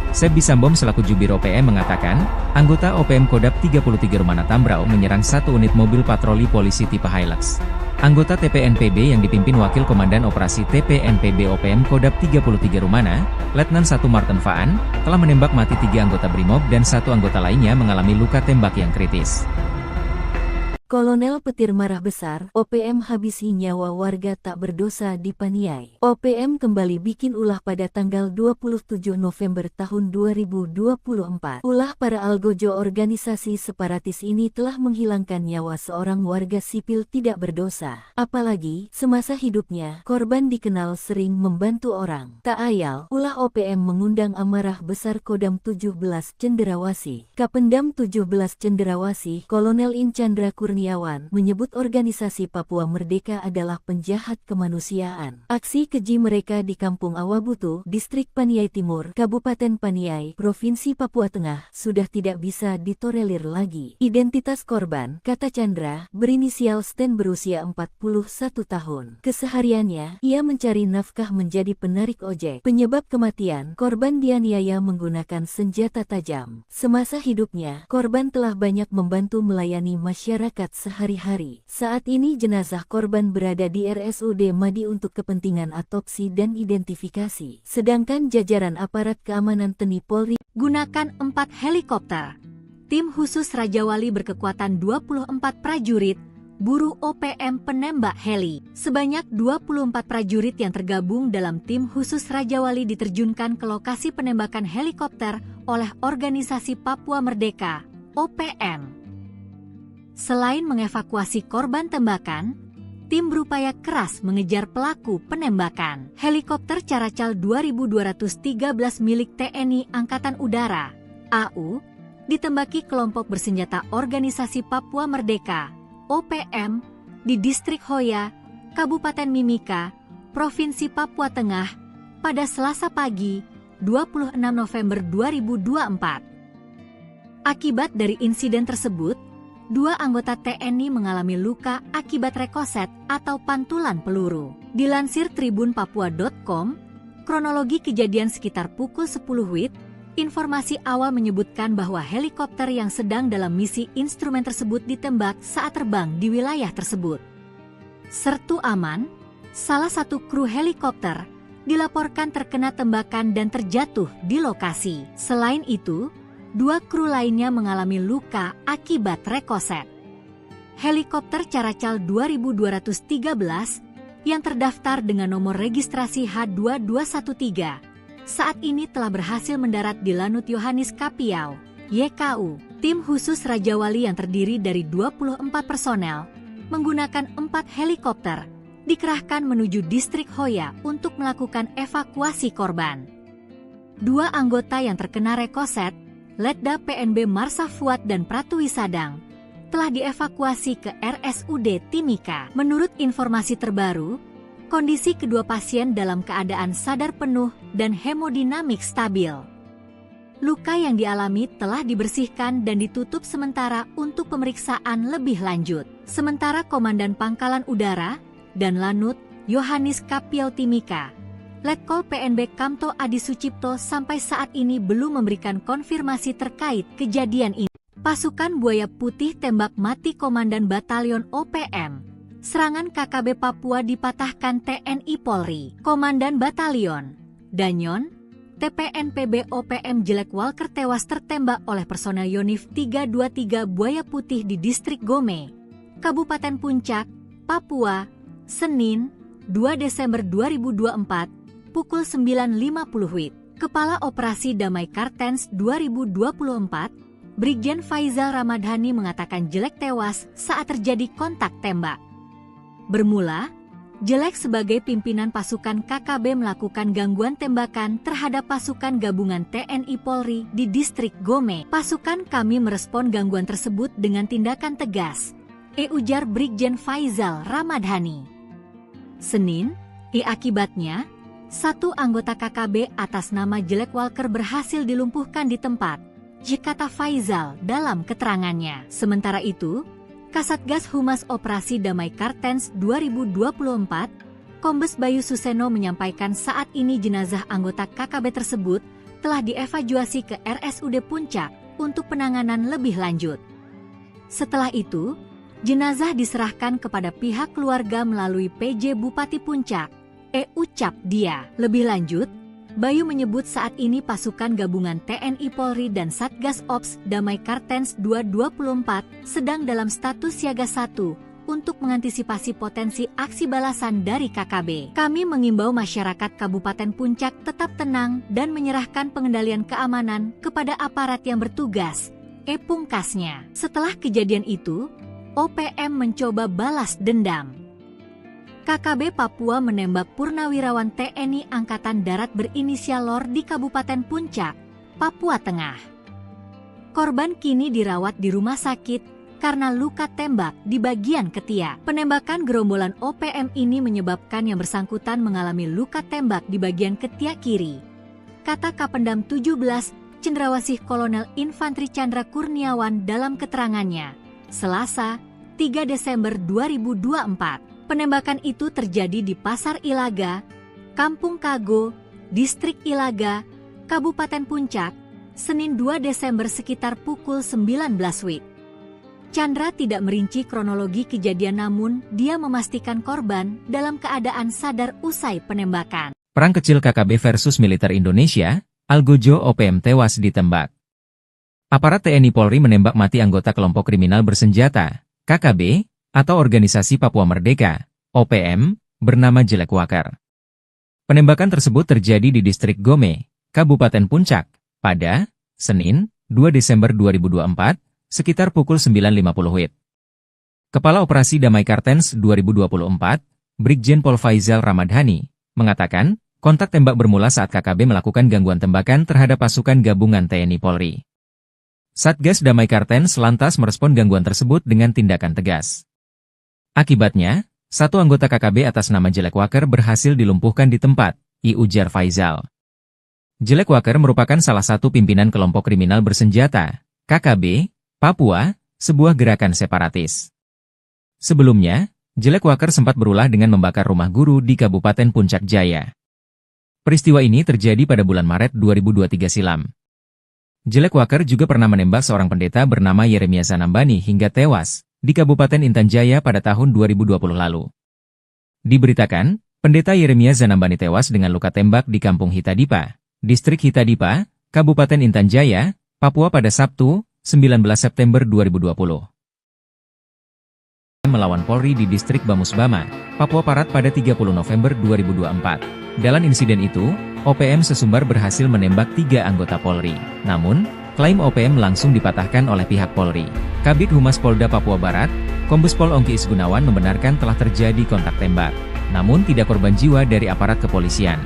Sebi Sambom selaku Jubir OPM mengatakan, anggota OPM Kodap 33 Rumana Tambrau menyerang satu unit mobil patroli polisi tipe Hilux. Anggota TPNPB yang dipimpin Wakil Komandan Operasi TPNPB OPM Kodap 33 Rumana, Letnan 1 Martin Faan, telah menembak mati 3 anggota BRIMOB dan 1 anggota lainnya mengalami luka tembak yang kritis. Kolonel Petir marah besar, OPM habisi nyawa warga tak berdosa di Paniai. OPM kembali bikin ulah pada tanggal 27 November tahun 2024. Ulah para algojo organisasi separatis ini telah menghilangkan nyawa seorang warga sipil tidak berdosa. Apalagi, semasa hidupnya, korban dikenal sering membantu orang. Tak ayal, ulah OPM mengundang amarah besar Kodam 17 Cenderawasih. Kapendam 17 Cenderawasih, Kolonel Inchandra Kurniawan menyebut organisasi Papua Merdeka adalah penjahat kemanusiaan. Aksi keji mereka di Kampung Awabutu, Distrik Paniai Timur, Kabupaten Paniai, Provinsi Papua Tengah, sudah tidak bisa ditolerir lagi. Identitas korban, kata Chandra, berinisial Sten berusia 41 tahun. Kesehariannya, ia mencari nafkah menjadi penarik ojek. Penyebab kematian, korban dianiaya menggunakan senjata tajam. Semasa hidupnya, korban telah banyak membantu melayani masyarakat sehari-hari. Saat ini jenazah korban berada di RSUD Madi untuk kepentingan otopsi dan identifikasi. Sedangkan jajaran aparat keamanan TNI Polri gunakan 4 helikopter. Tim khusus Raja Wali berkekuatan 24 prajurit, buru OPM penembak heli. Sebanyak 24 prajurit yang tergabung dalam tim khusus Raja Wali diterjunkan ke lokasi penembakan helikopter oleh Organisasi Papua Merdeka, OPM. Selain mengevakuasi korban tembakan, tim berupaya keras mengejar pelaku penembakan. Helikopter Caracal 2213 milik TNI Angkatan Udara, AU, ditembaki kelompok bersenjata Organisasi Papua Merdeka, OPM, di Distrik Hoya, Kabupaten Mimika, Provinsi Papua Tengah, pada Selasa pagi, 26 November 2024. Akibat dari insiden tersebut, 2 anggota TNI mengalami luka akibat rekoset atau pantulan peluru. Dilansir tribunpapua.com, kronologi kejadian sekitar pukul 10 WIB, informasi awal menyebutkan bahwa helikopter yang sedang dalam misi instrumen tersebut ditembak saat terbang di wilayah tersebut. Sertu Aman, salah satu kru helikopter, dilaporkan terkena tembakan dan terjatuh di lokasi. Selain itu, 2 kru lainnya mengalami luka akibat rekoset. Helikopter Caracal 2213 yang terdaftar dengan nomor registrasi H2213 saat ini telah berhasil mendarat di Lanut Yohanis Kapiau, YKU. Tim khusus Raja Wali yang terdiri dari 24 personel menggunakan 4 helikopter dikerahkan menuju Distrik Hoya untuk melakukan evakuasi korban. 2 anggota yang terkena rekoset, Letda PNB Marsa Fuad dan Pratu Wisadang, telah dievakuasi ke RSUD Timika. Menurut informasi terbaru, kondisi kedua pasien dalam keadaan sadar penuh dan hemodinamik stabil. Luka yang dialami telah dibersihkan dan ditutup sementara untuk pemeriksaan lebih lanjut. Sementara Komandan Pangkalan Udara dan Lanut Yohanis Kapiau Timika, Letkol PNB Kamto Adi Sucipto sampai saat ini belum memberikan konfirmasi terkait kejadian ini. Pasukan Buaya Putih tembak mati Komandan Batalion OPM. Serangan KKB Papua dipatahkan TNI Polri. Komandan Batalion Danyon, TPNPB OPM Jelek Walker tewas tertembak oleh personel Yonif 323 Buaya Putih di Distrik Gome, Kabupaten Puncak, Papua, Senin, 2 Desember 2024, pukul 9.50 WIB. Kepala Operasi Damai Kartens 2024, Brigjen Faizal Ramadhani mengatakan Jelek tewas saat terjadi kontak tembak. Bermula, Jelek sebagai pimpinan pasukan KKB melakukan gangguan tembakan terhadap pasukan gabungan TNI Polri di Distrik Gome. Pasukan kami merespon gangguan tersebut dengan tindakan tegas, ujar Brigjen Faizal Ramadhani. Senin, akibatnya, 1 anggota KKB atas nama Jelek Walker berhasil dilumpuhkan di tempat, kata Faizal dalam keterangannya. Sementara itu, Kasatgas Humas Operasi Damai Kartens 2024, Kombes Bayu Suseno menyampaikan saat ini jenazah anggota KKB tersebut telah dievakuasi ke RSUD Puncak untuk penanganan lebih lanjut. Setelah itu, jenazah diserahkan kepada pihak keluarga melalui PJ Bupati Puncak, Ucap Dia. Lebih lanjut, Bayu menyebut saat ini pasukan gabungan TNI Polri dan Satgas Ops Damai Kartens 224 sedang dalam status siaga 1 untuk mengantisipasi potensi aksi balasan dari KKB. Kami mengimbau masyarakat Kabupaten Puncak tetap tenang dan menyerahkan pengendalian keamanan kepada aparat yang bertugas, pungkasnya. Setelah kejadian itu, OPM mencoba balas dendam. KKB Papua menembak purnawirawan TNI Angkatan Darat berinisial LOR di Kabupaten Puncak, Papua Tengah. Korban kini dirawat di rumah sakit karena luka tembak di bagian ketiak. Penembakan gerombolan OPM ini menyebabkan yang bersangkutan mengalami luka tembak di bagian ketiak kiri, kata Kapendam 17 Cendrawasih Kolonel Infantri Chandra Kurniawan dalam keterangannya, Selasa, 3 Desember 2024. Penembakan itu terjadi di Pasar Ilaga, Kampung Kago, Distrik Ilaga, Kabupaten Puncak, Senin 2 Desember sekitar pukul 19 WIB. Chandra tidak merinci kronologi kejadian, namun dia memastikan korban dalam keadaan sadar usai penembakan. Perang kecil KKB versus militer Indonesia, Algojo OPM tewas ditembak. Aparat TNI Polri menembak mati anggota kelompok kriminal bersenjata, KKB, atau Organisasi Papua Merdeka, OPM, bernama Jelek Wakar. Penembakan tersebut terjadi di Distrik Gome, Kabupaten Puncak, pada Senin, 2 Desember 2024, sekitar pukul 9.50 WIB. Kepala Operasi Damai Kartens 2024, Brigjen Pol Faizal Ramadhani, mengatakan, kontak tembak bermula saat KKB melakukan gangguan tembakan terhadap pasukan gabungan TNI Polri. Satgas Damai Kartens lantas merespon gangguan tersebut dengan tindakan tegas. Akibatnya, satu anggota KKB atas nama Jelek Wakar berhasil dilumpuhkan di tempat, ujar Faizal. Jelek Wakar merupakan salah satu pimpinan kelompok kriminal bersenjata, KKB, Papua, sebuah gerakan separatis. Sebelumnya, Jelek Wakar sempat berulah dengan membakar rumah guru di Kabupaten Puncak Jaya. Peristiwa ini terjadi pada bulan Maret 2023 silam. Jelek Wakar juga pernah menembak seorang pendeta bernama Yeremia Zanambani hingga tewas di Kabupaten Intan Jaya pada tahun 2020 lalu. Diberitakan, pendeta Yeremia Zanambani tewas dengan luka tembak di Kampung Hitadipa, Distrik Hitadipa, Kabupaten Intan Jaya, Papua pada Sabtu, 19 September 2020. Melawan Polri di Distrik Bamusbama, Papua Barat pada 30 November 2024. Dalam insiden itu, OPM sesumbar berhasil menembak 3 anggota Polri. Namun, klaim OPM langsung dipatahkan oleh pihak Polri. Kabid Humas Polda Papua Barat, Kombes Pol Ongki Isgunawan membenarkan telah terjadi kontak tembak. Namun tidak korban jiwa dari aparat kepolisian.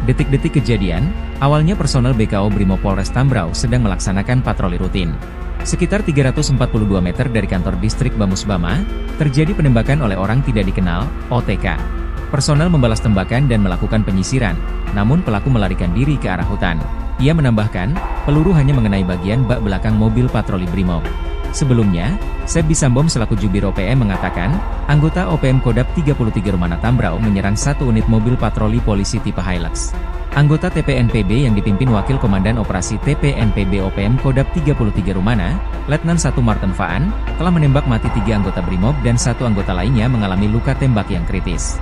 Detik-detik kejadian, awalnya personel BKO Brimob Polres Tambrau sedang melaksanakan patroli rutin. Sekitar 342 meter dari kantor distrik Bamusbama, terjadi penembakan oleh orang tidak dikenal, OTK. Personel membalas tembakan dan melakukan penyisiran, namun pelaku melarikan diri ke arah hutan. Ia menambahkan, peluru hanya mengenai bagian bak belakang mobil patroli Brimob. Sebelumnya, Sebi Sambom selaku Jubir OPM mengatakan, anggota OPM Kodap 33 Rumana Tambrau menyerang satu unit mobil patroli polisi tipe Hilux. Anggota TPNPB yang dipimpin Wakil Komandan Operasi TPNPB OPM Kodap 33 Rumana, Letnan 1 Martin Faan, telah menembak mati 3 anggota Brimob dan 1 anggota lainnya mengalami luka tembak yang kritis.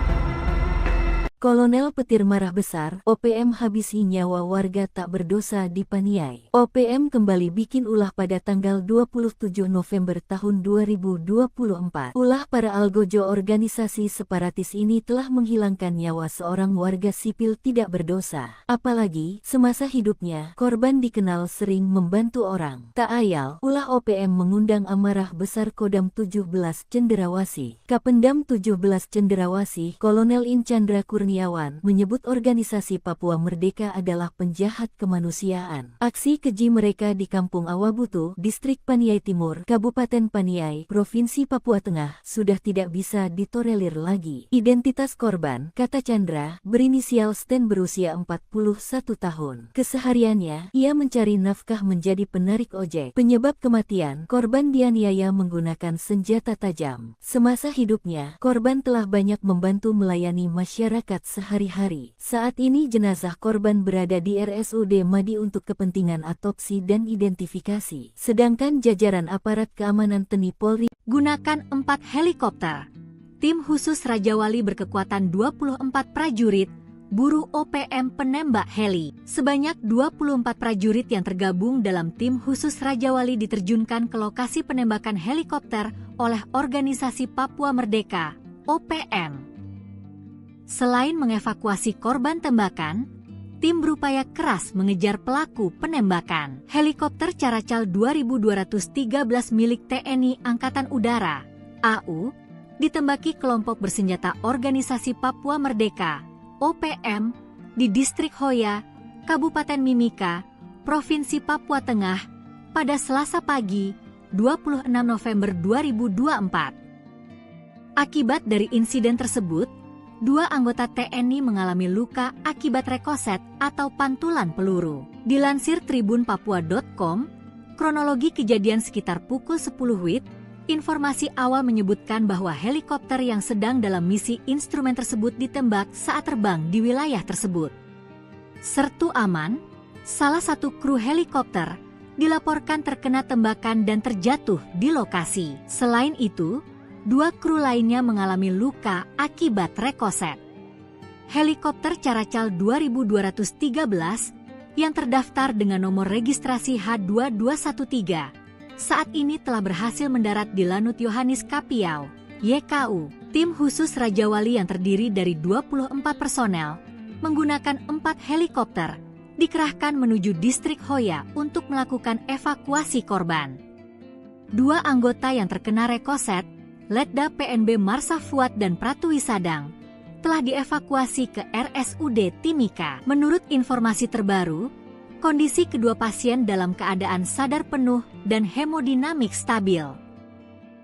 Kolonel Petir marah besar, OPM habisi nyawa warga tak berdosa di Paniai. OPM kembali bikin ulah pada tanggal 27 November tahun 2024. Ulah para algojo organisasi separatis ini telah menghilangkan nyawa seorang warga sipil tidak berdosa. Apalagi, semasa hidupnya, korban dikenal sering membantu orang. Tak ayal, ulah OPM mengundang amarah besar Kodam 17 Cenderawasih. Kapendam 17 Cenderawasih, Kolonel In Chandra Kurniawan menyebut organisasi Papua Merdeka adalah penjahat kemanusiaan. Aksi keji mereka di Kampung Awabutu, Distrik Paniai Timur, Kabupaten Paniai, Provinsi Papua Tengah, sudah tidak bisa ditolerir lagi. Identitas korban, kata Chandra, berinisial Sten berusia 41 tahun. Kesehariannya, ia mencari nafkah menjadi penarik ojek. Penyebab kematian, korban dianiaya menggunakan senjata tajam. Semasa hidupnya, korban telah banyak membantu melayani masyarakat merawat sehari-hari. Saat ini jenazah korban berada di RSUD Madi untuk kepentingan otopsi dan identifikasi. Sedangkan jajaran aparat keamanan TNI Polri gunakan 4 helikopter. Tim khusus Raja Wali berkekuatan 24 prajurit, buru OPM penembak heli. Sebanyak 24 prajurit yang tergabung dalam tim khusus Raja Wali diterjunkan ke lokasi penembakan helikopter oleh Organisasi Papua Merdeka, OPM. Selain mengevakuasi korban tembakan, tim berupaya keras mengejar pelaku penembakan. Helikopter Caracal 2213 milik TNI Angkatan Udara, AU, ditembaki kelompok bersenjata Organisasi Papua Merdeka, OPM, di Distrik Hoya, Kabupaten Mimika, Provinsi Papua Tengah, pada Selasa pagi, 26 November 2024. Akibat dari insiden tersebut, 2 anggota TNI mengalami luka akibat rekoset atau pantulan peluru. Dilansir tribunpapua.com, kronologi kejadian sekitar pukul 10 WIB, informasi awal menyebutkan bahwa helikopter yang sedang dalam misi instrumen tersebut ditembak saat terbang di wilayah tersebut. Sertu Aman, salah satu kru helikopter, dilaporkan terkena tembakan dan terjatuh di lokasi. Selain itu, 2 kru lainnya mengalami luka akibat rekoset. Helikopter Caracal 2213 yang terdaftar dengan nomor registrasi H2213 saat ini telah berhasil mendarat di Lanut Yohanis Kapiau, YKU. Tim khusus Raja Wali yang terdiri dari 24 personel menggunakan 4 helikopter dikerahkan menuju Distrik Hoya untuk melakukan evakuasi korban. 2 anggota yang terkena rekoset, Letda PNB Marsa Fuad dan Pratu Wisadang, telah dievakuasi ke RSUD Timika. Menurut informasi terbaru, kondisi kedua pasien dalam keadaan sadar penuh dan hemodinamik stabil.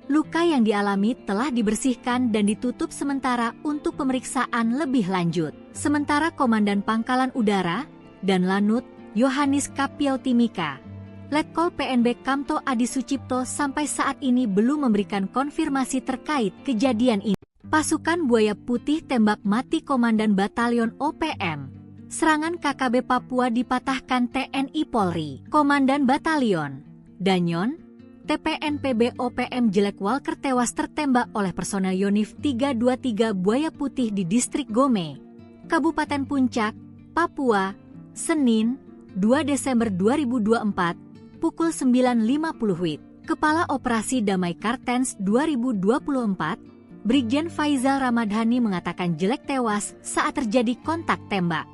Luka yang dialami telah dibersihkan dan ditutup sementara untuk pemeriksaan lebih lanjut. Sementara Komandan Pangkalan Udara dan Lanut Yohanis Kapiau Timika, Letkol PNB Kamto Adi Sucipto sampai saat ini belum memberikan konfirmasi terkait kejadian ini. Pasukan Buaya Putih tembak mati Komandan Batalion OPM. Serangan KKB Papua dipatahkan TNI Polri. Komandan Batalion Danyon, TPNPB OPM Jelek Walker tewas tertembak oleh personel Yonif 323 Buaya Putih di Distrik Gome, Kabupaten Puncak, Papua, Senin, 2 Desember 2024, pukul 9.50 WIB. Kepala Operasi Damai Kartens 2024, Brigjen Faizal Ramadhani mengatakan Jelek tewas saat terjadi kontak tembak.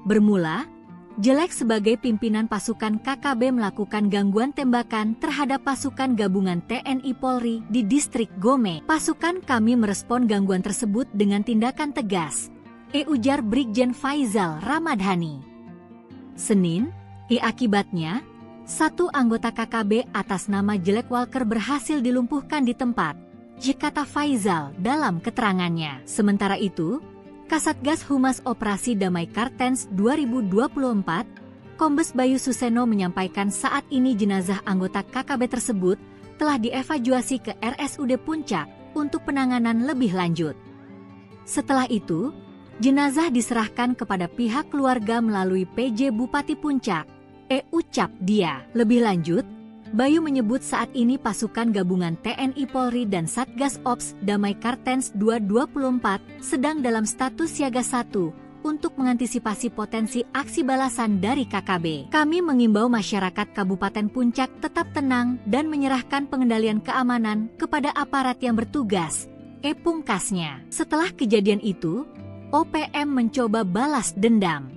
Bermula, Jelek sebagai pimpinan pasukan KKB melakukan gangguan tembakan terhadap pasukan gabungan TNI Polri di Distrik Gome. Pasukan kami merespon gangguan tersebut dengan tindakan tegas, ujar Brigjen Faizal Ramadhani. Senin, akibatnya, 1 anggota KKB atas nama Jelek Walker berhasil dilumpuhkan di tempat, kata Faizal dalam keterangannya. Sementara itu, Kasatgas Humas Operasi Damai Kartens 2024, Kombes Bayu Suseno menyampaikan saat ini jenazah anggota KKB tersebut telah dievakuasi ke RSUD Puncak untuk penanganan lebih lanjut. Setelah itu, jenazah diserahkan kepada pihak keluarga melalui PJ Bupati Puncak, ucap dia. Lebih lanjut, Bayu menyebut saat ini pasukan gabungan TNI Polri dan Satgas Ops Damai Kartens 224 sedang dalam status siaga 1 untuk mengantisipasi potensi aksi balasan dari KKB. Kami mengimbau masyarakat Kabupaten Puncak tetap tenang dan menyerahkan pengendalian keamanan kepada aparat yang bertugas, pungkasnya. Setelah kejadian itu, OPM mencoba balas dendam.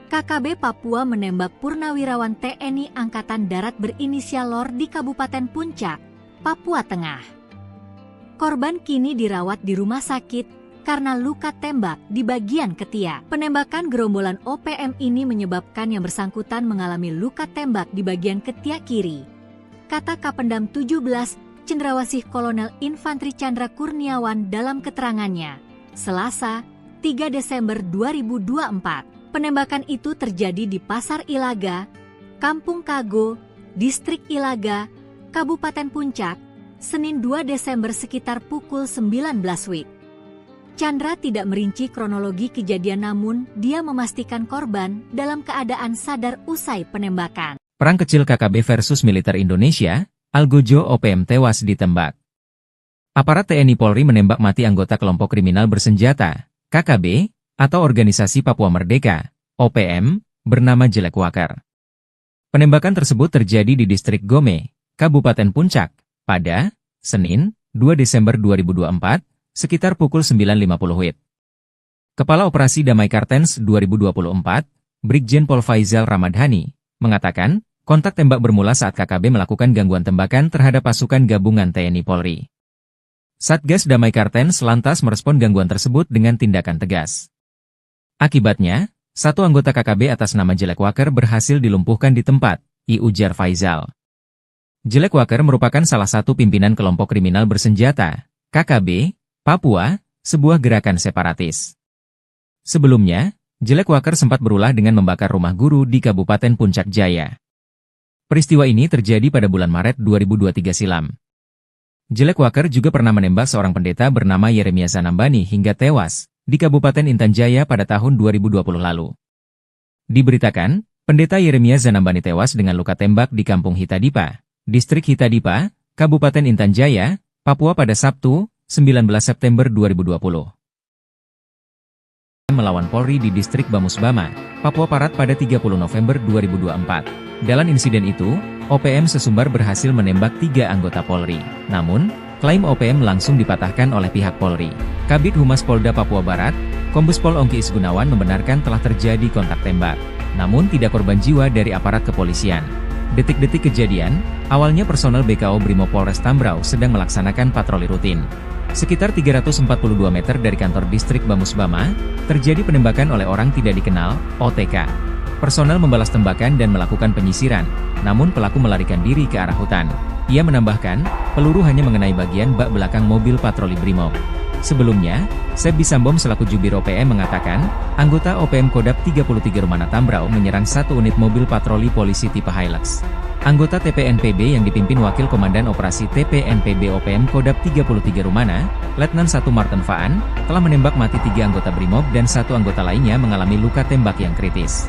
KKB Papua menembak purnawirawan TNI Angkatan Darat berinisial LOR di Kabupaten Puncak, Papua Tengah. Korban kini dirawat di rumah sakit karena luka tembak di bagian ketiak. Penembakan gerombolan OPM ini menyebabkan yang bersangkutan mengalami luka tembak di bagian ketiak kiri, kata Kapendam 17 Cendrawasih Kolonel Infantri Chandra Kurniawan dalam keterangannya, Selasa, 3 Desember 2024. Penembakan itu terjadi di Pasar Ilaga, Kampung Kago, Distrik Ilaga, Kabupaten Puncak, Senin 2 Desember sekitar pukul 19 WIB. Chandra tidak merinci kronologi kejadian, namun dia memastikan korban dalam keadaan sadar usai penembakan. Perang kecil KKB versus militer Indonesia, Algojo OPM tewas ditembak. Aparat TNI Polri menembak mati anggota kelompok kriminal bersenjata, KKB, atau Organisasi Papua Merdeka, OPM, bernama Jelek Wakar. Penembakan tersebut terjadi di distrik Gome, Kabupaten Puncak, pada Senin, 2 Desember 2024, sekitar pukul 9.50 WIB. Kepala Operasi Damai Kartens 2024, Brigjen Pol Faizal Ramadhani, mengatakan, kontak tembak bermula saat KKB melakukan gangguan tembakan terhadap pasukan gabungan TNI Polri. Satgas Damai Kartens lantas merespon gangguan tersebut dengan tindakan tegas. Akibatnya, satu anggota KKB atas nama Jelek Wakar berhasil dilumpuhkan di tempat, ujar Faizal. Jelek Wakar merupakan salah satu pimpinan kelompok kriminal bersenjata, KKB, Papua, sebuah gerakan separatis. Sebelumnya, Jelek Wakar sempat berulah dengan membakar rumah guru di Kabupaten Puncak Jaya. Peristiwa ini terjadi pada bulan Maret 2023 silam. Jelek Wakar juga pernah menembak seorang pendeta bernama Yeremia Zanambani hingga tewas di Kabupaten Intan Jaya pada tahun 2020 lalu. Diberitakan, pendeta Yeremia Zanambani tewas dengan luka tembak di Kampung Hitadipa, Distrik Hitadipa, Kabupaten Intan Jaya, Papua pada Sabtu, 19 September 2020. Melawan Polri di Distrik Bamusbama, Papua Barat pada 30 November 2024. Dalam insiden itu, OPM sesumbar berhasil menembak 3 anggota Polri. Namun, klaim OPM langsung dipatahkan oleh pihak Polri. Kabid Humas Polda Papua Barat, Kombes Pol Ongki Isgunawan membenarkan telah terjadi kontak tembak. Namun tidak korban jiwa dari aparat kepolisian. Detik-detik kejadian, awalnya personel BKO Brimob Polres Tambrau sedang melaksanakan patroli rutin. Sekitar 342 meter dari kantor distrik Bamusbama, terjadi penembakan oleh orang tidak dikenal, OTK. Personel membalas tembakan dan melakukan penyisiran, namun pelaku melarikan diri ke arah hutan. Ia menambahkan, peluru hanya mengenai bagian bak belakang mobil patroli Brimob. Sebelumnya, Sebi Sambom selaku Jubir OPM mengatakan, anggota OPM Kodap 33 Rumana Tambrau menyerang satu unit mobil patroli polisi tipe Hilux. Anggota TPNPB yang dipimpin Wakil Komandan Operasi TPNPB OPM Kodap 33 Rumana, Letnan 1 Martin Faan, telah menembak mati 3 anggota Brimob dan 1 anggota lainnya mengalami luka tembak yang kritis.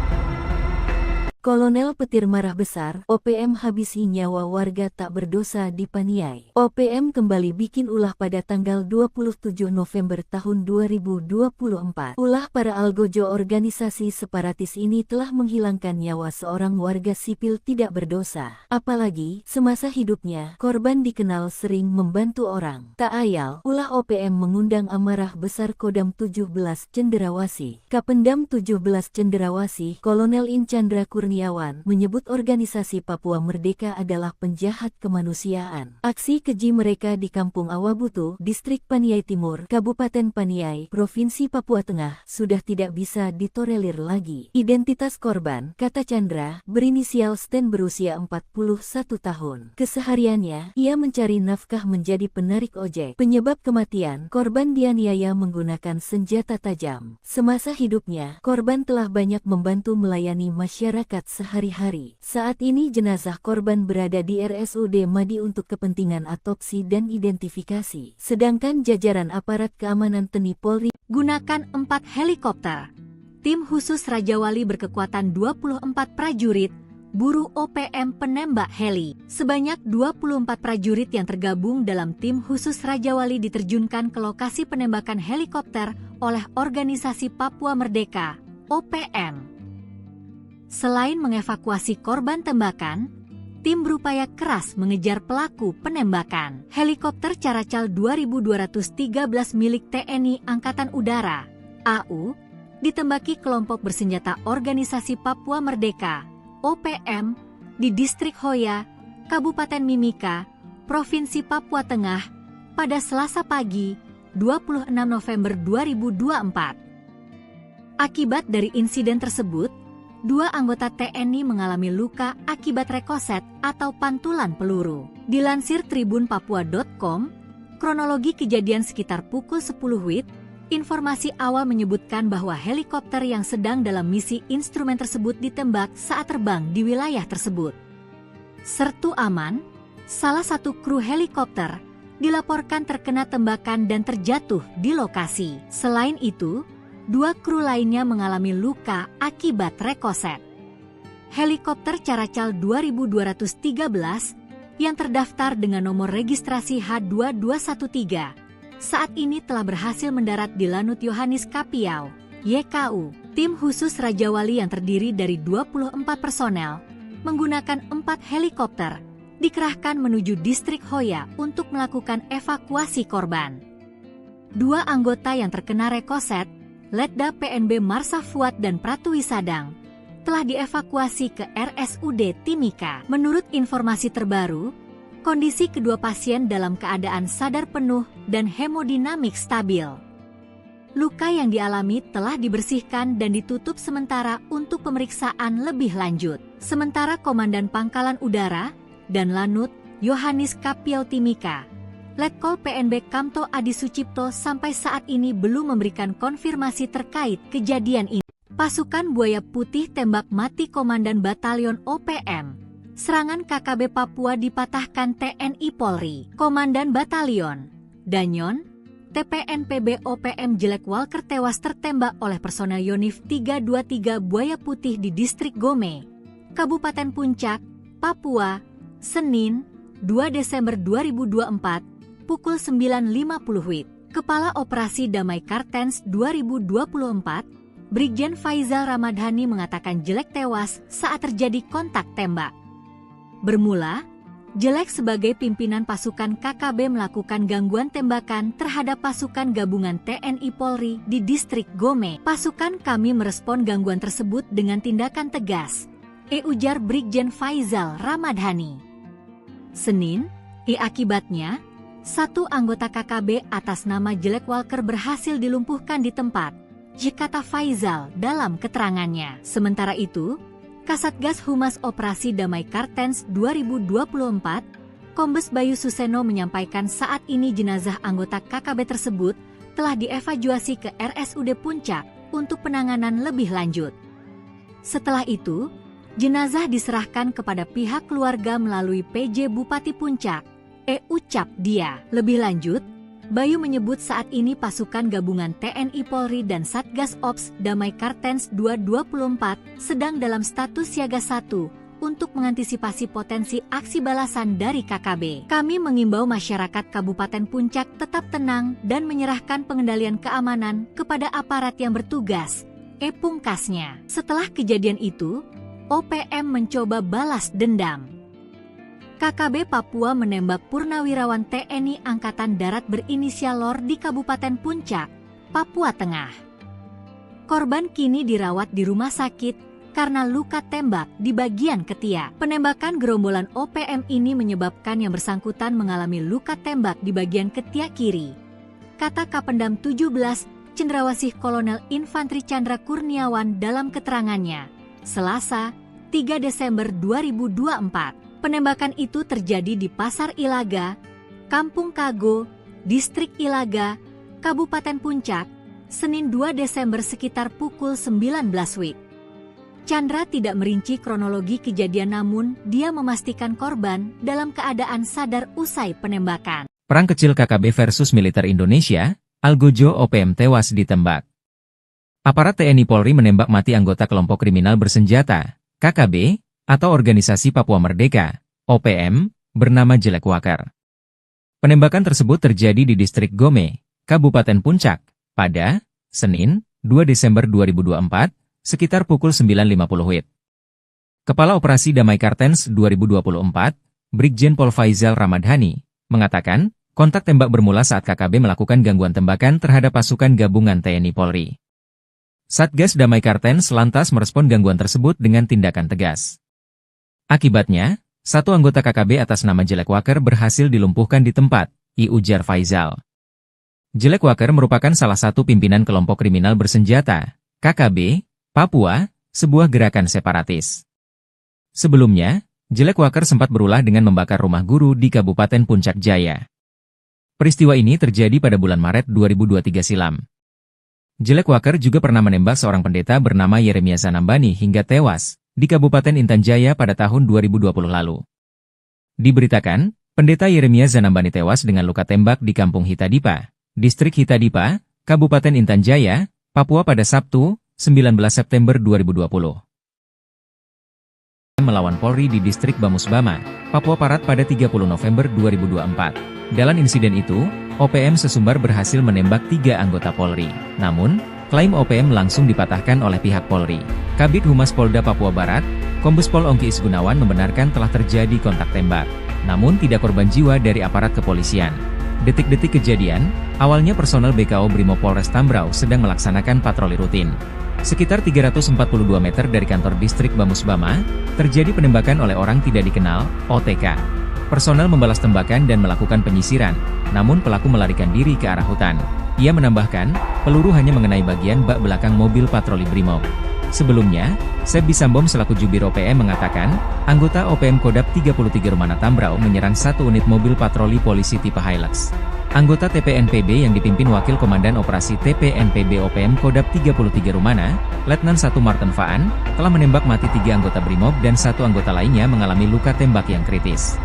Kolonel Petir marah besar, OPM habisi nyawa warga tak berdosa di Paniai. OPM kembali bikin ulah pada tanggal 27 November tahun 2024. Ulah para algojo organisasi separatis ini telah menghilangkan nyawa seorang warga sipil tidak berdosa. Apalagi, semasa hidupnya, korban dikenal sering membantu orang. Tak ayal, ulah OPM mengundang amarah besar Kodam 17 Cenderawasih. Kapendam 17 Cenderawasih, Kolonel In Chandra Kurniawan, menyebut organisasi Papua Merdeka adalah penjahat kemanusiaan. Aksi keji mereka di Kampung Awabutu, Distrik Paniai Timur, Kabupaten Paniai, Provinsi Papua Tengah, sudah tidak bisa ditolerir lagi. Identitas korban, kata Chandra, berinisial Sten berusia 41 tahun. Kesehariannya, ia mencari nafkah menjadi penarik ojek. Penyebab kematian, korban dianiaya menggunakan senjata tajam. Semasa hidupnya, korban telah banyak membantu melayani masyarakat sehari-hari. Saat ini jenazah korban berada di RSUD Madi untuk kepentingan otopsi dan identifikasi. Sedangkan jajaran aparat keamanan TNI Polri gunakan 4 helikopter. Tim khusus Raja Wali berkekuatan 24 prajurit, buru OPM penembak heli. Sebanyak 24 prajurit yang tergabung dalam tim khusus Raja Wali diterjunkan ke lokasi penembakan helikopter oleh Organisasi Papua Merdeka, OPM. Selain mengevakuasi korban tembakan, tim berupaya keras mengejar pelaku penembakan. Helikopter Caracal 2213 milik TNI Angkatan Udara, AU, ditembaki kelompok bersenjata Organisasi Papua Merdeka, OPM, di Distrik Hoya, Kabupaten Mimika, Provinsi Papua Tengah, pada Selasa pagi, 26 November 2024. Akibat dari insiden tersebut, 2 anggota TNI mengalami luka akibat rekoset atau pantulan peluru. Dilansir tribunpapua.com, kronologi kejadian sekitar pukul 10 WIB, informasi awal menyebutkan bahwa helikopter yang sedang dalam misi instrumen tersebut ditembak saat terbang di wilayah tersebut. Sertu Aman, salah satu kru helikopter, dilaporkan terkena tembakan dan terjatuh di lokasi. Selain itu, 2 kru lainnya mengalami luka akibat rekoset. Helikopter Caracal 2213 yang terdaftar dengan nomor registrasi H2213 saat ini telah berhasil mendarat di Lanut Yohanis Kapiau, YKU. Tim khusus Raja Wali yang terdiri dari 24 personel menggunakan 4 helikopter dikerahkan menuju distrik Hoya untuk melakukan evakuasi korban. 2 anggota yang terkena rekoset, Letda PNB Marsa Fuad dan Pratu Wisadang, telah dievakuasi ke RSUD Timika. Menurut informasi terbaru, kondisi kedua pasien dalam keadaan sadar penuh dan hemodinamik stabil. Luka yang dialami telah dibersihkan dan ditutup sementara untuk pemeriksaan lebih lanjut. Sementara Komandan Pangkalan Udara dan Lanut Yohanis Kapiau Timika, Letkol PNB Kamto Adi Sucipto sampai saat ini belum memberikan konfirmasi terkait kejadian ini. Pasukan Buaya Putih tembak mati Komandan Batalion OPM. Serangan KKB Papua dipatahkan TNI Polri. Komandan Batalion Danyon TPNPB OPM Jelek Walker tewas tertembak oleh personel Yonif 323 Buaya Putih di Distrik Gome, Kabupaten Puncak, Papua, Senin, 2 Desember 2024, pukul 9.50 WIB. Kepala Operasi Damai Kartens 2024, Brigjen Faizal Ramadhani mengatakan Jelek tewas saat terjadi kontak tembak. Bermula, Jelek sebagai pimpinan pasukan KKB melakukan gangguan tembakan terhadap pasukan gabungan TNI Polri di Distrik Gome. Pasukan kami merespon gangguan tersebut dengan tindakan tegas, ujar Brigjen Faizal Ramadhani. Senin, akibatnya, 1 anggota KKB atas nama Jelek Walker berhasil dilumpuhkan di tempat, kata Faizal dalam keterangannya. Sementara itu, Kasatgas Humas Operasi Damai Kartens 2024, Kombes Bayu Suseno menyampaikan saat ini jenazah anggota KKB tersebut telah dievakuasi ke RSUD Puncak untuk penanganan lebih lanjut. Setelah itu, jenazah diserahkan kepada pihak keluarga melalui PJ Bupati Puncak, Ucap Dia. Lebih lanjut, Bayu menyebut saat ini pasukan gabungan TNI Polri dan Satgas Ops Damai Kartens 224 sedang dalam status siaga 1 untuk mengantisipasi potensi aksi balasan dari KKB. Kami mengimbau masyarakat Kabupaten Puncak tetap tenang dan menyerahkan pengendalian keamanan kepada aparat yang bertugas, pungkasnya. Setelah kejadian itu, OPM mencoba balas dendam. KKB Papua menembak purnawirawan TNI Angkatan Darat berinisial LOR di Kabupaten Puncak, Papua Tengah. Korban kini dirawat di rumah sakit karena luka tembak di bagian ketiak. Penembakan gerombolan OPM ini menyebabkan yang bersangkutan mengalami luka tembak di bagian ketiak kiri, kata Kapendam 17 Cendrawasih Kolonel Infantri Chandra Kurniawan dalam keterangannya, Selasa, 3 Desember 2024. Penembakan itu terjadi di Pasar Ilaga, Kampung Kago, Distrik Ilaga, Kabupaten Puncak, Senin 2 Desember sekitar pukul 19 WIB. Chandra tidak merinci kronologi kejadian namun dia memastikan korban dalam keadaan sadar usai penembakan. Perang kecil KKB versus militer Indonesia, Algojo OPM tewas ditembak. Aparat TNI Polri menembak mati anggota kelompok kriminal bersenjata, KKB, atau Organisasi Papua Merdeka, OPM, bernama Jelek Walker. Penembakan tersebut terjadi di Distrik Gome, Kabupaten Puncak, pada Senin, 2 Desember 2024, sekitar pukul 9.50 WIB. Kepala Operasi Damai Kartens 2024, Brigjen Pol Faizal Ramadhani, mengatakan, kontak tembak bermula saat KKB melakukan gangguan tembakan terhadap pasukan gabungan TNI Polri. Satgas Damai Kartens lantas merespon gangguan tersebut dengan tindakan tegas. Akibatnya, 1 anggota KKB atas nama Jelek Walker berhasil dilumpuhkan di tempat, ujar Faizal. Jelek Walker merupakan salah satu pimpinan kelompok kriminal bersenjata, KKB, Papua, sebuah gerakan separatis. Sebelumnya, Jelek Walker sempat berulah dengan membakar rumah guru di Kabupaten Puncak Jaya. Peristiwa ini terjadi pada bulan Maret 2023 silam. Jelek Walker juga pernah menembak seorang pendeta bernama Yeremia Zanambani hingga tewas di Kabupaten Intan Jaya pada tahun 2020 lalu. Diberitakan, Pendeta Yeremia Zanambani tewas dengan luka tembak di Kampung Hitadipa, Distrik Hitadipa, Kabupaten Intan Jaya, Papua pada Sabtu, 19 September 2020. Melawan Polri di Distrik Bamusbama, Papua Barat pada 30 November 2024. Dalam insiden itu, OPM Sesumbar berhasil menembak 3 anggota Polri. Namun, klaim OPM langsung dipatahkan oleh pihak Polri. Kabid Humas Polda Papua Barat, Kombes Pol Ongki Isgunawan membenarkan telah terjadi kontak tembak. Namun tidak korban jiwa dari aparat kepolisian. Detik-detik kejadian, awalnya personel BKO Brimob Polres Tambrau sedang melaksanakan patroli rutin. Sekitar 342 meter dari kantor distrik Bamusbama, terjadi penembakan oleh orang tidak dikenal, OTK. Personel membalas tembakan dan melakukan penyisiran, namun pelaku melarikan diri ke arah hutan. Ia menambahkan, peluru hanya mengenai bagian bak belakang mobil patroli Brimob. Sebelumnya, Sebi Sambom selaku Jubir OPM mengatakan, anggota OPM Kodap 33 Rumana Tambrau menyerang 1 unit mobil patroli polisi tipe Hilux. Anggota TPNPB yang dipimpin Wakil Komandan Operasi TPNPB OPM Kodap 33 Rumana, Letnan 1 Martin Faan, telah menembak mati 3 anggota Brimob dan 1 anggota lainnya mengalami luka tembak yang kritis.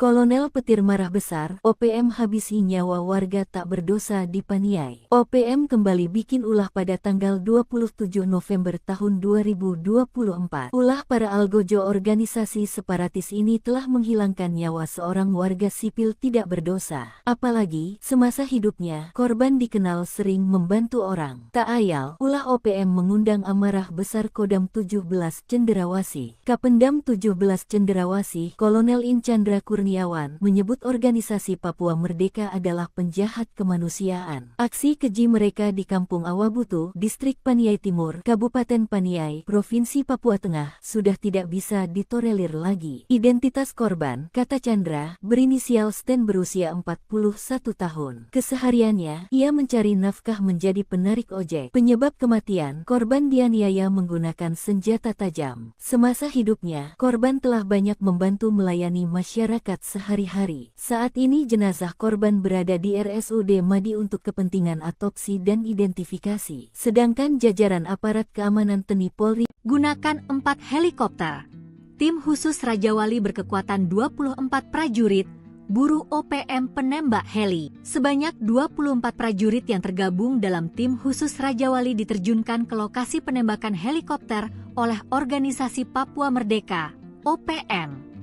Kolonel Petir marah besar, OPM habisi nyawa warga tak berdosa di Paniai. OPM kembali bikin ulah pada tanggal 27 November tahun 2024. Ulah para algojo organisasi separatis ini telah menghilangkan nyawa seorang warga sipil tidak berdosa. Apalagi, semasa hidupnya, korban dikenal sering membantu orang. Tak ayal, ulah OPM mengundang amarah besar Kodam 17 Cenderawasih. Kapendam 17 Cenderawasih, Kolonel In Chandra Kurniawan, menyebut organisasi Papua Merdeka adalah penjahat kemanusiaan. Aksi keji mereka di Kampung Awabutu, Distrik Paniai Timur, Kabupaten Paniai, Provinsi Papua Tengah, sudah tidak bisa ditolerir lagi. Identitas korban, kata Chandra, berinisial Sten berusia 41 tahun. Kesehariannya, ia mencari nafkah menjadi penarik ojek. Penyebab kematian, korban dianiaya menggunakan senjata tajam. Semasa hidupnya, korban telah banyak membantu melayani masyarakat sehari-hari. Saat ini jenazah korban berada di RSUD Madi untuk kepentingan autopsi dan identifikasi. Sedangkan jajaran aparat keamanan TNI Polri gunakan 4 helikopter. Tim khusus Raja Wali berkekuatan 24 prajurit, buru OPM penembak heli. Sebanyak 24 prajurit yang tergabung dalam tim khusus Raja Wali diterjunkan ke lokasi penembakan helikopter oleh Organisasi Papua Merdeka, OPM.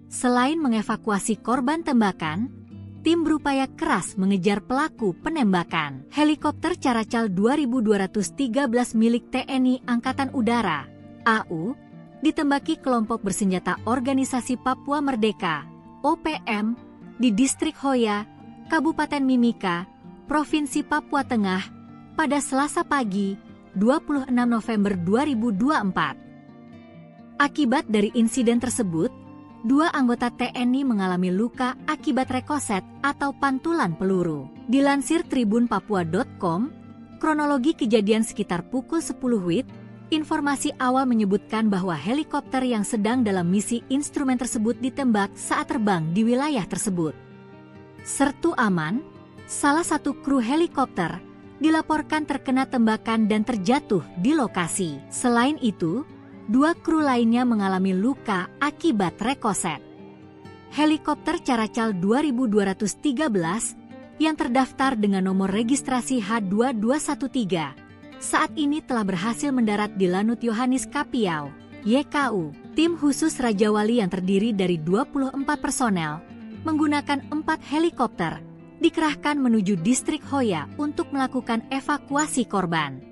Selain mengevakuasi korban tembakan, tim berupaya keras mengejar pelaku penembakan. Helikopter Caracal 2213 milik TNI Angkatan Udara, AU, ditembaki kelompok bersenjata Organisasi Papua Merdeka, OPM, di Distrik Hoya, Kabupaten Mimika, Provinsi Papua Tengah, pada Selasa pagi, 26 November 2024. Akibat dari insiden tersebut, 2 anggota TNI mengalami luka akibat rekoset atau pantulan peluru. Dilansir tribunpapua.com, kronologi kejadian sekitar pukul 10 WIB, informasi awal menyebutkan bahwa helikopter yang sedang dalam misi instrumen tersebut ditembak saat terbang di wilayah tersebut. Sertu Aman, salah satu kru helikopter, dilaporkan terkena tembakan dan terjatuh di lokasi. Selain itu, 2 kru lainnya mengalami luka akibat rekoset. Helikopter Caracal 2213 yang terdaftar dengan nomor registrasi H2213 saat ini telah berhasil mendarat di Lanut Yohanis Kapiau, YKU. Tim khusus Raja Wali yang terdiri dari 24 personel menggunakan 4 helikopter dikerahkan menuju Distrik Hoya untuk melakukan evakuasi korban.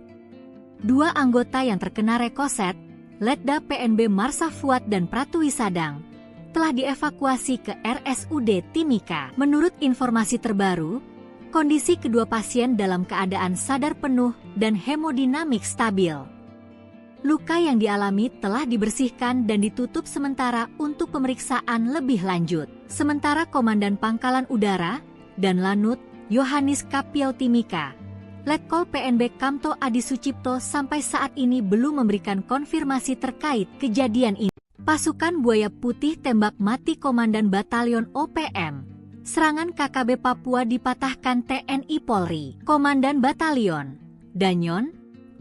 2 anggota yang terkena rekoset, Letda PNB Marsa Fuad dan Pratwi Sadang, telah dievakuasi ke RSUD Timika. Menurut informasi terbaru, kondisi kedua pasien dalam keadaan sadar penuh dan hemodinamik stabil. Luka yang dialami telah dibersihkan dan ditutup sementara untuk pemeriksaan lebih lanjut. Sementara Komandan Pangkalan Udara dan Lanut Yohanis Kapiau Timika, Letkol PNB Kamto Adi Sucipto sampai saat ini belum memberikan konfirmasi terkait kejadian ini. Pasukan Buaya Putih tembak mati Komandan Batalion OPM. Serangan KKB Papua dipatahkan TNI Polri. Komandan Batalion Danyon,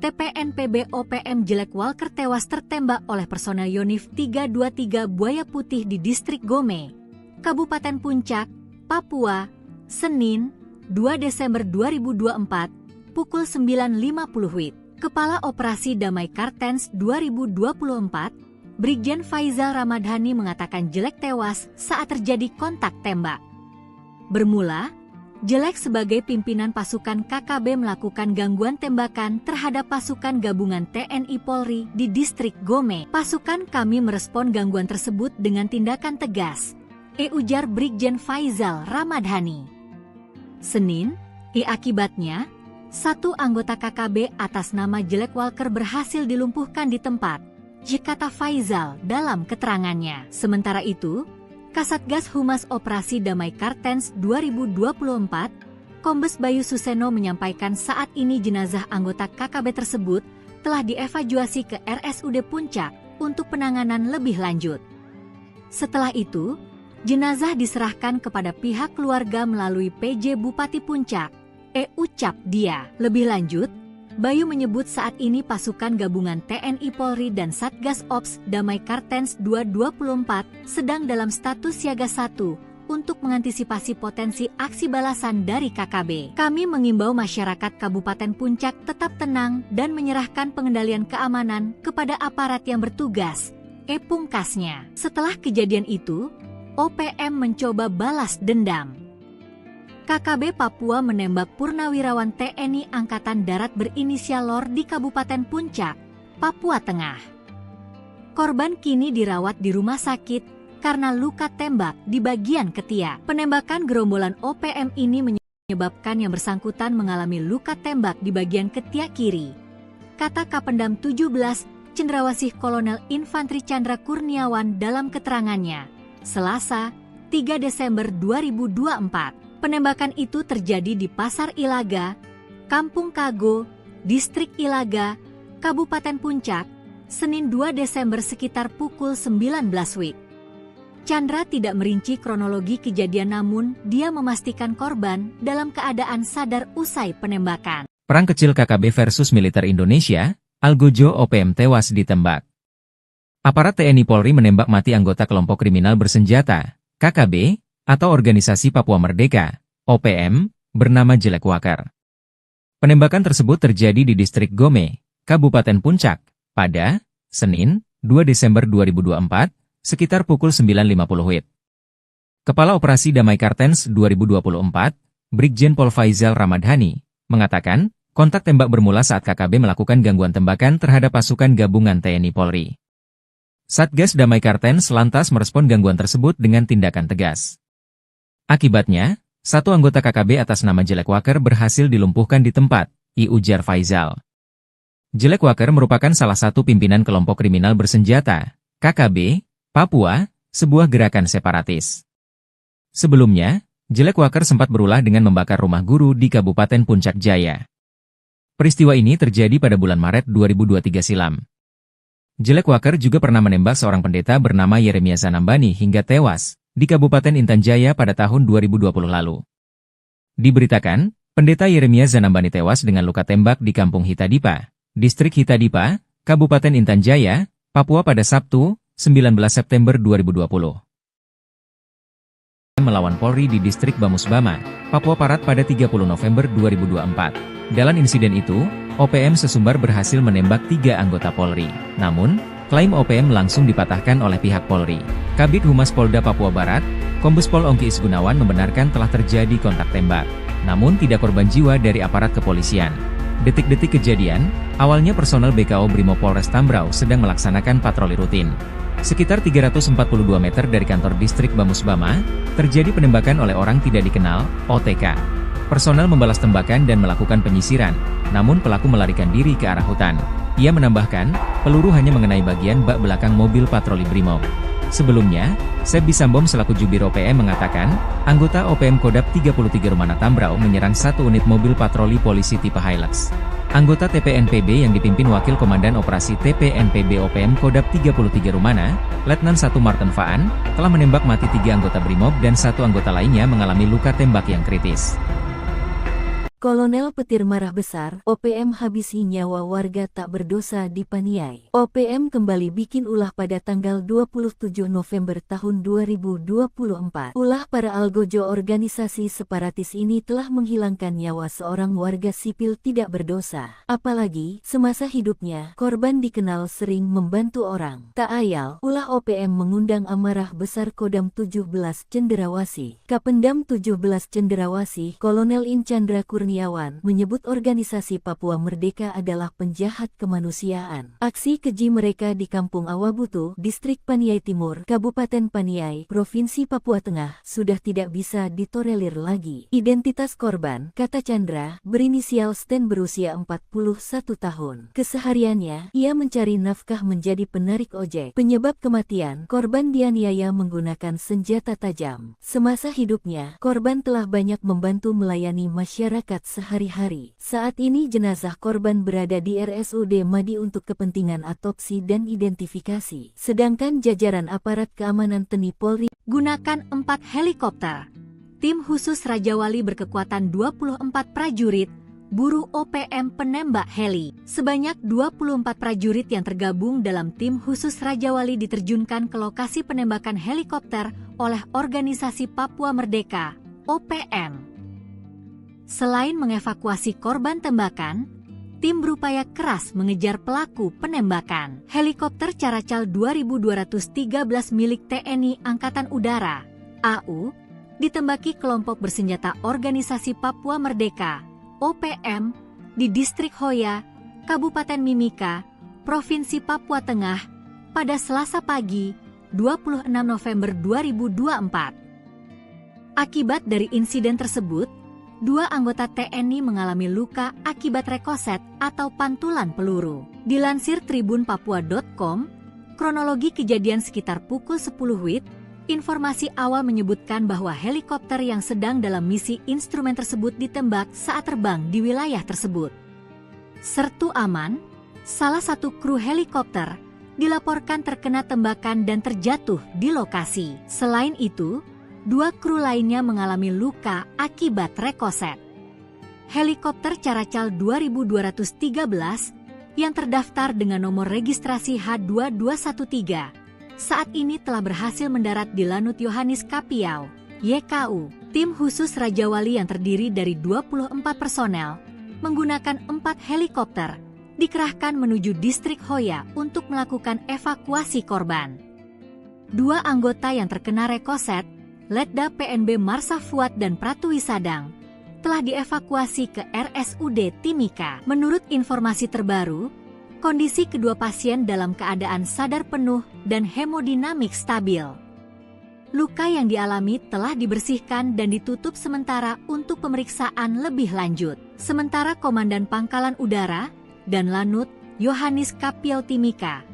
TPNPB OPM Jelek Walker tewas tertembak oleh personel Yonif 323 Buaya Putih di Distrik Gome, Kabupaten Puncak, Papua, Senin, 2 Desember 2024, pukul 9.50 WIB. Kepala Operasi Damai Kartens 2024, Brigjen Faizal Ramadhani mengatakan Jelek tewas saat terjadi kontak tembak. Bermula, Jelek sebagai pimpinan pasukan KKB melakukan gangguan tembakan terhadap pasukan gabungan TNI Polri di Distrik Gome. Pasukan kami merespon gangguan tersebut dengan tindakan tegas, ujar Brigjen Faizal Ramadhani. Senin, akibatnya, satu anggota KKB atas nama Jelek Walker berhasil dilumpuhkan di tempat, kata Faizal dalam keterangannya. Sementara itu, Kasatgas Humas Operasi Damai Kartens 2024, Kombes Bayu Suseno menyampaikan saat ini jenazah anggota KKB tersebut telah dievakuasi ke RSUD Puncak untuk penanganan lebih lanjut. Setelah itu, jenazah diserahkan kepada pihak keluarga melalui PJ Bupati Puncak, ucap dia. Lebih lanjut, Bayu menyebut saat ini pasukan gabungan TNI Polri dan Satgas Ops Damai Kartens 224 sedang dalam status siaga 1 untuk mengantisipasi potensi aksi balasan dari KKB. Kami mengimbau masyarakat Kabupaten Puncak tetap tenang dan menyerahkan pengendalian keamanan kepada aparat yang bertugas, pungkasnya. Setelah kejadian itu, OPM mencoba balas dendam. KKB Papua menembak purnawirawan TNI Angkatan Darat berinisial LOR di Kabupaten Puncak, Papua Tengah. Korban kini dirawat di rumah sakit karena luka tembak di bagian ketiak. Penembakan gerombolan OPM ini menyebabkan yang bersangkutan mengalami luka tembak di bagian ketiak kiri, kata Kapendam 17 Cendrawasih Kolonel Infantri Chandra Kurniawan dalam keterangannya, Selasa, 3 Desember 2024. Penembakan itu terjadi di Pasar Ilaga, Kampung Kago, Distrik Ilaga, Kabupaten Puncak, Senin 2 Desember sekitar pukul 19 WIB. Chandra tidak merinci kronologi kejadian namun dia memastikan korban dalam keadaan sadar usai penembakan. Perang kecil KKB versus militer Indonesia, Algojo OPM tewas ditembak. Aparat TNI Polri menembak mati anggota kelompok kriminal bersenjata, KKB, atau Organisasi Papua Merdeka, OPM, bernama Jelek Walker. Penembakan tersebut terjadi di Distrik Gome, Kabupaten Puncak, pada Senin, 2 Desember 2024, sekitar pukul 9.50 WIB. Kepala Operasi Damai Kartens 2024, Brigjen Pol Faizal Ramadhani, mengatakan, kontak tembak bermula saat KKB melakukan gangguan tembakan terhadap pasukan gabungan TNI Polri. Satgas Damai Kartens lantas merespon gangguan tersebut dengan tindakan tegas. Akibatnya, satu anggota KKB atas nama Jelek Walker berhasil dilumpuhkan di tempat, ujar Faizal. Jelek Walker merupakan salah satu pimpinan kelompok kriminal bersenjata, KKB, Papua, sebuah gerakan separatis. Sebelumnya, Jelek Walker sempat berulah dengan membakar rumah guru di Kabupaten Puncak Jaya. Peristiwa ini terjadi pada bulan Maret 2023 silam. Jelek Walker juga pernah menembak seorang pendeta bernama Yeremia Zanambani hingga tewas di Kabupaten Intan Jaya pada tahun 2020 lalu. Diberitakan, pendeta Yeremia Zanambani tewas dengan luka tembak di Kampung Hitadipa, Distrik Hitadipa, Kabupaten Intan Jaya, Papua pada Sabtu, 19 September 2020. Melawan Polri di Distrik Bamusbama, Papua Barat pada 30 November 2024. Dalam insiden itu, OPM sesumbar berhasil menembak 3 anggota Polri. Namun, klaim OPM langsung dipatahkan oleh pihak Polri. Kabid Humas Polda Papua Barat, Kombes Pol Ongki Isgunawan membenarkan telah terjadi kontak tembak. Namun tidak korban jiwa dari aparat kepolisian. Detik-detik kejadian, awalnya personel BKO Brimob Polres Tambrau sedang melaksanakan patroli rutin. Sekitar 342 meter dari kantor distrik Bamusbama, terjadi penembakan oleh orang tidak dikenal, OTK. Personel membalas tembakan dan melakukan penyisiran, namun pelaku melarikan diri ke arah hutan. Ia menambahkan, peluru hanya mengenai bagian bak belakang mobil patroli Brimob. Sebelumnya, Seb Bisambom selaku Jubir OPM mengatakan, anggota OPM Kodap 33 Rumana Tambrau menyerang satu unit mobil patroli polisi tipe Hilux. Anggota TPNPB yang dipimpin Wakil Komandan Operasi TPNPB OPM Kodap 33 Rumana, Letnan 1 Martin Faan, telah menembak mati 3 anggota Brimob dan 1 anggota lainnya mengalami luka tembak yang kritis. Kolonel petir marah besar, OPM habisi nyawa warga tak berdosa di Paniai. OPM kembali bikin ulah pada tanggal 27 November tahun 2024. Ulah para algojo organisasi separatis ini telah menghilangkan nyawa seorang warga sipil tidak berdosa. Apalagi, semasa hidupnya, korban dikenal sering membantu orang. Tak ayal, ulah OPM mengundang amarah besar Kodam 17 Cenderawasih. Kapendam 17 Cenderawasih, Kolonel In Chandra Kurniawan, menyebut organisasi Papua Merdeka adalah penjahat kemanusiaan. Aksi keji mereka di Kampung Awabutu, Distrik Paniai Timur, Kabupaten Paniai, Provinsi Papua Tengah, sudah tidak bisa ditolerir lagi. Identitas korban, kata Chandra, berinisial Sten berusia 41 tahun. Kesehariannya, ia mencari nafkah menjadi penarik ojek. Penyebab kematian, korban dianiaya menggunakan senjata tajam. Semasa hidupnya, korban telah banyak membantu melayani masyarakat sehari-hari. Saat ini jenazah korban berada di RSUD Madi untuk kepentingan autopsi dan identifikasi. Sedangkan jajaran aparat keamanan TNI Polri gunakan 4 helikopter. Tim khusus Raja Wali berkekuatan 24 prajurit, buru OPM penembak heli. Sebanyak 24 prajurit yang tergabung dalam tim khusus Raja Wali diterjunkan ke lokasi penembakan helikopter oleh organisasi Papua Merdeka, OPM. Selain mengevakuasi korban tembakan, tim berupaya keras mengejar pelaku penembakan. Helikopter Caracal 2213 milik TNI Angkatan Udara, AU, ditembaki kelompok bersenjata organisasi Papua Merdeka, OPM, di Distrik Hoya, Kabupaten Mimika, Provinsi Papua Tengah, pada Selasa pagi, 26 November 2024. Akibat dari insiden tersebut, 2 anggota TNI mengalami luka akibat rekoset atau pantulan peluru. Dilansir tribunpapua.com, kronologi kejadian sekitar pukul 10 WIB, informasi awal menyebutkan bahwa helikopter yang sedang dalam misi instrumen tersebut ditembak saat terbang di wilayah tersebut. Sertu Aman, salah satu kru helikopter, dilaporkan terkena tembakan dan terjatuh di lokasi. Selain itu, 2 kru lainnya mengalami luka akibat rekoset. Helikopter Caracal 2213 yang terdaftar dengan nomor registrasi H2213 saat ini telah berhasil mendarat di Lanut Yohanis Kapiau, YKU. Tim khusus Raja Wali yang terdiri dari 24 personel menggunakan 4 helikopter dikerahkan menuju Distrik Hoya untuk melakukan evakuasi korban. 2 anggota yang terkena rekoset, Letda PNB Marsa Fuad dan Pratwi Sadang, telah dievakuasi ke RSUD Timika. Menurut informasi terbaru, kondisi kedua pasien dalam keadaan sadar penuh dan hemodinamik stabil. Luka yang dialami telah dibersihkan dan ditutup sementara untuk pemeriksaan lebih lanjut. Sementara Komandan Pangkalan Udara dan Lanut Yohanis Kapiau Timika,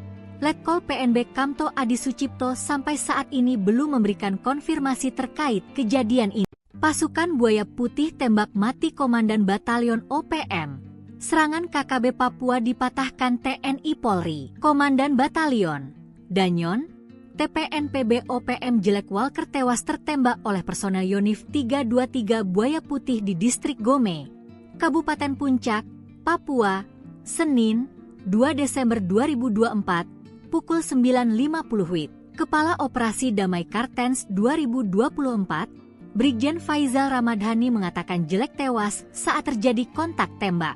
Letkol PNB Kamto Adi Sucipto sampai saat ini belum memberikan konfirmasi terkait kejadian ini. Pasukan Buaya Putih tembak mati Komandan Batalion OPM. Serangan KKB Papua dipatahkan TNI Polri. Komandan Batalion Danyon, TPNPB OPM Jelek Walker tewas tertembak oleh personel Yonif 323 Buaya Putih di Distrik Gome, Kabupaten Puncak, Papua, Senin, 2 Desember 2024, pukul 9.50 WIB. Kepala Operasi Damai Kartens 2024, Brigjen Faizal Ramadhani mengatakan Jelek tewas saat terjadi kontak tembak.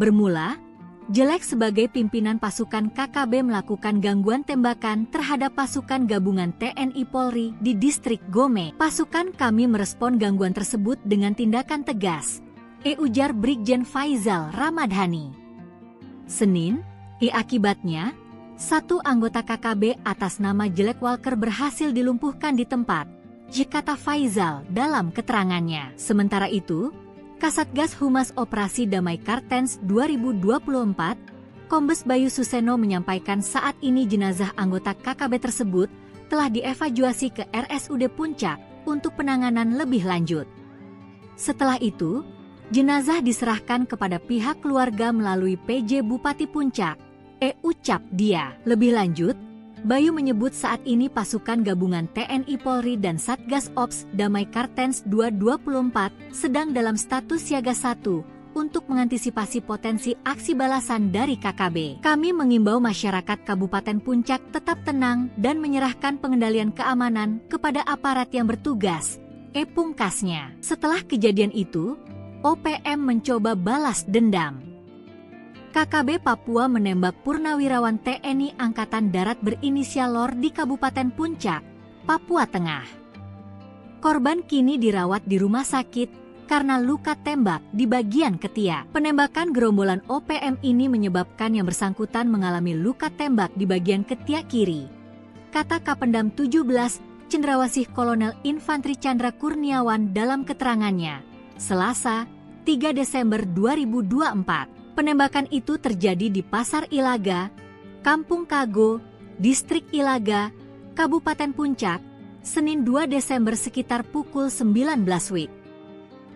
Bermula, Jelek sebagai pimpinan pasukan KKB melakukan gangguan tembakan terhadap pasukan gabungan TNI Polri di Distrik Gome. Pasukan kami merespon gangguan tersebut dengan tindakan tegas, ujar Brigjen Faizal Ramadhani. Senin, akibatnya, 1 anggota KKB atas nama Jelek Walker berhasil dilumpuhkan di tempat, kata Faizal dalam keterangannya. Sementara itu, Kasatgas Humas Operasi Damai Kartens 2024, Kombes Bayu Suseno menyampaikan saat ini jenazah anggota KKB tersebut telah dievakuasi ke RSUD Puncak untuk penanganan lebih lanjut. Setelah itu, jenazah diserahkan kepada pihak keluarga melalui PJ Bupati Puncak, Ucap Dia. Lebih lanjut, Bayu menyebut saat ini pasukan gabungan TNI Polri dan Satgas Ops Damai Kartens 224 sedang dalam status siaga 1 untuk mengantisipasi potensi aksi balasan dari KKB. Kami mengimbau masyarakat Kabupaten Puncak tetap tenang dan menyerahkan pengendalian keamanan kepada aparat yang bertugas, pungkasnya. Setelah kejadian itu, OPM mencoba balas dendam. KKB Papua menembak purnawirawan TNI Angkatan Darat berinisial LOR di Kabupaten Puncak, Papua Tengah. Korban kini dirawat di rumah sakit karena luka tembak di bagian ketiak. Penembakan gerombolan OPM ini menyebabkan yang bersangkutan mengalami luka tembak di bagian ketiak kiri, kata Kapendam 17 Cendrawasih Kolonel Infantri Chandra Kurniawan dalam keterangannya, Selasa, 3 Desember 2024. Penembakan itu terjadi di Pasar Ilaga, Kampung Kago, Distrik Ilaga, Kabupaten Puncak, Senin 2 Desember sekitar pukul 19 WIB.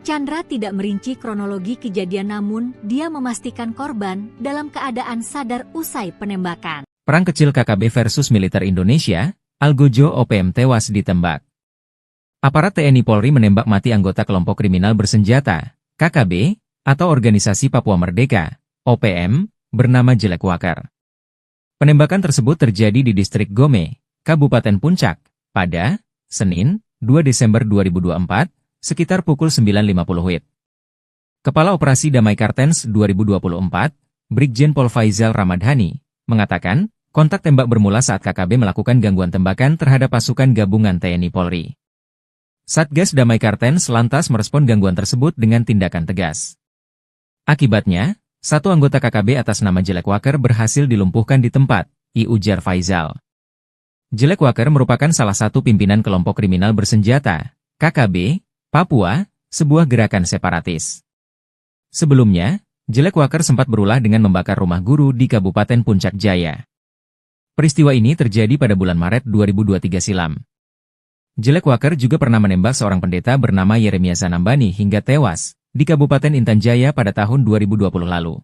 Chandra tidak merinci kronologi kejadian, namun dia memastikan korban dalam keadaan sadar usai penembakan. Perang kecil KKB versus militer Indonesia, Algojo OPM tewas ditembak. Aparat TNI Polri menembak mati anggota kelompok kriminal bersenjata, KKB, atau Organisasi Papua Merdeka, OPM, bernama Jelek Wakar. Penembakan tersebut terjadi di Distrik Gome, Kabupaten Puncak, pada Senin, 2 Desember 2024, sekitar pukul 9.50 WIB. Kepala Operasi Damai Kartens 2024, Brigjen Pol Faizal Ramadhani, mengatakan, kontak tembak bermula saat KKB melakukan gangguan tembakan terhadap pasukan gabungan TNI Polri. Satgas Damai Kartens lantas merespon gangguan tersebut dengan tindakan tegas. Akibatnya, satu anggota KKB atas nama Jelek Wakar berhasil dilumpuhkan di tempat, ujar Faizal. Jelek Wakar merupakan salah satu pimpinan kelompok kriminal bersenjata, KKB, Papua, sebuah gerakan separatis. Sebelumnya, Jelek Wakar sempat berulah dengan membakar rumah guru di Kabupaten Puncak Jaya. Peristiwa ini terjadi pada bulan Maret 2023 silam. Jelek Wakar juga pernah menembak seorang pendeta bernama Yeremia Zanambani hingga tewas di Kabupaten Intan Jaya pada tahun 2020 lalu.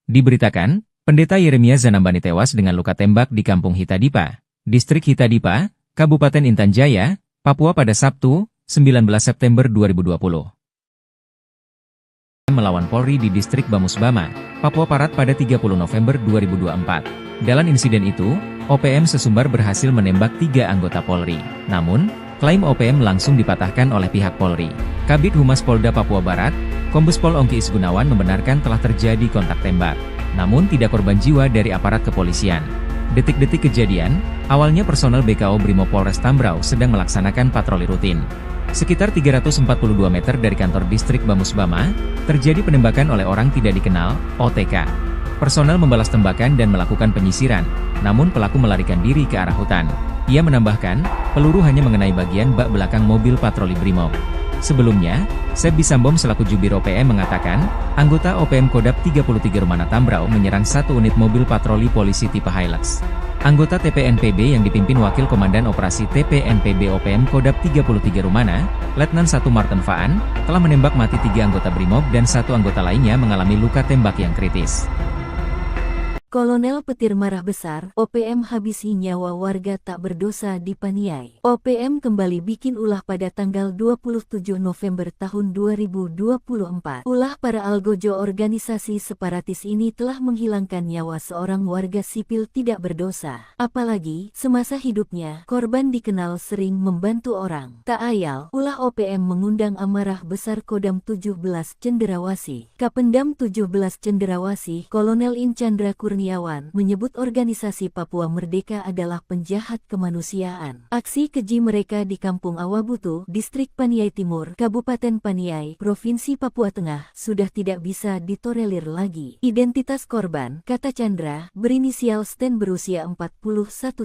Diberitakan, pendeta Yeremia Zanambani tewas dengan luka tembak di Kampung Hitadipa, Distrik Hitadipa, Kabupaten Intan Jaya, Papua pada Sabtu, 19 September 2020. Melawan Polri di Distrik Bamusbama, Papua Barat pada 30 November 2024. Dalam insiden itu, OPM sesumbar berhasil menembak 3 anggota Polri. Namun, klaim OPM langsung dipatahkan oleh pihak Polri. Kabid Humas Polda Papua Barat, Kombes Pol Ongki Isgunawan membenarkan telah terjadi kontak tembak. Namun tidak korban jiwa dari aparat kepolisian. Detik-detik kejadian, awalnya personel BKO Brimob Polres Tambrau sedang melaksanakan patroli rutin. Sekitar 342 meter dari kantor distrik Bamusbama, terjadi penembakan oleh orang tidak dikenal, OTK. Personel membalas tembakan dan melakukan penyisiran, namun pelaku melarikan diri ke arah hutan. Ia menambahkan, peluru hanya mengenai bagian bak belakang mobil patroli Brimob. Sebelumnya, Seb Bisambom selaku jubir OPM mengatakan, anggota OPM Kodap 33 Rumana Tambrau menyerang satu unit mobil patroli polisi tipe Hilux. Anggota TPNPB yang dipimpin Wakil Komandan Operasi TPNPB OPM Kodap 33 Rumana, Letnan 1 Martin Faan, telah menembak mati 3 anggota Brimob dan 1 anggota lainnya mengalami luka tembak yang kritis. Kolonel Petir marah besar, OPM habisi nyawa warga tak berdosa di Paniai. OPM kembali bikin ulah pada tanggal 27 November tahun 2024. Ulah para algojo organisasi separatis ini telah menghilangkan nyawa seorang warga sipil tidak berdosa. Apalagi, semasa hidupnya, korban dikenal sering membantu orang. Tak ayal, ulah OPM mengundang amarah besar Kodam 17 Cenderawasih. Kapendam 17 Cenderawasih, Kolonel In Chandra Kurniawan, menyebut organisasi Papua Merdeka adalah penjahat kemanusiaan. Aksi keji mereka di Kampung Awabutu, Distrik Paniai Timur, Kabupaten Paniai, Provinsi Papua Tengah, sudah tidak bisa ditolerir lagi. Identitas korban, kata Chandra, berinisial Sten berusia 41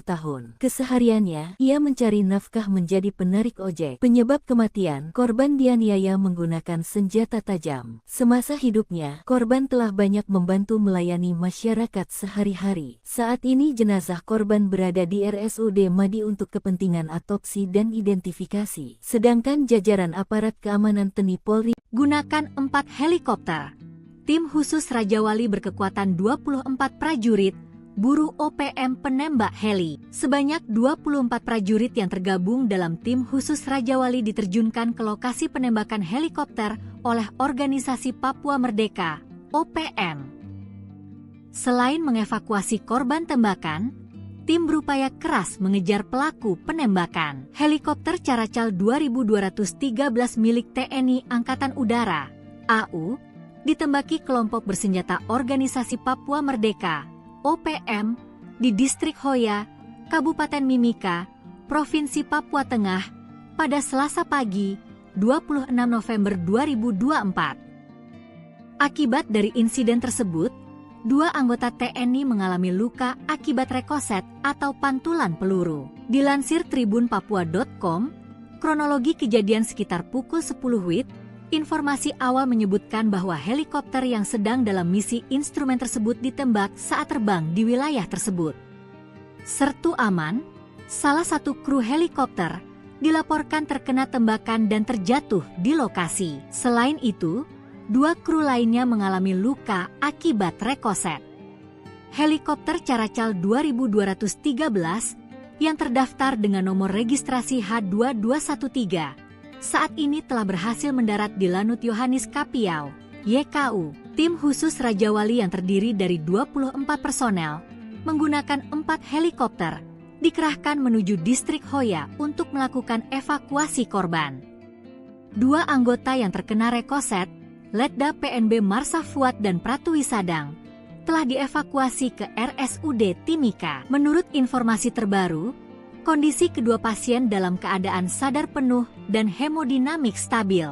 tahun. Kesehariannya, ia mencari nafkah menjadi penarik ojek. Penyebab kematian, korban dianiaya menggunakan senjata tajam. Semasa hidupnya, korban telah banyak membantu melayani masyarakat sehari-hari. Saat ini jenazah korban berada di RSUD Madi untuk kepentingan autopsi dan identifikasi. Sedangkan jajaran aparat keamanan TNI Polri gunakan 4 helikopter. Tim khusus Raja Wali berkekuatan 24 prajurit buru OPM penembak heli. Sebanyak 24 prajurit yang tergabung dalam tim khusus Raja Wali diterjunkan ke lokasi penembakan helikopter oleh Organisasi Papua Merdeka, OPM. Selain mengevakuasi korban tembakan, tim berupaya keras mengejar pelaku penembakan. Helikopter Caracal 2213 milik TNI Angkatan Udara, AU, ditembaki kelompok bersenjata Organisasi Papua Merdeka, OPM, di Distrik Hoya, Kabupaten Mimika, Provinsi Papua Tengah, pada Selasa pagi, 26 November 2024. Akibat dari insiden tersebut, 2 anggota TNI mengalami luka akibat rekoset atau pantulan peluru. Dilansir tribunpapua.com, kronologi kejadian sekitar pukul 10 WIB, informasi awal menyebutkan bahwa helikopter yang sedang dalam misi instrumen tersebut ditembak saat terbang di wilayah tersebut. Sertu Aman, salah satu kru helikopter, dilaporkan terkena tembakan dan terjatuh di lokasi. Selain itu, 2 kru lainnya mengalami luka akibat rekoset. Helikopter Caracal 2213 yang terdaftar dengan nomor registrasi H2213 saat ini telah berhasil mendarat di Lanut Yohanis Kapiau, YKU. Tim khusus Raja Wali yang terdiri dari 24 personel menggunakan 4 helikopter dikerahkan menuju Distrik Hoya untuk melakukan evakuasi korban. 2 anggota yang terkena rekoset, Letda PNB Marsa Fuad dan Pratwi Sadang, telah dievakuasi ke RSUD Timika. Menurut informasi terbaru, kondisi kedua pasien dalam keadaan sadar penuh dan hemodinamik stabil.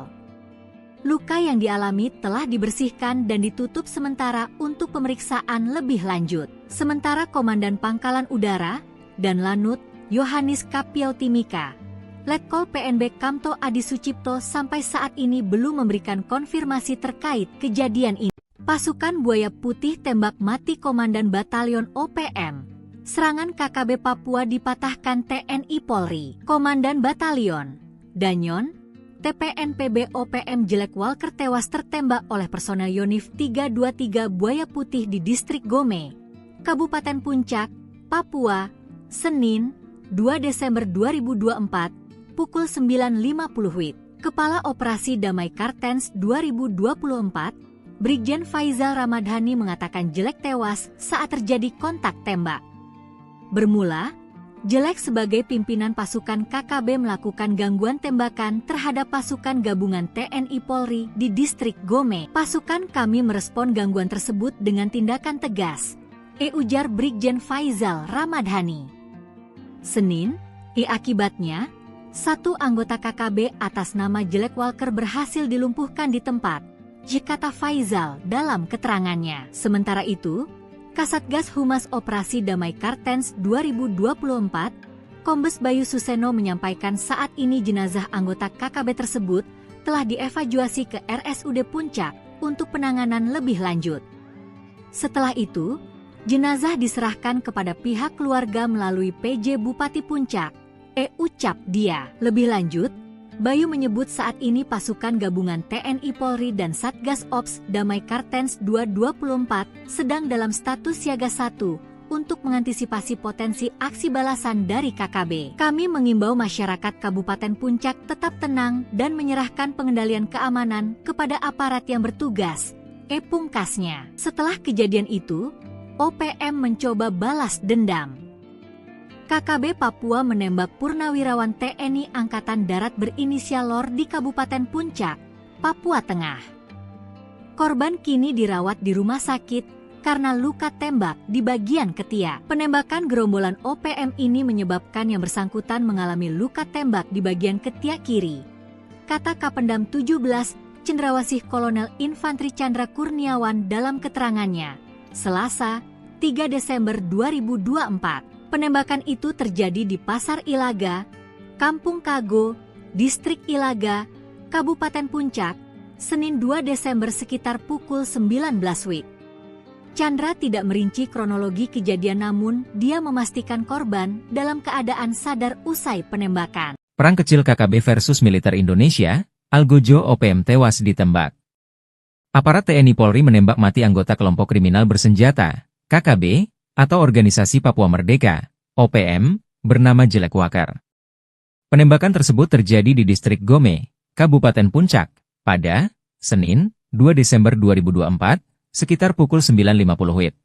Luka yang dialami telah dibersihkan dan ditutup sementara untuk pemeriksaan lebih lanjut. Sementara Komandan Pangkalan Udara dan Lanut Yohanis Kapiau Timika, Letkol PNB Kamto Adi Sucipto sampai saat ini belum memberikan konfirmasi terkait kejadian ini. Pasukan Buaya Putih tembak mati Komandan Batalion OPM. Serangan KKB Papua dipatahkan TNI Polri. Komandan Batalion Danyon, TPNPB OPM Jelek Walker tewas tertembak oleh personel Yonif 323 Buaya Putih di Distrik Gome, Kabupaten Puncak, Papua, Senin, 2 Desember 2024, pukul 9.50 WIB. Kepala Operasi Damai Kartens 2024, Brigjen Faizal Ramadhani mengatakan Jelek tewas saat terjadi kontak tembak. Bermula, Jelek sebagai pimpinan pasukan KKB melakukan gangguan tembakan terhadap pasukan gabungan TNI Polri di Distrik Gome. Pasukan kami merespon gangguan tersebut dengan tindakan tegas, ujar Brigjen Faizal Ramadhani. Senin, akibatnya, 1 anggota KKB atas nama Jelek Walker berhasil dilumpuhkan di tempat, kata Faizal dalam keterangannya. Sementara itu, Kasatgas Humas Operasi Damai Kartens 2024, Kombes Bayu Suseno menyampaikan saat ini jenazah anggota KKB tersebut telah dievakuasi ke RSUD Puncak untuk penanganan lebih lanjut. Setelah itu, jenazah diserahkan kepada pihak keluarga melalui PJ Bupati Puncak, ucap dia. Lebih lanjut, Bayu menyebut saat ini pasukan gabungan TNI Polri dan Satgas Ops Damai Kartens 224 sedang dalam status siaga 1 untuk mengantisipasi potensi aksi balasan dari KKB. Kami mengimbau masyarakat Kabupaten Puncak tetap tenang dan menyerahkan pengendalian keamanan kepada aparat yang bertugas, pungkasnya. Setelah kejadian itu, OPM mencoba balas dendam. KKB Papua menembak purnawirawan TNI Angkatan Darat berinisial LOR di Kabupaten Puncak, Papua Tengah. Korban kini dirawat di rumah sakit karena luka tembak di bagian ketiak. Penembakan gerombolan OPM ini menyebabkan yang bersangkutan mengalami luka tembak di bagian ketiak kiri, kata Kapendam 17 Cendrawasih Kolonel Infantri Chandra Kurniawan dalam keterangannya, Selasa, 3 Desember 2024. Penembakan itu terjadi di Pasar Ilaga, Kampung Kago, Distrik Ilaga, Kabupaten Puncak, Senin 2 Desember sekitar pukul 19 WIB. Chandra tidak merinci kronologi kejadian namun dia memastikan korban dalam keadaan sadar usai penembakan. Perang kecil KKB versus militer Indonesia, Algojo OPM tewas ditembak. Aparat TNI Polri menembak mati anggota kelompok kriminal bersenjata, KKB, atau Organisasi Papua Merdeka, OPM, bernama Jelek Wakar. Penembakan tersebut terjadi di distrik Gome, Kabupaten Puncak, pada Senin, 2 Desember 2024, sekitar pukul 9.50 WIB.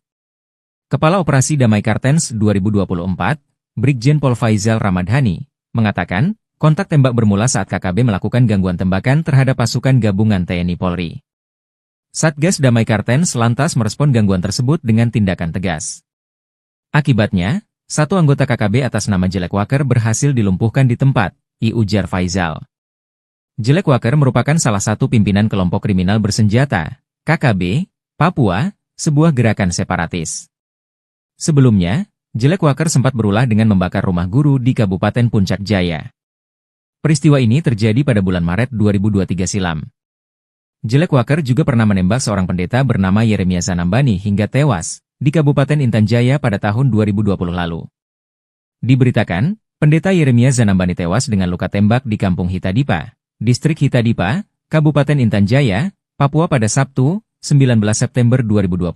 Kepala Operasi Damai Kartens 2024, Brigjen Pol Faizal Ramadhani, mengatakan, kontak tembak bermula saat KKB melakukan gangguan tembakan terhadap pasukan gabungan TNI Polri. Satgas Damai Kartens lantas merespon gangguan tersebut dengan tindakan tegas. Akibatnya, satu anggota KKB atas nama Jelek Wakar berhasil dilumpuhkan di tempat, ujar Faizal. Jelek Wakar merupakan salah satu pimpinan kelompok kriminal bersenjata, KKB, Papua, sebuah gerakan separatis. Sebelumnya, Jelek Wakar sempat berulah dengan membakar rumah guru di Kabupaten Puncak Jaya. Peristiwa ini terjadi pada bulan Maret 2023 silam. Jelek Wakar juga pernah menembak seorang pendeta bernama Yeremia Zanambani hingga tewas di Kabupaten Intan Jaya pada tahun 2020 lalu. Diberitakan, pendeta Yeremia Zanambani tewas dengan luka tembak di Kampung Hitadipa, Distrik Hitadipa, Kabupaten Intan Jaya, Papua pada Sabtu, 19 September 2020.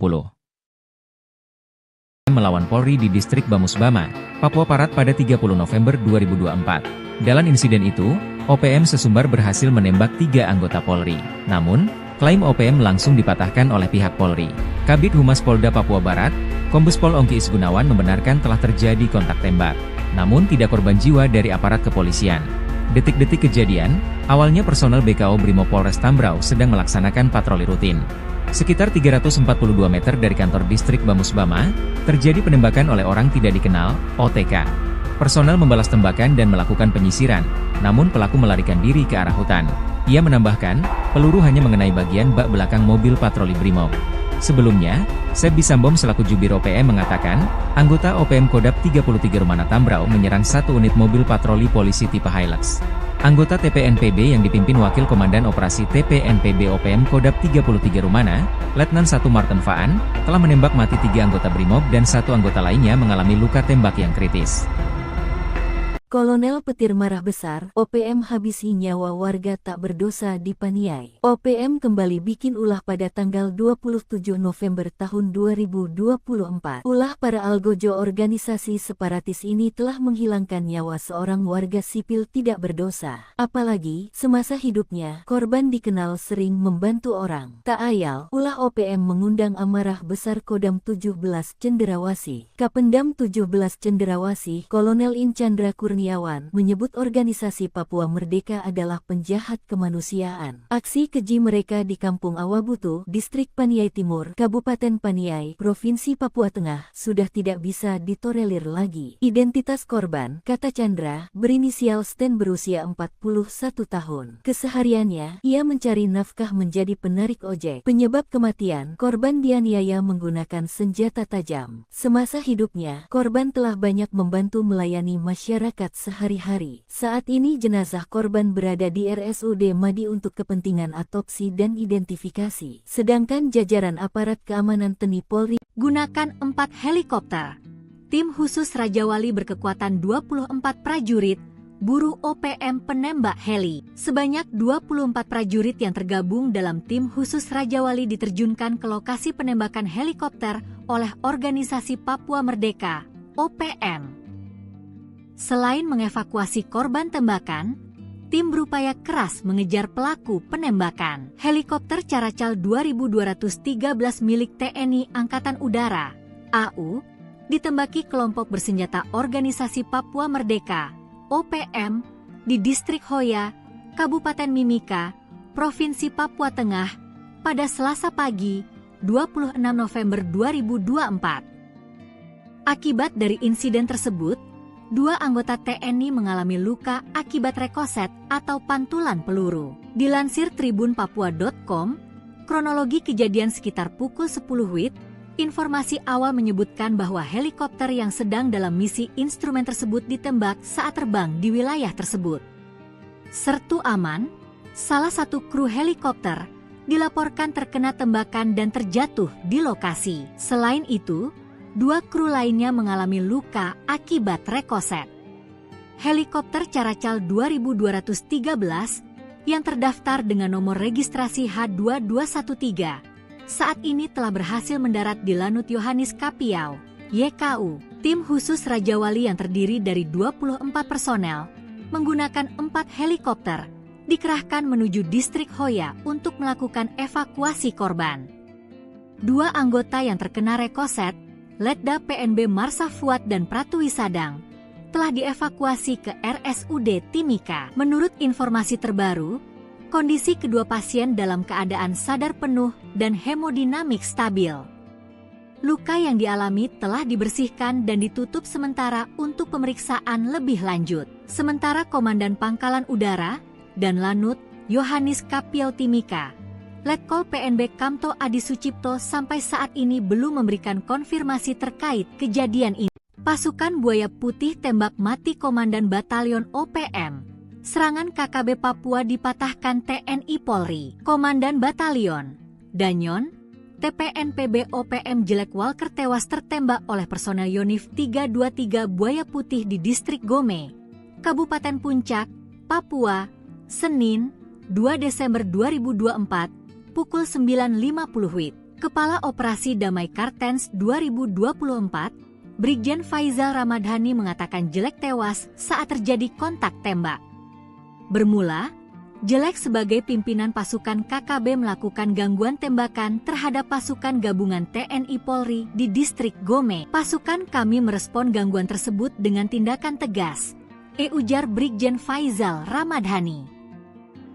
Melawan Polri di Distrik Bamusbama, Papua Barat pada 30 November 2024. Dalam insiden itu, OPM sesumbar berhasil menembak 3 anggota Polri. Namun, klaim OPM langsung dipatahkan oleh pihak Polri. Kabid Humas Polda Papua Barat, Kombes Pol Ongki Isgunawan membenarkan telah terjadi kontak tembak. Namun tidak korban jiwa dari aparat kepolisian. Detik-detik kejadian, awalnya personel BKO Brimob Polres Tambrau sedang melaksanakan patroli rutin. Sekitar 342 meter dari kantor distrik Bamusbama, terjadi penembakan oleh orang tidak dikenal, OTK. Personel membalas tembakan dan melakukan penyisiran, namun pelaku melarikan diri ke arah hutan. Ia menambahkan, peluru hanya mengenai bagian bak belakang mobil patroli Brimob. Sebelumnya, Sebi Sambom selaku Jubir OPM mengatakan, anggota OPM Kodap 33 Rumana Tambrau menyerang satu unit mobil patroli polisi tipe Hilux. Anggota TPNPB yang dipimpin Wakil Komandan Operasi TPNPB OPM Kodap 33 Rumana, Letnan 1 Martin Faan, telah menembak mati 3 anggota Brimob dan 1 anggota lainnya mengalami luka tembak yang kritis. Kolonel Petir marah besar, OPM habisi nyawa warga tak berdosa di Paniai. OPM kembali bikin ulah pada tanggal 27 November tahun 2024. Ulah para algojo organisasi separatis ini telah menghilangkan nyawa seorang warga sipil tidak berdosa. Apalagi, semasa hidupnya, korban dikenal sering membantu orang. Tak ayal, ulah OPM mengundang amarah besar Kodam 17 Cenderawasih. Kapendam 17 Cenderawasih, Kolonel Inchandra Kurniawan menyebut organisasi Papua Merdeka adalah penjahat kemanusiaan. Aksi keji mereka di Kampung Awabutu, Distrik Paniai Timur, Kabupaten Paniai, Provinsi Papua Tengah, sudah tidak bisa ditolerir lagi. Identitas korban, kata Chandra, berinisial Sten berusia 41 tahun. Kesehariannya, ia mencari nafkah menjadi penarik ojek. Penyebab kematian, korban dianiaya menggunakan senjata tajam. Semasa hidupnya, korban telah banyak membantu melayani masyarakat sehari-hari. Saat ini jenazah korban berada di RSUD Madi untuk kepentingan autopsi dan identifikasi. Sedangkan jajaran aparat keamanan TNI Polri gunakan 4 helikopter. Tim khusus Raja Wali berkekuatan 24 prajurit, buru OPM penembak heli. Sebanyak 24 prajurit yang tergabung dalam tim khusus Raja Wali diterjunkan ke lokasi penembakan helikopter oleh Organisasi Papua Merdeka, OPM. Selain mengevakuasi korban tembakan, tim berupaya keras mengejar pelaku penembakan. Helikopter Caracal 2213 milik TNI Angkatan Udara, AU, ditembaki kelompok bersenjata Organisasi Papua Merdeka, OPM, di Distrik Hoya, Kabupaten Mimika, Provinsi Papua Tengah, pada Selasa pagi, 26 November 2024. Akibat dari insiden tersebut, 2 anggota TNI mengalami luka akibat rekoset atau pantulan peluru. Dilansir tribunpapua.com, kronologi kejadian sekitar pukul 10 WIB, informasi awal menyebutkan bahwa helikopter yang sedang dalam misi instrumen tersebut ditembak saat terbang di wilayah tersebut. Sertu Aman, salah satu kru helikopter, dilaporkan terkena tembakan dan terjatuh di lokasi. Selain itu, 2 kru lainnya mengalami luka akibat rekoset. Helikopter Caracal 2213 yang terdaftar dengan nomor registrasi H2213 saat ini telah berhasil mendarat di Lanut Yohanes Kapiau, YKU, tim khusus Raja Wali yang terdiri dari 24 personel, menggunakan 4 helikopter, dikerahkan menuju distrik Hoya untuk melakukan evakuasi korban. 2 anggota yang terkena rekoset, Letda PNB Marsha Fuad dan Pratu Wisadang, telah dievakuasi ke RSUD Timika. Menurut informasi terbaru, kondisi kedua pasien dalam keadaan sadar penuh dan hemodinamik stabil. Luka yang dialami telah dibersihkan dan ditutup sementara untuk pemeriksaan lebih lanjut. Sementara Komandan Pangkalan Udara dan Lanut Yohanis Kapio Timika, Letkol PNB Kamto Adi Sucipto sampai saat ini belum memberikan konfirmasi terkait kejadian ini. Pasukan Buaya Putih tembak mati Komandan Batalion OPM. Serangan KKB Papua dipatahkan TNI Polri. Komandan Batalion Danyon TPNPB OPM Jelek Walker tewas tertembak oleh personel Yonif 323 Buaya Putih di distrik Gome, Kabupaten Puncak, Papua, Senin, 2 Desember 2024, pukul 9.50 WIB. Kepala Operasi Damai Kartens 2024, Brigjen Faizal Ramadhani mengatakan Jelek tewas saat terjadi kontak tembak. Bermula, Jelek sebagai pimpinan pasukan KKB melakukan gangguan tembakan terhadap pasukan gabungan TNI Polri di distrik Gome. Pasukan kami merespon gangguan tersebut dengan tindakan tegas, ujar Brigjen Faizal Ramadhani.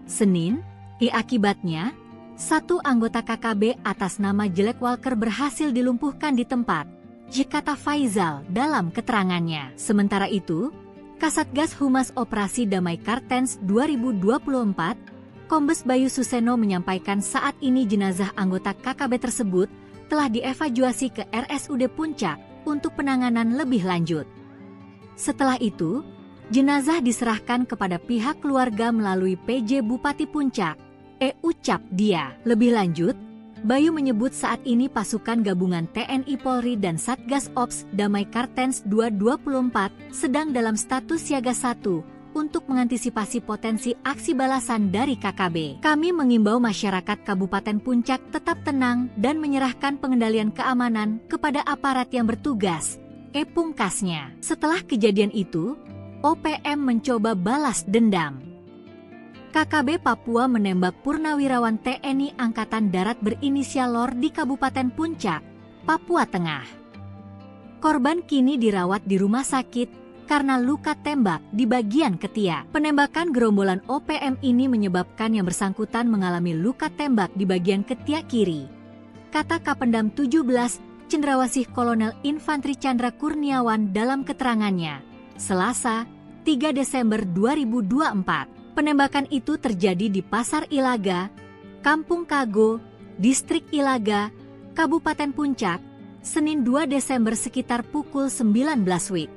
Senin, akibatnya, 1 anggota KKB atas nama Jelek Walker berhasil dilumpuhkan di tempat, kata Faizal dalam keterangannya. Sementara itu, Kasatgas Humas Operasi Damai Kartens 2024, Kombes Bayu Suseno menyampaikan saat ini jenazah anggota KKB tersebut telah dievakuasi ke RSUD Puncak untuk penanganan lebih lanjut. Setelah itu, jenazah diserahkan kepada pihak keluarga melalui PJ Bupati Puncak, ucap dia. Lebih lanjut, Bayu menyebut saat ini pasukan gabungan TNI Polri dan Satgas Ops Damai Kartens 224 sedang dalam status siaga 1 untuk mengantisipasi potensi aksi balasan dari KKB. Kami mengimbau masyarakat Kabupaten Puncak tetap tenang dan menyerahkan pengendalian keamanan kepada aparat yang bertugas, pungkasnya. Setelah kejadian itu, OPM mencoba balas dendam. KKB Papua menembak purnawirawan TNI Angkatan Darat berinisial LOR di Kabupaten Puncak, Papua Tengah. Korban kini dirawat di rumah sakit karena luka tembak di bagian ketiak. Penembakan gerombolan OPM ini menyebabkan yang bersangkutan mengalami luka tembak di bagian ketiak kiri, kata Kapendam 17 Cendrawasih Kolonel Infantri Chandra Kurniawan dalam keterangannya, Selasa, 3 Desember 2024. Penembakan itu terjadi di Pasar Ilaga, Kampung Kago, Distrik Ilaga, Kabupaten Puncak, Senin 2 Desember sekitar pukul 19 WIB.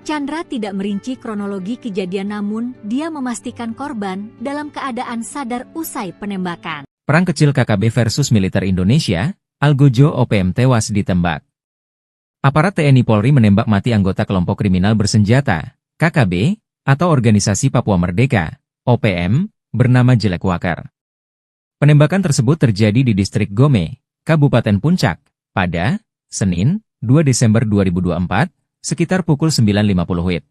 Chandra tidak merinci kronologi kejadian namun dia memastikan korban dalam keadaan sadar usai penembakan. Perang kecil KKB versus militer Indonesia, Algojo OPM tewas ditembak. Aparat TNI Polri menembak mati anggota kelompok kriminal bersenjata, KKB, atau Organisasi Papua Merdeka, OPM, bernama Jelek Walker. Penembakan tersebut terjadi di distrik Gome, Kabupaten Puncak, pada Senin, 2 Desember 2024, sekitar pukul 9.50 WIB.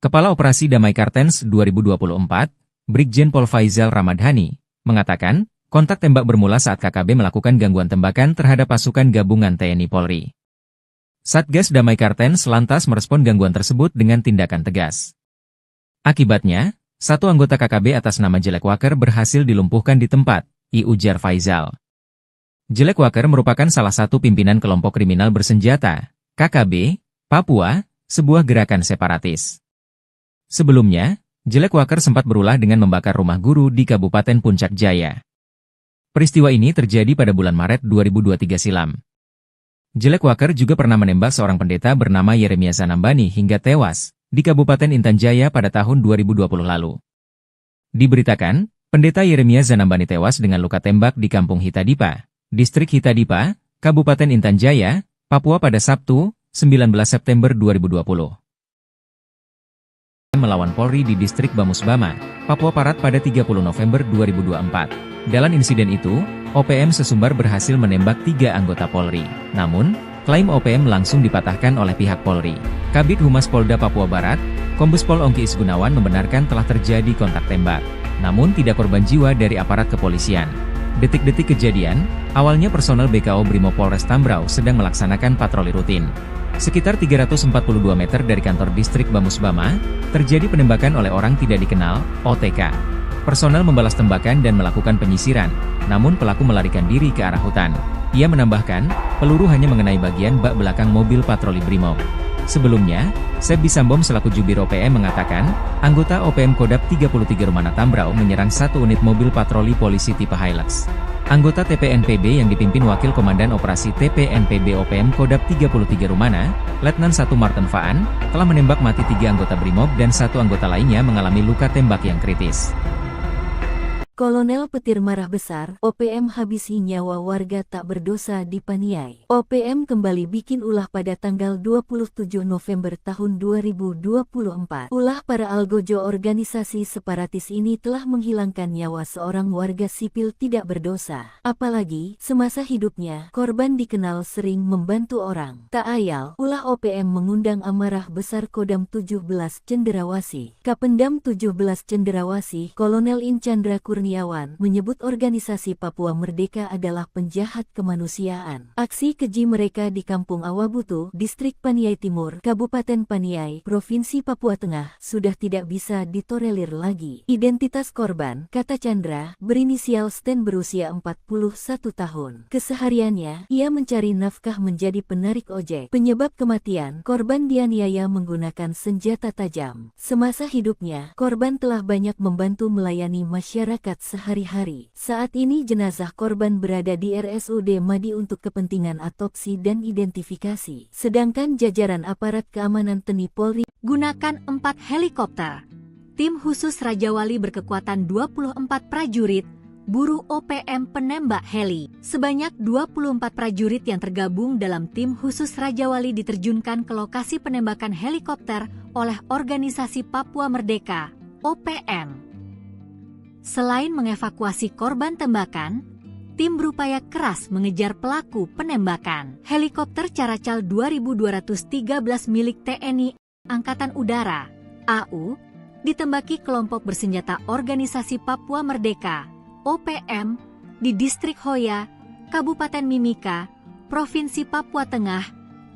Kepala Operasi Damai Kartens 2024, Brigjen Pol Faizal Ramadhani, mengatakan, kontak tembak bermula saat KKB melakukan gangguan tembakan terhadap pasukan gabungan TNI Polri. Satgas Damai Kartens lantas merespon gangguan tersebut dengan tindakan tegas. Akibatnya, 1 anggota KKB atas nama Jelek Walker berhasil dilumpuhkan di tempat, ujar Faizal. Jelek Walker merupakan salah satu pimpinan kelompok kriminal bersenjata, KKB, Papua, sebuah gerakan separatis. Sebelumnya, Jelek Walker sempat berulah dengan membakar rumah guru di Kabupaten Puncak Jaya. Peristiwa ini terjadi pada bulan Maret 2023 silam. Jelek Walker juga pernah menembak seorang pendeta bernama Yeremia Zanambani hingga tewas di Kabupaten Intan Jaya pada tahun 2020 lalu. Diberitakan, pendeta Yeremia Zanambani tewas dengan luka tembak di Kampung Hitadipa, Distrik Hitadipa, Kabupaten Intan Jaya, Papua pada Sabtu, 19 September 2020. Melawan Polri di Distrik Bamusbama, Papua Barat pada 30 November 2024. Dalam insiden itu, OPM sesumbar berhasil menembak 3 anggota Polri. Namun, Klaim OPM langsung dipatahkan oleh pihak Polri. Kabid Humas Polda Papua Barat, Kombes Pol Ongki Isgunawan membenarkan telah terjadi kontak tembak. Namun tidak korban jiwa dari aparat kepolisian. Detik-detik kejadian, awalnya personel BKO Brimo Polres Tambrau sedang melaksanakan patroli rutin. Sekitar 342 meter dari kantor distrik Bamusbama, terjadi penembakan oleh orang tidak dikenal, OTK. Personel membalas tembakan dan melakukan penyisiran, namun pelaku melarikan diri ke arah hutan. Ia menambahkan, peluru hanya mengenai bagian bak belakang mobil patroli Brimob. Sebelumnya, Sebi Sambom selaku Jubir OPM mengatakan, anggota OPM Kodap 33 Rumana Tambrau menyerang satu unit mobil patroli polisi tipe Hilux. Anggota TPNPB yang dipimpin Wakil Komandan Operasi TPNPB OPM Kodap 33 Rumana, Letnan 1 Martin Faan, telah menembak mati 3 anggota Brimob dan 1 anggota lainnya mengalami luka tembak yang kritis. Kolonel Petir marah besar, OPM habisi nyawa warga tak berdosa di Paniai. OPM kembali bikin ulah pada tanggal 27 November tahun 2024. Ulah para algojo organisasi separatis ini telah menghilangkan nyawa seorang warga sipil tidak berdosa. Apalagi, semasa hidupnya, korban dikenal sering membantu orang. Tak ayal, ulah OPM mengundang amarah besar Kodam 17 Cenderawasih. Kapendam 17 Cenderawasih, Kolonel In Chandra Kurniawan, menyebut organisasi Papua Merdeka adalah penjahat kemanusiaan. Aksi keji mereka di Kampung Awabutu, Distrik Paniai Timur, Kabupaten Paniai, Provinsi Papua Tengah, sudah tidak bisa ditolerir lagi. Identitas korban, kata Chandra, berinisial Sten berusia 41 tahun. Kesehariannya, ia mencari nafkah menjadi penarik ojek. Penyebab kematian, korban dianiaya menggunakan senjata tajam. Semasa hidupnya, korban telah banyak membantu melayani masyarakat sehari-hari. Saat ini jenazah korban berada di RSUD Madi untuk kepentingan otopsi dan identifikasi. Sedangkan jajaran aparat keamanan TNI Polri Gunakan 4 helikopter. Tim khusus Raja Wali berkekuatan 24 prajurit, buru OPM penembak heli. Sebanyak 24 prajurit yang tergabung dalam tim khusus Raja Wali diterjunkan ke lokasi penembakan helikopter oleh organisasi Papua Merdeka, OPM. Selain mengevakuasi korban tembakan, tim berupaya keras mengejar pelaku penembakan. Helikopter Caracal 2213 milik TNI Angkatan Udara, AU, ditembaki kelompok bersenjata organisasi Papua Merdeka, OPM, di Distrik Hoya, Kabupaten Mimika, Provinsi Papua Tengah,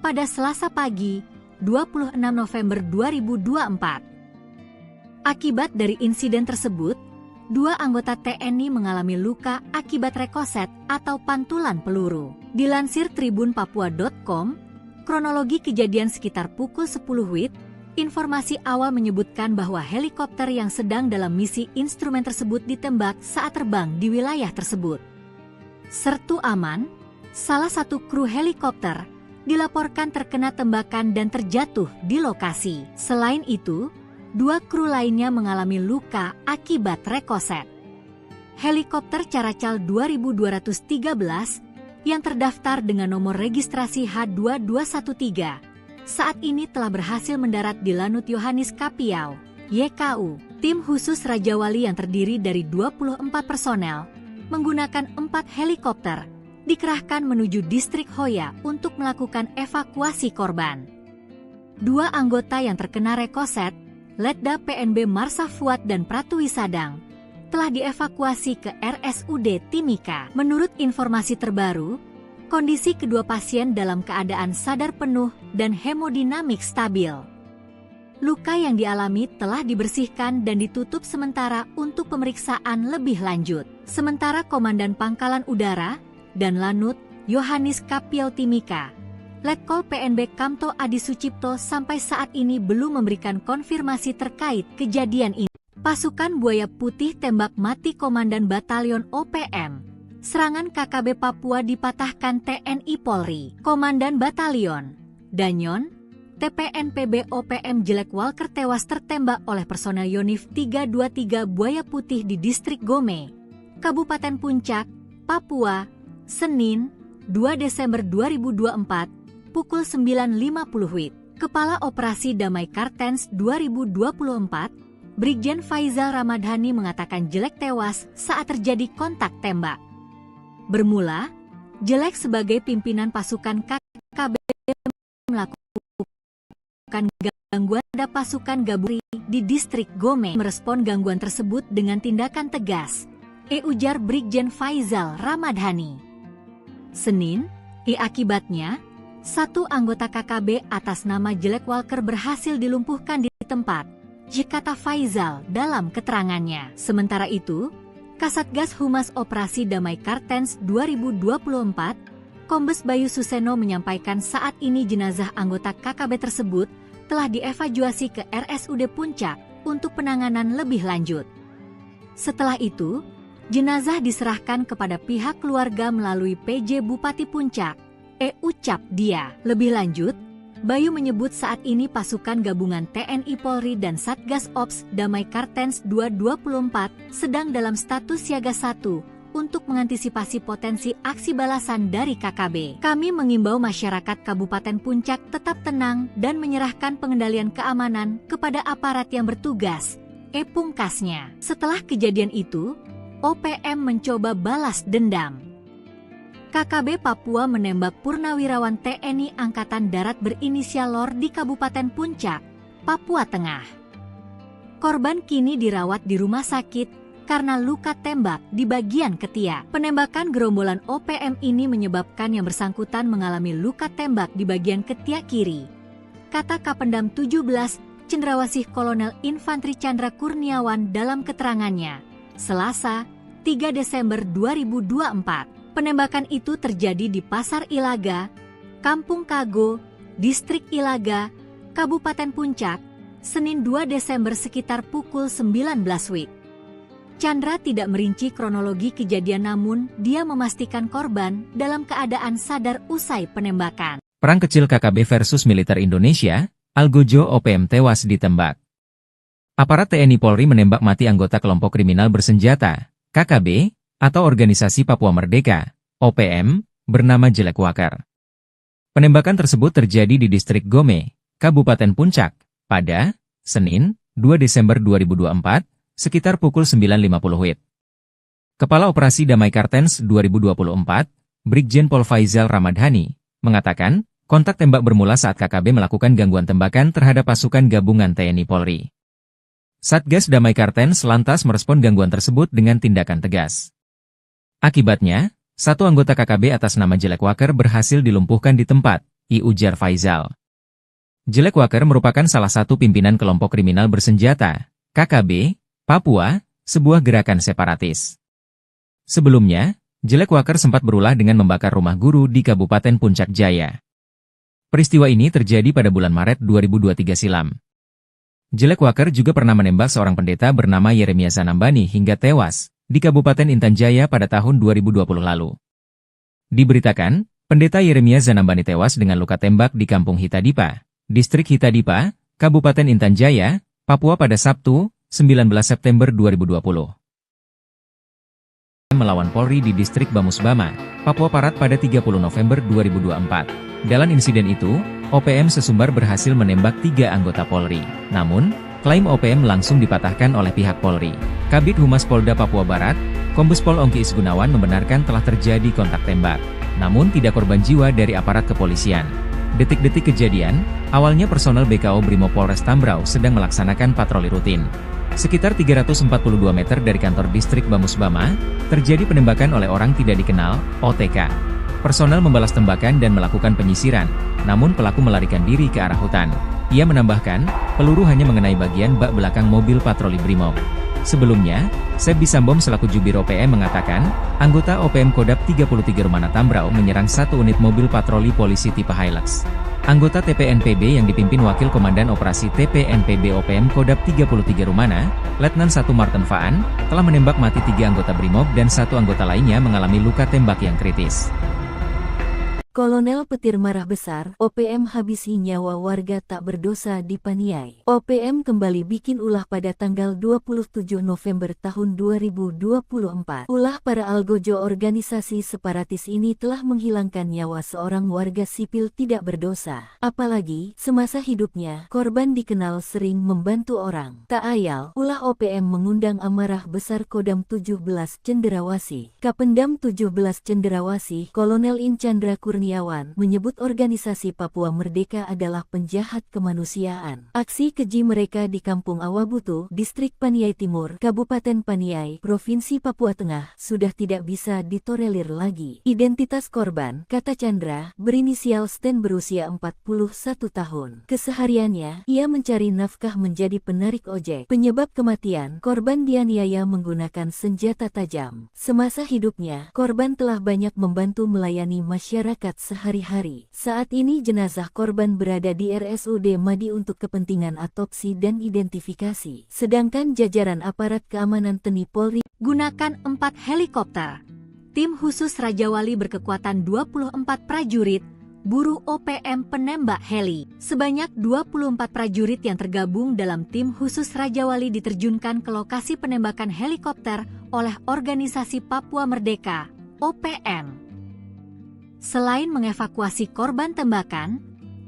pada Selasa pagi, 26 November 2024. Akibat dari insiden tersebut, 2 anggota TNI mengalami luka akibat rekoset atau pantulan peluru. Dilansir tribunpapua.com, kronologi kejadian sekitar pukul 10 WIB, informasi awal menyebutkan bahwa helikopter yang sedang dalam misi instrumen tersebut ditembak saat terbang di wilayah tersebut. Sertu Aman, salah satu kru helikopter, dilaporkan terkena tembakan dan terjatuh di lokasi. Selain itu, 2 kru lainnya mengalami luka akibat rekoset. Helikopter Caracal 2213 yang terdaftar dengan nomor registrasi H2213 saat ini telah berhasil mendarat di Lanut Yohanis Kapiau, YKU. Tim khusus Raja Wali yang terdiri dari 24 personel menggunakan 4 helikopter dikerahkan menuju Distrik Hoya untuk melakukan evakuasi korban. 2 anggota yang terkena rekoset, Letda PNB Marsa Fuad dan Pratu Wisadang, telah dievakuasi ke RSUD Timika. Menurut informasi terbaru, kondisi kedua pasien dalam keadaan sadar penuh dan hemodinamik stabil. Luka yang dialami telah dibersihkan dan ditutup sementara untuk pemeriksaan lebih lanjut. Sementara Komandan Pangkalan Udara dan Lanut Yohanis Kapiau Timika, Letkol PNB Kamto Adi Sucipto sampai saat ini belum memberikan konfirmasi terkait kejadian ini. Pasukan Buaya Putih tembak mati Komandan Batalion OPM. Serangan KKB Papua dipatahkan TNI Polri. Komandan Batalion Danyon, TPNPB OPM Jelek Walker tewas tertembak oleh personel Yonif 323 Buaya Putih di Distrik Gome, Kabupaten Puncak, Papua, Senin, 2 Desember 2024, pukul 9.50 WIB. Kepala Operasi Damai Kartens 2024, Brigjen Faizal Ramadhani mengatakan Jelek tewas saat terjadi kontak tembak. Bermula, Jelek sebagai pimpinan pasukan KKB KKB melakukan gangguan pada pasukan gabungan di distrik Gome. Merespon gangguan tersebut dengan tindakan tegas, ujar Brigjen Faizal Ramadhani. Senin, akibatnya, satu anggota KKB atas nama Jelek Walker berhasil dilumpuhkan di tempat, kata Faizal dalam keterangannya. Sementara itu, Kasatgas Humas Operasi Damai Kartens 2024, Kombes Bayu Suseno menyampaikan saat ini jenazah anggota KKB tersebut telah dievakuasi ke RSUD Puncak untuk penanganan lebih lanjut. Setelah itu, jenazah diserahkan kepada pihak keluarga melalui PJ Bupati Puncak, ucap dia. Lebih lanjut, Bayu menyebut saat ini pasukan gabungan TNI Polri dan Satgas Ops Damai Kartens 2024 sedang dalam status siaga 1 untuk mengantisipasi potensi aksi balasan dari KKB. Kami mengimbau masyarakat Kabupaten Puncak tetap tenang dan menyerahkan pengendalian keamanan kepada aparat yang bertugas, pungkasnya. Setelah kejadian itu, OPM mencoba balas dendam. KKB Papua menembak purnawirawan TNI Angkatan Darat berinisial LOR di Kabupaten Puncak, Papua Tengah. Korban kini dirawat di rumah sakit karena luka tembak di bagian ketiak. Penembakan gerombolan OPM ini menyebabkan yang bersangkutan mengalami luka tembak di bagian ketiak kiri, kata Kapendam 17 Cendrawasih Kolonel Infantri Chandra Kurniawan dalam keterangannya, Selasa, 3 Desember 2024. Penembakan itu terjadi di Pasar Ilaga, Kampung Kago, Distrik Ilaga, Kabupaten Puncak, Senin 2 Desember sekitar pukul 19 WIB. Chandra tidak merinci kronologi kejadian, namun dia memastikan korban dalam keadaan sadar usai penembakan. Perang kecil KKB versus militer Indonesia, Algojo OPM tewas ditembak. Aparat TNI Polri menembak mati anggota kelompok kriminal bersenjata, KKB, atau Organisasi Papua Merdeka, OPM, bernama Jelek Walker. Penembakan tersebut terjadi di distrik Gome, Kabupaten Puncak, pada Senin, 2 Desember 2024, sekitar pukul 9.50 WIB. Kepala Operasi Damai Kartens 2024, Brigjen Pol Faizal Ramadhani, mengatakan, kontak tembak bermula saat KKB melakukan gangguan tembakan terhadap pasukan gabungan TNI Polri. Satgas Damai Kartens lantas merespon gangguan tersebut dengan tindakan tegas. Akibatnya, satu anggota KKB atas nama Jelek Walker berhasil dilumpuhkan di tempat, ujar Faizal. Jelek Walker merupakan salah satu pimpinan kelompok kriminal bersenjata, KKB, Papua, sebuah gerakan separatis. Sebelumnya, Jelek Walker sempat berulah dengan membakar rumah guru di Kabupaten Puncak Jaya. Peristiwa ini terjadi pada bulan Maret 2023 silam. Jelek Walker juga pernah menembak seorang pendeta bernama Yeremia Zanambani hingga tewas di Kabupaten Intan Jaya pada tahun 2020 lalu. Diberitakan, pendeta Yeremia Zanambani tewas dengan luka tembak di Kampung Hitadipa, Distrik Hitadipa, Kabupaten Intan Jaya, Papua pada Sabtu, 19 September 2020. Melawan Polri di Distrik Bamusbama, Papua Barat pada 30 November 2024. Dalam insiden itu, OPM sesumbar berhasil menembak 3 anggota Polri. Namun, klaim OPM langsung dipatahkan oleh pihak Polri. Kabid Humas Polda Papua Barat, Kombes Pol Ongki Isgunawan membenarkan telah terjadi kontak tembak. Namun tidak korban jiwa dari aparat kepolisian. Detik-detik kejadian, awalnya personel BKO Brimob Polres Tambrau sedang melaksanakan patroli rutin. Sekitar 342 meter dari kantor distrik Bamusbama, terjadi penembakan oleh orang tidak dikenal, OTK. Personel membalas tembakan dan melakukan penyisiran, namun pelaku melarikan diri ke arah hutan. Ia menambahkan, peluru hanya mengenai bagian bak belakang mobil patroli Brimob. Sebelumnya, Seb Bisambom selaku Jubir OPM mengatakan, anggota OPM Kodap 33 Rumana Tambrau menyerang satu unit mobil patroli polisi tipe Hilux. Anggota TPNPB yang dipimpin Wakil Komandan Operasi TPNPB OPM Kodap 33 Rumana, Letnan 1 Martin Faan, telah menembak mati 3 anggota Brimob dan 1 anggota lainnya mengalami luka tembak yang kritis. Kolonel Petir marah besar, OPM habisi nyawa warga tak berdosa di Paniai. OPM kembali bikin ulah pada tanggal 27 November tahun 2024. Ulah para algojo organisasi separatis ini telah menghilangkan nyawa seorang warga sipil tidak berdosa. Apalagi, semasa hidupnya, korban dikenal sering membantu orang. Tak ayal, ulah OPM mengundang amarah besar Kodam 17 Cenderawasih. Kapendam 17 Cenderawasih, Kolonel In Chandra Kurniawan Kurniawan menyebut organisasi Papua Merdeka adalah penjahat kemanusiaan. Aksi keji mereka di Kampung Awabutu, Distrik Paniai Timur, Kabupaten Paniai, Provinsi Papua Tengah, sudah tidak bisa ditolerir lagi. Identitas korban, kata Chandra, berinisial Sten berusia 41 tahun. Kesehariannya, ia mencari nafkah menjadi penarik ojek. Penyebab kematian, korban dianiaya menggunakan senjata tajam. Semasa hidupnya, korban telah banyak membantu melayani masyarakat sehari-hari. Saat ini jenazah korban berada di RSUD Madi untuk kepentingan autopsi dan identifikasi. Sedangkan jajaran aparat keamanan TNI Polri gunakan 4 helikopter. Tim khusus Raja Wali berkekuatan 24 prajurit, buru OPM penembak heli. Sebanyak 24 prajurit yang tergabung dalam tim khusus Raja Wali diterjunkan ke lokasi penembakan helikopter oleh Organisasi Papua Merdeka, OPM. Selain mengevakuasi korban tembakan,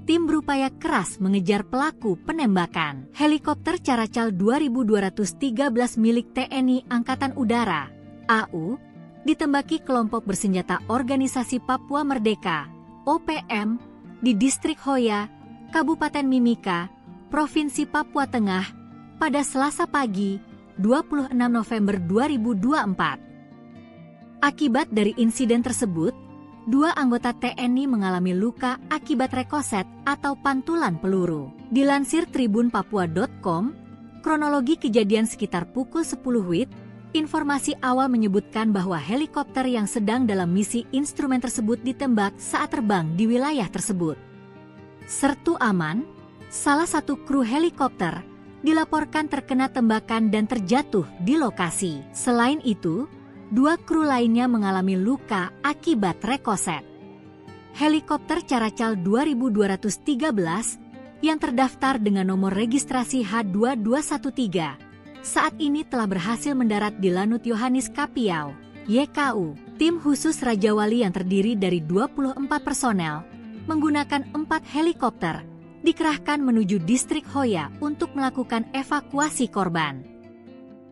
tim berupaya keras mengejar pelaku penembakan. Helikopter Caracal 2213 milik TNI Angkatan Udara, AU, ditembaki kelompok bersenjata Organisasi Papua Merdeka, OPM, di Distrik Hoya, Kabupaten Mimika, Provinsi Papua Tengah, pada Selasa pagi, 26 November 2024. Akibat dari insiden tersebut, 2 anggota TNI mengalami luka akibat rekoset atau pantulan peluru. Dilansir tribunpapua.com, kronologi kejadian sekitar pukul 10 WIB, informasi awal menyebutkan bahwa helikopter yang sedang dalam misi instrumen tersebut ditembak saat terbang di wilayah tersebut. Sertu Aman, salah satu kru helikopter, dilaporkan terkena tembakan dan terjatuh di lokasi. Selain itu, 2 kru lainnya mengalami luka akibat rekoset. Helikopter Caracal 2213 yang terdaftar dengan nomor registrasi H2213 saat ini telah berhasil mendarat di Lanut Yohanis Kapiau, YKU. Tim khusus Raja Wali yang terdiri dari 24 personel menggunakan 4 helikopter dikerahkan menuju Distrik Hoya untuk melakukan evakuasi korban.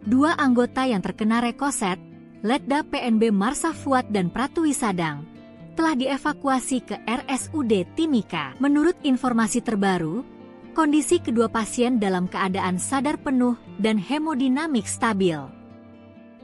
2 anggota yang terkena rekoset, Letda PNB Marsa Fuad dan Pratwi Sadang, telah dievakuasi ke RSUD Timika. Menurut informasi terbaru, kondisi kedua pasien dalam keadaan sadar penuh dan hemodinamik stabil.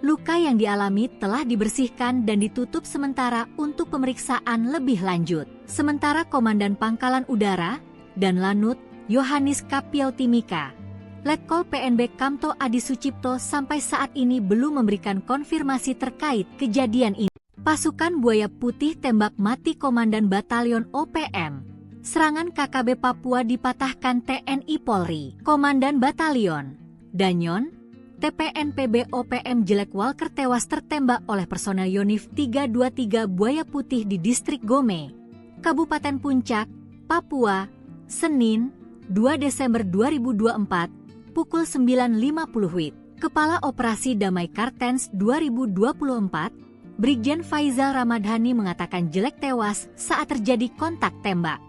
Luka yang dialami telah dibersihkan dan ditutup sementara untuk pemeriksaan lebih lanjut. Sementara Komandan Pangkalan Udara dan Lanut Yohanis Kapiau Timika, Letkol PNB Kamto Adi Sucipto sampai saat ini belum memberikan konfirmasi terkait kejadian ini. Pasukan Buaya Putih tembak mati Komandan Batalion OPM. Serangan KKB Papua dipatahkan TNI Polri. Komandan Batalion Danyon, TPNPB OPM Jelek Walker tewas tertembak oleh personel Yonif 323 Buaya Putih di Distrik Gome, Kabupaten Puncak, Papua, Senin, 2 Desember 2024, pukul 9.50 WIB. Kepala Operasi Damai Kartens 2024, Brigjen Faizal Ramadhani mengatakan Jelek tewas saat terjadi kontak tembak.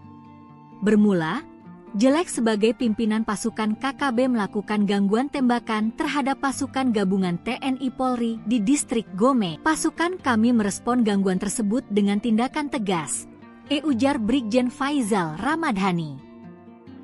Bermula, Jelek sebagai pimpinan pasukan KKB melakukan gangguan tembakan terhadap pasukan gabungan TNI Polri di Distrik Gome. Pasukan kami merespon gangguan tersebut dengan tindakan tegas, ujar Brigjen Faizal Ramadhani.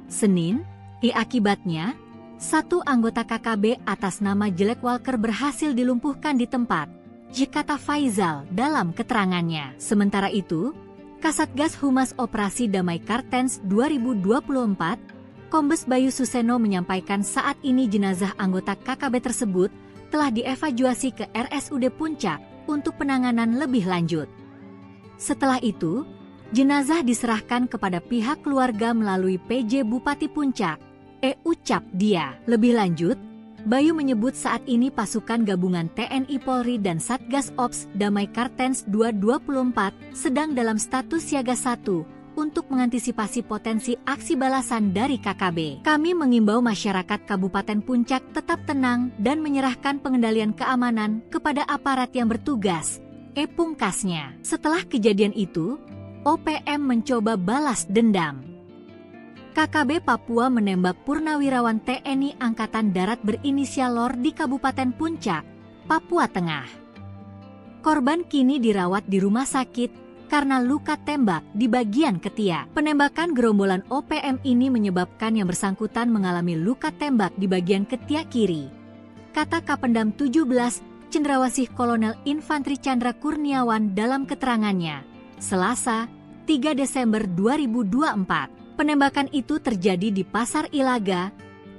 Senin, akibatnya, 1 anggota KKB atas nama Jelek Walker berhasil dilumpuhkan di tempat, kata Faizal dalam keterangannya. Sementara itu, Kasatgas Humas Operasi Damai Kartens 2024, Kombes Bayu Suseno menyampaikan saat ini jenazah anggota KKB tersebut telah dievakuasi ke RSUD Puncak untuk penanganan lebih lanjut. Setelah itu, jenazah diserahkan kepada pihak keluarga melalui PJ Bupati Puncak, ucap dia. Lebih lanjut, Bayu menyebut saat ini pasukan gabungan TNI Polri dan Satgas Ops Damai Kartens 224 sedang dalam status siaga 1 untuk mengantisipasi potensi aksi balasan dari KKB. Kami mengimbau masyarakat Kabupaten Puncak tetap tenang dan menyerahkan pengendalian keamanan kepada aparat yang bertugas, pungkasnya. Setelah kejadian itu, OPM mencoba balas dendam. KKB Papua menembak purnawirawan TNI Angkatan Darat berinisial LOR di Kabupaten Puncak, Papua Tengah. Korban kini dirawat di rumah sakit karena luka tembak di bagian ketiak. Penembakan gerombolan OPM ini menyebabkan yang bersangkutan mengalami luka tembak di bagian ketiak kiri, kata Kapendam 17 Cendrawasih Kolonel Infantri Chandra Kurniawan dalam keterangannya, Selasa, 3 Desember 2024. Penembakan itu terjadi di Pasar Ilaga,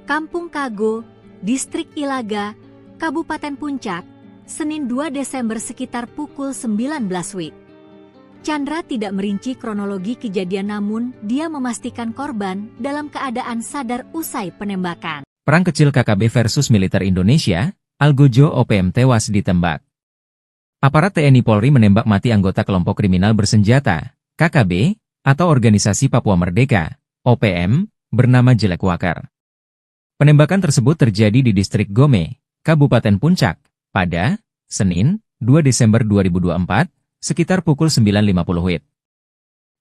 Kampung Kago, Distrik Ilaga, Kabupaten Puncak, Senin 2 Desember sekitar pukul 19 WIB. Chandra tidak merinci kronologi kejadian, namun dia memastikan korban dalam keadaan sadar usai penembakan. Perang kecil KKB versus militer Indonesia, Algojo OPM tewas ditembak. Aparat TNI Polri menembak mati anggota kelompok kriminal bersenjata, KKB, atau Organisasi Papua Merdeka, OPM, bernama Jelek Wakar. Penembakan tersebut terjadi di Distrik Gome, Kabupaten Puncak, pada Senin, 2 Desember 2024, sekitar pukul 9.50 WIB.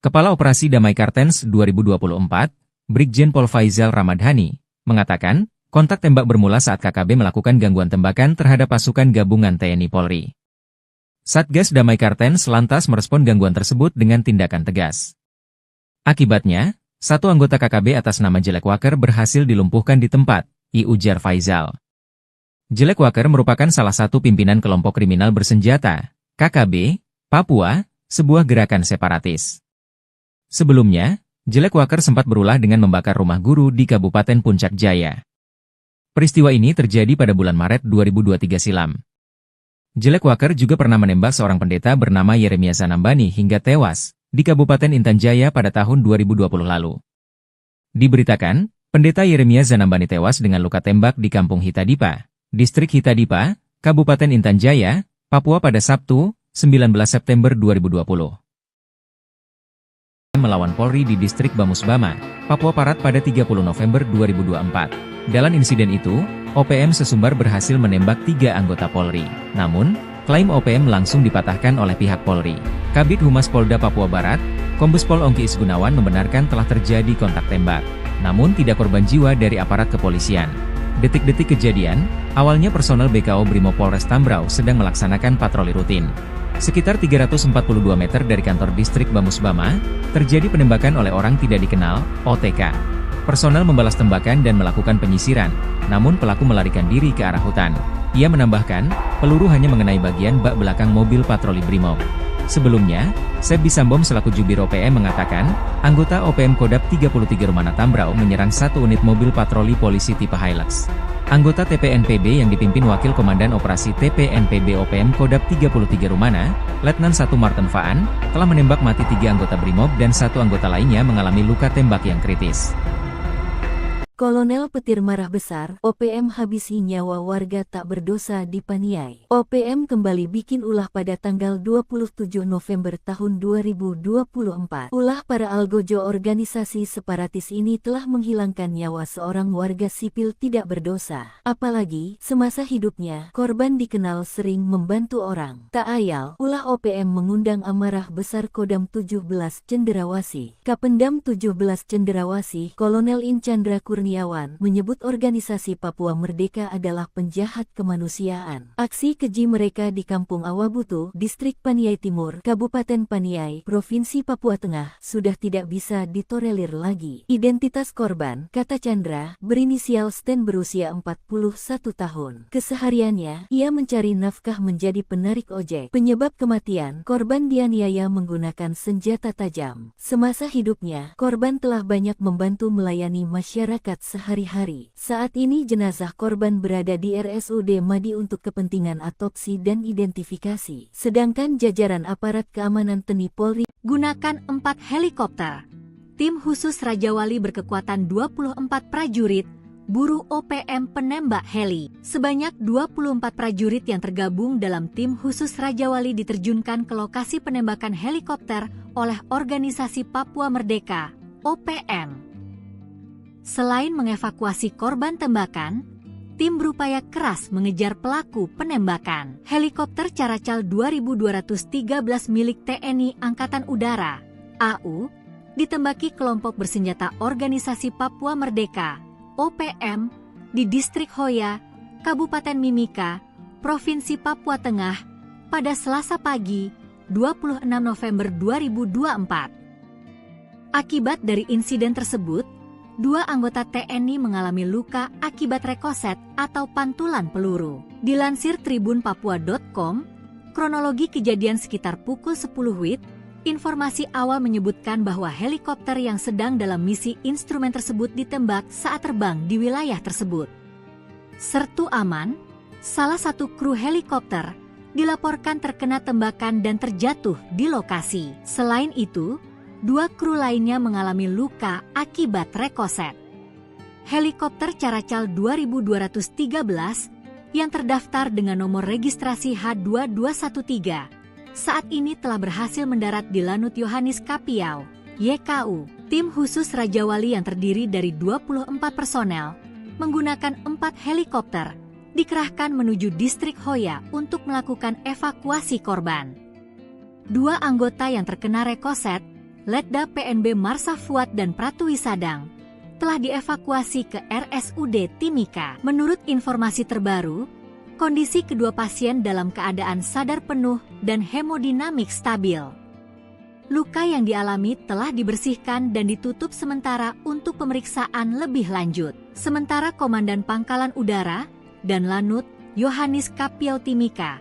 Kepala Operasi Damai Kartens 2024, Brigjen Pol Faizal Ramadhani, mengatakan, kontak tembak bermula saat KKB melakukan gangguan tembakan terhadap pasukan gabungan TNI Polri. Satgas Damai Kartens lantas merespon gangguan tersebut dengan tindakan tegas. Akibatnya, satu anggota KKB atas nama Jelek Wakar berhasil dilumpuhkan di tempat, ujar Faizal. Jelek Wakar merupakan salah satu pimpinan kelompok kriminal bersenjata, KKB, Papua, sebuah gerakan separatis. Sebelumnya, Jelek Wakar sempat berulah dengan membakar rumah guru di Kabupaten Puncak Jaya. Peristiwa ini terjadi pada bulan Maret 2023 silam. Jelek Wakar juga pernah menembak seorang pendeta bernama Yeremia Zanambani hingga tewas di Kabupaten Intan Jaya pada tahun 2020 lalu. Diberitakan, pendeta Yeremia Zanambani tewas dengan luka tembak di Kampung Hitadipa, Distrik Hitadipa, Kabupaten Intan Jaya, Papua pada Sabtu, 19 September 2020. Melawan Polri di Distrik Bamusbama, Papua Barat pada 30 November 2024. Dalam insiden itu, OPM sesumbar berhasil menembak 3 anggota Polri. Namun, klaim OPM langsung dipatahkan oleh pihak Polri. Kabid Humas Polda Papua Barat, Kombes Pol Ongki Isgunawan membenarkan telah terjadi kontak tembak. Namun tidak korban jiwa dari aparat kepolisian. Detik-detik kejadian, awalnya personel BKO Brimob Polres Tambrau sedang melaksanakan patroli rutin. Sekitar 342 meter dari kantor distrik Bamusbama, terjadi penembakan oleh orang tidak dikenal, OTK. Personel membalas tembakan dan melakukan penyisiran, namun pelaku melarikan diri ke arah hutan. Ia menambahkan, peluru hanya mengenai bagian bak belakang mobil patroli Brimob. Sebelumnya, Sebi Sambom selaku Jubir OPM mengatakan, anggota OPM Kodap 33 Rumana Tambrau menyerang satu unit mobil patroli polisi tipe Hilux. Anggota TPNPB yang dipimpin Wakil Komandan Operasi TPNPB OPM Kodap 33 Rumana, Letnan 1 Martin Faan, telah menembak mati 3 anggota Brimob dan 1 anggota lainnya mengalami luka tembak yang kritis. Kolonel Petir marah besar, OPM habisi nyawa warga tak berdosa di Paniai. OPM kembali bikin ulah pada tanggal 27 November tahun 2024. Ulah para algojo organisasi separatis ini telah menghilangkan nyawa seorang warga sipil tidak berdosa. Apalagi, semasa hidupnya, korban dikenal sering membantu orang. Tak ayal, ulah OPM mengundang amarah besar Kodam 17 Cendrawasih. Kapendam 17 Cendrawasih, Kolonel In Chandra Kurniawan menyebut organisasi Papua Merdeka adalah penjahat kemanusiaan. Aksi keji mereka di Kampung Awabutu, Distrik Paniai Timur, Kabupaten Paniai, Provinsi Papua Tengah, sudah tidak bisa ditolerir lagi. Identitas korban, kata Chandra, berinisial Sten berusia 41 tahun. Kesehariannya, ia mencari nafkah menjadi penarik ojek. Penyebab kematian, korban dianiaya menggunakan senjata tajam. Semasa hidupnya, korban telah banyak membantu melayani masyarakat sehari-hari. Saat ini jenazah korban berada di RSUD Madi untuk kepentingan autopsi dan identifikasi. Sedangkan jajaran aparat keamanan TNI Polri gunakan 4 helikopter. Tim khusus Raja Wali berkekuatan 24 prajurit, buru OPM penembak heli. Sebanyak 24 prajurit yang tergabung dalam tim khusus Raja Wali diterjunkan ke lokasi penembakan helikopter oleh Organisasi Papua Merdeka, OPM. Selain mengevakuasi korban tembakan, tim berupaya keras mengejar pelaku penembakan. Helikopter Caracal 2213 milik TNI Angkatan Udara, AU, ditembaki kelompok bersenjata Organisasi Papua Merdeka, OPM, di Distrik Hoya, Kabupaten Mimika, Provinsi Papua Tengah, pada Selasa pagi, 26 November 2024. Akibat dari insiden tersebut, 2 anggota TNI mengalami luka akibat rekoset atau pantulan peluru. Dilansir tribunpapua.com, kronologi kejadian sekitar pukul 10 WIB, informasi awal menyebutkan bahwa helikopter yang sedang dalam misi instrumen tersebut ditembak saat terbang di wilayah tersebut. Sertu aman, salah satu kru helikopter, dilaporkan terkena tembakan dan terjatuh di lokasi. Selain itu, 2 kru lainnya mengalami luka akibat rekoset. Helikopter Caracal 2213 yang terdaftar dengan nomor registrasi H2213 saat ini telah berhasil mendarat di Lanut Yohanis Kapiau, YKU. Tim khusus Raja Wali yang terdiri dari 24 personel menggunakan 4 helikopter dikerahkan menuju distrik Hoya untuk melakukan evakuasi korban. 2 anggota yang terkena rekoset, Letda PNB Marsa Fuad dan Pratwi Sadang, telah dievakuasi ke RSUD Timika. Menurut informasi terbaru, kondisi kedua pasien dalam keadaan sadar penuh dan hemodinamik stabil. Luka yang dialami telah dibersihkan dan ditutup sementara untuk pemeriksaan lebih lanjut. Sementara Komandan Pangkalan Udara dan Lanut Yohanis Kapiau Timika,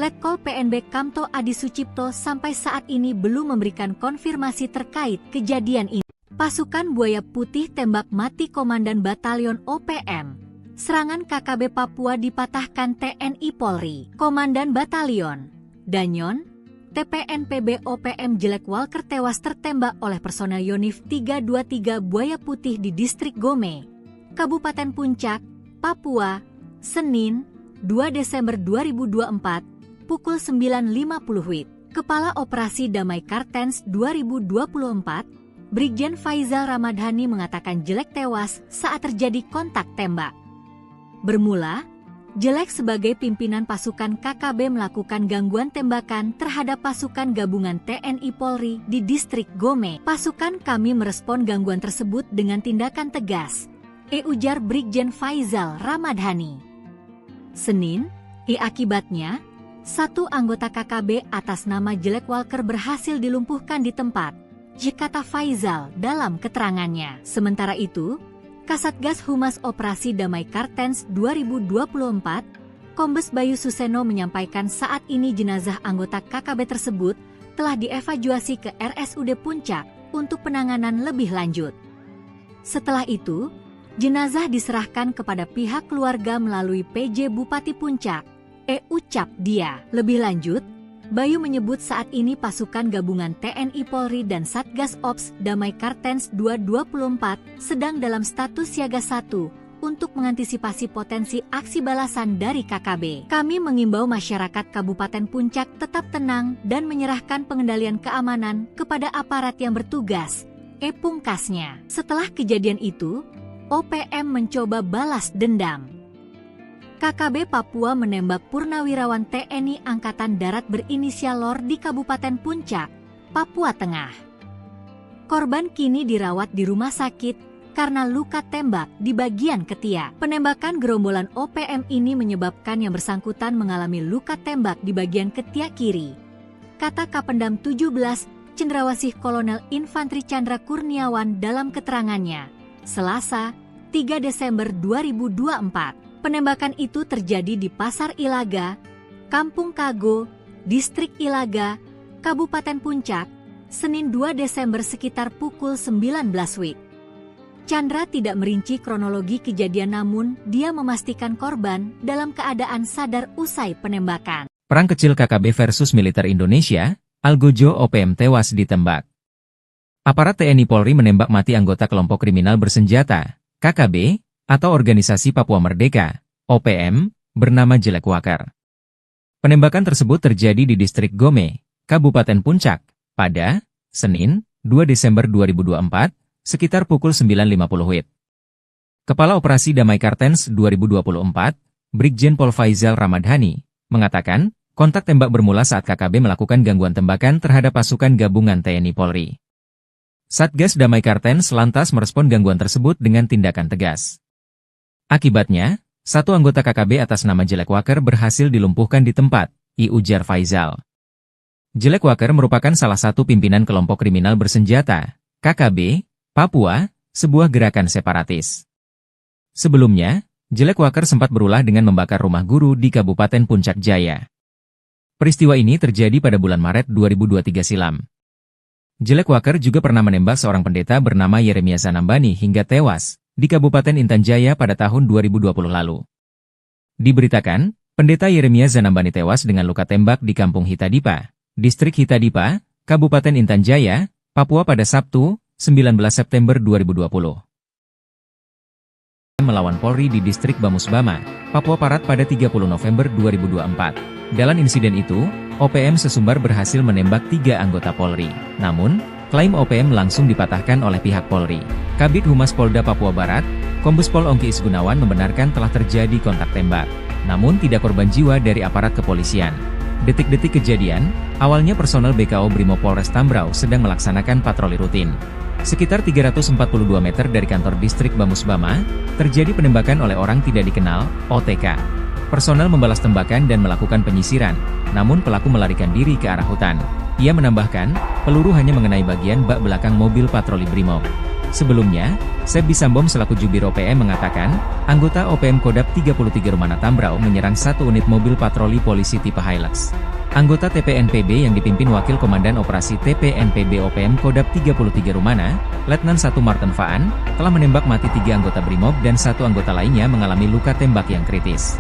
Letkol PNB Kamto Adi Sucipto sampai saat ini belum memberikan konfirmasi terkait kejadian ini. Pasukan Buaya Putih tembak mati Komandan Batalion OPM. Serangan KKB Papua dipatahkan TNI Polri. Komandan Batalion Danyon, TPNPB OPM Jelek Walker tewas tertembak oleh personel Yonif 323 Buaya Putih di Distrik Gome, Kabupaten Puncak, Papua, Senin, 2 Desember 2024, pukul 9.50 WIB. Kepala Operasi Damai Kartens 2024, Brigjen Faizal Ramadhani mengatakan Jelek tewas saat terjadi kontak tembak. Bermula, Jelek sebagai pimpinan pasukan KKB melakukan gangguan tembakan terhadap pasukan gabungan TNI Polri di Distrik Gome. Pasukan kami merespon gangguan tersebut dengan tindakan tegas, ujar Brigjen Faizal Ramadhani. Senin, akibatnya, 1 anggota KKB atas nama Jelek Walker berhasil dilumpuhkan di tempat, kata Faizal dalam keterangannya. Sementara itu, Kasatgas Humas Operasi Damai Kartens 2024, Kombes Bayu Suseno menyampaikan saat ini jenazah anggota KKB tersebut telah dievakuasi ke RSUD Puncak untuk penanganan lebih lanjut. Setelah itu, jenazah diserahkan kepada pihak keluarga melalui PJ Bupati Puncak, ucap dia. Lebih lanjut, Bayu menyebut saat ini pasukan gabungan TNI Polri dan Satgas Ops Damai Kartens 224 sedang dalam status siaga 1 untuk mengantisipasi potensi aksi balasan dari KKB. Kami mengimbau masyarakat Kabupaten Puncak tetap tenang dan menyerahkan pengendalian keamanan kepada aparat yang bertugas, pungkasnya. Setelah kejadian itu, OPM mencoba balas dendam. KKB Papua menembak purnawirawan TNI Angkatan Darat berinisial LOR di Kabupaten Puncak, Papua Tengah. Korban kini dirawat di rumah sakit karena luka tembak di bagian ketiak. Penembakan gerombolan OPM ini menyebabkan yang bersangkutan mengalami luka tembak di bagian ketiak kiri, kata Kapendam 17 Cendrawasih Kolonel Infantri Chandra Kurniawan dalam keterangannya, Selasa, 3 Desember 2024. Penembakan itu terjadi di Pasar Ilaga, Kampung Kago, Distrik Ilaga, Kabupaten Puncak, Senin 2 Desember sekitar pukul 19 WIB. Chandra tidak merinci kronologi kejadian namun dia memastikan korban dalam keadaan sadar usai penembakan. Perang kecil KKB versus militer Indonesia, Algojo OPM tewas ditembak. Aparat TNI Polri menembak mati anggota kelompok kriminal bersenjata, KKB, atau Organisasi Papua Merdeka, OPM, bernama Jelek Walker. Penembakan tersebut terjadi di Distrik Gome, Kabupaten Puncak, pada Senin, 2 Desember 2024, sekitar pukul 9.50 WIB. Kepala Operasi Damai Kartens 2024, Brigjen Pol Faizal Ramadhani, mengatakan, kontak tembak bermula saat KKB melakukan gangguan tembakan terhadap pasukan gabungan TNI Polri. Satgas Damai Kartens lantas merespon gangguan tersebut dengan tindakan tegas. Akibatnya, 1 anggota KKB atas nama Jelek Walker berhasil dilumpuhkan di tempat, ujar Faizal. Jelek Walker merupakan salah satu pimpinan kelompok kriminal bersenjata, KKB, Papua, sebuah gerakan separatis. Sebelumnya, Jelek Walker sempat berulah dengan membakar rumah guru di Kabupaten Puncak Jaya. Peristiwa ini terjadi pada bulan Maret 2023 silam. Jelek Walker juga pernah menembak seorang pendeta bernama Yeremia Zanambani hingga tewas di Kabupaten Intan Jaya pada tahun 2020 lalu. Diberitakan, pendeta Yeremia Zanambani tewas dengan luka tembak di Kampung Hitadipa, Distrik Hitadipa, Kabupaten Intan Jaya, Papua pada Sabtu, 19 September 2020. Melawan Polri di Distrik Bamusbama, Papua Barat pada 30 November 2024. Dalam insiden itu, OPM Sesumbar berhasil menembak 3 anggota Polri. Namun, klaim OPM langsung dipatahkan oleh pihak Polri. Kabid Humas Polda Papua Barat, Kombes Pol Ongki Isgunawan membenarkan telah terjadi kontak tembak. Namun tidak korban jiwa dari aparat kepolisian. Detik-detik kejadian, awalnya personel BKO Brimob Polres Tambrau sedang melaksanakan patroli rutin. Sekitar 342 meter dari kantor distrik Bamusbama, terjadi penembakan oleh orang tidak dikenal, OTK. Personel membalas tembakan dan melakukan penyisiran, namun pelaku melarikan diri ke arah hutan. Ia menambahkan, peluru hanya mengenai bagian bak belakang mobil patroli Brimob. Sebelumnya, Sepdi Sambom selaku Jubir OPM mengatakan, anggota OPM Kodap 33 Rumana Tambrau menyerang satu unit mobil patroli polisi tipe Hilux. Anggota TPNPB yang dipimpin Wakil Komandan Operasi TPNPB OPM Kodap 33 Rumana, Letnan 1 Martin Faan, telah menembak mati 3 anggota Brimob dan 1 anggota lainnya mengalami luka tembak yang kritis.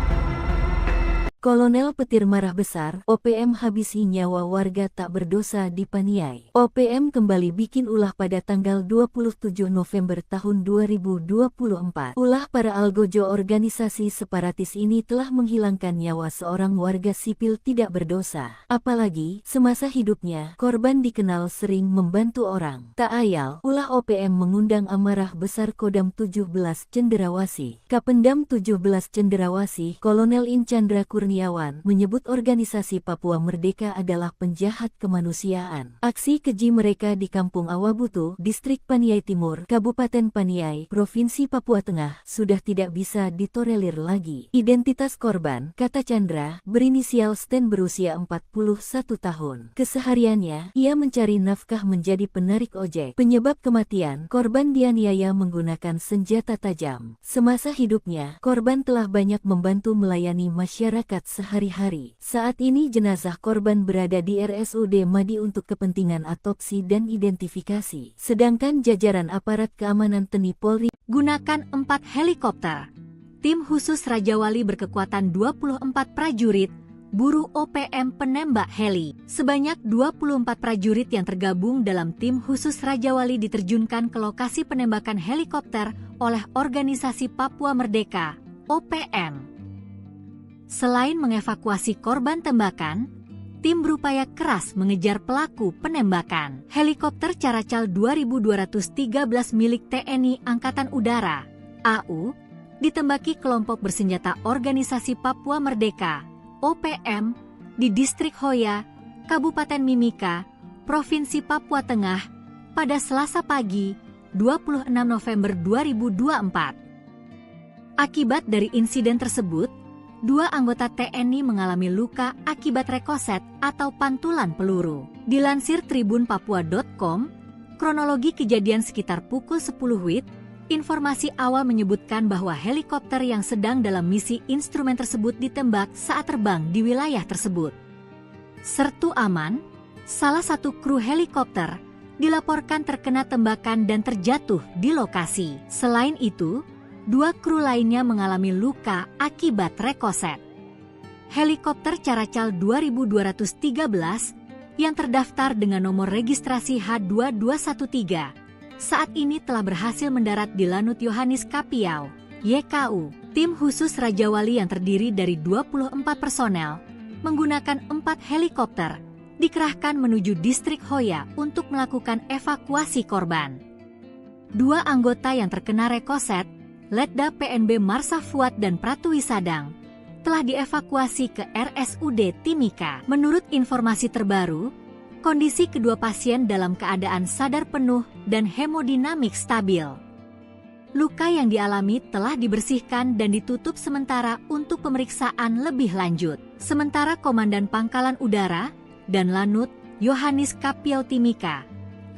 Kolonel Petir marah besar, OPM habisi nyawa warga tak berdosa di Paniai. OPM kembali bikin ulah pada tanggal 27 November tahun 2024. Ulah para algojo organisasi separatis ini telah menghilangkan nyawa seorang warga sipil tidak berdosa. Apalagi, semasa hidupnya, korban dikenal sering membantu orang. Tak ayal, ulah OPM mengundang amarah besar Kodam 17 Cenderawasih. Kapendam 17 Cenderawasih, Kolonel Inchandra Kurniawan, menyebut organisasi Papua Merdeka adalah penjahat kemanusiaan. Aksi keji mereka di Kampung Awabutu, Distrik Paniai Timur, Kabupaten Paniai, Provinsi Papua Tengah, sudah tidak bisa ditolerir lagi. Identitas korban, kata Chandra, berinisial Sten berusia 41 tahun. Kesehariannya, ia mencari nafkah menjadi penarik ojek. Penyebab kematian, korban dianiaya menggunakan senjata tajam. Semasa hidupnya, korban telah banyak membantu melayani masyarakat sehari-hari. Saat ini jenazah korban berada di RSUD Madi untuk kepentingan otopsi dan identifikasi. Sedangkan jajaran aparat keamanan TNI Polri gunakan 4 helikopter. Tim khusus Raja Wali berkekuatan 24 prajurit, buru OPM penembak heli. Sebanyak 24 prajurit yang tergabung dalam tim khusus Raja Wali diterjunkan ke lokasi penembakan helikopter oleh organisasi Papua Merdeka, OPM. Selain mengevakuasi korban tembakan, tim berupaya keras mengejar pelaku penembakan. Helikopter Caracal 2213 milik TNI Angkatan Udara, AU, ditembaki kelompok bersenjata organisasi Papua Merdeka, OPM, di Distrik Hoya, Kabupaten Mimika, Provinsi Papua Tengah, pada Selasa pagi, 26 November 2024. Akibat dari insiden tersebut, 2 anggota TNI mengalami luka akibat rekoset atau pantulan peluru. Dilansir tribunpapua.com, kronologi kejadian sekitar pukul 10 WIB, informasi awal menyebutkan bahwa helikopter yang sedang dalam misi instrumen tersebut ditembak saat terbang di wilayah tersebut. Sertu Aman, salah satu kru helikopter, dilaporkan terkena tembakan dan terjatuh di lokasi. Selain itu, 2 kru lainnya mengalami luka akibat rekoset. Helikopter Caracal 2213 yang terdaftar dengan nomor registrasi H2213 saat ini telah berhasil mendarat di Lanut Yohanis Kapiau, YKU. Tim khusus Raja Wali yang terdiri dari 24 personel menggunakan 4 helikopter dikerahkan menuju Distrik Hoya untuk melakukan evakuasi korban. 2 anggota yang terkena rekoset, Letda PNB Marsa Fuad dan Pratwi Sadang, telah dievakuasi ke RSUD Timika. Menurut informasi terbaru, kondisi kedua pasien dalam keadaan sadar penuh dan hemodinamik stabil. Luka yang dialami telah dibersihkan dan ditutup sementara untuk pemeriksaan lebih lanjut. Sementara Komandan Pangkalan Udara dan Lanut Yohanis Kapiau Timika.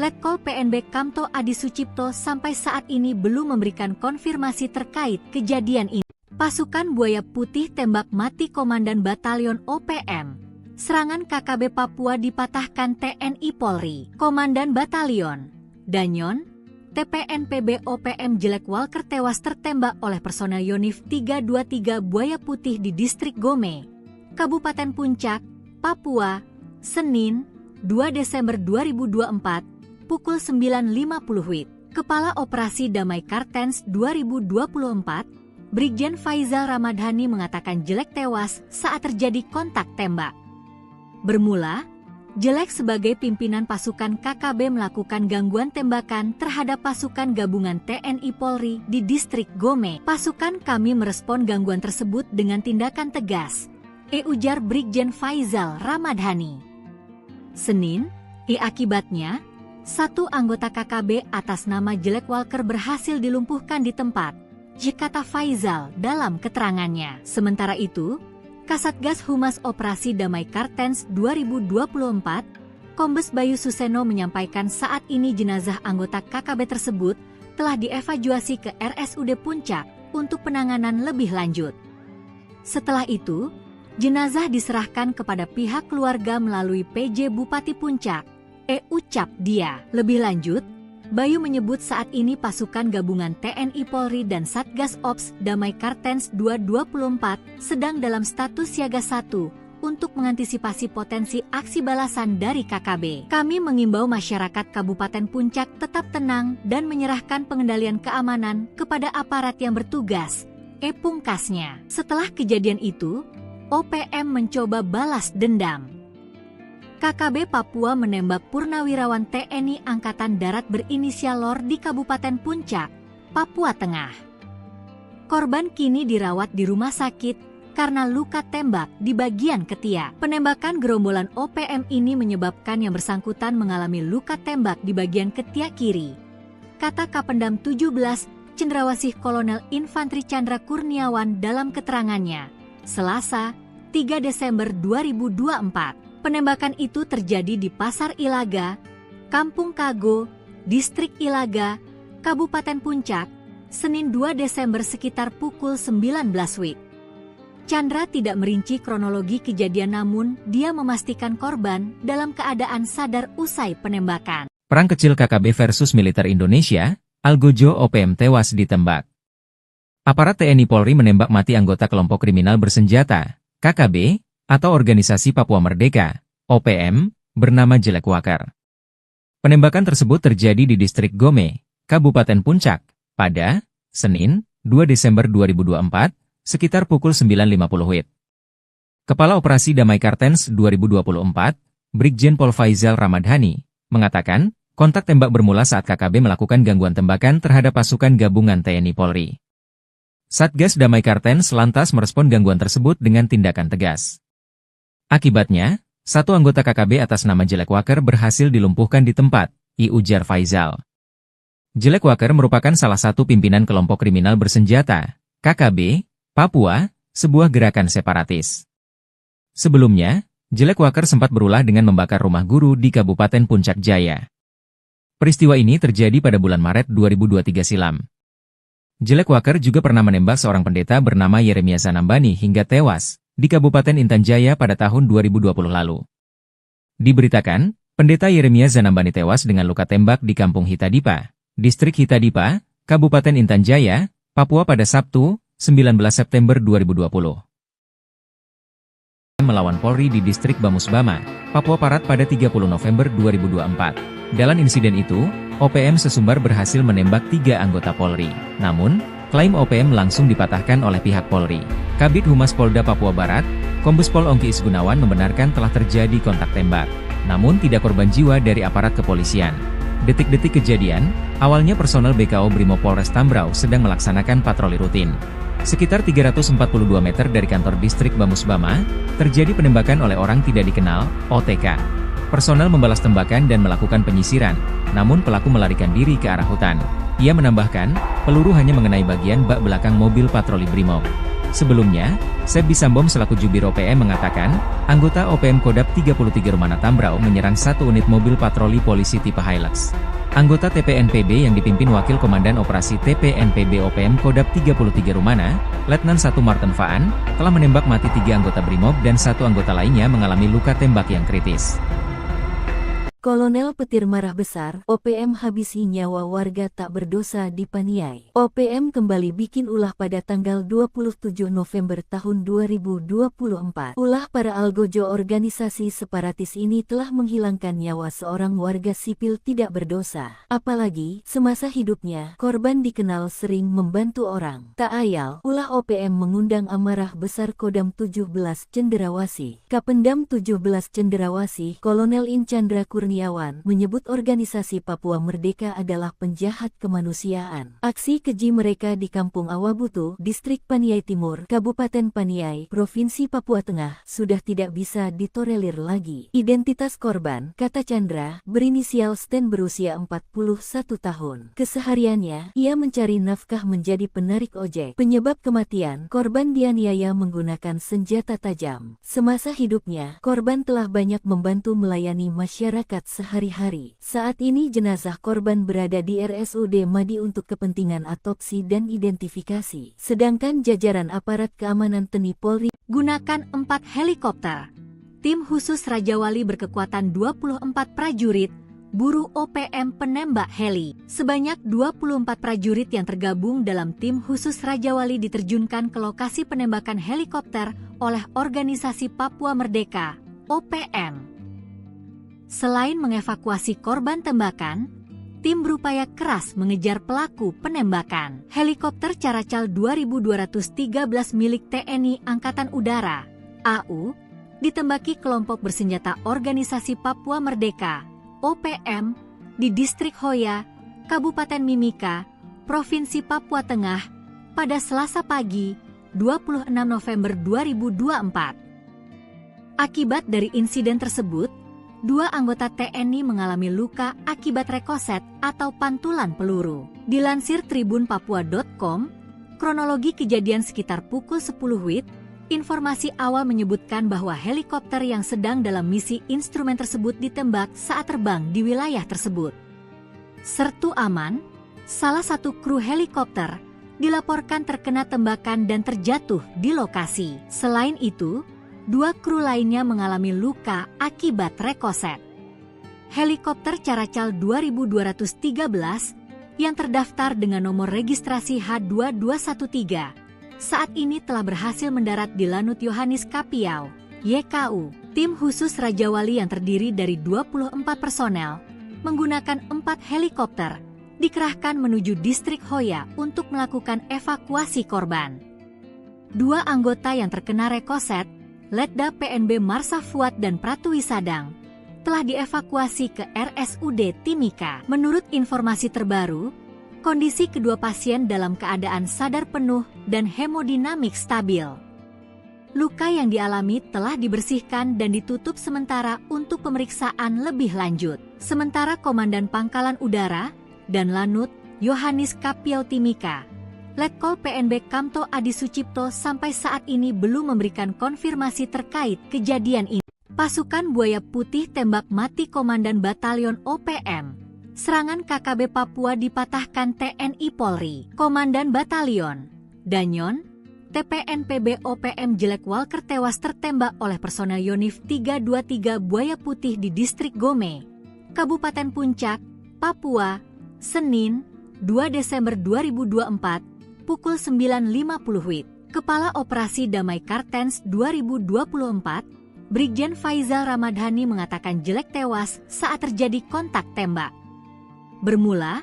Letkol PNB Kamto Adi Sucipto sampai saat ini belum memberikan konfirmasi terkait kejadian ini. Pasukan Buaya Putih tembak mati Komandan Batalion OPM. Serangan KKB Papua dipatahkan TNI Polri. Komandan Batalion Danyon, TPNPB OPM Jelek Walker tewas tertembak oleh personel Yonif 323 Buaya Putih di Distrik Gome, Kabupaten Puncak, Papua, Senin, 2 Desember 2024, pukul 9.50 WIB. Kepala Operasi Damai Kartens 2024, Brigjen Faizal Ramadhani mengatakan Jelek tewas saat terjadi kontak tembak. Bermula, Jelek sebagai pimpinan pasukan KKB melakukan gangguan tembakan terhadap pasukan gabungan TNI Polri di Distrik Gome. Pasukan kami merespon gangguan tersebut dengan tindakan tegas, ujar Brigjen Faizal Ramadhani. Senin, akibatnya, satu anggota KKB atas nama Jelek Walker berhasil dilumpuhkan di tempat, kata Faizal dalam keterangannya. Sementara itu, Kasatgas Humas Operasi Damai Kartens 2024, Kombes Bayu Suseno menyampaikan saat ini jenazah anggota KKB tersebut telah dievakuasi ke RSUD Puncak untuk penanganan lebih lanjut. Setelah itu, jenazah diserahkan kepada pihak keluarga melalui PJ Bupati Puncak, ucap dia. Lebih lanjut, Bayu menyebut saat ini pasukan gabungan TNI Polri dan Satgas Ops Damai Kartens 224 sedang dalam status siaga 1 untuk mengantisipasi potensi aksi balasan dari KKB. Kami mengimbau masyarakat Kabupaten Puncak tetap tenang dan menyerahkan pengendalian keamanan kepada aparat yang bertugas, pungkasnya. Setelah kejadian itu, OPM mencoba balas dendam. KKB Papua menembak purnawirawan TNI Angkatan Darat berinisial LOR di Kabupaten Puncak, Papua Tengah. Korban kini dirawat di rumah sakit karena luka tembak di bagian ketiak. Penembakan gerombolan OPM ini menyebabkan yang bersangkutan mengalami luka tembak di bagian ketiak kiri, kata Kapendam 17 Cendrawasih Kolonel Infantri Chandra Kurniawan dalam keterangannya, Selasa, 3 Desember 2024. Penembakan itu terjadi di Pasar Ilaga, Kampung Kago, Distrik Ilaga, Kabupaten Puncak, Senin 2 Desember sekitar pukul 19 WIB. Chandra tidak merinci kronologi kejadian namun dia memastikan korban dalam keadaan sadar usai penembakan. Perang kecil KKB versus militer Indonesia, Algojo OPM tewas ditembak. Aparat TNI Polri menembak mati anggota kelompok kriminal bersenjata, KKB, atau Organisasi Papua Merdeka, OPM, bernama Jelek Walker. Penembakan tersebut terjadi di Distrik Gome, Kabupaten Puncak, pada Senin, 2 Desember 2024, sekitar pukul 9.50 WIB. Kepala Operasi Damai Kartens 2024, Brigjen Pol Faizal Ramadhani, mengatakan, kontak tembak bermula saat KKB melakukan gangguan tembakan terhadap pasukan gabungan TNI Polri. Satgas Damai Kartens lantas merespon gangguan tersebut dengan tindakan tegas. Akibatnya, satu anggota KKB atas nama Jelek Walker berhasil dilumpuhkan di tempat, ujar Faizal. Jelek Walker merupakan salah satu pimpinan kelompok kriminal bersenjata, KKB, Papua, sebuah gerakan separatis. Sebelumnya, Jelek Walker sempat berulah dengan membakar rumah guru di Kabupaten Puncak Jaya. Peristiwa ini terjadi pada bulan Maret 2023 silam. Jelek Walker juga pernah menembak seorang pendeta bernama Yeremia Zanambani hingga tewas di Kabupaten Intan Jaya pada tahun 2020 lalu. Diberitakan, pendeta Yeremia Zanambani tewas dengan luka tembak di Kampung Hitadipa, Distrik Hitadipa, Kabupaten Intan Jaya, Papua pada Sabtu, 19 September 2020. Melawan Polri di Distrik Bamusbama, Papua Barat pada 30 November 2024. Dalam insiden itu, OPM sesumbar berhasil menembak 3 anggota Polri. Namun, klaim OPM langsung dipatahkan oleh pihak Polri. Kabid Humas Polda Papua Barat, Kombes Pol Ongki Isgunawan membenarkan telah terjadi kontak tembak. Namun tidak korban jiwa dari aparat kepolisian. Detik-detik kejadian, awalnya personel BKO Brimob Polres Tambrau sedang melaksanakan patroli rutin. Sekitar 342 meter dari kantor distrik Bamusbama, terjadi penembakan oleh orang tidak dikenal, OTK. Personel membalas tembakan dan melakukan penyisiran, namun pelaku melarikan diri ke arah hutan. Ia menambahkan, peluru hanya mengenai bagian bak belakang mobil patroli Brimob. Sebelumnya, Sebdi Sambom selaku Jubir OPM mengatakan, anggota OPM Kodap 33 Rumana Tambrau menyerang satu unit mobil patroli polisi tipe Hilux. Anggota TPNPB yang dipimpin Wakil Komandan Operasi TPNPB OPM Kodap 33 Rumana, Letnan 1 Martin Faan, telah menembak mati 3 anggota BRIMOB dan 1 anggota lainnya mengalami luka tembak yang kritis. Kolonel petir marah besar, OPM habisi nyawa warga tak berdosa di Paniai. OPM kembali bikin ulah pada tanggal 27 November tahun 2024. Ulah para algojo organisasi separatis ini telah menghilangkan nyawa seorang warga sipil tidak berdosa. Apalagi, semasa hidupnya, korban dikenal sering membantu orang. Tak ayal, ulah OPM mengundang amarah besar Kodam 17 Cenderawasih. Kapendam 17 Cenderawasih, Kolonel In Chandra Kurniawan menyebut organisasi Papua Merdeka adalah penjahat kemanusiaan. Aksi keji mereka di Kampung Awabutu, Distrik Paniai Timur, Kabupaten Paniai, Provinsi Papua Tengah, sudah tidak bisa ditolerir lagi. Identitas korban, kata Chandra, berinisial Sten berusia 41 tahun. Kesehariannya, ia mencari nafkah menjadi penarik ojek. Penyebab kematian, korban dianiaya menggunakan senjata tajam. Semasa hidupnya, korban telah banyak membantu melayani masyarakat sehari-hari. Saat ini jenazah korban berada di RSUD Madi untuk kepentingan otopsi dan identifikasi. Sedangkan jajaran aparat keamanan TNI Polri gunakan 4 helikopter. Tim khusus Raja Wali berkekuatan 24 prajurit, buru OPM penembak heli. Sebanyak 24 prajurit yang tergabung dalam tim khusus Raja Wali diterjunkan ke lokasi penembakan helikopter oleh organisasi Papua Merdeka, OPM. Selain mengevakuasi korban tembakan, tim berupaya keras mengejar pelaku penembakan. Helikopter Caracal 2213 milik TNI Angkatan Udara, AU, ditembaki kelompok bersenjata organisasi Papua Merdeka, OPM, di Distrik Hoya, Kabupaten Mimika, Provinsi Papua Tengah, pada Selasa pagi, 26 November 2024. Akibat dari insiden tersebut, 2 anggota TNI mengalami luka akibat rekoset atau pantulan peluru. Dilansir tribunpapua.com, kronologi kejadian sekitar pukul 10 WIB, informasi awal menyebutkan bahwa helikopter yang sedang dalam misi instrumen tersebut ditembak saat terbang di wilayah tersebut. Sertu Aman, salah satu kru helikopter, dilaporkan terkena tembakan dan terjatuh di lokasi. Selain itu, 2 kru lainnya mengalami luka akibat rekoset. Helikopter Caracal 2213 yang terdaftar dengan nomor registrasi H2213 saat ini telah berhasil mendarat di Lanut Yohanis Kapiau, YKU. Tim khusus Raja Wali yang terdiri dari 24 personel menggunakan 4 helikopter dikerahkan menuju Distrik Hoya untuk melakukan evakuasi korban. 2 anggota yang terkena rekoset, Letda PNB Marsa Fuad dan Pratu Wisadang, telah dievakuasi ke RSUD Timika. Menurut informasi terbaru, kondisi kedua pasien dalam keadaan sadar penuh dan hemodinamik stabil. Luka yang dialami telah dibersihkan dan ditutup sementara untuk pemeriksaan lebih lanjut. Sementara Komandan Pangkalan Udara dan Lanut Yohanis Kapiau Timika, Letkol PNB Kamto Adi Sucipto sampai saat ini belum memberikan konfirmasi terkait kejadian ini. Pasukan Buaya Putih tembak mati Komandan Batalion OPM. Serangan KKB Papua dipatahkan TNI Polri. Komandan Batalion Danyon, TPNPB OPM Jelek Walker tewas tertembak oleh personel Yonif 323 Buaya Putih di Distrik Gome, Kabupaten Puncak, Papua, Senin, 2 Desember 2024, pukul 9.50 WIB. Kepala Operasi Damai Kartens 2024, Brigjen Faizal Ramadhani mengatakan Jelek tewas saat terjadi kontak tembak. Bermula,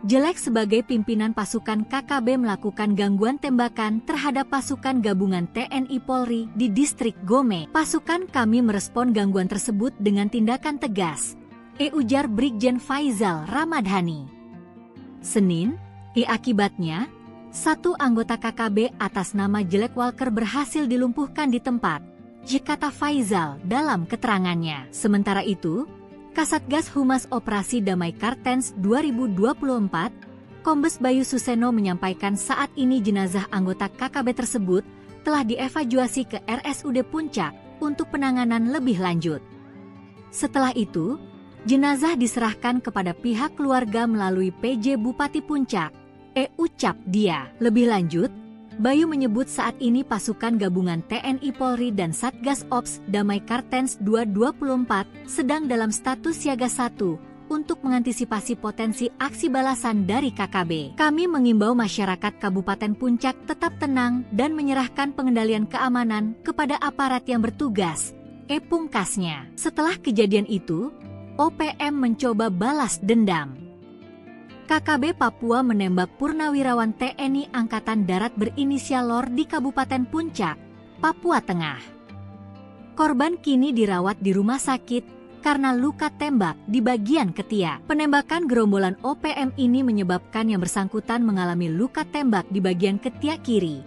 Jelek sebagai pimpinan pasukan KKB melakukan gangguan tembakan terhadap pasukan gabungan TNI Polri di Distrik Gome. Pasukan kami merespon gangguan tersebut dengan tindakan tegas, ujar Brigjen Faizal Ramadhani. Senin, akibatnya, 1 anggota KKB atas nama Jelek Walker berhasil dilumpuhkan di tempat, kata Faizal dalam keterangannya. Sementara itu, Kasatgas Humas Operasi Damai Kartens 2024, Kombes Bayu Suseno menyampaikan saat ini jenazah anggota KKB tersebut telah dievakuasi ke RSUD Puncak untuk penanganan lebih lanjut. Setelah itu, jenazah diserahkan kepada pihak keluarga melalui PJ Bupati Puncak, Ucap Dia. Lebih lanjut, Bayu menyebut saat ini pasukan gabungan TNI Polri dan Satgas Ops Damai Kartens 224 sedang dalam status siaga 1 untuk mengantisipasi potensi aksi balasan dari KKB. Kami mengimbau masyarakat Kabupaten Puncak tetap tenang dan menyerahkan pengendalian keamanan kepada aparat yang bertugas, pungkasnya. Setelah kejadian itu, OPM mencoba balas dendam. KKB Papua menembak purnawirawan TNI Angkatan Darat berinisial LOR di Kabupaten Puncak, Papua Tengah. Korban kini dirawat di rumah sakit karena luka tembak di bagian ketiak. Penembakan gerombolan OPM ini menyebabkan yang bersangkutan mengalami luka tembak di bagian ketiak kiri,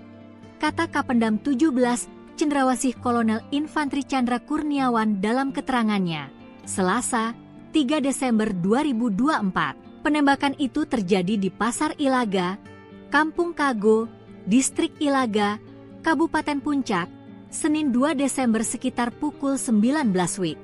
kata Kapendam 17 Cendrawasih Kolonel Infantri Chandra Kurniawan dalam keterangannya, Selasa, 3 Desember 2024. Penembakan itu terjadi di Pasar Ilaga, Kampung Kago, Distrik Ilaga, Kabupaten Puncak, Senin 2 Desember sekitar pukul 19 WIB.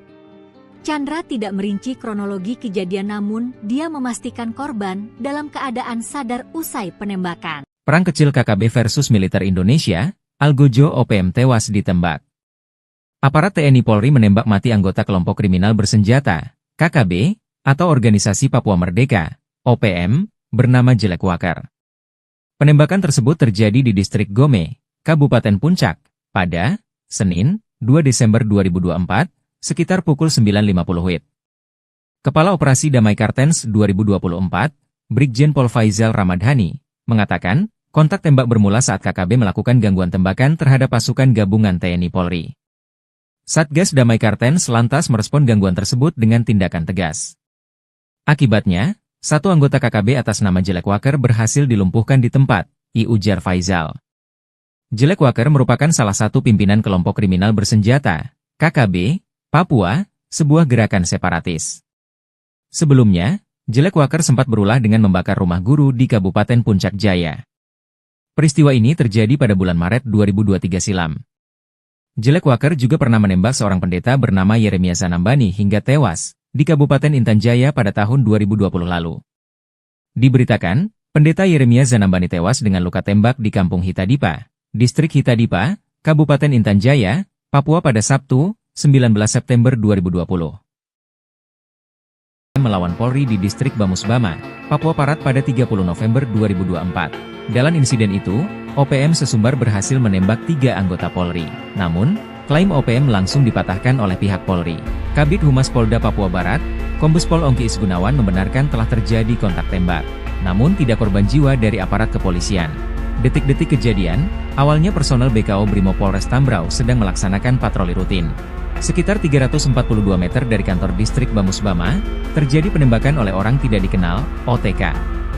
Chandra tidak merinci kronologi kejadian, namun dia memastikan korban dalam keadaan sadar usai penembakan. Perang kecil KKB versus militer Indonesia, Algojo OPM tewas ditembak. Aparat TNI Polri menembak mati anggota kelompok kriminal bersenjata, KKB, atau Organisasi Papua Merdeka, OPM, bernama Jelek Wakar. Penembakan tersebut terjadi di Distrik Gome, Kabupaten Puncak, pada Senin, 2 Desember 2024, sekitar pukul 9.50 WIB. Kepala Operasi Damai Kartens 2024, Brigjen Pol Faizal Ramadhani, mengatakan, kontak tembak bermula saat KKB melakukan gangguan tembakan terhadap pasukan gabungan TNI Polri. Satgas Damai Kartens lantas merespon gangguan tersebut dengan tindakan tegas. Akibatnya, satu anggota KKB atas nama Jelek Wakar berhasil dilumpuhkan di tempat, ujar Faizal. Jelek Wakar merupakan salah satu pimpinan kelompok kriminal bersenjata, KKB, Papua, sebuah gerakan separatis. Sebelumnya, Jelek Wakar sempat berulah dengan membakar rumah guru di Kabupaten Puncak Jaya. Peristiwa ini terjadi pada bulan Maret 2023 silam. Jelek Wakar juga pernah menembak seorang pendeta bernama Yeremia Zanambani hingga tewas di Kabupaten Intan Jaya pada tahun 2020 lalu. Diberitakan, pendeta Yeremia Zanambani tewas dengan luka tembak di Kampung Hitadipa, Distrik Hitadipa, Kabupaten Intan Jaya, Papua pada Sabtu, 19 September 2020. Melawan Polri di Distrik Bamusbama, Papua Barat pada 30 November 2024. Dalam insiden itu, OPM sesumbar berhasil menembak 3 anggota Polri. Namun, klaim OPM langsung dipatahkan oleh pihak Polri. Kabid Humas Polda Papua Barat, Kombes Pol Ongki Isgunawan membenarkan telah terjadi kontak tembak. Namun tidak korban jiwa dari aparat kepolisian. Detik-detik kejadian, awalnya personel BKO Brimob Polres Tambrau sedang melaksanakan patroli rutin. Sekitar 342 meter dari kantor distrik Bamusbama, terjadi penembakan oleh orang tidak dikenal, OTK.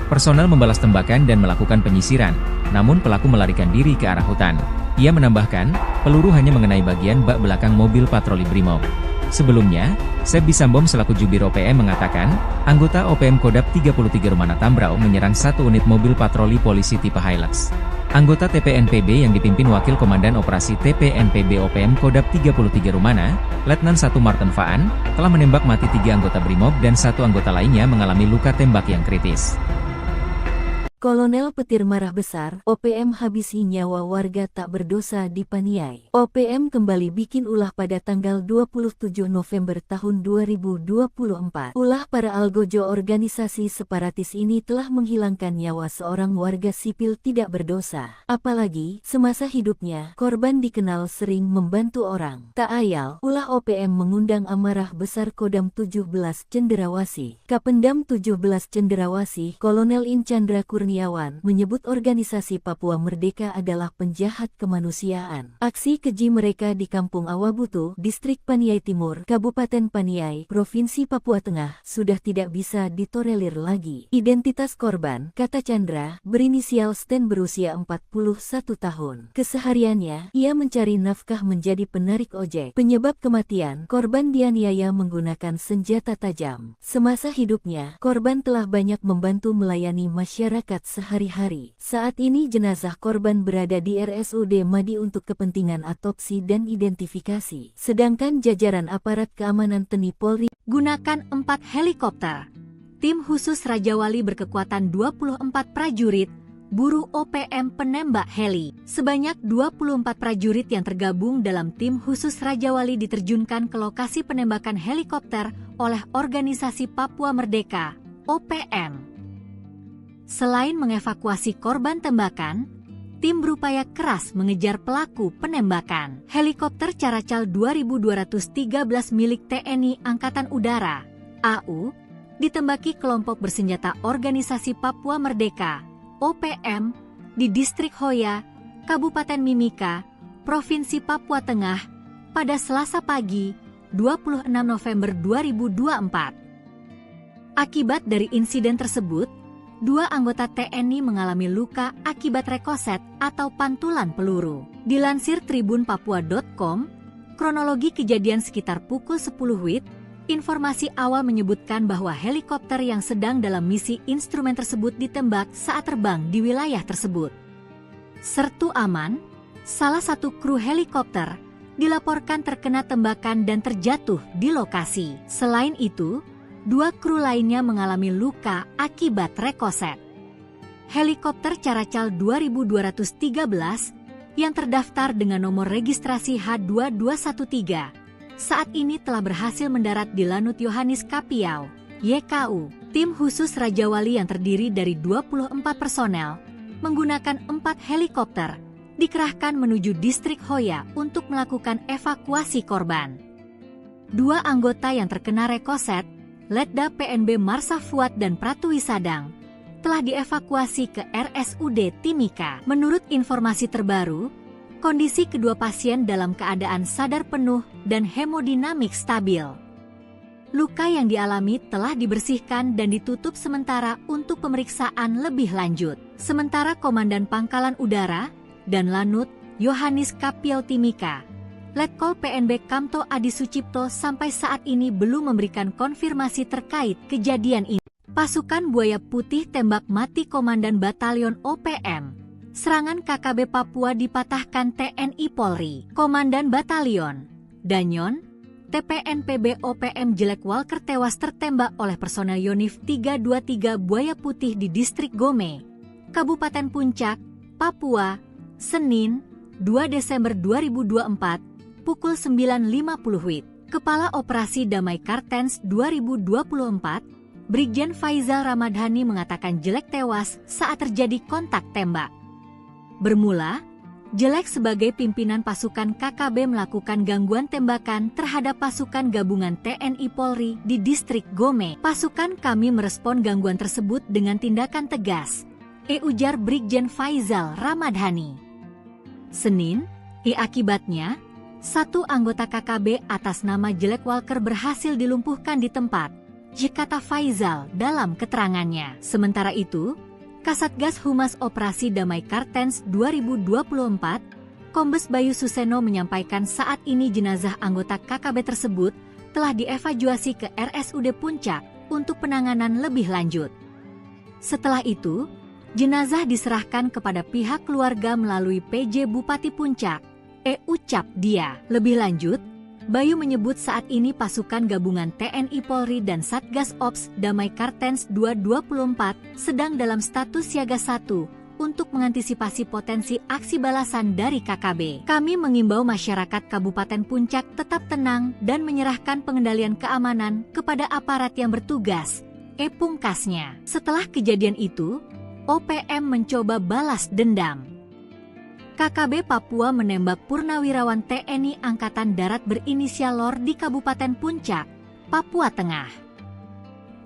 Personel membalas tembakan dan melakukan penyisiran, namun pelaku melarikan diri ke arah hutan. Ia menambahkan, peluru hanya mengenai bagian bak belakang mobil patroli Brimob. Sebelumnya, Sebi Sambom selaku Jubir OPM mengatakan, anggota OPM Kodap 33 Rumana Tambrau menyerang satu unit mobil patroli polisi tipe Hilux. Anggota TPNPB yang dipimpin Wakil Komandan Operasi TPNPB OPM Kodap 33 Rumana, Letnan 1 Martin Faan, telah menembak mati 3 anggota Brimob dan 1 anggota lainnya mengalami luka tembak yang kritis. Kolonel Petir marah besar, OPM habisi nyawa warga tak berdosa di Paniai. OPM kembali bikin ulah pada tanggal 27 November tahun 2024. Ulah para algojo organisasi separatis ini telah menghilangkan nyawa seorang warga sipil tidak berdosa. Apalagi, semasa hidupnya, korban dikenal sering membantu orang. Tak ayal, ulah OPM mengundang amarah besar Kodam 17 Cenderawasih. Kapendam 17 Cenderawasih, Kolonel In Chandra Kurniawan, menyebut organisasi Papua Merdeka adalah penjahat kemanusiaan. Aksi keji mereka di Kampung Awabutu, Distrik Paniai Timur, Kabupaten Paniai, Provinsi Papua Tengah, sudah tidak bisa ditolerir lagi. Identitas korban, kata Chandra, berinisial Sten berusia 41 tahun. Kesehariannya, ia mencari nafkah menjadi penarik ojek. Penyebab kematian, korban dianiaya menggunakan senjata tajam. Semasa hidupnya, korban telah banyak membantu melayani masyarakat merawat sehari-hari. Saat ini jenazah korban berada di RSUD Madi untuk kepentingan autopsi dan identifikasi. Sedangkan jajaran aparat keamanan TNI Polri gunakan 4 helikopter. Tim khusus Raja Wali berkekuatan 24 prajurit, buru OPM penembak heli. Sebanyak 24 prajurit yang tergabung dalam tim khusus Raja Wali diterjunkan ke lokasi penembakan helikopter oleh Organisasi Papua Merdeka, OPM. Selain mengevakuasi korban tembakan, tim berupaya keras mengejar pelaku penembakan. Helikopter Caracal 2213 milik TNI Angkatan Udara, AU, ditembaki kelompok bersenjata Organisasi Papua Merdeka, OPM, di Distrik Hoya, Kabupaten Mimika, Provinsi Papua Tengah, pada Selasa pagi, 26 November 2024. Akibat dari insiden tersebut, 2 anggota TNI mengalami luka akibat rekoset atau pantulan peluru. Dilansir tribunpapua.com, kronologi kejadian sekitar pukul 10 WIB, informasi awal menyebutkan bahwa helikopter yang sedang dalam misi instrumen tersebut ditembak saat terbang di wilayah tersebut. Sertu Aman, salah satu kru helikopter, dilaporkan terkena tembakan dan terjatuh di lokasi. Selain itu, 2 kru lainnya mengalami luka akibat rekoset. Helikopter Caracal 2213 yang terdaftar dengan nomor registrasi H2213 saat ini telah berhasil mendarat di Lanut Yohanis Kapiau, YKU. Tim khusus Raja Wali yang terdiri dari 24 personel menggunakan 4 helikopter dikerahkan menuju Distrik Hoya untuk melakukan evakuasi korban. 2 anggota yang terkena rekoset, Letda PNB Marsa Fuad dan Pratu Wisadang, telah dievakuasi ke RSUD Timika. Menurut informasi terbaru, kondisi kedua pasien dalam keadaan sadar penuh dan hemodinamik stabil. Luka yang dialami telah dibersihkan dan ditutup sementara untuk pemeriksaan lebih lanjut. Sementara Komandan Pangkalan Udara dan Lanut Yohanis Kapiau Timika, Letkol PNB Kamto Adi Sucipto sampai saat ini belum memberikan konfirmasi terkait kejadian ini. Pasukan Buaya Putih tembak mati Komandan Batalion OPM. Serangan KKB Papua dipatahkan TNI Polri. Komandan Batalion Danyon, TPNPB OPM Jelek Walker tewas tertembak oleh personel Yonif 323 Buaya Putih di Distrik Gome, Kabupaten Puncak, Papua, Senin, 2 Desember 2024, pukul 9.50 WIB. Kepala Operasi Damai Kartens 2024, Brigjen Faizal Ramadhani mengatakan Jelek tewas saat terjadi kontak tembak. Bermula, Jelek sebagai pimpinan pasukan KKB melakukan gangguan tembakan terhadap pasukan gabungan TNI Polri di Distrik Gome. Pasukan kami merespon gangguan tersebut dengan tindakan tegas, ujar Brigjen Faizal Ramadhani. Senin, akibatnya, 1 anggota KKB atas nama Jelek Walker berhasil dilumpuhkan di tempat, kata Faizal dalam keterangannya. Sementara itu, Kasatgas Humas Operasi Damai Kartens 2024, Kombes Bayu Suseno menyampaikan saat ini jenazah anggota KKB tersebut telah dievakuasi ke RSUD Puncak untuk penanganan lebih lanjut. Setelah itu, jenazah diserahkan kepada pihak keluarga melalui PJ Bupati Puncak, Ucap Dia. Lebih lanjut, Bayu menyebut saat ini pasukan gabungan TNI Polri dan Satgas Ops Damai Kartens 224 sedang dalam status siaga 1 untuk mengantisipasi potensi aksi balasan dari KKB. Kami mengimbau masyarakat Kabupaten Puncak tetap tenang dan menyerahkan pengendalian keamanan kepada aparat yang bertugas, pungkasnya. Setelah kejadian itu, OPM mencoba balas dendam. KKB Papua menembak purnawirawan TNI Angkatan Darat berinisial LOR di Kabupaten Puncak, Papua Tengah.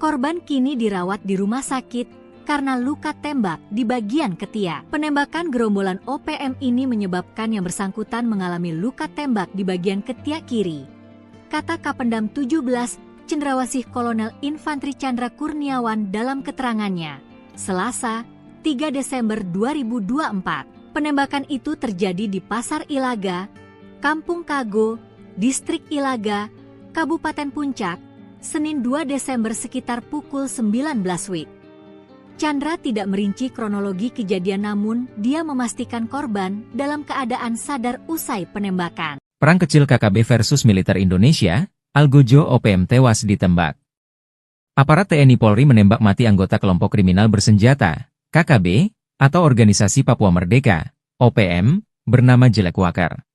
Korban kini dirawat di rumah sakit karena luka tembak di bagian ketiak. Penembakan gerombolan OPM ini menyebabkan yang bersangkutan mengalami luka tembak di bagian ketiak kiri, kata Kapendam 17 Cendrawasih Kolonel Infantri Chandra Kurniawan dalam keterangannya, Selasa, 3 Desember 2024. Penembakan itu terjadi di Pasar Ilaga, Kampung Kago, Distrik Ilaga, Kabupaten Puncak, Senin 2 Desember sekitar pukul 19 WIB. Chandra tidak merinci kronologi kejadian, namun dia memastikan korban dalam keadaan sadar usai penembakan. Perang kecil KKB versus militer Indonesia, Algojo OPM tewas ditembak. Aparat TNI Polri menembak mati anggota kelompok kriminal bersenjata, KKB, atau Organisasi Papua Merdeka, OPM, bernama Jelek Wakar.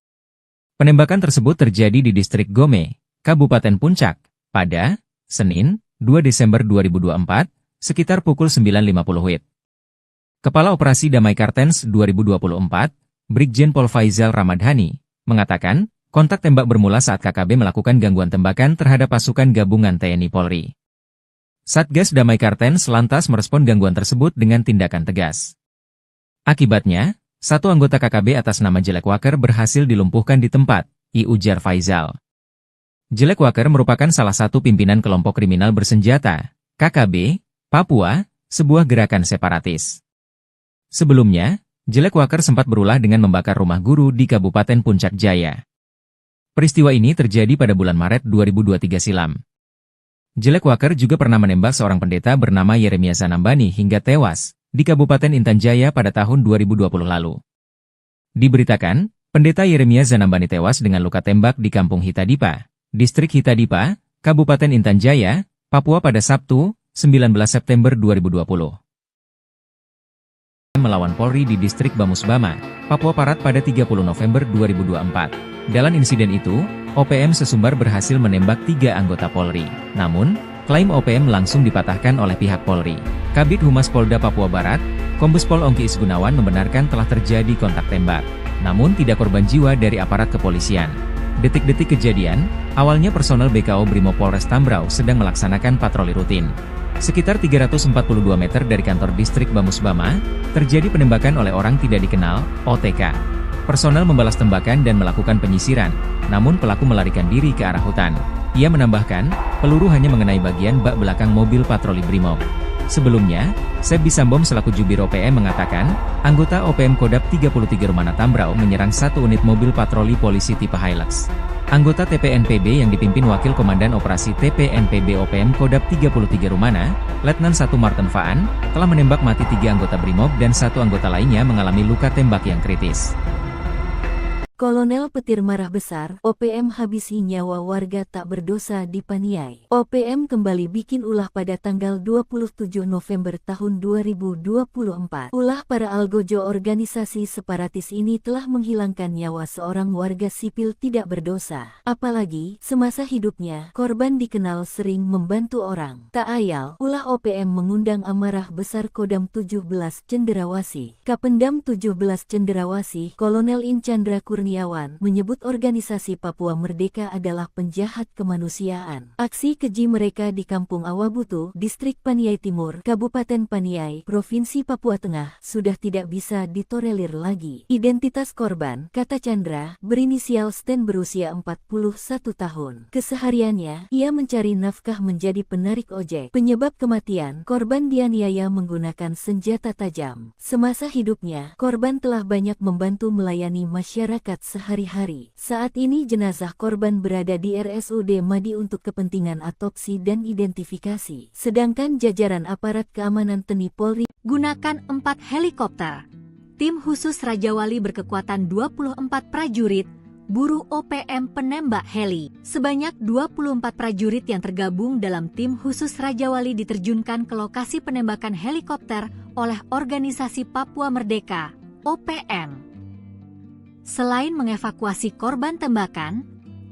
Penembakan tersebut terjadi di distrik Gome, Kabupaten Puncak, pada Senin, 2 Desember 2024, sekitar pukul 9.50 WIB. Kepala Operasi Damai Kartens 2024, Brigjen Pol Faizal Ramadhani, mengatakan, kontak tembak bermula saat KKB melakukan gangguan tembakan terhadap pasukan gabungan TNI Polri. Satgas Damai Kartens lantas merespon gangguan tersebut dengan tindakan tegas. Akibatnya, satu anggota KKB atas nama Jelek Wakar berhasil dilumpuhkan di tempat, ujar Faizal. Jelek Wakar merupakan salah satu pimpinan kelompok kriminal bersenjata, KKB, Papua, sebuah gerakan separatis. Sebelumnya, Jelek Wakar sempat berulah dengan membakar rumah guru di Kabupaten Puncak Jaya. Peristiwa ini terjadi pada bulan Maret 2023 silam. Jelek Wakar juga pernah menembak seorang pendeta bernama Yeremia Zanambani hingga tewas di Kabupaten Intan Jaya pada tahun 2020 lalu. Diberitakan, pendeta Yeremia Zanambani tewas dengan luka tembak di Kampung Hitadipa, Distrik Hitadipa, Kabupaten Intan Jaya, Papua pada Sabtu, 19 September 2020. Melawan Polri di Distrik Bamusbama, Papua Barat pada 30 November 2024. Dalam insiden itu, OPM sesumbar berhasil menembak 3 anggota Polri. Namun, klaim OPM langsung dipatahkan oleh pihak Polri. Kabid Humas Polda Papua Barat, Kombes Pol Ongki Isgunawan membenarkan telah terjadi kontak tembak. Namun tidak korban jiwa dari aparat kepolisian. Detik-detik kejadian, awalnya personel BKO Brimob Polres Tambrau sedang melaksanakan patroli rutin. Sekitar 342 meter dari kantor distrik Bamusbama, terjadi penembakan oleh orang tidak dikenal, OTK. Personel membalas tembakan dan melakukan penyisiran, namun pelaku melarikan diri ke arah hutan. Ia menambahkan, peluru hanya mengenai bagian bak belakang mobil patroli Brimob. Sebelumnya, Seb Bisambom selaku Jubir OPM mengatakan, anggota OPM Kodap 33 Rumana Tambrau menyerang satu unit mobil patroli polisi tipe Hilux. Anggota TPNPB yang dipimpin Wakil Komandan Operasi TPNPB OPM Kodap 33 Rumana, Letnan 1 Martin Faan, telah menembak mati 3 anggota Brimob dan 1 anggota lainnya mengalami luka tembak yang kritis. Kolonel Petir marah besar, OPM habisi nyawa warga tak berdosa di Paniai. OPM kembali bikin ulah pada tanggal 27 November tahun 2024. Ulah para algojo organisasi separatis ini telah menghilangkan nyawa seorang warga sipil tidak berdosa. Apalagi, semasa hidupnya, korban dikenal sering membantu orang. Tak ayal, ulah OPM mengundang amarah besar Kodam 17 Cenderawasih. Kapendam 17 Cenderawasih, Kolonel In Chandra Kurniawan, menyebut organisasi Papua Merdeka adalah penjahat kemanusiaan. Aksi keji mereka di Kampung Awabutu, Distrik Paniai Timur, Kabupaten Paniai, Provinsi Papua Tengah, sudah tidak bisa ditolerir lagi. Identitas korban, kata Chandra, berinisial Sten berusia 41 tahun. Kesehariannya, ia mencari nafkah menjadi penarik ojek. Penyebab kematian, korban dianiaya menggunakan senjata tajam. Semasa hidupnya, korban telah banyak membantu melayani masyarakat sehari-hari. Saat ini jenazah korban berada di RSUD Madi untuk kepentingan autopsi dan identifikasi. Sedangkan jajaran aparat keamanan TNI Polri gunakan 4 helikopter. Tim khusus Raja Wali berkekuatan 24 prajurit, buru OPM penembak heli. Sebanyak 24 prajurit yang tergabung dalam tim khusus Raja Wali diterjunkan ke lokasi penembakan helikopter oleh Organisasi Papua Merdeka, OPM. Selain mengevakuasi korban tembakan,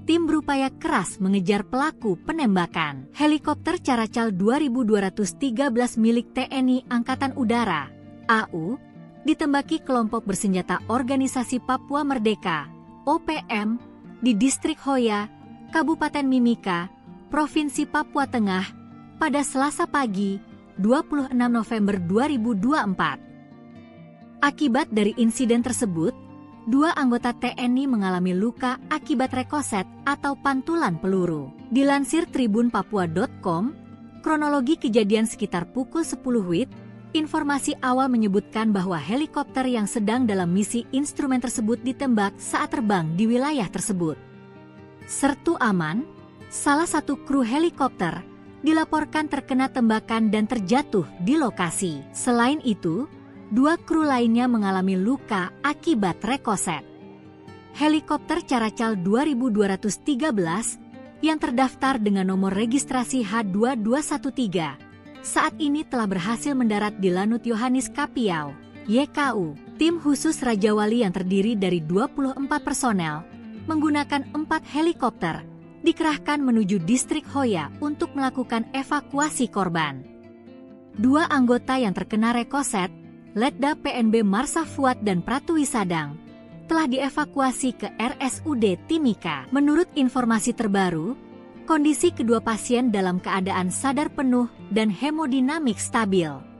tim berupaya keras mengejar pelaku penembakan. Helikopter Caracal 2213 milik TNI Angkatan Udara, AU, ditembaki kelompok bersenjata Organisasi Papua Merdeka, OPM, di Distrik Hoya, Kabupaten Mimika, Provinsi Papua Tengah, pada Selasa pagi, 26 November 2024. Akibat dari insiden tersebut, 2 anggota TNI mengalami luka akibat rekoset atau pantulan peluru. Dilansir tribunpapua.com, kronologi kejadian sekitar pukul 10 WIB, informasi awal menyebutkan bahwa helikopter yang sedang dalam misi instrumen tersebut ditembak saat terbang di wilayah tersebut. Sertu Aman, salah satu kru helikopter, dilaporkan terkena tembakan dan terjatuh di lokasi. Selain itu, 2 kru lainnya mengalami luka akibat rekoset. Helikopter Caracal 2213 yang terdaftar dengan nomor registrasi H2213 saat ini telah berhasil mendarat di Lanut Yohanis Kapiau, YKU. Tim khusus Raja Wali yang terdiri dari 24 personel menggunakan 4 helikopter dikerahkan menuju distrik Hoya untuk melakukan evakuasi korban. 2 anggota yang terkena rekoset, Letda PNB Marsah Fuad dan Pratwi Sadang, telah dievakuasi ke RSUD Timika. Menurut informasi terbaru, kondisi kedua pasien dalam keadaan sadar penuh dan hemodinamik stabil.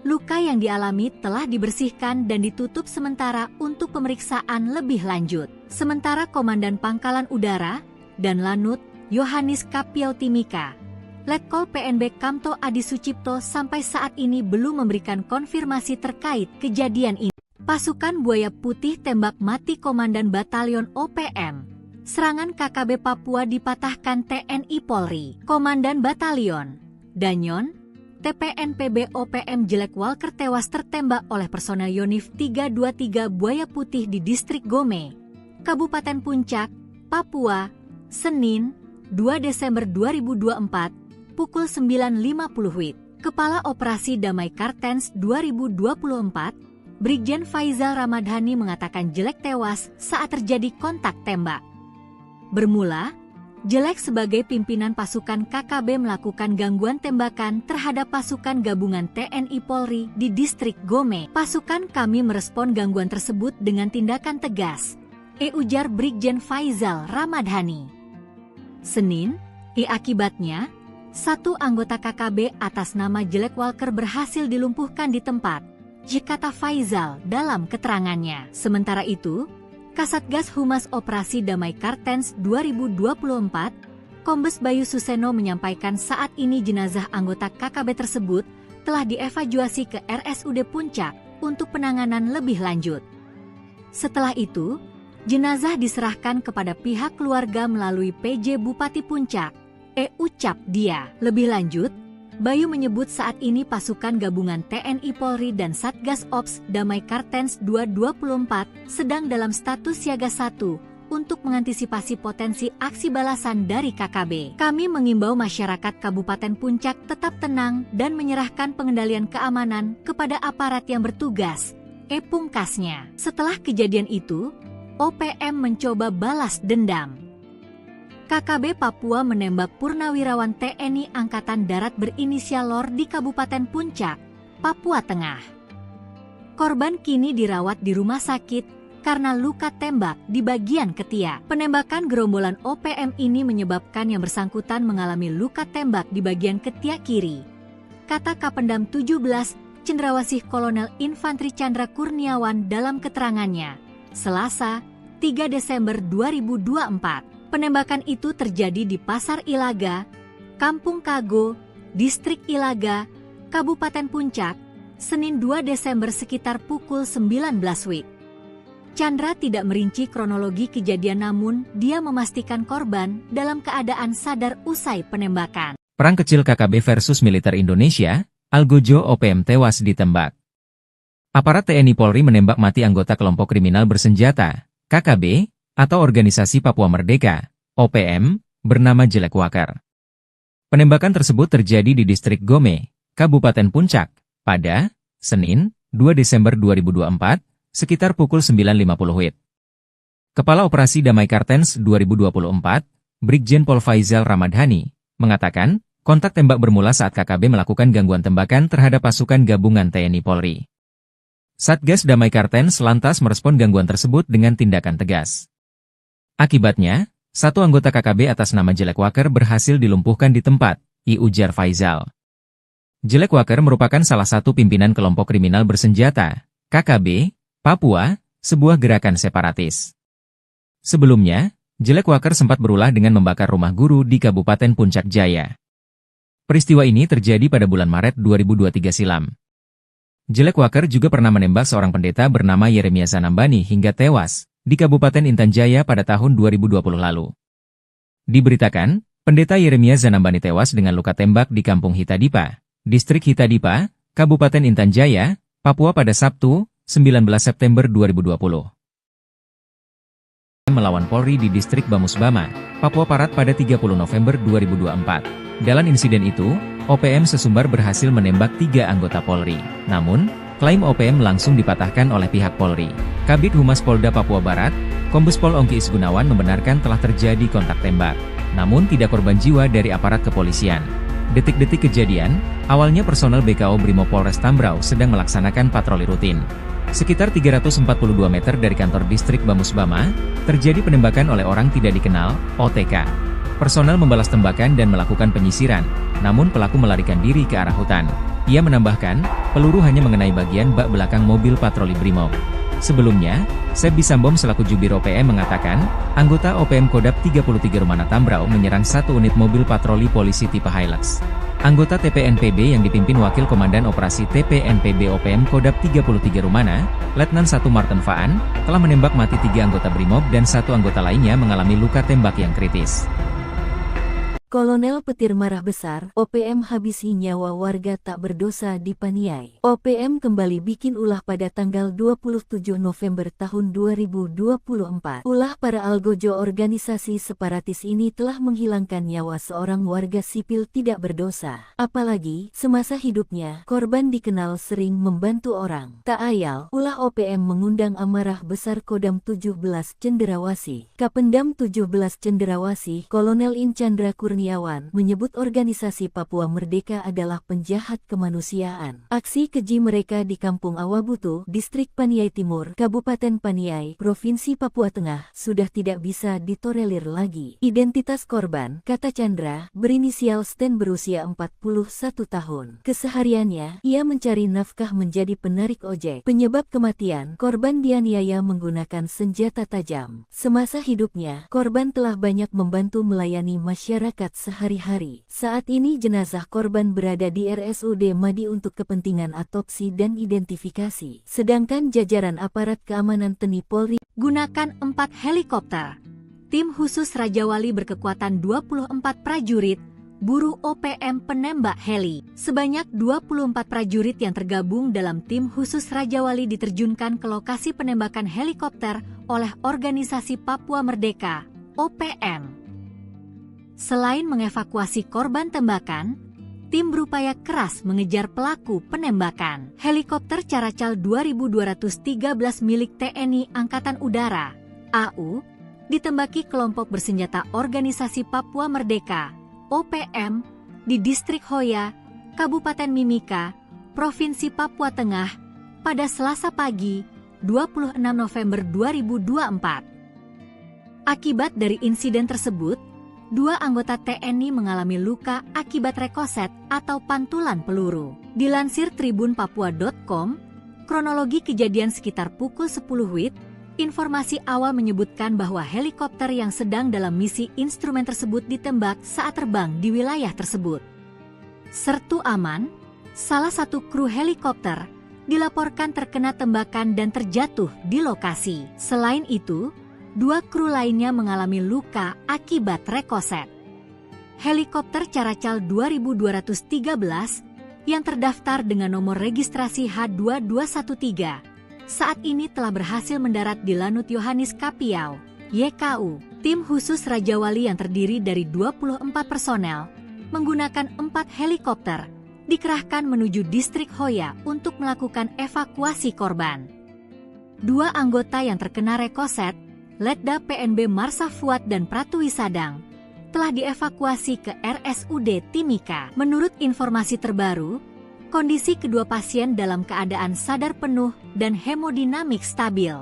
Luka yang dialami telah dibersihkan dan ditutup sementara untuk pemeriksaan lebih lanjut. Sementara Komandan Pangkalan Udara dan Lanut Yohanis Kapiau Timika, Letkol PNB Kamto Adi Sucipto sampai saat ini belum memberikan konfirmasi terkait kejadian ini. Pasukan Buaya Putih tembak mati Komandan Batalion OPM. Serangan KKB Papua dipatahkan TNI Polri. Komandan Batalion Danyon TPNPB OPM Jelek Walker tewas tertembak oleh personel Yonif 323 Buaya Putih di Distrik Gome, Kabupaten Puncak, Papua, Senin, 2 Desember 2024, pukul 9.50 WIB. Kepala Operasi Damai Kartens 2024, Brigjen Faizal Ramadhani mengatakan Jelek tewas saat terjadi kontak tembak. Bermula, Jelek sebagai pimpinan pasukan KKB melakukan gangguan tembakan terhadap pasukan gabungan TNI Polri di Distrik Gome. Pasukan kami merespon gangguan tersebut dengan tindakan tegas, ujar Brigjen Faizal Ramadhani. Senin, akibatnya, 1 anggota KKB atas nama Jelek Walker berhasil dilumpuhkan di tempat, kata Faizal dalam keterangannya. Sementara itu, Kasatgas Humas Operasi Damai Kartens 2024, Kombes Bayu Suseno menyampaikan saat ini jenazah anggota KKB tersebut telah dievakuasi ke RSUD Puncak untuk penanganan lebih lanjut. Setelah itu, jenazah diserahkan kepada pihak keluarga melalui PJ Bupati Puncak, ucap dia. Lebih lanjut, Bayu menyebut saat ini pasukan gabungan TNI Polri dan Satgas Ops Damai Kartens 224 sedang dalam status siaga 1 untuk mengantisipasi potensi aksi balasan dari KKB. Kami mengimbau masyarakat Kabupaten Puncak tetap tenang dan menyerahkan pengendalian keamanan kepada aparat yang bertugas, pungkasnya. Setelah kejadian itu, OPM mencoba balas dendam. KKB Papua menembak purnawirawan TNI Angkatan Darat berinisial LOR di Kabupaten Puncak, Papua Tengah. Korban kini dirawat di rumah sakit karena luka tembak di bagian ketiak. Penembakan gerombolan OPM ini menyebabkan yang bersangkutan mengalami luka tembak di bagian ketiak kiri, kata Kapendam 17 Cendrawasih Kolonel Infantri Chandra Kurniawan dalam keterangannya, Selasa, 3 Desember 2024. Penembakan itu terjadi di Pasar Ilaga, Kampung Kago, Distrik Ilaga, Kabupaten Puncak, Senin 2 Desember sekitar pukul 19 WIB. Chandra tidak merinci kronologi kejadian namun dia memastikan korban dalam keadaan sadar usai penembakan. Perang kecil KKB versus militer Indonesia, Algojo OPM tewas ditembak. Aparat TNI Polri menembak mati anggota kelompok kriminal bersenjata, KKB, atau Organisasi Papua Merdeka, OPM, bernama Jelek Walker. Penembakan tersebut terjadi di Distrik Gome, Kabupaten Puncak, pada Senin, 2 Desember 2024, sekitar pukul 9.50 WIB. Kepala Operasi Damai Kartens 2024, Brigjen Pol Faizal Ramadhani, mengatakan, kontak tembak bermula saat KKB melakukan gangguan tembakan terhadap pasukan gabungan TNI Polri. Satgas Damai Kartens lantas merespon gangguan tersebut dengan tindakan tegas. Akibatnya, 1 anggota KKB atas nama Jelek Walker berhasil dilumpuhkan di tempat, ujar Faizal. Jelek Walker merupakan salah satu pimpinan kelompok kriminal bersenjata, KKB, Papua, sebuah gerakan separatis. Sebelumnya, Jelek Walker sempat berulah dengan membakar rumah guru di Kabupaten Puncak Jaya. Peristiwa ini terjadi pada bulan Maret 2023 silam. Jelek Walker juga pernah menembak seorang pendeta bernama Yeremia Zanambani hingga tewas di Kabupaten Intan Jaya pada tahun 2020 lalu. Diberitakan, Pendeta Yeremia Zanambani tewas dengan luka tembak di Kampung Hitadipa, Distrik Hitadipa, Kabupaten Intan Jaya, Papua pada Sabtu, 19 September 2020. Melawan Polri di Distrik Bamusbama, Papua Barat pada 30 November 2024. Dalam insiden itu, OPM Sesumbar berhasil menembak 3 anggota Polri. Namun, klaim OPM langsung dipatahkan oleh pihak Polri. Kabid Humas Polda Papua Barat, Kombes Pol Ongki Isgunawan membenarkan telah terjadi kontak tembak. Namun tidak korban jiwa dari aparat kepolisian. Detik-detik kejadian, awalnya personel BKO Brimob Polres Tambrau sedang melaksanakan patroli rutin. Sekitar 342 meter dari kantor distrik Bamusbama, terjadi penembakan oleh orang tidak dikenal, OTK. Personel membalas tembakan dan melakukan penyisiran, namun pelaku melarikan diri ke arah hutan. Ia menambahkan, peluru hanya mengenai bagian bak belakang mobil patroli Brimob. Sebelumnya, Seb Bisambom selaku Jubir OPM mengatakan, anggota OPM Kodap 33 Rumana Tambrau menyerang 1 unit mobil patroli polisi tipe Hilux. Anggota TPNPB yang dipimpin Wakil Komandan Operasi TPNPB OPM Kodap 33 Rumana, Letnan 1 Martin Faan, telah menembak mati 3 anggota Brimob dan 1 anggota lainnya mengalami luka tembak yang kritis. Kolonel Petir marah besar, OPM habisi nyawa warga tak berdosa di Paniai. OPM kembali bikin ulah pada tanggal 27 November tahun 2024. Ulah para algojo organisasi separatis ini telah menghilangkan nyawa seorang warga sipil tidak berdosa. Apalagi, semasa hidupnya, korban dikenal sering membantu orang. Tak ayal, ulah OPM mengundang amarah besar Kodam 17 Cenderawasih. Kapendam 17 Cenderawasih, Kolonel In Chandra Kurniawan menyebut organisasi Papua Merdeka adalah penjahat kemanusiaan. Aksi keji mereka di Kampung Awabutu, Distrik Paniai Timur, Kabupaten Paniai, Provinsi Papua Tengah, sudah tidak bisa ditolerir lagi. Identitas korban, kata Chandra, berinisial Sten berusia 41 tahun. Kesehariannya, ia mencari nafkah menjadi penarik ojek. Penyebab kematian, korban dianiaya menggunakan senjata tajam. Semasa hidupnya, korban telah banyak membantu melayani masyarakat sehari-hari. Saat ini jenazah korban berada di RSUD Madi untuk kepentingan autopsi dan identifikasi. Sedangkan jajaran aparat keamanan TNI Polri gunakan 4 helikopter. Tim khusus Raja Wali berkekuatan 24 prajurit, buruh OPM penembak heli. Sebanyak 24 prajurit yang tergabung dalam tim khusus Raja Wali diterjunkan ke lokasi penembakan helikopter oleh Organisasi Papua Merdeka, OPM. Selain mengevakuasi korban tembakan, tim berupaya keras mengejar pelaku penembakan. Helikopter Caracal 2213 milik TNI Angkatan Udara, AU, ditembaki kelompok bersenjata Organisasi Papua Merdeka, OPM, di Distrik Hoya, Kabupaten Mimika, Provinsi Papua Tengah, pada Selasa pagi, 26 November 2024. Akibat dari insiden tersebut, 2 anggota TNI mengalami luka akibat rekoset atau pantulan peluru. Dilansir tribunpapua.com, kronologi kejadian sekitar pukul 10 WIB, informasi awal menyebutkan bahwa helikopter yang sedang dalam misi instrumen tersebut ditembak saat terbang di wilayah tersebut. Sertu aman, salah satu kru helikopter, dilaporkan terkena tembakan dan terjatuh di lokasi. Selain itu, 2 kru lainnya mengalami luka akibat rekoset. Helikopter Caracal 2213 yang terdaftar dengan nomor registrasi H2213 saat ini telah berhasil mendarat di Lanut Yohanis Kapiau, YKU. Tim khusus Raja Wali yang terdiri dari 24 personel menggunakan 4 helikopter dikerahkan menuju Distrik Hoya untuk melakukan evakuasi korban. 2 anggota yang terkena rekoset, Letda PNB Marsa Fuad dan Pratu Wisadang, telah dievakuasi ke RSUD Timika. Menurut informasi terbaru, kondisi kedua pasien dalam keadaan sadar penuh dan hemodinamik stabil.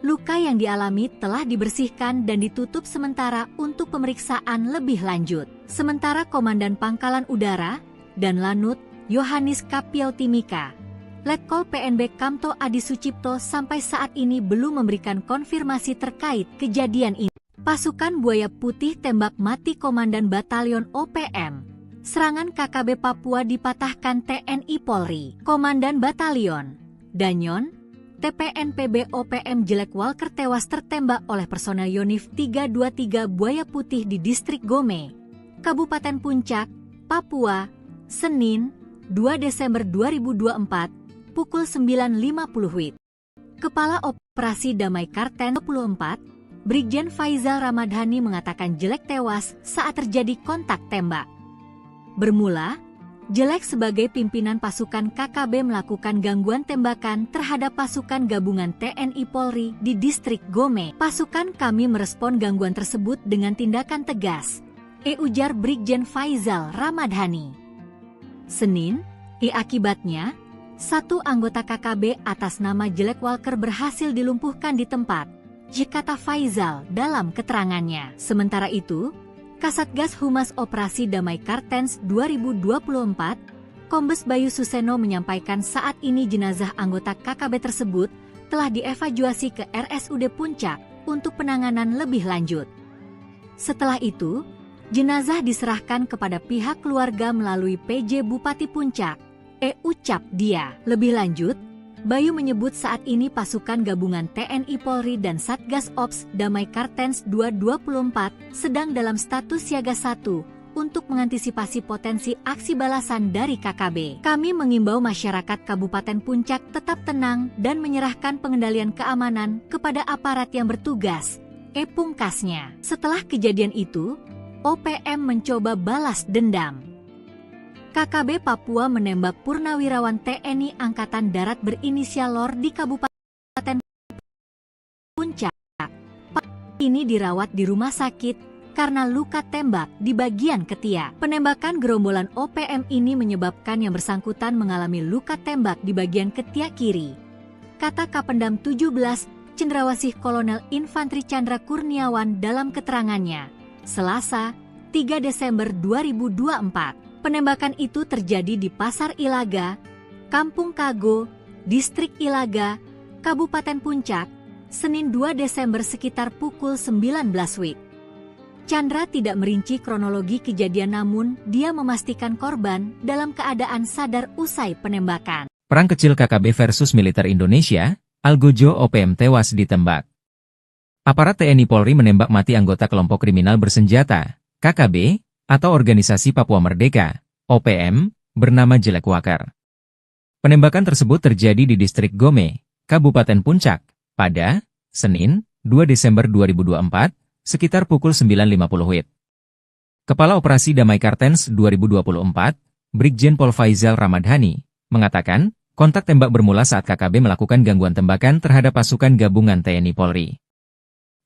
Luka yang dialami telah dibersihkan dan ditutup sementara untuk pemeriksaan lebih lanjut. Sementara Komandan Pangkalan Udara dan Lanut Yohanis Kapiau Timika, Letkol PNB Kamto Adi Sucipto sampai saat ini belum memberikan konfirmasi terkait kejadian ini. Pasukan Buaya Putih tembak mati Komandan Batalion OPM. Serangan KKB Papua dipatahkan TNI Polri. Komandan Batalion Danyon TPNPB OPM Jelek Walker tewas tertembak oleh personel Yonif 323 Buaya Putih di Distrik Gome, Kabupaten Puncak, Papua, Senin, 2 Desember 2024, pukul 9.50 WIB. Kepala Operasi Damai Karten 24, Brigjen Faizal Ramadhani mengatakan Jelek tewas saat terjadi kontak tembak. Bermula, Jelek sebagai pimpinan pasukan KKB melakukan gangguan tembakan terhadap pasukan gabungan TNI Polri di Distrik Gome. Pasukan kami merespon gangguan tersebut dengan tindakan tegas, ujar Brigjen Faizal Ramadhani. Senin, akibatnya, satu anggota KKB atas nama Jelek Walker berhasil dilumpuhkan di tempat, kata Faizal dalam keterangannya. Sementara itu, Kasatgas Humas Operasi Damai Kartens 2024, Kombes Bayu Suseno menyampaikan saat ini jenazah anggota KKB tersebut telah dievakuasi ke RSUD Puncak untuk penanganan lebih lanjut. Setelah itu, jenazah diserahkan kepada pihak keluarga melalui PJ Bupati Puncak, ucap dia. Lebih lanjut, Bayu menyebut saat ini pasukan gabungan TNI Polri dan Satgas Ops Damai Kartens 224 sedang dalam status siaga 1 untuk mengantisipasi potensi aksi balasan dari KKB. Kami mengimbau masyarakat Kabupaten Puncak tetap tenang dan menyerahkan pengendalian keamanan kepada aparat yang bertugas, pungkasnya. Setelah kejadian itu, OPM mencoba balas dendam. KKB Papua menembak purnawirawan TNI Angkatan Darat berinisial LOR di Kabupaten Puncak. Ini dirawat di rumah sakit karena luka tembak di bagian ketiak. Penembakan gerombolan OPM ini menyebabkan yang bersangkutan mengalami luka tembak di bagian ketiak kiri, kata Kapendam 17 Cendrawasih Kolonel Infantri Chandra Kurniawan dalam keterangannya, Selasa, 3 Desember 2024. Penembakan itu terjadi di Pasar Ilaga, Kampung Kago, Distrik Ilaga, Kabupaten Puncak, Senin 2 Desember sekitar pukul 19 WIB. Chandra tidak merinci kronologi kejadian namun dia memastikan korban dalam keadaan sadar usai penembakan. Perang kecil KKB versus militer Indonesia, Algojo OPM tewas ditembak. Aparat TNI Polri menembak mati anggota kelompok kriminal bersenjata, KKB, atau Organisasi Papua Merdeka, OPM, bernama Jelek Walker. Penembakan tersebut terjadi di Distrik Gome, Kabupaten Puncak, pada Senin, 2 Desember 2024, sekitar pukul 9.50 WIB. Kepala Operasi Damai Kartens 2024, Brigjen Pol Faizal Ramadhani, mengatakan, kontak tembak bermula saat KKB melakukan gangguan tembakan terhadap pasukan gabungan TNI Polri.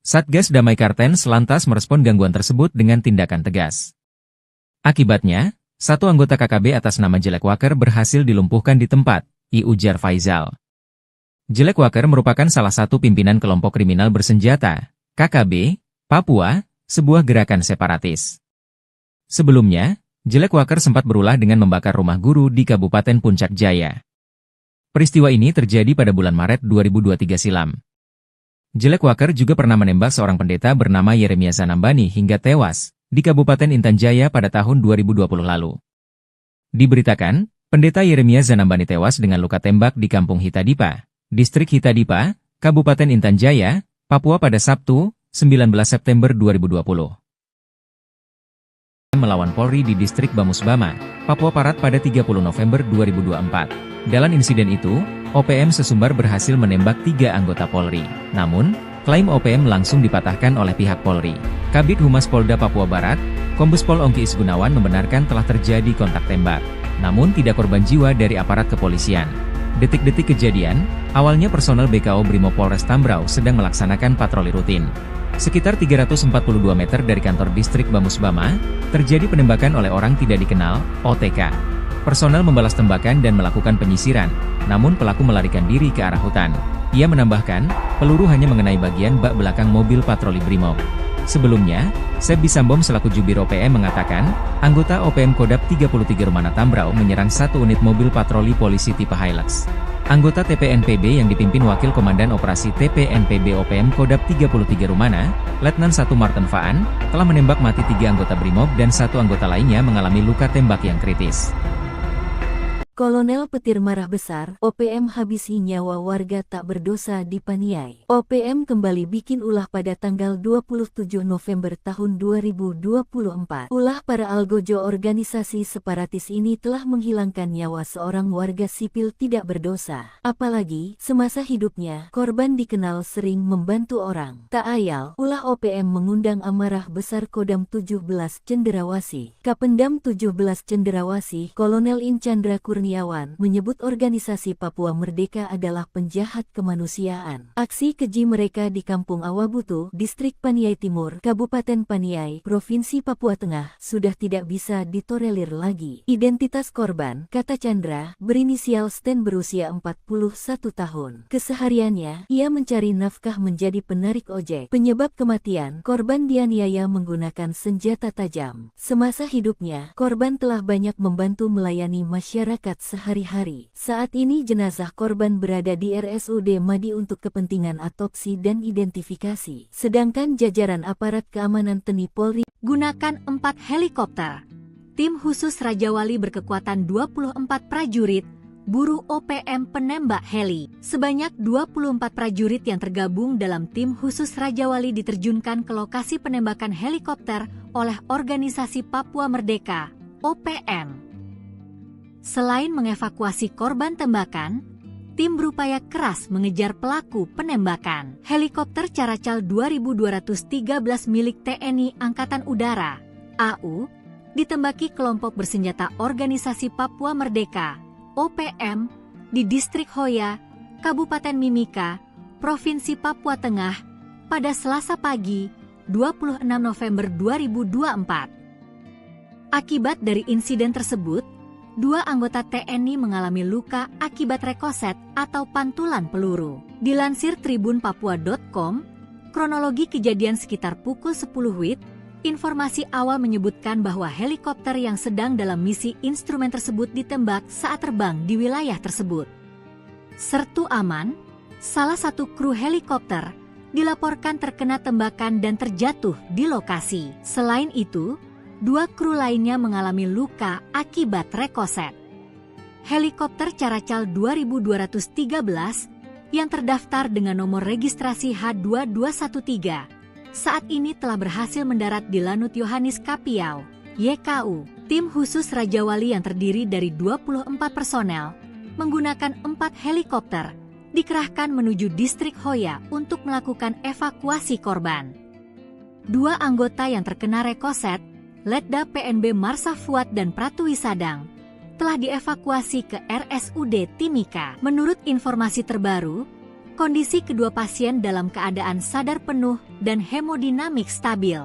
Satgas Damai Kartens lantas merespon gangguan tersebut dengan tindakan tegas. Akibatnya, satu anggota KKB atas nama Jelek Walker berhasil dilumpuhkan di tempat, ujar Faizal. Jelek Walker merupakan salah satu pimpinan kelompok kriminal bersenjata, KKB, Papua, sebuah gerakan separatis. Sebelumnya, Jelek Walker sempat berulah dengan membakar rumah guru di Kabupaten Puncak Jaya. Peristiwa ini terjadi pada bulan Maret 2023 silam. Jelek Walker juga pernah menembak seorang pendeta bernama Yeremia Zanambani hingga tewas di Kabupaten Intan Jaya pada tahun 2020 lalu. Diberitakan, pendeta Yeremia Zanambani tewas dengan luka tembak di Kampung Hitadipa, Distrik Hitadipa, Kabupaten Intan Jaya, Papua pada Sabtu, 19 September 2020. Melawan Polri di Distrik Bamusbama, Papua Barat pada 30 November 2024. Dalam insiden itu, OPM sesumbar berhasil menembak 3 anggota Polri. Namun, klaim OPM langsung dipatahkan oleh pihak Polri. Kabid Humas Polda Papua Barat, Kombes Pol Ongki Isgunawan membenarkan telah terjadi kontak tembak. Namun tidak korban jiwa dari aparat kepolisian. Detik-detik kejadian, awalnya personel BKO Brimob Polres Tambrau sedang melaksanakan patroli rutin. Sekitar 342 meter dari kantor distrik Bamusbama, terjadi penembakan oleh orang tidak dikenal, OTK. Personel membalas tembakan dan melakukan penyisiran, namun pelaku melarikan diri ke arah hutan. Ia menambahkan, peluru hanya mengenai bagian bak belakang mobil patroli Brimob. Sebelumnya, Seb Bisambom selaku Jubir OPM mengatakan, anggota OPM Kodap 33 Rumana Tambrau menyerang satu unit mobil patroli polisi tipe Hilux. Anggota TPNPB yang dipimpin Wakil Komandan Operasi TPNPB OPM Kodap 33 Rumana, Letnan 1 Martin Faan, telah menembak mati 3 anggota Brimob dan 1 anggota lainnya mengalami luka tembak yang kritis. Kolonel petir marah besar, OPM habisi nyawa warga tak berdosa di Paniai. OPM kembali bikin ulah pada tanggal 27 November tahun 2024. Ulah para algojo organisasi separatis ini telah menghilangkan nyawa seorang warga sipil tidak berdosa. Apalagi, semasa hidupnya, korban dikenal sering membantu orang. Tak ayal, ulah OPM mengundang amarah besar Kodam 17 Cenderawasih. Kapendam 17 Cenderawasih, Kolonel In Chandra Kurniawan, menyebut organisasi Papua Merdeka adalah penjahat kemanusiaan. Aksi keji mereka di Kampung Awabutu, Distrik Paniai Timur, Kabupaten Paniai, Provinsi Papua Tengah, sudah tidak bisa ditolerir lagi. Identitas korban, kata Chandra, berinisial Sten berusia 41 tahun. Kesehariannya, ia mencari nafkah menjadi penarik ojek. Penyebab kematian, korban dianiaya menggunakan senjata tajam. Semasa hidupnya, korban telah banyak membantu melayani masyarakat sehari-hari. Saat ini jenazah korban berada di RSUD Madi untuk kepentingan autopsi dan identifikasi. Sedangkan jajaran aparat keamanan TNI Polri gunakan 4 helikopter. Tim khusus Raja Wali berkekuatan 24 prajurit, buru OPM penembak heli. Sebanyak 24 prajurit yang tergabung dalam tim khusus Raja Wali diterjunkan ke lokasi penembakan helikopter oleh Organisasi Papua Merdeka, OPM. Selain mengevakuasi korban tembakan, tim berupaya keras mengejar pelaku penembakan. Helikopter Caracal 2213 milik TNI Angkatan Udara, AU, ditembaki kelompok bersenjata Organisasi Papua Merdeka, OPM, di Distrik Hoya, Kabupaten Mimika, Provinsi Papua Tengah, pada Selasa pagi, 26 November 2024. Akibat dari insiden tersebut, 2 anggota TNI mengalami luka akibat rekoset atau pantulan peluru. Dilansir tribunpapua.com, kronologi kejadian sekitar pukul 10 WIB, informasi awal menyebutkan bahwa helikopter yang sedang dalam misi instrumen tersebut ditembak saat terbang di wilayah tersebut. Sertu Aman, salah satu kru helikopter, dilaporkan terkena tembakan dan terjatuh di lokasi. Selain itu, 2 kru lainnya mengalami luka akibat rekoset. Helikopter Caracal 2213 yang terdaftar dengan nomor registrasi H2213 saat ini telah berhasil mendarat di Lanut Yohanis Kapiau, YKU. Tim khusus Raja Wali yang terdiri dari 24 personel menggunakan 4 helikopter dikerahkan menuju Distrik Hoya untuk melakukan evakuasi korban. 2 anggota yang terkena rekoset, Letda PNB Marsa Fuad dan Pratwi Sadang, telah dievakuasi ke RSUD Timika. Menurut informasi terbaru, kondisi kedua pasien dalam keadaan sadar penuh dan hemodinamik stabil.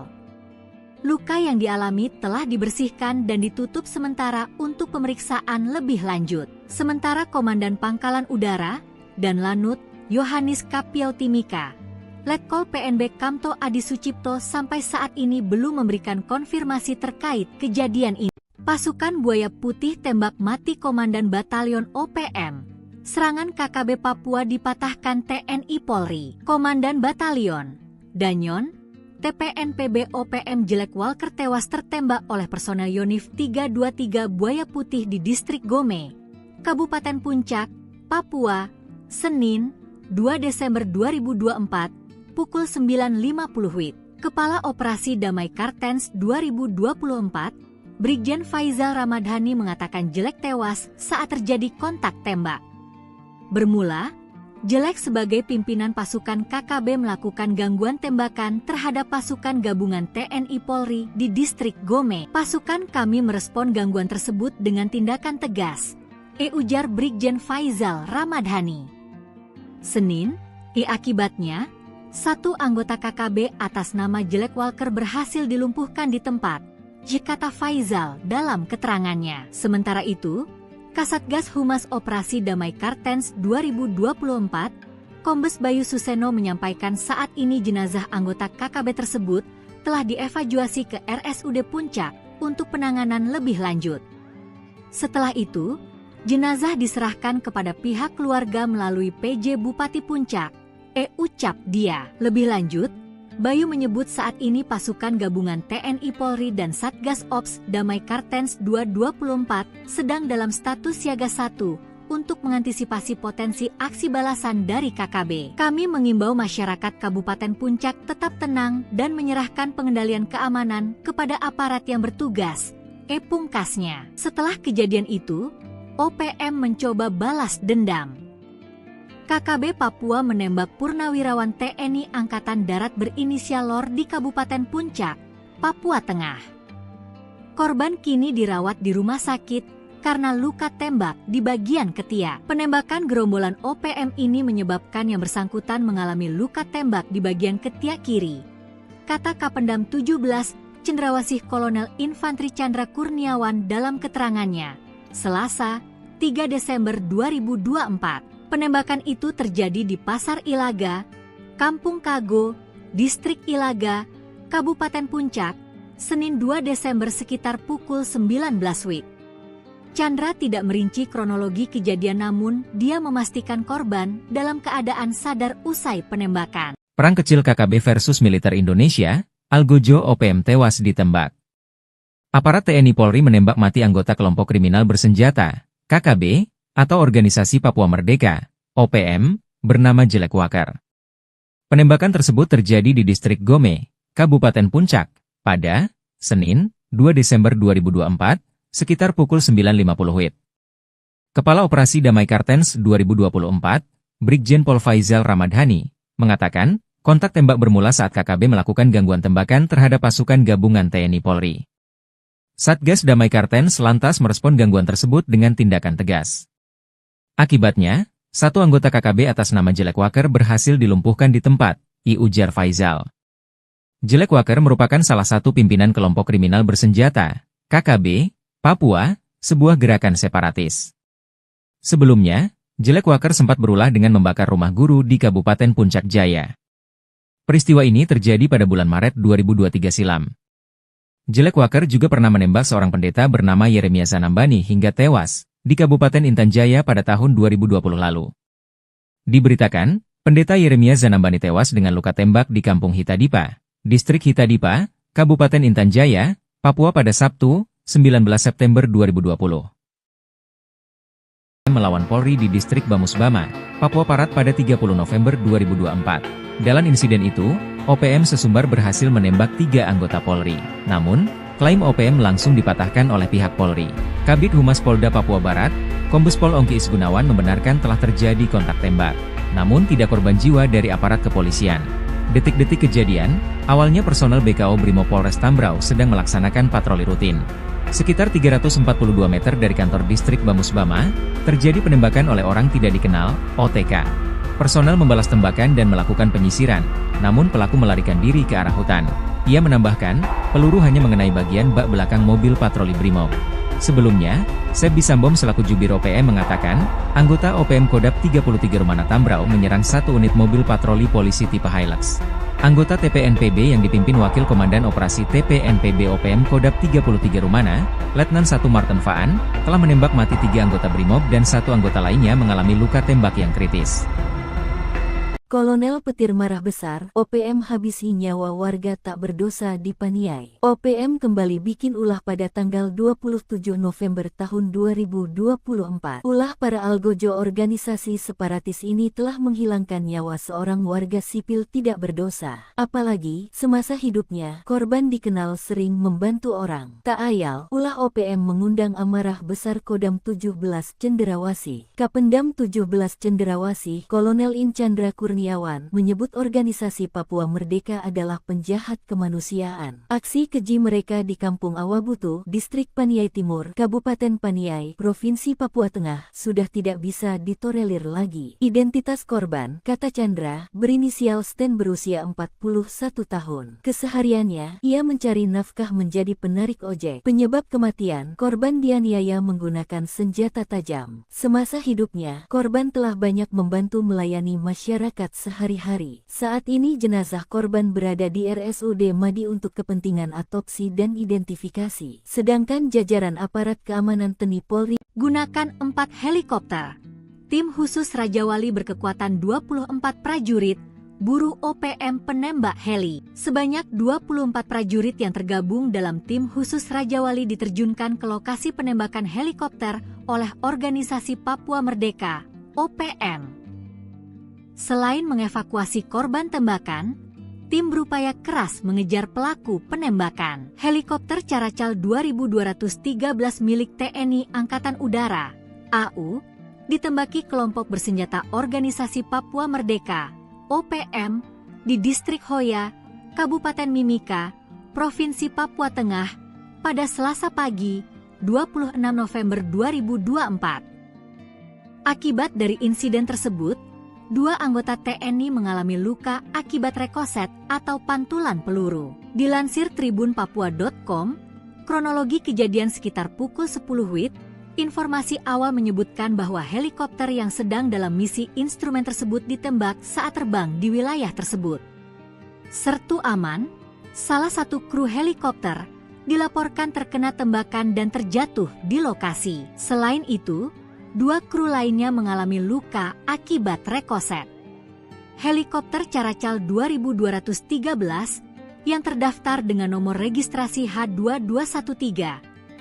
Luka yang dialami telah dibersihkan dan ditutup sementara untuk pemeriksaan lebih lanjut. Sementara Komandan Pangkalan Udara dan Lanut Yohanis Kapiau Timika, Letkol PNB Kamto Adi Sucipto sampai saat ini belum memberikan konfirmasi terkait kejadian ini. Pasukan Buaya Putih tembak mati Komandan Batalion OPM. Serangan KKB Papua dipatahkan TNI Polri. Komandan Batalion Danyon, TPNPB OPM Jelek Walker tewas tertembak oleh personel Yonif 323 Buaya Putih di Distrik Gome, Kabupaten Puncak, Papua, Senin, 2 Desember 2024, pukul 9.50 WIB. Kepala Operasi Damai Kartens 2024, Brigjen Faizal Ramadhani mengatakan Jelek tewas saat terjadi kontak tembak. Bermula, Jelek sebagai pimpinan pasukan KKB melakukan gangguan tembakan terhadap pasukan gabungan TNI Polri di Distrik Gome. Pasukan kami merespon gangguan tersebut dengan tindakan tegas, ujar Brigjen Faizal Ramadhani. Senin, akibatnya, 1 anggota KKB atas nama Jelek Walker berhasil dilumpuhkan di tempat, kata Faizal dalam keterangannya. Sementara itu, Kasatgas Humas Operasi Damai Kartens 2024, Kombes Bayu Suseno menyampaikan saat ini jenazah anggota KKB tersebut telah dievakuasi ke RSUD Puncak untuk penanganan lebih lanjut. Setelah itu, jenazah diserahkan kepada pihak keluarga melalui PJ Bupati Puncak, ucap dia. Lebih lanjut, Bayu menyebut saat ini pasukan gabungan TNI Polri dan Satgas Ops Damai Kartens 224 sedang dalam status siaga 1 untuk mengantisipasi potensi aksi balasan dari KKB. Kami mengimbau masyarakat Kabupaten Puncak tetap tenang dan menyerahkan pengendalian keamanan kepada aparat yang bertugas. Pungkasnya. Setelah kejadian itu, OPM mencoba balas dendam. KKB Papua menembak purnawirawan TNI Angkatan Darat berinisial LOR di Kabupaten Puncak, Papua Tengah. Korban kini dirawat di rumah sakit karena luka tembak di bagian ketiak. Penembakan gerombolan OPM ini menyebabkan yang bersangkutan mengalami luka tembak di bagian ketiak kiri. Kata Kapendam 17, Cendrawasih Kolonel Infantri Chandra Kurniawan dalam keterangannya, Selasa, 3 Desember 2024. Penembakan itu terjadi di Pasar Ilaga, Kampung Kago, Distrik Ilaga, Kabupaten Puncak, Senin 2 Desember sekitar pukul 19 WIB. Chandra tidak merinci kronologi kejadian namun dia memastikan korban dalam keadaan sadar usai penembakan. Perang kecil KKB versus militer Indonesia, Algojo OPM tewas ditembak. Aparat TNI Polri menembak mati anggota kelompok kriminal bersenjata, KKB, atau Organisasi Papua Merdeka, OPM, bernama Jelek Wakar. Penembakan tersebut terjadi di Distrik Gome, Kabupaten Puncak, pada Senin, 2 Desember 2024, sekitar pukul 9.50 WIB. Kepala Operasi Damai Kartens 2024, Brigjen Pol Faizal Ramadhani, mengatakan, kontak tembak bermula saat KKB melakukan gangguan tembakan terhadap pasukan gabungan TNI Polri. Satgas Damai Kartens lantas merespon gangguan tersebut dengan tindakan tegas. Akibatnya, satu anggota KKB atas nama Jelek Wakar berhasil dilumpuhkan di tempat, ujar Faizal. Jelek Wakar merupakan salah satu pimpinan kelompok kriminal bersenjata, KKB, Papua, sebuah gerakan separatis. Sebelumnya, Jelek Wakar sempat berulah dengan membakar rumah guru di Kabupaten Puncak Jaya. Peristiwa ini terjadi pada bulan Maret 2023 silam. Jelek Wakar juga pernah menembak seorang pendeta bernama Yeremia Zanambani hingga tewas di Kabupaten Intan Jaya pada tahun 2020 lalu. Diberitakan, pendeta Yeremia Zanambani tewas dengan luka tembak di Kampung Hitadipa, Distrik Hitadipa, Kabupaten Intan Jaya, Papua pada Sabtu, 19 September 2020. Melawan Polri di Distrik Bamusbama, Papua Barat pada 30 November 2024. Dalam insiden itu, OPM sesumbar berhasil menembak 3 anggota Polri. Namun, klaim OPM langsung dipatahkan oleh pihak Polri. Kabid Humas Polda Papua Barat, Kombes Pol Ongki Isgunawan membenarkan telah terjadi kontak tembak. Namun tidak korban jiwa dari aparat kepolisian. Detik-detik kejadian, awalnya personel BKO Brimob Polres Tambrau sedang melaksanakan patroli rutin. Sekitar 342 meter dari kantor distrik Bamusbama, terjadi penembakan oleh orang tidak dikenal, OTK. Personel membalas tembakan dan melakukan penyisiran, namun pelaku melarikan diri ke arah hutan. Ia menambahkan, peluru hanya mengenai bagian bak belakang mobil patroli Brimob. Sebelumnya, Seb Bisambom selaku jubir OPM mengatakan, anggota OPM Kodap 33 Rumana Tambrau menyerang satu unit mobil patroli polisi tipe Hilux. Anggota TPNPB yang dipimpin Wakil Komandan Operasi TPNPB OPM Kodap 33 Rumana, Letnan 1 Martin Faan, telah menembak mati 3 anggota Brimob dan 1 anggota lainnya mengalami luka tembak yang kritis. Kolonel Petir marah besar, OPM habisi nyawa warga tak berdosa di Paniai. OPM kembali bikin ulah pada tanggal 27 November tahun 2024. Ulah para algojo organisasi separatis ini telah menghilangkan nyawa seorang warga sipil tidak berdosa. Apalagi, semasa hidupnya, korban dikenal sering membantu orang. Tak ayal, ulah OPM mengundang amarah besar Kodam 17 Cenderawasih. Kapendam 17 Cenderawasih, Kolonel In Chandra Kurniawan menyebut organisasi Papua Merdeka adalah penjahat kemanusiaan. Aksi keji mereka di Kampung Awabutu, Distrik Paniai Timur, Kabupaten Paniai, Provinsi Papua Tengah, sudah tidak bisa ditolerir lagi. Identitas korban, kata Chandra, berinisial Sten berusia 41 tahun. Kesehariannya, ia mencari nafkah menjadi penarik ojek. Penyebab kematian, korban dianiaya menggunakan senjata tajam. Semasa hidupnya, korban telah banyak membantu melayani masyarakat sehari-hari. Saat ini jenazah korban berada di RSUD Madi untuk kepentingan autopsi dan identifikasi. Sedangkan jajaran aparat keamanan TNI Polri gunakan 4 helikopter. Tim khusus Raja Wali berkekuatan 24 prajurit buru OPM penembak heli. Sebanyak 24 prajurit yang tergabung dalam tim khusus Raja Wali diterjunkan ke lokasi penembakan helikopter oleh Organisasi Papua Merdeka, OPM. Selain mengevakuasi korban tembakan, tim berupaya keras mengejar pelaku penembakan. Helikopter Caracal 2213 milik TNI Angkatan Udara, AU, ditembaki kelompok bersenjata Organisasi Papua Merdeka, OPM, di Distrik Hoya, Kabupaten Mimika, Provinsi Papua Tengah, pada Selasa pagi, 26 November 2024. Akibat dari insiden tersebut, 2 anggota TNI mengalami luka akibat rekoset atau pantulan peluru. Dilansir tribunpapua.com, kronologi kejadian sekitar pukul 10 WIB, informasi awal menyebutkan bahwa helikopter yang sedang dalam misi instrumen tersebut ditembak saat terbang di wilayah tersebut. Sertu Aman, salah satu kru helikopter, dilaporkan terkena tembakan dan terjatuh di lokasi. Selain itu, 2 kru lainnya mengalami luka akibat rekoset. Helikopter Caracal 2213 yang terdaftar dengan nomor registrasi H2213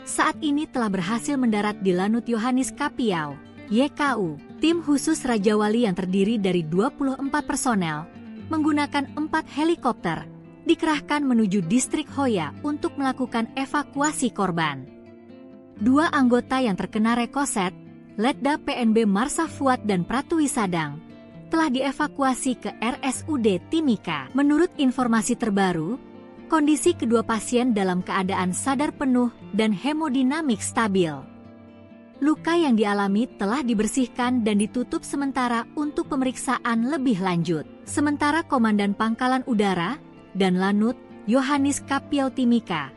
saat ini telah berhasil mendarat di Lanut Yohanis Kapiau, YKU. Tim khusus Raja Wali yang terdiri dari 24 personel menggunakan 4 helikopter dikerahkan menuju Distrik Hoya untuk melakukan evakuasi korban. 2 anggota yang terkena rekoset, Letda PNB Marsa Fuad dan Pratwi Sadang, telah dievakuasi ke RSUD Timika. Menurut informasi terbaru, kondisi kedua pasien dalam keadaan sadar penuh dan hemodinamik stabil. Luka yang dialami telah dibersihkan dan ditutup sementara untuk pemeriksaan lebih lanjut. Sementara Komandan Pangkalan Udara dan Lanut Yohanis Kapiau Timika,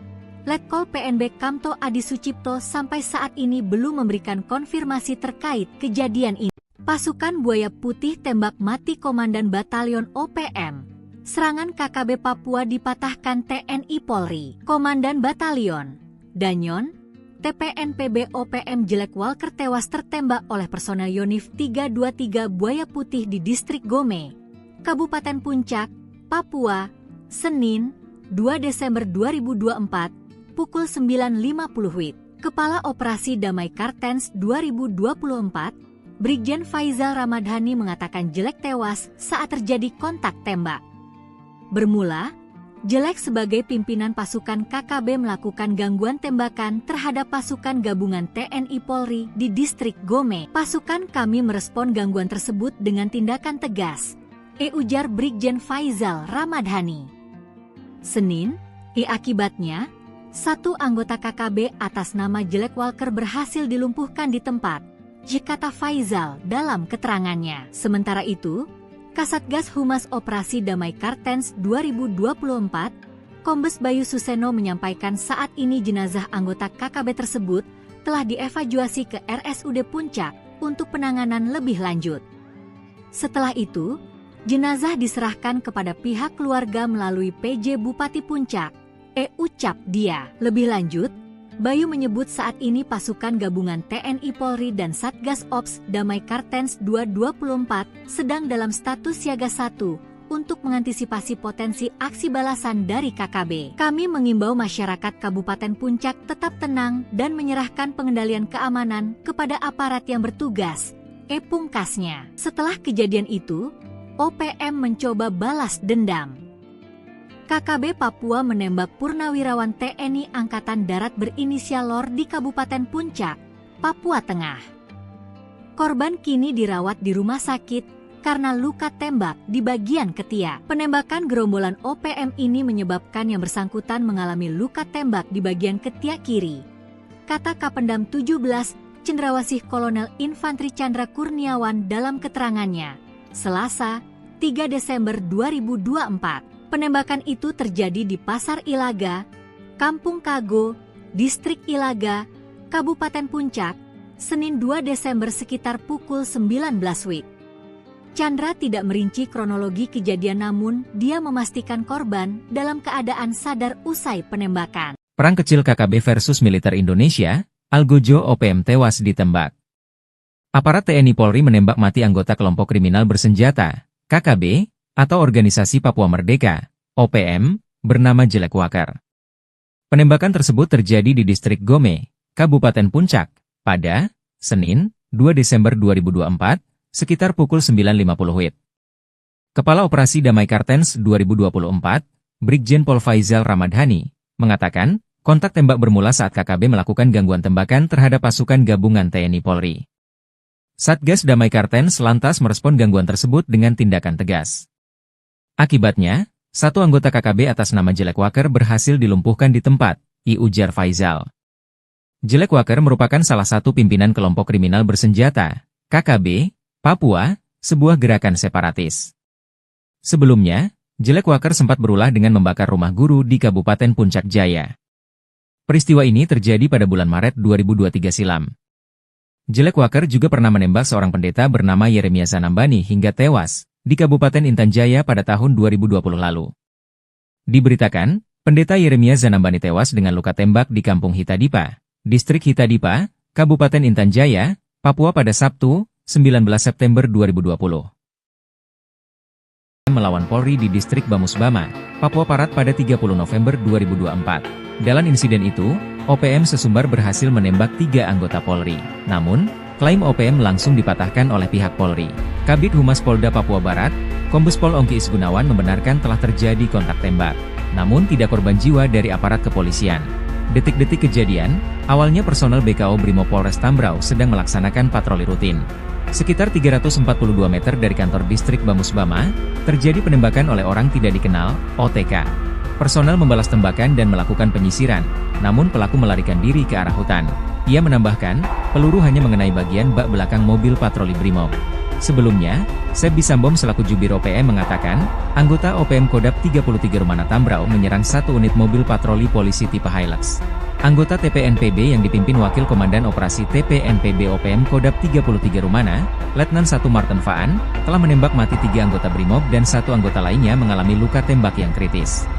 Letkol PNB Kamto Adi Sucipto sampai saat ini belum memberikan konfirmasi terkait kejadian ini. Pasukan Buaya Putih tembak mati Komandan Batalion OPM. Serangan KKB Papua dipatahkan TNI Polri. Komandan Batalion Danyon, TPNPB OPM Jelek Walker tewas tertembak oleh personel Yonif 323 Buaya Putih di Distrik Gome, Kabupaten Puncak, Papua, Senin, 2 Desember 2024, pukul 9.50 WIB. Kepala Operasi Damai Kartens 2024, Brigjen Faizal Ramadhani mengatakan Jelek tewas saat terjadi kontak tembak. Bermula, Jelek sebagai pimpinan pasukan KKB melakukan gangguan tembakan terhadap pasukan gabungan TNI Polri di Distrik Gome. Pasukan kami merespon gangguan tersebut dengan tindakan tegas, ujar Brigjen Faizal Ramadhani. Senin, akibatnya, 1 anggota KKB atas nama Jelek Walker berhasil dilumpuhkan di tempat, kata Faizal dalam keterangannya. Sementara itu, Kasatgas Humas Operasi Damai Kartens 2024, Kombes Bayu Suseno menyampaikan saat ini jenazah anggota KKB tersebut telah dievakuasi ke RSUD Puncak untuk penanganan lebih lanjut. Setelah itu, jenazah diserahkan kepada pihak keluarga melalui PJ Bupati Puncak, ucap dia. Lebih lanjut, Bayu menyebut saat ini pasukan gabungan TNI Polri dan Satgas Ops Damai Kartens 224 sedang dalam status siaga 1 untuk mengantisipasi potensi aksi balasan dari KKB. Kami mengimbau masyarakat Kabupaten Puncak tetap tenang dan menyerahkan pengendalian keamanan kepada aparat yang bertugas, pungkasnya. Setelah kejadian itu, OPM mencoba balas dendam. KKB Papua menembak purnawirawan TNI Angkatan Darat berinisial LOR di Kabupaten Puncak, Papua Tengah. Korban kini dirawat di rumah sakit karena luka tembak di bagian ketiak. Penembakan gerombolan OPM ini menyebabkan yang bersangkutan mengalami luka tembak di bagian ketiak kiri, kata Kapendam 17 Cendrawasih Kolonel Infantri Chandra Kurniawan dalam keterangannya, Selasa, 3 Desember 2024. Penembakan itu terjadi di Pasar Ilaga, Kampung Kago, Distrik Ilaga, Kabupaten Puncak, Senin 2 Desember sekitar pukul 19 WIB. Chandra tidak merinci kronologi kejadian namun dia memastikan korban dalam keadaan sadar usai penembakan. Perang kecil KKB versus militer Indonesia, Algojo OPM tewas ditembak. Aparat TNI Polri menembak mati anggota kelompok kriminal bersenjata, KKB, atau Organisasi Papua Merdeka, OPM, bernama Jelek Walker. Penembakan tersebut terjadi di distrik Gome, Kabupaten Puncak, pada Senin, 2 Desember 2024, sekitar pukul 9.50 WIB. Kepala Operasi Damai Kartens 2024, Brigjen Pol Faizal Ramadhani, mengatakan, kontak tembak bermula saat KKB melakukan gangguan tembakan terhadap pasukan gabungan TNI Polri. Satgas Damai Kartens lantas merespon gangguan tersebut dengan tindakan tegas. Akibatnya, satu anggota KKB atas nama Jelek Walker berhasil dilumpuhkan di tempat, ujar Faizal. Jelek Walker merupakan salah satu pimpinan kelompok kriminal bersenjata, KKB, Papua, sebuah gerakan separatis. Sebelumnya, Jelek Walker sempat berulah dengan membakar rumah guru di Kabupaten Puncak Jaya. Peristiwa ini terjadi pada bulan Maret 2023 silam. Jelek Walker juga pernah menembak seorang pendeta bernama Yeremia Zanambani hingga tewas di Kabupaten Intan Jaya pada tahun 2020 lalu. Diberitakan, pendeta Yeremia Zanambani tewas dengan luka tembak di Kampung Hitadipa, Distrik Hitadipa, Kabupaten Intan Jaya, Papua pada Sabtu, 19 September 2020. Melawan Polri di Distrik Bamusbama, Papua Barat pada 30 November 2024. Dalam insiden itu, OPM sesumbar berhasil menembak 3 anggota Polri. Namun, klaim OPM langsung dipatahkan oleh pihak Polri. Kabid Humas Polda Papua Barat, Kombes Pol Ongki Isgunawan membenarkan telah terjadi kontak tembak. Namun tidak korban jiwa dari aparat kepolisian. Detik-detik kejadian, awalnya personel BKO Brimob Polres Tambrau sedang melaksanakan patroli rutin. Sekitar 342 meter dari kantor distrik Bamusbama, terjadi penembakan oleh orang tidak dikenal, OTK. Personel membalas tembakan dan melakukan penyisiran, namun pelaku melarikan diri ke arah hutan. Ia menambahkan, peluru hanya mengenai bagian bak belakang mobil patroli Brimob. Sebelumnya, Sebi Sambom selaku Jubir OPM mengatakan, anggota OPM Kodap 33 Rumana Tambrau menyerang satu unit mobil patroli polisi tipe Hilux. Anggota TPNPB yang dipimpin Wakil Komandan Operasi TPNPB OPM Kodap 33 Rumana, Letnan 1 Martin Faan, telah menembak mati 3 anggota Brimob dan 1 anggota lainnya mengalami luka tembak yang kritis.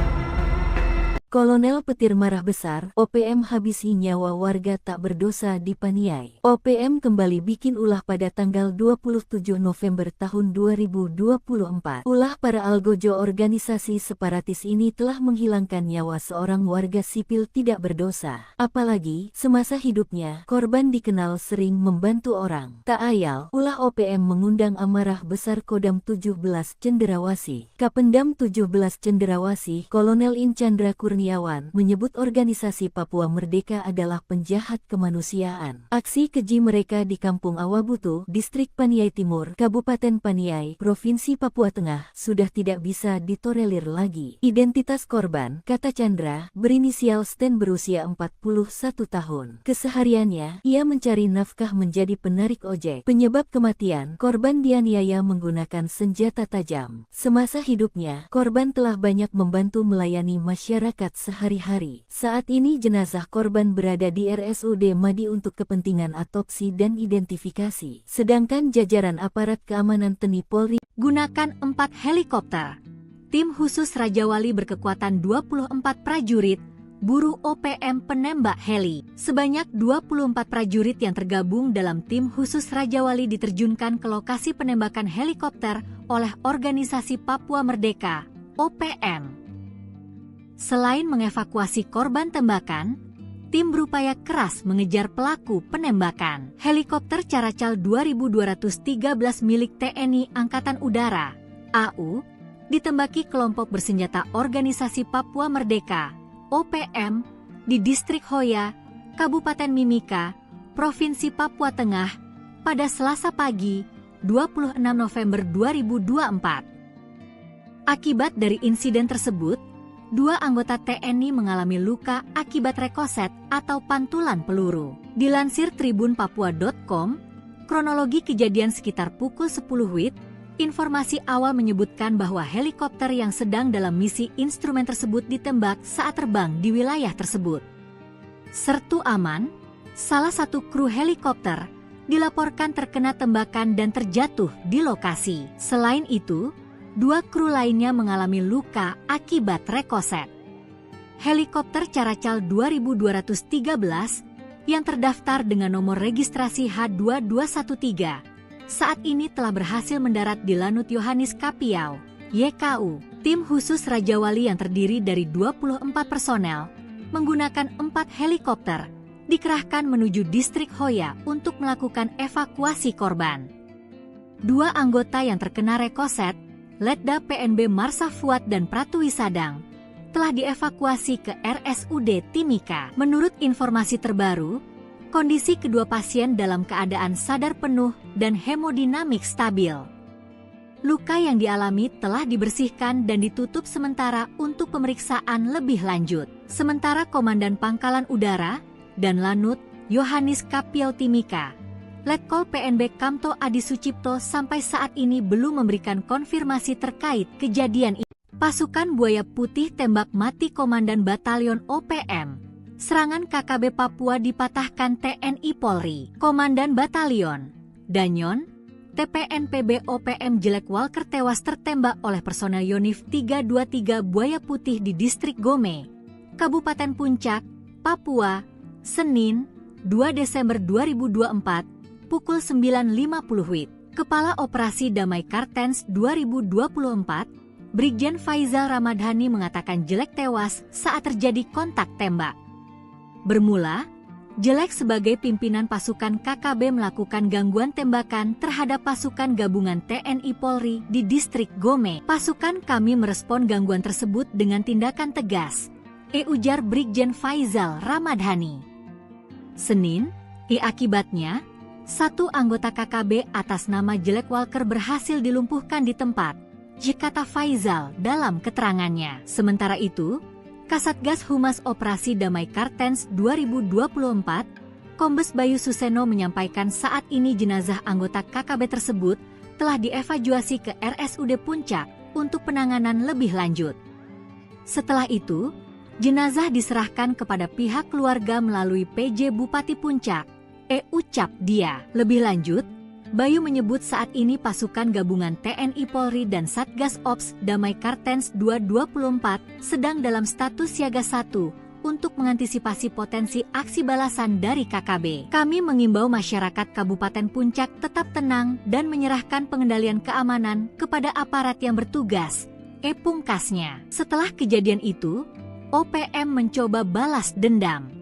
Kolonel Petir marah besar, OPM habisi nyawa warga tak berdosa di Paniai. OPM kembali bikin ulah pada tanggal 27 November tahun 2024. Ulah para algojo organisasi separatis ini telah menghilangkan nyawa seorang warga sipil tidak berdosa. Apalagi, semasa hidupnya, korban dikenal sering membantu orang. Tak ayal, ulah OPM mengundang amarah besar Kodam 17 Cenderawasih. Kapendam 17 Cenderawasih, Kolonel Inchandra Kurniawan menyebut organisasi Papua Merdeka adalah penjahat kemanusiaan. Aksi keji mereka di Kampung Awabutu, Distrik Paniai Timur, Kabupaten Paniai, Provinsi Papua Tengah, sudah tidak bisa ditolerir lagi. Identitas korban, kata Chandra, berinisial Sten berusia 41 tahun. Kesehariannya, ia mencari nafkah menjadi penarik ojek. Penyebab kematian, korban dianiaya menggunakan senjata tajam. Semasa hidupnya, korban telah banyak membantu melayani masyarakat sehari-hari. Saat ini jenazah korban berada di RSUD Madi untuk kepentingan autopsi dan identifikasi. Sedangkan jajaran aparat keamanan TNI Polri gunakan 4 helikopter. Tim khusus Raja Wali berkekuatan 24 prajurit, buru OPM penembak heli. Sebanyak 24 prajurit yang tergabung dalam tim khusus Raja Wali diterjunkan ke lokasi penembakan helikopter oleh Organisasi Papua Merdeka, OPM. Selain mengevakuasi korban tembakan, tim berupaya keras mengejar pelaku penembakan. Helikopter Caracal 2213 milik TNI Angkatan Udara, AU, ditembaki kelompok bersenjata Organisasi Papua Merdeka, OPM, di Distrik Hoya, Kabupaten Mimika, Provinsi Papua Tengah, pada Selasa pagi, 26 November 2024. Akibat dari insiden tersebut, 2 anggota TNI mengalami luka akibat rekoset atau pantulan peluru. Dilansir tribunpapua.com, kronologi kejadian sekitar pukul 10 WIB, informasi awal menyebutkan bahwa helikopter yang sedang dalam misi instrumen tersebut ditembak saat terbang di wilayah tersebut. Sertu Aman, salah satu kru helikopter, dilaporkan terkena tembakan dan terjatuh di lokasi. Selain itu, 2 kru lainnya mengalami luka akibat rekoset. Helikopter Caracal 2213 yang terdaftar dengan nomor registrasi H2213 saat ini telah berhasil mendarat di Lanut Yohanes Kapiau, YKU, tim khusus Raja Wali yang terdiri dari 24 personel, menggunakan 4 helikopter, dikerahkan menuju distrik Hoya untuk melakukan evakuasi korban. 2 anggota yang terkena rekoset, Letda PNB Marsha Fuad dan Pratu Wisadang, telah dievakuasi ke RSUD Timika. Menurut informasi terbaru, kondisi kedua pasien dalam keadaan sadar penuh dan hemodinamik stabil. Luka yang dialami telah dibersihkan dan ditutup sementara untuk pemeriksaan lebih lanjut. Sementara Komandan Pangkalan Udara dan Lanut Yohanis Kapiau Timika, Letkol PNB Kamto Adi Sucipto sampai saat ini belum memberikan konfirmasi terkait kejadian ini. Pasukan Buaya Putih tembak mati Komandan Batalion OPM. Serangan KKB Papua dipatahkan TNI Polri. Komandan Batalion Danyon TPNPB OPM Jelek Walker tewas tertembak oleh personel Yonif 323 Buaya Putih di Distrik Gome, Kabupaten Puncak, Papua, Senin, 2 Desember 2024, pukul 9.50 WIB. Kepala Operasi Damai Kartens 2024, Brigjen Faizal Ramadhani mengatakan Jelek tewas saat terjadi kontak tembak. Bermula, Jelek sebagai pimpinan pasukan KKB melakukan gangguan tembakan terhadap pasukan gabungan TNI Polri di Distrik Gome. Pasukan kami merespon gangguan tersebut dengan tindakan tegas, ujar Brigjen Faizal Ramadhani. Senin, akibatnya, 1 anggota KKB atas nama Jelek Walker berhasil dilumpuhkan di tempat, kata Faizal dalam keterangannya. Sementara itu, Kasatgas Humas Operasi Damai Kartens 2024, Kombes Bayu Suseno menyampaikan saat ini jenazah anggota KKB tersebut telah dievakuasi ke RSUD Puncak untuk penanganan lebih lanjut. Setelah itu, jenazah diserahkan kepada pihak keluarga melalui PJ Bupati Puncak, Ucap Dia. Lebih lanjut, Bayu menyebut saat ini pasukan gabungan TNI Polri dan Satgas Ops Damai Kartens 224 sedang dalam status siaga 1 untuk mengantisipasi potensi aksi balasan dari KKB. Kami mengimbau masyarakat Kabupaten Puncak tetap tenang dan menyerahkan pengendalian keamanan kepada aparat yang bertugas, pungkasnya. Setelah kejadian itu, OPM mencoba balas dendam.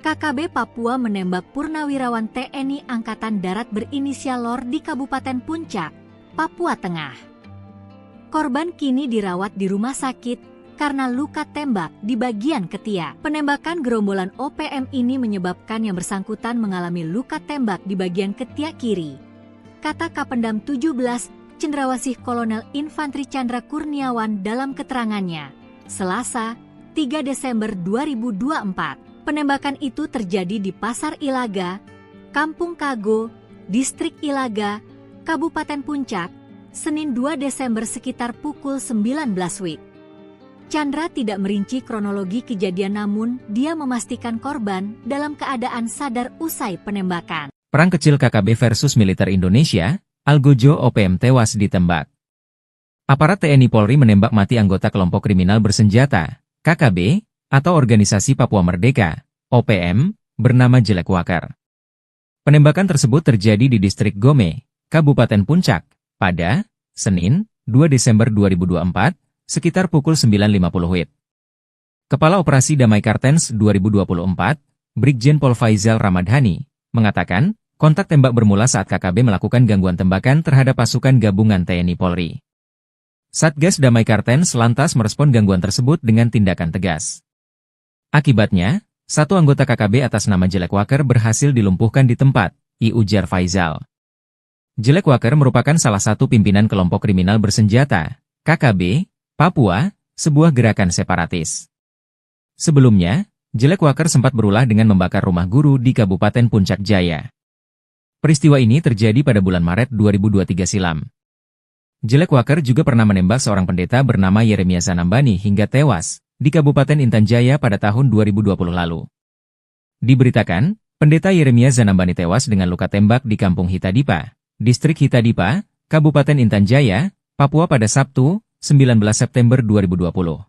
KKB Papua menembak purnawirawan TNI Angkatan Darat berinisial LOR di Kabupaten Puncak, Papua Tengah. Korban kini dirawat di rumah sakit karena luka tembak di bagian ketiak. Penembakan gerombolan OPM ini menyebabkan yang bersangkutan mengalami luka tembak di bagian ketiak kiri, kata Kapendam 17 Cendrawasih Kolonel Infantri Chandra Kurniawan dalam keterangannya, Selasa, 3 Desember 2024. Penembakan itu terjadi di Pasar Ilaga, Kampung Kago, Distrik Ilaga, Kabupaten Puncak, Senin 2 Desember sekitar pukul 19 WIB. Chandra tidak merinci kronologi kejadian namun dia memastikan korban dalam keadaan sadar usai penembakan. Perang kecil KKB versus militer Indonesia, Algojo OPM tewas ditembak. Aparat TNI Polri menembak mati anggota kelompok kriminal bersenjata, KKB, atau Organisasi Papua Merdeka, OPM, bernama Jelek Walker. Penembakan tersebut terjadi di Distrik Gome, Kabupaten Puncak, pada Senin, 2 Desember 2024, sekitar pukul 9.50 WIB. Kepala Operasi Damai Kartens 2024, Brigjen Pol Faizal Ramadhani, mengatakan, kontak tembak bermula saat KKB melakukan gangguan tembakan terhadap pasukan gabungan TNI Polri. Satgas Damai Kartens lantas merespon gangguan tersebut dengan tindakan tegas. Akibatnya, 1 anggota KKB atas nama Jelek Walker berhasil dilumpuhkan di tempat, ujar Faizal. Jelek Walker merupakan salah satu pimpinan kelompok kriminal bersenjata, KKB, Papua, sebuah gerakan separatis. Sebelumnya, Jelek Walker sempat berulah dengan membakar rumah guru di Kabupaten Puncak Jaya. Peristiwa ini terjadi pada bulan Maret 2023 silam. Jelek Walker juga pernah menembak seorang pendeta bernama Yeremia Zanambani hingga tewas di Kabupaten Intan Jaya pada tahun 2020 lalu. Diberitakan, pendeta Yeremia Zanambani tewas dengan luka tembak di Kampung Hitadipa, Distrik Hitadipa, Kabupaten Intan Jaya, Papua pada Sabtu, 19 September 2020.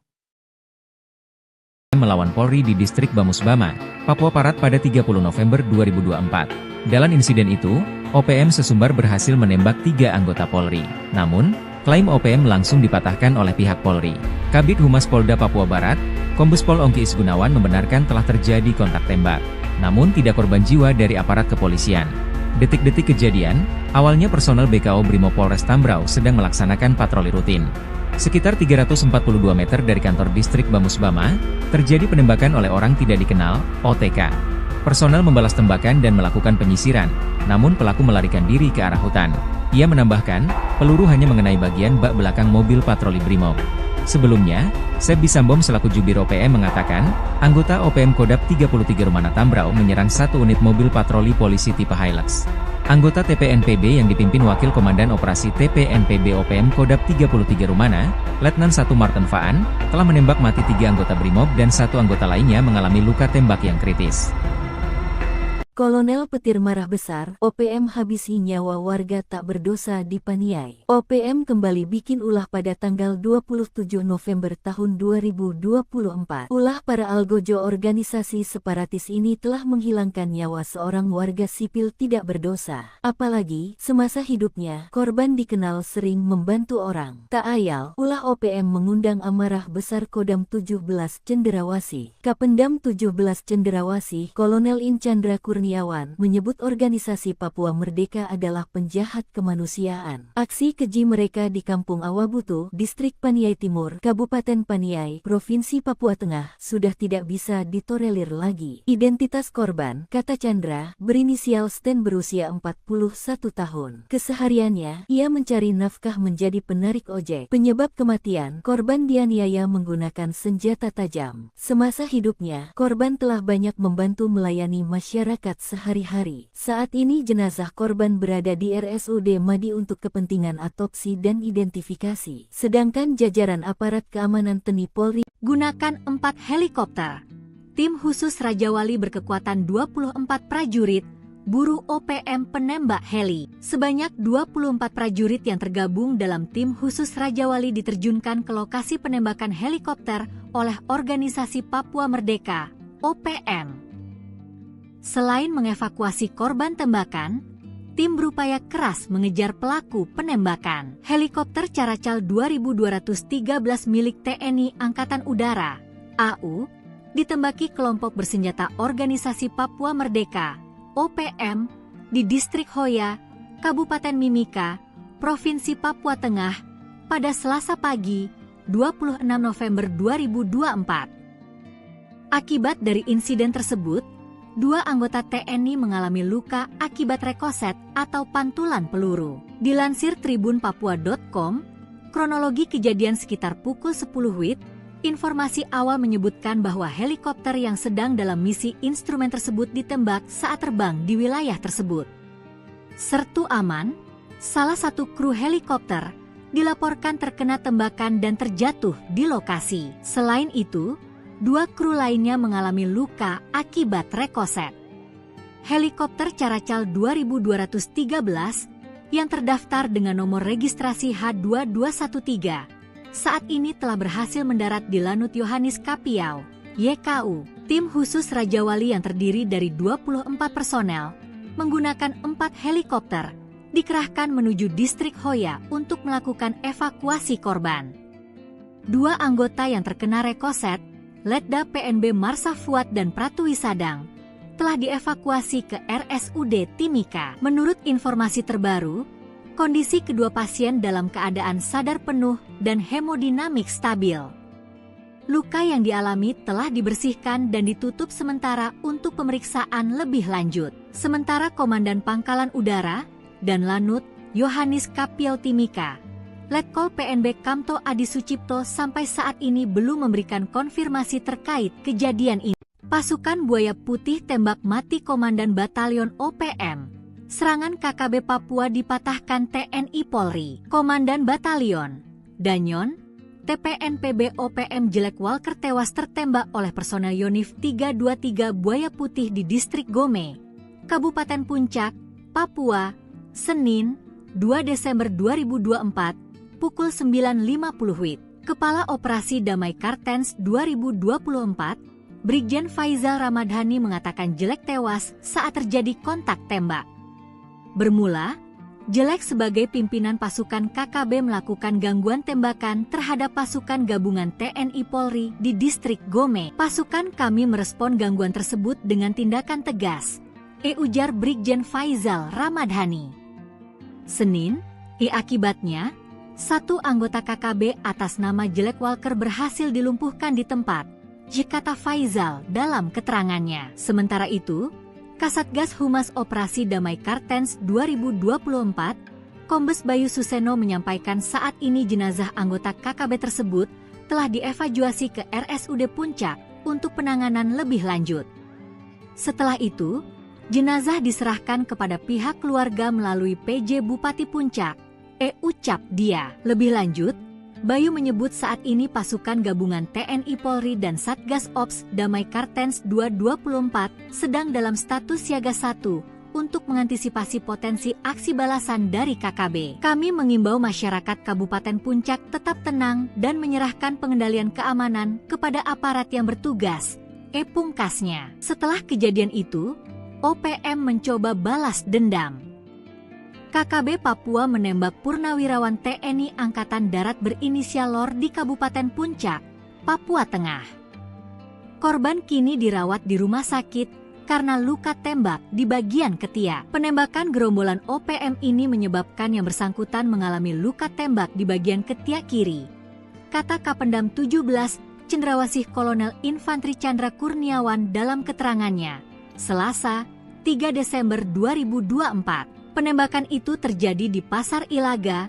Melawan Polri di Distrik Bamusbama, Papua Barat pada 30 November 2024. Dalam insiden itu, OPM sesumbar berhasil menembak 3 anggota Polri. Namun, Klaim OPM langsung dipatahkan oleh pihak Polri. Kabid Humas Polda Papua Barat, Kombes Pol Ongki Isgunawan membenarkan telah terjadi kontak tembak. Namun tidak korban jiwa dari aparat kepolisian. Detik-detik kejadian, awalnya personel BKO Brimob Polres Tambrau sedang melaksanakan patroli rutin. Sekitar 342 meter dari kantor distrik Bamusbama, terjadi penembakan oleh orang tidak dikenal, OTK. Personel membalas tembakan dan melakukan penyisiran, namun pelaku melarikan diri ke arah hutan. Ia menambahkan, peluru hanya mengenai bagian bak belakang mobil patroli Brimob. Sebelumnya, Seb Bisambom selaku Jubir OPM mengatakan, anggota OPM Kodap 33 Rumana Tambrau menyerang satu unit mobil patroli polisi tipe Hilux. Anggota TPNPB yang dipimpin Wakil Komandan Operasi TPNPB OPM Kodap 33 Rumana, Letnan 1 Martin Faan, telah menembak mati 3 anggota Brimob dan 1 anggota lainnya mengalami luka tembak yang kritis. Kolonel Petir marah besar, OPM habisi nyawa warga tak berdosa di Paniai. OPM kembali bikin ulah pada tanggal 27 November tahun 2024. Ulah para algojo organisasi separatis ini telah menghilangkan nyawa seorang warga sipil tidak berdosa. Apalagi, semasa hidupnya, korban dikenal sering membantu orang. Tak ayal, ulah OPM mengundang amarah besar Kodam 17 Cenderawasih. Kapendam 17 Cenderawasih, Kolonel In Chandra Kurniawan, menyebut organisasi Papua Merdeka adalah penjahat kemanusiaan. Aksi keji mereka di Kampung Awabutu, Distrik Paniai Timur, Kabupaten Paniai, Provinsi Papua Tengah, sudah tidak bisa ditolerir lagi. Identitas korban, kata Chandra, berinisial Sten berusia 41 tahun. Kesehariannya, ia mencari nafkah menjadi penarik ojek. Penyebab kematian, korban dianiaya menggunakan senjata tajam. Semasa hidupnya, korban telah banyak membantu melayani masyarakat sehari-hari. Saat ini jenazah korban berada di RSUD Madi untuk kepentingan autopsi dan identifikasi. Sedangkan jajaran aparat keamanan TNI Polri Gunakan 4 helikopter. Tim khusus Raja Wali berkekuatan 24 prajurit, buru OPM penembak heli. Sebanyak 24 prajurit yang tergabung dalam tim khusus Raja Wali diterjunkan ke lokasi penembakan helikopter oleh Organisasi Papua Merdeka, OPM. Selain mengevakuasi korban tembakan, tim berupaya keras mengejar pelaku penembakan. Helikopter Caracal 2213 milik TNI Angkatan Udara, AU, ditembaki kelompok bersenjata Organisasi Papua Merdeka, OPM, di Distrik Hoya, Kabupaten Mimika, Provinsi Papua Tengah, pada Selasa pagi, 26 November 2024. Akibat dari insiden tersebut, 2 anggota TNI mengalami luka akibat rekoset atau pantulan peluru. Dilansir tribunpapua.com, kronologi kejadian sekitar pukul 10 WIB, informasi awal menyebutkan bahwa helikopter yang sedang dalam misi instrumen tersebut ditembak saat terbang di wilayah tersebut. Sertu Aman, salah satu kru helikopter, dilaporkan terkena tembakan dan terjatuh di lokasi. Selain itu, 2 kru lainnya mengalami luka akibat rekoset. Helikopter Caracal 2213 yang terdaftar dengan nomor registrasi H2213 saat ini telah berhasil mendarat di Lanut Yohanis Kapiau, YKU. Tim khusus Raja Wali yang terdiri dari 24 personel menggunakan 4 helikopter dikerahkan menuju Distrik Hoya untuk melakukan evakuasi korban. 2 anggota yang terkena rekoset, Letda PNB Marsa Fuad dan Pratwi Sadang, telah dievakuasi ke RSUD Timika. Menurut informasi terbaru, kondisi kedua pasien dalam keadaan sadar penuh dan hemodinamik stabil. Luka yang dialami telah dibersihkan dan ditutup sementara untuk pemeriksaan lebih lanjut. Sementara Komandan Pangkalan Udara dan Lanut Yohanis Kapiau Timika, Letkol PNB Kamto Adi Sucipto sampai saat ini belum memberikan konfirmasi terkait kejadian ini. Pasukan Buaya Putih tembak mati Komandan Batalion OPM. Serangan KKB Papua dipatahkan TNI Polri. Komandan Batalion Danyon, TPNPB OPM Jelek Walker tewas tertembak oleh personel Yonif 323 Buaya Putih di Distrik Gome, Kabupaten Puncak, Papua, Senin, 2 Desember 2024, pukul 9.50 WIB. Kepala Operasi Damai Kartens 2024, Brigjen Faizal Ramadhani mengatakan Jelek tewas saat terjadi kontak tembak. Bermula, Jelek sebagai pimpinan pasukan KKB melakukan gangguan tembakan terhadap pasukan gabungan TNI Polri di distrik Gome. Pasukan kami merespon gangguan tersebut dengan tindakan tegas, ujar Brigjen Faizal Ramadhani. Senin, akibatnya, satu anggota KKB atas nama Jelek Walker berhasil dilumpuhkan di tempat, kata Faizal dalam keterangannya. Sementara itu, Kasatgas Humas Operasi Damai Kartens 2024, Kombes Bayu Suseno menyampaikan saat ini jenazah anggota KKB tersebut telah dievakuasi ke RSUD Puncak untuk penanganan lebih lanjut. Setelah itu, jenazah diserahkan kepada pihak keluarga melalui PJ Bupati Puncak, ucap dia. Lebih lanjut, Bayu menyebut saat ini pasukan gabungan TNI Polri dan Satgas Ops Damai Kartens 2024 sedang dalam status siaga 1 untuk mengantisipasi potensi aksi balasan dari KKB. Kami mengimbau masyarakat Kabupaten Puncak tetap tenang dan menyerahkan pengendalian keamanan kepada aparat yang bertugas, pungkasnya. Setelah kejadian itu, OPM mencoba balas dendam. KKB Papua menembak purnawirawan TNI Angkatan Darat berinisial LOR di Kabupaten Puncak, Papua Tengah. Korban kini dirawat di rumah sakit karena luka tembak di bagian ketiak. Penembakan gerombolan OPM ini menyebabkan yang bersangkutan mengalami luka tembak di bagian ketiak kiri, kata Kapendam 17 Cendrawasih Kolonel Infantri Chandra Kurniawan dalam keterangannya, Selasa, 3 Desember 2024. Penembakan itu terjadi di Pasar Ilaga,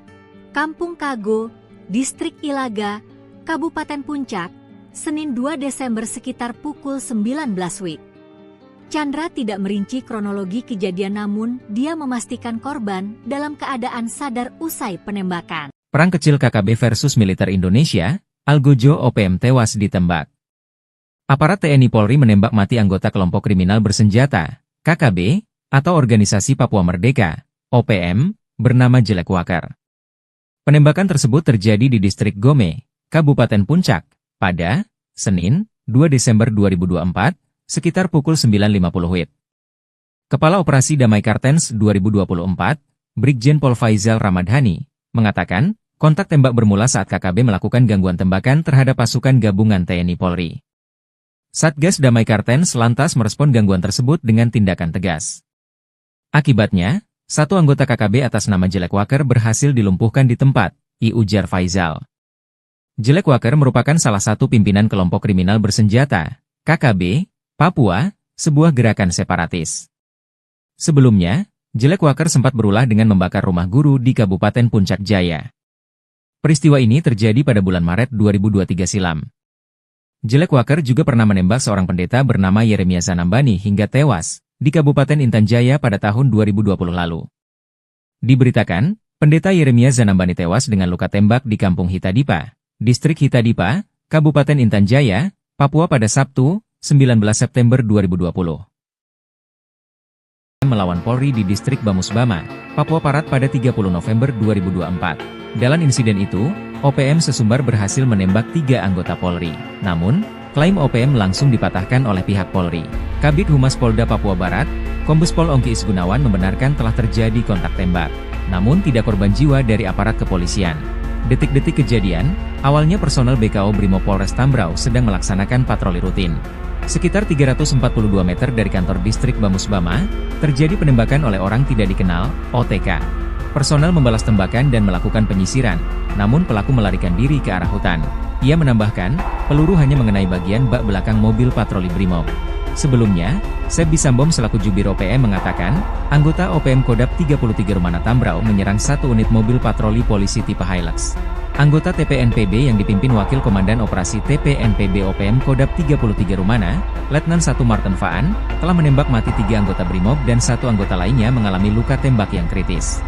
Kampung Kago, Distrik Ilaga, Kabupaten Puncak, Senin 2 Desember sekitar pukul 19 WIB. Chandra tidak merinci kronologi kejadian namun dia memastikan korban dalam keadaan sadar usai penembakan. Perang kecil KKB versus militer Indonesia, Algojo OPM tewas ditembak. Aparat TNI Polri menembak mati anggota kelompok kriminal bersenjata, KKB, atau Organisasi Papua Merdeka, OPM, bernama Jelek Walker. Penembakan tersebut terjadi di distrik Gome, Kabupaten Puncak, pada Senin, 2 Desember 2024, sekitar pukul 9.50 WIB. Kepala Operasi Damai Kartens 2024, Brigjen Pol Faizal Ramadhani, mengatakan, kontak tembak bermula saat KKB melakukan gangguan tembakan terhadap pasukan gabungan TNI Polri. Satgas Damai Kartens lantas merespon gangguan tersebut dengan tindakan tegas. Akibatnya, satu anggota KKB atas nama Jelek Walker berhasil dilumpuhkan di tempat, ujar Faizal. Jelek Walker merupakan salah satu pimpinan kelompok kriminal bersenjata, KKB, Papua, sebuah gerakan separatis. Sebelumnya, Jelek Walker sempat berulah dengan membakar rumah guru di Kabupaten Puncak Jaya. Peristiwa ini terjadi pada bulan Maret 2023 silam. Jelek Walker juga pernah menembak seorang pendeta bernama Yeremia Zanambani hingga tewas di Kabupaten Intan Jaya pada tahun 2020 lalu. Diberitakan, pendeta Yeremia Zanambani tewas dengan luka tembak di Kampung Hitadipa, Distrik Hitadipa, Kabupaten Intan Jaya, Papua pada Sabtu, 19 September 2020. Melawan Polri di Distrik Bamusbama, Papua Barat pada 30 November 2024. Dalam insiden itu, OPM sesumbar berhasil menembak 3 anggota Polri. Namun, klaim OPM langsung dipatahkan oleh pihak Polri. Kabid Humas Polda Papua Barat, Kombes Pol Ongki Isgunawan membenarkan telah terjadi kontak tembak. Namun tidak korban jiwa dari aparat kepolisian. Detik-detik kejadian, awalnya personel BKO Brimob Polres Tambrau sedang melaksanakan patroli rutin. Sekitar 342 meter dari kantor distrik Bamusbama, terjadi penembakan oleh orang tidak dikenal, OTK. Personel membalas tembakan dan melakukan penyisiran, namun pelaku melarikan diri ke arah hutan. Ia menambahkan, peluru hanya mengenai bagian bak belakang mobil patroli Brimob. Sebelumnya, Seb Bisambom selaku Jubir OPM mengatakan, anggota OPM Kodap 33 Rumana Tambrau menyerang satu unit mobil patroli polisi tipe Hilux. Anggota TPNPB yang dipimpin Wakil Komandan Operasi TPNPB OPM Kodap 33 Rumana, Letnan 1 Martin Faan, telah menembak mati 3 anggota Brimob dan 1 anggota lainnya mengalami luka tembak yang kritis.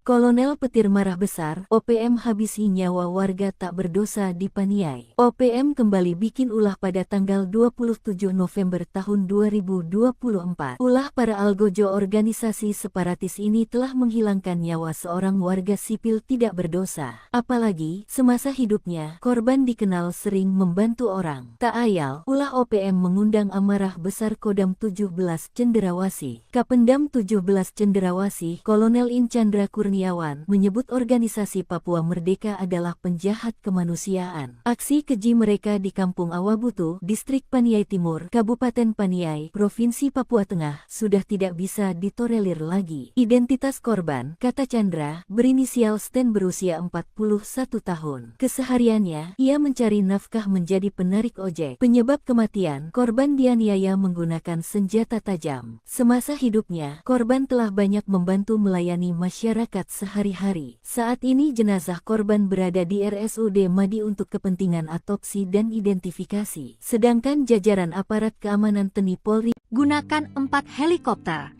Kolonel petir marah besar, OPM habisi nyawa warga tak berdosa di Paniai. OPM kembali bikin ulah pada tanggal 27 November tahun 2024. Ulah para algojo organisasi separatis ini telah menghilangkan nyawa seorang warga sipil tidak berdosa. Apalagi, semasa hidupnya, korban dikenal sering membantu orang. Tak ayal, ulah OPM mengundang amarah besar Kodam 17 Cenderawasih. Kapendam 17 Cenderawasih, Kolonel Inchandra Kurniawan menyebut organisasi Papua Merdeka adalah penjahat kemanusiaan. Aksi keji mereka di Kampung Awabutu, Distrik Paniai Timur, Kabupaten Paniai, Provinsi Papua Tengah, sudah tidak bisa ditolerir lagi. Identitas korban, kata Chandra, berinisial Sten berusia 41 tahun. Kesehariannya, ia mencari nafkah menjadi penarik ojek. Penyebab kematian, korban dianiaya menggunakan senjata tajam. Semasa hidupnya, korban telah banyak membantu melayani masyarakat sehari-hari. Saat ini jenazah korban berada di RSUD Madi untuk kepentingan autopsi dan identifikasi. Sedangkan jajaran aparat keamanan TNI Polri Gunakan 4 helikopter.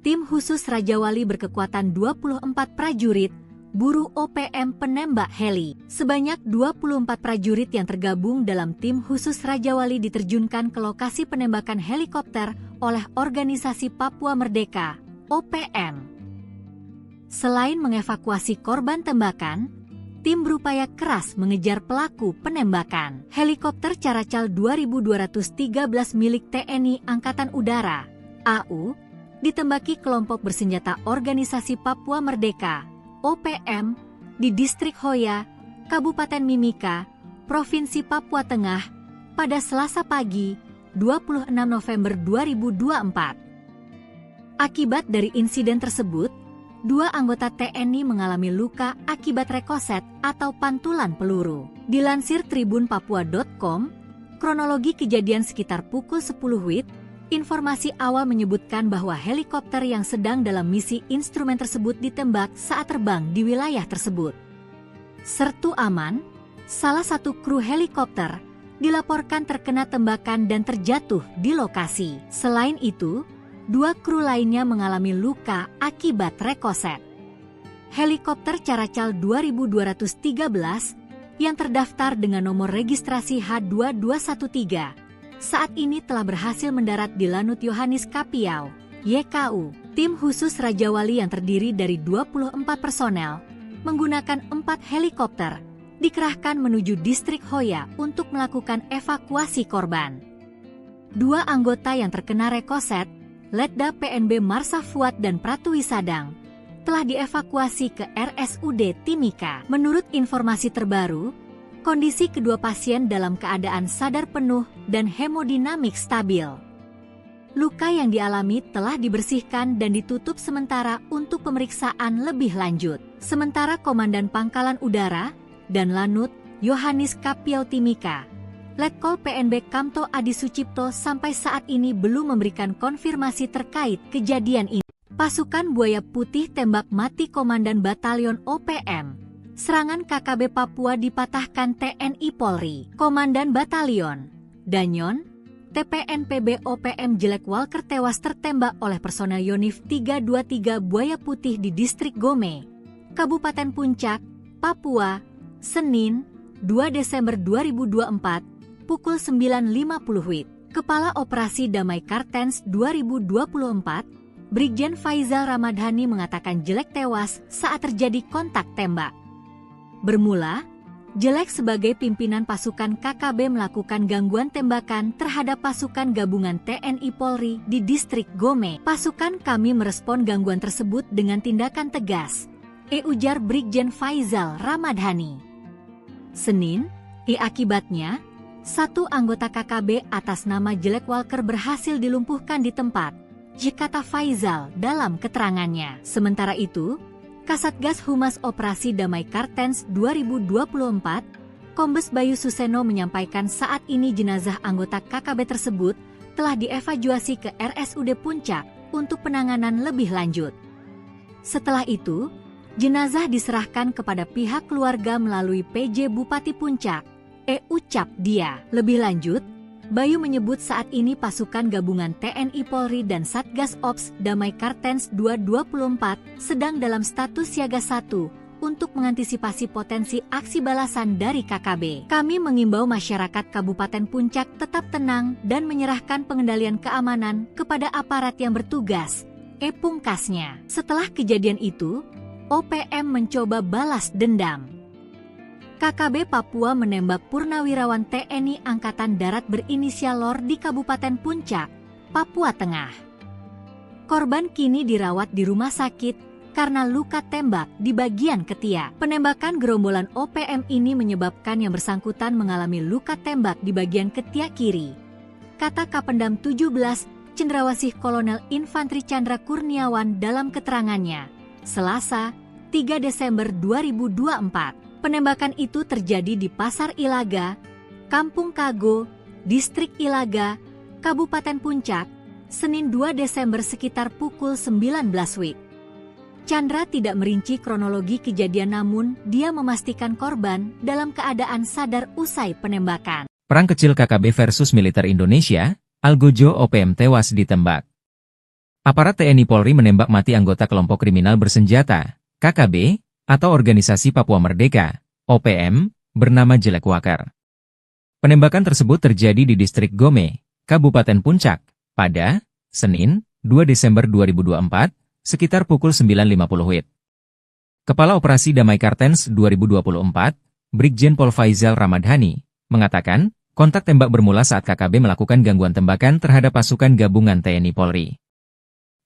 Tim khusus Raja Wali berkekuatan 24 prajurit, buru OPM penembak heli. Sebanyak 24 prajurit yang tergabung dalam tim khusus Raja Wali diterjunkan ke lokasi penembakan helikopter oleh Organisasi Papua Merdeka, OPM. Selain mengevakuasi korban tembakan, tim berupaya keras mengejar pelaku penembakan. Helikopter Caracal 2213 milik TNI Angkatan Udara, AU, ditembaki kelompok bersenjata Organisasi Papua Merdeka, OPM, di Distrik Hoya, Kabupaten Mimika, Provinsi Papua Tengah, pada Selasa pagi, 26 November 2024. Akibat dari insiden tersebut, 2 anggota TNI mengalami luka akibat rekoset atau pantulan peluru. Dilansir tribunpapua.com, kronologi kejadian sekitar pukul 10 WIB, informasi awal menyebutkan bahwa helikopter yang sedang dalam misi instrumen tersebut ditembak saat terbang di wilayah tersebut. Sertu aman, salah satu kru helikopter, dilaporkan terkena tembakan dan terjatuh di lokasi. Selain itu, 2 kru lainnya mengalami luka akibat rekoset. Helikopter Caracal 2213 yang terdaftar dengan nomor registrasi H2213 saat ini telah berhasil mendarat di Lanut Yohanis Kapiau, YKU. Tim khusus Raja Wali yang terdiri dari 24 personel menggunakan 4 helikopter dikerahkan menuju Distrik Hoya untuk melakukan evakuasi korban. 2 anggota yang terkena rekoset, Letda PNB Marsa Fuad dan Pratu Wisadang, telah dievakuasi ke RSUD Timika. Menurut informasi terbaru, kondisi kedua pasien dalam keadaan sadar penuh dan hemodinamik stabil. Luka yang dialami telah dibersihkan dan ditutup sementara untuk pemeriksaan lebih lanjut. Sementara Komandan Pangkalan Udara dan Lanut Yohanis Kapiau Timika, Letkol PNB Kamto Adi Sucipto sampai saat ini belum memberikan konfirmasi terkait kejadian ini. Pasukan Buaya Putih tembak mati Komandan Batalion OPM. Serangan KKB Papua dipatahkan TNI Polri. Komandan Batalion Danyon, TPNPB OPM Jelek Walker tewas tertembak oleh personel Yonif 323 Buaya Putih di Distrik Gome, Kabupaten Puncak, Papua, Senin, 2 Desember 2024, pukul 9.50 WIB. Kepala Operasi Damai Kartens 2024, Brigjen Faizal Ramadhani mengatakan Jelek tewas saat terjadi kontak tembak. Bermula, Jelek sebagai pimpinan pasukan KKB melakukan gangguan tembakan terhadap pasukan gabungan TNI Polri di Distrik Gome. Pasukan kami merespon gangguan tersebut dengan tindakan tegas, ujar Brigjen Faizal Ramadhani. Senin, akibatnya, 1 anggota KKB atas nama Jelek Walker berhasil dilumpuhkan di tempat, kata Faizal dalam keterangannya. Sementara itu, Kasatgas Humas Operasi Damai Kartens 2024, Kombes Bayu Suseno menyampaikan saat ini jenazah anggota KKB tersebut telah dievakuasi ke RSUD Puncak untuk penanganan lebih lanjut. Setelah itu, jenazah diserahkan kepada pihak keluarga melalui PJ Bupati Puncak, ucap dia. Lebih lanjut, Bayu menyebut saat ini pasukan gabungan TNI Polri dan Satgas Ops Damai Kartens 224 sedang dalam status siaga 1 untuk mengantisipasi potensi aksi balasan dari KKB. Kami mengimbau masyarakat Kabupaten Puncak tetap tenang dan menyerahkan pengendalian keamanan kepada aparat yang bertugas. Pungkasnya. Setelah kejadian itu, OPM mencoba balas dendam. KKB Papua menembak purnawirawan TNI Angkatan Darat berinisial LOR di Kabupaten Puncak, Papua Tengah. Korban kini dirawat di rumah sakit karena luka tembak di bagian ketiak. Penembakan gerombolan OPM ini menyebabkan yang bersangkutan mengalami luka tembak di bagian ketiak kiri. Kata Kapendam 17, Cendrawasih Kolonel Infantri Chandra Kurniawan dalam keterangannya, Selasa, 3 Desember 2024. Penembakan itu terjadi di Pasar Ilaga, Kampung Kago, Distrik Ilaga, Kabupaten Puncak, Senin 2 Desember sekitar pukul 19 WIB. Chandra tidak merinci kronologi kejadian, namun dia memastikan korban dalam keadaan sadar usai penembakan. Perang kecil KKB versus militer Indonesia, Algojo OPM tewas ditembak. Aparat TNI Polri menembak mati anggota kelompok kriminal bersenjata, KKB, atau Organisasi Papua Merdeka, OPM, bernama Jelek Wakar. Penembakan tersebut terjadi di Distrik Gome, Kabupaten Puncak, pada Senin, 2 Desember 2024, sekitar pukul 9.50 WIB. Kepala Operasi Damai Kartens 2024, Brigjen Pol Faizal Ramadhani, mengatakan, kontak tembak bermula saat KKB melakukan gangguan tembakan terhadap pasukan gabungan TNI Polri.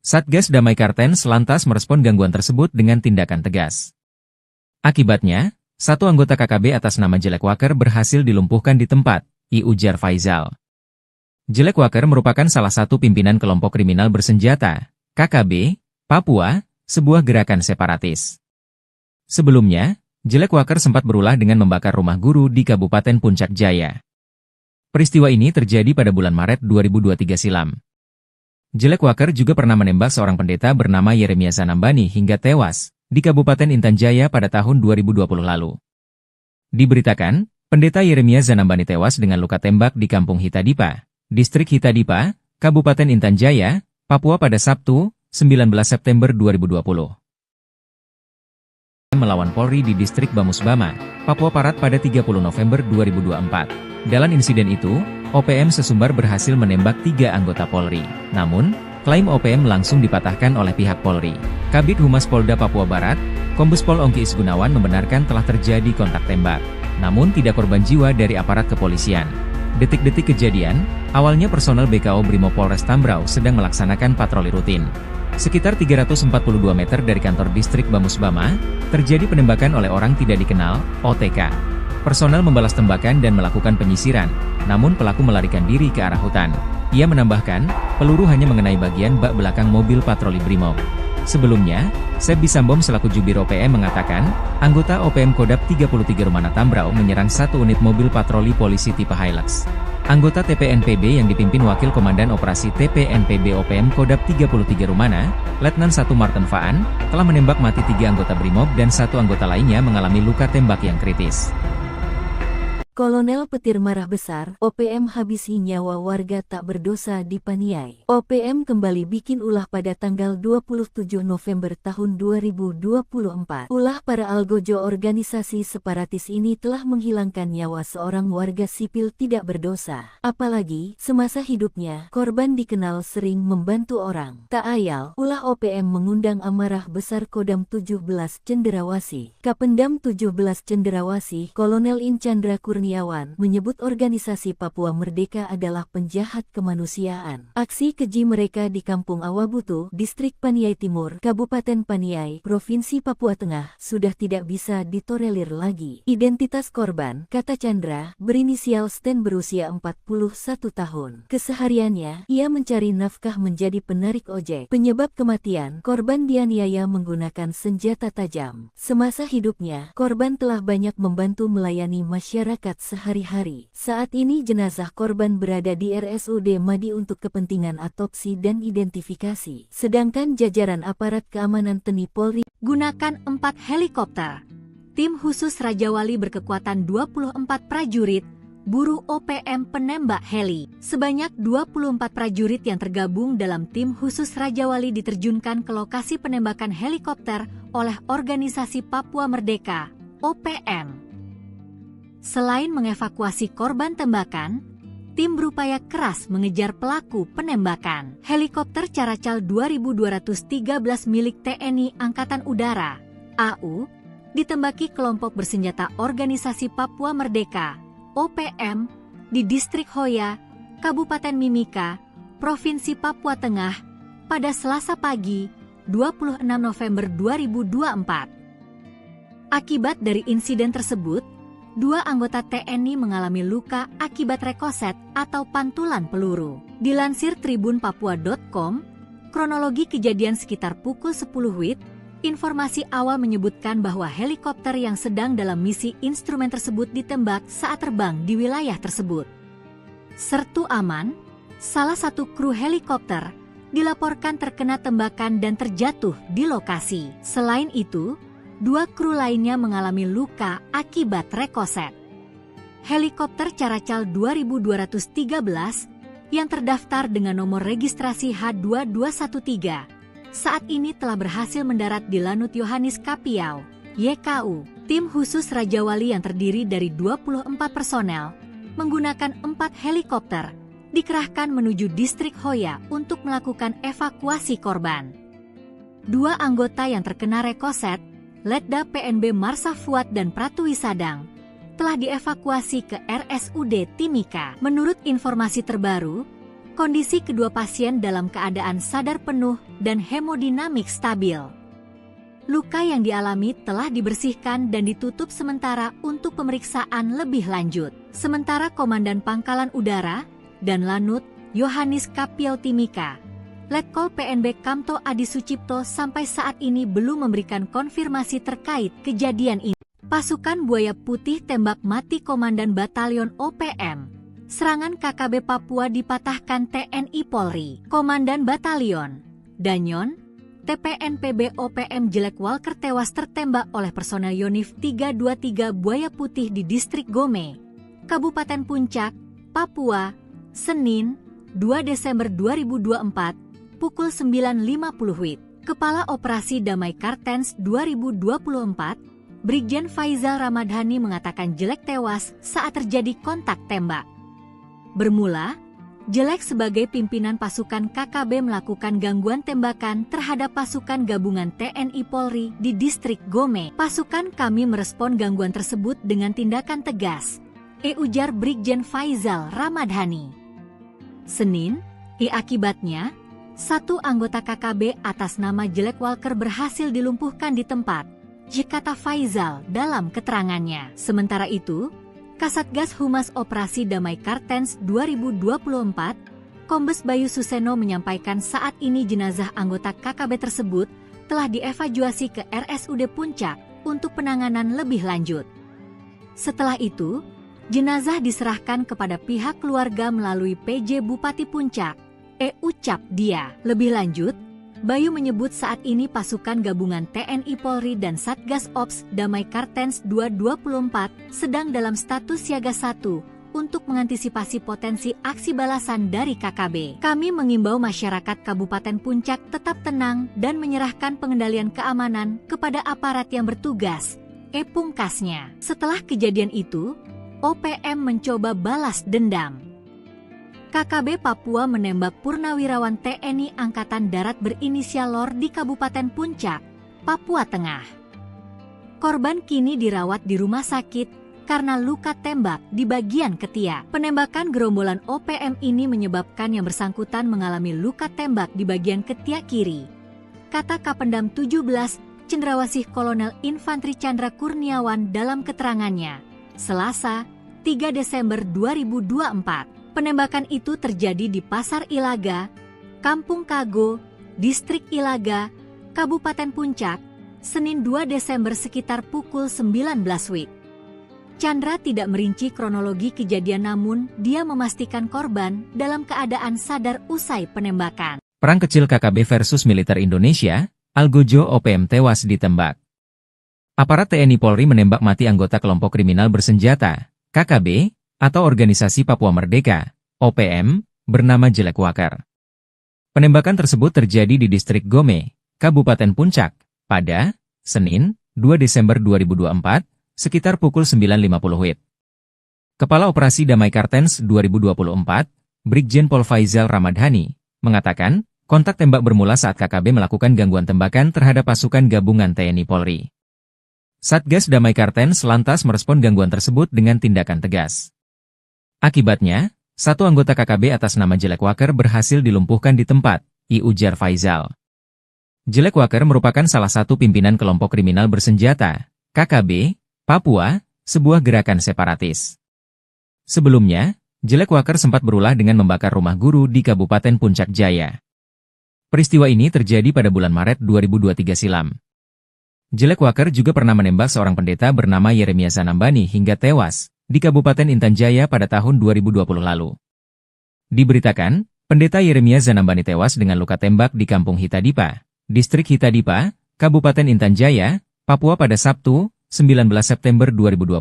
Satgas Damai Kartens lantas merespon gangguan tersebut dengan tindakan tegas. Akibatnya, satu anggota KKB atas nama Jelek Wakar berhasil dilumpuhkan di tempat, ujar Faizal. Jelek Wakar merupakan salah satu pimpinan kelompok kriminal bersenjata, KKB, Papua, sebuah gerakan separatis. Sebelumnya, Jelek Wakar sempat berulah dengan membakar rumah guru di Kabupaten Puncak Jaya. Peristiwa ini terjadi pada bulan Maret 2023 silam. Jelek Wakar juga pernah menembak seorang pendeta bernama Yeremia Zanambani hingga tewas di Kabupaten Intan Jaya pada tahun 2020 lalu. Diberitakan, pendeta Yeremia Zanambani tewas dengan luka tembak di Kampung Hitadipa, Distrik Hitadipa, Kabupaten Intan Jaya, Papua pada Sabtu, 19 September 2020. Melawan Polri di Distrik Bamusbama, Papua Barat pada 30 November 2024. Dalam insiden itu, OPM sesumbar berhasil menembak 3 anggota Polri. Namun, klaim OPM langsung dipatahkan oleh pihak Polri. Kabid Humas Polda Papua Barat, Kombes Pol Ongki Isgunawan membenarkan telah terjadi kontak tembak. Namun tidak korban jiwa dari aparat kepolisian. Detik-detik kejadian, awalnya personel BKO Brimob Polres Tambrau sedang melaksanakan patroli rutin. Sekitar 342 meter dari kantor distrik Bamusbama, terjadi penembakan oleh orang tidak dikenal, OTK. Personel membalas tembakan dan melakukan penyisiran, namun pelaku melarikan diri ke arah hutan. Ia menambahkan, peluru hanya mengenai bagian bak belakang mobil patroli Brimob. Sebelumnya, Sebi Sambom selaku Jubir OPM mengatakan, anggota OPM Kodap 33 Rumana Tambrau menyerang satu unit mobil patroli polisi tipe Hilux. Anggota TPNPB yang dipimpin Wakil Komandan Operasi TPNPB OPM Kodap 33 Rumana, Letnan 1 Martin Faan, telah menembak mati 3 anggota Brimob dan 1 anggota lainnya mengalami luka tembak yang kritis. Kolonel Petir marah besar, OPM habisi nyawa warga tak berdosa di Paniai. OPM kembali bikin ulah pada tanggal 27 November tahun 2024. Ulah para algojo organisasi separatis ini telah menghilangkan nyawa seorang warga sipil tidak berdosa. Apalagi, semasa hidupnya, korban dikenal sering membantu orang. Tak ayal, ulah OPM mengundang amarah besar Kodam 17 Cenderawasih. Kapendam 17 Cenderawasih, Kolonel In Chandra Kurniawan menyebut organisasi Papua Merdeka adalah penjahat kemanusiaan. Aksi keji mereka di Kampung Awabutu, Distrik Paniai Timur, Kabupaten Paniai, Provinsi Papua Tengah, sudah tidak bisa ditolerir lagi. Identitas korban, kata Chandra, berinisial Sten berusia 41 tahun. Kesehariannya, ia mencari nafkah menjadi penarik ojek. Penyebab kematian, korban dianiaya menggunakan senjata tajam. Semasa hidupnya, korban telah banyak membantu melayani masyarakat sehari-hari. Saat ini jenazah korban berada di RSUD Madi untuk kepentingan autopsi dan identifikasi. Sedangkan jajaran aparat keamanan TNI Polri gunakan 4 helikopter. Tim khusus Raja Wali berkekuatan 24 prajurit buru OPM penembak heli. Sebanyak 24 prajurit yang tergabung dalam tim khusus Raja Wali diterjunkan ke lokasi penembakan helikopter oleh Organisasi Papua Merdeka, OPM. Selain mengevakuasi korban tembakan, tim berupaya keras mengejar pelaku penembakan. Helikopter Caracal 2213 milik TNI Angkatan Udara, AU, ditembaki kelompok bersenjata Organisasi Papua Merdeka, OPM, di Distrik Hoya, Kabupaten Mimika, Provinsi Papua Tengah, pada Selasa pagi, 26 November 2024. Akibat dari insiden tersebut, 2 anggota TNI mengalami luka akibat rekoset atau pantulan peluru. Dilansir tribunpapua.com, kronologi kejadian sekitar pukul 10 WIB, informasi awal menyebutkan bahwa helikopter yang sedang dalam misi instrumen tersebut ditembak saat terbang di wilayah tersebut. Sertu Aman, salah satu kru helikopter, dilaporkan terkena tembakan dan terjatuh di lokasi. Selain itu, 2 kru lainnya mengalami luka akibat rekoset. Helikopter Caracal 2213 yang terdaftar dengan nomor registrasi H2213 saat ini telah berhasil mendarat di Lanut Yohanis Kapiau, YKU. Tim khusus Raja Wali yang terdiri dari 24 personel menggunakan 4 helikopter dikerahkan menuju Distrik Hoya untuk melakukan evakuasi korban. 2 anggota yang terkena rekoset, Letda PNB Marsa Fuad dan Pratu Wisadang, telah dievakuasi ke RSUD Timika. Menurut informasi terbaru, kondisi kedua pasien dalam keadaan sadar penuh dan hemodinamik stabil. Luka yang dialami telah dibersihkan dan ditutup sementara untuk pemeriksaan lebih lanjut. Sementara Komandan Pangkalan Udara dan Lanut Yohanis Kapiau Timika, Letkol PNB Kamto Adi Sucipto sampai saat ini belum memberikan konfirmasi terkait kejadian ini. Pasukan Buaya Putih tembak mati Komandan Batalion OPM. Serangan KKB Papua dipatahkan TNI Polri. Komandan Batalion Danyon, TPNPB OPM Jelek Walker tewas tertembak oleh personel Yonif 323 Buaya Putih di Distrik Gome, Kabupaten Puncak, Papua, Senin, 2 Desember 2024, pukul 9.50 WIB. Kepala Operasi Damai Kartens 2024, Brigjen Faizal Ramadhani mengatakan Jelek tewas saat terjadi kontak tembak. Bermula, Jelek sebagai pimpinan pasukan KKB melakukan gangguan tembakan terhadap pasukan gabungan TNI Polri di Distrik Gome. Pasukan kami merespon gangguan tersebut dengan tindakan tegas, ujar Brigjen Faizal Ramadhani. Senin, akibatnya, 1 anggota KKB atas nama Jelek Walker berhasil dilumpuhkan di tempat, kata Faizal dalam keterangannya. Sementara itu, Kasatgas Humas Operasi Damai Kartens 2024, Kombes Bayu Suseno menyampaikan saat ini jenazah anggota KKB tersebut telah dievakuasi ke RSUD Puncak untuk penanganan lebih lanjut. Setelah itu, jenazah diserahkan kepada pihak keluarga melalui PJ Bupati Puncak, ucap dia. Lebih lanjut, Bayu menyebut saat ini pasukan gabungan TNI Polri dan Satgas Ops Damai Kartens 224 sedang dalam status siaga 1 untuk mengantisipasi potensi aksi balasan dari KKB. Kami mengimbau masyarakat Kabupaten Puncak tetap tenang dan menyerahkan pengendalian keamanan kepada aparat yang bertugas, pungkasnya. Setelah kejadian itu, OPM mencoba balas dendam. KKB Papua menembak purnawirawan TNI Angkatan Darat berinisial LOR di Kabupaten Puncak, Papua Tengah. Korban kini dirawat di rumah sakit karena luka tembak di bagian ketiak. Penembakan gerombolan OPM ini menyebabkan yang bersangkutan mengalami luka tembak di bagian ketiak kiri, kata Kapendam 17 Cendrawasih Kolonel Infantri Chandra Kurniawan dalam keterangannya, Selasa, 3 Desember 2024. Penembakan itu terjadi di Pasar Ilaga, Kampung Kago, Distrik Ilaga, Kabupaten Puncak, Senin 2 Desember sekitar pukul 19 WIB. Chandra tidak merinci kronologi kejadian namun dia memastikan korban dalam keadaan sadar usai penembakan. Perang kecil KKB versus militer Indonesia, Algojo OPM tewas ditembak. Aparat TNI Polri menembak mati anggota kelompok kriminal bersenjata, KKB, atau Organisasi Papua Merdeka, OPM, bernama Jelek Walker. Penembakan tersebut terjadi di distrik Gome, Kabupaten Puncak, pada Senin, 2 Desember 2024, sekitar pukul 9.50 WIB. Kepala Operasi Damai Kartens 2024, Brigjen Pol Faizal Ramadhani, mengatakan, kontak tembak bermula saat KKB melakukan gangguan tembakan terhadap pasukan gabungan TNI Polri. Satgas Damai Kartens lantas merespon gangguan tersebut dengan tindakan tegas. Akibatnya, satu anggota KKB atas nama Jelek Walker berhasil dilumpuhkan di tempat, ujar Faizal. Jelek Walker merupakan salah satu pimpinan kelompok kriminal bersenjata, KKB, Papua, sebuah gerakan separatis. Sebelumnya, Jelek Walker sempat berulah dengan membakar rumah guru di Kabupaten Puncak Jaya. Peristiwa ini terjadi pada bulan Maret 2023 silam. Jelek Walker juga pernah menembak seorang pendeta bernama Yeremia Zanambani hingga tewas di Kabupaten Intan Jaya pada tahun 2020 lalu. Diberitakan, pendeta Yeremia Zanambani tewas dengan luka tembak di Kampung Hitadipa, Distrik Hitadipa, Kabupaten Intan Jaya, Papua pada Sabtu, 19 September 2020.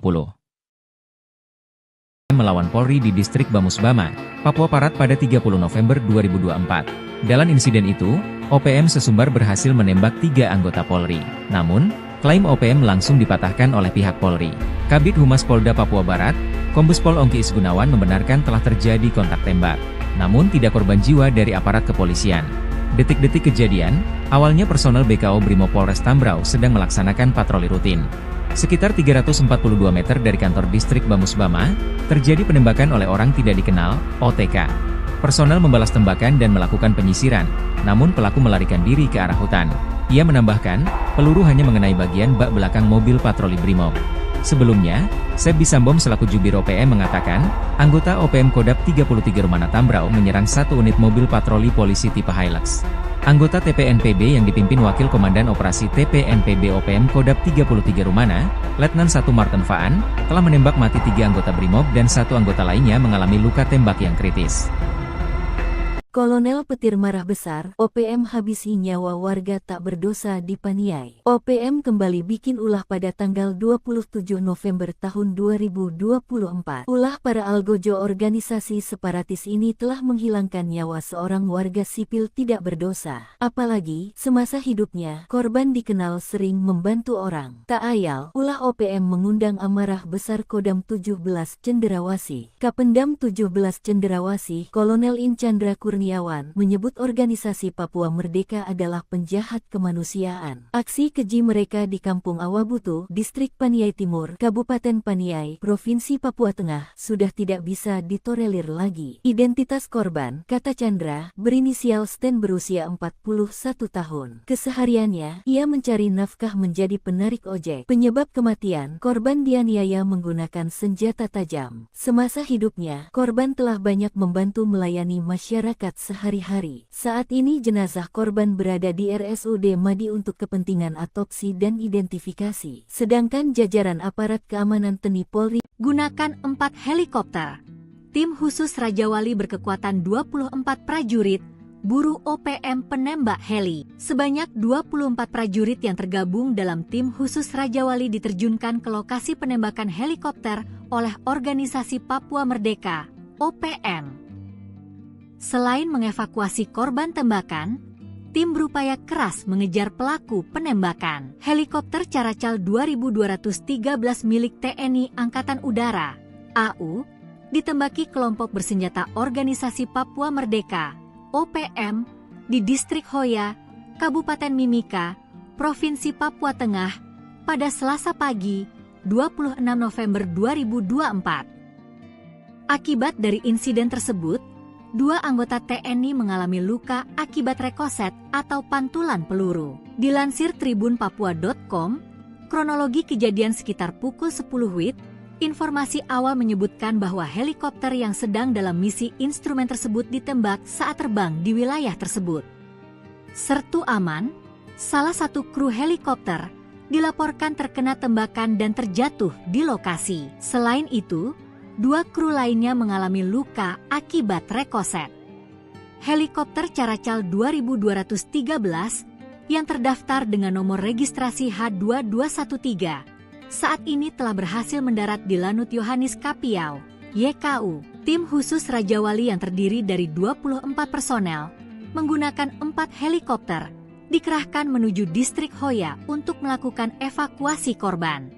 Melawan Polri di Distrik Bamusbama, Papua Barat pada 30 November 2024. Dalam insiden itu, OPM sesumbar berhasil menembak 3 anggota Polri. Namun, klaim OPM langsung dipatahkan oleh pihak Polri. Kabid Humas Polda Papua Barat, Kombes Pol Ongki Isgunawan membenarkan telah terjadi kontak tembak. Namun tidak korban jiwa dari aparat kepolisian. Detik-detik kejadian, awalnya personel BKO Brimob Polres Tambrau sedang melaksanakan patroli rutin. Sekitar 342 meter dari kantor distrik Bamusbama, terjadi penembakan oleh orang tidak dikenal, OTK. Personel membalas tembakan dan melakukan penyisiran, namun pelaku melarikan diri ke arah hutan. Ia menambahkan, peluru hanya mengenai bagian bak belakang mobil patroli Brimob. Sebelumnya, Seb Bisambom selaku Jubir OPM mengatakan, anggota OPM Kodap 33 Rumana Tambrau menyerang satu unit mobil patroli polisi tipe Hilux. Anggota TPNPB yang dipimpin Wakil Komandan Operasi TPNPB OPM Kodap 33 Rumana, Letnan 1 Martin Faan, telah menembak mati 3 anggota Brimob dan 1 anggota lainnya mengalami luka tembak yang kritis. Kolonel Petir marah besar, OPM habisi nyawa warga tak berdosa di Paniai. OPM kembali bikin ulah pada tanggal 27 November tahun 2024. Ulah para algojo organisasi separatis ini telah menghilangkan nyawa seorang warga sipil tidak berdosa. Apalagi, semasa hidupnya, korban dikenal sering membantu orang. Tak ayal, ulah OPM mengundang amarah besar Kodam 17 Cenderawasih. Kapendam 17 Cenderawasih, Kolonel In Chandra Kurniawan, menyebut organisasi Papua Merdeka adalah penjahat kemanusiaan. Aksi keji mereka di Kampung Awabutu, Distrik Paniai Timur, Kabupaten Paniai, Provinsi Papua Tengah, sudah tidak bisa ditolerir lagi. Identitas korban, kata Chandra, berinisial Sten berusia 41 tahun. Kesehariannya, ia mencari nafkah menjadi penarik ojek. Penyebab kematian, korban dianiaya menggunakan senjata tajam. Semasa hidupnya, korban telah banyak membantu melayani masyarakat sehari-hari. Saat ini jenazah korban berada di RSUD Madi untuk kepentingan autopsi dan identifikasi. Sedangkan jajaran aparat keamanan TNI Polri gunakan 4 helikopter. Tim khusus Raja Wali berkekuatan 24 prajurit, buru OPM penembak heli. Sebanyak 24 prajurit yang tergabung dalam tim khusus Raja Wali diterjunkan ke lokasi penembakan helikopter oleh Organisasi Papua Merdeka, OPM. Selain mengevakuasi korban tembakan, tim berupaya keras mengejar pelaku penembakan. Helikopter Caracal 2213 milik TNI Angkatan Udara, AU, ditembaki kelompok bersenjata Organisasi Papua Merdeka, OPM, di Distrik Hoya, Kabupaten Mimika, Provinsi Papua Tengah, pada Selasa pagi, 26 November 2024. Akibat dari insiden tersebut, 2 anggota TNI mengalami luka akibat rekoset atau pantulan peluru. Dilansir tribunpapua.com, kronologi kejadian sekitar pukul 10 WIB, informasi awal menyebutkan bahwa helikopter yang sedang dalam misi instrumen tersebut ditembak saat terbang di wilayah tersebut. Sertu Aman, salah satu kru helikopter, dilaporkan terkena tembakan dan terjatuh di lokasi. Selain itu, 2 kru lainnya mengalami luka akibat rekoset. Helikopter Caracal 2213 yang terdaftar dengan nomor registrasi H2213 saat ini telah berhasil mendarat di Lanut Yohanis Kapiau, YKU, tim khusus Raja Wali yang terdiri dari 24 personel, menggunakan 4 helikopter, dikerahkan menuju distrik Hoya untuk melakukan evakuasi korban.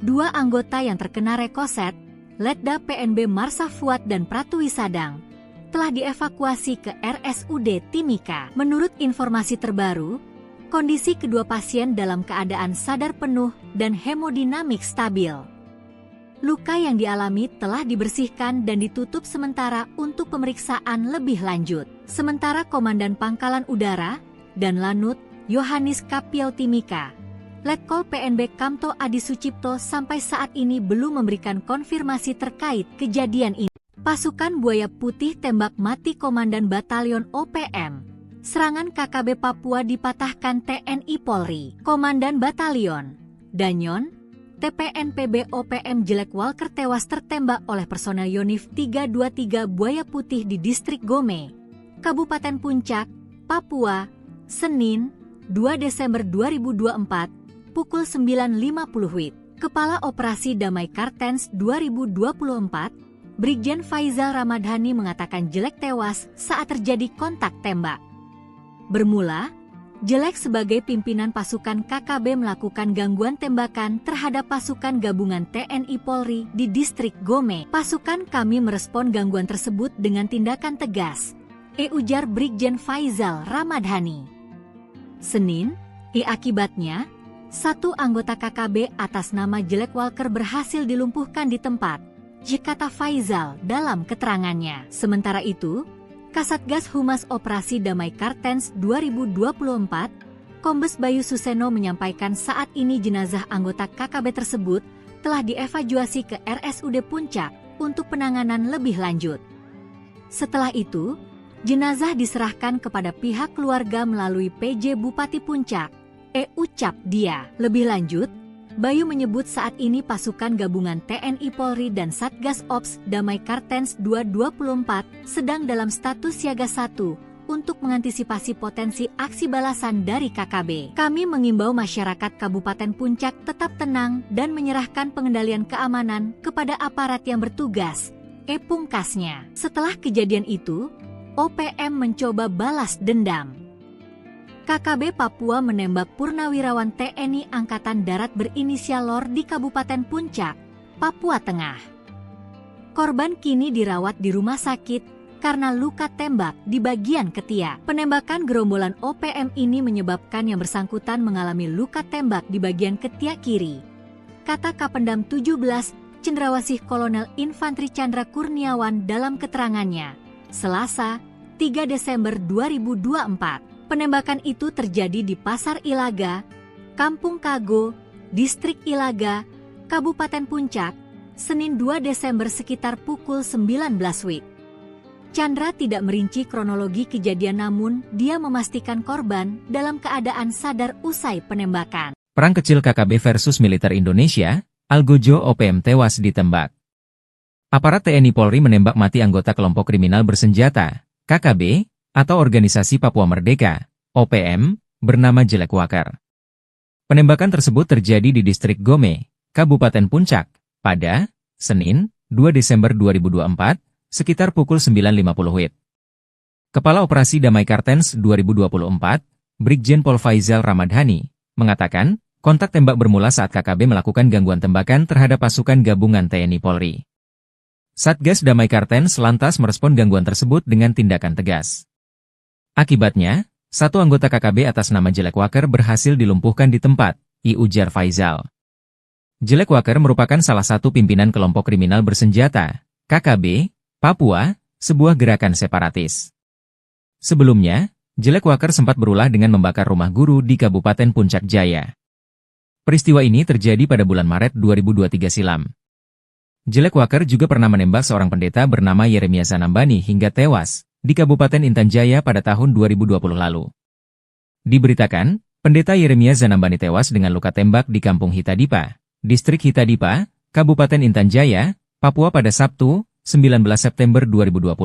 2 anggota yang terkena rekoset, Letda PNB Marsa Fuad dan Pratu Wisadang, telah dievakuasi ke RSUD Timika. Menurut informasi terbaru, kondisi kedua pasien dalam keadaan sadar penuh dan hemodinamik stabil. Luka yang dialami telah dibersihkan dan ditutup sementara untuk pemeriksaan lebih lanjut. Sementara Komandan Pangkalan Udara dan Lanut Yohanis Kapiau Timika, Letkol PNB Kamto Adi Sucipto sampai saat ini belum memberikan konfirmasi terkait kejadian ini. Pasukan Buaya Putih tembak mati Komandan Batalion OPM. Serangan KKB Papua dipatahkan TNI Polri. Komandan Batalion Danyon TPNPB OPM Jelek Walker tewas tertembak oleh personel Yonif 323 Buaya Putih di distrik Gome, Kabupaten Puncak, Papua, Senin, 2 Desember 2024, pukul 9.50 WIB. Kepala Operasi Damai Kartens 2024, Brigjen Faizal Ramadhani mengatakan Jelek tewas saat terjadi kontak tembak. Bermula, Jelek sebagai pimpinan pasukan KKB melakukan gangguan tembakan terhadap pasukan gabungan TNI Polri di distrik Gome. Pasukan kami merespon gangguan tersebut dengan tindakan tegas, ujar Brigjen Faizal Ramadhani. Senin, akibatnya, 1 anggota KKB atas nama Jelek Walker berhasil dilumpuhkan di tempat, kata Faizal dalam keterangannya. Sementara itu, Kasatgas Humas Operasi Damai Kartens 2024, Kombes Bayu Suseno menyampaikan saat ini jenazah anggota KKB tersebut telah dievakuasi ke RSUD Puncak untuk penanganan lebih lanjut. Setelah itu, jenazah diserahkan kepada pihak keluarga melalui PJ Bupati Puncak, ucap dia. Lebih lanjut, Bayu menyebut saat ini pasukan gabungan TNI Polri dan Satgas Ops Damai Kartens 224 sedang dalam status siaga 1 untuk mengantisipasi potensi aksi balasan dari KKB. Kami mengimbau masyarakat Kabupaten Puncak tetap tenang dan menyerahkan pengendalian keamanan kepada aparat yang bertugas, pungkasnya. Setelah kejadian itu, OPM mencoba balas dendam. KKB Papua menembak purnawirawan TNI Angkatan Darat berinisial LOR di Kabupaten Puncak, Papua Tengah. Korban kini dirawat di rumah sakit karena luka tembak di bagian ketiak. Penembakan gerombolan OPM ini menyebabkan yang bersangkutan mengalami luka tembak di bagian ketiak kiri, kata Kapendam 17 Cendrawasih Kolonel Infantri Chandra Kurniawan dalam keterangannya, Selasa, 3 Desember 2024. Penembakan itu terjadi di Pasar Ilaga, Kampung Kago, Distrik Ilaga, Kabupaten Puncak, Senin 2 Desember sekitar pukul 19 WIB. Chandra tidak merinci kronologi kejadian namun dia memastikan korban dalam keadaan sadar usai penembakan. Perang kecil KKB versus militer Indonesia, Algojo OPM tewas ditembak. Aparat TNI Polri menembak mati anggota kelompok kriminal bersenjata, KKB, atau Organisasi Papua Merdeka, OPM, bernama Jelek Walker. Penembakan tersebut terjadi di distrik Gome, Kabupaten Puncak, pada Senin, 2 Desember 2024, sekitar pukul 9.50 WIB. Kepala Operasi Damai Kartens 2024, Brigjen Pol Faizal Ramadhani, mengatakan, kontak tembak bermula saat KKB melakukan gangguan tembakan terhadap pasukan gabungan TNI Polri. Satgas Damai Kartens lantas merespon gangguan tersebut dengan tindakan tegas. Akibatnya, 1 anggota KKB atas nama Jelek Walker berhasil dilumpuhkan di tempat, ujar Faizal. Jelek Walker merupakan salah satu pimpinan kelompok kriminal bersenjata, KKB, Papua, sebuah gerakan separatis. Sebelumnya, Jelek Walker sempat berulah dengan membakar rumah guru di Kabupaten Puncak Jaya. Peristiwa ini terjadi pada bulan Maret 2023 silam. Jelek Walker juga pernah menembak seorang pendeta bernama Yeremia Zanambani hingga tewas di Kabupaten Intan Jaya pada tahun 2020 lalu. Diberitakan, pendeta Yeremia Zanambani tewas dengan luka tembak di Kampung Hitadipa, Distrik Hitadipa, Kabupaten Intan Jaya, Papua pada Sabtu, 19 September 2020.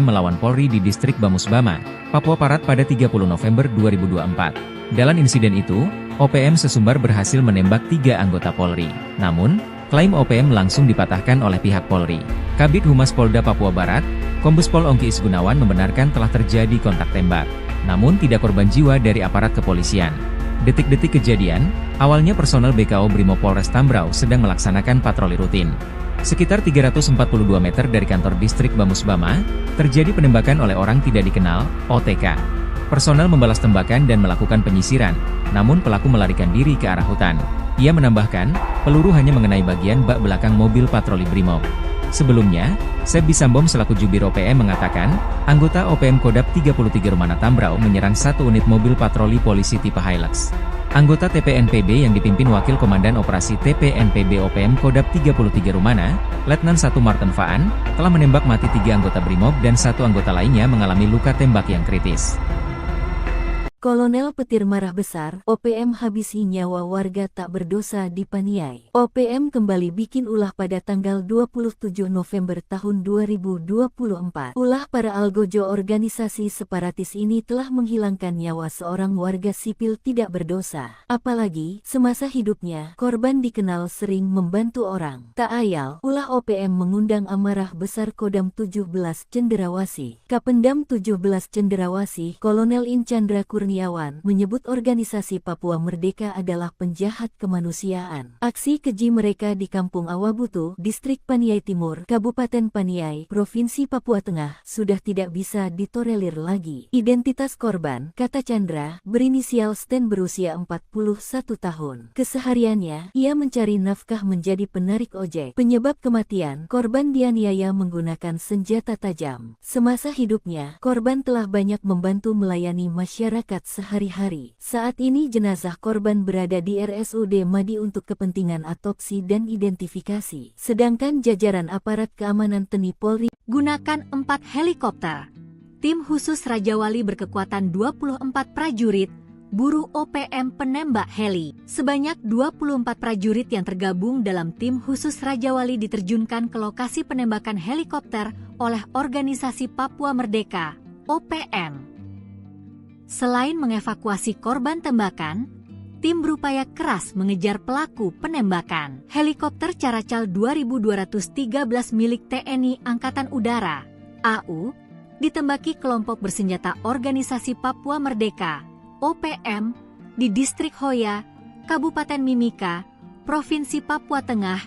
Melawan Polri di Distrik Bamusbama, Papua Barat pada 30 November 2024. Dalam insiden itu, OPM sesumbar berhasil menembak 3 anggota Polri. Namun, Klaim OPM langsung dipatahkan oleh pihak Polri. Kabid Humas Polda Papua Barat, Kombes Pol Ongki Isgunawan membenarkan telah terjadi kontak tembak, namun tidak korban jiwa dari aparat kepolisian. Detik-detik kejadian, awalnya personel BKO Brimob Polres Tambrau sedang melaksanakan patroli rutin. Sekitar 342 meter dari kantor distrik Bamusbama, terjadi penembakan oleh orang tidak dikenal, OTK. Personel membalas tembakan dan melakukan penyisiran, namun pelaku melarikan diri ke arah hutan. Ia menambahkan, peluru hanya mengenai bagian bak belakang mobil patroli Brimob. Sebelumnya, Sebi Sambom selaku Jubir OPM mengatakan, anggota OPM Kodap 33 Rumana Tambrau menyerang satu unit mobil patroli polisi tipe Hilux. Anggota TPNPB yang dipimpin Wakil Komandan Operasi TPNPB OPM Kodap 33 Rumana, Letnan 1 Martin Faan, telah menembak mati 3 anggota Brimob dan 1 anggota lainnya mengalami luka tembak yang kritis. Kolonel Petir marah besar, OPM habisi nyawa warga tak berdosa di Paniai. OPM kembali bikin ulah pada tanggal 27 November tahun 2024. Ulah para algojo organisasi separatis ini telah menghilangkan nyawa seorang warga sipil tidak berdosa. Apalagi, semasa hidupnya, korban dikenal sering membantu orang. Tak ayal, ulah OPM mengundang amarah besar Kodam 17 Cenderawasih. Kapendam 17 Cenderawasih, Kolonel In Chandra Kurniawan, menyebut organisasi Papua Merdeka adalah penjahat kemanusiaan. Aksi keji mereka di Kampung Awabutu, Distrik Paniai Timur, Kabupaten Paniai, Provinsi Papua Tengah, sudah tidak bisa ditolerir lagi. Identitas korban, kata Chandra, berinisial Sten berusia 41 tahun. Kesehariannya, ia mencari nafkah menjadi penarik ojek. Penyebab kematian, korban dianiaya menggunakan senjata tajam. Semasa hidupnya, korban telah banyak membantu melayani masyarakat sehari-hari. Saat ini jenazah korban berada di RSUD Madi untuk kepentingan otopsi dan identifikasi. Sedangkan jajaran aparat keamanan TNI Polri gunakan 4 helikopter. Tim khusus Raja Wali berkekuatan 24 prajurit, buru OPM penembak heli. Sebanyak 24 prajurit yang tergabung dalam tim khusus Raja Wali diterjunkan ke lokasi penembakan helikopter oleh organisasi Papua Merdeka, OPM. Selain mengevakuasi korban tembakan, tim berupaya keras mengejar pelaku penembakan. Helikopter Caracal 2213 milik TNI Angkatan Udara, AU, ditembaki kelompok bersenjata organisasi Papua Merdeka, OPM, di Distrik Hoya, Kabupaten Mimika, Provinsi Papua Tengah,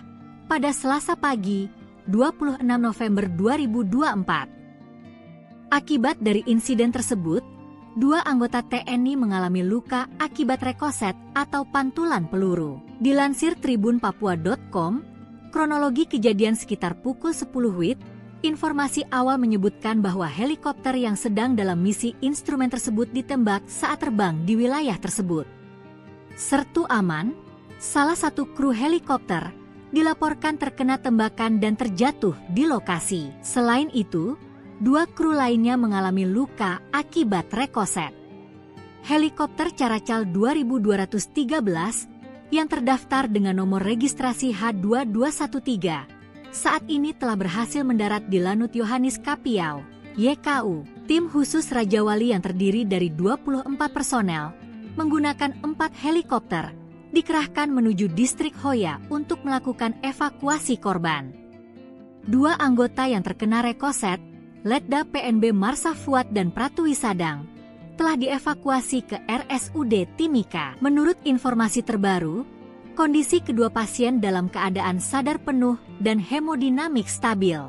pada Selasa pagi, 26 November 2024. Akibat dari insiden tersebut, 2 anggota TNI mengalami luka akibat rekoset atau pantulan peluru. Dilansir tribunpapua.com, kronologi kejadian sekitar pukul 10 WIB, informasi awal menyebutkan bahwa helikopter yang sedang dalam misi instrumen tersebut ditembak saat terbang di wilayah tersebut. Sertu Aman, salah satu kru helikopter, dilaporkan terkena tembakan dan terjatuh di lokasi. Selain itu, 2 kru lainnya mengalami luka akibat rekoset. Helikopter Caracal 2213 yang terdaftar dengan nomor registrasi H2213 saat ini telah berhasil mendarat di Lanut Yohanis Kapiau, YKU. Tim khusus Raja Wali yang terdiri dari 24 personel menggunakan 4 helikopter dikerahkan menuju Distrik Hoya untuk melakukan evakuasi korban. 2 anggota yang terkena rekoset, Letda PNB Marsa Fuad dan Pratu Wisadang, telah dievakuasi ke RSUD Timika. Menurut informasi terbaru, kondisi kedua pasien dalam keadaan sadar penuh dan hemodinamik stabil.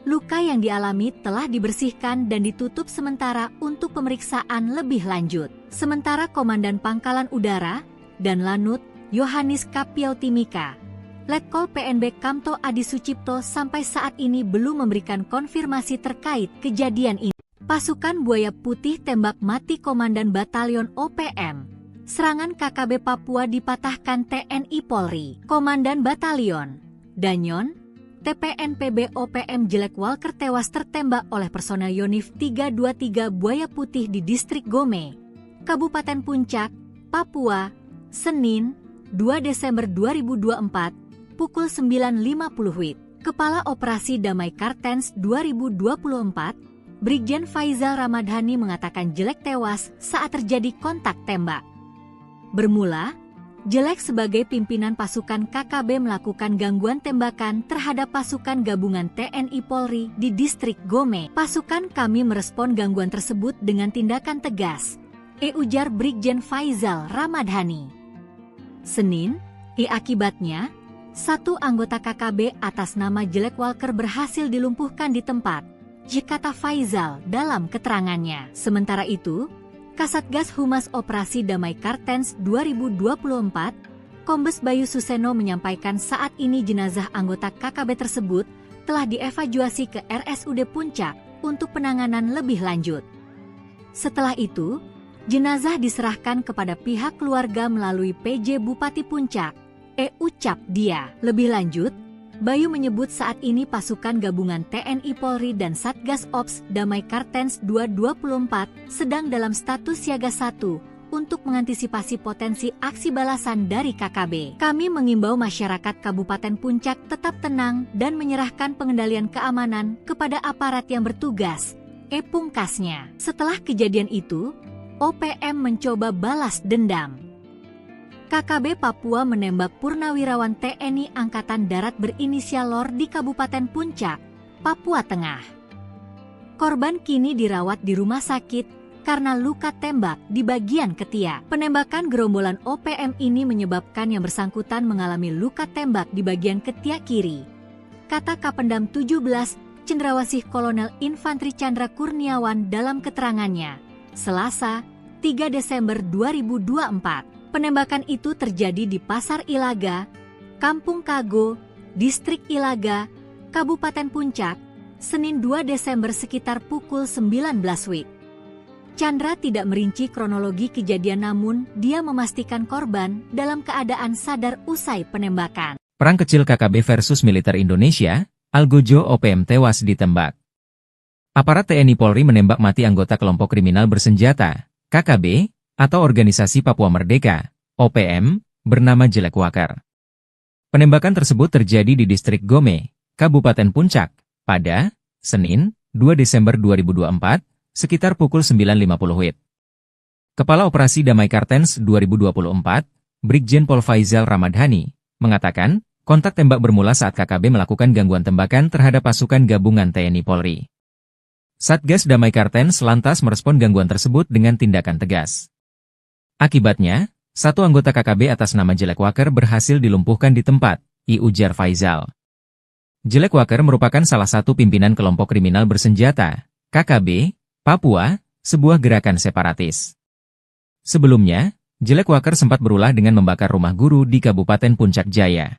Luka yang dialami telah dibersihkan dan ditutup sementara untuk pemeriksaan lebih lanjut. Sementara Komandan Pangkalan Udara dan Lanut Yohanis Kapiau Timika, Letkol PNB Kamto Adi Sucipto sampai saat ini belum memberikan konfirmasi terkait kejadian ini. Pasukan Buaya Putih tembak mati Komandan Batalion OPM. Serangan KKB Papua dipatahkan TNI Polri. Komandan Batalion Danyon, TPNPB OPM Jelek Walker tewas tertembak oleh personel Yonif 323 Buaya Putih di Distrik Gome, Kabupaten Puncak, Papua, Senin, 2 Desember 2024, pukul 9.50 WIB. Kepala Operasi Damai Kartens 2024, Brigjen Faizal Ramadhani mengatakan Jelek tewas saat terjadi kontak tembak. Bermula, Jelek sebagai pimpinan pasukan KKB melakukan gangguan tembakan terhadap pasukan gabungan TNI Polri di distrik Gome. Pasukan kami merespon gangguan tersebut dengan tindakan tegas, ujar Brigjen Faizal Ramadhani. Senin, akibatnya, satu anggota KKB atas nama Jelek Walker berhasil dilumpuhkan di tempat, kata Faizal dalam keterangannya. Sementara itu, Kasatgas Humas Operasi Damai Kartens 2024, Kombes Bayu Suseno menyampaikan saat ini jenazah anggota KKB tersebut telah dievakuasi ke RSUD Puncak untuk penanganan lebih lanjut. Setelah itu, jenazah diserahkan kepada pihak keluarga melalui PJ Bupati Puncak, ucap dia. Lebih lanjut, Bayu menyebut saat ini pasukan gabungan TNI Polri dan Satgas Ops Damai Kartens 2024 sedang dalam status siaga 1 untuk mengantisipasi potensi aksi balasan dari KKB. Kami mengimbau masyarakat Kabupaten Puncak tetap tenang dan menyerahkan pengendalian keamanan kepada aparat yang bertugas, pungkasnya. Setelah kejadian itu, OPM mencoba balas dendam. KKB Papua menembak purnawirawan TNI Angkatan Darat berinisial LOR di Kabupaten Puncak, Papua Tengah. Korban kini dirawat di rumah sakit karena luka tembak di bagian ketiak. Penembakan gerombolan OPM ini menyebabkan yang bersangkutan mengalami luka tembak di bagian ketiak kiri, kata Kapendam 17 Cendrawasih Kolonel Infantri Chandra Kurniawan dalam keterangannya, Selasa, 3 Desember 2024. Penembakan itu terjadi di Pasar Ilaga, Kampung Kago, Distrik Ilaga, Kabupaten Puncak, Senin 2 Desember sekitar pukul 19 WIB. Chandra tidak merinci kronologi kejadian namun dia memastikan korban dalam keadaan sadar usai penembakan. Perang kecil KKB versus militer Indonesia, Algojo OPM tewas ditembak. Aparat TNI Polri menembak mati anggota kelompok kriminal bersenjata, KKB, atau Organisasi Papua Merdeka, OPM, bernama Jelek Walker. Penembakan tersebut terjadi di distrik Gome, Kabupaten Puncak, pada Senin, 2 Desember 2024, sekitar pukul 9.50 WIB. Kepala Operasi Damai Kartens 2024, Brigjen Pol Faizal Ramadhani, mengatakan, kontak tembak bermula saat KKB melakukan gangguan tembakan terhadap pasukan gabungan TNI Polri. Satgas Damai Kartens lantas merespon gangguan tersebut dengan tindakan tegas. Akibatnya, satu anggota KKB atas nama Jelek Walker berhasil dilumpuhkan di tempat, ujar Faizal. Jelek Walker merupakan salah satu pimpinan kelompok kriminal bersenjata, KKB, Papua, sebuah gerakan separatis. Sebelumnya, Jelek Walker sempat berulah dengan membakar rumah guru di Kabupaten Puncak Jaya.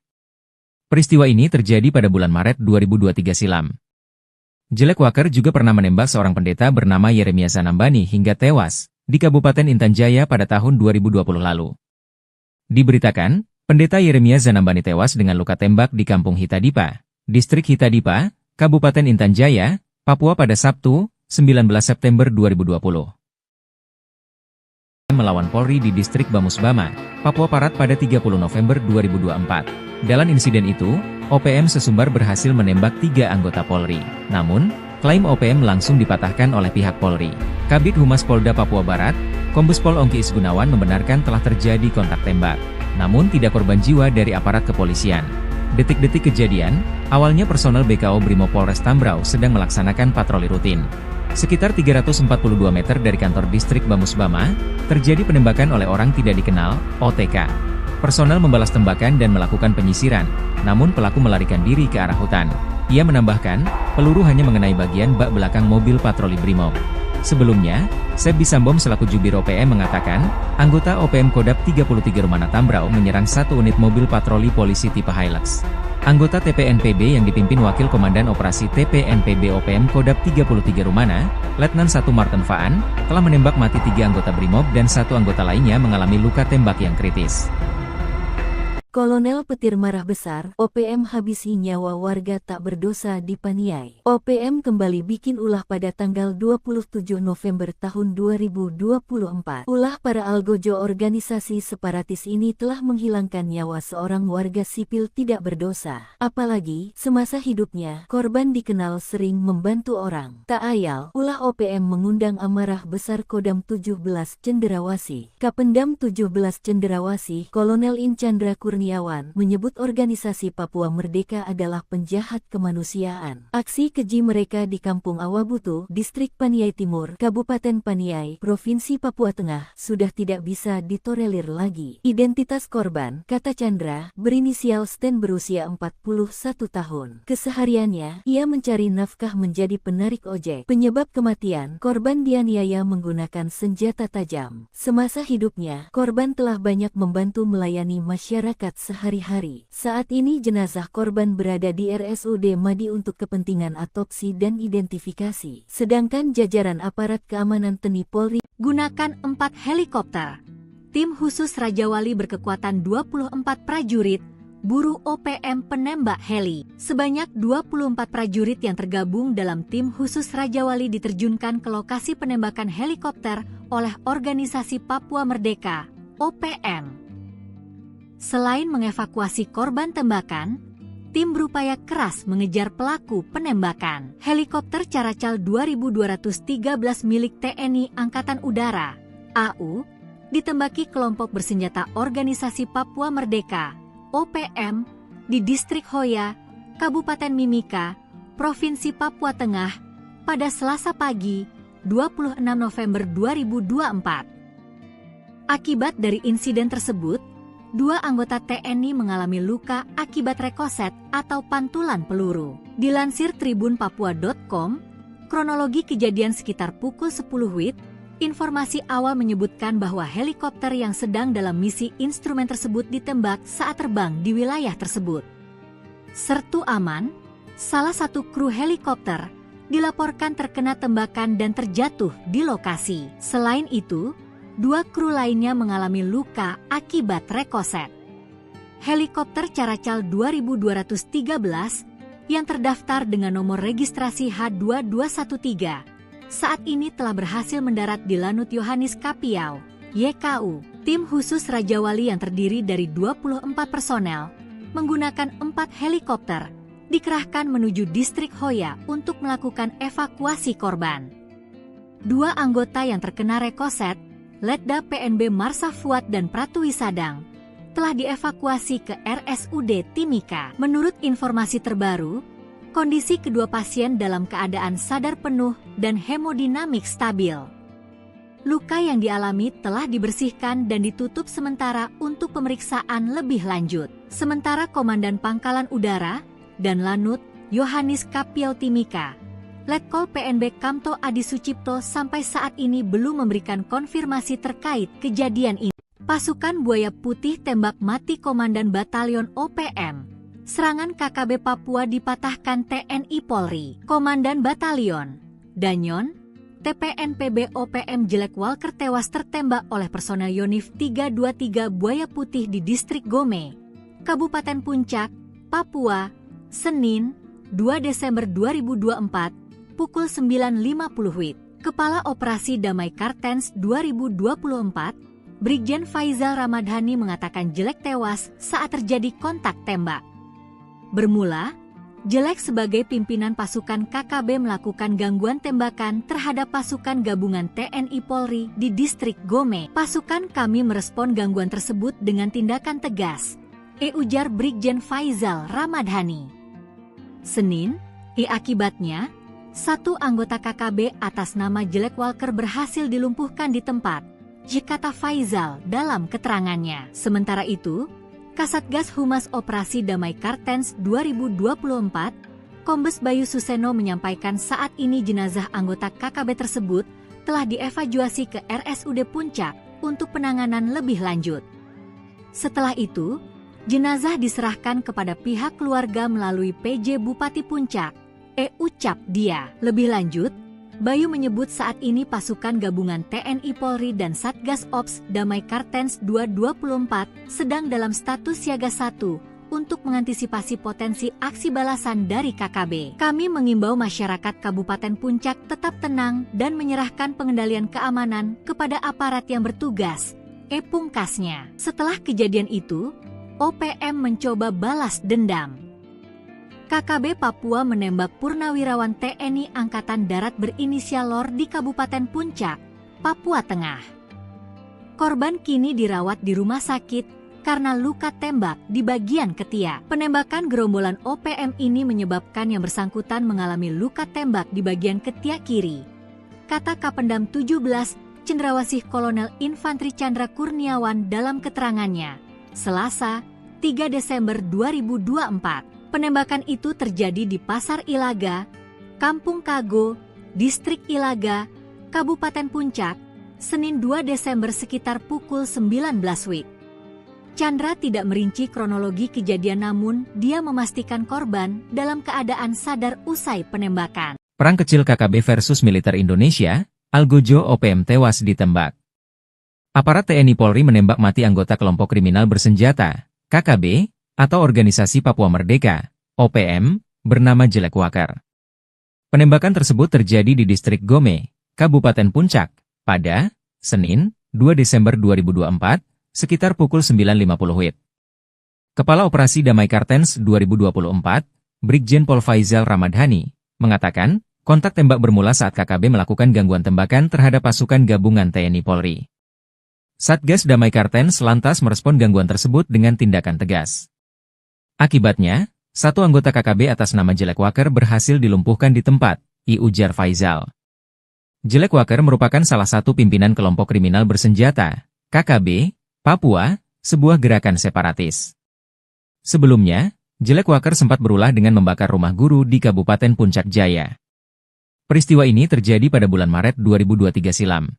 Peristiwa ini terjadi pada bulan Maret 2023 silam. Jelek Walker juga pernah menembak seorang pendeta bernama Yeremia Zanambani hingga tewas di Kabupaten Intan Jaya pada tahun 2020 lalu. Diberitakan, pendeta Yeremia Zanambani tewas dengan luka tembak di Kampung Hitadipa, Distrik Hitadipa, Kabupaten Intan Jaya, Papua pada Sabtu, 19 September 2020. Melawan Polri di Distrik Bamusbama, Papua Barat pada 30 November 2024. Dalam insiden itu, OPM sesumbar berhasil menembak 3 anggota Polri. Namun, klaim OPM langsung dipatahkan oleh pihak Polri. Kabid Humas Polda Papua Barat, Kombes Pol Ongki Isgunawan membenarkan telah terjadi kontak tembak. Namun tidak korban jiwa dari aparat kepolisian. Detik-detik kejadian, awalnya personel BKO Brimob Polres Tambrau sedang melaksanakan patroli rutin. Sekitar 342 meter dari kantor distrik Bamusbama, terjadi penembakan oleh orang tidak dikenal, OTK. Personel membalas tembakan dan melakukan penyisiran, namun pelaku melarikan diri ke arah hutan. Ia menambahkan, peluru hanya mengenai bagian bak belakang mobil patroli Brimob. Sebelumnya, Seb Bisambom selaku Jubir OPM mengatakan, anggota OPM Kodap 33 Rumana Tambrau menyerang satu unit mobil patroli polisi tipe Hilux. Anggota TPNPB yang dipimpin Wakil Komandan Operasi TPNPB OPM Kodap 33 Rumana, Letnan 1 Martin Faan, telah menembak mati 3 anggota Brimob dan 1 anggota lainnya mengalami luka tembak yang kritis. Kolonel petir marah besar, OPM habisi nyawa warga tak berdosa di Paniai. OPM kembali bikin ulah pada tanggal 27 November tahun 2024. Ulah para algojo organisasi separatis ini telah menghilangkan nyawa seorang warga sipil tidak berdosa. Apalagi, semasa hidupnya, korban dikenal sering membantu orang. Tak ayal, ulah OPM mengundang amarah besar Kodam 17 Cenderawasih. Kapendam 17 Cenderawasih, Kolonel In Chandra Kurniawan, menyebut organisasi Papua Merdeka adalah penjahat kemanusiaan. Aksi keji mereka di Kampung Awabutu, Distrik Paniai Timur, Kabupaten Paniai, Provinsi Papua Tengah, sudah tidak bisa ditolerir lagi. Identitas korban, kata Chandra, berinisial Sten berusia 41 tahun. Kesehariannya, ia mencari nafkah menjadi penarik ojek. Penyebab kematian, korban dianiaya menggunakan senjata tajam. Semasa hidupnya, korban telah banyak membantu melayani masyarakat sehari-hari. Saat ini jenazah korban berada di RSUD Madi untuk kepentingan autopsi dan identifikasi. Sedangkan jajaran aparat keamanan TNI Polri gunakan 4 helikopter. Tim khusus Raja Wali berkekuatan 24 prajurit, buru OPM penembak heli. Sebanyak 24 prajurit yang tergabung dalam tim khusus Raja Wali diterjunkan ke lokasi penembakan helikopter oleh organisasi Papua Merdeka, OPM. Selain mengevakuasi korban tembakan, tim berupaya keras mengejar pelaku penembakan. Helikopter Caracal 2213 milik TNI Angkatan Udara, AU, ditembaki kelompok bersenjata organisasi Papua Merdeka, OPM, di Distrik Hoya, Kabupaten Mimika, Provinsi Papua Tengah, pada Selasa pagi, 26 November 2024. Akibat dari insiden tersebut, 2 anggota TNI mengalami luka akibat rekoset atau pantulan peluru. Dilansir tribunpapua.com, kronologi kejadian sekitar pukul 10 WIB, informasi awal menyebutkan bahwa helikopter yang sedang dalam misi instrumen tersebut ditembak saat terbang di wilayah tersebut. Sertu Aman, salah satu kru helikopter, dilaporkan terkena tembakan dan terjatuh di lokasi. Selain itu, 2 kru lainnya mengalami luka akibat rekoset. Helikopter Caracal 2213 yang terdaftar dengan nomor registrasi H2213 saat ini telah berhasil mendarat di Lanut Yohanis Kapiau, YKU. Tim khusus Raja Wali yang terdiri dari 24 personel menggunakan 4 helikopter dikerahkan menuju Distrik Hoya untuk melakukan evakuasi korban. 2 anggota yang terkena rekoset, Letda PNB Marsa Fuad dan Pratwi Sadang, telah dievakuasi ke RSUD Timika. Menurut informasi terbaru, kondisi kedua pasien dalam keadaan sadar penuh dan hemodinamik stabil. Luka yang dialami telah dibersihkan dan ditutup sementara untuk pemeriksaan lebih lanjut. Sementara Komandan Pangkalan Udara dan Lanut Yohanis Kapiau Timika, Letkol PNB Kamto Adi Sucipto sampai saat ini belum memberikan konfirmasi terkait kejadian ini. Pasukan Buaya Putih tembak mati Komandan Batalion OPM. Serangan KKB Papua dipatahkan TNI Polri. Komandan Batalion Danyon, TPNPB OPM Jelek Walker tewas tertembak oleh personel Yonif 323 Buaya Putih di Distrik Gome, Kabupaten Puncak, Papua, Senin, 2 Desember 2024, pukul 9.50 WIB. Kepala Operasi Damai Kartens 2024, Brigjen Faizal Ramadhani mengatakan Jelek tewas saat terjadi kontak tembak. Bermula, Jelek sebagai pimpinan pasukan KKB melakukan gangguan tembakan terhadap pasukan gabungan TNI Polri di Distrik Gome. Pasukan kami merespon gangguan tersebut dengan tindakan tegas, ujar Brigjen Faizal Ramadhani. Senin, akibatnya, 1 anggota KKB atas nama Jelek Walker berhasil dilumpuhkan di tempat, kata Faizal dalam keterangannya. Sementara itu, Kasatgas Humas Operasi Damai Kartens 2024, Kombes Bayu Suseno menyampaikan saat ini jenazah anggota KKB tersebut telah dievakuasi ke RSUD Puncak untuk penanganan lebih lanjut. Setelah itu, jenazah diserahkan kepada pihak keluarga melalui PJ Bupati Puncak, ucap dia. Lebih lanjut, Bayu menyebut saat ini pasukan gabungan TNI Polri dan Satgas Ops Damai Kartens 224 sedang dalam status siaga 1 untuk mengantisipasi potensi aksi balasan dari KKB. Kami mengimbau masyarakat Kabupaten Puncak tetap tenang dan menyerahkan pengendalian keamanan kepada aparat yang bertugas, pungkasnya. Setelah kejadian itu, OPM mencoba balas dendam. KKB Papua menembak purnawirawan TNI Angkatan Darat berinisial LOR di Kabupaten Puncak, Papua Tengah. Korban kini dirawat di rumah sakit karena luka tembak di bagian ketiak. Penembakan gerombolan OPM ini menyebabkan yang bersangkutan mengalami luka tembak di bagian ketiak kiri, kata Kapendam 17 Cendrawasih Kolonel Infantri Chandra Kurniawan dalam keterangannya, Selasa, 3 Desember 2024. Penembakan itu terjadi di Pasar Ilaga, Kampung Kago, Distrik Ilaga, Kabupaten Puncak, Senin 2 Desember sekitar pukul 19 WIB. Chandra tidak merinci kronologi kejadian, namun dia memastikan korban dalam keadaan sadar usai penembakan. Perang kecil KKB versus militer Indonesia, Algojo OPM tewas ditembak. Aparat TNI Polri menembak mati anggota kelompok kriminal bersenjata, KKB, atau Organisasi Papua Merdeka, OPM, bernama Jelek Wakar. Penembakan tersebut terjadi di Distrik Gome, Kabupaten Puncak, pada Senin, 2 Desember 2024, sekitar pukul 9.50 WIB. Kepala Operasi Damai Kartens 2024, Brigjen Pol Faizal Ramadhani, mengatakan, kontak tembak bermula saat KKB melakukan gangguan tembakan terhadap pasukan gabungan TNI Polri. Satgas Damai Kartens lantas merespon gangguan tersebut dengan tindakan tegas. Akibatnya, satu anggota KKB atas nama Jelek Wakar berhasil dilumpuhkan di tempat, ujar Faizal. Jelek Wakar merupakan salah satu pimpinan kelompok kriminal bersenjata, KKB, Papua, sebuah gerakan separatis. Sebelumnya, Jelek Wakar sempat berulah dengan membakar rumah guru di Kabupaten Puncak Jaya. Peristiwa ini terjadi pada bulan Maret 2023 silam.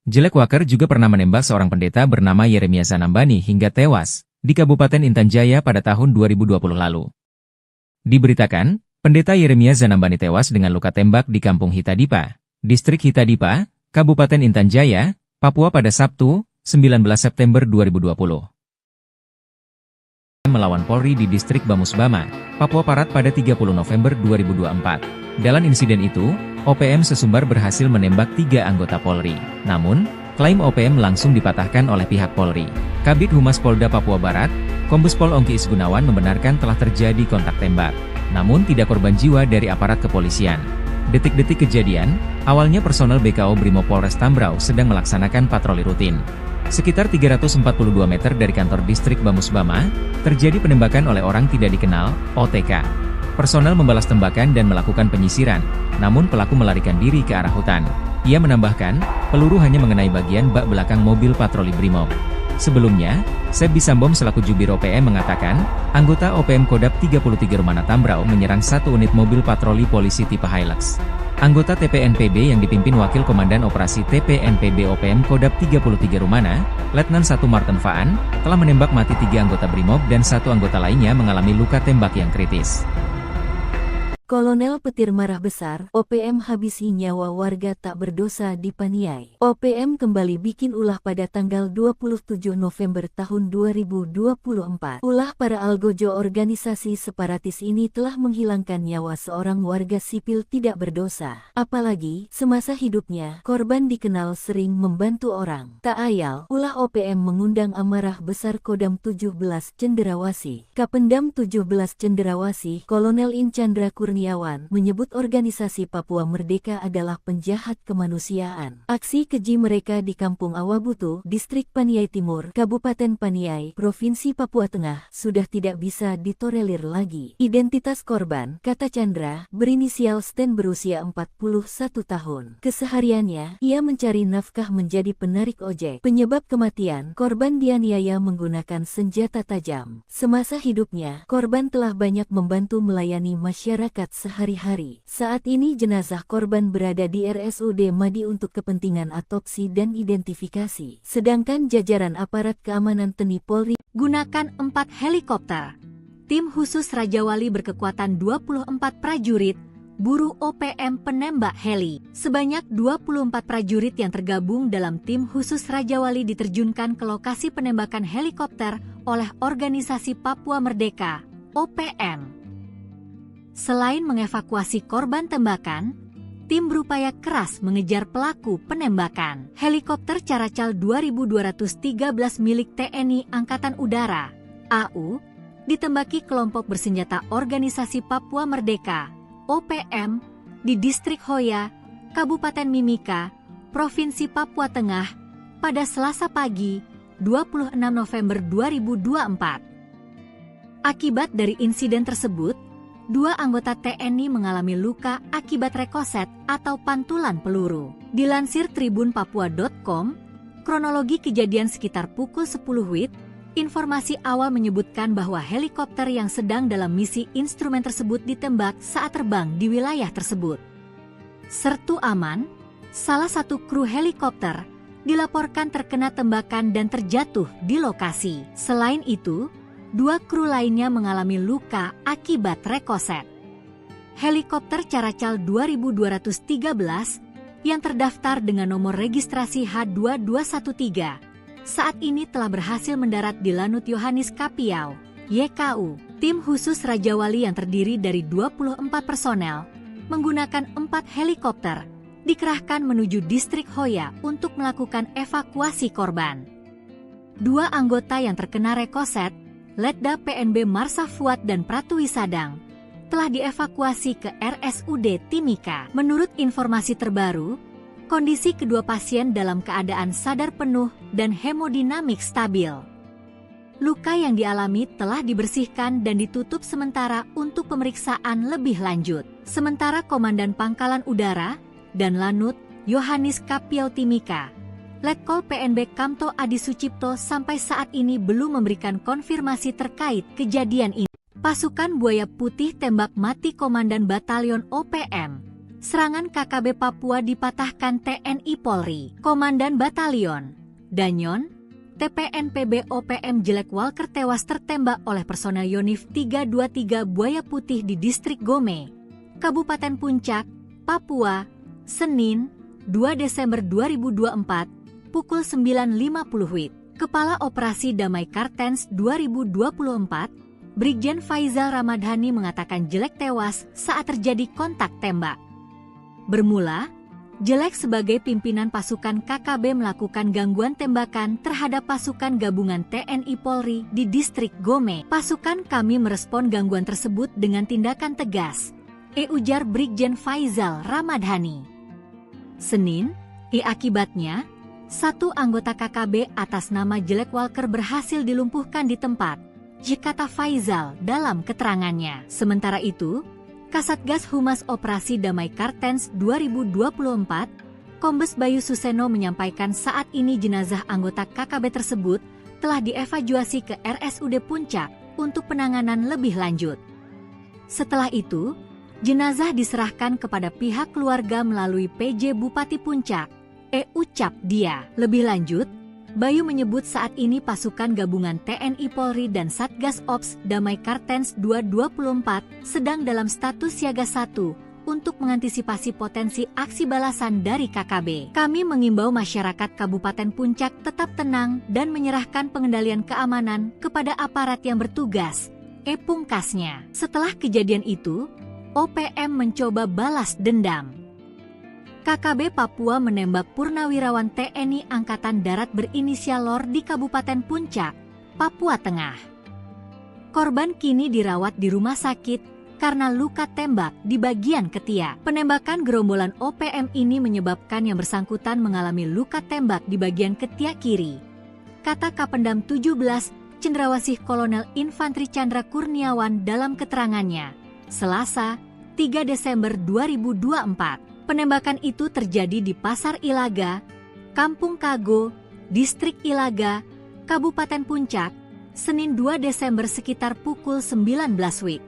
Jelek Wakar juga pernah menembak seorang pendeta bernama Yeremia Zanambani hingga tewas di Kabupaten Intan Jaya pada tahun 2020 lalu. Diberitakan, pendeta Yeremia Zanambani tewas dengan luka tembak di Kampung Hitadipa, Distrik Hitadipa, Kabupaten Intan Jaya, Papua pada Sabtu, 19 September 2020. Melawan Polri di Distrik Bamusbama, Papua Barat pada 30 November 2024. Dalam insiden itu, OPM sesumbar berhasil menembak 3 anggota Polri. Namun, klaim OPM langsung dipatahkan oleh pihak Polri. Kabid Humas Polda Papua Barat, Kombes Pol Ongki Isgunawan membenarkan telah terjadi kontak tembak. Namun tidak korban jiwa dari aparat kepolisian. Detik-detik kejadian, awalnya personel BKO Brimob Polres Tambrau sedang melaksanakan patroli rutin. Sekitar 342 meter dari kantor distrik Bamusbama, terjadi penembakan oleh orang tidak dikenal, OTK. Personel membalas tembakan dan melakukan penyisiran, namun pelaku melarikan diri ke arah hutan. Ia menambahkan, peluru hanya mengenai bagian bak belakang mobil patroli Brimob. Sebelumnya, Seb Bisambom selaku Jubir OPM mengatakan, anggota OPM Kodap 33 Rumana Tambrau menyerang satu unit mobil patroli polisi tipe Hilux. Anggota TPNPB yang dipimpin Wakil Komandan Operasi TPNPB OPM Kodap 33 Rumana, Letnan 1 Martin Faan, telah menembak mati 3 anggota Brimob dan 1 anggota lainnya mengalami luka tembak yang kritis. Kolonel Petir marah besar, OPM habisi nyawa warga tak berdosa di Paniai. OPM kembali bikin ulah pada tanggal 27 November tahun 2024. Ulah para algojo organisasi separatis ini telah menghilangkan nyawa seorang warga sipil tidak berdosa. Apalagi, semasa hidupnya, korban dikenal sering membantu orang. Tak ayal, ulah OPM mengundang amarah besar Kodam 17 Cenderawasih. Kapendam 17 Cenderawasih, Kolonel In Chandra Kurniawan, menyebut organisasi Papua Merdeka adalah penjahat kemanusiaan. Aksi keji mereka di Kampung Awabutu, Distrik Paniai Timur, Kabupaten Paniai, Provinsi Papua Tengah, sudah tidak bisa ditolerir lagi. Identitas korban, kata Chandra, berinisial Sten berusia 41 tahun. Kesehariannya, ia mencari nafkah menjadi penarik ojek. Penyebab kematian, korban dianiaya menggunakan senjata tajam. Semasa hidupnya, korban telah banyak membantu melayani masyarakat sehari-hari. Saat ini jenazah korban berada di RSUD Madi untuk kepentingan autopsi dan identifikasi. Sedangkan jajaran aparat keamanan TNI Polri gunakan 4 helikopter. Tim khusus Raja Wali berkekuatan 24 prajurit buru OPM penembak heli. Sebanyak 24 prajurit yang tergabung dalam tim khusus Raja Wali diterjunkan ke lokasi penembakan helikopter oleh Organisasi Papua Merdeka, OPM. Selain mengevakuasi korban tembakan, tim berupaya keras mengejar pelaku penembakan. Helikopter Caracal 2213 milik TNI Angkatan Udara, AU, ditembaki kelompok bersenjata Organisasi Papua Merdeka, OPM, di Distrik Hoya, Kabupaten Mimika, Provinsi Papua Tengah, pada Selasa pagi, 26 November 2024. Akibat dari insiden tersebut, 2 anggota TNI mengalami luka akibat rekoset atau pantulan peluru. Dilansir tribunpapua.com, kronologi kejadian sekitar pukul 10 WIB, informasi awal menyebutkan bahwa helikopter yang sedang dalam misi instrumen tersebut ditembak saat terbang di wilayah tersebut. Sertu Aman, salah satu kru helikopter, dilaporkan terkena tembakan dan terjatuh di lokasi. Selain itu, 2 kru lainnya mengalami luka akibat rekoset. Helikopter Caracal 2213 yang terdaftar dengan nomor registrasi H2213 saat ini telah berhasil mendarat di Lanut Yohanis Kapiau, YKU. Tim khusus Raja Wali yang terdiri dari 24 personel menggunakan 4 helikopter dikerahkan menuju Distrik Hoya untuk melakukan evakuasi korban. 2 anggota yang terkena rekoset, Letda PNB Marsa Fuad dan Pratwi Sadang, telah dievakuasi ke RSUD Timika. Menurut informasi terbaru, kondisi kedua pasien dalam keadaan sadar penuh dan hemodinamik stabil. Luka yang dialami telah dibersihkan dan ditutup sementara untuk pemeriksaan lebih lanjut. Sementara Komandan Pangkalan Udara dan Lanut Yohanis Kapiau Timika, Letkol PNB Kamto Adi Sucipto sampai saat ini belum memberikan konfirmasi terkait kejadian ini. Pasukan Buaya Putih tembak mati Komandan Batalion OPM. Serangan KKB Papua dipatahkan TNI Polri. Komandan Batalion Danyon, TPNPB OPM Jelek Walker tewas tertembak oleh personel Yonif 323 Buaya Putih di Distrik Gome, Kabupaten Puncak, Papua, Senin, 2 Desember 2024, pukul 9.50 WIB. Kepala Operasi Damai Kartens 2024, Brigjen Faizal Ramadhani mengatakan Jelek tewas saat terjadi kontak tembak. Bermula, Jelek sebagai pimpinan pasukan KKB melakukan gangguan tembakan terhadap pasukan gabungan TNI Polri di Distrik Gome. Pasukan kami merespon gangguan tersebut dengan tindakan tegas, ujar Brigjen Faizal Ramadhani. Senin, akibatnya, 1 anggota KKB atas nama Jelek Walker berhasil dilumpuhkan di tempat, kata Faizal dalam keterangannya. Sementara itu, Kasatgas Humas Operasi Damai Kartens 2024, Kombes Bayu Suseno menyampaikan saat ini jenazah anggota KKB tersebut telah dievakuasi ke RSUD Puncak untuk penanganan lebih lanjut. Setelah itu, jenazah diserahkan kepada pihak keluarga melalui PJ Bupati Puncak, ucap dia. Lebih lanjut, Bayu menyebut saat ini pasukan gabungan TNI Polri dan Satgas Ops Damai Kartens 224 sedang dalam status siaga 1 untuk mengantisipasi potensi aksi balasan dari KKB. Kami mengimbau masyarakat Kabupaten Puncak tetap tenang dan menyerahkan pengendalian keamanan kepada aparat yang bertugas, pungkasnya. Setelah kejadian itu, OPM mencoba balas dendam. KKB Papua menembak purnawirawan TNI Angkatan Darat berinisial LOR di Kabupaten Puncak, Papua Tengah. Korban kini dirawat di rumah sakit karena luka tembak di bagian ketiak. Penembakan gerombolan OPM ini menyebabkan yang bersangkutan mengalami luka tembak di bagian ketiak kiri, kata Kapendam 17 Cendrawasih Kolonel Infantri Chandra Kurniawan dalam keterangannya, Selasa, 3 Desember 2024. Penembakan itu terjadi di Pasar Ilaga, Kampung Kago, Distrik Ilaga, Kabupaten Puncak, Senin 2 Desember sekitar pukul 19 WIB.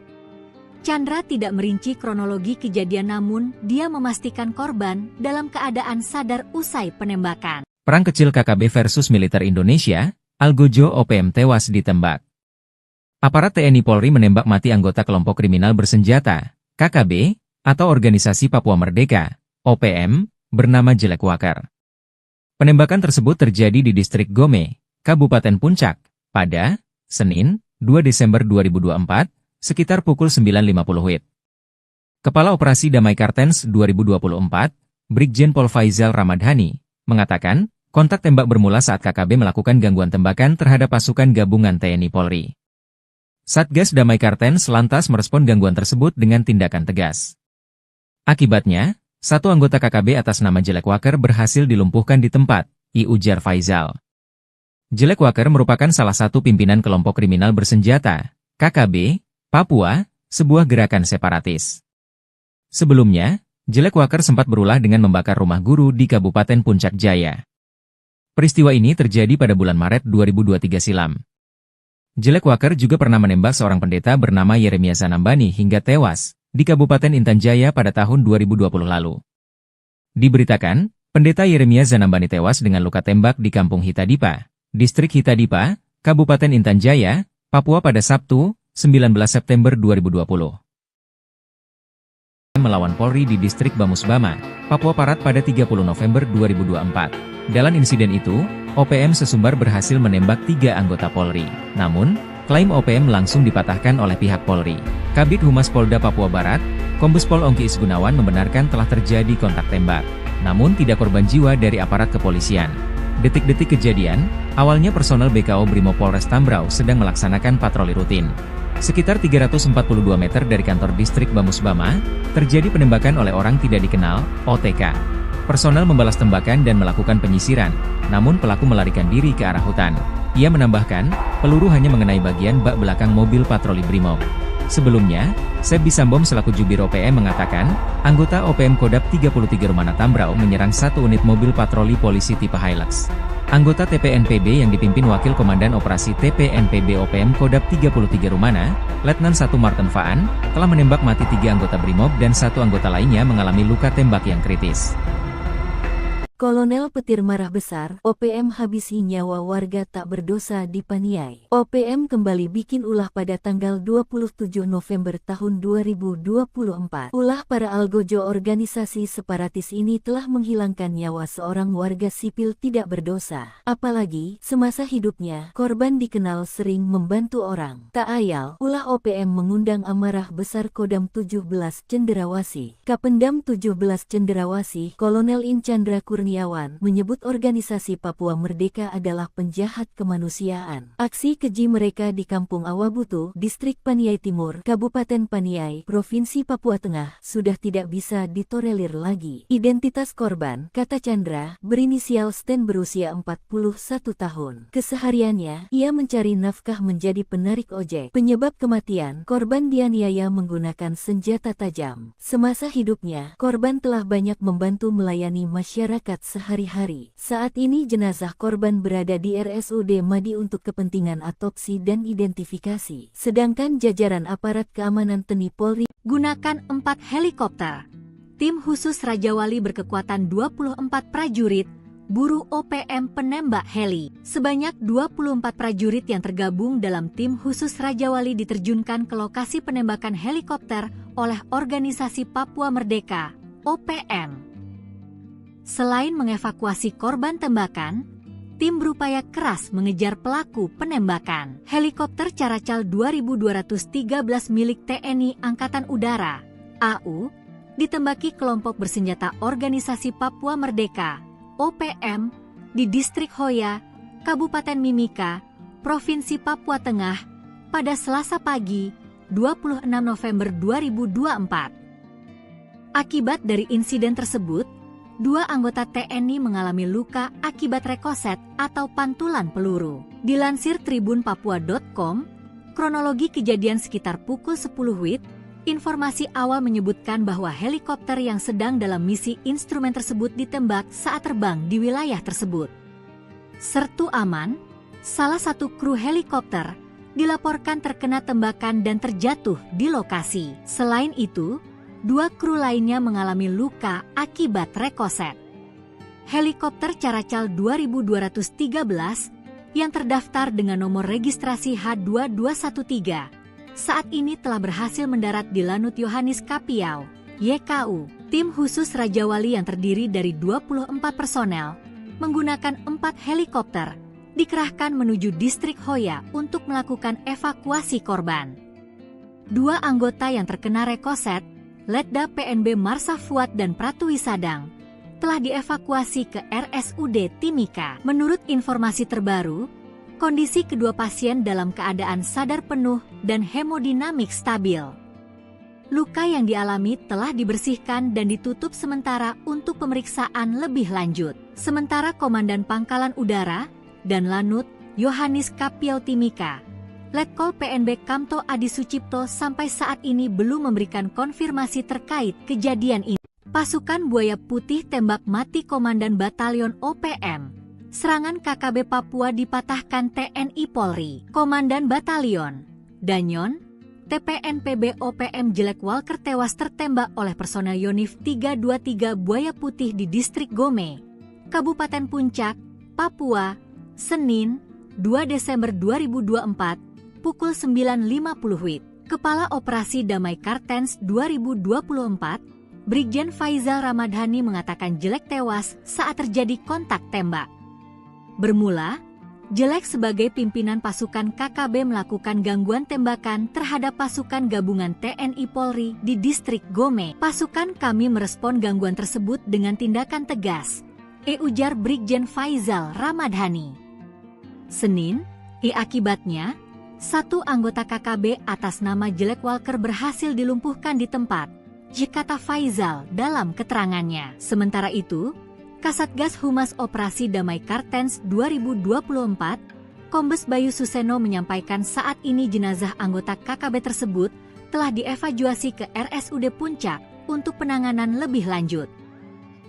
Chandra tidak merinci kronologi kejadian namun dia memastikan korban dalam keadaan sadar usai penembakan. Perang kecil KKB versus militer Indonesia, Algojo OPM tewas ditembak. Aparat TNI Polri menembak mati anggota kelompok kriminal bersenjata, KKB, atau Organisasi Papua Merdeka, OPM, bernama Jelek Wakar. Penembakan tersebut terjadi di distrik Gome, Kabupaten Puncak, pada Senin, 2 Desember 2024, sekitar pukul 9.50 WIB. Kepala Operasi Damai Kartens 2024, Brigjen Pol Faizal Ramadhani, mengatakan, kontak tembak bermula saat KKB melakukan gangguan tembakan terhadap pasukan gabungan TNI Polri. Satgas Damai Kartens lantas merespon gangguan tersebut dengan tindakan tegas. Akibatnya, satu anggota KKB atas nama Jelek Wakar berhasil dilumpuhkan di tempat, ujar Faizal. Jelek Wakar merupakan salah satu pimpinan kelompok kriminal bersenjata, KKB, Papua, sebuah gerakan separatis. Sebelumnya, Jelek Wakar sempat berulah dengan membakar rumah guru di Kabupaten Puncak Jaya. Peristiwa ini terjadi pada bulan Maret 2023 silam. Jelek Wakar juga pernah menembak seorang pendeta bernama Yeremia Zanambani hingga tewas di Kabupaten Intan Jaya pada tahun 2020 lalu. Diberitakan, pendeta Yeremia Zanambani tewas dengan luka tembak di Kampung Hitadipa, Distrik Hitadipa, Kabupaten Intan Jaya, Papua pada Sabtu, 19 September 2020. Melawan Polri di Distrik Bamusbama, Papua Barat pada 30 November 2024. Dalam insiden itu, OPM sesumbar berhasil menembak 3 anggota Polri. Namun, klaim OPM langsung dipatahkan oleh pihak Polri. Kabid Humas Polda Papua Barat, Kombes Pol Ongki Isgunawan membenarkan telah terjadi kontak tembak. Namun tidak korban jiwa dari aparat kepolisian. Detik-detik kejadian, awalnya personel BKO Brimob Polres Tambrau sedang melaksanakan patroli rutin. Sekitar 342 meter dari kantor distrik Bamusbama, terjadi penembakan oleh orang tidak dikenal, OTK. Personel membalas tembakan dan melakukan penyisiran, namun pelaku melarikan diri ke arah hutan. Ia menambahkan, peluru hanya mengenai bagian bak belakang mobil patroli Brimob. Sebelumnya, Seb Bisambom selaku Jubir OPM mengatakan, anggota OPM Kodap 33 Rumana Tambrau menyerang satu unit mobil patroli polisi tipe Hilux. Anggota TPNPB yang dipimpin Wakil Komandan Operasi TPNPB OPM Kodap 33 Rumana, Letnan 1 Martin Faan, telah menembak mati 3 anggota Brimob dan 1 anggota lainnya mengalami luka tembak yang kritis. Kolonel Petir marah besar, OPM habisi nyawa warga tak berdosa di Paniai. OPM kembali bikin ulah pada tanggal 27 November tahun 2024. Ulah para algojo organisasi separatis ini telah menghilangkan nyawa seorang warga sipil tidak berdosa. Apalagi, semasa hidupnya, korban dikenal sering membantu orang. Tak ayal, ulah OPM mengundang amarah besar Kodam 17 Cenderawasih. Kapendam 17 Cenderawasih, Kolonel Inchandra Kurniawan menyebut organisasi Papua Merdeka adalah penjahat kemanusiaan. Aksi keji mereka di Kampung Awabutu, Distrik Paniai Timur, Kabupaten Paniai, Provinsi Papua Tengah, sudah tidak bisa ditolerir lagi. Identitas korban, kata Chandra, berinisial Sten berusia 41 tahun. Kesehariannya, ia mencari nafkah menjadi penarik ojek. Penyebab kematian, korban dianiaya menggunakan senjata tajam. Semasa hidupnya, korban telah banyak membantu melayani masyarakat sehari-hari. Saat ini jenazah korban berada di RSUD Madi untuk kepentingan autopsi dan identifikasi. Sedangkan jajaran aparat keamanan TNI Polri gunakan 4 helikopter. Tim khusus Raja Wali berkekuatan 24 prajurit, buruh OPM penembak heli. Sebanyak 24 prajurit yang tergabung dalam tim khusus Raja Wali diterjunkan ke lokasi penembakan helikopter oleh Organisasi Papua Merdeka, OPM. Selain mengevakuasi korban tembakan, tim berupaya keras mengejar pelaku penembakan. Helikopter Caracal 2213 milik TNI Angkatan Udara, AU, ditembaki kelompok bersenjata Organisasi Papua Merdeka, OPM, di Distrik Hoya, Kabupaten Mimika, Provinsi Papua Tengah, pada Selasa pagi, 26 November 2024. Akibat dari insiden tersebut, 2 anggota TNI mengalami luka akibat rekoset atau pantulan peluru. Dilansir tribunpapua.com, kronologi kejadian sekitar pukul 10 WIB, informasi awal menyebutkan bahwa helikopter yang sedang dalam misi instrumen tersebut ditembak saat terbang di wilayah tersebut. Sertu Aman, salah satu kru helikopter, dilaporkan terkena tembakan dan terjatuh di lokasi. Selain itu, 2 kru lainnya mengalami luka akibat rekoset. Helikopter Caracal 2213 yang terdaftar dengan nomor registrasi H2213 saat ini telah berhasil mendarat di Lanut Yohanes Kapiau, YKU, tim khusus Raja Wali yang terdiri dari 24 personel, menggunakan 4 helikopter, dikerahkan menuju distrik Hoya untuk melakukan evakuasi korban. 2 anggota yang terkena rekoset, Letda PNB Marsha Fuad dan Pratwi Sadang, telah dievakuasi ke RSUD Timika. Menurut informasi terbaru, kondisi kedua pasien dalam keadaan sadar penuh dan hemodinamik stabil. Luka yang dialami telah dibersihkan dan ditutup sementara untuk pemeriksaan lebih lanjut. Sementara Komandan Pangkalan Udara dan Lanut Yohanis Kapiau Timika, Letkol PNB Kamto Adi Sucipto sampai saat ini belum memberikan konfirmasi terkait kejadian ini. Pasukan Buaya Putih tembak mati Komandan Batalion OPM. Serangan KKB Papua dipatahkan TNI Polri. Komandan Batalion Danyon TPNPB OPM Jelek Walker tewas tertembak oleh personel Yonif 323 Buaya Putih di Distrik Gome, Kabupaten Puncak, Papua, Senin, 2 Desember 2024, pukul 9.50 WIB. Kepala Operasi Damai Kartens 2024, Brigjen Faizal Ramadhani mengatakan Jelek tewas saat terjadi kontak tembak. Bermula, Jelek sebagai pimpinan pasukan KKB melakukan gangguan tembakan terhadap pasukan gabungan TNI Polri di Distrik Gome. Pasukan kami merespon gangguan tersebut dengan tindakan tegas, ujar Brigjen Faizal Ramadhani. Senin, akibatnya, 1 anggota KKB atas nama Jelek Walker berhasil dilumpuhkan di tempat, kata Faizal dalam keterangannya. Sementara itu, Kasatgas Humas Operasi Damai Kartens 2024, Kombes Bayu Suseno menyampaikan saat ini jenazah anggota KKB tersebut telah dievakuasi ke RSUD Puncak untuk penanganan lebih lanjut.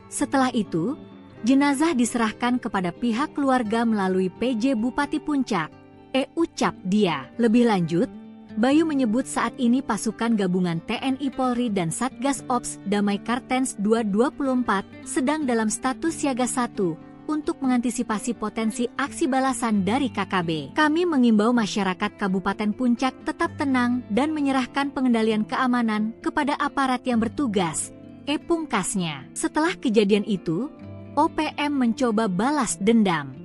Setelah itu, jenazah diserahkan kepada pihak keluarga melalui PJ Bupati Puncak, ucap dia. Lebih lanjut, Bayu menyebut saat ini pasukan gabungan TNI Polri dan Satgas Ops Damai Kartens 224 sedang dalam status siaga 1 untuk mengantisipasi potensi aksi balasan dari KKB. Kami mengimbau masyarakat Kabupaten Puncak tetap tenang dan menyerahkan pengendalian keamanan kepada aparat yang bertugas, pungkasnya. Setelah kejadian itu, OPM mencoba balas dendam.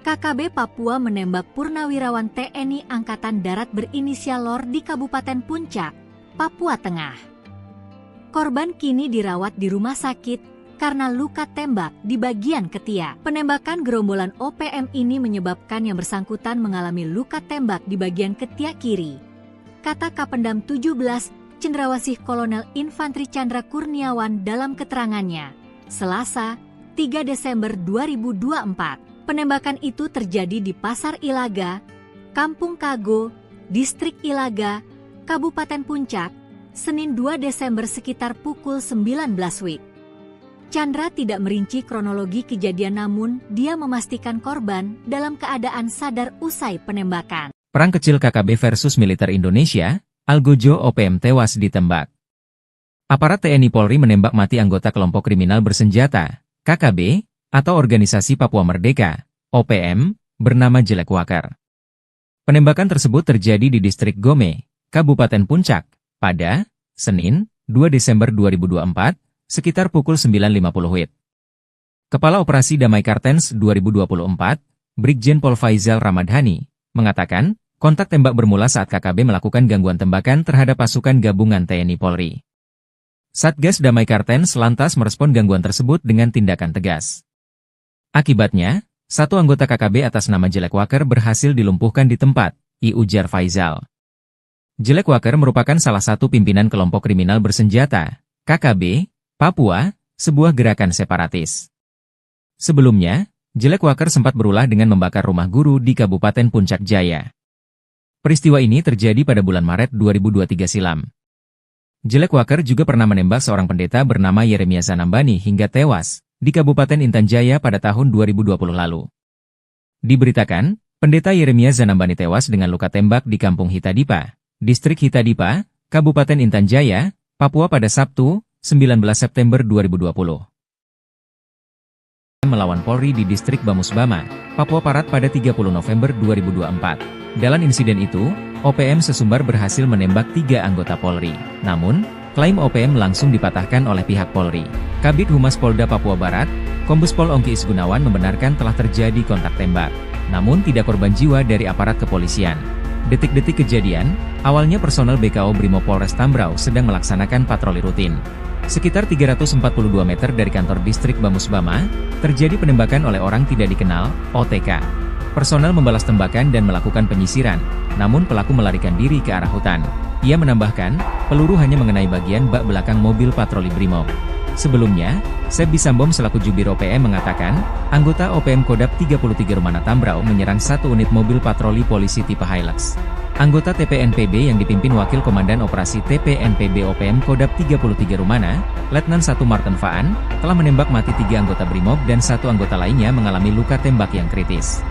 KKB Papua menembak purnawirawan TNI Angkatan Darat berinisial LOR di Kabupaten Puncak, Papua Tengah. Korban kini dirawat di rumah sakit karena luka tembak di bagian ketiak. Penembakan gerombolan OPM ini menyebabkan yang bersangkutan mengalami luka tembak di bagian ketiak kiri, kata Kapendam 17 Cendrawasih Kolonel Infantri Chandra Kurniawan dalam keterangannya, Selasa, 3 Desember 2024. Penembakan itu terjadi di Pasar Ilaga, Kampung Kago, Distrik Ilaga, Kabupaten Puncak, Senin 2 Desember sekitar pukul 19 WIB. Chandra tidak merinci kronologi kejadian namun dia memastikan korban dalam keadaan sadar usai penembakan. Perang kecil KKB versus militer Indonesia, Algojo OPM tewas ditembak. Aparat TNI Polri menembak mati anggota kelompok kriminal bersenjata, KKB, atau Organisasi Papua Merdeka, OPM, bernama Jelek Walker. Penembakan tersebut terjadi di Distrik Gome, Kabupaten Puncak, pada Senin, 2 Desember 2024, sekitar pukul 9.50 WIB. Kepala Operasi Damai Kartens 2024, Brigjen Pol Faizal Ramadhani, mengatakan, kontak tembak bermula saat KKB melakukan gangguan tembakan terhadap pasukan gabungan TNI Polri. Satgas Damai Kartens lantas merespon gangguan tersebut dengan tindakan tegas. Akibatnya, 1 anggota KKB atas nama Jelek Walker berhasil dilumpuhkan di tempat, ujar Faizal. Jelek Walker merupakan salah satu pimpinan kelompok kriminal bersenjata, KKB, Papua, sebuah gerakan separatis. Sebelumnya, Jelek Walker sempat berulah dengan membakar rumah guru di Kabupaten Puncak Jaya. Peristiwa ini terjadi pada bulan Maret 2023 silam. Jelek Walker juga pernah menembak seorang pendeta bernama Yeremia Zanambani hingga tewas di Kabupaten Intan Jaya pada tahun 2020 lalu. Diberitakan, pendeta Yeremia Zanambani tewas dengan luka tembak di Kampung Hitadipa, Distrik Hitadipa, Kabupaten Intan Jaya, Papua pada Sabtu, 19 September 2020. Melawan Polri di Distrik Bamusbama, Papua Barat pada 30 November 2024. Dalam insiden itu, OPM sesumbar berhasil menembak 3 anggota Polri. Namun, Klaim OPM langsung dipatahkan oleh pihak Polri. Kabid Humas Polda Papua Barat, Kombes Pol Ongki Isgunawan membenarkan telah terjadi kontak tembak. Namun tidak korban jiwa dari aparat kepolisian. Detik-detik kejadian, awalnya personel BKO Brimob Polres Tambrau sedang melaksanakan patroli rutin. Sekitar 342 meter dari kantor distrik Bamus Bama, terjadi penembakan oleh orang tidak dikenal, OTK. Personel membalas tembakan dan melakukan penyisiran, namun pelaku melarikan diri ke arah hutan. Ia menambahkan, peluru hanya mengenai bagian bak belakang mobil patroli Brimob. Sebelumnya, Sepdi Sambom selaku Jubir OPM mengatakan, anggota OPM Kodap 33 Rumana Tambrau menyerang satu unit mobil patroli polisi tipe Hilux. Anggota TPNPB yang dipimpin Wakil Komandan Operasi TPNPB OPM Kodap 33 Rumana, Letnan 1 Martin Faan, telah menembak mati 3 anggota Brimob dan 1 anggota lainnya mengalami luka tembak yang kritis.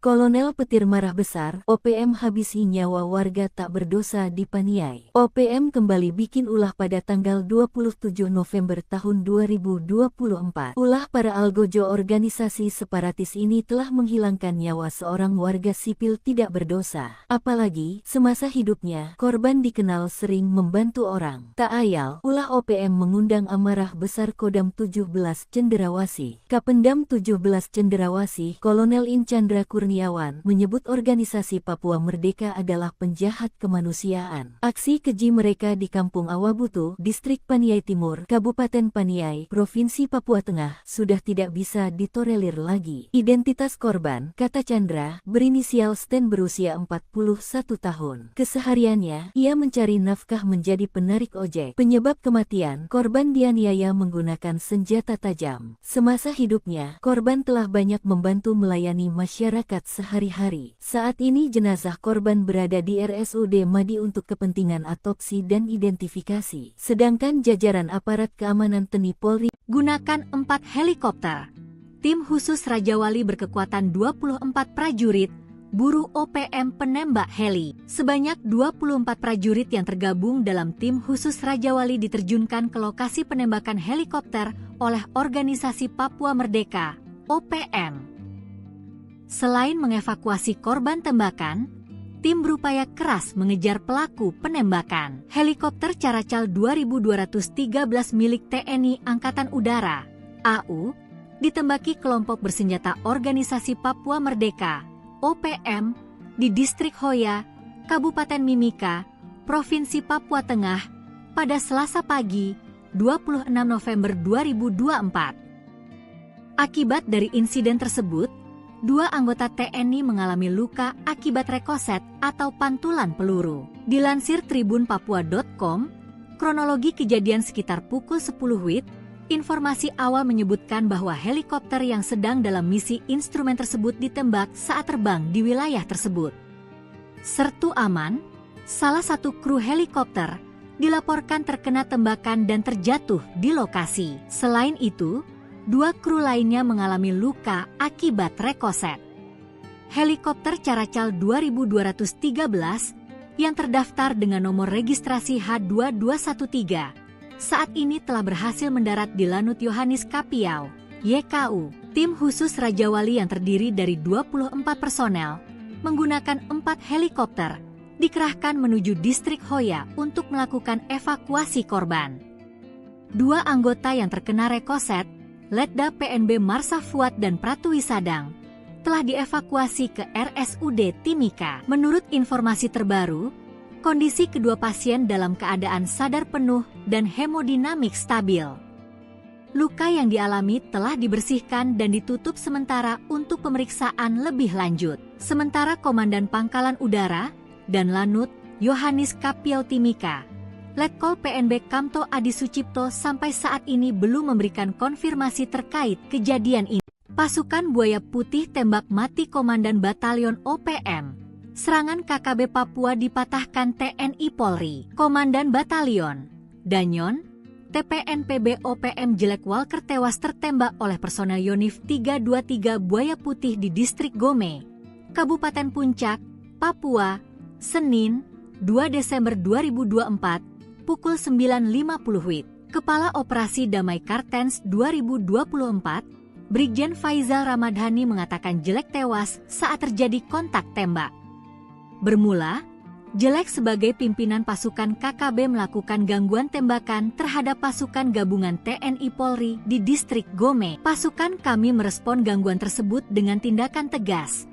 Kolonel Petir marah besar, OPM habisi nyawa warga tak berdosa di Paniai. OPM kembali bikin ulah pada tanggal 27 November tahun 2024. Ulah para algojo organisasi separatis ini telah menghilangkan nyawa seorang warga sipil tidak berdosa. Apalagi, semasa hidupnya, korban dikenal sering membantu orang. Tak ayal, ulah OPM mengundang amarah besar Kodam 17 Cenderawasih. Kapendam 17 Cenderawasih, Kolonel In Chandra Kurniawan menyebut organisasi Papua Merdeka adalah penjahat kemanusiaan. Aksi keji mereka di Kampung Awabutu, Distrik Paniai Timur, Kabupaten Paniai, Provinsi Papua Tengah, sudah tidak bisa ditolerir lagi. Identitas korban, kata Chandra, berinisial Sten berusia 41 tahun. Kesehariannya, ia mencari nafkah menjadi penarik ojek. Penyebab kematian, korban dianiaya menggunakan senjata tajam. Semasa hidupnya, korban telah banyak membantu melayani masyarakat sehari-hari. Saat ini jenazah korban berada di RSUD Madi untuk kepentingan otopsi dan identifikasi. Sedangkan jajaran aparat keamanan TNI Polri Gunakan 4 helikopter. Tim khusus Raja Wali berkekuatan 24 prajurit, buru OPM penembak heli. Sebanyak 24 prajurit yang tergabung dalam tim khusus Raja Wali diterjunkan ke lokasi penembakan helikopter oleh Organisasi Papua Merdeka, OPM. Selain mengevakuasi korban tembakan, tim berupaya keras mengejar pelaku penembakan. Helikopter Caracal 2213 milik TNI Angkatan Udara, AU, ditembaki kelompok bersenjata Organisasi Papua Merdeka, OPM, di Distrik Hoya, Kabupaten Mimika, Provinsi Papua Tengah, pada Selasa pagi, 26 November 2024. Akibat dari insiden tersebut, 2 anggota TNI mengalami luka akibat rekoset atau pantulan peluru. Dilansir tribunpapua.com, kronologi kejadian sekitar pukul 10 WIB, informasi awal menyebutkan bahwa helikopter yang sedang dalam misi instrumen tersebut ditembak saat terbang di wilayah tersebut. Sertu Aman, salah satu kru helikopter, dilaporkan terkena tembakan dan terjatuh di lokasi. Selain itu, 2 kru lainnya mengalami luka akibat rekoset. Helikopter Caracal 2213 yang terdaftar dengan nomor registrasi H2213 saat ini telah berhasil mendarat di Lanut Yohanis Kapiau, YKU. Tim khusus Raja Wali yang terdiri dari 24 personel menggunakan 4 helikopter dikerahkan menuju Distrik Hoya untuk melakukan evakuasi korban. 2 anggota yang terkena rekoset, Letda PNB Marsa Fuad dan Pratwi Sadang, telah dievakuasi ke RSUD Timika. Menurut informasi terbaru, kondisi kedua pasien dalam keadaan sadar penuh dan hemodinamik stabil. Luka yang dialami telah dibersihkan dan ditutup sementara untuk pemeriksaan lebih lanjut. Sementara Komandan Pangkalan Udara dan Lanut Yohanis Kapiau Timika, Letkol PNB Kamto Adi Sucipto sampai saat ini belum memberikan konfirmasi terkait kejadian ini. Pasukan Buaya Putih tembak mati Komandan Batalion OPM. Serangan KKB Papua dipatahkan TNI Polri. Komandan Batalion Danyon, TPNPB OPM Jelek Walker tewas tertembak oleh personel Yonif 323 Buaya Putih di Distrik Gome, Kabupaten Puncak, Papua, Senin, 2 Desember 2024, pukul 9.50 WIB. Kepala Operasi Damai Kartens 2024, Brigjen Faizal Ramadhani mengatakan Jelek tewas saat terjadi kontak tembak. Bermula, Jelek sebagai pimpinan pasukan KKB melakukan gangguan tembakan terhadap pasukan gabungan TNI Polri di distrik Gome. Pasukan kami merespon gangguan tersebut dengan tindakan tegas,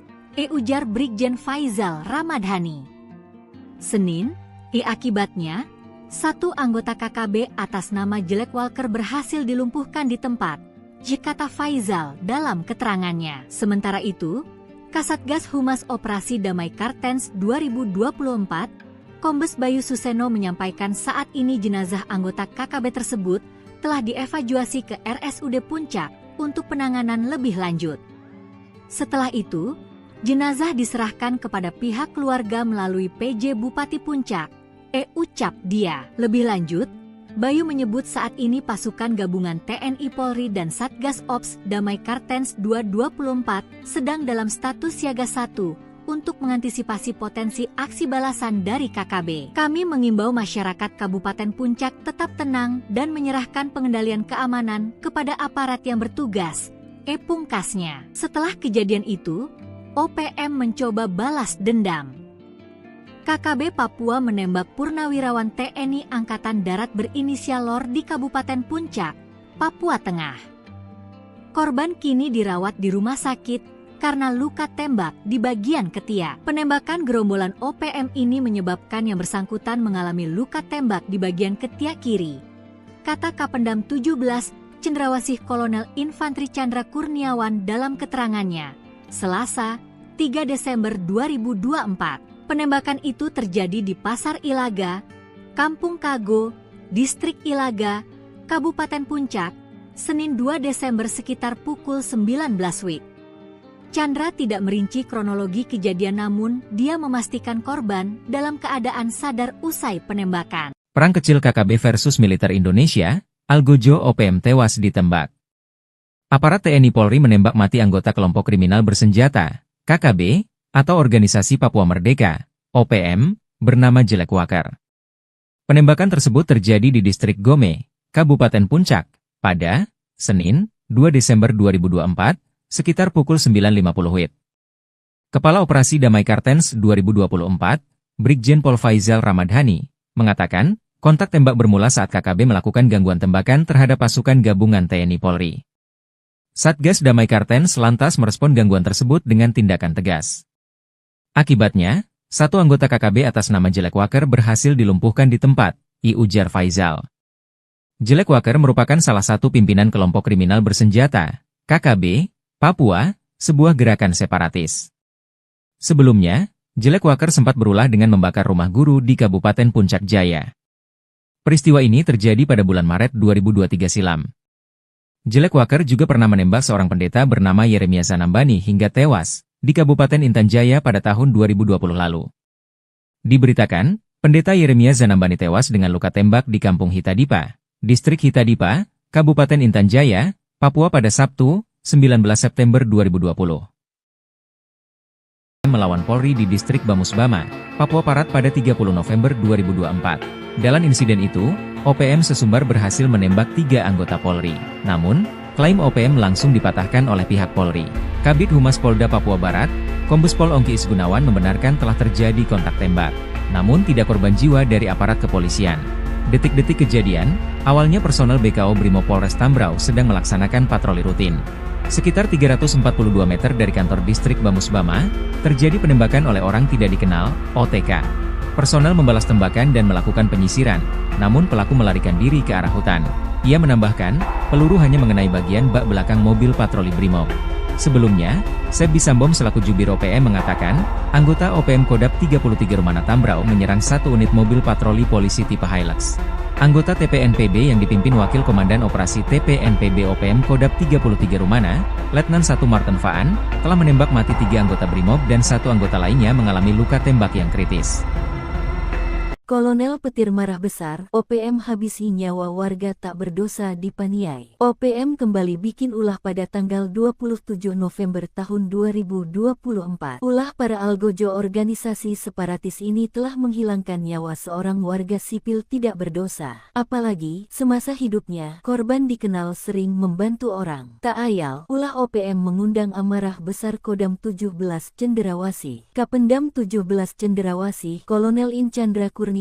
ujar Brigjen Faizal Ramadhani. Senin, akibatnya, satu anggota KKB atas nama Jelek Walker berhasil dilumpuhkan di tempat, kata Faizal dalam keterangannya. Sementara itu, Kasatgas Humas Operasi Damai Kartens 2024, Kombes Bayu Suseno menyampaikan saat ini jenazah anggota KKB tersebut telah dievakuasi ke RSUD Puncak untuk penanganan lebih lanjut. Setelah itu, jenazah diserahkan kepada pihak keluarga melalui PJ Bupati Puncak, ucap dia. Lebih lanjut, Bayu menyebut saat ini pasukan gabungan TNI Polri dan Satgas Ops Damai Kartens 2024 sedang dalam status siaga 1 untuk mengantisipasi potensi aksi balasan dari KKB. Kami mengimbau masyarakat Kabupaten Puncak tetap tenang dan menyerahkan pengendalian keamanan kepada aparat yang bertugas, pungkasnya. Setelah kejadian itu, OPM mencoba balas dendam. KKB Papua menembak purnawirawan TNI Angkatan Darat berinisial LOR di Kabupaten Puncak, Papua Tengah. Korban kini dirawat di rumah sakit karena luka tembak di bagian ketiak. Penembakan gerombolan OPM ini menyebabkan yang bersangkutan mengalami luka tembak di bagian ketiak kiri, kata Kapendam 17, Cendrawasih Kolonel Infantri Chandra Kurniawan dalam keterangannya, Selasa, 3 Desember 2024. Penembakan itu terjadi di Pasar Ilaga, Kampung Kago, Distrik Ilaga, Kabupaten Puncak, Senin 2 Desember sekitar pukul 19 WIB. Chandra tidak merinci kronologi kejadian namun dia memastikan korban dalam keadaan sadar usai penembakan. Perang kecil KKB versus militer Indonesia, Algojo OPM tewas ditembak. Aparat TNI Polri menembak mati anggota kelompok kriminal bersenjata, KKB, atau Organisasi Papua Merdeka, OPM, bernama Jelek Walker. Penembakan tersebut terjadi di distrik Gome, Kabupaten Puncak, pada Senin, 2 Desember 2024, sekitar pukul 9.50 WIB. Kepala Operasi Damai Kartens 2024, Brigjen Pol Faizal Ramadhani, mengatakan, kontak tembak bermula saat KKB melakukan gangguan tembakan terhadap pasukan gabungan TNI Polri. Satgas Damai Kartens lantas merespon gangguan tersebut dengan tindakan tegas. Akibatnya, satu anggota KKB atas nama Jelek Walker berhasil dilumpuhkan di tempat, ujar Faizal. Jelek Walker merupakan salah satu pimpinan kelompok kriminal bersenjata, KKB, Papua, sebuah gerakan separatis. Sebelumnya, Jelek Walker sempat berulah dengan membakar rumah guru di Kabupaten Puncak Jaya. Peristiwa ini terjadi pada bulan Maret 2023 silam. Jelek Walker juga pernah menembak seorang pendeta bernama Yeremia Zanambani hingga tewas di Kabupaten Intan Jaya pada tahun 2020 lalu. Diberitakan, pendeta Yeremia Zanambani tewas dengan luka tembak di Kampung Hitadipa, Distrik Hitadipa, Kabupaten Intan Jaya, Papua pada Sabtu, 19 September 2020. Melawan Polri di Distrik Bamusbama, Papua Barat pada 30 November 2024. Dalam insiden itu, OPM sesumbar berhasil menembak 3 anggota Polri. Namun, klaim OPM langsung dipatahkan oleh pihak Polri. Kabid Humas Polda Papua Barat, Kombes Pol Ongki Isgunawan membenarkan telah terjadi kontak tembak. Namun tidak korban jiwa dari aparat kepolisian. Detik-detik kejadian, awalnya personel BKO Brimob Polres Tambrau sedang melaksanakan patroli rutin. Sekitar 342 meter dari kantor distrik Bamusbama, terjadi penembakan oleh orang tidak dikenal, OTK. Personel membalas tembakan dan melakukan penyisiran, namun pelaku melarikan diri ke arah hutan. Ia menambahkan, peluru hanya mengenai bagian bak belakang mobil patroli Brimob. Sebelumnya, Sebi Sambom selaku Jubir OPM mengatakan, anggota OPM Kodap 33 Rumana Tambrau menyerang satu unit mobil patroli polisi tipe Hilux. Anggota TPNPB yang dipimpin Wakil Komandan Operasi TPNPB OPM Kodap 33 Rumana, Letnan 1 Martin Faan, telah menembak mati 3 anggota Brimob dan 1 anggota lainnya mengalami luka tembak yang kritis. Kolonel petir marah besar, OPM habisi nyawa warga tak berdosa di Paniai. OPM kembali bikin ulah pada tanggal 27 November tahun 2024. Ulah para algojo organisasi separatis ini telah menghilangkan nyawa seorang warga sipil tidak berdosa. Apalagi, semasa hidupnya, korban dikenal sering membantu orang. Tak ayal, ulah OPM mengundang amarah besar Kodam 17 Cenderawasih. Kapendam 17 Cenderawasih, Kolonel In Chandra Kurniawan,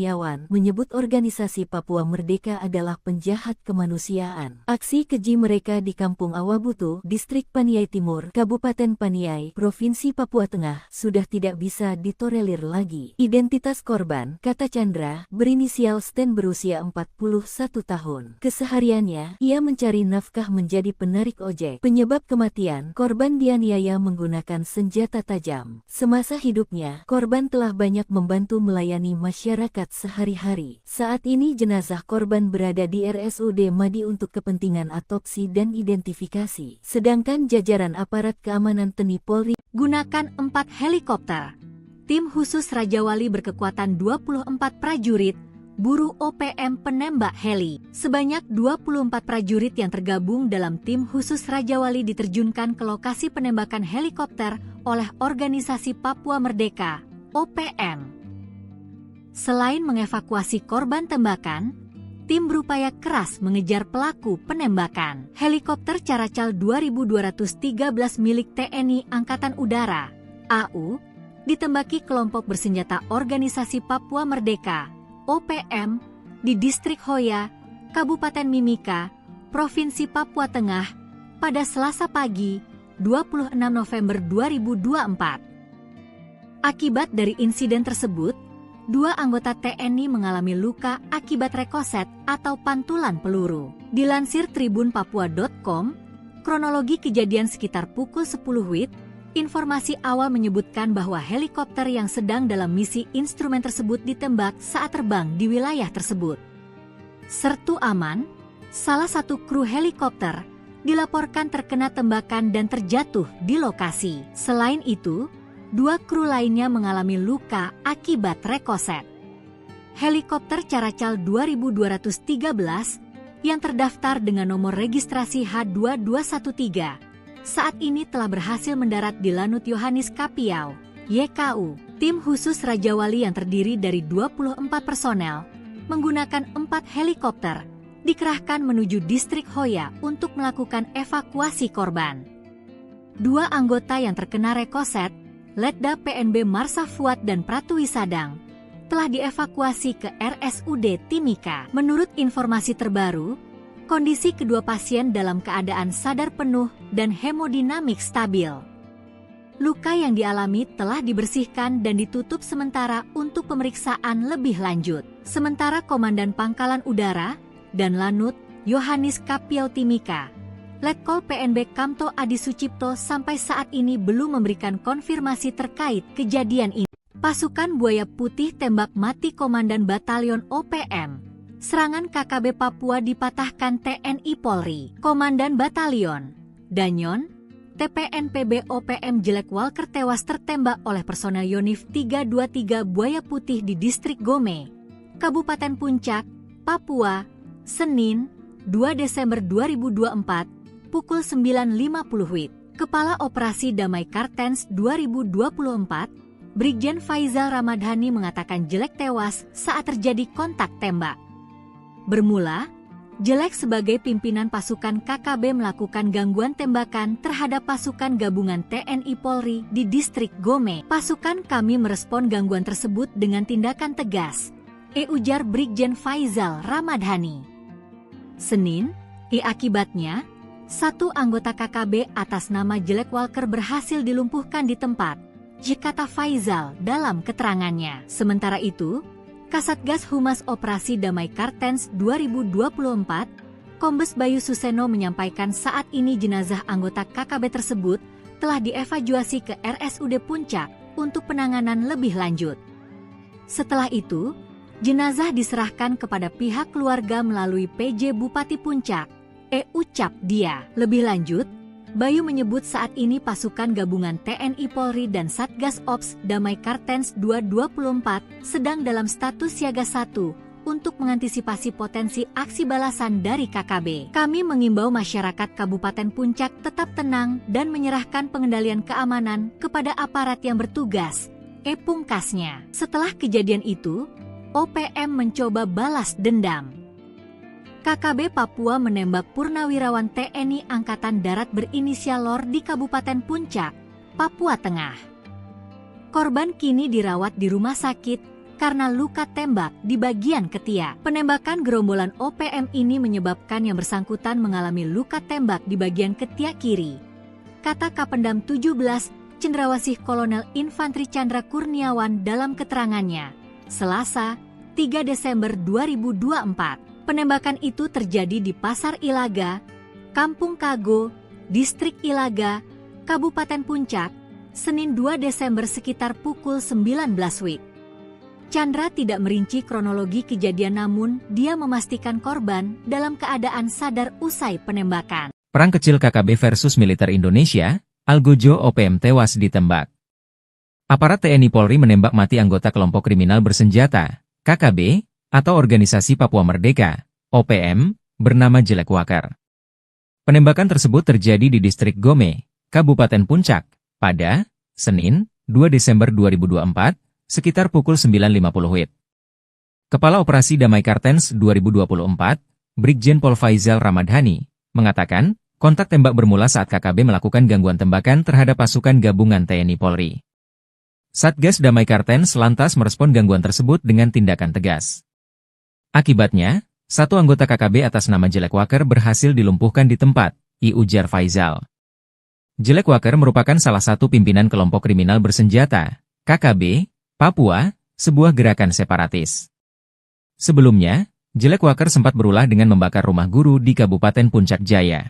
menyebut organisasi Papua Merdeka adalah penjahat kemanusiaan. Aksi keji mereka di Kampung Awabutu, Distrik Paniai Timur, Kabupaten Paniai, Provinsi Papua Tengah, sudah tidak bisa ditolerir lagi. Identitas korban, kata Chandra, berinisial Sten berusia 41 tahun. Kesehariannya, ia mencari nafkah menjadi penarik ojek. Penyebab kematian, korban dianiaya menggunakan senjata tajam. Semasa hidupnya, korban telah banyak membantu melayani masyarakat sehari-hari. Saat ini jenazah korban berada di RSUD Madi untuk kepentingan otopsi dan identifikasi. Sedangkan jajaran aparat keamanan TNI Polri gunakan 4 helikopter. Tim khusus Raja Wali berkekuatan 24 prajurit, buru OPM penembak heli. Sebanyak 24 prajurit yang tergabung dalam tim khusus Raja Wali diterjunkan ke lokasi penembakan helikopter oleh organisasi Papua Merdeka, OPM. Selain mengevakuasi korban tembakan, tim berupaya keras mengejar pelaku penembakan. Helikopter Caracal 2213 milik TNI Angkatan Udara, AU, ditembaki kelompok bersenjata Organisasi Papua Merdeka, OPM, di Distrik Hoya, Kabupaten Mimika, Provinsi Papua Tengah, pada Selasa pagi, 26 November 2024. Akibat dari insiden tersebut, 2 anggota TNI mengalami luka akibat rekoset atau pantulan peluru. Dilansir tribunpapua.com, kronologi kejadian sekitar pukul 10 WIB, informasi awal menyebutkan bahwa helikopter yang sedang dalam misi instrumen tersebut ditembak saat terbang di wilayah tersebut. Sertu aman, salah satu kru helikopter, dilaporkan terkena tembakan dan terjatuh di lokasi. Selain itu, 2 kru lainnya mengalami luka akibat rekoset. Helikopter Caracal 2213 yang terdaftar dengan nomor registrasi H2213 saat ini telah berhasil mendarat di Lanut Yohanis Kapiau, YKU. Tim khusus Raja Wali yang terdiri dari 24 personel menggunakan 4 helikopter dikerahkan menuju Distrik Hoya untuk melakukan evakuasi korban. 2 anggota yang terkena rekoset, Letda PNB Marsa Fuad dan Pratwi Sadang, telah dievakuasi ke RSUD Timika. Menurut informasi terbaru, kondisi kedua pasien dalam keadaan sadar penuh dan hemodinamik stabil. Luka yang dialami telah dibersihkan dan ditutup sementara untuk pemeriksaan lebih lanjut. Sementara Komandan Pangkalan Udara dan Lanut Yohanis Kapiau Timika, Letkol PNB Kamto Adi Sucipto sampai saat ini belum memberikan konfirmasi terkait kejadian ini. Pasukan Buaya Putih tembak mati Komandan Batalion OPM. Serangan KKB Papua dipatahkan TNI Polri. Komandan Batalion Danyon, TPNPB OPM Jelek Walker tewas tertembak oleh personel Yonif 323 Buaya Putih di Distrik Gome, Kabupaten Puncak, Papua, Senin, 2 Desember 2024, pukul 9.50 WIB. Kepala Operasi Damai Kartens 2024, Brigjen Faizal Ramadhani mengatakan Jelek tewas saat terjadi kontak tembak. Bermula, Jelek sebagai pimpinan pasukan KKB melakukan gangguan tembakan terhadap pasukan gabungan TNI Polri di Distrik Gome. Pasukan kami merespon gangguan tersebut dengan tindakan tegas, ujar Brigjen Faizal Ramadhani. Senin, akibatnya, 1 anggota KKB atas nama Jelek Walker berhasil dilumpuhkan di tempat, kata Faizal dalam keterangannya. Sementara itu, Kasatgas Humas Operasi Damai Kartens 2024, Kombes Bayu Suseno menyampaikan saat ini jenazah anggota KKB tersebut telah dievakuasi ke RSUD Puncak untuk penanganan lebih lanjut. Setelah itu, jenazah diserahkan kepada pihak keluarga melalui PJ Bupati Puncak, ucap dia. Lebih lanjut, Bayu menyebut saat ini pasukan gabungan TNI Polri dan Satgas Ops Damai Kartens 224 sedang dalam status siaga 1 untuk mengantisipasi potensi aksi balasan dari KKB. Kami mengimbau masyarakat Kabupaten Puncak tetap tenang dan menyerahkan pengendalian keamanan kepada aparat yang bertugas. Pungkasnya. Setelah kejadian itu, OPM mencoba balas dendam. KKB Papua menembak purnawirawan TNI Angkatan Darat berinisial LOR di Kabupaten Puncak, Papua Tengah. Korban kini dirawat di rumah sakit karena luka tembak di bagian ketiak. Penembakan gerombolan OPM ini menyebabkan yang bersangkutan mengalami luka tembak di bagian ketiak kiri. Kata Kapendam 17, Cendrawasih Kolonel Infantri Chandra Kurniawan dalam keterangannya, Selasa, 3 Desember 2024. Penembakan itu terjadi di Pasar Ilaga, Kampung Kago, Distrik Ilaga, Kabupaten Puncak, Senin 2 Desember sekitar pukul 19 WIB. Chandra tidak merinci kronologi kejadian namun dia memastikan korban dalam keadaan sadar usai penembakan. Perang kecil KKB versus militer Indonesia, Algojo OPM tewas ditembak. Aparat TNI Polri menembak mati anggota kelompok kriminal bersenjata, KKB, atau Organisasi Papua Merdeka, OPM, bernama Jelek Wakar. Penembakan tersebut terjadi di Distrik Gome, Kabupaten Puncak, pada Senin, 2 Desember 2024, sekitar pukul 9.50 WIB. Kepala Operasi Damai Kartens 2024, Brigjen Pol Faizal Ramadhani, mengatakan, kontak tembak bermula saat KKB melakukan gangguan tembakan terhadap pasukan gabungan TNI Polri. Satgas Damai Kartens lantas merespon gangguan tersebut dengan tindakan tegas. Akibatnya, satu anggota KKB atas nama Jelek Wakar berhasil dilumpuhkan di tempat, ujar Faizal. Jelek Wakar merupakan salah satu pimpinan kelompok kriminal bersenjata, KKB, Papua, sebuah gerakan separatis. Sebelumnya, Jelek Wakar sempat berulah dengan membakar rumah guru di Kabupaten Puncak Jaya.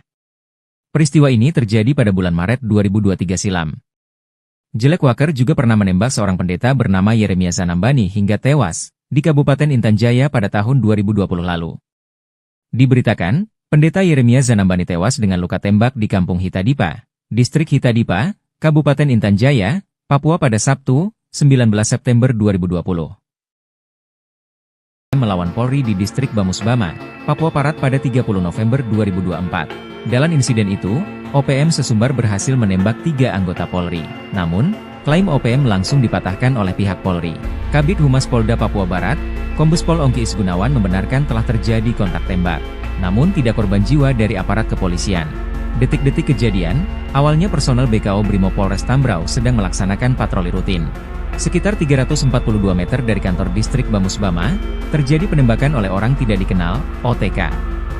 Peristiwa ini terjadi pada bulan Maret 2023 silam. Jelek Wakar juga pernah menembak seorang pendeta bernama Yeremia Zanambani hingga tewas di Kabupaten Intan Jaya pada tahun 2020 lalu. Diberitakan, pendeta Yeremia Zanambani tewas dengan luka tembak di Kampung Hitadipa, Distrik Hitadipa, Kabupaten Intan Jaya, Papua pada Sabtu, 19 September 2020. Melawan Polri di Distrik Bamusbama, Papua Barat pada 30 November 2024. Dalam insiden itu, OPM sesumbar berhasil menembak 3 anggota Polri. Namun, klaim OPM langsung dipatahkan oleh pihak Polri. Kabid Humas Polda Papua Barat, Kombes Pol Ongki Isgunawan membenarkan telah terjadi kontak tembak. Namun tidak korban jiwa dari aparat kepolisian. Detik-detik kejadian, awalnya personel BKO Brimob Polres Tambrau sedang melaksanakan patroli rutin. Sekitar 342 meter dari kantor distrik Bamusbama, terjadi penembakan oleh orang tidak dikenal, OTK.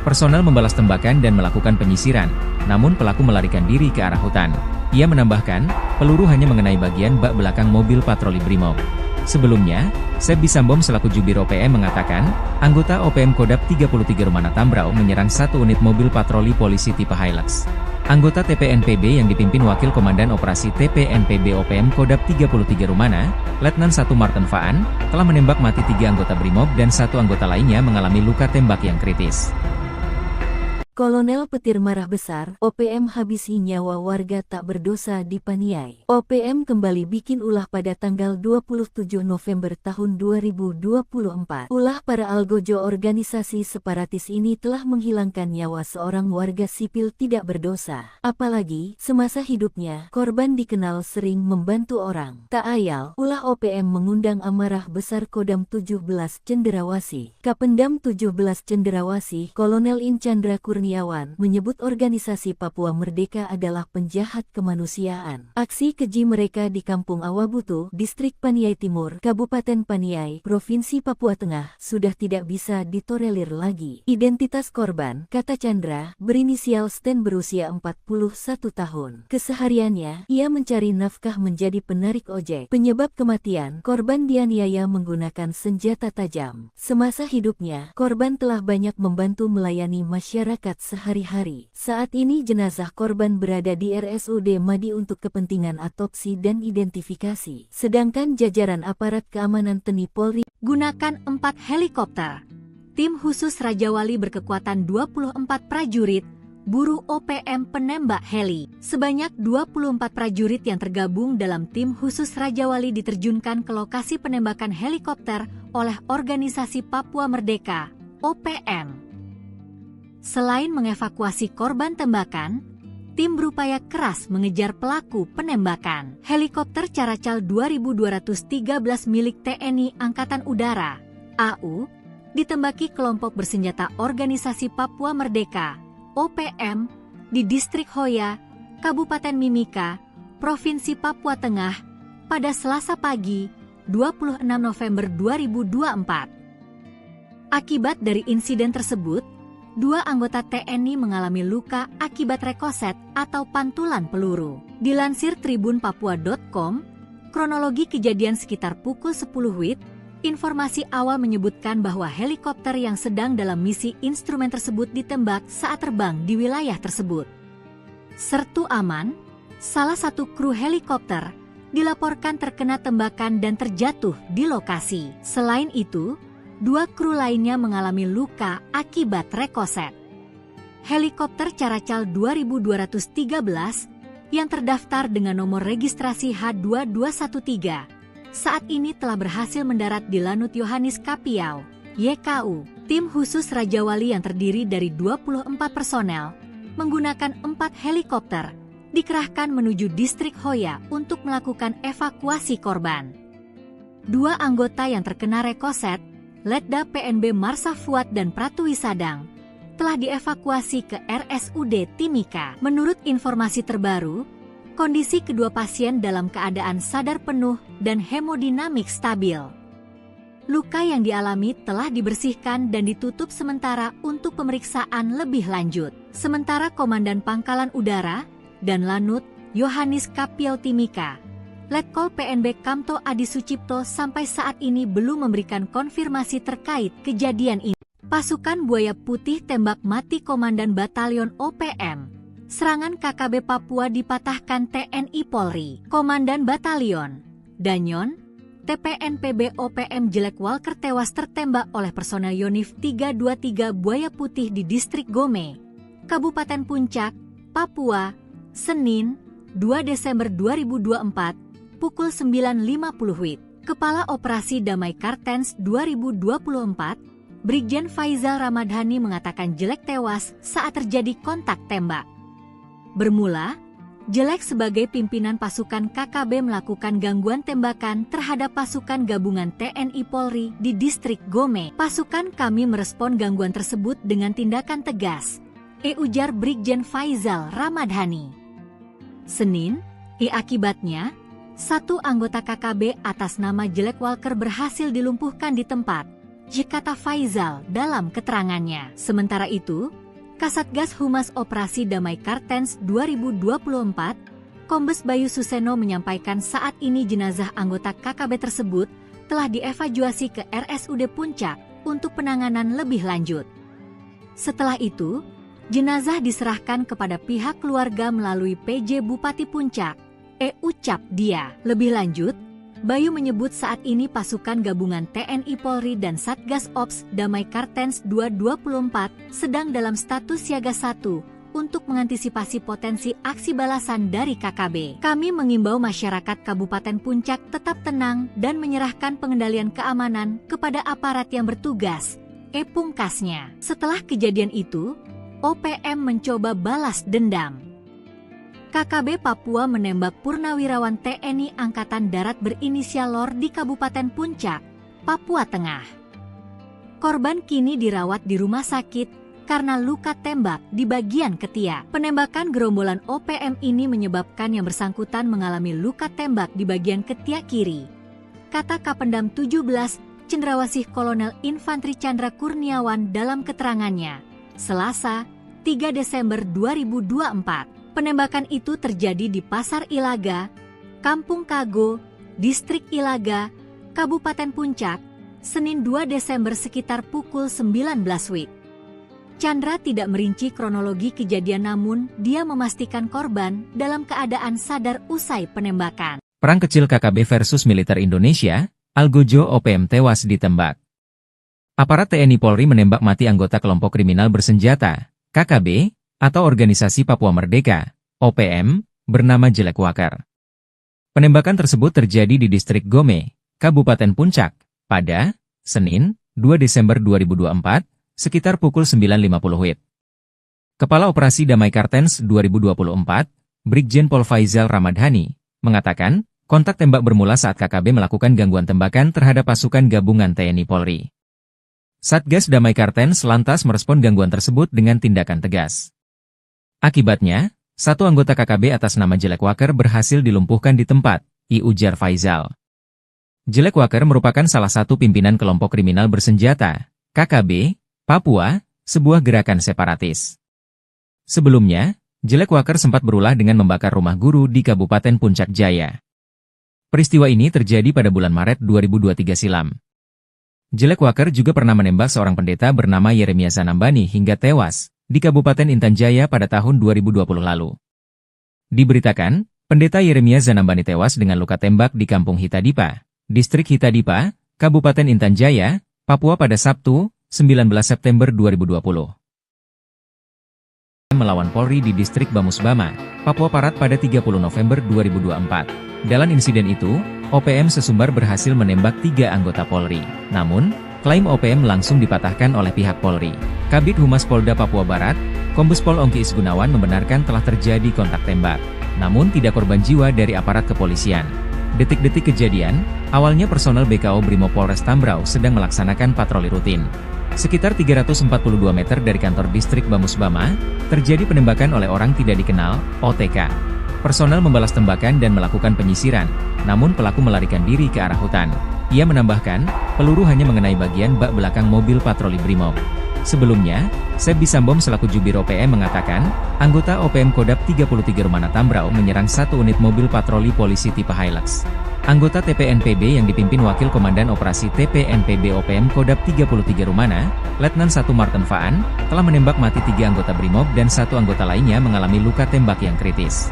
Personel membalas tembakan dan melakukan penyisiran, namun pelaku melarikan diri ke arah hutan. Ia menambahkan, peluru hanya mengenai bagian bak belakang mobil patroli Brimob. Sebelumnya, Sebi Sambom selaku Jubir OPM mengatakan, anggota OPM Kodap 33 Rumana Tambrau menyerang satu unit mobil patroli polisi tipe Hilux. Anggota TPNPB yang dipimpin Wakil Komandan Operasi TPNPB OPM Kodap 33 Rumana, Letnan 1 Martin Faan, telah menembak mati 3 anggota Brimob dan 1 anggota lainnya mengalami luka tembak yang kritis. Kolonel Petir marah besar, OPM habisi nyawa warga tak berdosa di Paniai. OPM kembali bikin ulah pada tanggal 27 November tahun 2024. Ulah para algojo organisasi separatis ini telah menghilangkan nyawa seorang warga sipil tidak berdosa. Apalagi, semasa hidupnya, korban dikenal sering membantu orang. Tak ayal, ulah OPM mengundang amarah besar Kodam 17 Cenderawasih. Kapendam 17 Cenderawasih, Kolonel In Chandra Kurniawan menyebut organisasi Papua Merdeka adalah penjahat kemanusiaan. Aksi keji mereka di Kampung Awabutu, Distrik Paniai Timur, Kabupaten Paniai, Provinsi Papua Tengah, sudah tidak bisa ditolerir lagi. Identitas korban, kata Chandra, berinisial Sten berusia 41 tahun. Kesehariannya, ia mencari nafkah menjadi penarik ojek. Penyebab kematian, korban dianiaya menggunakan senjata tajam. Semasa hidupnya, korban telah banyak membantu melayani masyarakat sehari-hari. Saat ini jenazah korban berada di RSUD Madi untuk kepentingan otopsi dan identifikasi. Sedangkan jajaran aparat keamanan TNI Polri gunakan 4 helikopter. Tim khusus Raja Wali berkekuatan 24 prajurit buru OPM penembak heli. Sebanyak 24 prajurit yang tergabung dalam tim khusus Raja Wali diterjunkan ke lokasi penembakan helikopter oleh Organisasi Papua Merdeka, OPM. Selain mengevakuasi korban tembakan, tim berupaya keras mengejar pelaku penembakan. Helikopter Caracal 2213 milik TNI Angkatan Udara, AU, ditembaki kelompok bersenjata Organisasi Papua Merdeka, OPM, di Distrik Hoya, Kabupaten Mimika, Provinsi Papua Tengah, pada Selasa pagi, 26 November 2024. Akibat dari insiden tersebut, 2 anggota TNI mengalami luka akibat rekoset atau pantulan peluru. Dilansir tribunpapua.com, kronologi kejadian sekitar pukul 10 WIB, informasi awal menyebutkan bahwa helikopter yang sedang dalam misi instrumen tersebut ditembak saat terbang di wilayah tersebut. Sertu Aman, salah satu kru helikopter, dilaporkan terkena tembakan dan terjatuh di lokasi. Selain itu, 2 kru lainnya mengalami luka akibat rekoset. Helikopter Caracal 2213 yang terdaftar dengan nomor registrasi H2213 saat ini telah berhasil mendarat di Lanut Yohanis Kapiau, YKU. Tim khusus Raja Wali yang terdiri dari 24 personel menggunakan 4 helikopter dikerahkan menuju Distrik Hoya untuk melakukan evakuasi korban. 2 anggota yang terkena rekoset, Letda PNB Marsa Fuad dan Pratu Wisadang, telah dievakuasi ke RSUD Timika. Menurut informasi terbaru, kondisi kedua pasien dalam keadaan sadar penuh dan hemodinamik stabil. Luka yang dialami telah dibersihkan dan ditutup sementara untuk pemeriksaan lebih lanjut. Sementara Komandan Pangkalan Udara dan Lanut Yohanis Kapiau Timika, Letkol PNB Kamto Adi Sucipto sampai saat ini belum memberikan konfirmasi terkait kejadian ini. Pasukan Buaya Putih tembak mati Komandan Batalion OPM. Serangan KKB Papua dipatahkan TNI Polri. Komandan Batalion Danyon, TPNPB OPM Jelek Walker tewas tertembak oleh personel Yonif 323 Buaya Putih di Distrik Gome, Kabupaten Puncak, Papua, Senin, 2 Desember 2024, pukul 9.50 WIB. Kepala Operasi Damai Kartens 2024, Brigjen Faizal Ramadhani mengatakan Jelek tewas saat terjadi kontak tembak. Bermula, Jelek sebagai pimpinan pasukan KKB melakukan gangguan tembakan terhadap pasukan gabungan TNI Polri di Distrik Gome. Pasukan kami merespon gangguan tersebut dengan tindakan tegas, ujar Brigjen Faizal Ramadhani. Senin, akibatnya, 1 anggota KKB atas nama Jelek Walker berhasil dilumpuhkan di tempat, kata Faizal dalam keterangannya. Sementara itu, Kasatgas Humas Operasi Damai Kartens 2024, Kombes Bayu Suseno menyampaikan saat ini jenazah anggota KKB tersebut telah dievakuasi ke RSUD Puncak untuk penanganan lebih lanjut. Setelah itu, jenazah diserahkan kepada pihak keluarga melalui PJ Bupati Puncak, ucap dia. Lebih lanjut, Bayu menyebut saat ini pasukan gabungan TNI Polri dan Satgas Ops Damai Kartens 224 sedang dalam status siaga 1 untuk mengantisipasi potensi aksi balasan dari KKB. Kami mengimbau masyarakat Kabupaten Puncak tetap tenang dan menyerahkan pengendalian keamanan kepada aparat yang bertugas, pungkasnya. Setelah kejadian itu, OPM mencoba balas dendam. KKB Papua menembak purnawirawan TNI Angkatan Darat berinisial LOR di Kabupaten Puncak, Papua Tengah. Korban kini dirawat di rumah sakit karena luka tembak di bagian ketiak. Penembakan gerombolan OPM ini menyebabkan yang bersangkutan mengalami luka tembak di bagian ketiak kiri, kata Kapendam 17 Cendrawasih Kolonel Infantri Chandra Kurniawan dalam keterangannya, Selasa, 3 Desember 2024. Penembakan itu terjadi di Pasar Ilaga, Kampung Kago, Distrik Ilaga, Kabupaten Puncak, Senin 2 Desember sekitar pukul 19 WIB. Chandra tidak merinci kronologi kejadian namun dia memastikan korban dalam keadaan sadar usai penembakan. Perang kecil KKB versus militer Indonesia, Algojo OPM tewas ditembak. Aparat TNI Polri menembak mati anggota kelompok kriminal bersenjata, KKB, atau Organisasi Papua Merdeka, OPM, bernama Jelek Walker. Penembakan tersebut terjadi di distrik Gome, Kabupaten Puncak, pada Senin, 2 Desember 2024, sekitar pukul 9.50 WIB. Kepala Operasi Damai Kartens 2024, Brigjen Pol Faizal Ramadhani, mengatakan, kontak tembak bermula saat KKB melakukan gangguan tembakan terhadap pasukan gabungan TNI Polri. Satgas Damai Kartens lantas merespon gangguan tersebut dengan tindakan tegas. Akibatnya, satu anggota KKB atas nama Jelek Walker berhasil dilumpuhkan di tempat, ujar Faizal. Jelek Walker merupakan salah satu pimpinan kelompok kriminal bersenjata, KKB, Papua, sebuah gerakan separatis. Sebelumnya, Jelek Walker sempat berulah dengan membakar rumah guru di Kabupaten Puncak Jaya. Peristiwa ini terjadi pada bulan Maret 2023 silam. Jelek Walker juga pernah menembak seorang pendeta bernama Yeremia Zanambani hingga tewas di Kabupaten Intan Jaya pada tahun 2020 lalu. Diberitakan, pendeta Yeremia Zanambani tewas dengan luka tembak di Kampung Hitadipa, Distrik Hitadipa, Kabupaten Intan Jaya, Papua pada Sabtu, 19 September 2020. Melawan Polri di Distrik Bamusbama, Papua Barat pada 30 November 2024. Dalam insiden itu, OPM sesumbar berhasil menembak 3 anggota Polri. Namun, klaim OPM langsung dipatahkan oleh pihak Polri. Kabid Humas Polda Papua Barat, Kombes Pol Ongki Isgunawan membenarkan telah terjadi kontak tembak. Namun tidak korban jiwa dari aparat kepolisian. Detik-detik kejadian, awalnya personel BKO Brimob Polres Tambrau sedang melaksanakan patroli rutin. Sekitar 342 meter dari kantor distrik Bamusbama, terjadi penembakan oleh orang tidak dikenal, OTK. Personel membalas tembakan dan melakukan penyisiran, namun pelaku melarikan diri ke arah hutan. Ia menambahkan, peluru hanya mengenai bagian bak belakang mobil patroli Brimob. Sebelumnya, Sebi Sambom selaku Jubir OPM mengatakan, anggota OPM Kodap 33 Rumana Tambrau menyerang satu unit mobil patroli polisi tipe Hilux. Anggota TPNPB yang dipimpin Wakil Komandan Operasi TPNPB OPM Kodap 33 Rumana, Letnan 1 Martin Faan, telah menembak mati 3 anggota Brimob dan 1 anggota lainnya mengalami luka tembak yang kritis.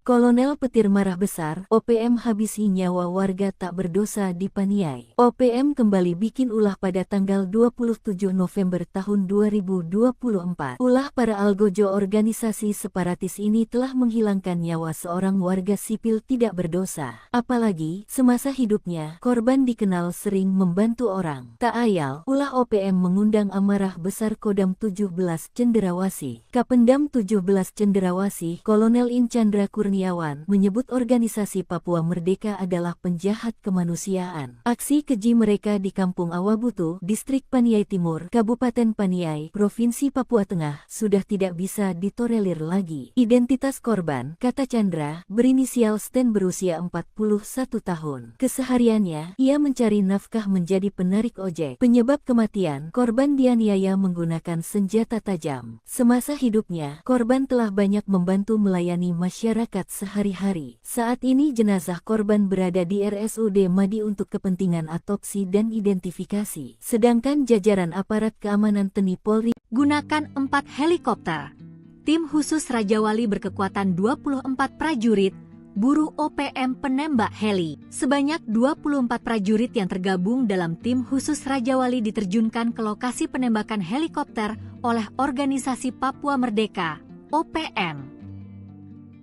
Kolonel Petir marah besar, OPM habisi nyawa warga tak berdosa di Paniai. OPM kembali bikin ulah pada tanggal 27 November tahun 2024. Ulah para algojo organisasi separatis ini telah menghilangkan nyawa seorang warga sipil tidak berdosa. Apalagi, semasa hidupnya, korban dikenal sering membantu orang. Tak ayal, ulah OPM mengundang amarah besar Kodam 17 Cenderawasih. Kapendam 17 Cenderawasih, Kolonel In Chandra Kurniawan, menyebut organisasi Papua Merdeka adalah penjahat kemanusiaan. Aksi keji mereka di Kampung Awabutu, Distrik Paniai Timur, Kabupaten Paniai, Provinsi Papua Tengah, sudah tidak bisa ditolerir lagi. Identitas korban, kata Chandra, berinisial Sten berusia 41 tahun. Kesehariannya, ia mencari nafkah menjadi penarik ojek. Penyebab kematian, korban dianiaya menggunakan senjata tajam. Semasa hidupnya, korban telah banyak membantu melayani masyarakat sehari-hari. Saat ini jenazah korban berada di RSUD Madi untuk kepentingan autopsi dan identifikasi. Sedangkan jajaran aparat keamanan TNI Polri gunakan 4 helikopter. Tim khusus Raja Wali berkekuatan 24 prajurit, buru OPM penembak heli. Sebanyak 24 prajurit yang tergabung dalam tim khusus Raja Wali diterjunkan ke lokasi penembakan helikopter oleh Organisasi Papua Merdeka, OPM.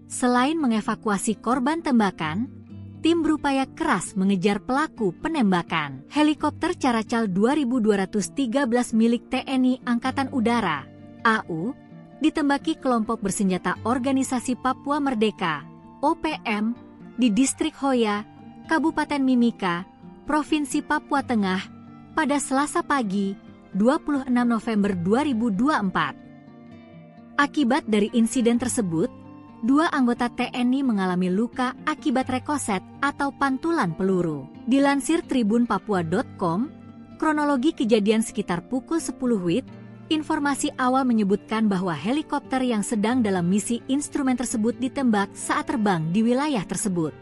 Selain mengevakuasi korban tembakan, tim berupaya keras mengejar pelaku penembakan. Helikopter Caracal 2213 milik TNI Angkatan Udara, AU, ditembaki kelompok bersenjata Organisasi Papua Merdeka, OPM, di Distrik Hoya, Kabupaten Mimika, Provinsi Papua Tengah, pada Selasa pagi, 26 November 2024. Akibat dari insiden tersebut, 2 anggota TNI mengalami luka akibat rekoset atau pantulan peluru. Dilansir tribunpapua.com, kronologi kejadian sekitar pukul 10 WIB, informasi awal menyebutkan bahwa helikopter yang sedang dalam misi instrumen tersebut ditembak saat terbang di wilayah tersebut.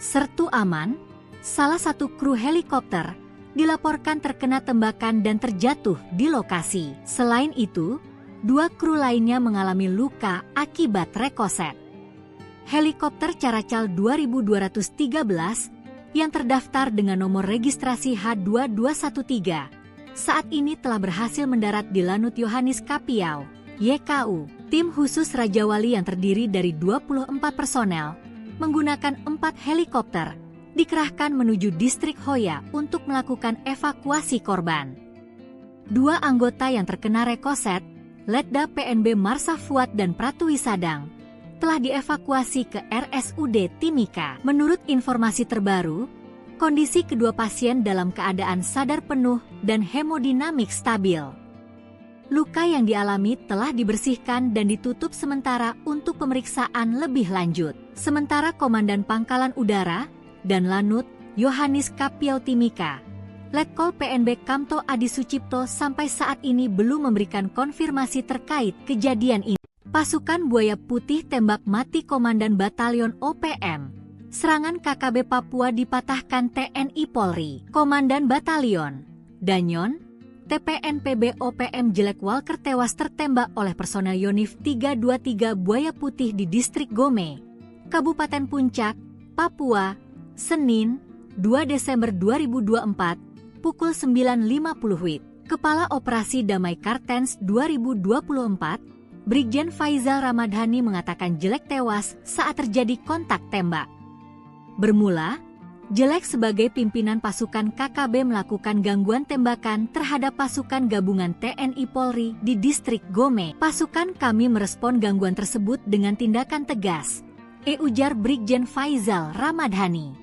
Sertu Aman, salah satu kru helikopter, dilaporkan terkena tembakan dan terjatuh di lokasi. Selain itu, 2 kru lainnya mengalami luka akibat rekoset. Helikopter Caracal 2213 yang terdaftar dengan nomor registrasi H2213 saat ini telah berhasil mendarat di Lanut Yohanis Kapiau, YKU, tim khusus Raja Wali yang terdiri dari 24 personel, menggunakan 4 helikopter, dikerahkan menuju distrik Hoya untuk melakukan evakuasi korban. 2 anggota yang terkena rekoset, Letda PNB Marsa Fuad dan Pratwi Sadang, telah dievakuasi ke RSUD Timika. Menurut informasi terbaru, kondisi kedua pasien dalam keadaan sadar penuh dan hemodinamik stabil. Luka yang dialami telah dibersihkan dan ditutup sementara untuk pemeriksaan lebih lanjut. Sementara Komandan Pangkalan Udara dan Lanut Yohanis Kapiau Timika, Letkol PNB Kamto Adi Sucipto sampai saat ini belum memberikan konfirmasi terkait kejadian ini. Pasukan Buaya Putih tembak mati Komandan Batalion OPM. Serangan KKB Papua dipatahkan TNI Polri. Komandan Batalion Danyon, TPNPB OPM Jelek Walker tewas tertembak oleh personel Yonif 323 Buaya Putih di Distrik Gome, Kabupaten Puncak, Papua, Senin, 2 Desember 2024, pukul 9.50 WIB. Kepala Operasi Damai Kartens 2024, Brigjen Faizal Ramadhani mengatakan Jelek tewas saat terjadi kontak tembak. Bermula, Jelek sebagai pimpinan pasukan KKB melakukan gangguan tembakan terhadap pasukan gabungan TNI Polri di Distrik Gome. Pasukan kami merespon gangguan tersebut dengan tindakan tegas, ujar Brigjen Faizal Ramadhani.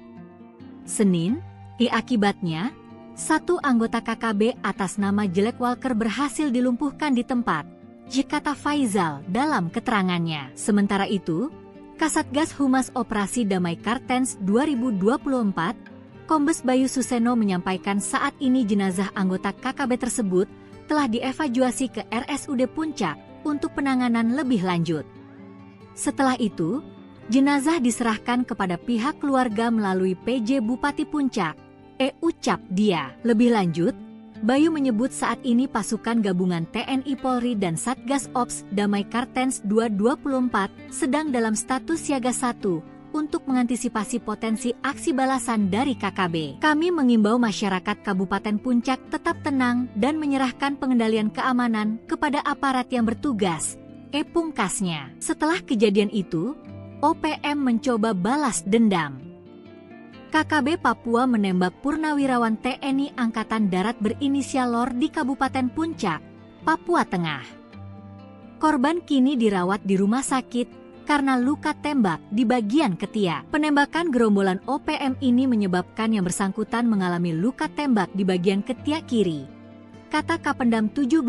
Senin, akibatnya, 1 anggota KKB atas nama Jelek Walker berhasil dilumpuhkan di tempat, kata Faizal dalam keterangannya. Sementara itu, Kasatgas Humas Operasi Damai Kartens 2024, Kombes Bayu Suseno menyampaikan saat ini jenazah anggota KKB tersebut telah dievakuasi ke RSUD Puncak untuk penanganan lebih lanjut. Setelah itu, jenazah diserahkan kepada pihak keluarga melalui PJ Bupati Puncak, Ucap Dia. Lebih lanjut, Bayu menyebut saat ini pasukan gabungan TNI Polri dan Satgas Ops Damai Kartens 2024 sedang dalam status siaga 1 untuk mengantisipasi potensi aksi balasan dari KKB. Kami mengimbau masyarakat Kabupaten Puncak tetap tenang dan menyerahkan pengendalian keamanan kepada aparat yang bertugas, pungkasnya. Setelah kejadian itu, OPM mencoba balas dendam. KKB Papua menembak purnawirawan TNI Angkatan Darat berinisial LOR di Kabupaten Puncak, Papua Tengah. Korban kini dirawat di rumah sakit karena luka tembak di bagian ketiak. Penembakan gerombolan OPM ini menyebabkan yang bersangkutan mengalami luka tembak di bagian ketiak kiri, kata Kapendam 17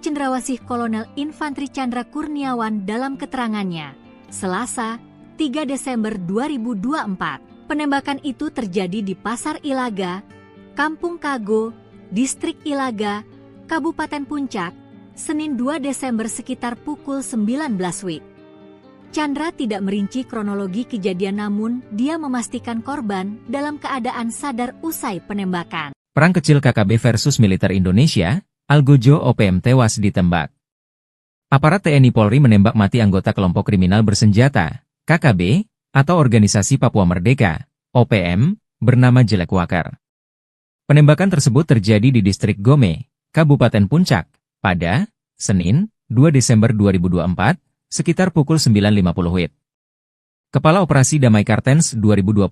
Cendrawasih Kolonel Infantri Chandra Kurniawan dalam keterangannya, Selasa, 3 Desember 2024. Penembakan itu terjadi di Pasar Ilaga, Kampung Kago, Distrik Ilaga, Kabupaten Puncak, Senin 2 Desember sekitar pukul 19 WIB. Chandra tidak merinci kronologi kejadian namun dia memastikan korban dalam keadaan sadar usai penembakan. Perang kecil KKB versus militer Indonesia, Algojo OPM tewas ditembak. Aparat TNI Polri menembak mati anggota kelompok kriminal bersenjata, KKB, atau Organisasi Papua Merdeka, OPM, bernama Jelek Walker. Penembakan tersebut terjadi di Distrik Gome, Kabupaten Puncak, pada Senin, 2 Desember 2024, sekitar pukul 9.50 WIB. Kepala Operasi Damai Kartens 2024,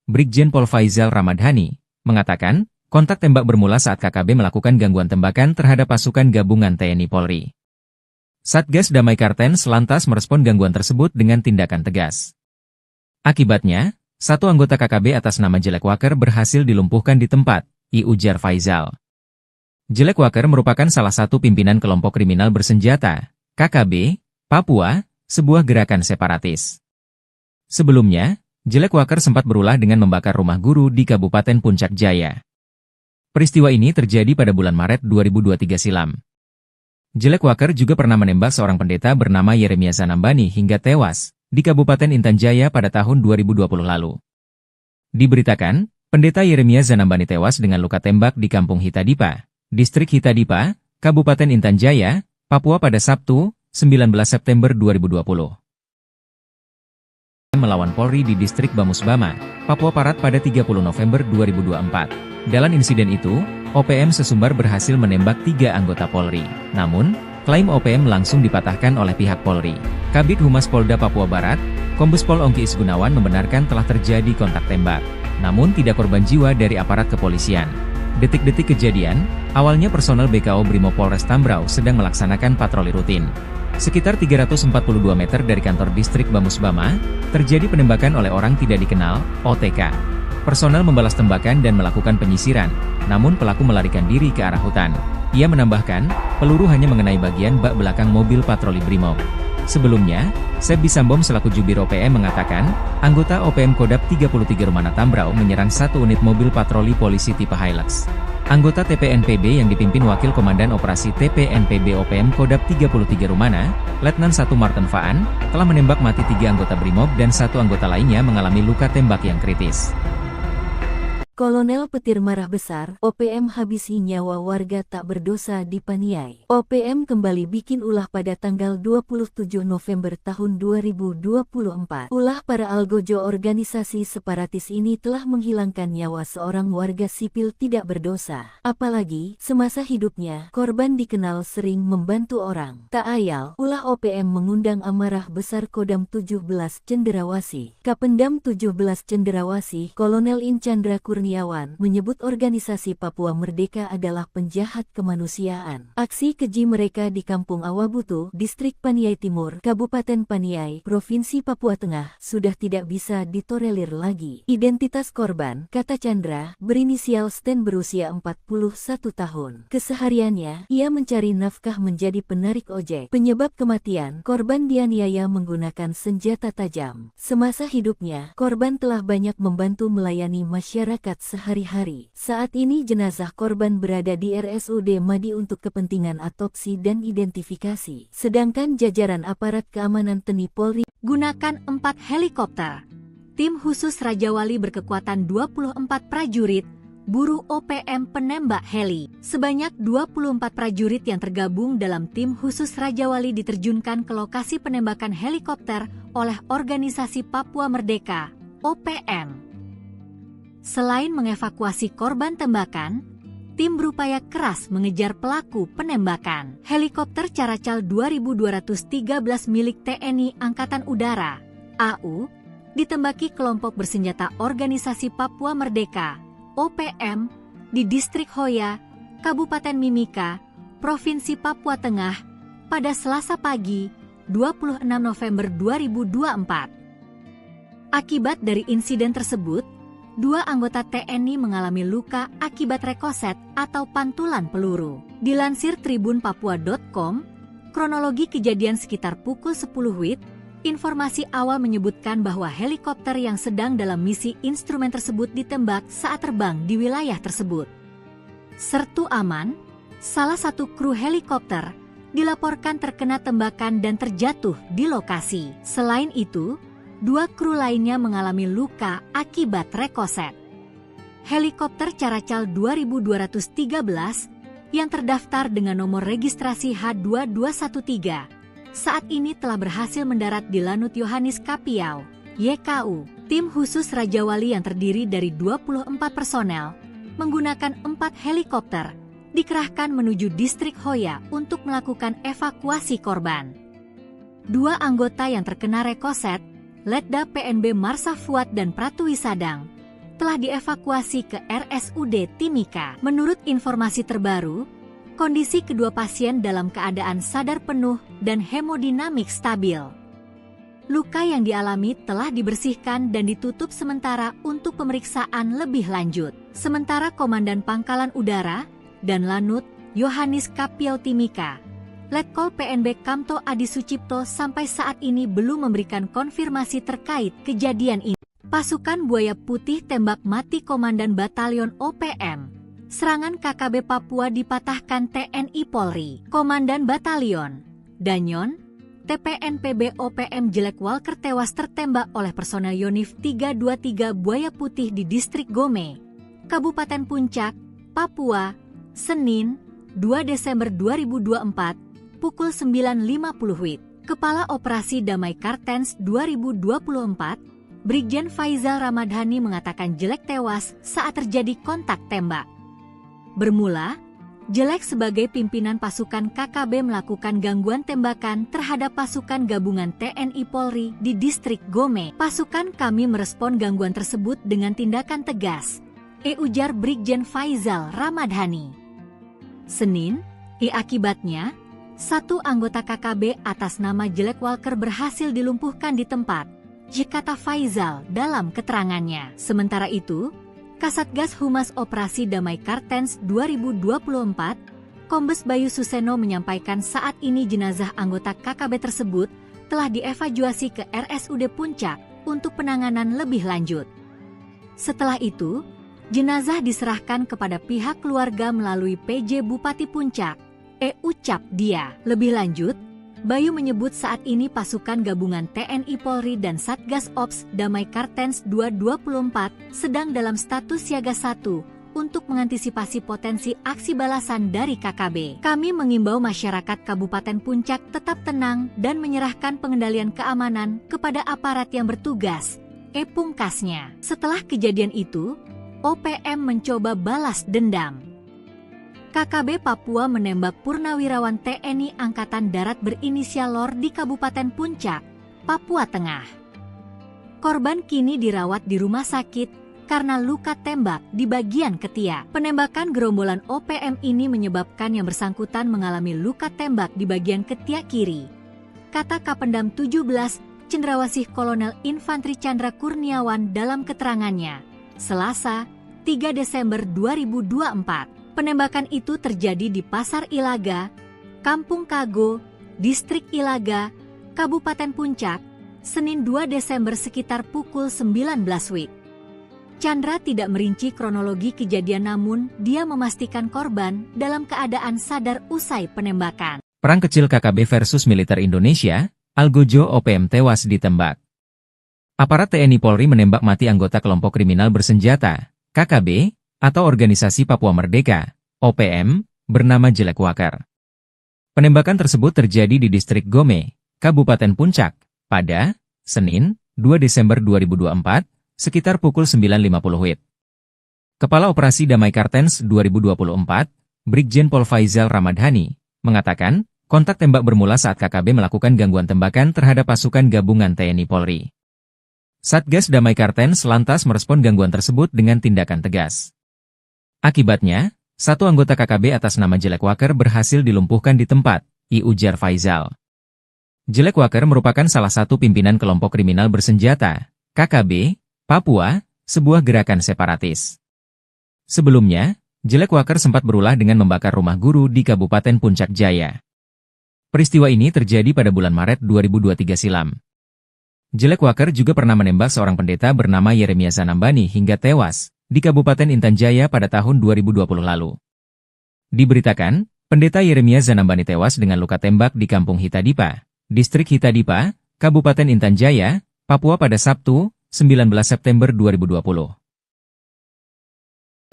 Brigjen Pol Faizal Ramadhani, mengatakan, kontak tembak bermula saat KKB melakukan gangguan tembakan terhadap pasukan gabungan TNI Polri. Satgas Damai Kartens lantas merespon gangguan tersebut dengan tindakan tegas. Akibatnya, 1 anggota KKB atas nama Jelek Walker berhasil dilumpuhkan di tempat, ujar Faizal. Jelek Walker merupakan salah satu pimpinan kelompok kriminal bersenjata, KKB, Papua, sebuah gerakan separatis. Sebelumnya, Jelek Walker sempat berulah dengan membakar rumah guru di Kabupaten Puncak Jaya. Peristiwa ini terjadi pada bulan Maret 2023 silam. Jelek Walker juga pernah menembak seorang pendeta bernama Yeremia Zanambani hingga tewas di Kabupaten Intan Jaya pada tahun 2020 lalu. Diberitakan, pendeta Yeremia Zanambani tewas dengan luka tembak di Kampung Hitadipa, Distrik Hitadipa, Kabupaten Intan Jaya, Papua pada Sabtu, 19 September 2020. Melawan Polri di Distrik Bamusbama, Papua Barat pada 30 November 2024. Dalam insiden itu, OPM sesumbar berhasil menembak 3 anggota Polri. Namun, Klaim OPM langsung dipatahkan oleh pihak Polri. Kabid Humas Polda Papua Barat, Kombes Pol Ongki Isgunawan membenarkan telah terjadi kontak tembak. Namun tidak korban jiwa dari aparat kepolisian. Detik-detik kejadian, awalnya personel BKO Brimob Polres Tambrau sedang melaksanakan patroli rutin. Sekitar 342 meter dari kantor distrik Bamusbama, terjadi penembakan oleh orang tidak dikenal, OTK. Personel membalas tembakan dan melakukan penyisiran, namun pelaku melarikan diri ke arah hutan. Ia menambahkan, peluru hanya mengenai bagian bak belakang mobil patroli Brimob. Sebelumnya, Seb Bisambom selaku Jubir OPM mengatakan, anggota OPM Kodap 33 Rumana Tambrau menyerang satu unit mobil patroli polisi tipe Hilux. Anggota TPNPB yang dipimpin Wakil Komandan Operasi TPNPB OPM Kodap 33 Rumana, Letnan 1 Martin Faan, telah menembak mati 3 anggota Brimob dan 1 anggota lainnya mengalami luka tembak yang kritis. Kolonel Petir marah besar, OPM habisi nyawa warga tak berdosa di Paniai. OPM kembali bikin ulah pada tanggal 27 November tahun 2024. Ulah para algojo organisasi separatis ini telah menghilangkan nyawa seorang warga sipil tidak berdosa. Apalagi, semasa hidupnya, korban dikenal sering membantu orang. Tak ayal, ulah OPM mengundang amarah besar Kodam 17 Cenderawasih. Kapendam 17 Cenderawasih, Kolonel In Chandra Kurniawan, menyebut organisasi Papua Merdeka adalah penjahat kemanusiaan. Aksi keji mereka di Kampung Awabutu, Distrik Paniai Timur, Kabupaten Paniai, Provinsi Papua Tengah, sudah tidak bisa ditolerir lagi. Identitas korban, kata Chandra, berinisial Sten berusia 41 tahun. Kesehariannya, ia mencari nafkah menjadi penarik ojek. Penyebab kematian, korban dianiaya menggunakan senjata tajam. Semasa hidupnya, korban telah banyak membantu melayani masyarakat sehari-hari. Saat ini jenazah korban berada di RSUD Madi untuk kepentingan autopsi dan identifikasi. Sedangkan jajaran aparat keamanan TNI Polri gunakan 4 helikopter. Tim khusus Raja Wali berkekuatan 24 prajurit, buru OPM penembak heli. Sebanyak 24 prajurit yang tergabung dalam tim khusus Raja Wali diterjunkan ke lokasi penembakan helikopter oleh Organisasi Papua Merdeka, OPM. Selain mengevakuasi korban tembakan, tim berupaya keras mengejar pelaku penembakan. Helikopter Caracal 2213 milik TNI Angkatan Udara, AU, ditembaki kelompok bersenjata Organisasi Papua Merdeka, OPM, di Distrik Hoya, Kabupaten Mimika, Provinsi Papua Tengah, pada Selasa pagi, 26 November 2024. Akibat dari insiden tersebut, 2 anggota TNI mengalami luka akibat rekoset atau pantulan peluru. Dilansir tribunpapua.com, kronologi kejadian sekitar pukul 10 WIB, informasi awal menyebutkan bahwa helikopter yang sedang dalam misi instrumen tersebut ditembak saat terbang di wilayah tersebut. Sertu Aman, salah satu kru helikopter, dilaporkan terkena tembakan dan terjatuh di lokasi. Selain itu, 2 kru lainnya mengalami luka akibat rekoset. Helikopter Caracal 2213 yang terdaftar dengan nomor registrasi H2213 saat ini telah berhasil mendarat di Lanut Yohanis Kapiau, YKU. Tim khusus Raja Wali yang terdiri dari 24 personel menggunakan 4 helikopter dikerahkan menuju Distrik Hoya untuk melakukan evakuasi korban. 2 anggota yang terkena rekoset, Letda PNB Marsa Fuad dan Pratwi Sadang, telah dievakuasi ke RSUD Timika. Menurut informasi terbaru, kondisi kedua pasien dalam keadaan sadar penuh dan hemodinamik stabil. Luka yang dialami telah dibersihkan dan ditutup sementara untuk pemeriksaan lebih lanjut. Sementara Komandan Pangkalan Udara dan Lanut Yohanis Kapiau Timika, Letkol PNB Kamto Adi Sucipto sampai saat ini belum memberikan konfirmasi terkait kejadian ini. Pasukan Buaya Putih tembak mati Komandan Batalion OPM. Serangan KKB Papua dipatahkan TNI Polri. Komandan Batalion Danyon, TPNPB OPM Jelek Walker tewas tertembak oleh personel Yonif 323 Buaya Putih di Distrik Gome, Kabupaten Puncak, Papua, Senin, 2 Desember 2024, pukul 9.50 WIB. Kepala Operasi Damai Kartens 2024, Brigjen Faizal Ramadhani mengatakan Jelek tewas saat terjadi kontak tembak. Bermula, Jelek sebagai pimpinan pasukan KKB melakukan gangguan tembakan terhadap pasukan gabungan TNI Polri di distrik Gome. Pasukan kami merespon gangguan tersebut dengan tindakan tegas, ujar Brigjen Faizal Ramadhani. Senin, akibatnya, satu anggota KKB atas nama Jelek Walker berhasil dilumpuhkan di tempat, kata Faizal dalam keterangannya. Sementara itu, Kasatgas Humas Operasi Damai Kartens 2024, Kombes Bayu Suseno menyampaikan saat ini jenazah anggota KKB tersebut telah dievakuasi ke RSUD Puncak untuk penanganan lebih lanjut. Setelah itu, jenazah diserahkan kepada pihak keluarga melalui PJ Bupati Puncak, ucap dia. Lebih lanjut, Bayu menyebut saat ini pasukan gabungan TNI Polri dan Satgas Ops Damai Kartens 2024 sedang dalam status siaga 1 untuk mengantisipasi potensi aksi balasan dari KKB. Kami mengimbau masyarakat Kabupaten Puncak tetap tenang dan menyerahkan pengendalian keamanan kepada aparat yang bertugas, pungkasnya. Setelah kejadian itu, OPM mencoba balas dendam. KKB Papua menembak purnawirawan TNI Angkatan Darat berinisial LOR di Kabupaten Puncak, Papua Tengah. Korban kini dirawat di rumah sakit karena luka tembak di bagian ketiak. Penembakan gerombolan OPM ini menyebabkan yang bersangkutan mengalami luka tembak di bagian ketiak kiri, kata Kapendam 17 Cendrawasih Kolonel Infantri Chandra Kurniawan dalam keterangannya, Selasa, 3 Desember 2024. Penembakan itu terjadi di Pasar Ilaga, Kampung Kago, Distrik Ilaga, Kabupaten Puncak, Senin 2 Desember sekitar pukul 19 WIB. Chandra tidak merinci kronologi kejadian namun dia memastikan korban dalam keadaan sadar usai penembakan. Perang kecil KKB versus militer Indonesia, Algojo OPM tewas ditembak. Aparat TNI Polri menembak mati anggota kelompok kriminal bersenjata, KKB, atau Organisasi Papua Merdeka, OPM, bernama Jelek Walker. Penembakan tersebut terjadi di distrik Gome, Kabupaten Puncak, pada Senin, 2 Desember 2024, sekitar pukul 9.50 WIB. Kepala Operasi Damai Kartens 2024, Brigjen Pol Faizal Ramadhani, mengatakan, kontak tembak bermula saat KKB melakukan gangguan tembakan terhadap pasukan gabungan TNI Polri. Satgas Damai Kartens lantas merespon gangguan tersebut dengan tindakan tegas. Akibatnya, satu anggota KKB atas nama Jelek Walker berhasil dilumpuhkan di tempat, ujar Faizal. Jelek Walker merupakan salah satu pimpinan kelompok kriminal bersenjata, KKB, Papua, sebuah gerakan separatis. Sebelumnya, Jelek Walker sempat berulah dengan membakar rumah guru di Kabupaten Puncak Jaya. Peristiwa ini terjadi pada bulan Maret 2023 silam. Jelek Walker juga pernah menembak seorang pendeta bernama Yeremia Zanambani hingga tewas di Kabupaten Intan Jaya pada tahun 2020 lalu. Diberitakan, pendeta Yeremia Zanambani tewas dengan luka tembak di Kampung Hitadipa, Distrik Hitadipa, Kabupaten Intan Jaya, Papua pada Sabtu, 19 September 2020.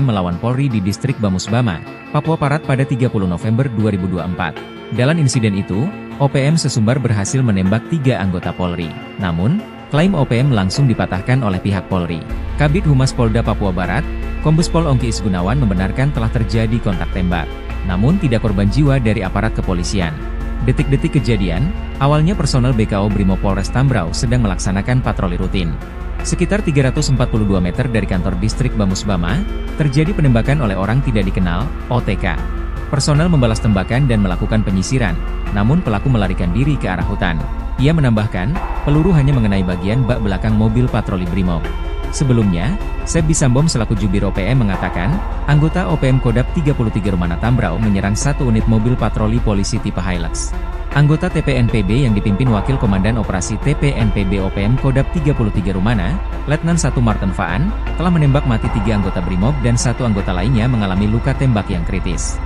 Melawan Polri di Distrik Bamusbama, Papua Barat pada 30 November 2024. Dalam insiden itu, OPM sesumbar berhasil menembak 3 anggota Polri. Namun, klaim OPM langsung dipatahkan oleh pihak Polri. Kabid Humas Polda Papua Barat, Kombes Pol Ongki Isgunawan membenarkan telah terjadi kontak tembak. Namun tidak korban jiwa dari aparat kepolisian. Detik-detik kejadian, awalnya personel BKO Brimob Polres Tambrau sedang melaksanakan patroli rutin. Sekitar 342 meter dari kantor distrik Bamusbama, terjadi penembakan oleh orang tidak dikenal, OTK. Personel membalas tembakan dan melakukan penyisiran, namun pelaku melarikan diri ke arah hutan. Ia menambahkan, peluru hanya mengenai bagian bak belakang mobil patroli Brimob. Sebelumnya, Seb Bisambom selaku Jubir OPM mengatakan, anggota OPM Kodap 33 Rumana Tambrau menyerang satu unit mobil patroli polisi tipe Hilux. Anggota TPNPB yang dipimpin Wakil Komandan Operasi TPNPB OPM Kodap 33 Rumana, Letnan 1 Martin Faan, telah menembak mati 3 anggota Brimob dan 1 anggota lainnya mengalami luka tembak yang kritis.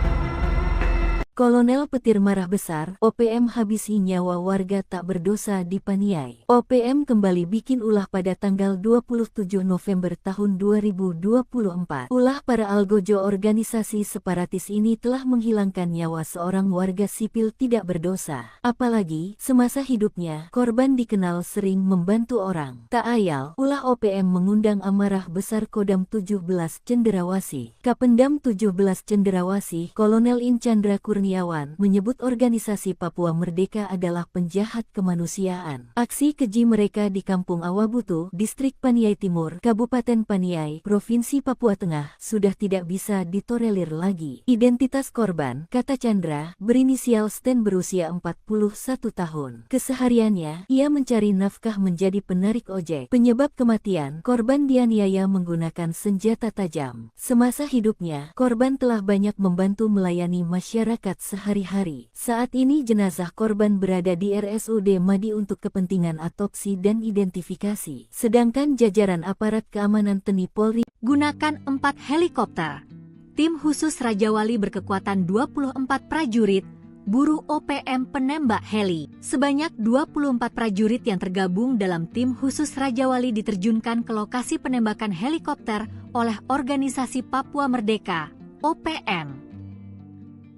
Kolonel petir marah besar, OPM habisi nyawa warga tak berdosa di Paniai. OPM kembali bikin ulah pada tanggal 27 November tahun 2024. Ulah para algojo organisasi separatis ini telah menghilangkan nyawa seorang warga sipil tidak berdosa. Apalagi, semasa hidupnya, korban dikenal sering membantu orang. Tak ayal, ulah OPM mengundang amarah besar Kodam 17 Cenderawasih. Kapendam 17 Cenderawasih, Kolonel In Chandra Kurniawan, menyebut organisasi Papua Merdeka adalah penjahat kemanusiaan. Aksi keji mereka di Kampung Awabutu, Distrik Paniai Timur, Kabupaten Paniai, Provinsi Papua Tengah, sudah tidak bisa ditolerir lagi. Identitas korban, kata Chandra, berinisial Sten berusia 41 tahun. Kesehariannya, ia mencari nafkah menjadi penarik ojek. Penyebab kematian, korban dianiaya menggunakan senjata tajam. Semasa hidupnya, korban telah banyak membantu melayani masyarakat sehari-hari. Saat ini jenazah korban berada di RSUD Madi untuk kepentingan autopsi dan identifikasi. Sedangkan jajaran aparat keamanan TNI Polri gunakan 4 helikopter. Tim khusus Raja Wali berkekuatan 24 prajurit, buru OPM penembak heli. Sebanyak 24 prajurit yang tergabung dalam tim khusus Raja Wali diterjunkan ke lokasi penembakan helikopter oleh Organisasi Papua Merdeka, OPM.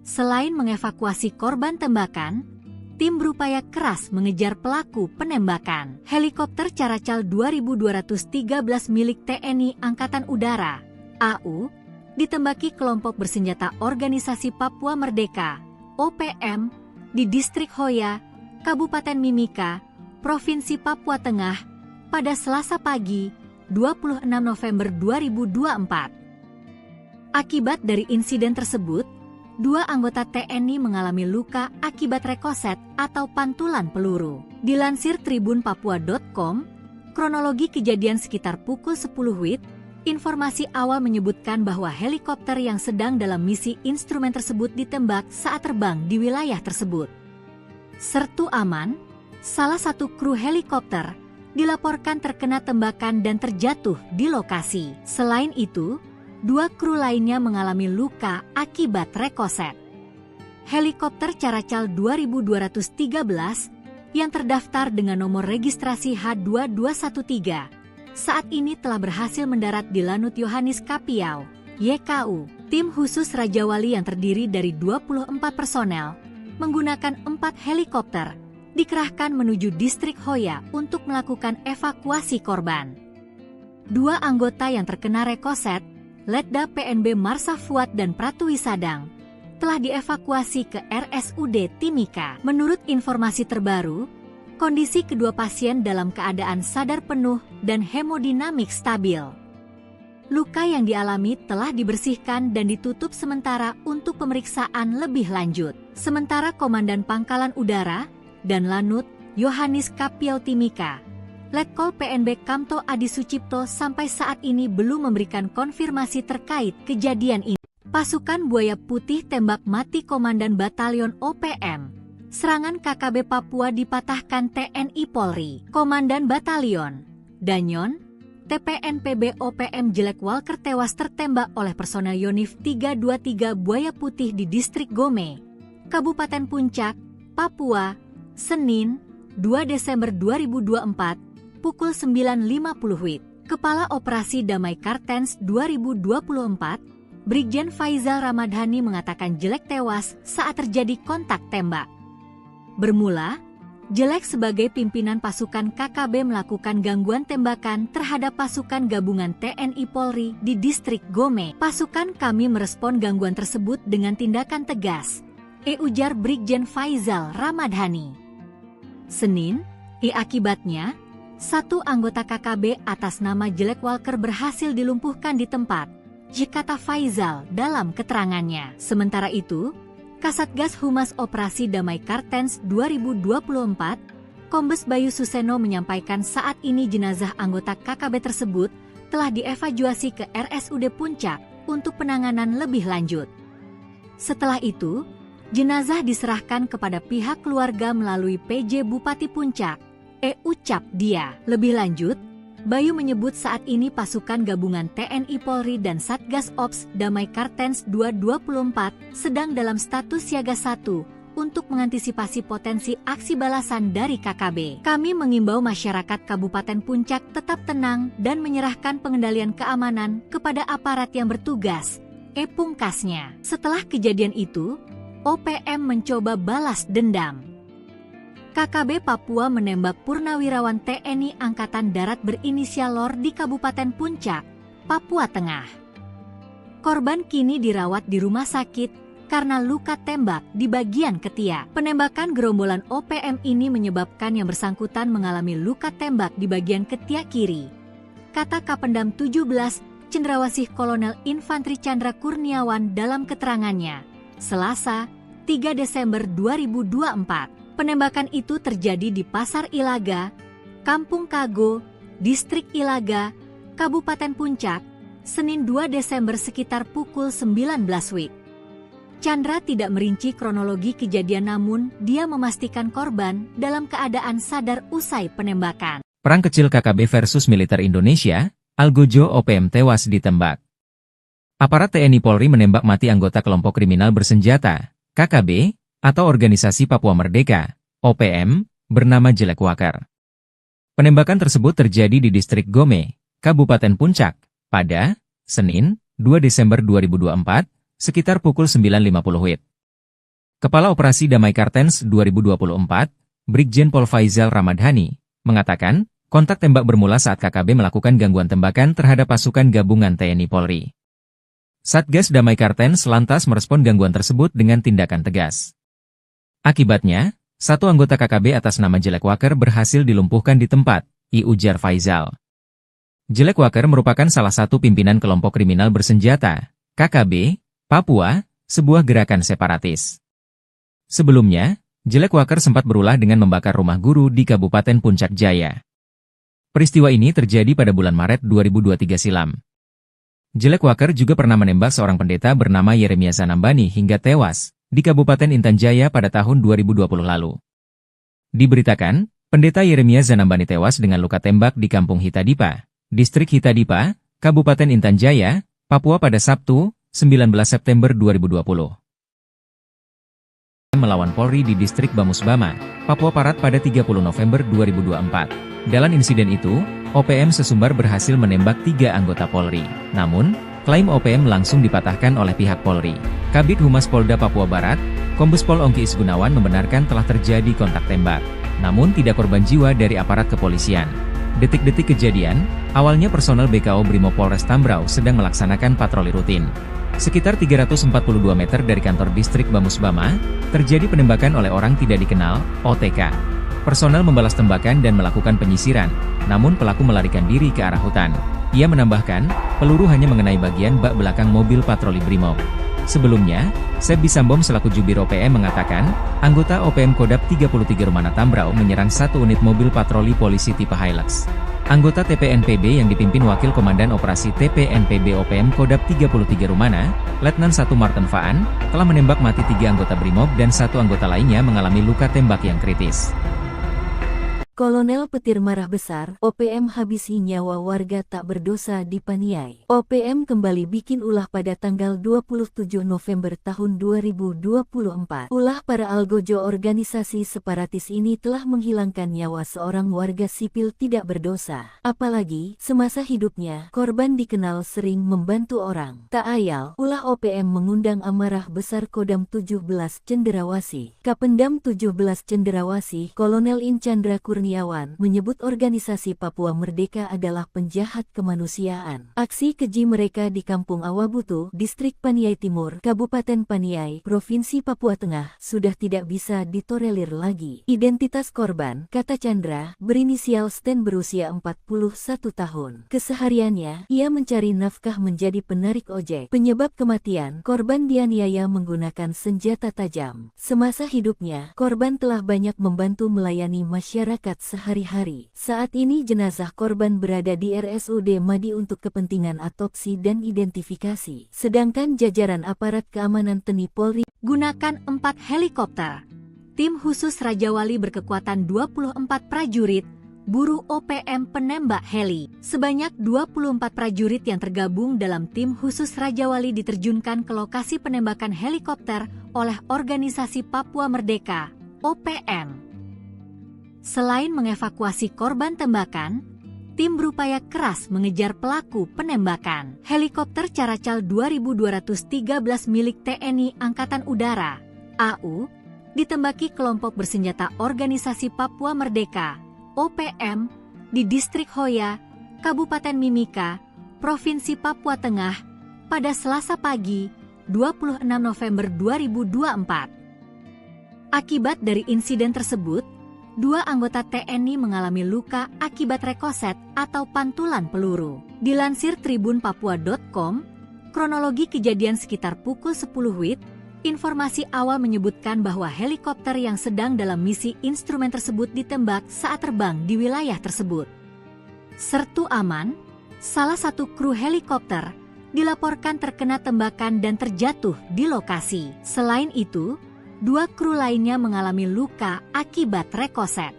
Selain mengevakuasi korban tembakan, tim berupaya keras mengejar pelaku penembakan. Helikopter Caracal 2213 milik TNI Angkatan Udara, AU, ditembaki kelompok bersenjata Organisasi Papua Merdeka, OPM, di Distrik Hoya, Kabupaten Mimika, Provinsi Papua Tengah, pada Selasa pagi, 26 November 2024. Akibat dari insiden tersebut, 2 anggota TNI mengalami luka akibat rekoset atau pantulan peluru. Dilansir tribunpapua.com, kronologi kejadian sekitar pukul 10 WIB, informasi awal menyebutkan bahwa helikopter yang sedang dalam misi instrumen tersebut ditembak saat terbang di wilayah tersebut. Sertu Aman, salah satu kru helikopter, dilaporkan terkena tembakan dan terjatuh di lokasi. Selain itu, 2 kru lainnya mengalami luka akibat rekoset. Helikopter Caracal 2213 yang terdaftar dengan nomor registrasi H2213 saat ini telah berhasil mendarat di Lanut Yohanis Kapiau, YKU. Tim khusus Raja Wali yang terdiri dari 24 personel menggunakan 4 helikopter dikerahkan menuju Distrik Hoya untuk melakukan evakuasi korban. 2 anggota yang terkena rekoset, Letda PNB Marsa Fuad dan Pratu Wisadang, telah dievakuasi ke RSUD Timika. Menurut informasi terbaru, kondisi kedua pasien dalam keadaan sadar penuh dan hemodinamik stabil. Luka yang dialami telah dibersihkan dan ditutup sementara untuk pemeriksaan lebih lanjut. Sementara Komandan Pangkalan Udara dan Lanut Yohanis Kapiau Timika, Letkol PNB Kamto Adi Sucipto sampai saat ini belum memberikan konfirmasi terkait kejadian ini. Pasukan Buaya Putih tembak mati Komandan Batalion OPM. Serangan KKB Papua dipatahkan TNI Polri. Komandan Batalion Danyon, TPNPB OPM Jelek Walker tewas tertembak oleh personel Yonif 323 Buaya Putih di Distrik Gome, Kabupaten Puncak, Papua, Senin, 2 Desember 2024, pukul 9.50 WIB. Kepala Operasi Damai Kartens 2024, Brigjen Faizal Ramadhani mengatakan Jelek tewas saat terjadi kontak tembak. Bermula, Jelek sebagai pimpinan pasukan KKB melakukan gangguan tembakan terhadap pasukan gabungan TNI Polri di Distrik Gome. Pasukan kami merespon gangguan tersebut dengan tindakan tegas, ujar Brigjen Faizal Ramadhani. Senin, akibatnya, 1 anggota KKB atas nama Jelek Walker berhasil dilumpuhkan di tempat, kata Faizal dalam keterangannya. Sementara itu, Kasatgas Humas Operasi Damai Kartens 2024, Kombes Bayu Suseno menyampaikan saat ini jenazah anggota KKB tersebut telah dievakuasi ke RSUD Puncak untuk penanganan lebih lanjut. Setelah itu, jenazah diserahkan kepada pihak keluarga melalui PJ Bupati Puncak, ucap dia. Lebih lanjut, Bayu menyebut saat ini pasukan gabungan TNI Polri dan Satgas Ops Damai Kartens 224 sedang dalam status siaga 1 untuk mengantisipasi potensi aksi balasan dari KKB. Kami mengimbau masyarakat Kabupaten Puncak tetap tenang dan menyerahkan pengendalian keamanan kepada aparat yang bertugas. Pungkasnya. Setelah kejadian itu, OPM mencoba balas dendam. KKB Papua menembak purnawirawan TNI Angkatan Darat berinisial LOR di Kabupaten Puncak, Papua Tengah. Korban kini dirawat di rumah sakit karena luka tembak di bagian ketiak. Penembakan gerombolan OPM ini menyebabkan yang bersangkutan mengalami luka tembak di bagian ketiak kiri. Kata Kapendam 17, Cendrawasih Kolonel Infantri Chandra Kurniawan dalam keterangannya, Selasa, 3 Desember 2024. Penembakan itu terjadi di Pasar Ilaga, Kampung Kago, Distrik Ilaga, Kabupaten Puncak, Senin 2 Desember sekitar pukul 19 WIB. Chandra tidak merinci kronologi kejadian namun dia memastikan korban dalam keadaan sadar usai penembakan. Perang kecil KKB versus militer Indonesia, Algojo OPM tewas ditembak. Aparat TNI Polri menembak mati anggota kelompok kriminal bersenjata, KKB, atau Organisasi Papua Merdeka, OPM, bernama Jelek Wakar. Penembakan tersebut terjadi di Distrik Gome, Kabupaten Puncak, pada Senin, 2 Desember 2024, sekitar pukul 9.50 WIB. Kepala Operasi Damai Kartens 2024, Brigjen Pol Faizal Ramadhani, mengatakan, kontak tembak bermula saat KKB melakukan gangguan tembakan terhadap pasukan gabungan TNI Polri. Satgas Damai Kartens lantas merespon gangguan tersebut dengan tindakan tegas. Akibatnya, satu anggota KKB atas nama Jelek Wakar berhasil dilumpuhkan di tempat, ujar Faizal. Jelek Wakar merupakan salah satu pimpinan kelompok kriminal bersenjata, KKB, Papua, sebuah gerakan separatis. Sebelumnya, Jelek Wakar sempat berulah dengan membakar rumah guru di Kabupaten Puncak Jaya. Peristiwa ini terjadi pada bulan Maret 2023 silam. Jelek Wakar juga pernah menembak seorang pendeta bernama Yeremia Zanambani hingga tewas di Kabupaten Intan Jaya pada tahun 2020 lalu. Diberitakan, pendeta Yeremia Zanambani tewas dengan luka tembak di Kampung Hitadipa, Distrik Hitadipa, Kabupaten Intan Jaya, Papua pada Sabtu, 19 September 2020. Melawan Polri di Distrik Bamusbama, Papua Barat pada 30 November 2024. Dalam insiden itu, OPM sesumbar berhasil menembak 3 anggota Polri. Namun, klaim OPM langsung dipatahkan oleh pihak Polri. Kabid Humas Polda Papua Barat, Kombes Pol Ongki Isgunawan membenarkan telah terjadi kontak tembak. Namun tidak korban jiwa dari aparat kepolisian. Detik-detik kejadian, awalnya personel BKO Brimob Polres Tambrau sedang melaksanakan patroli rutin. Sekitar 342 meter dari kantor distrik Bamusbama, terjadi penembakan oleh orang tidak dikenal, OTK. Personel membalas tembakan dan melakukan penyisiran, namun pelaku melarikan diri ke arah hutan. Ia menambahkan, peluru hanya mengenai bagian bak belakang mobil patroli Brimob. Sebelumnya, Sebi Sambom selaku Jubir OPM mengatakan, anggota OPM Kodap 33 Rumana Tambrau menyerang satu unit mobil patroli polisi tipe Hilux. Anggota TPNPB yang dipimpin Wakil Komandan Operasi TPNPB OPM Kodap 33 Rumana, Letnan 1 Martin Faan, telah menembak mati 3 anggota Brimob dan 1 anggota lainnya mengalami luka tembak yang kritis. Kolonel Petir marah besar, OPM habisi nyawa warga tak berdosa di Paniai. OPM kembali bikin ulah pada tanggal 27 November tahun 2024. Ulah para algojo organisasi separatis ini telah menghilangkan nyawa seorang warga sipil tidak berdosa. Apalagi, semasa hidupnya, korban dikenal sering membantu orang. Tak ayal, ulah OPM mengundang amarah besar Kodam 17 Cenderawasih. Kapendam 17 Cenderawasih, Kolonel In Chandra Kurniawan menyebut organisasi Papua Merdeka adalah penjahat kemanusiaan. Aksi keji mereka di Kampung Awabutu, Distrik Paniai Timur, Kabupaten Paniai, Provinsi Papua Tengah, sudah tidak bisa ditolerir lagi. Identitas korban, kata Chandra, berinisial Sten berusia 41 tahun. Kesehariannya, ia mencari nafkah menjadi penarik ojek. Penyebab kematian, korban dianiaya menggunakan senjata tajam. Semasa hidupnya, korban telah banyak membantu melayani masyarakat sehari-hari. Saat ini jenazah korban berada di RSUD Madi untuk kepentingan autopsi dan identifikasi. Sedangkan jajaran aparat keamanan TNI Polri gunakan 4 helikopter. Tim khusus Raja Wali berkekuatan 24 prajurit buru OPM penembak heli. Sebanyak 24 prajurit yang tergabung dalam tim khusus Raja Wali diterjunkan ke lokasi penembakan helikopter oleh Organisasi Papua Merdeka, OPM. Selain mengevakuasi korban tembakan, tim berupaya keras mengejar pelaku penembakan. Helikopter Caracal 2213 milik TNI Angkatan Udara, AU, ditembaki kelompok bersenjata Organisasi Papua Merdeka, OPM, di Distrik Hoya, Kabupaten Mimika, Provinsi Papua Tengah, pada Selasa pagi, 26 November 2024. Akibat dari insiden tersebut, 2 anggota TNI mengalami luka akibat rekoset atau pantulan peluru. Dilansir tribunpapua.com, kronologi kejadian sekitar pukul 10 WIB, informasi awal menyebutkan bahwa helikopter yang sedang dalam misi instrumen tersebut ditembak saat terbang di wilayah tersebut. Sertu Aman, salah satu kru helikopter, dilaporkan terkena tembakan dan terjatuh di lokasi. Selain itu, 2 kru lainnya mengalami luka akibat rekoset.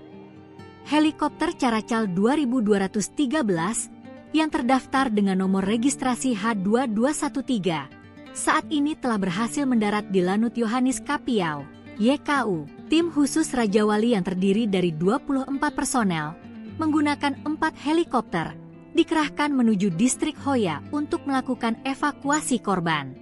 Helikopter Caracal 2213 yang terdaftar dengan nomor registrasi H2213 saat ini telah berhasil mendarat di Lanut Yohanis Kapiau, YKU. Tim khusus Raja Wali yang terdiri dari 24 personel menggunakan 4 helikopter dikerahkan menuju Distrik Hoya untuk melakukan evakuasi korban.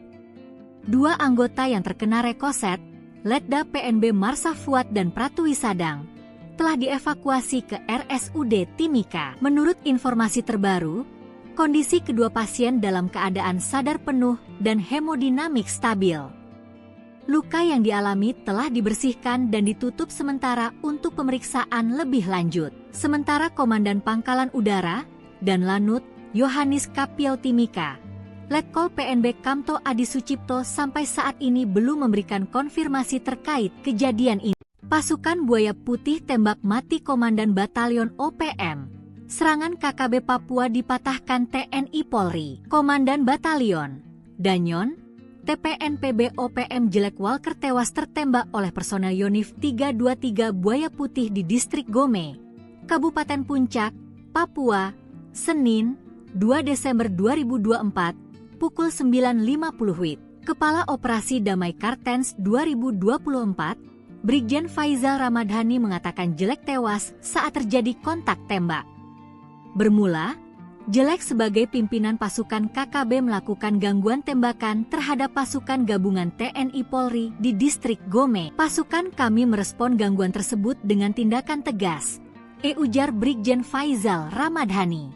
2 anggota yang terkena rekoset, Letda PNB Marsa Fuad dan Pratwi Sadang, telah dievakuasi ke RSUD Timika. Menurut informasi terbaru, kondisi kedua pasien dalam keadaan sadar penuh dan hemodinamik stabil. Luka yang dialami telah dibersihkan dan ditutup sementara untuk pemeriksaan lebih lanjut. Sementara Komandan Pangkalan Udara dan Lanut Yohanis Kapiau Timika, Letkol PNB Kamto Adi Sucipto sampai saat ini belum memberikan konfirmasi terkait kejadian ini. Pasukan Buaya Putih tembak mati Komandan Batalion OPM. Serangan KKB Papua dipatahkan TNI Polri. Komandan Batalion Danyon, TPNPB OPM Jelek Walker tewas tertembak oleh personel Yonif 323 Buaya Putih di Distrik Gome, Kabupaten Puncak, Papua, Senin, 2 Desember 2024, pukul 9.50 WIB. Kepala Operasi Damai Kartens 2024, Brigjen Faizal Ramadhani mengatakan Jelek tewas saat terjadi kontak tembak. Bermula, Jelek sebagai pimpinan pasukan KKB melakukan gangguan tembakan terhadap pasukan gabungan TNI Polri di Distrik Gome. Pasukan kami merespon gangguan tersebut dengan tindakan tegas, ujar Brigjen Faizal Ramadhani.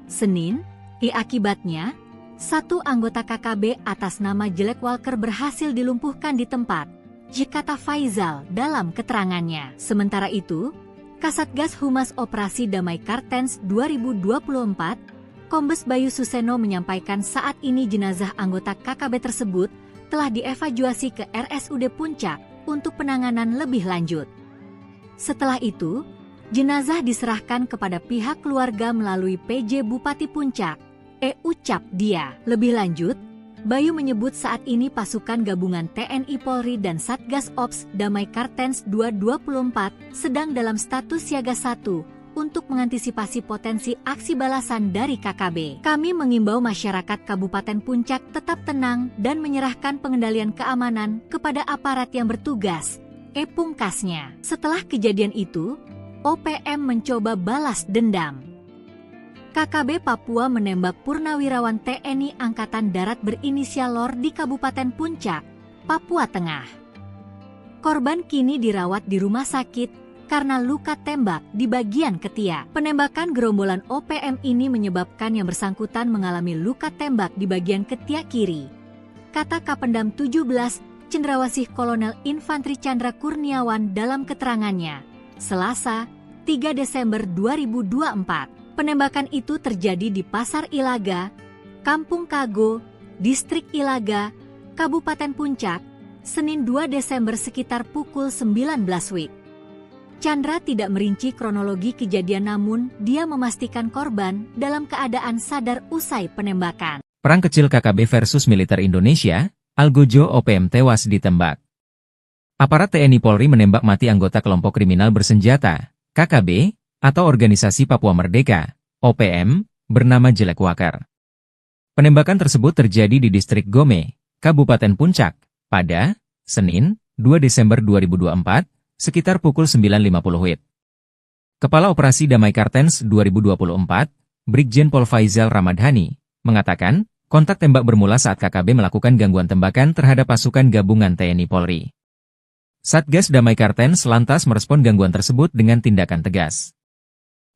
Senin, akibatnya, 1 anggota KKB atas nama Jelek Walker berhasil dilumpuhkan di tempat, kata Faizal dalam keterangannya. Sementara itu, Kasatgas Humas Operasi Damai Kartens 2024, Kombes Bayu Suseno menyampaikan saat ini jenazah anggota KKB tersebut telah dievakuasi ke RSUD Puncak untuk penanganan lebih lanjut. Setelah itu, jenazah diserahkan kepada pihak keluarga melalui PJ Bupati Puncak, ucap dia. Lebih lanjut, Bayu menyebut saat ini pasukan gabungan TNI Polri dan Satgas Ops Damai Kartens 224 sedang dalam status siaga 1 untuk mengantisipasi potensi aksi balasan dari KKB. Kami mengimbau masyarakat Kabupaten Puncak tetap tenang dan menyerahkan pengendalian keamanan kepada aparat yang bertugas, pungkasnya. Setelah kejadian itu, OPM mencoba balas dendam. KKB Papua menembak purnawirawan TNI Angkatan Darat berinisial LOR di Kabupaten Puncak, Papua Tengah. Korban kini dirawat di rumah sakit karena luka tembak di bagian ketiak. Penembakan gerombolan OPM ini menyebabkan yang bersangkutan mengalami luka tembak di bagian ketiak kiri, kata Kapendam 17 Cendrawasih Kolonel Infantri Chandra Kurniawan dalam keterangannya, Selasa, 3 Desember 2024. Penembakan itu terjadi di Pasar Ilaga, Kampung Kago, Distrik Ilaga, Kabupaten Puncak, Senin 2 Desember sekitar pukul 19 WIB. Chandra tidak merinci kronologi kejadian namun dia memastikan korban dalam keadaan sadar usai penembakan. Perang kecil KKB versus militer Indonesia, Algojo OPM tewas ditembak. Aparat TNI Polri menembak mati anggota kelompok kriminal bersenjata, KKB, atau Organisasi Papua Merdeka, OPM, bernama Jelek Wakar. Penembakan tersebut terjadi di distrik Gome, Kabupaten Puncak, pada Senin, 2 Desember 2024, sekitar pukul 9.50 WIB. Kepala Operasi Damai Kartens 2024, Brigjen Pol Faizal Ramadhani, mengatakan, kontak tembak bermula saat KKB melakukan gangguan tembakan terhadap pasukan gabungan TNI Polri. Satgas Damai Kartens lantas merespon gangguan tersebut dengan tindakan tegas.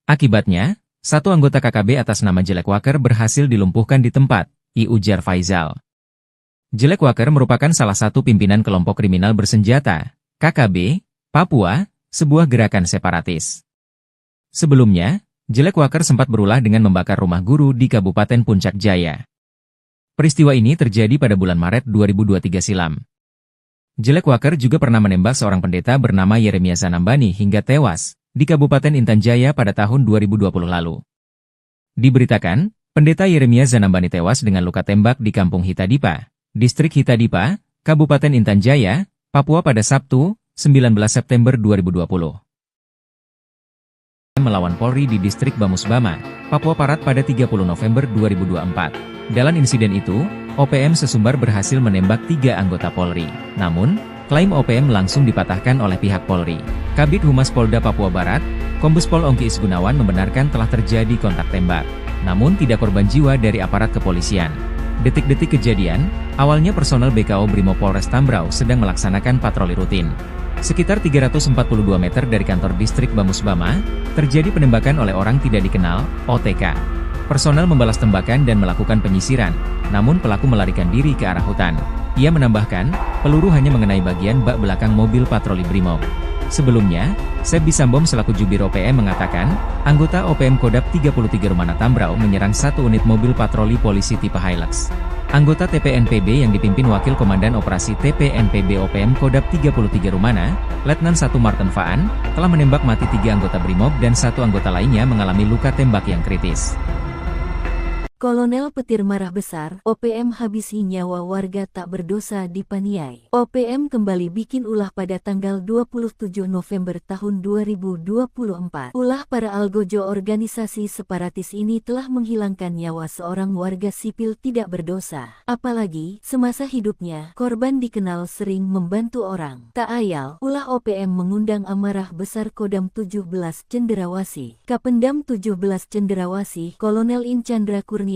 Akibatnya, satu anggota KKB atas nama Jelek Wakar berhasil dilumpuhkan di tempat, ujar Faizal. Jelek Wakar merupakan salah satu pimpinan kelompok kriminal bersenjata, KKB, Papua, sebuah gerakan separatis. Sebelumnya, Jelek Wakar sempat berulah dengan membakar rumah guru di Kabupaten Puncak Jaya. Peristiwa ini terjadi pada bulan Maret 2023 silam. Jelek Wakar juga pernah menembak seorang pendeta bernama Yeremia Zanambani hingga tewas di Kabupaten Intan Jaya pada tahun 2020 lalu. Diberitakan, pendeta Yeremia Zanambani tewas dengan luka tembak di Kampung Hitadipa, Distrik Hitadipa, Kabupaten Intan Jaya, Papua pada Sabtu, 19 September 2020. Melawan Polri di Distrik Bamusbama, Papua Barat pada 30 November 2024. Dalam insiden itu, OPM sesumbar berhasil menembak 3 anggota Polri. Namun, klaim OPM langsung dipatahkan oleh pihak Polri. Kabid Humas Polda Papua Barat, Kombes Pol Ongki Isgunawan membenarkan telah terjadi kontak tembak. Namun tidak korban jiwa dari aparat kepolisian. Detik-detik kejadian, awalnya personel BKO Brimob Polres Tambrau sedang melaksanakan patroli rutin. Sekitar 342 meter dari kantor distrik Bamusbama, terjadi penembakan oleh orang tidak dikenal, OTK. Personel membalas tembakan dan melakukan penyisiran, namun pelaku melarikan diri ke arah hutan. Ia menambahkan, peluru hanya mengenai bagian bak belakang mobil patroli Brimob. Sebelumnya, Sebi Sambom selaku Jubir OPM mengatakan, anggota OPM Kodap 33 Rumana Tambrau menyerang satu unit mobil patroli polisi tipe Hilux. Anggota TPNPB yang dipimpin Wakil Komandan Operasi TPNPB OPM Kodap 33 Rumana, Letnan 1 Martin Faan, telah menembak mati 3 anggota Brimob dan 1 anggota lainnya mengalami luka tembak yang kritis. Kolonel Petir marah besar, OPM habisi nyawa warga tak berdosa di Paniai. OPM kembali bikin ulah pada tanggal 27 November tahun 2024. Ulah para algojo organisasi separatis ini telah menghilangkan nyawa seorang warga sipil tidak berdosa. Apalagi, semasa hidupnya, korban dikenal sering membantu orang. Tak ayal, ulah OPM mengundang amarah besar Kodam 17 Cenderawasih. Kapendam 17 Cenderawasih, Kolonel In Chandra Kurniawan,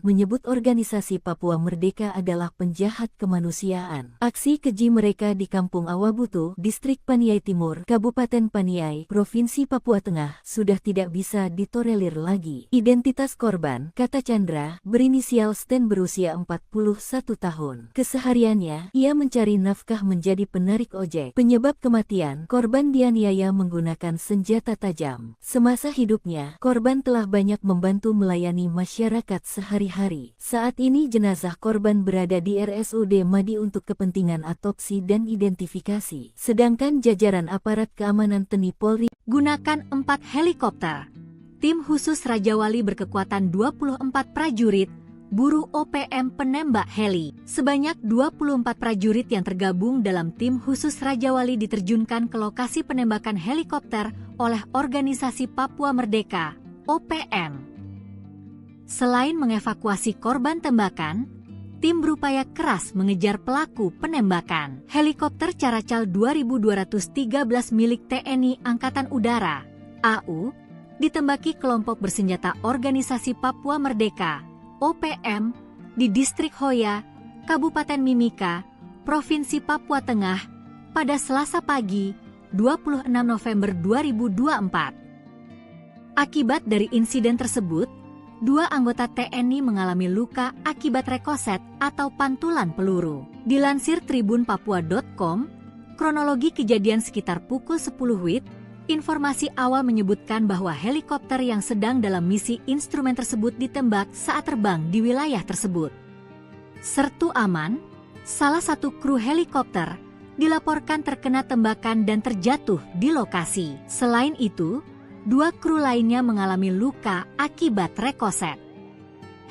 menyebut organisasi Papua Merdeka adalah penjahat kemanusiaan. Aksi keji mereka di Kampung Awabutu, Distrik Paniai Timur, Kabupaten Paniai, Provinsi Papua Tengah, sudah tidak bisa ditolerir lagi. Identitas korban, kata Chandra, berinisial Sten berusia 41 tahun. Kesehariannya, ia mencari nafkah menjadi penarik ojek. Penyebab kematian, korban dianiaya menggunakan senjata tajam. Semasa hidupnya, korban telah banyak membantu melayani masyarakat sehari-hari. Saat ini jenazah korban berada di RSUD Madi untuk kepentingan otopsi dan identifikasi. Sedangkan jajaran aparat keamanan TNI Polri gunakan 4 helikopter. Tim khusus Raja Wali berkekuatan 24 prajurit, buru OPM penembak heli. Sebanyak 24 prajurit yang tergabung dalam tim khusus Raja Wali diterjunkan ke lokasi penembakan helikopter oleh Organisasi Papua Merdeka, OPM. Selain mengevakuasi korban tembakan, tim berupaya keras mengejar pelaku penembakan. Helikopter Caracal 2213 milik TNI Angkatan Udara, AU, ditembaki kelompok bersenjata Organisasi Papua Merdeka, OPM, di Distrik Hoya, Kabupaten Mimika, Provinsi Papua Tengah, pada Selasa pagi, 26 November 2024. Akibat dari insiden tersebut, 2 anggota TNI mengalami luka akibat rekoset atau pantulan peluru. Dilansir tribunpapua.com, kronologi kejadian sekitar pukul 10 WIB, informasi awal menyebutkan bahwa helikopter yang sedang dalam misi instrumen tersebut ditembak saat terbang di wilayah tersebut. Sertu Aman, salah satu kru helikopter, dilaporkan terkena tembakan dan terjatuh di lokasi. Selain itu, 2 kru lainnya mengalami luka akibat rekoset.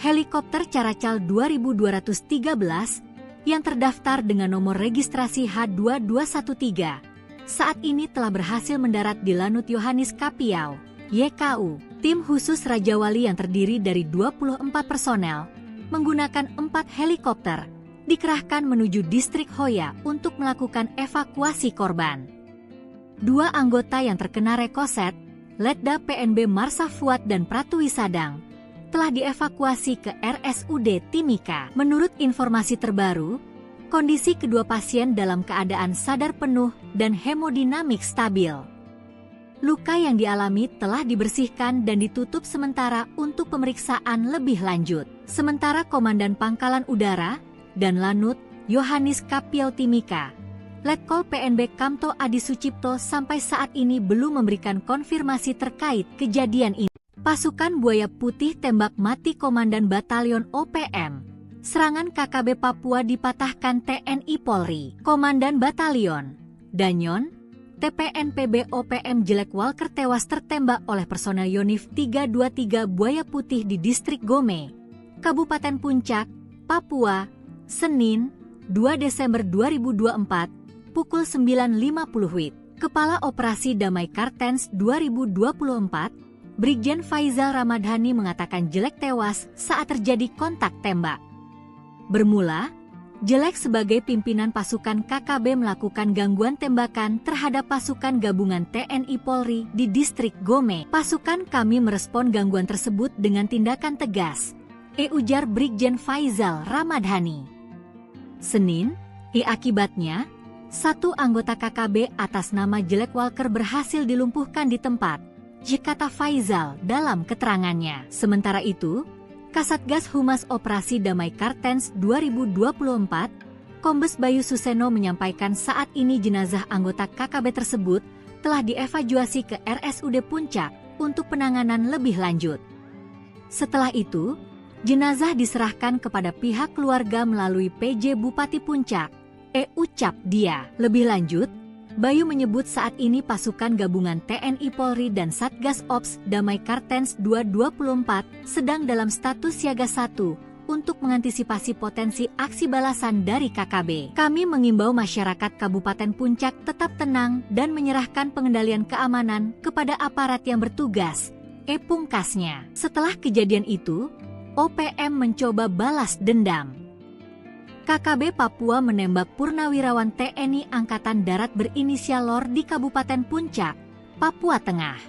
Helikopter Caracal 2213 yang terdaftar dengan nomor registrasi H2213 saat ini telah berhasil mendarat di Lanut Yohanis Kapiau, YKU. Tim khusus Raja Wali yang terdiri dari 24 personel, menggunakan 4 helikopter, dikerahkan menuju distrik Hoya untuk melakukan evakuasi korban. 2 anggota yang terkena rekoset, Letda PNB Marsa Fuad dan Pratu Wisadang, telah dievakuasi ke RSUD Timika. Menurut informasi terbaru, kondisi kedua pasien dalam keadaan sadar penuh dan hemodinamik stabil. Luka yang dialami telah dibersihkan dan ditutup sementara untuk pemeriksaan lebih lanjut. Sementara Komandan Pangkalan Udara dan Lanut Yohanis Kapiau Timika, Letkol PNB Kamto Adi Sucipto sampai saat ini belum memberikan konfirmasi terkait kejadian ini. Pasukan Buaya Putih tembak mati Komandan Batalion OPM. Serangan KKB Papua dipatahkan TNI Polri. Komandan Batalion Danyon TPNPB OPM Jelek Walker tewas tertembak oleh personel Yonif 323 Buaya Putih di distrik Gome, Kabupaten Puncak, Papua, Senin, 2 Desember 2024, pukul 9.50 WIB. Kepala Operasi Damai Kartens 2024, Brigjen Faizal Ramadhani mengatakan Jelek tewas saat terjadi kontak tembak. Bermula, Jelek sebagai pimpinan pasukan KKB melakukan gangguan tembakan terhadap pasukan gabungan TNI Polri di distrik Gome. Pasukan kami merespon gangguan tersebut dengan tindakan tegas, ujar Brigjen Faizal Ramadhani. Senin, akibatnya, 1 anggota KKB atas nama Jelek Walker berhasil dilumpuhkan di tempat, kata Faizal dalam keterangannya. Sementara itu, Kasatgas Humas Operasi Damai Kartens 2024, Kombes Bayu Suseno menyampaikan saat ini jenazah anggota KKB tersebut telah dievakuasi ke RSUD Puncak untuk penanganan lebih lanjut. Setelah itu, jenazah diserahkan kepada pihak keluarga melalui PJ Bupati Puncak, ucap dia. Lebih lanjut, Bayu menyebut saat ini pasukan gabungan TNI Polri dan Satgas Ops Damai Kartens 224 sedang dalam status siaga 1 untuk mengantisipasi potensi aksi balasan dari KKB. Kami mengimbau masyarakat Kabupaten Puncak tetap tenang dan menyerahkan pengendalian keamanan kepada aparat yang bertugas, pungkasnya. Setelah kejadian itu, OPM mencoba balas dendam. KKB Papua menembak purnawirawan TNI Angkatan Darat berinisial LOR di Kabupaten Puncak, Papua Tengah.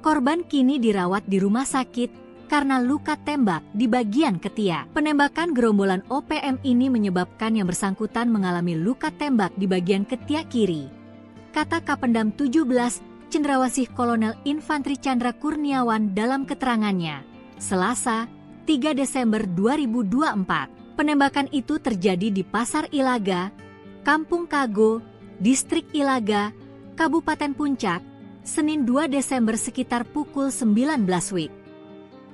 Korban kini dirawat di rumah sakit karena luka tembak di bagian ketiak. Penembakan gerombolan OPM ini menyebabkan yang bersangkutan mengalami luka tembak di bagian ketiak kiri, kata Kapendam 17 Cendrawasih Kolonel Infantri Chandra Kurniawan dalam keterangannya, Selasa, 3 Desember 2024. Penembakan itu terjadi di Pasar Ilaga, Kampung Kago, Distrik Ilaga, Kabupaten Puncak, Senin 2 Desember sekitar pukul 19 WIB.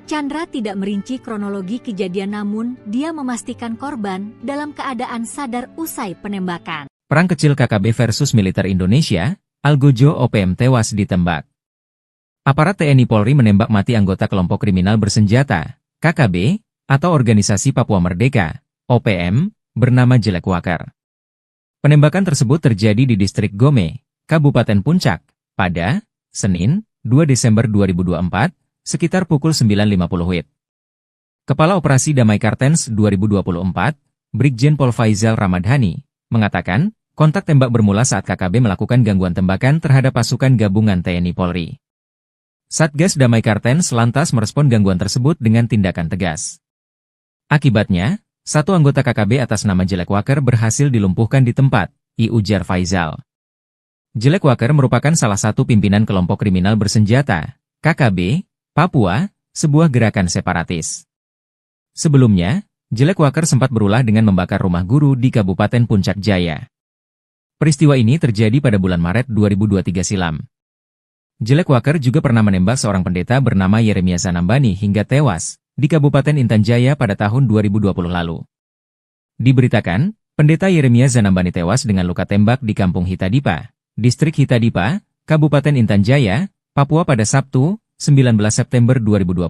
Chandra tidak merinci kronologi kejadian namun dia memastikan korban dalam keadaan sadar usai penembakan. Perang kecil KKB versus militer Indonesia, Algojo OPM tewas ditembak. Aparat TNI Polri menembak mati anggota kelompok kriminal bersenjata, KKB, atau Organisasi Papua Merdeka, OPM, bernama Jelek Walker. Penembakan tersebut terjadi di distrik Gome, Kabupaten Puncak, pada Senin, 2 Desember 2024, sekitar pukul 9.50 WIB. Kepala Operasi Damai Kartens 2024, Brigjen Pol Faizal Ramadhani, mengatakan, kontak tembak bermula saat KKB melakukan gangguan tembakan terhadap pasukan gabungan TNI Polri. Satgas Damai Kartens lantas merespon gangguan tersebut dengan tindakan tegas. Akibatnya, 1 anggota KKB atas nama Jelek Walker berhasil dilumpuhkan di tempat, ujar Faizal. Jelek Walker merupakan salah satu pimpinan kelompok kriminal bersenjata, KKB, Papua, sebuah gerakan separatis. Sebelumnya, Jelek Walker sempat berulah dengan membakar rumah guru di Kabupaten Puncak Jaya. Peristiwa ini terjadi pada bulan Maret 2023 silam. Jelek Walker juga pernah menembak seorang pendeta bernama Yeremia Zanambani hingga tewas di Kabupaten Intan Jaya pada tahun 2020 lalu. Diberitakan, pendeta Yeremia Zanambani tewas dengan luka tembak di Kampung Hitadipa, Distrik Hitadipa, Kabupaten Intan Jaya, Papua pada Sabtu, 19 September 2020.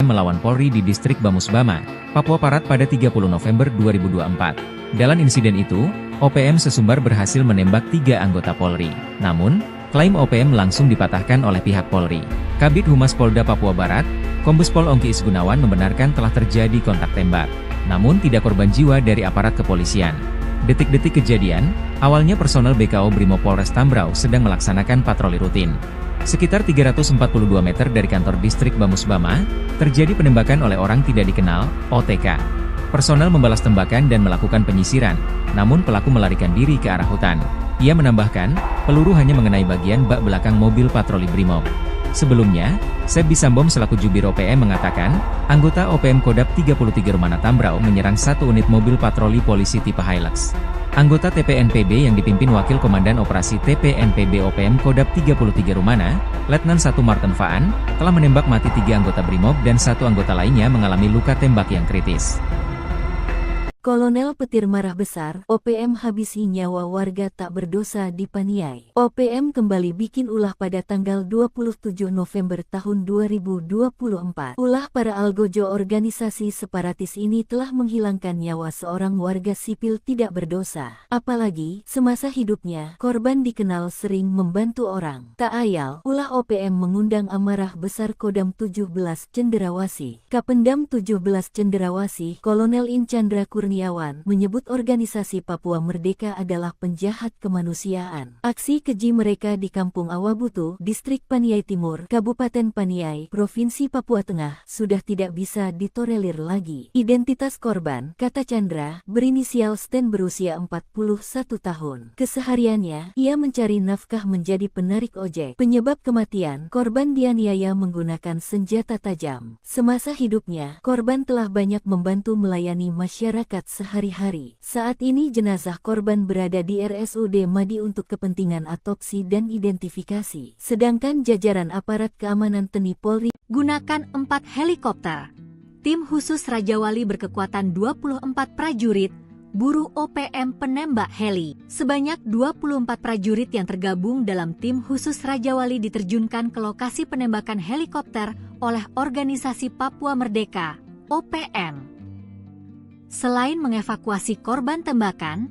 Melawan Polri di Distrik Bamusbama, Papua Barat pada 30 November 2024. Dalam insiden itu, OPM sesumbar berhasil menembak 3 anggota Polri. Namun, Klaim OPM langsung dipatahkan oleh pihak Polri. Kabid Humas Polda Papua Barat, Kombes Pol Ongki Isgunawan membenarkan telah terjadi kontak tembak. Namun tidak korban jiwa dari aparat kepolisian. Detik-detik kejadian, awalnya personel BKO Brimob Polres Tambrau sedang melaksanakan patroli rutin. Sekitar 342 meter dari kantor distrik Bamusbama, terjadi penembakan oleh orang tidak dikenal, OTK. Personel membalas tembakan dan melakukan penyisiran, namun pelaku melarikan diri ke arah hutan. Ia menambahkan, peluru hanya mengenai bagian bak belakang mobil patroli Brimob. Sebelumnya, Sebdi Sambom selaku Jubir OPM mengatakan, anggota OPM Kodap 33 Rumana Tambrau menyerang satu unit mobil patroli polisi tipe Hilux. Anggota TPNPB yang dipimpin Wakil Komandan Operasi TPNPB OPM Kodap 33 Rumana, Letnan 1 Martin Faan, telah menembak mati 3 anggota Brimob dan 1 anggota lainnya mengalami luka tembak yang kritis. Kolonel Petir marah besar, OPM habisi nyawa warga tak berdosa di Paniai. OPM kembali bikin ulah pada tanggal 27 November tahun 2024. Ulah para algojo organisasi separatis ini telah menghilangkan nyawa seorang warga sipil tidak berdosa. Apalagi, semasa hidupnya, korban dikenal sering membantu orang. Tak ayal, ulah OPM mengundang amarah besar Kodam 17 Cenderawasih. Kapendam 17 Cenderawasih, Kolonel In Chandra Kurniawan menyebut organisasi Papua Merdeka adalah penjahat kemanusiaan. Aksi keji mereka di Kampung Awabutu, Distrik Paniai Timur, Kabupaten Paniai, Provinsi Papua Tengah, sudah tidak bisa ditolerir lagi. Identitas korban, kata Chandra, berinisial Sten berusia 41 tahun. Kesehariannya, ia mencari nafkah menjadi penarik ojek. Penyebab kematian, korban dianiaya menggunakan senjata tajam. Semasa hidupnya, korban telah banyak membantu melayani masyarakat sehari-hari. Saat ini jenazah korban berada di RSUD Madi untuk kepentingan otopsi dan identifikasi. Sedangkan jajaran aparat keamanan TNI Polri gunakan 4 helikopter. Tim khusus Raja Wali berkekuatan 24 prajurit, buru OPM penembak heli. Sebanyak 24 prajurit yang tergabung dalam tim khusus Raja Wali diterjunkan ke lokasi penembakan helikopter oleh organisasi Papua Merdeka, OPM. Selain mengevakuasi korban tembakan,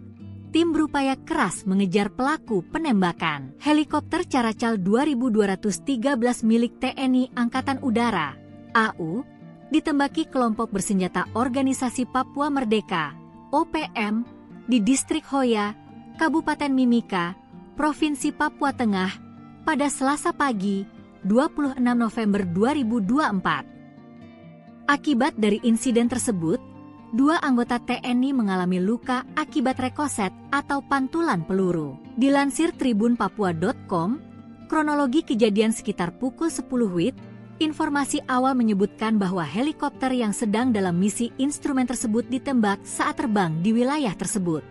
tim berupaya keras mengejar pelaku penembakan. Helikopter Caracal 2213 milik TNI Angkatan Udara, AU, ditembaki kelompok bersenjata organisasi Papua Merdeka, OPM, di Distrik Hoya, Kabupaten Mimika, Provinsi Papua Tengah, pada Selasa pagi, 26 November 2024. Akibat dari insiden tersebut, 2 anggota TNI mengalami luka akibat rekoset atau pantulan peluru. Dilansir tribunpapua.com, kronologi kejadian sekitar pukul 10 WIB, informasi awal menyebutkan bahwa helikopter yang sedang dalam misi instrumen tersebut ditembak saat terbang di wilayah tersebut.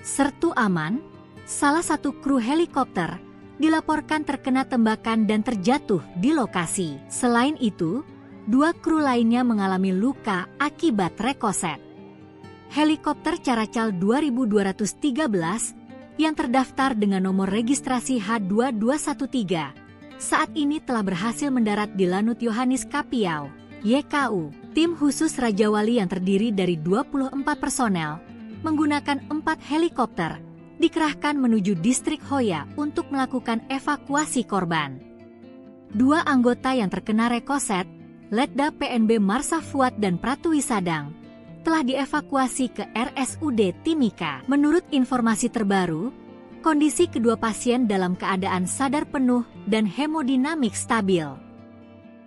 Sertu Aman, salah satu kru helikopter, dilaporkan terkena tembakan dan terjatuh di lokasi. Selain itu, 2 kru lainnya mengalami luka akibat rekoset. Helikopter Caracal 2213 yang terdaftar dengan nomor registrasi H2213 saat ini telah berhasil mendarat di Lanut Yohanis Kapiau, YKU. Tim khusus Raja Wali yang terdiri dari 24 personel menggunakan 4 helikopter dikerahkan menuju Distrik Hoya untuk melakukan evakuasi korban. 2 anggota yang terkena rekoset, Letda PNB Marsa Fuad dan Pratwi Sadang, telah dievakuasi ke RSUD Timika. Menurut informasi terbaru, kondisi kedua pasien dalam keadaan sadar penuh dan hemodinamik stabil.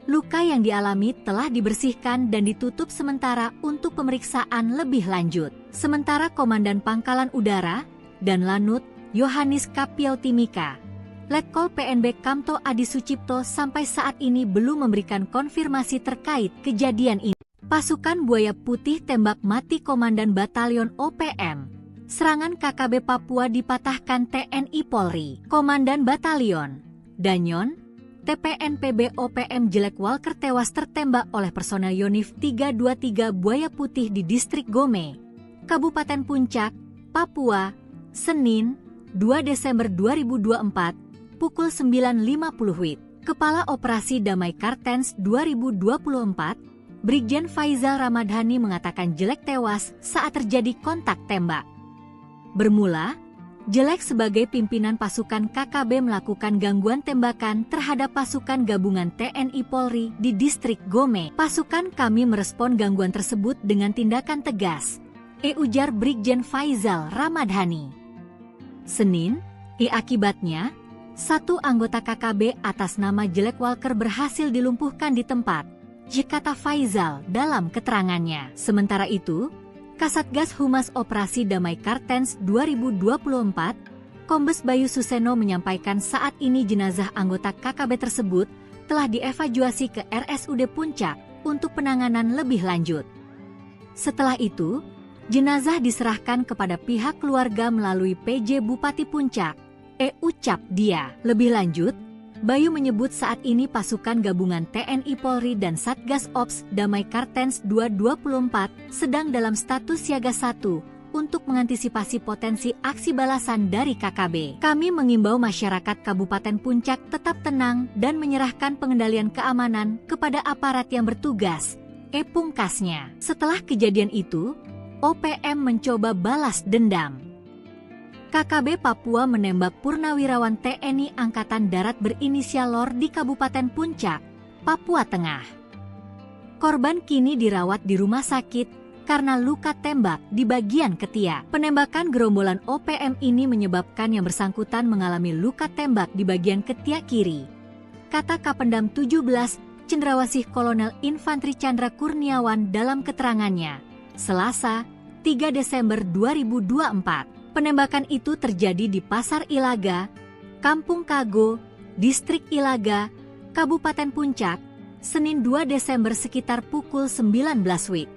Luka yang dialami telah dibersihkan dan ditutup sementara untuk pemeriksaan lebih lanjut. Sementara Komandan Pangkalan Udara dan Lanut Yohanis Kapiau Timika, Letkol PNB Kamto Adi Sucipto sampai saat ini belum memberikan konfirmasi terkait kejadian ini. Pasukan Buaya Putih tembak mati Komandan Batalion OPM. Serangan KKB Papua dipatahkan TNI Polri. Komandan Batalion Danyon, TPNPB OPM Jelek Walker tewas tertembak oleh personel Yonif 323 Buaya Putih di Distrik Gome, Kabupaten Puncak, Papua, Senin, 2 Desember 2024, pukul 9.50 WIB. Kepala Operasi Damai Kartens 2024, Brigjen Faizal Ramadhani mengatakan Jelek tewas saat terjadi kontak tembak. Bermula, Jelek sebagai pimpinan pasukan KKB melakukan gangguan tembakan terhadap pasukan gabungan TNI Polri di distrik Gome. Pasukan kami merespon gangguan tersebut dengan tindakan tegas, ujar Brigjen Faizal Ramadhani. Senin, akibatnya, satu anggota KKB atas nama Jelek Walker berhasil dilumpuhkan di tempat, kata Faizal dalam keterangannya. Sementara itu, Kasatgas Humas Operasi Damai Kartens 2024, Kombes Bayu Suseno menyampaikan saat ini jenazah anggota KKB tersebut telah dievakuasi ke RSUD Puncak untuk penanganan lebih lanjut. Setelah itu, jenazah diserahkan kepada pihak keluarga melalui PJ Bupati Puncak, ucap dia. Lebih lanjut, Bayu menyebut saat ini pasukan gabungan TNI Polri dan Satgas Ops Damai Kartens 2024 sedang dalam status siaga 1 untuk mengantisipasi potensi aksi balasan dari KKB. Kami mengimbau masyarakat Kabupaten Puncak tetap tenang dan menyerahkan pengendalian keamanan kepada aparat yang bertugas, pungkasnya. Setelah kejadian itu, OPM mencoba balas dendam. KKB Papua menembak purnawirawan TNI Angkatan Darat berinisial LOR di Kabupaten Puncak, Papua Tengah. Korban kini dirawat di rumah sakit karena luka tembak di bagian ketiak. Penembakan gerombolan OPM ini menyebabkan yang bersangkutan mengalami luka tembak di bagian ketiak kiri, kata Kapendam 17 Cendrawasih Kolonel Infantri Chandra Kurniawan dalam keterangannya, Selasa, 3 Desember 2024. Penembakan itu terjadi di Pasar Ilaga, Kampung Kago, Distrik Ilaga, Kabupaten Puncak, Senin 2 Desember sekitar pukul 19 WIB.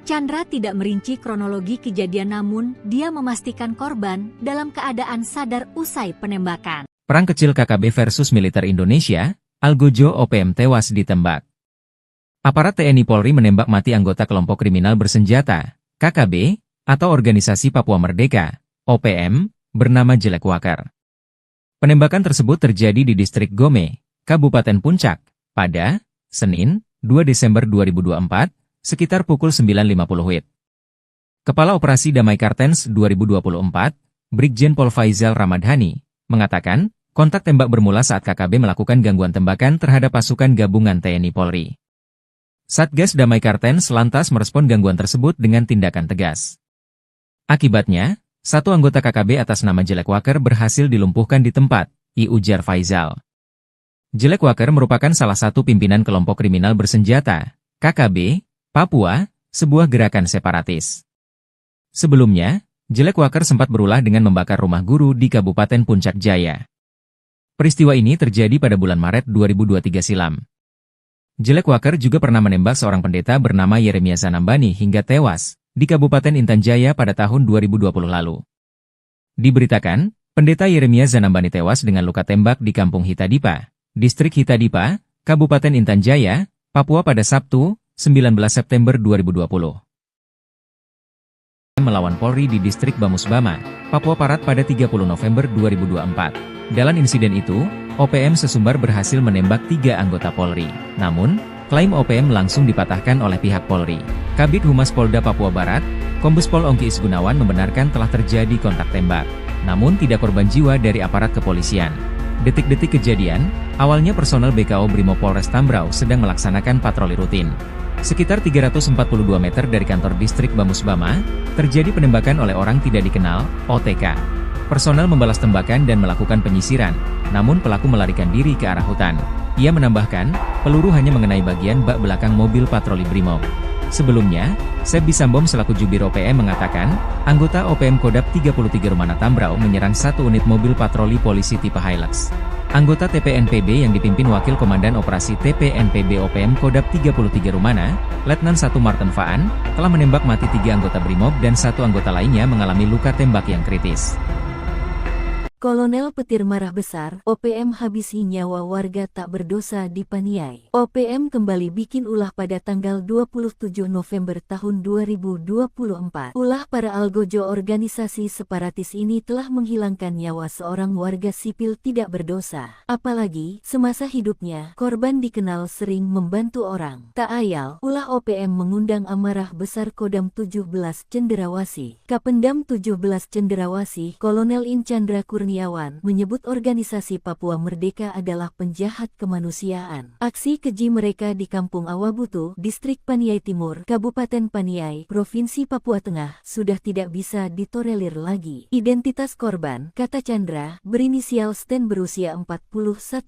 Chandra tidak merinci kronologi kejadian namun dia memastikan korban dalam keadaan sadar usai penembakan. Perang kecil KKB versus militer Indonesia, Algojo OPM tewas ditembak. Aparat TNI Polri menembak mati anggota kelompok kriminal bersenjata, KKB, atau Organisasi Papua Merdeka, OPM, bernama Jelek Walker. Penembakan tersebut terjadi di distrik Gome, Kabupaten Puncak, pada Senin, 2 Desember 2024, sekitar pukul 9.50 WIB. Kepala Operasi Damai Kartens 2024, Brigjen Pol Faizal Ramadhani, mengatakan, kontak tembak bermula saat KKB melakukan gangguan tembakan terhadap pasukan gabungan TNI Polri. Satgas Damai Kartens lantas merespon gangguan tersebut dengan tindakan tegas. Akibatnya, satu anggota KKB atas nama Jelek Walker berhasil dilumpuhkan di tempat, ujar Faizal. Jelek Walker merupakan salah satu pimpinan kelompok kriminal bersenjata, KKB, Papua, sebuah gerakan separatis. Sebelumnya, Jelek Walker sempat berulah dengan membakar rumah guru di Kabupaten Puncak Jaya. Peristiwa ini terjadi pada bulan Maret 2023 silam. Jelek Walker juga pernah menembak seorang pendeta bernama Yeremia Zanambani hingga tewas di Kabupaten Intan Jaya pada tahun 2020 lalu. Diberitakan, pendeta Yeremia Zanambani tewas dengan luka tembak di Kampung Hitadipa, Distrik Hitadipa, Kabupaten Intan Jaya, Papua pada Sabtu, 19 September 2020. Melawan Polri di Distrik Bamusbama, Papua Barat pada 30 November 2024. Dalam insiden itu, OPM sesumbar berhasil menembak 3 anggota Polri. Namun, klaim OPM langsung dipatahkan oleh pihak Polri. Kabid Humas Polda Papua Barat, Kombes Pol Ongki Isgunawan membenarkan telah terjadi kontak tembak. Namun tidak korban jiwa dari aparat kepolisian. Detik-detik kejadian, awalnya personel BKO Brimob Polres Tambrau sedang melaksanakan patroli rutin. Sekitar 342 meter dari kantor distrik Bamusbama, terjadi penembakan oleh orang tidak dikenal, OTK. Personel membalas tembakan dan melakukan penyisiran, namun pelaku melarikan diri ke arah hutan. Ia menambahkan, peluru hanya mengenai bagian bak belakang mobil patroli Brimob. Sebelumnya, Seb Bisambom selaku Jubir OPM mengatakan, anggota OPM Kodap 33 Rumana Tambrau menyerang satu unit mobil patroli polisi tipe Hilux. Anggota TPNPB yang dipimpin Wakil Komandan Operasi TPNPB OPM Kodap 33 Rumana, Letnan 1 Martin Faan, telah menembak mati 3 anggota Brimob dan 1 anggota lainnya mengalami luka tembak yang kritis. Kolonel petir marah besar, OPM habisi nyawa warga tak berdosa di Paniai. OPM kembali bikin ulah pada tanggal 27 November tahun 2024. Ulah para algojo organisasi separatis ini telah menghilangkan nyawa seorang warga sipil tidak berdosa. Apalagi, semasa hidupnya, korban dikenal sering membantu orang. Tak ayal, ulah OPM mengundang amarah besar Kodam 17 Cenderawasih. Kapendam 17 Cenderawasih, Kolonel In Chandra Kurniawan menyebut organisasi Papua Merdeka adalah penjahat kemanusiaan. Aksi keji mereka di Kampung Awabutu, Distrik Paniai Timur, Kabupaten Paniai, Provinsi Papua Tengah, sudah tidak bisa ditolerir lagi. Identitas korban, kata Chandra, berinisial Sten berusia 41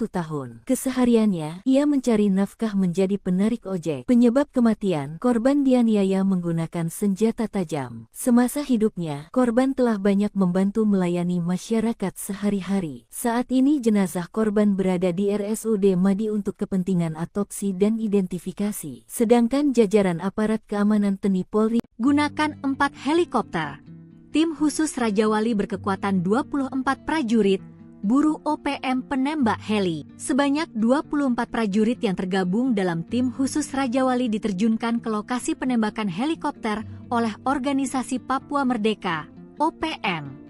tahun. Kesehariannya, ia mencari nafkah menjadi penarik ojek. Penyebab kematian, korban dianiaya menggunakan senjata tajam. Semasa hidupnya, korban telah banyak membantu melayani masyarakat sehari-hari. Saat ini jenazah korban berada di RSUD Madi untuk kepentingan otopsi dan identifikasi. Sedangkan jajaran aparat keamanan TNI Polri gunakan 4 helikopter. Tim khusus Raja Wali berkekuatan 24 prajurit, buru OPM penembak heli. Sebanyak 24 prajurit yang tergabung dalam tim khusus Raja Wali diterjunkan ke lokasi penembakan helikopter oleh organisasi Papua Merdeka, OPM.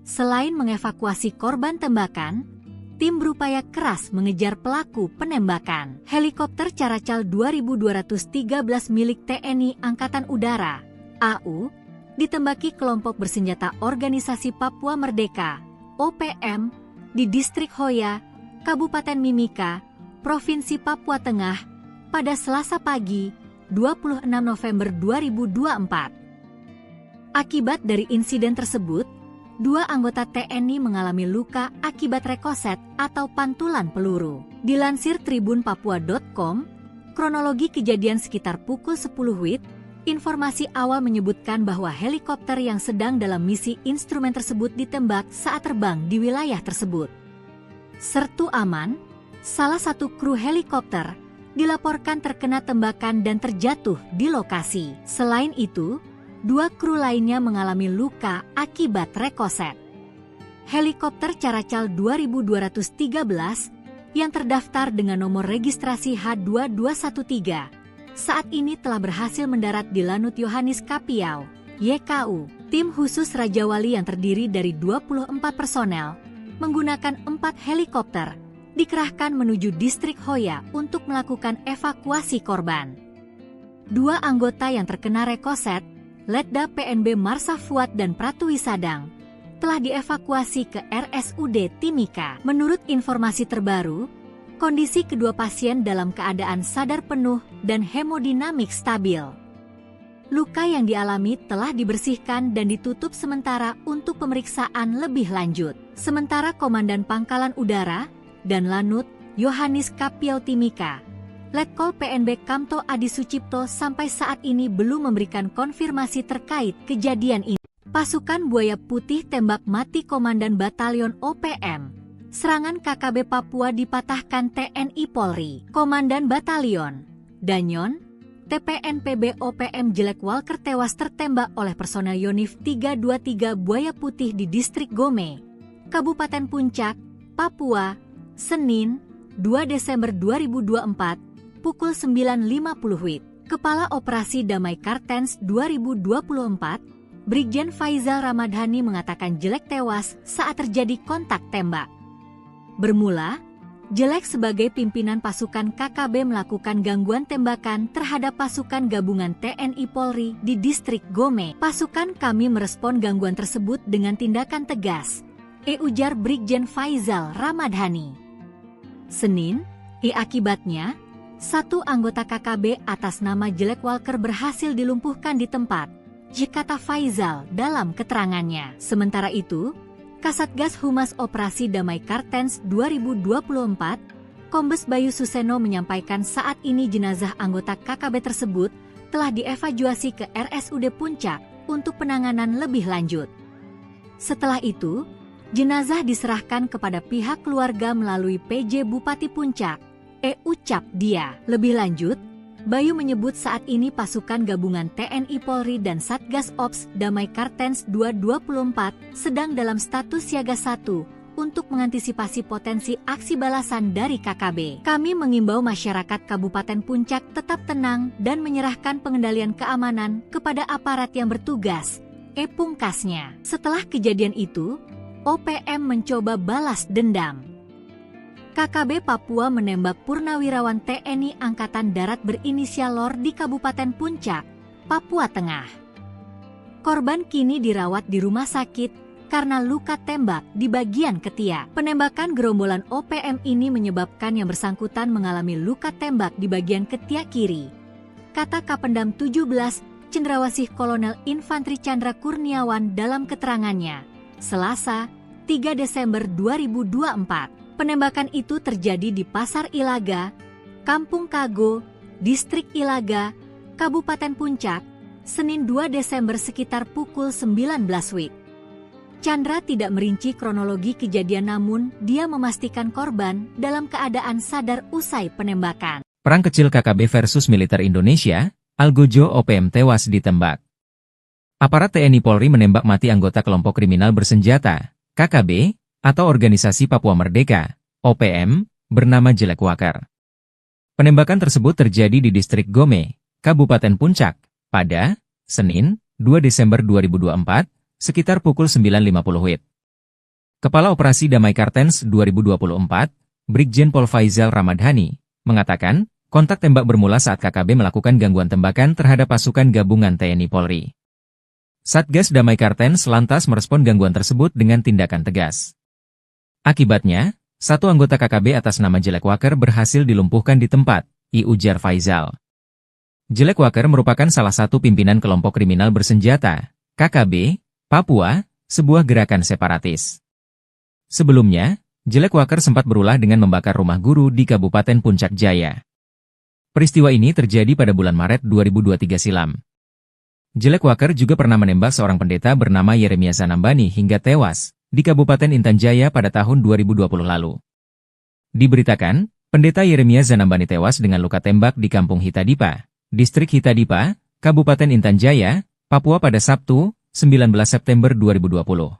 Selain mengevakuasi korban tembakan, tim berupaya keras mengejar pelaku penembakan. Helikopter Caracal 2213 milik TNI Angkatan Udara, AU, ditembaki kelompok bersenjata organisasi Papua Merdeka, OPM, di Distrik Hoya, Kabupaten Mimika, Provinsi Papua Tengah, pada Selasa pagi, 26 November 2024. Akibat dari insiden tersebut, 2 anggota TNI mengalami luka akibat rekoset atau pantulan peluru. Dilansir tribunpapua.com, kronologi kejadian sekitar pukul 10 WIB, informasi awal menyebutkan bahwa helikopter yang sedang dalam misi instrumen tersebut ditembak saat terbang di wilayah tersebut. Sertu Aman, salah satu kru helikopter, dilaporkan terkena tembakan dan terjatuh di lokasi. Selain itu, 2 kru lainnya mengalami luka akibat rekoset. Helikopter Caracal 2213 yang terdaftar dengan nomor registrasi H2213 saat ini telah berhasil mendarat di Lanut Yohanis Kapiau, YKU. Tim khusus Raja Wali yang terdiri dari 24 personel menggunakan 4 helikopter dikerahkan menuju Distrik Hoya untuk melakukan evakuasi korban. 2 anggota yang terkena rekoset, Letda PNB Marsa Fuad dan Pratu Wisadang, telah dievakuasi ke RSUD Timika. Menurut informasi terbaru, kondisi kedua pasien dalam keadaan sadar penuh dan hemodinamik stabil. Luka yang dialami telah dibersihkan dan ditutup sementara untuk pemeriksaan lebih lanjut. Sementara Komandan Pangkalan Udara dan Lanut Yohanis Kapiau Timika, Letkol PNB Kamto Adi Sucipto sampai saat ini belum memberikan konfirmasi terkait kejadian ini. Pasukan Buaya Putih tembak mati Komandan Batalion OPM. Serangan KKB Papua dipatahkan TNI Polri. Komandan Batalion Danyon, TPNPB OPM Jelek Walker tewas tertembak oleh personel Yonif 323 Buaya Putih di Distrik Gome, Kabupaten Puncak, Papua, Senin, 2 Desember 2024, pukul 9.50 WIB. Kepala Operasi Damai Kartens 2024, Brigjen Faizal Ramadhani mengatakan Jelek tewas saat terjadi kontak tembak. Bermula, Jelek sebagai pimpinan pasukan KKB melakukan gangguan tembakan terhadap pasukan gabungan TNI Polri di Distrik Gome. Pasukan kami merespon gangguan tersebut dengan tindakan tegas, ujar Brigjen Faizal Ramadhani. Senin, akibatnya, 1 anggota KKB atas nama Jelek Walker berhasil dilumpuhkan di tempat, kata Faizal dalam keterangannya. Sementara itu, Kasatgas Humas Operasi Damai Kartens 2024, Kombes Bayu Suseno menyampaikan saat ini jenazah anggota KKB tersebut telah dievakuasi ke RSUD Puncak untuk penanganan lebih lanjut. Setelah itu, jenazah diserahkan kepada pihak keluarga melalui PJ Bupati Puncak, ucap dia. Lebih lanjut, Bayu menyebut saat ini pasukan gabungan TNI Polri dan Satgas Ops Damai Kartens 224 sedang dalam status siaga 1 untuk mengantisipasi potensi aksi balasan dari KKB. Kami mengimbau masyarakat Kabupaten Puncak tetap tenang dan menyerahkan pengendalian keamanan kepada aparat yang bertugas, pungkasnya. Setelah kejadian itu, OPM mencoba balas dendam. KKB Papua menembak purnawirawan TNI Angkatan Darat berinisial LOR di Kabupaten Puncak, Papua Tengah. Korban kini dirawat di rumah sakit karena luka tembak di bagian ketiak. Penembakan gerombolan OPM ini menyebabkan yang bersangkutan mengalami luka tembak di bagian ketiak kiri, kata Kapendam 17 Cendrawasih Kolonel Infantri Chandra Kurniawan dalam keterangannya, Selasa, 3 Desember 2024. Penembakan itu terjadi di Pasar Ilaga, Kampung Kago, Distrik Ilaga, Kabupaten Puncak, Senin 2 Desember sekitar pukul 19 WIB. Chandra tidak merinci kronologi kejadian, namun dia memastikan korban dalam keadaan sadar usai penembakan. Perang kecil KKB versus militer Indonesia, Algojo OPM tewas ditembak. Aparat TNI Polri menembak mati anggota kelompok kriminal bersenjata, KKB, atau Organisasi Papua Merdeka, OPM, bernama Jelek Wakar. Penembakan tersebut terjadi di Distrik Gome, Kabupaten Puncak, pada Senin, 2 Desember 2024, sekitar pukul 9.50 WIB. Kepala Operasi Damai Kartens 2024, Brigjen Pol Faizal Ramadhani, mengatakan, kontak tembak bermula saat KKB melakukan gangguan tembakan terhadap pasukan gabungan TNI Polri. Satgas Damai Kartens lantas merespon gangguan tersebut dengan tindakan tegas. Akibatnya, satu anggota KKB atas nama Jelek Wakar berhasil dilumpuhkan di tempat, ujar Faizal. Jelek Wakar merupakan salah satu pimpinan kelompok kriminal bersenjata, KKB, Papua, sebuah gerakan separatis. Sebelumnya, Jelek Wakar sempat berulah dengan membakar rumah guru di Kabupaten Puncak Jaya. Peristiwa ini terjadi pada bulan Maret 2023 silam. Jelek Wakar juga pernah menembak seorang pendeta bernama Yeremia Zanambani hingga tewas di Kabupaten Intan Jaya pada tahun 2020 lalu. Diberitakan, pendeta Yeremia Zanambani tewas dengan luka tembak di Kampung Hitadipa, Distrik Hitadipa, Kabupaten Intan Jaya, Papua pada Sabtu, 19 September 2020.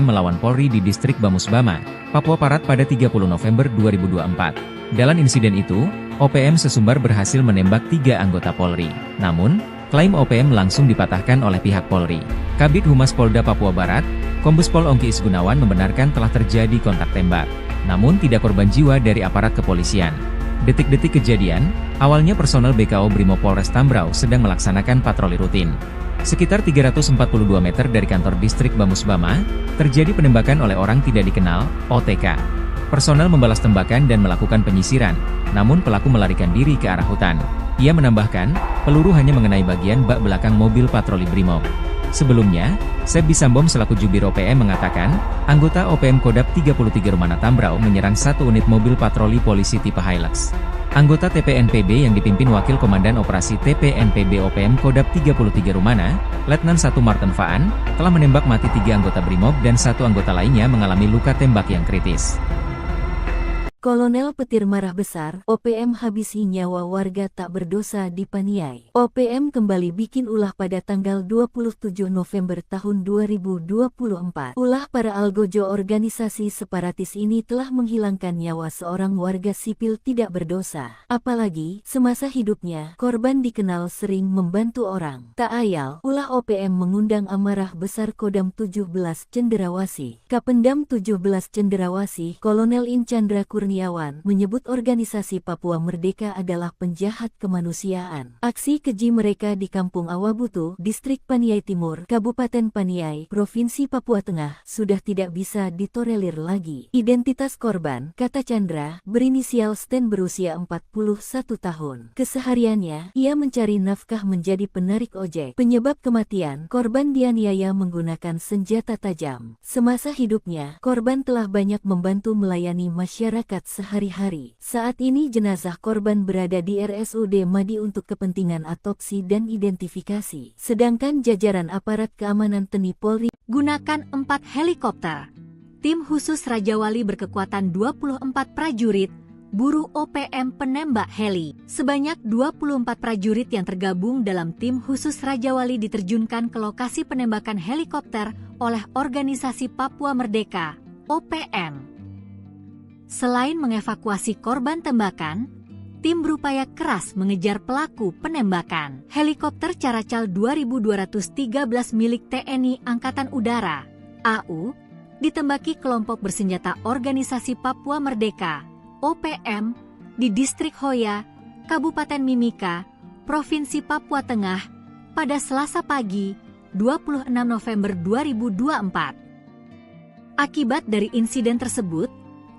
Melawan Polri di Distrik Bamusbama, Papua Barat pada 30 November 2024. Dalam insiden itu, OPM sesumbar berhasil menembak 3 anggota Polri. Namun, klaim OPM langsung dipatahkan oleh pihak Polri. Kabid Humas Polda Papua Barat, Kombes Pol Ongki Isgunawan membenarkan telah terjadi kontak tembak. Namun tidak korban jiwa dari aparat kepolisian. Detik-detik kejadian, awalnya personel BKO Brimob Polres Tambrau sedang melaksanakan patroli rutin. Sekitar 342 meter dari kantor distrik Bamusbama, terjadi penembakan oleh orang tidak dikenal, OTK. Personel membalas tembakan dan melakukan penyisiran, namun pelaku melarikan diri ke arah hutan. Ia menambahkan, peluru hanya mengenai bagian bak belakang mobil patroli Brimob. Sebelumnya, Seb Bisambom selaku Jubir OPM mengatakan, anggota OPM Kodap 33 Rumana Tambrau menyerang satu unit mobil patroli polisi tipe Hilux. Anggota TPNPB yang dipimpin Wakil Komandan Operasi TPNPB OPM Kodap 33 Rumana, Letnan 1 Martin Faan, telah menembak mati 3 anggota Brimob dan 1 anggota lainnya mengalami luka tembak yang kritis. Kolonel Petir marah besar, OPM habisi nyawa warga tak berdosa di Paniai. OPM kembali bikin ulah pada tanggal 27 November tahun 2024. Ulah para algojo organisasi separatis ini telah menghilangkan nyawa seorang warga sipil tidak berdosa. Apalagi, semasa hidupnya, korban dikenal sering membantu orang. Tak ayal, ulah OPM mengundang amarah besar Kodam 17 Cenderawasih. Kapendam 17 Cenderawasih, Kolonel In Chandra Kurniawan, menyebut organisasi Papua Merdeka adalah penjahat kemanusiaan. Aksi keji mereka di Kampung Awabutu, Distrik Paniai Timur, Kabupaten Paniai, Provinsi Papua Tengah, sudah tidak bisa ditolerir lagi. Identitas korban, kata Chandra, berinisial Sten berusia 41 tahun. Kesehariannya, ia mencari nafkah menjadi penarik ojek. Penyebab kematian, korban dianiaya menggunakan senjata tajam. Semasa hidupnya, korban telah banyak membantu melayani masyarakat sehari-hari. Saat ini jenazah korban berada di RSUD Madi untuk kepentingan autopsi dan identifikasi. Sedangkan jajaran aparat keamanan TNI Polri gunakan 4 helikopter. Tim khusus Raja Wali berkekuatan 24 prajurit buru OPM penembak heli. Sebanyak 24 prajurit yang tergabung dalam tim khusus Raja Wali diterjunkan ke lokasi penembakan helikopter oleh Organisasi Papua Merdeka, OPM. Selain mengevakuasi korban tembakan, tim berupaya keras mengejar pelaku penembakan. Helikopter Caracal 2213 milik TNI Angkatan Udara, AU, ditembaki kelompok bersenjata Organisasi Papua Merdeka, OPM, di Distrik Hoya, Kabupaten Mimika, Provinsi Papua Tengah, pada Selasa pagi, 26 November 2024. Akibat dari insiden tersebut,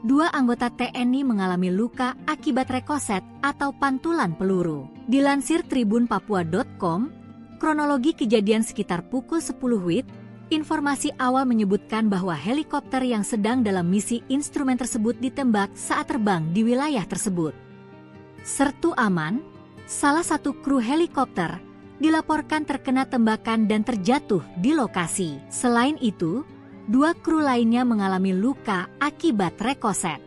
2 anggota TNI mengalami luka akibat rekoset atau pantulan peluru. Dilansir tribunpapua.com, kronologi kejadian sekitar pukul 10 WIB, informasi awal menyebutkan bahwa helikopter yang sedang dalam misi instrumen tersebut ditembak saat terbang di wilayah tersebut. Sertu Aman, salah satu kru helikopter, dilaporkan terkena tembakan dan terjatuh di lokasi. Selain itu, 2 kru lainnya mengalami luka akibat rekoset.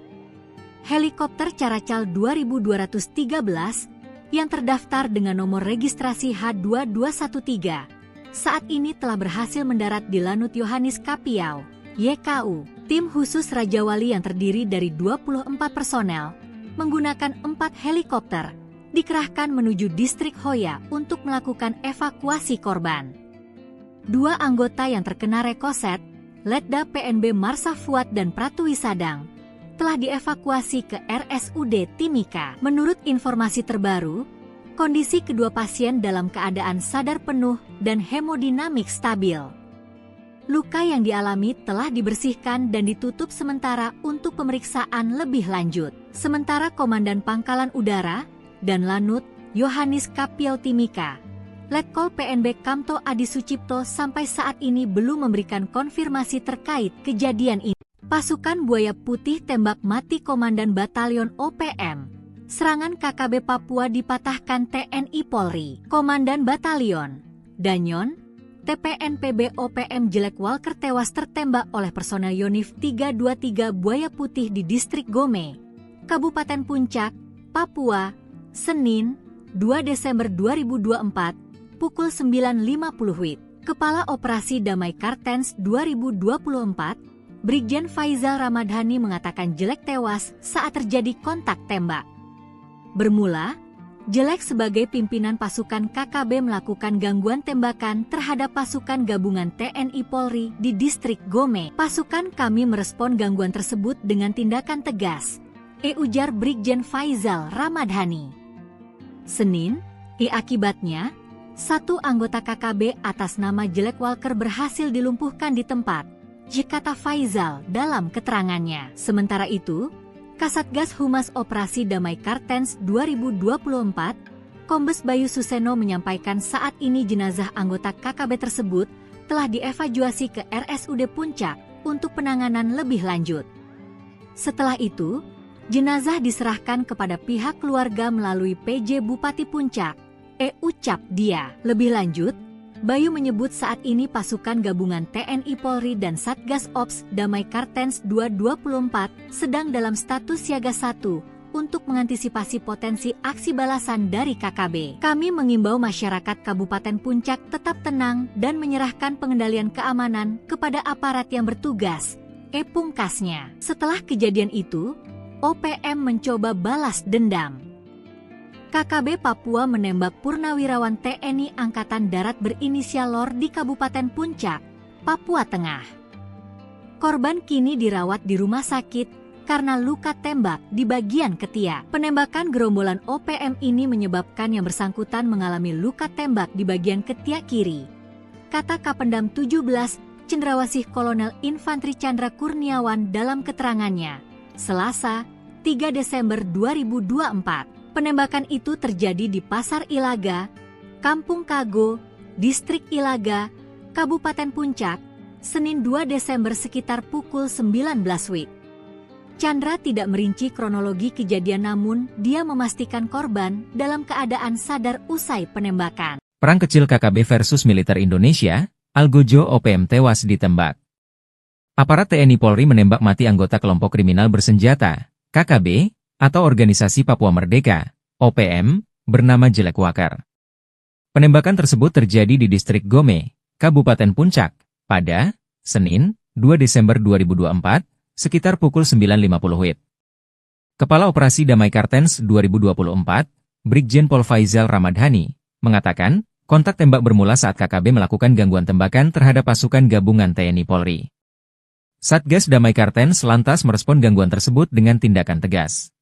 Helikopter Caracal 2213 yang terdaftar dengan nomor registrasi H2213 saat ini telah berhasil mendarat di Lanut Yohanis Kapiau, YKU. Tim khusus Raja Wali yang terdiri dari 24 personel menggunakan 4 helikopter dikerahkan menuju Distrik Hoya untuk melakukan evakuasi korban. 2 anggota yang terkena rekoset, Letda PNB Marsa Fuad dan Pratwi Sadang, telah dievakuasi ke RSUD Timika. Menurut informasi terbaru, kondisi kedua pasien dalam keadaan sadar penuh dan hemodinamik stabil. Luka yang dialami telah dibersihkan dan ditutup sementara untuk pemeriksaan lebih lanjut. Sementara Komandan Pangkalan Udara dan Lanut Yohanis Kapiau Timika, Letkol PNB Kamto Adi Sucipto sampai saat ini belum memberikan konfirmasi terkait kejadian ini. Pasukan Buaya Putih tembak mati Komandan Batalion OPM. Serangan KKB Papua dipatahkan TNI Polri. Komandan Batalion Danyon, TPNPB OPM Jelek Walker tewas tertembak oleh personel Yonif 323 Buaya Putih di Distrik Gome, Kabupaten Puncak, Papua, Senin, 2 Desember 2024, pukul 9.50 WIB. Kepala Operasi Damai Kartens 2024, Brigjen Faizal Ramadhani mengatakan Jelek tewas saat terjadi kontak tembak. Bermula, Jelek sebagai pimpinan pasukan KKB melakukan gangguan tembakan terhadap pasukan gabungan TNI Polri di Distrik Gome. Pasukan kami merespon gangguan tersebut dengan tindakan tegas, ujar Brigjen Faizal Ramadhani. Senin, akibatnya, 1 anggota KKB atas nama Jelek Walker berhasil dilumpuhkan di tempat, kata Faizal dalam keterangannya. Sementara itu, Kasatgas Humas Operasi Damai Kartens 2024, Kombes Bayu Suseno menyampaikan saat ini jenazah anggota KKB tersebut telah dievakuasi ke RSUD Puncak untuk penanganan lebih lanjut. Setelah itu, jenazah diserahkan kepada pihak keluarga melalui PJ Bupati Puncak, ucap dia. Lebih lanjut, Bayu menyebut saat ini pasukan gabungan TNI Polri dan Satgas Ops Damai Kartens 224 sedang dalam status siaga 1 untuk mengantisipasi potensi aksi balasan dari KKB. Kami mengimbau masyarakat Kabupaten Puncak tetap tenang dan menyerahkan pengendalian keamanan kepada aparat yang bertugas, pungkasnya. Setelah kejadian itu, OPM mencoba balas dendam. KKB Papua menembak purnawirawan TNI Angkatan Darat berinisial LOR di Kabupaten Puncak, Papua Tengah. Korban kini dirawat di rumah sakit karena luka tembak di bagian ketiak. Penembakan gerombolan OPM ini menyebabkan yang bersangkutan mengalami luka tembak di bagian ketiak kiri, kata Kapendam 17 Cendrawasih Kolonel Infantri Chandra Kurniawan dalam keterangannya, Selasa, 3 Desember 2024. Penembakan itu terjadi di Pasar Ilaga, Kampung Kago, Distrik Ilaga, Kabupaten Puncak, Senin 2 Desember sekitar pukul 19 WIB. Chandra tidak merinci kronologi kejadian namun dia memastikan korban dalam keadaan sadar usai penembakan. Perang kecil KKB versus militer Indonesia, Algojo OPM tewas ditembak. Aparat TNI Polri menembak mati anggota kelompok kriminal bersenjata, KKB, atau Organisasi Papua Merdeka, OPM, bernama Jelek Wakar. Penembakan tersebut terjadi di distrik Gome, Kabupaten Puncak, pada Senin, 2 Desember 2024, sekitar pukul 9.50 WIB. Kepala Operasi Damai Kartens 2024, Brigjen Pol Faizal Ramadhani, mengatakan, kontak tembak bermula saat KKB melakukan gangguan tembakan terhadap pasukan gabungan TNI Polri. Satgas Damai Kartens lantas merespon gangguan tersebut dengan tindakan tegas.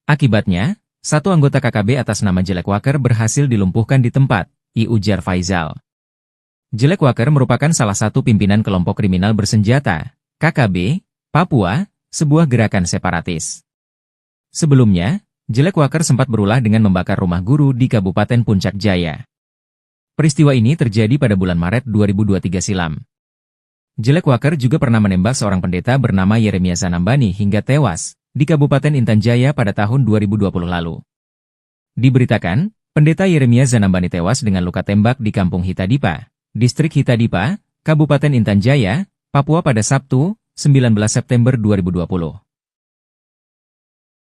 Akibatnya, satu anggota KKB atas nama Jelek Wakar berhasil dilumpuhkan di tempat, ujar Faizal. Jelek Wakar merupakan salah satu pimpinan kelompok kriminal bersenjata, KKB, Papua, sebuah gerakan separatis. Sebelumnya, Jelek Wakar sempat berulah dengan membakar rumah guru di Kabupaten Puncak Jaya. Peristiwa ini terjadi pada bulan Maret 2023 silam. Jelek Wakar juga pernah menembak seorang pendeta bernama Yeremia Zanambani hingga tewas di Kabupaten Intan Jaya pada tahun 2020 lalu. Diberitakan, pendeta Yeremia Zanambani tewas dengan luka tembak di Kampung Hitadipa, Distrik Hitadipa, Kabupaten Intan Jaya, Papua pada Sabtu, 19 September 2020.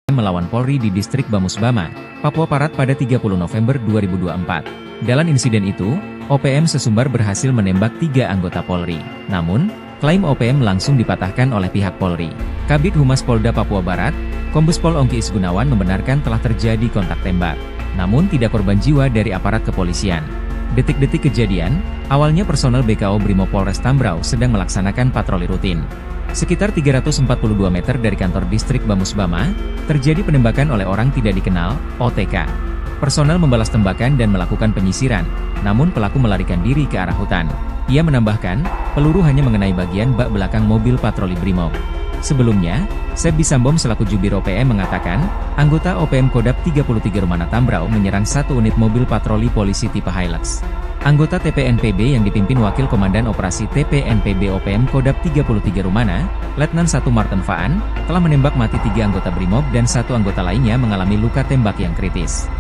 Melawan Polri di Distrik Bamusbama, Papua Barat pada 30 November 2024. Dalam insiden itu, OPM sesumbar berhasil menembak 3 anggota Polri. Namun, klaim OPM langsung dipatahkan oleh pihak Polri. Kabid Humas Polda Papua Barat, Kombes Pol Ongki Isgunawan membenarkan telah terjadi kontak tembak. Namun tidak korban jiwa dari aparat kepolisian. Detik-detik kejadian, awalnya personel BKO Brimob Polres Tambrau sedang melaksanakan patroli rutin. Sekitar 342 meter dari kantor distrik Bamusbama, terjadi penembakan oleh orang tidak dikenal, OTK. Personel membalas tembakan dan melakukan penyisiran, namun pelaku melarikan diri ke arah hutan. Ia menambahkan, peluru hanya mengenai bagian bak belakang mobil patroli Brimob. Sebelumnya, Seb Bisambom selaku Jubir OPM mengatakan, anggota OPM Kodap 33 Rumana Tambrau menyerang satu unit mobil patroli polisi tipe Hilux. Anggota TPNPB yang dipimpin Wakil Komandan Operasi TPNPB OPM Kodap 33 Rumana, Letnan 1 Martin Faan, telah menembak mati 3 anggota Brimob dan 1 anggota lainnya mengalami luka tembak yang kritis.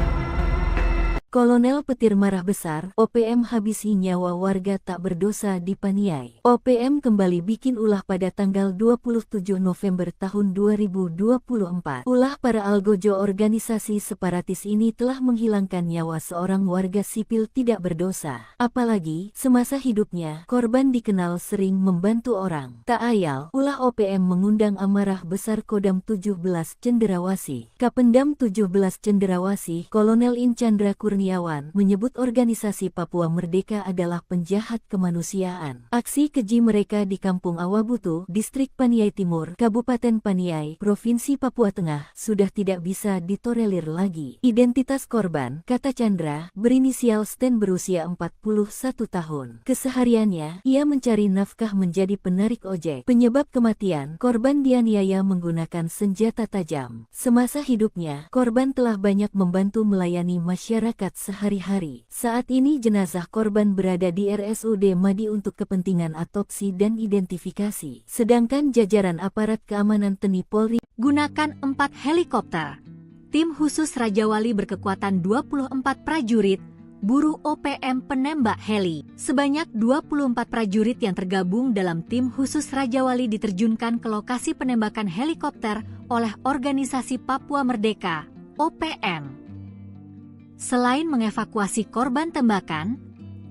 Kolonel Petir marah besar, OPM habisi nyawa warga tak berdosa di Paniai. OPM kembali bikin ulah pada tanggal 27 November tahun 2024. Ulah para algojo organisasi separatis ini telah menghilangkan nyawa seorang warga sipil tidak berdosa. Apalagi, semasa hidupnya, korban dikenal sering membantu orang. Tak ayal, ulah OPM mengundang amarah besar Kodam 17 Cenderawasih. Kapendam 17 Cenderawasih, Kolonel Inchandra Kurniawan menyebut organisasi Papua Merdeka adalah penjahat kemanusiaan. Aksi keji mereka di Kampung Awabutu, Distrik Paniai Timur, Kabupaten Paniai, Provinsi Papua Tengah, sudah tidak bisa ditolerir lagi. Identitas korban, kata Chandra, berinisial Sten berusia 41 tahun. Kesehariannya, ia mencari nafkah menjadi penarik ojek. Penyebab kematian, korban dianiaya menggunakan senjata tajam. Semasa hidupnya, korban telah banyak membantu melayani masyarakat sehari-hari. Saat ini jenazah korban berada di RSUD Madi untuk kepentingan autopsi dan identifikasi. Sedangkan jajaran aparat keamanan TNI Polri gunakan 4 helikopter. Tim khusus Raja Wali berkekuatan 24 prajurit, buruh OPM penembak heli. Sebanyak 24 prajurit yang tergabung dalam tim khusus Raja Wali diterjunkan ke lokasi penembakan helikopter oleh Organisasi Papua Merdeka, OPM. Selain mengevakuasi korban tembakan,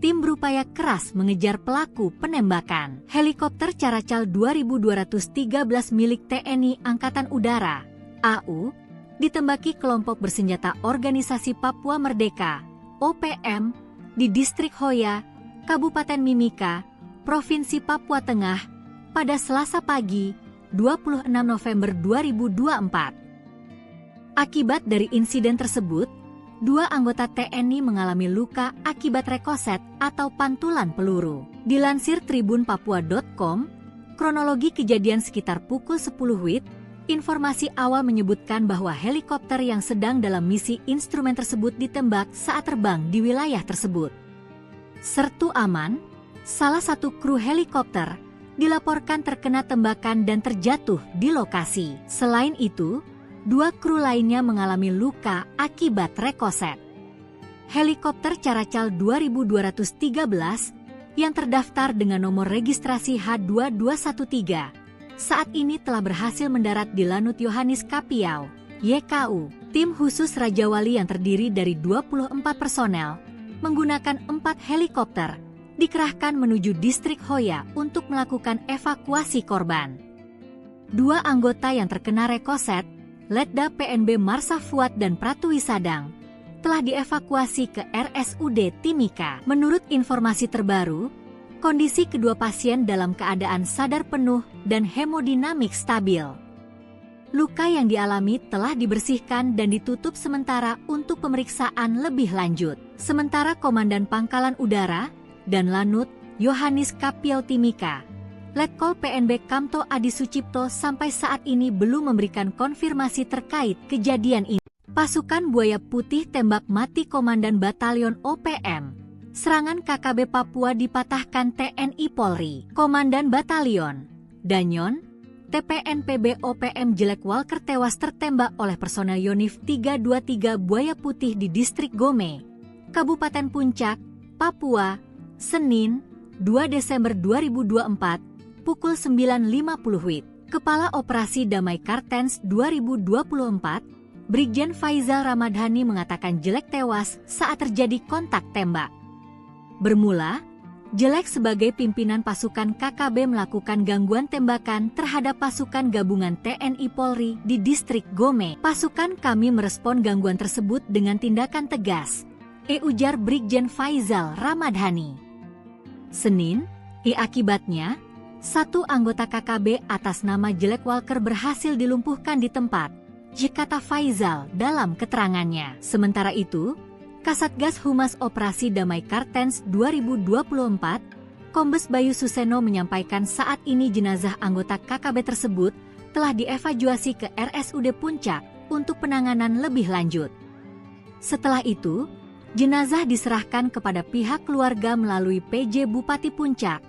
tim berupaya keras mengejar pelaku penembakan. Helikopter Caracal 2213 milik TNI Angkatan Udara, AU, ditembaki kelompok bersenjata Organisasi Papua Merdeka, OPM, di Distrik Hoya, Kabupaten Mimika, Provinsi Papua Tengah, pada Selasa pagi, 26 November 2024. Akibat dari insiden tersebut, 2 anggota TNI mengalami luka akibat rekoset atau pantulan peluru. Dilansir tribunpapua.com, kronologi kejadian sekitar pukul 10 WIB, informasi awal menyebutkan bahwa helikopter yang sedang dalam misi instrumen tersebut ditembak saat terbang di wilayah tersebut. Sertu Aman, salah satu kru helikopter, dilaporkan terkena tembakan dan terjatuh di lokasi. Selain itu, 2 kru lainnya mengalami luka akibat rekoset. Helikopter Caracal 2213 yang terdaftar dengan nomor registrasi H2213 saat ini telah berhasil mendarat di Lanut Yohanes Kapiau, YKU, tim khusus Raja Wali yang terdiri dari 24 personel, menggunakan 4 helikopter, dikerahkan menuju distrik Hoya untuk melakukan evakuasi korban. 2 anggota yang terkena rekoset, Letda PNB Marsah Fuad dan Pratwi Sadang, telah dievakuasi ke RSUD Timika. Menurut informasi terbaru, kondisi kedua pasien dalam keadaan sadar penuh dan hemodinamik stabil. Luka yang dialami telah dibersihkan dan ditutup sementara untuk pemeriksaan lebih lanjut. Sementara Komandan Pangkalan Udara dan Lanut Yohanis Kapiau Timika, Letkol PNB Kamto Adi Sucipto sampai saat ini belum memberikan konfirmasi terkait kejadian ini. Pasukan Buaya Putih tembak mati Komandan Batalion OPM. Serangan KKB Papua dipatahkan TNI Polri. Komandan Batalion Danyon TPNPB OPM Jelek Walker tewas tertembak oleh personel Yonif 323 Buaya Putih di Distrik Gome, Kabupaten Puncak, Papua, Senin, 2 Desember 2024, pukul 9.50 WIB. Kepala Operasi Damai Kartens 2024, Brigjen Faizal Ramadhani mengatakan Jelek tewas saat terjadi kontak tembak. Bermula, Jelek sebagai pimpinan pasukan KKB melakukan gangguan tembakan terhadap pasukan gabungan TNI Polri di Distrik Gome. Pasukan kami merespon gangguan tersebut dengan tindakan tegas, ujar Brigjen Faizal Ramadhani. Senin, akibatnya, 1 anggota KKB atas nama Jelek Walker berhasil dilumpuhkan di tempat, kata Faizal dalam keterangannya. Sementara itu, Kasatgas Humas Operasi Damai Kartens 2024, Kombes Bayu Suseno menyampaikan saat ini jenazah anggota KKB tersebut telah dievakuasi ke RSUD Puncak untuk penanganan lebih lanjut. Setelah itu, jenazah diserahkan kepada pihak keluarga melalui PJ Bupati Puncak,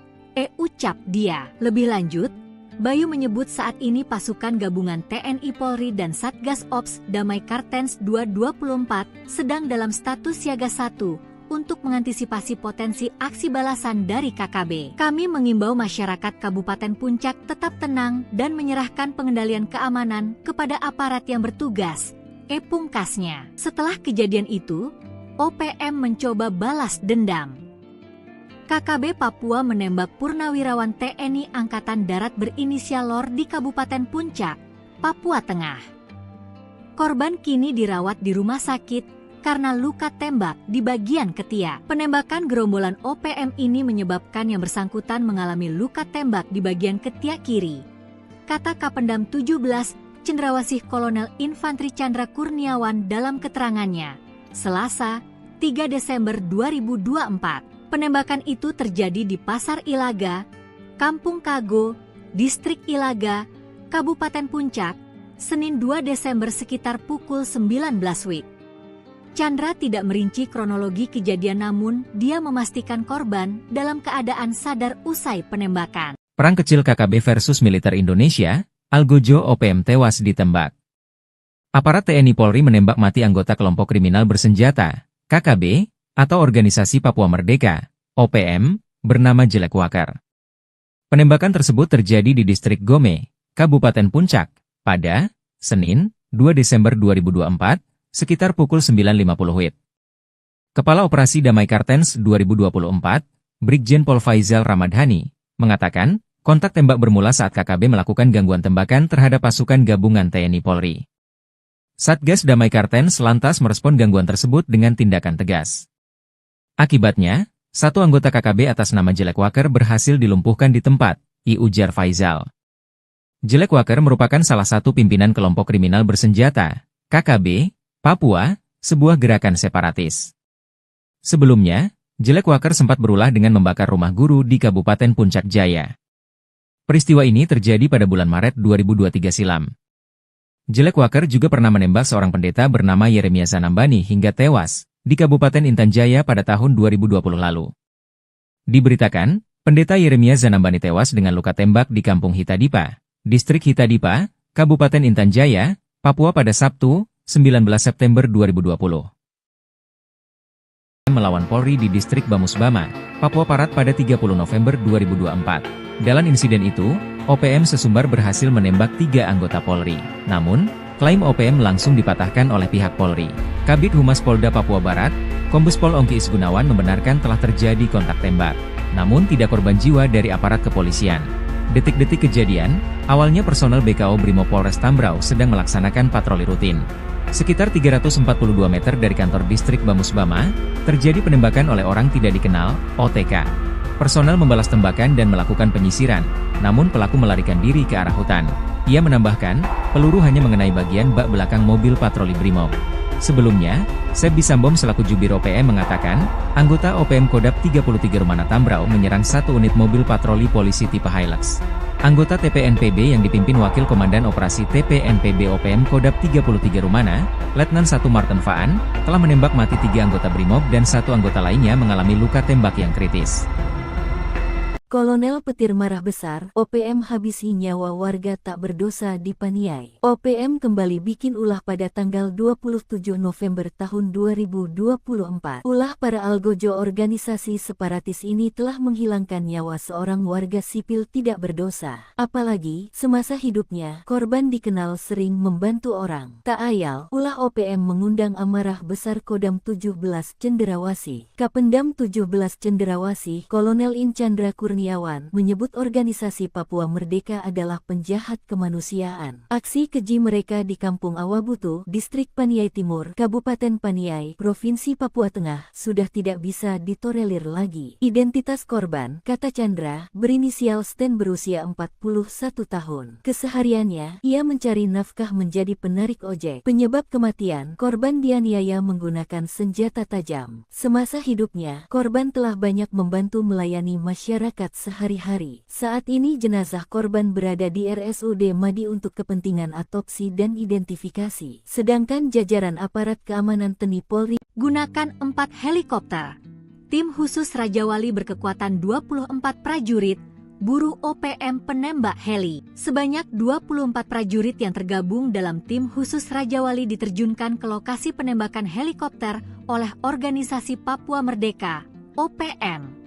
ucap dia. Lebih lanjut, Bayu menyebut saat ini pasukan gabungan TNI Polri dan Satgas Ops Damai Kartens 224 sedang dalam status siaga 1 untuk mengantisipasi potensi aksi balasan dari KKB. Kami mengimbau masyarakat Kabupaten Puncak tetap tenang dan menyerahkan pengendalian keamanan kepada aparat yang bertugas, pungkasnya. Setelah kejadian itu, OPM mencoba balas dendam. KKB Papua menembak purnawirawan TNI Angkatan Darat berinisial LOR di Kabupaten Puncak, Papua Tengah. Korban kini dirawat di rumah sakit karena luka tembak di bagian ketiak. Penembakan gerombolan OPM ini menyebabkan yang bersangkutan mengalami luka tembak di bagian ketiak kiri, kata Kapendam 17 Cendrawasih Kolonel Infantri Chandra Kurniawan dalam keterangannya, Selasa, 3 Desember 2024. Penembakan itu terjadi di Pasar Ilaga, Kampung Kago, Distrik Ilaga, Kabupaten Puncak, Senin 2 Desember sekitar pukul 19 WIB. Chandra tidak merinci kronologi kejadian namun dia memastikan korban dalam keadaan sadar usai penembakan. Perang kecil KKB versus militer Indonesia, Algojo OPM tewas ditembak. Aparat TNI Polri menembak mati anggota kelompok kriminal bersenjata, KKB, atau Organisasi Papua Merdeka, OPM, bernama Jelek Walker. Penembakan tersebut terjadi di Distrik Gome, Kabupaten Puncak, pada Senin, 2 Desember 2024, sekitar pukul 9.50 WIB. Kepala Operasi Damai Kartens 2024, Brigjen Pol Faizal Ramadhani, mengatakan, kontak tembak bermula saat KKB melakukan gangguan tembakan terhadap pasukan gabungan TNI Polri. Satgas Damai Kartens lantas merespon gangguan tersebut dengan tindakan tegas. Akibatnya, 1 anggota KKB atas nama Jelek Walker berhasil dilumpuhkan di tempat, ujar Faizal. Jelek Walker merupakan salah satu pimpinan kelompok kriminal bersenjata, KKB, Papua, sebuah gerakan separatis. Sebelumnya, Jelek Walker sempat berulah dengan membakar rumah guru di Kabupaten Puncak Jaya. Peristiwa ini terjadi pada bulan Maret 2023 silam. Jelek Walker juga pernah menembak seorang pendeta bernama Yeremia Zanambani hingga tewas di Kabupaten Intan Jaya pada tahun 2020 lalu. Diberitakan, pendeta Yeremia Zanambani tewas dengan luka tembak di Kampung Hitadipa, Distrik Hitadipa, Kabupaten Intan Jaya, Papua pada Sabtu, 19 September 2020. Melawan Polri di Distrik Bamusbama, Papua Barat pada 30 November 2024. Dalam insiden itu, OPM sesumbar berhasil menembak 3 anggota Polri. Namun, Klaim OPM langsung dipatahkan oleh pihak Polri. Kabid Humas Polda Papua Barat, Kombes Pol Ongki Isgunawan membenarkan telah terjadi kontak tembak. Namun tidak korban jiwa dari aparat kepolisian. Detik-detik kejadian, awalnya personel BKO Brimob Polres Tambrau sedang melaksanakan patroli rutin. Sekitar 342 meter dari kantor distrik Bamus Bama, terjadi penembakan oleh orang tidak dikenal, OTK. Personel membalas tembakan dan melakukan penyisiran, namun pelaku melarikan diri ke arah hutan. Ia menambahkan, peluru hanya mengenai bagian bak belakang mobil patroli Brimob. Sebelumnya, Sepdi Sambom selaku Jubir OPM mengatakan, anggota OPM Kodap 33 Rumana Tambrau menyerang satu unit mobil patroli polisi tipe Hilux. Anggota TPNPB yang dipimpin Wakil Komandan Operasi TPNPB OPM Kodap 33 Rumana, Letnan 1 Martin Faan, telah menembak mati 3 anggota Brimob dan 1 anggota lainnya mengalami luka tembak yang kritis. Kolonel Petir marah besar, OPM habisi nyawa warga tak berdosa di Paniai. OPM kembali bikin ulah pada tanggal 27 November tahun 2024. Ulah para algojo organisasi separatis ini telah menghilangkan nyawa seorang warga sipil tidak berdosa. Apalagi, semasa hidupnya, korban dikenal sering membantu orang. Tak ayal, ulah OPM mengundang amarah besar Kodam 17 Cenderawasih. Kapendam 17 Cenderawasih, Kolonel In Chandra Kurniawan menyebut organisasi Papua Merdeka adalah penjahat kemanusiaan. Aksi keji mereka di Kampung Awabutu, Distrik Paniai Timur, Kabupaten Paniai, Provinsi Papua Tengah, sudah tidak bisa ditolerir lagi. Identitas korban, kata Chandra, berinisial Sten berusia 41 tahun. Kesehariannya, ia mencari nafkah menjadi penarik ojek. Penyebab kematian, korban dianiaya menggunakan senjata tajam. Semasa hidupnya, korban telah banyak membantu melayani masyarakat sehari-hari. Saat ini jenazah korban berada di RSUD Madi untuk kepentingan otopsi dan identifikasi. Sedangkan jajaran aparat keamanan TNI Polri Gunakan 4 helikopter. Tim khusus Raja Wali berkekuatan 24 prajurit, buru OPM penembak heli. Sebanyak 24 prajurit yang tergabung dalam tim khusus Raja Wali diterjunkan ke lokasi penembakan helikopter oleh Organisasi Papua Merdeka, OPM.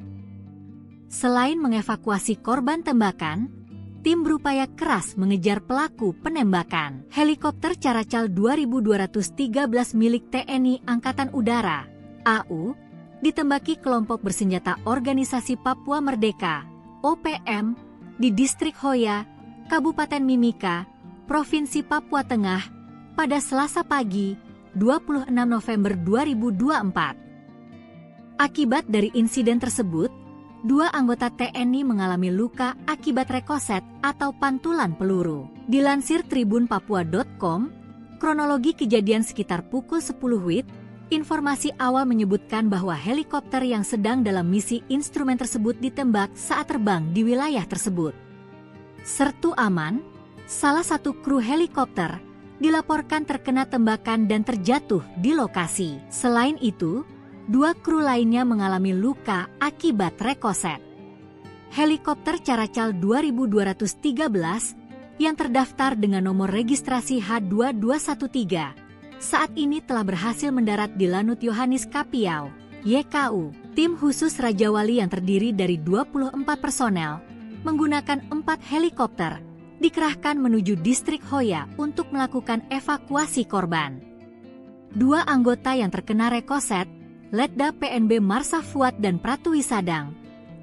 Selain mengevakuasi korban tembakan, tim berupaya keras mengejar pelaku penembakan. Helikopter Caracal 2213 milik TNI Angkatan Udara, AU, ditembaki kelompok bersenjata Organisasi Papua Merdeka, OPM, di Distrik Hoya, Kabupaten Mimika, Provinsi Papua Tengah, pada Selasa pagi, 26 November 2024. Akibat dari insiden tersebut, 2 anggota TNI mengalami luka akibat rekoset atau pantulan peluru. Dilansir tribunpapua.com, kronologi kejadian sekitar pukul 10 WIB, informasi awal menyebutkan bahwa helikopter yang sedang dalam misi instrumen tersebut ditembak saat terbang di wilayah tersebut. Sertu Aman, salah satu kru helikopter, dilaporkan terkena tembakan dan terjatuh di lokasi. Selain itu, 2 kru lainnya mengalami luka akibat rekoset. Helikopter Caracal 2213 yang terdaftar dengan nomor registrasi H2213 saat ini telah berhasil mendarat di Lanut Yohanis Kapiau, YKU. Tim khusus Raja Wali yang terdiri dari 24 personel menggunakan 4 helikopter dikerahkan menuju Distrik Hoya untuk melakukan evakuasi korban. 2 anggota yang terkena rekoset, Letda PNB Marsa Fuad dan Pratwi Sadang,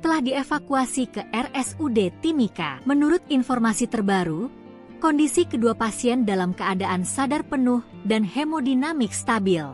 telah dievakuasi ke RSUD Timika. Menurut informasi terbaru, kondisi kedua pasien dalam keadaan sadar penuh dan hemodinamik stabil.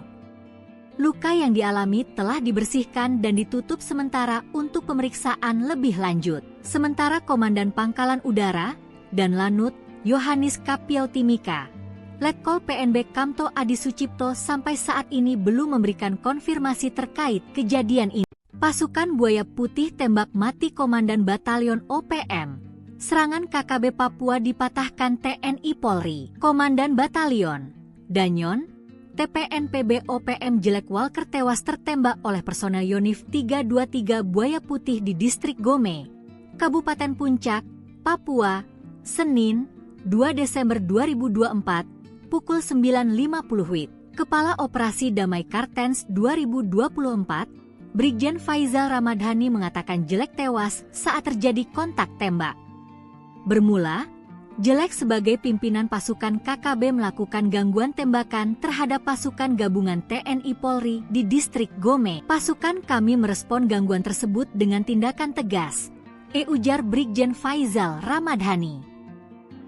Luka yang dialami telah dibersihkan dan ditutup sementara untuk pemeriksaan lebih lanjut. Sementara Komandan Pangkalan Udara dan Lanut Yohanis Kapiau Timika, Letkol PNB Kamto Adi Sucipto sampai saat ini belum memberikan konfirmasi terkait kejadian ini. Pasukan Buaya Putih tembak mati Komandan Batalion OPM. Serangan KKB Papua dipatahkan TNI Polri. Komandan Batalion Danyon, TPNPB OPM Jelek Walker tewas tertembak oleh personel Yonif 323 Buaya Putih di Distrik Gome, Kabupaten Puncak, Papua, Senin, 2 Desember 2024, pukul 9.50 WIB. Kepala Operasi Damai Kartens 2024, Brigjen Faizal Ramadhani mengatakan Jelek tewas saat terjadi kontak tembak. Bermula, Jelek sebagai pimpinan pasukan KKB melakukan gangguan tembakan terhadap pasukan gabungan TNI Polri di distrik Gome. Pasukan kami merespon gangguan tersebut dengan tindakan tegas, ujar Brigjen Faizal Ramadhani.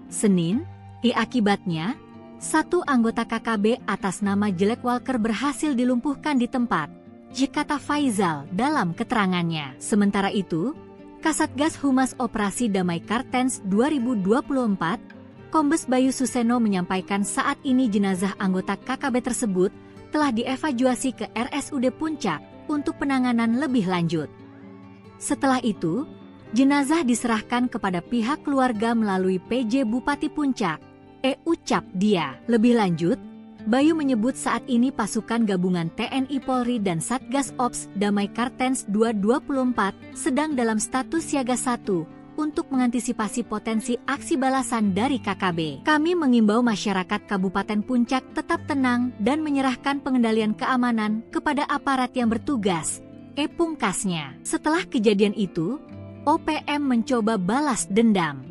Senin, akibatnya, satu anggota KKB atas nama Jelek Walker berhasil dilumpuhkan di tempat, kata Faizal dalam keterangannya. Sementara itu, Kasatgas Humas Operasi Damai Kartens 2024, Kombes Bayu Suseno menyampaikan saat ini jenazah anggota KKB tersebut telah dievakuasi ke RSUD Puncak untuk penanganan lebih lanjut. Setelah itu, jenazah diserahkan kepada pihak keluarga melalui PJ Bupati Puncak, ucap dia. Lebih lanjut, Bayu menyebut saat ini pasukan gabungan TNI Polri dan Satgas Ops Damai Kartens 2024 sedang dalam status siaga 1 untuk mengantisipasi potensi aksi balasan dari KKB. Kami mengimbau masyarakat Kabupaten Puncak tetap tenang dan menyerahkan pengendalian keamanan kepada aparat yang bertugas, pungkasnya. Setelah kejadian itu, OPM mencoba balas dendam.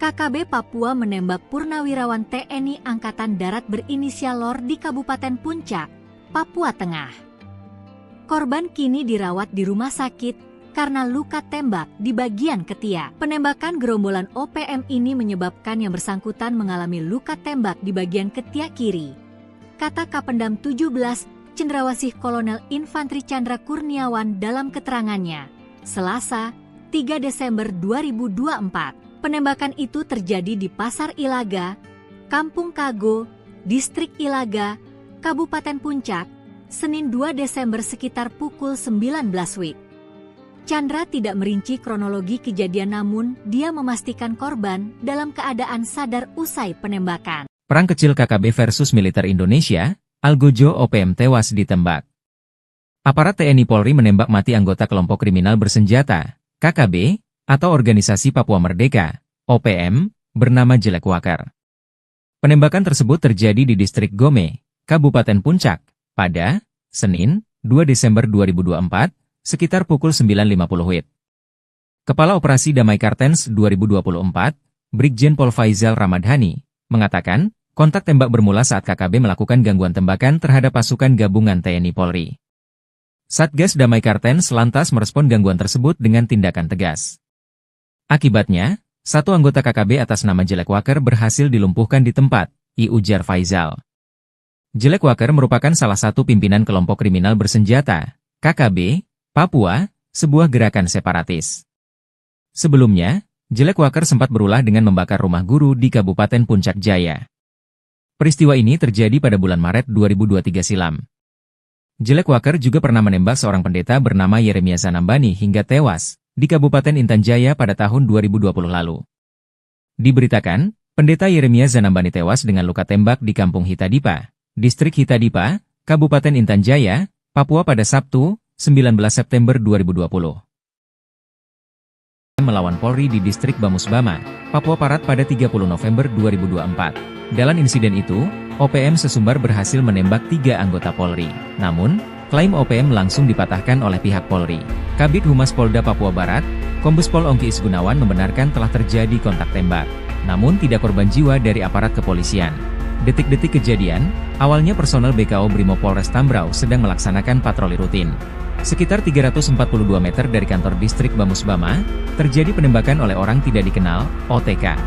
KKB Papua menembak purnawirawan TNI Angkatan Darat berinisial LOR di Kabupaten Puncak, Papua Tengah. Korban kini dirawat di rumah sakit karena luka tembak di bagian ketiak. Penembakan gerombolan OPM ini menyebabkan yang bersangkutan mengalami luka tembak di bagian ketiak kiri, kata Kapendam 17, Cendrawasih Kolonel Infantri Chandra Kurniawan dalam keterangannya, Selasa, 3 Desember 2024. Penembakan itu terjadi di Pasar Ilaga, Kampung Kago, Distrik Ilaga, Kabupaten Puncak, Senin 2 Desember sekitar pukul 19 WIB. Chandra tidak merinci kronologi kejadian namun dia memastikan korban dalam keadaan sadar usai penembakan. Perang kecil KKB versus militer Indonesia, Algojo OPM tewas ditembak. Aparat TNI Polri menembak mati anggota kelompok kriminal bersenjata, KKB, atau Organisasi Papua Merdeka, OPM, bernama Jelek Walker. Penembakan tersebut terjadi di distrik Gome, Kabupaten Puncak, pada Senin, 2 Desember 2024, sekitar pukul 9.50 WIB. Kepala Operasi Damai Kartens 2024, Brigjen Pol Faizal Ramadhani, mengatakan, kontak tembak bermula saat KKB melakukan gangguan tembakan terhadap pasukan gabungan TNI Polri. Satgas Damai Kartens lantas merespon gangguan tersebut dengan tindakan tegas. Akibatnya, satu anggota KKB atas nama Jelek Walker berhasil dilumpuhkan di tempat, ujar Faizal. Jelek Walker merupakan salah satu pimpinan kelompok kriminal bersenjata, KKB, Papua, sebuah gerakan separatis. Sebelumnya, Jelek Walker sempat berulah dengan membakar rumah guru di Kabupaten Puncak Jaya. Peristiwa ini terjadi pada bulan Maret 2023 silam. Jelek Walker juga pernah menembak seorang pendeta bernama Yeremia Zanambani hingga tewas di Kabupaten Intan Jaya pada tahun 2020 lalu. Diberitakan, pendeta Yeremia Zanambani tewas dengan luka tembak di Kampung Hitadipa, Distrik Hitadipa, Kabupaten Intan Jaya, Papua pada Sabtu, 19 September 2020. Melawan Polri di Distrik Bamusbama, Papua Barat pada 30 November 2024. Dalam insiden itu, OPM sesumbar berhasil menembak 3 anggota Polri. Namun, klaim OPM langsung dipatahkan oleh pihak Polri. Kabid Humas Polda Papua Barat, Kombes Pol Ongki Isgunawan membenarkan telah terjadi kontak tembak. Namun tidak korban jiwa dari aparat kepolisian. Detik-detik kejadian, awalnya personel BKO Brimob Polres Tambrau sedang melaksanakan patroli rutin. Sekitar 342 meter dari kantor distrik Bamusbama, terjadi penembakan oleh orang tidak dikenal, OTK.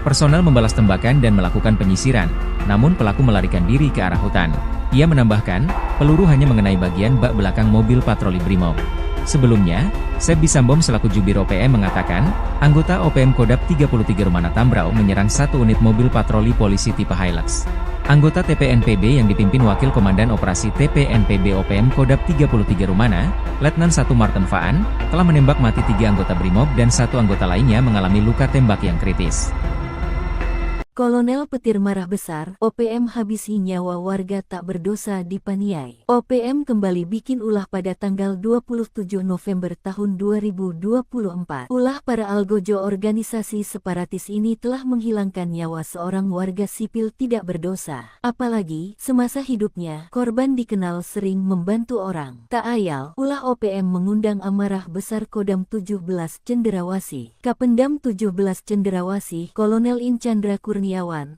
Personel membalas tembakan dan melakukan penyisiran, namun pelaku melarikan diri ke arah hutan. Ia menambahkan, peluru hanya mengenai bagian bak belakang mobil patroli Brimob. Sebelumnya, Sebbi Sambom selaku Jubir OPM mengatakan, anggota OPM Kodap 33 Rumana Tambrau menyerang satu unit mobil patroli polisi tipe Hilux. Anggota TPNPB yang dipimpin Wakil Komandan Operasi TPNPB OPM Kodap 33 Rumana, Letnan 1 Martin Faan, telah menembak mati 3 anggota Brimob dan 1 anggota lainnya mengalami luka tembak yang kritis. Kolonel petir marah besar, OPM habisi nyawa warga tak berdosa di Paniai. OPM kembali bikin ulah pada tanggal 27 November tahun 2024. Ulah para algojo organisasi separatis ini telah menghilangkan nyawa seorang warga sipil tidak berdosa. Apalagi, semasa hidupnya, korban dikenal sering membantu orang. Tak ayal, ulah OPM mengundang amarah besar Kodam 17 Cenderawasih. Kapendam 17 Cenderawasih, Kolonel In Chandra Kurniawan,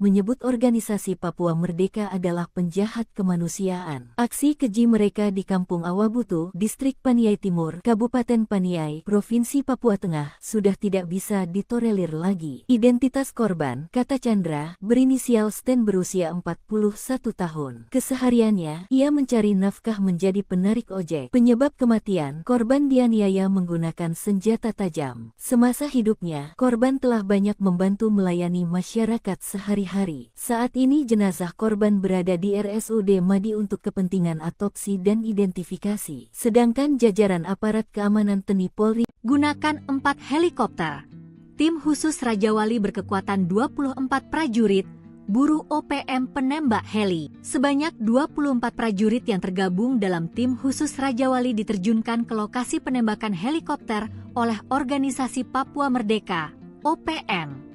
menyebut organisasi Papua Merdeka adalah penjahat kemanusiaan. Aksi keji mereka di Kampung Awabutu, Distrik Paniai Timur, Kabupaten Paniai, Provinsi Papua Tengah, sudah tidak bisa ditolerir lagi. Identitas korban, kata Chandra, berinisial Sten berusia 41 tahun. Kesehariannya, ia mencari nafkah menjadi penarik ojek. Penyebab kematian, korban dianiaya menggunakan senjata tajam. Semasa hidupnya, korban telah banyak membantu melayani masyarakat sehari-hari. Saat ini jenazah korban berada di RSUD Madi untuk kepentingan otopsi dan identifikasi. Sedangkan jajaran aparat keamanan TNI Polri gunakan 4 helikopter. Tim khusus Raja Wali berkekuatan 24 prajurit, buru OPM penembak heli. Sebanyak 24 prajurit yang tergabung dalam tim khusus Raja Wali diterjunkan ke lokasi penembakan helikopter oleh organisasi Papua Merdeka, OPM.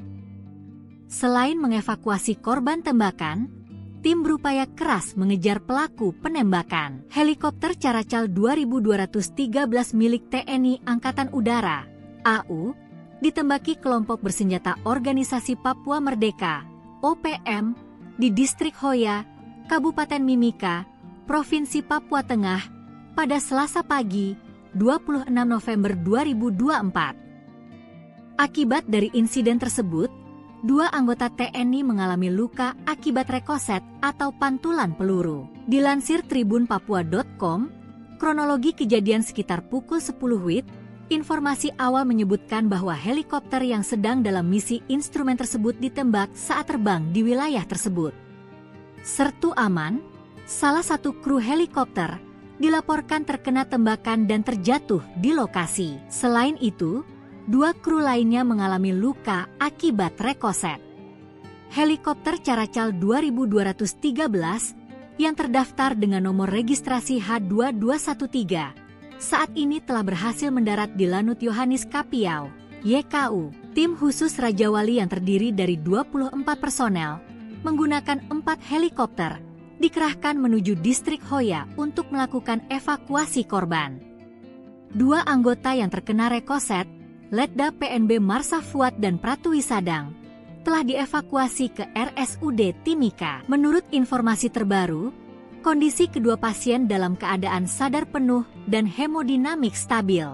Selain mengevakuasi korban tembakan, tim berupaya keras mengejar pelaku penembakan. Helikopter Caracal 2213 milik TNI Angkatan Udara, AU, ditembaki kelompok bersenjata Organisasi Papua Merdeka, OPM, di Distrik Hoya, Kabupaten Mimika, Provinsi Papua Tengah, pada Selasa pagi, 26 November 2024. Akibat dari insiden tersebut, 2 anggota TNI mengalami luka akibat rekoset atau pantulan peluru. Dilansir tribunpapua.com, kronologi kejadian sekitar pukul 10 WIB, informasi awal menyebutkan bahwa helikopter yang sedang dalam misi instrumen tersebut ditembak saat terbang di wilayah tersebut. Sertu Aman, salah satu kru helikopter, dilaporkan terkena tembakan dan terjatuh di lokasi. Selain itu, 2 kru lainnya mengalami luka akibat rekoset. Helikopter Caracal 2213 yang terdaftar dengan nomor registrasi H2213 saat ini telah berhasil mendarat di Lanut Yohanis Kapiau, YKU. Tim khusus Raja Wali yang terdiri dari 24 personel menggunakan 4 helikopter dikerahkan menuju Distrik Hoya untuk melakukan evakuasi korban. 2 anggota yang terkena rekoset, Letda PNB Marsa Fuad dan Pratwi Sadang, telah dievakuasi ke RSUD Timika. Menurut informasi terbaru, kondisi kedua pasien dalam keadaan sadar penuh dan hemodinamik stabil.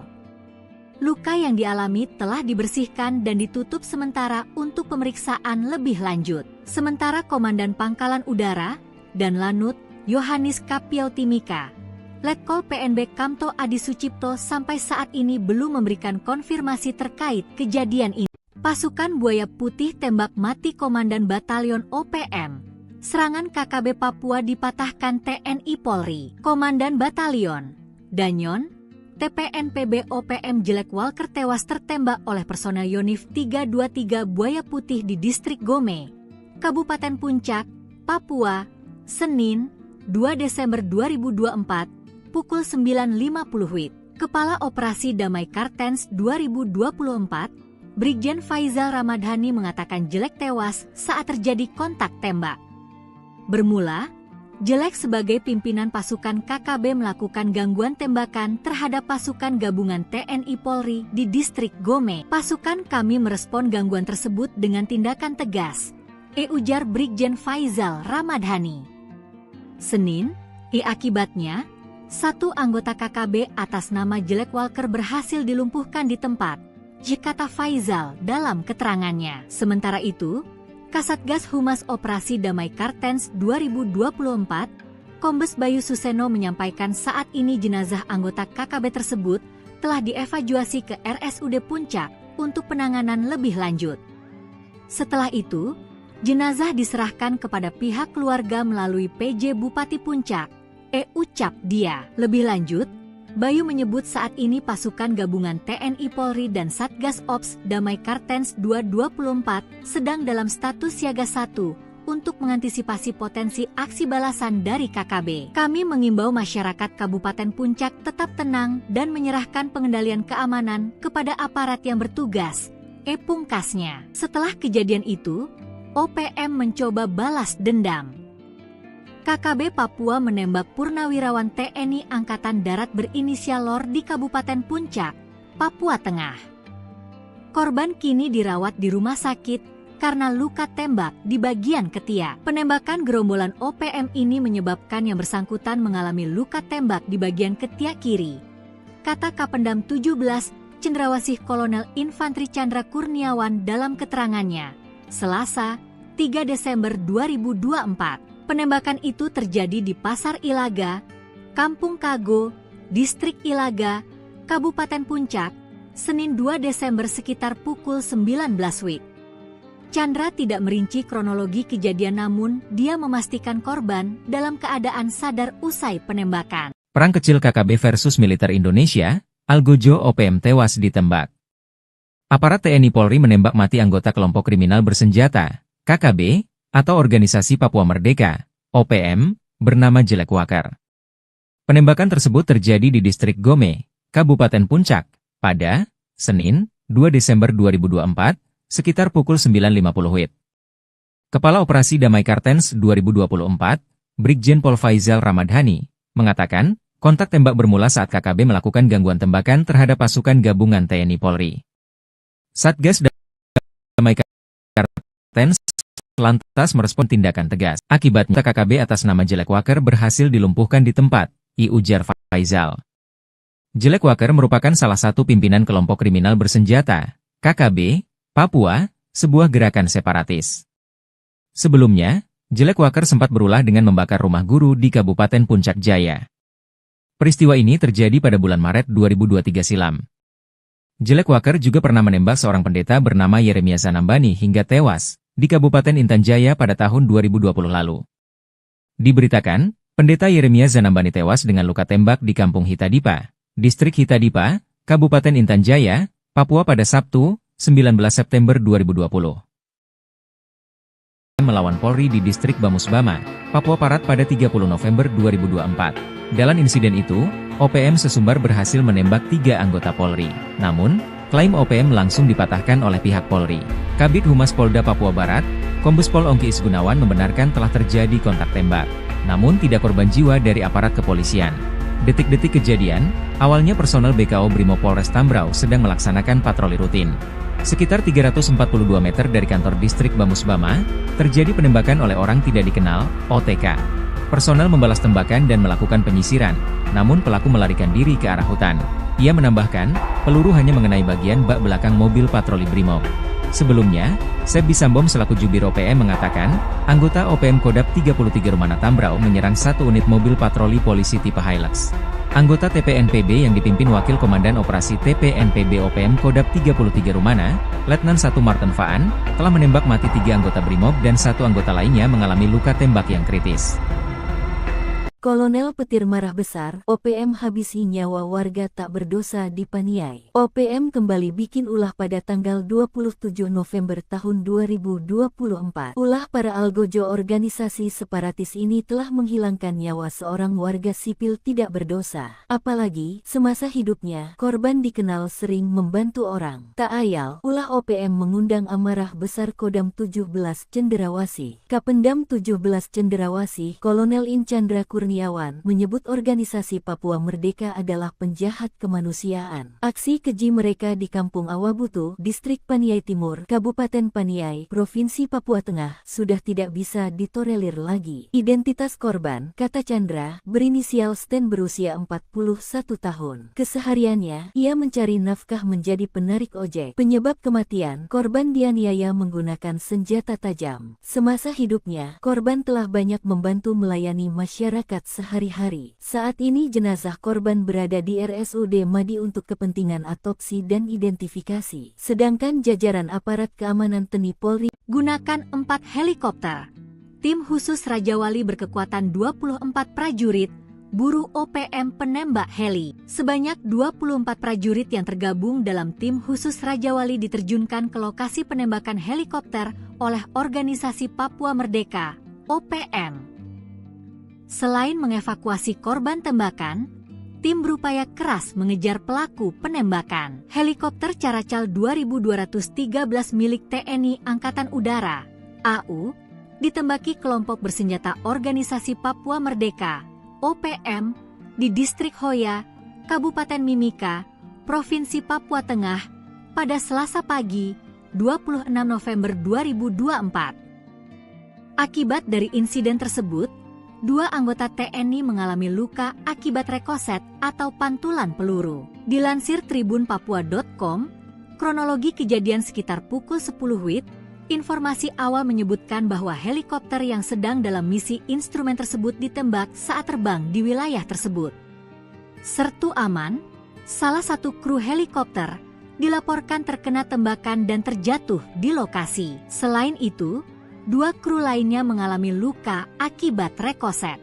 Luka yang dialami telah dibersihkan dan ditutup sementara untuk pemeriksaan lebih lanjut. Sementara Komandan Pangkalan Udara dan Lanut Yohanis Kapiau Timika, Letkol PNB Kamto Adi Sucipto sampai saat ini belum memberikan konfirmasi terkait kejadian ini. Pasukan Buaya Putih tembak mati Komandan Batalion OPM. Serangan KKB Papua dipatahkan TNI Polri. Komandan Batalion Danyon, TPNPB OPM Jelek Walker tewas tertembak oleh personel Yonif 323 Buaya Putih di Distrik Gome, Kabupaten Puncak, Papua, Senin, 2 Desember 2024, pukul 9.50 WIB. Kepala Operasi Damai Kartens 2024, Brigjen Faizal Ramadhani mengatakan Jelek tewas saat terjadi kontak tembak. Bermula, Jelek sebagai pimpinan pasukan KKB melakukan gangguan tembakan terhadap pasukan gabungan TNI Polri di Distrik Gome. Pasukan kami merespon gangguan tersebut dengan tindakan tegas, ujar Brigjen Faizal Ramadhani. Senin, akibatnya, 1 anggota KKB atas nama Jelek Walker berhasil dilumpuhkan di tempat, kata Faizal dalam keterangannya. Sementara itu, Kasatgas Humas Operasi Damai Kartens 2024, Kombes Bayu Suseno menyampaikan saat ini jenazah anggota KKB tersebut telah dievakuasi ke RSUD Puncak untuk penanganan lebih lanjut. Setelah itu, jenazah diserahkan kepada pihak keluarga melalui PJ Bupati Puncak, ucap dia. Lebih lanjut, Bayu menyebut saat ini pasukan gabungan TNI Polri dan Satgas Ops Damai Kartens 224 sedang dalam status siaga 1 untuk mengantisipasi potensi aksi balasan dari KKB. Kami mengimbau masyarakat Kabupaten Puncak tetap tenang dan menyerahkan pengendalian keamanan kepada aparat yang bertugas. Pungkasnya. Setelah kejadian itu, OPM mencoba balas dendam. KKB Papua menembak purnawirawan TNI Angkatan Darat berinisial LOR di Kabupaten Puncak, Papua Tengah. Korban kini dirawat di rumah sakit karena luka tembak di bagian ketiak. Penembakan gerombolan OPM ini menyebabkan yang bersangkutan mengalami luka tembak di bagian ketiak kiri. Kata Kapendam 17, Cendrawasih Kolonel Infantri Chandra Kurniawan dalam keterangannya, Selasa, 3 Desember 2024. Penembakan itu terjadi di Pasar Ilaga, Kampung Kago, Distrik Ilaga, Kabupaten Puncak, Senin 2 Desember sekitar pukul 19 WIB. Chandra tidak merinci kronologi kejadian namun dia memastikan korban dalam keadaan sadar usai penembakan. Perang kecil KKB versus militer Indonesia, Algojo OPM tewas ditembak. Aparat TNI Polri menembak mati anggota kelompok kriminal bersenjata, KKB, atau Organisasi Papua Merdeka, OPM, bernama Jelek Wakar. Penembakan tersebut terjadi di Distrik Gome, Kabupaten Puncak, pada Senin, 2 Desember 2024, sekitar pukul 9.50 WIB. Kepala Operasi Damai Kartens 2024, Brigjen Pol Faizal Ramadhani, mengatakan, kontak tembak bermula saat KKB melakukan gangguan tembakan terhadap pasukan gabungan TNI Polri. Satgas Damai Kartens lantas merespon tindakan tegas. Akibatnya KKB atas nama Jelek Wakar berhasil dilumpuhkan di tempat, ujar Faizal. Jelek Wakar merupakan salah satu pimpinan kelompok kriminal bersenjata, KKB, Papua, sebuah gerakan separatis. Sebelumnya, Jelek Wakar sempat berulah dengan membakar rumah guru di Kabupaten Puncak Jaya. Peristiwa ini terjadi pada bulan Maret 2023 silam. Jelek Wakar juga pernah menembak seorang pendeta bernama Yeremia Zanambani hingga tewas di Kabupaten Intan Jaya pada tahun 2020 lalu. Diberitakan, pendeta Yeremia Zanambani tewas dengan luka tembak di Kampung Hitadipa, Distrik Hitadipa, Kabupaten Intan Jaya, Papua pada Sabtu, 19 September 2020. Melawan Polri di Distrik Bamusbama, Papua Barat pada 30 November 2024. Dalam insiden itu, OPM sesumbar berhasil menembak 3 anggota Polri. Namun, klaim OPM langsung dipatahkan oleh pihak Polri. Kabid Humas Polda Papua Barat, Kombes Pol Ongki Isgunawan membenarkan telah terjadi kontak tembak. Namun tidak korban jiwa dari aparat kepolisian. Detik-detik kejadian, awalnya personel BKO Brimob Polres Tambrau sedang melaksanakan patroli rutin. Sekitar 342 meter dari kantor distrik Bamusbama, terjadi penembakan oleh orang tidak dikenal, OTK. Personel membalas tembakan dan melakukan penyisiran, namun pelaku melarikan diri ke arah hutan. Ia menambahkan, peluru hanya mengenai bagian bak belakang mobil patroli Brimob. Sebelumnya, Seb Bisambom selaku jubir OPM mengatakan, anggota OPM Kodap 33 Rumana Tambrau menyerang satu unit mobil patroli polisi tipe Hilux. Anggota TPNPB yang dipimpin Wakil Komandan Operasi TPNPB OPM Kodap 33 Rumana, Letnan 1 Martin Faan, telah menembak mati 3 anggota Brimob dan 1 anggota lainnya mengalami luka tembak yang kritis. Kolonel Petir marah besar, OPM habisi nyawa warga tak berdosa di Paniai. OPM kembali bikin ulah pada tanggal 27 November tahun 2024. Ulah para algojo organisasi separatis ini telah menghilangkan nyawa seorang warga sipil tidak berdosa. Apalagi, semasa hidupnya, korban dikenal sering membantu orang. Tak ayal, ulah OPM mengundang amarah besar Kodam 17 Cenderawasih. Kapendam 17 Cenderawasih, Kolonel In Chandra Kurniawan menyebut organisasi Papua Merdeka adalah penjahat kemanusiaan. Aksi keji mereka di Kampung Awabutu, Distrik Paniai Timur, Kabupaten Paniai, Provinsi Papua Tengah, sudah tidak bisa ditolerir lagi. Identitas korban, kata Chandra, berinisial Sten berusia 41 tahun. Kesehariannya, ia mencari nafkah menjadi penarik ojek. Penyebab kematian, korban dianiaya menggunakan senjata tajam. Semasa hidupnya, korban telah banyak membantu melayani masyarakat sehari-hari. Saat ini jenazah korban berada di RSUD Madi untuk kepentingan autopsi dan identifikasi. Sedangkan jajaran aparat keamanan TNI Polri gunakan 4 helikopter. Tim khusus Raja Wali berkekuatan 24 prajurit buru OPM penembak heli. Sebanyak 24 prajurit yang tergabung dalam tim khusus Raja Wali diterjunkan ke lokasi penembakan helikopter oleh Organisasi Papua Merdeka, OPM. Selain mengevakuasi korban tembakan, tim berupaya keras mengejar pelaku penembakan. Helikopter Caracal 2213 milik TNI Angkatan Udara, AU, ditembaki kelompok bersenjata Organisasi Papua Merdeka, OPM, di Distrik Hoya, Kabupaten Mimika, Provinsi Papua Tengah, pada Selasa pagi, 26 November 2024. Akibat dari insiden tersebut, 2 anggota TNI mengalami luka akibat rekoset atau pantulan peluru. Dilansir tribunpapua.com, kronologi kejadian sekitar pukul 10 WIB, informasi awal menyebutkan bahwa helikopter yang sedang dalam misi instrumen tersebut ditembak saat terbang di wilayah tersebut. Sertu Aman, salah satu kru helikopter, dilaporkan terkena tembakan dan terjatuh di lokasi. Selain itu, 2 kru lainnya mengalami luka akibat rekoset.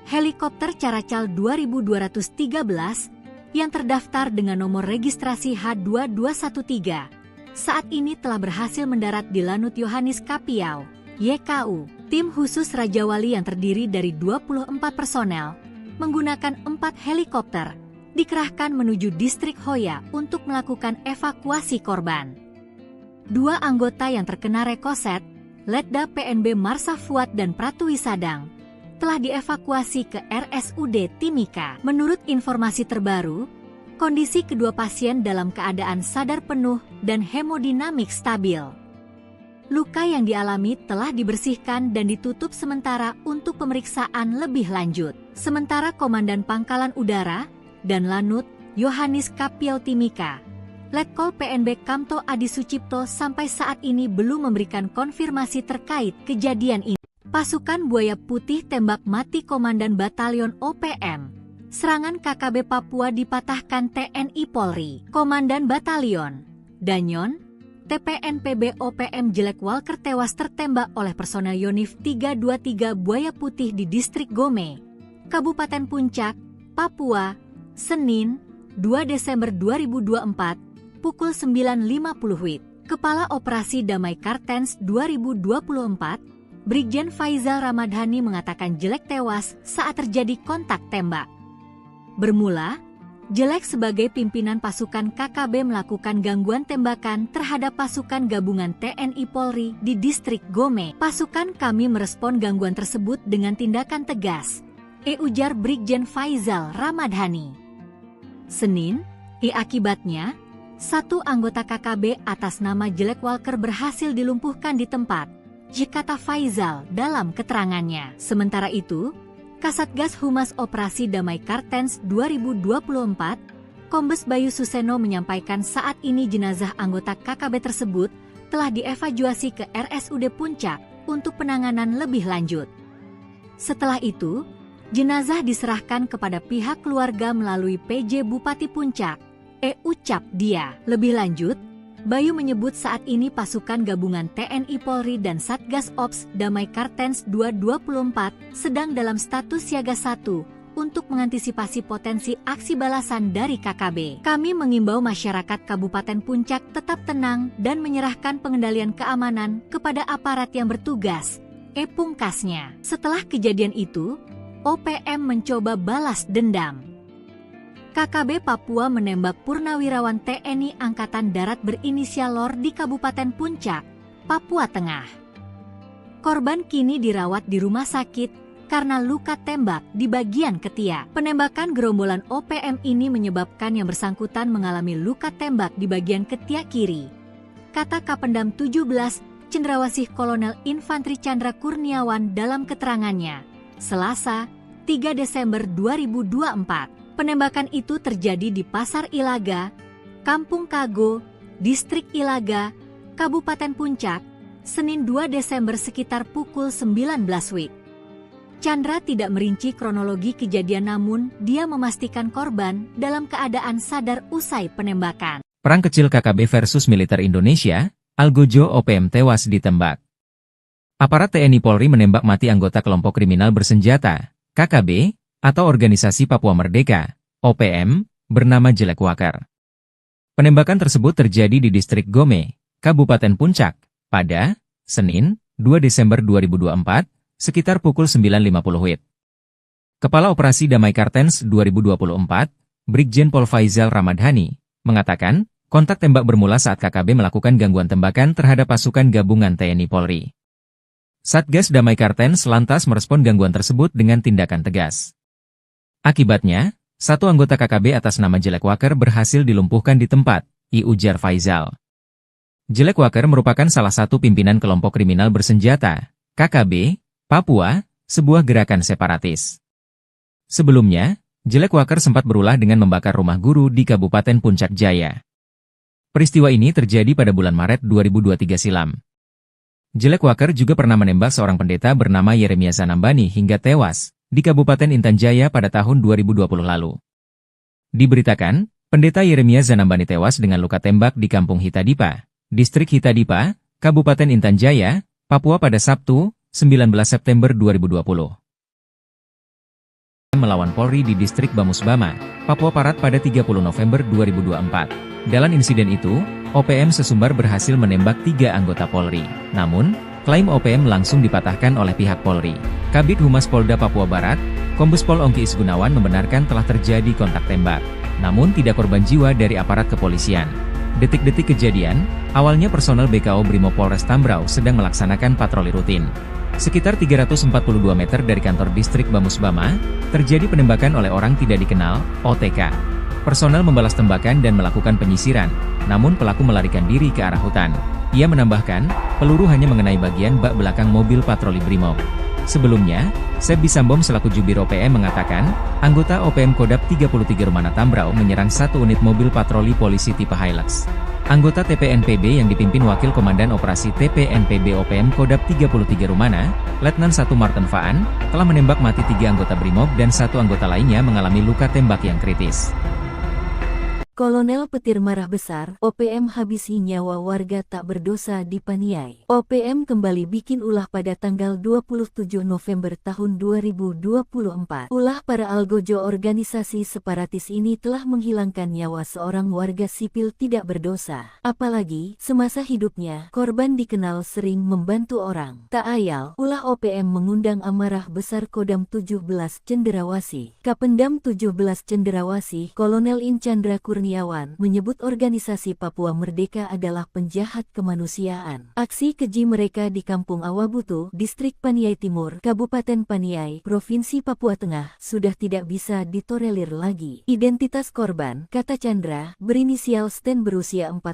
Helikopter Caracal 2213 yang terdaftar dengan nomor registrasi H2213 saat ini telah berhasil mendarat di Lanut Yohanis Kapiau, YKU. Tim khusus Raja Wali yang terdiri dari 24 personel menggunakan 4 helikopter dikerahkan menuju Distrik Hoya untuk melakukan evakuasi korban. 2 anggota yang terkena rekoset, Letda PNB Marsa Fuad dan Pratwi Sadang, telah dievakuasi ke RSUD Timika. Menurut informasi terbaru, kondisi kedua pasien dalam keadaan sadar penuh dan hemodinamik stabil. Luka yang dialami telah dibersihkan dan ditutup sementara untuk pemeriksaan lebih lanjut. Sementara Komandan Pangkalan Udara dan Lanut Yohanis Kapiau Timika, Letkol PNB Kamto Adi Sucipto sampai saat ini belum memberikan konfirmasi terkait kejadian ini. Pasukan Buaya Putih tembak mati Komandan Batalion OPM. Serangan KKB Papua dipatahkan TNI Polri. Komandan Batalion Danyon, TPNPB OPM Jelek Walker tewas tertembak oleh personel Yonif 323 Buaya Putih di Distrik Gome, Kabupaten Puncak, Papua, Senin, 2 Desember 2024, pukul 9.50 WIB. Kepala Operasi Damai Kartens 2024, Brigjen Faizal Ramadhani mengatakan Jelek tewas saat terjadi kontak tembak. Bermula, Jelek sebagai pimpinan pasukan KKB melakukan gangguan tembakan terhadap pasukan gabungan TNI Polri di Distrik Gome. Pasukan kami merespon gangguan tersebut dengan tindakan tegas, ujar Brigjen Faizal Ramadhani. Senin, akibatnya, 1 anggota KKB atas nama Jelek Walker berhasil dilumpuhkan di tempat, kata Faizal dalam keterangannya. Sementara itu, Kasatgas Humas Operasi Damai Kartens 2024, Kombes Bayu Suseno menyampaikan saat ini jenazah anggota KKB tersebut telah dievakuasi ke RSUD Puncak untuk penanganan lebih lanjut. Setelah itu, jenazah diserahkan kepada pihak keluarga melalui PJ Bupati Puncak, ucap dia. Lebih lanjut, Bayu menyebut saat ini pasukan gabungan TNI Polri dan Satgas Ops Damai Kartens 224 sedang dalam status siaga 1 untuk mengantisipasi potensi aksi balasan dari KKB. Kami mengimbau masyarakat Kabupaten Puncak tetap tenang dan menyerahkan pengendalian keamanan kepada aparat yang bertugas, pungkasnya. Setelah kejadian itu, OPM mencoba balas dendam. KKB Papua menembak purnawirawan TNI Angkatan Darat berinisial LOR di Kabupaten Puncak, Papua Tengah. Korban kini dirawat di rumah sakit karena luka tembak di bagian ketiak. Penembakan gerombolan OPM ini menyebabkan yang bersangkutan mengalami luka tembak di bagian ketiak kiri, kata Kapendam 17 Cendrawasih Kolonel Infantri Chandra Kurniawan dalam keterangannya, Selasa, 3 Desember 2024. Penembakan itu terjadi di Pasar Ilaga, Kampung Kago, Distrik Ilaga, Kabupaten Puncak, Senin 2 Desember sekitar pukul 19 WIB. Chandra tidak merinci kronologi kejadian namun dia memastikan korban dalam keadaan sadar usai penembakan. Perang kecil KKB versus militer Indonesia, Algojo OPM tewas ditembak. Aparat TNI Polri menembak mati anggota kelompok kriminal bersenjata, KKB, atau Organisasi Papua Merdeka, OPM, bernama Jelek Walker. Penembakan tersebut terjadi di distrik Gome, Kabupaten Puncak, pada Senin, 2 Desember 2024, sekitar pukul 9.50 WIB. Kepala Operasi Damai Kartens 2024, Brigjen Pol Faizal Ramadhani, mengatakan, kontak tembak bermula saat KKB melakukan gangguan tembakan terhadap pasukan gabungan TNI Polri. Satgas Damai Kartens lantas merespon gangguan tersebut dengan tindakan tegas. Akibatnya, satu anggota KKB atas nama Jelek Walker berhasil dilumpuhkan di tempat, ujar Faizal. Jelek Walker merupakan salah satu pimpinan kelompok kriminal bersenjata, KKB, Papua, sebuah gerakan separatis. Sebelumnya, Jelek Walker sempat berulah dengan membakar rumah guru di Kabupaten Puncak Jaya. Peristiwa ini terjadi pada bulan Maret 2023 silam. Jelek Walker juga pernah menembak seorang pendeta bernama Yeremia Zanambani hingga tewas di Kabupaten Intan Jaya pada tahun 2020 lalu. Diberitakan, pendeta Yeremia Zanambani tewas dengan luka tembak di Kampung Hitadipa, Distrik Hitadipa, Kabupaten Intan Jaya, Papua pada Sabtu, 19 September 2020. Melawan Polri di Distrik Bamusbama, Papua Barat pada 30 November 2024. Dalam insiden itu, OPM sesumbar berhasil menembak 3 anggota Polri. Namun, klaim OPM langsung dipatahkan oleh pihak Polri. Kabid Humas Polda Papua Barat, Kombes Pol Ongki Isgunawan membenarkan telah terjadi kontak tembak. Namun tidak korban jiwa dari aparat kepolisian. Detik-detik kejadian, awalnya personel BKO Brimob Polres Tambrau sedang melaksanakan patroli rutin. Sekitar 342 meter dari kantor distrik Bamusbama, terjadi penembakan oleh orang tidak dikenal, OTK. Personel membalas tembakan dan melakukan penyisiran, namun pelaku melarikan diri ke arah hutan. Ia menambahkan, peluru hanya mengenai bagian bak belakang mobil patroli Brimob. Sebelumnya, Sebi Sambom selaku Jubir OPM mengatakan, anggota OPM Kodap 33 Rumana Tambrau menyerang satu unit mobil patroli polisi tipe Hilux. Anggota TPNPB yang dipimpin Wakil Komandan Operasi TPNPB OPM Kodap 33 Rumana, Letnan 1 Martin Faan, telah menembak mati 3 anggota Brimob dan 1 anggota lainnya mengalami luka tembak yang kritis. Kolonel Petir marah besar, OPM habisi nyawa warga tak berdosa di Paniai. OPM kembali bikin ulah pada tanggal 27 November tahun 2024. Ulah para algojo organisasi separatis ini telah menghilangkan nyawa seorang warga sipil tidak berdosa. Apalagi, semasa hidupnya, korban dikenal sering membantu orang. Tak ayal, ulah OPM mengundang amarah besar Kodam 17 Cenderawasih. Kapendam 17 Cenderawasih, Kolonel Inchandra Kurniawan menyebut organisasi Papua Merdeka adalah penjahat kemanusiaan. Aksi keji mereka di Kampung Awabutu, Distrik Paniai Timur, Kabupaten Paniai, Provinsi Papua Tengah, sudah tidak bisa ditolerir lagi. Identitas korban, kata Chandra, berinisial Sten berusia 41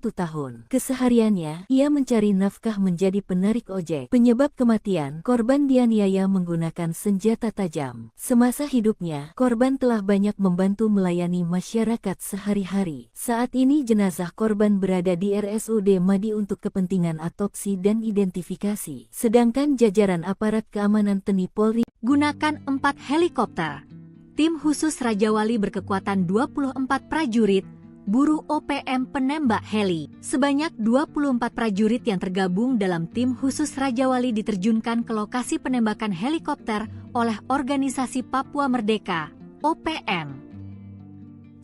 tahun. Kesehariannya, ia mencari nafkah menjadi penarik ojek. Penyebab kematian, korban dianiaya menggunakan senjata tajam. Semasa hidupnya, korban telah banyak membantu melayani masyarakat sehari-hari. Saat ini jenazah korban berada di RSUD Madi untuk kepentingan autopsi dan identifikasi. Sedangkan jajaran aparat keamanan TNI Polri gunakan 4 helikopter. Tim khusus Raja Wali berkekuatan 24 prajurit, buru OPM penembak heli. Sebanyak 24 prajurit yang tergabung dalam tim khusus Raja Wali diterjunkan ke lokasi penembakan helikopter oleh Organisasi Papua Merdeka, OPM.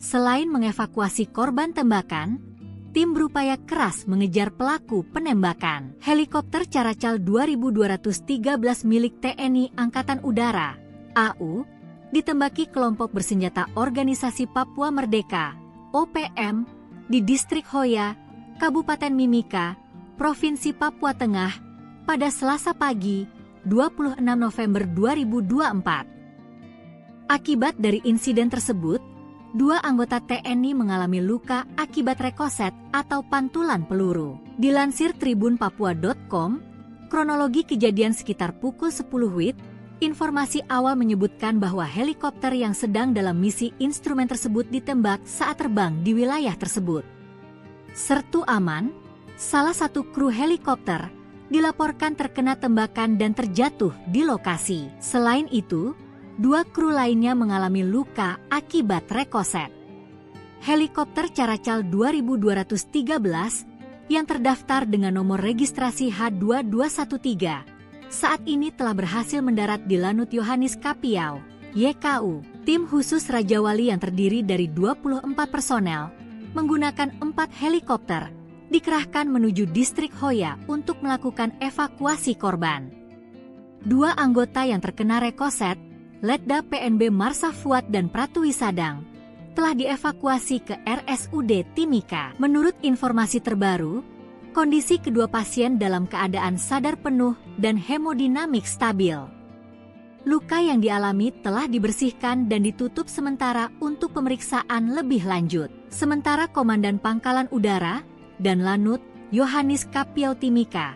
Selain mengevakuasi korban tembakan, tim berupaya keras mengejar pelaku penembakan. Helikopter Caracal 2213 milik TNI Angkatan Udara, AU, ditembaki kelompok bersenjata Organisasi Papua Merdeka, OPM, di Distrik Hoya, Kabupaten Mimika, Provinsi Papua Tengah, pada Selasa pagi, 26 November 2024. Akibat dari insiden tersebut, 2 anggota TNI mengalami luka akibat rekoset atau pantulan peluru. Dilansir tribunpapua.com, kronologi kejadian sekitar pukul 10 WIB, informasi awal menyebutkan bahwa helikopter yang sedang dalam misi instrumen tersebut ditembak saat terbang di wilayah tersebut. Sertu Aman, salah satu kru helikopter, dilaporkan terkena tembakan dan terjatuh di lokasi. Selain itu, 2 kru lainnya mengalami luka akibat rekoset. Helikopter Caracal 2213 yang terdaftar dengan nomor registrasi H2213 saat ini telah berhasil mendarat di Lanut Yohanes Kapiau, YKU, tim khusus Raja Wali yang terdiri dari 24 personel, menggunakan 4 helikopter, dikerahkan menuju distrik Hoya untuk melakukan evakuasi korban. 2 anggota yang terkena rekoset, Letda PNB Marsha Fuad dan Pratu Wisadang, telah dievakuasi ke RSUD Timika. Menurut informasi terbaru, kondisi kedua pasien dalam keadaan sadar penuh dan hemodinamik stabil. Luka yang dialami telah dibersihkan dan ditutup sementara untuk pemeriksaan lebih lanjut. Sementara Komandan Pangkalan Udara dan Lanut Yohanis Kapiau Timika,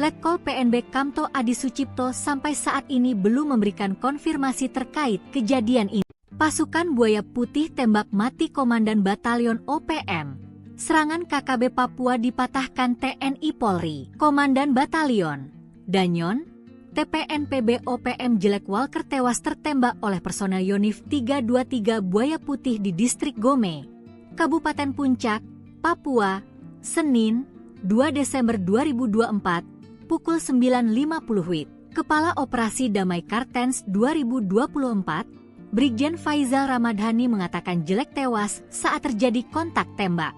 Letkol PNB Kamto Adi Sucipto sampai saat ini belum memberikan konfirmasi terkait kejadian ini. Pasukan Buaya Putih tembak mati Komandan Batalion OPM. Serangan KKB Papua dipatahkan TNI Polri. Komandan Batalion Danyon TPNPB OPM Jelek Walker tewas tertembak oleh personel Yonif 323 Buaya Putih di distrik Gome, Kabupaten Puncak, Papua, Senin, 2 Desember 2024, pukul 9.50 WIB. Kepala Operasi Damai Kartens 2024, Brigjen Faizal Ramadhani mengatakan Jelek tewas saat terjadi kontak tembak.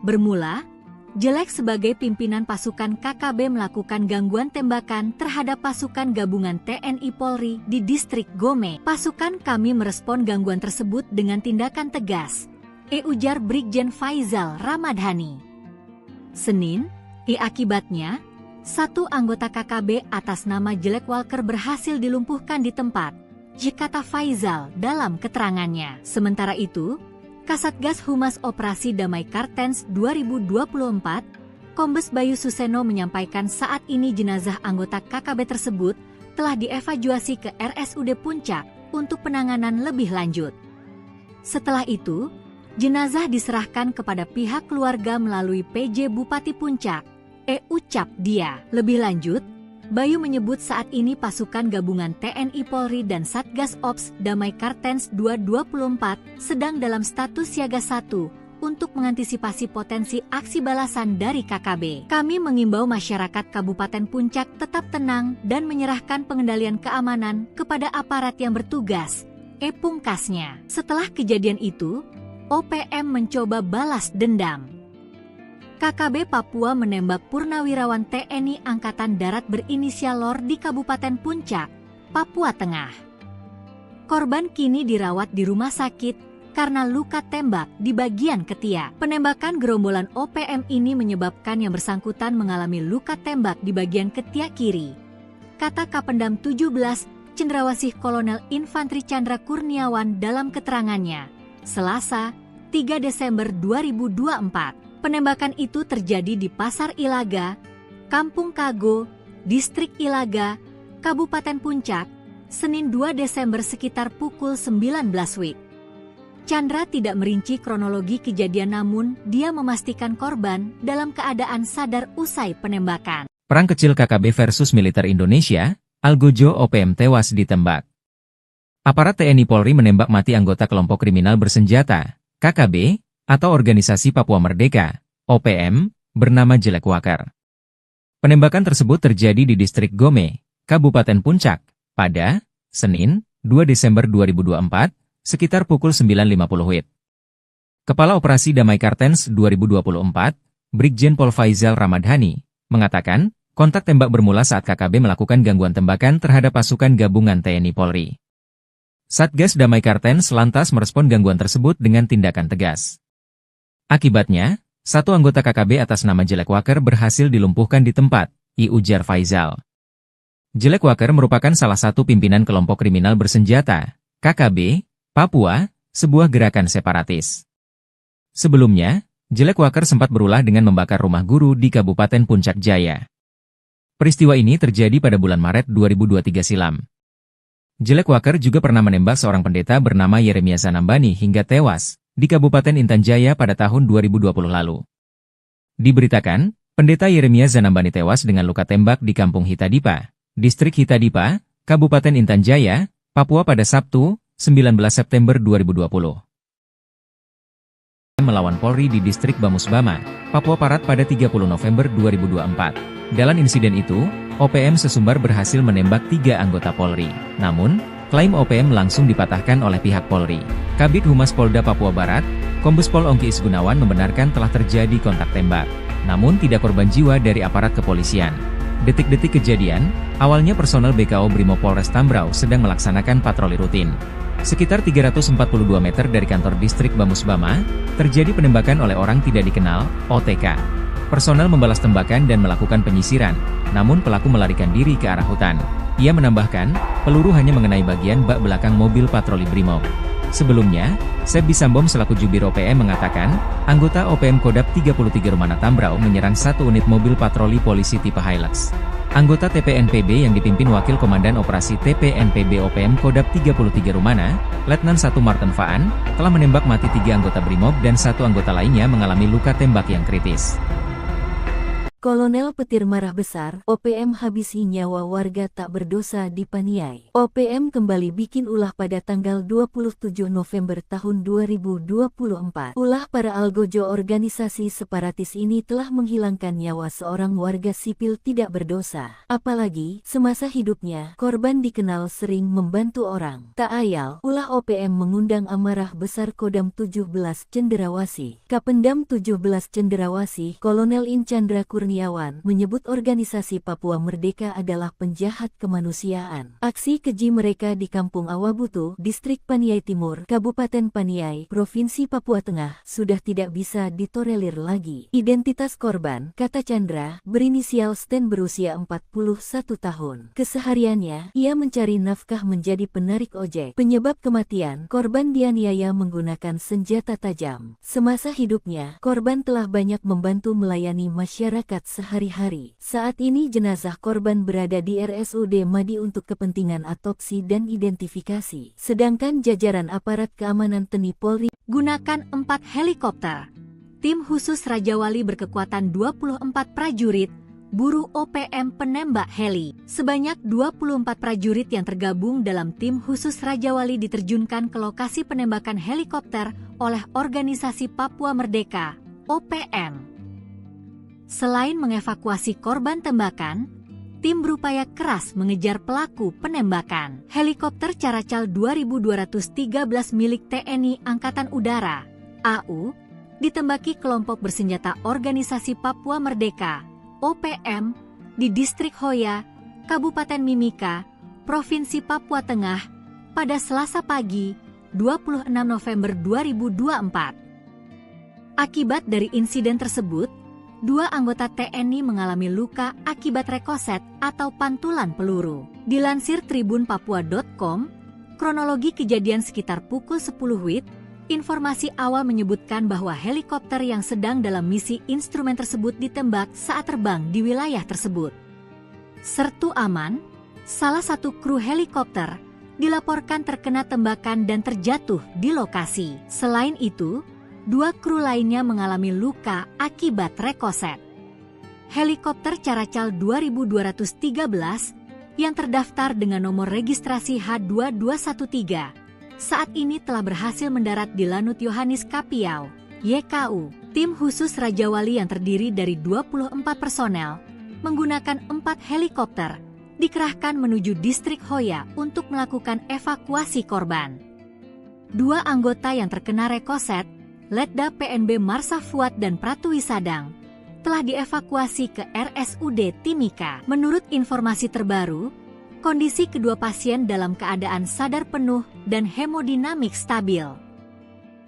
Bermula, Jelek sebagai pimpinan pasukan KKB melakukan gangguan tembakan terhadap pasukan gabungan TNI Polri di distrik Gome. Pasukan kami merespon gangguan tersebut dengan tindakan tegas, ujar Brigjen Faizal Ramadhani. Senin, akibatnya, 1 anggota KKB atas nama Jelek Walker berhasil dilumpuhkan di tempat, kata Faizal dalam keterangannya. Sementara itu, Kasatgas Humas Operasi Damai Kartens 2024, Kombes Bayu Suseno menyampaikan saat ini jenazah anggota KKB tersebut telah dievakuasi ke RSUD Puncak untuk penanganan lebih lanjut. Setelah itu, jenazah diserahkan kepada pihak keluarga melalui PJ Bupati Puncak, ucap dia. Lebih lanjut, Bayu menyebut saat ini pasukan gabungan TNI Polri dan Satgas Ops Damai Kartens 224 sedang dalam status siaga 1 untuk mengantisipasi potensi aksi balasan dari KKB. Kami mengimbau masyarakat Kabupaten Puncak tetap tenang dan menyerahkan pengendalian keamanan kepada aparat yang bertugas, pungkasnya. Setelah kejadian itu, OPM mencoba balas dendam. KKB Papua menembak purnawirawan TNI Angkatan Darat berinisial LOR di Kabupaten Puncak, Papua Tengah. Korban kini dirawat di rumah sakit karena luka tembak di bagian ketiak. Penembakan gerombolan OPM ini menyebabkan yang bersangkutan mengalami luka tembak di bagian ketiak kiri, kata Kapendam 17 Cendrawasih Kolonel Infantri Chandra Kurniawan dalam keterangannya, Selasa, 3 Desember 2024. Penembakan itu terjadi di Pasar Ilaga, Kampung Kago, Distrik Ilaga, Kabupaten Puncak, Senin 2 Desember sekitar pukul 19 WIB. Chandra tidak merinci kronologi kejadian namun dia memastikan korban dalam keadaan sadar usai penembakan. Perang kecil KKB versus militer Indonesia, Algojo OPM tewas ditembak. Aparat TNI Polri menembak mati anggota kelompok kriminal bersenjata, KKB, atau Organisasi Papua Merdeka, OPM, bernama Jelek Walker. Penembakan tersebut terjadi di distrik Gome, Kabupaten Puncak, pada Senin, 2 Desember 2024, sekitar pukul 9.50 WIB. Kepala Operasi Damai Kartens 2024, Brigjen Pol Faizal Ramadhani, mengatakan, kontak tembak bermula saat KKB melakukan gangguan tembakan terhadap pasukan gabungan TNI Polri. Satgas Damai Kartens lantas merespon gangguan tersebut dengan tindakan tegas. Akibatnya, 1 anggota KKB atas nama Jelek Walker berhasil dilumpuhkan di tempat, ujar Faizal. Jelek Walker merupakan salah satu pimpinan kelompok kriminal bersenjata, KKB, Papua, sebuah gerakan separatis. Sebelumnya, Jelek Walker sempat berulah dengan membakar rumah guru di Kabupaten Puncak Jaya. Peristiwa ini terjadi pada bulan Maret 2023 silam. Jelek Walker juga pernah menembak seorang pendeta bernama Yeremia Zanambani hingga tewas di Kabupaten Intan Jaya pada tahun 2020 lalu. Diberitakan, pendeta Yeremia Zanambani tewas dengan luka tembak di Kampung Hitadipa, Distrik Hitadipa, Kabupaten Intan Jaya, Papua pada Sabtu, 19 September 2020. Melawan Polri di Distrik Bamusbama, Papua Barat pada 30 November 2024. Dalam insiden itu, OPM sesumbar berhasil menembak 3 anggota Polri. Namun, Klaim OPM langsung dipatahkan oleh pihak Polri. Kabid Humas Polda Papua Barat, Kombes Pol Ongki Isgunawan membenarkan telah terjadi kontak tembak. Namun tidak korban jiwa dari aparat kepolisian. Detik-detik kejadian, awalnya personel BKO Brimob Polres Tambrau sedang melaksanakan patroli rutin. Sekitar 342 meter dari kantor distrik Bamusbama, terjadi penembakan oleh orang tidak dikenal, OTK. Personel membalas tembakan dan melakukan penyisiran, namun pelaku melarikan diri ke arah hutan. Ia menambahkan, peluru hanya mengenai bagian bak belakang mobil patroli Brimob. Sebelumnya, Sebdi Sambom selaku Jubir OPM mengatakan, anggota OPM Kodap 33 Rumana Tambrau menyerang satu unit mobil patroli polisi tipe Hilux. Anggota TPNPB yang dipimpin Wakil Komandan Operasi TPNPB OPM Kodap 33 Rumana, Letnan 1 Martin Faan, telah menembak mati 3 anggota Brimob dan 1 anggota lainnya mengalami luka tembak yang kritis. Kolonel Petir marah besar, OPM habisi nyawa warga tak berdosa di Paniai. OPM kembali bikin ulah pada tanggal 27 November tahun 2024. Ulah para algojo organisasi separatis ini telah menghilangkan nyawa seorang warga sipil tidak berdosa. Apalagi, semasa hidupnya, korban dikenal sering membantu orang. Tak ayal, ulah OPM mengundang amarah besar Kodam 17 Cenderawasih. Kapendam 17 Cenderawasih, Kolonel In Chandra Kurniawan menyebut organisasi Papua Merdeka adalah penjahat kemanusiaan. Aksi keji mereka di Kampung Awabutu, Distrik Paniai Timur, Kabupaten Paniai, Provinsi Papua Tengah, sudah tidak bisa ditolerir lagi. Identitas korban, kata Chandra, berinisial Sten berusia 41 tahun. Kesehariannya, ia mencari nafkah menjadi penarik ojek. Penyebab kematian, korban dianiaya menggunakan senjata tajam. Semasa hidupnya, korban telah banyak membantu melayani masyarakat sehari-hari. Saat ini jenazah korban berada di RSUD Madi untuk kepentingan otopsi dan identifikasi. Sedangkan jajaran aparat keamanan TNI Polri Gunakan 4 helikopter. Tim khusus Raja Wali berkekuatan 24 prajurit, buru OPM penembak heli. Sebanyak 24 prajurit yang tergabung dalam tim khusus Raja Wali diterjunkan ke lokasi penembakan helikopter oleh organisasi Papua Merdeka, OPM. Selain mengevakuasi korban tembakan, tim berupaya keras mengejar pelaku penembakan. Helikopter Caracal 2213 milik TNI Angkatan Udara, AU, ditembaki kelompok bersenjata Organisasi Papua Merdeka, OPM, di Distrik Hoya, Kabupaten Mimika, Provinsi Papua Tengah, pada Selasa pagi, 26 November 2024. Akibat dari insiden tersebut, 2 anggota TNI mengalami luka akibat rekoset atau pantulan peluru. Dilansir tribunpapua.com, kronologi kejadian sekitar pukul 10 WIB, informasi awal menyebutkan bahwa helikopter yang sedang dalam misi instrumen tersebut ditembak saat terbang di wilayah tersebut. Sertu Aman, salah satu kru helikopter, dilaporkan terkena tembakan dan terjatuh di lokasi. Selain itu, 2 kru lainnya mengalami luka akibat rekoset. Helikopter Caracal 2213 yang terdaftar dengan nomor registrasi H2213 saat ini telah berhasil mendarat di Lanut Yohanis Kapiau, YKU. Tim khusus Raja Wali yang terdiri dari 24 personel menggunakan 4 helikopter dikerahkan menuju Distrik Hoya untuk melakukan evakuasi korban. 2 anggota yang terkena rekoset, Letda PNB Marsa Fuad dan Pratu Wisadang, telah dievakuasi ke RSUD Timika. Menurut informasi terbaru, kondisi kedua pasien dalam keadaan sadar penuh dan hemodinamik stabil.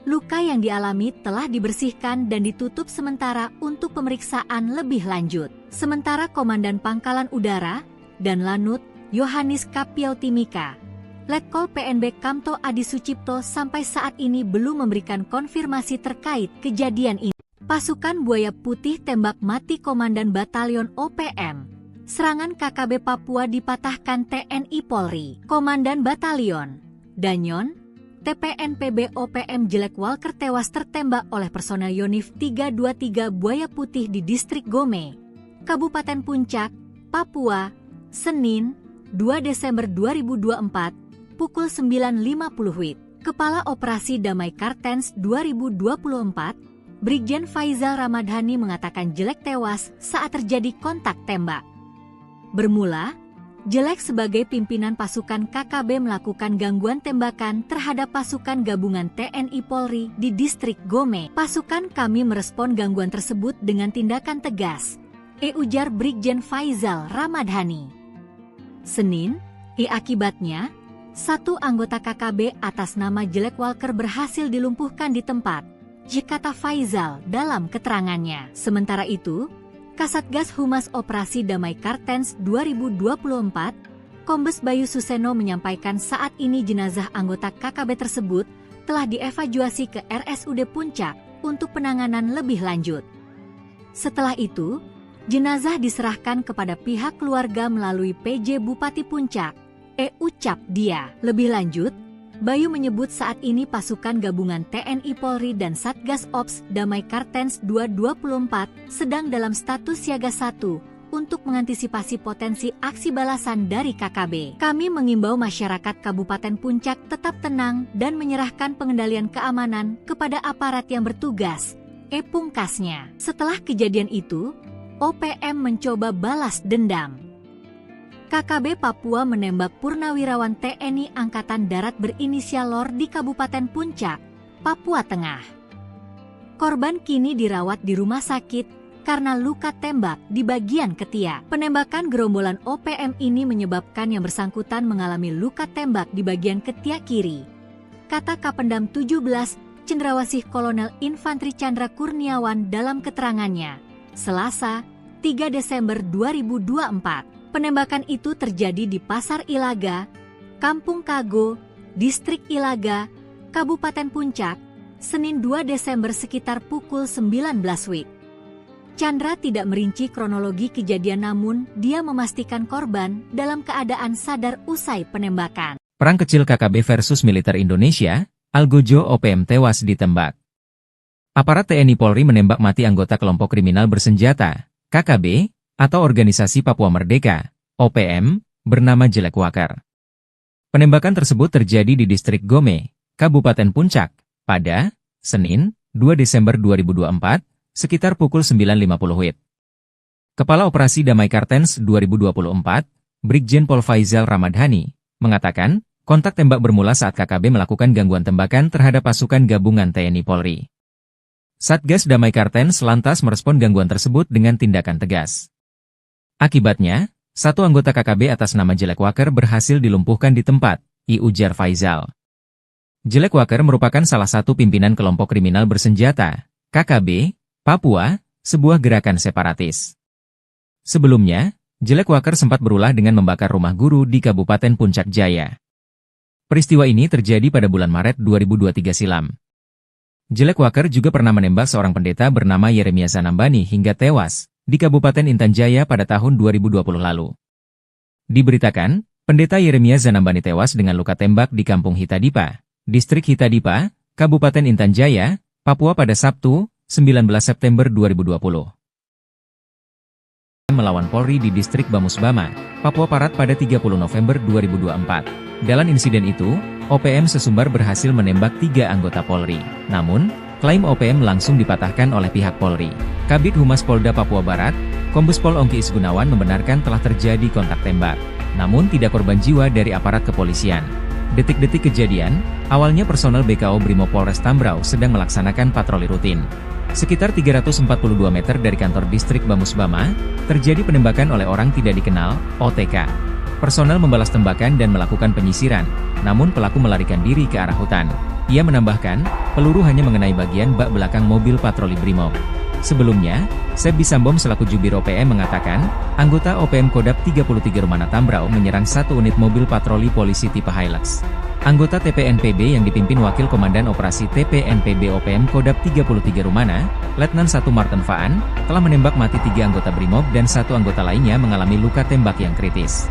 Luka yang dialami telah dibersihkan dan ditutup sementara untuk pemeriksaan lebih lanjut. Sementara Komandan Pangkalan Udara dan Lanut Yohanis Kapiau Timika, Letkol PNB Kamto Adi Sucipto sampai saat ini belum memberikan konfirmasi terkait kejadian ini. Pasukan Buaya Putih tembak mati Komandan Batalion OPM. Serangan KKB Papua dipatahkan TNI Polri. Komandan Batalion Danyon, TPNPB OPM Jelek Walker tewas tertembak oleh personel Yonif 323 Buaya Putih di Distrik Gome, Kabupaten Puncak, Papua, Senin, 2 Desember 2024, pukul 9.50 WIB. Kepala Operasi Damai Kartens 2024, Brigjen Faizal Ramadhani mengatakan Jelek tewas saat terjadi kontak tembak. Bermula, Jelek sebagai pimpinan pasukan KKB melakukan gangguan tembakan terhadap pasukan gabungan TNI Polri di distrik Gome. Pasukan kami merespon gangguan tersebut dengan tindakan tegas, ujar Brigjen Faizal Ramadhani. Senin, akibatnya, satu anggota KKB atas nama Jelek Walker berhasil dilumpuhkan di tempat, kata Faizal dalam keterangannya. Sementara itu, Kasatgas Humas Operasi Damai Kartens 2024, Kombes Bayu Suseno menyampaikan saat ini jenazah anggota KKB tersebut telah dievakuasi ke RSUD Puncak untuk penanganan lebih lanjut. Setelah itu, jenazah diserahkan kepada pihak keluarga melalui PJ Bupati Puncak, ucap dia. Lebih lanjut, Bayu menyebut saat ini pasukan gabungan TNI Polri dan Satgas Ops Damai Kartens 2024 sedang dalam status siaga 1 untuk mengantisipasi potensi aksi balasan dari KKB. Kami mengimbau masyarakat Kabupaten Puncak tetap tenang dan menyerahkan pengendalian keamanan kepada aparat yang bertugas, pungkasnya. Setelah kejadian itu, OPM mencoba balas dendam. KKB Papua menembak purnawirawan TNI Angkatan Darat berinisial LOR di Kabupaten Puncak, Papua Tengah. Korban kini dirawat di rumah sakit karena luka tembak di bagian ketiak. Penembakan gerombolan OPM ini menyebabkan yang bersangkutan mengalami luka tembak di bagian ketiak kiri, kata Kapendam 17, Cendrawasih Kolonel Infantri Chandra Kurniawan dalam keterangannya, Selasa, 3 Desember 2024. Penembakan itu terjadi di Pasar Ilaga, Kampung Kago, Distrik Ilaga, Kabupaten Puncak, Senin 2 Desember sekitar pukul 19 WIB. Chandra tidak merinci kronologi kejadian namun dia memastikan korban dalam keadaan sadar usai penembakan. Perang kecil KKB versus militer Indonesia, Algojo OPM tewas ditembak. Aparat TNI Polri menembak mati anggota kelompok kriminal bersenjata, KKB, atau Organisasi Papua Merdeka, OPM, bernama Jelek Walker. Penembakan tersebut terjadi di distrik Gome, Kabupaten Puncak, pada Senin, 2 Desember 2024, sekitar pukul 9.50 WIB. Kepala Operasi Damai Kartens 2024, Brigjen Pol Faizal Ramadhani, mengatakan, kontak tembak bermula saat KKB melakukan gangguan tembakan terhadap pasukan gabungan TNI Polri. Satgas Damai Kartens lantas merespon gangguan tersebut dengan tindakan tegas. Akibatnya, satu anggota KKB atas nama Jelek Walker berhasil dilumpuhkan di tempat, ujar Faizal. Jelek Walker merupakan salah satu pimpinan kelompok kriminal bersenjata, KKB, Papua, sebuah gerakan separatis. Sebelumnya, Jelek Walker sempat berulah dengan membakar rumah guru di Kabupaten Puncak Jaya. Peristiwa ini terjadi pada bulan Maret 2023 silam. Jelek Walker juga pernah menembak seorang pendeta bernama Yeremia Zanambani hingga tewas di Kabupaten Intan Jaya pada tahun 2020 lalu. Diberitakan, pendeta Yeremia Zanambani tewas dengan luka tembak di Kampung Hitadipa, Distrik Hitadipa, Kabupaten Intan Jaya, Papua pada Sabtu, 19 September 2020. Melawan Polri di Distrik Bamusbama, Papua Barat pada 30 November 2024. Dalam insiden itu, OPM sesumbar berhasil menembak 3 anggota Polri. Namun, klaim OPM langsung dipatahkan oleh pihak Polri. Kabid Humas Polda Papua Barat, Kombes Pol Ongki Isgunawan membenarkan telah terjadi kontak tembak. Namun tidak korban jiwa dari aparat kepolisian. Detik-detik kejadian, awalnya personel BKO Brimob Polres Tambrau sedang melaksanakan patroli rutin. Sekitar 342 meter dari kantor distrik Bamusbama, terjadi penembakan oleh orang tidak dikenal, OTK. Personel membalas tembakan dan melakukan penyisiran, namun pelaku melarikan diri ke arah hutan. Ia menambahkan, peluru hanya mengenai bagian bak belakang mobil patroli Brimob. Sebelumnya, Sebi Sambom selaku Jubir OPM mengatakan, anggota OPM Kodap 33 Rumana Tambrau menyerang satu unit mobil patroli polisi tipe Hilux. Anggota TPNPB yang dipimpin Wakil Komandan Operasi TPNPB OPM Kodap 33 Rumana, Letnan 1 Martin Faan, telah menembak mati 3 anggota Brimob dan 1 anggota lainnya mengalami luka tembak yang kritis.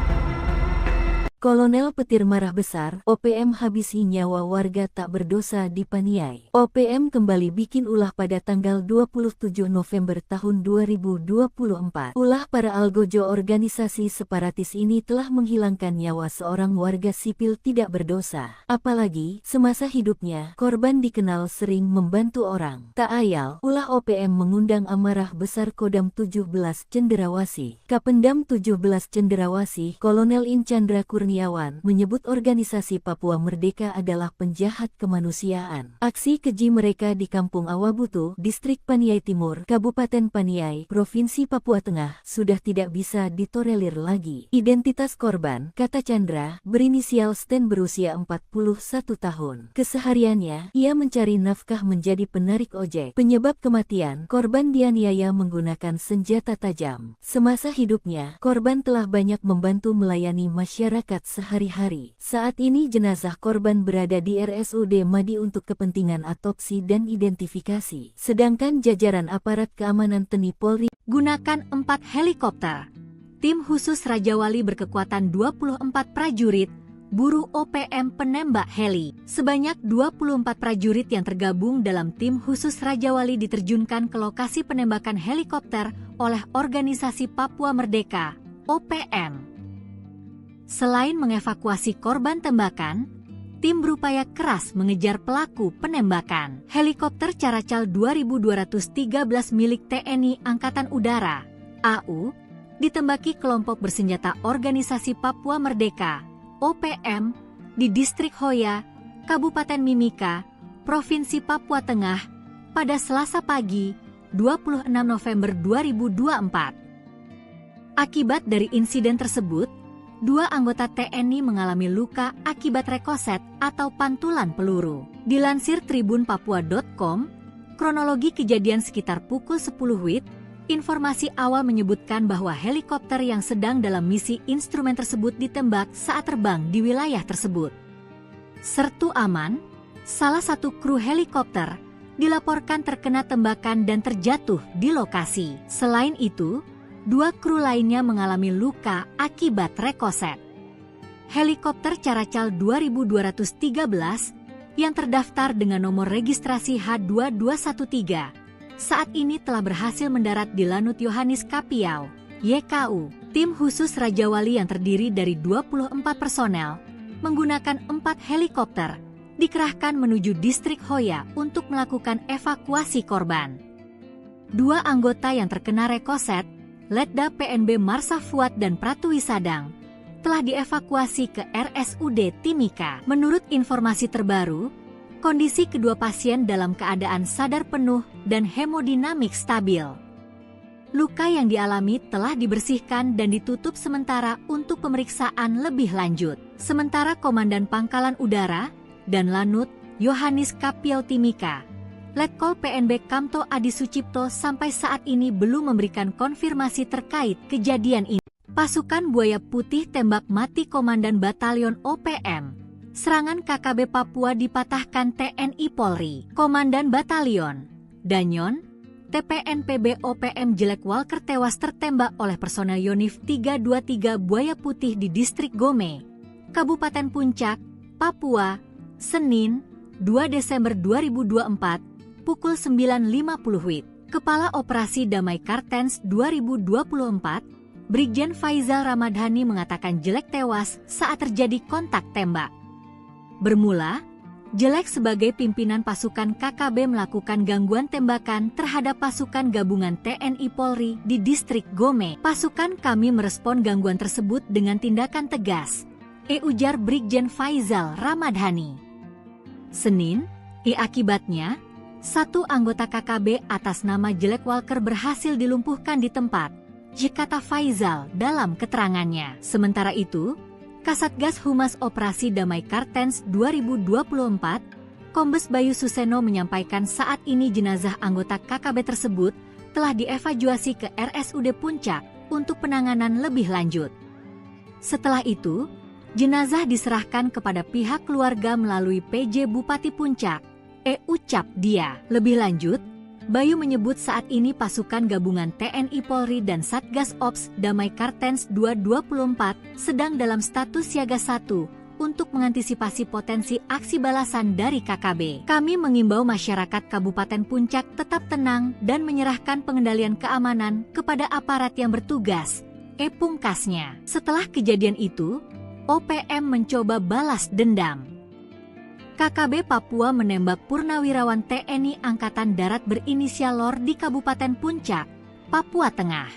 Kolonel petir marah besar, OPM habisi nyawa warga tak berdosa di Paniai. OPM kembali bikin ulah pada tanggal 27 November tahun 2024. Ulah para algojo organisasi separatis ini telah menghilangkan nyawa seorang warga sipil tidak berdosa. Apalagi, semasa hidupnya, korban dikenal sering membantu orang. Tak ayal, ulah OPM mengundang amarah besar Kodam 17 Cenderawasih. Kapendam 17 Cenderawasih, Kolonel In Chandra Kurniawan menyebut organisasi Papua Merdeka adalah penjahat kemanusiaan. Aksi keji mereka di Kampung Awabutu, Distrik Paniai Timur, Kabupaten Paniai, Provinsi Papua Tengah, sudah tidak bisa ditolerir lagi. Identitas korban, kata Chandra, berinisial Sten berusia 41 tahun. Kesehariannya, ia mencari nafkah menjadi penarik ojek. Penyebab kematian, korban dianiaya menggunakan senjata tajam. Semasa hidupnya, korban telah banyak membantu melayani masyarakat sehari-hari. Saat ini jenazah korban berada di RSUD Madi untuk kepentingan otopsi dan identifikasi. Sedangkan jajaran aparat keamanan TNI Polri gunakan 4 helikopter. Tim khusus Raja Wali berkekuatan 24 prajurit, buru OPM penembak heli. Sebanyak 24 prajurit yang tergabung dalam tim khusus Raja Wali diterjunkan ke lokasi penembakan helikopter oleh organisasi Papua Merdeka, OPM. Selain mengevakuasi korban tembakan, tim berupaya keras mengejar pelaku penembakan. Helikopter Caracal 2213 milik TNI Angkatan Udara, AU, ditembaki kelompok bersenjata organisasi Papua Merdeka, OPM, di Distrik Hoya, Kabupaten Mimika, Provinsi Papua Tengah, pada Selasa pagi, 26 November 2024. Akibat dari insiden tersebut, 2 anggota TNI mengalami luka akibat rekoset atau pantulan peluru. Dilansir tribunpapua.com, kronologi kejadian sekitar pukul 10 WIB, informasi awal menyebutkan bahwa helikopter yang sedang dalam misi instrumen tersebut ditembak saat terbang di wilayah tersebut. Sertu Aman, salah satu kru helikopter, dilaporkan terkena tembakan dan terjatuh di lokasi. Selain itu, 2 kru lainnya mengalami luka akibat rekoset. Helikopter Caracal 2213 yang terdaftar dengan nomor registrasi H2213 saat ini telah berhasil mendarat di Lanut Yohanis Kapiau, YKU. Tim khusus Raja Wali yang terdiri dari 24 personel menggunakan 4 helikopter dikerahkan menuju Distrik Hoya untuk melakukan evakuasi korban. 2 anggota yang terkena rekoset, Letda PNB Marsa Fuad dan Pratwi Sadang, telah dievakuasi ke RSUD Timika. Menurut informasi terbaru, kondisi kedua pasien dalam keadaan sadar penuh dan hemodinamik stabil. Luka yang dialami telah dibersihkan dan ditutup sementara untuk pemeriksaan lebih lanjut. Sementara Komandan Pangkalan Udara dan Lanut Yohanis Kapiau Timika, Letkol PNB Kamto Adi Sucipto sampai saat ini belum memberikan konfirmasi terkait kejadian ini. Pasukan Buaya Putih tembak mati Komandan Batalion OPM. Serangan KKB Papua dipatahkan TNI Polri. Komandan Batalion Danyon, TPNPB OPM Jelek Walker tewas tertembak oleh personel Yonif 323 Buaya Putih di Distrik Gome, Kabupaten Puncak, Papua, Senin, 2 Desember 2024, pukul 9.50 WIB. Kepala Operasi Damai Kartens 2024, Brigjen Faizal Ramadhani mengatakan Jelek tewas saat terjadi kontak tembak. Bermula, Jelek sebagai pimpinan pasukan KKB melakukan gangguan tembakan terhadap pasukan gabungan TNI Polri di Distrik Gome. Pasukan kami merespon gangguan tersebut dengan tindakan tegas, ujar Brigjen Faizal Ramadhani. Senin, akibatnya, 1 anggota KKB atas nama Jelek Walker berhasil dilumpuhkan di tempat, kata Faizal dalam keterangannya. Sementara itu, Kasatgas Humas Operasi Damai Kartens 2024, Kombes Bayu Suseno menyampaikan saat ini jenazah anggota KKB tersebut telah dievakuasi ke RSUD Puncak untuk penanganan lebih lanjut. Setelah itu, jenazah diserahkan kepada pihak keluarga melalui PJ Bupati Puncak, ucap dia. Lebih lanjut, Bayu menyebut saat ini pasukan gabungan TNI Polri dan Satgas Ops Damai Kartens 224 sedang dalam status siaga 1 untuk mengantisipasi potensi aksi balasan dari KKB. Kami mengimbau masyarakat Kabupaten Puncak tetap tenang dan menyerahkan pengendalian keamanan kepada aparat yang bertugas. Pungkasnya. Setelah kejadian itu, OPM mencoba balas dendam. KKB Papua menembak purnawirawan TNI Angkatan Darat berinisial LOR di Kabupaten Puncak, Papua Tengah.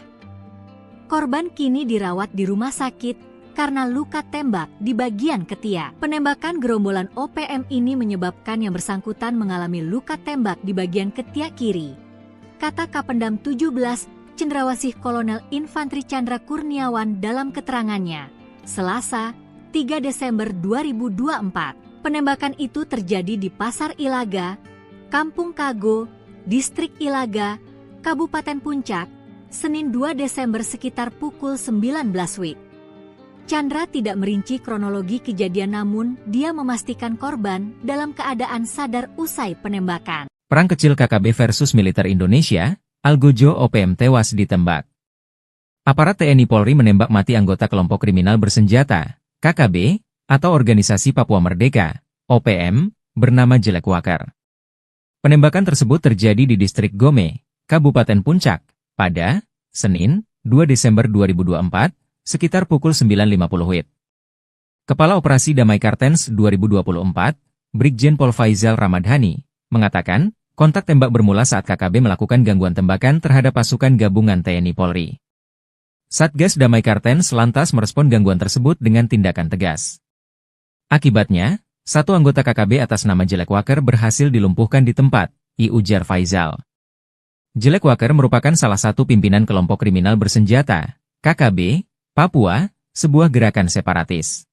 Korban kini dirawat di rumah sakit karena luka tembak di bagian ketiak. Penembakan gerombolan OPM ini menyebabkan yang bersangkutan mengalami luka tembak di bagian ketiak kiri. Kata Kapendam 17, Cendrawasih Kolonel Infantri Chandra Kurniawan dalam keterangannya, Selasa, 3 Desember 2024. Penembakan itu terjadi di Pasar Ilaga, Kampung Kago, Distrik Ilaga, Kabupaten Puncak, Senin 2 Desember sekitar pukul 19 WIB. Chandra tidak merinci kronologi kejadian, namun dia memastikan korban dalam keadaan sadar usai penembakan. Perang kecil KKB versus militer Indonesia, Algojo OPM tewas ditembak. Aparat TNI Polri menembak mati anggota kelompok kriminal bersenjata, KKB, atau Organisasi Papua Merdeka, OPM, bernama Jelek Wakar. Penembakan tersebut terjadi di Distrik Gome, Kabupaten Puncak, pada Senin, 2 Desember 2024, sekitar pukul 9.50 WIB. Kepala Operasi Damai Kartens 2024, Brigjen Pol Faizal Ramadhani, mengatakan, kontak tembak bermula saat KKB melakukan gangguan tembakan terhadap pasukan gabungan TNI Polri. Satgas Damai Kartens lantas merespon gangguan tersebut dengan tindakan tegas. Akibatnya, satu anggota KKB atas nama Jelek Wakar berhasil dilumpuhkan di tempat, ujar Faizal. Jelek Wakar merupakan salah satu pimpinan kelompok kriminal bersenjata, KKB, Papua, sebuah gerakan separatis.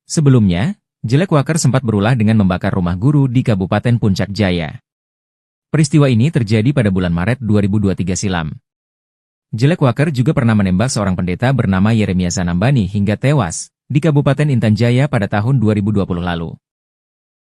Sebelumnya, Jelek Wakar sempat berulah dengan membakar rumah guru di Kabupaten Puncak Jaya. Peristiwa ini terjadi pada bulan Maret 2023 silam. Jelek Wakar juga pernah menembak seorang pendeta bernama Yeremia Zanambani hingga tewas di Kabupaten Intan Jaya pada tahun 2020 lalu.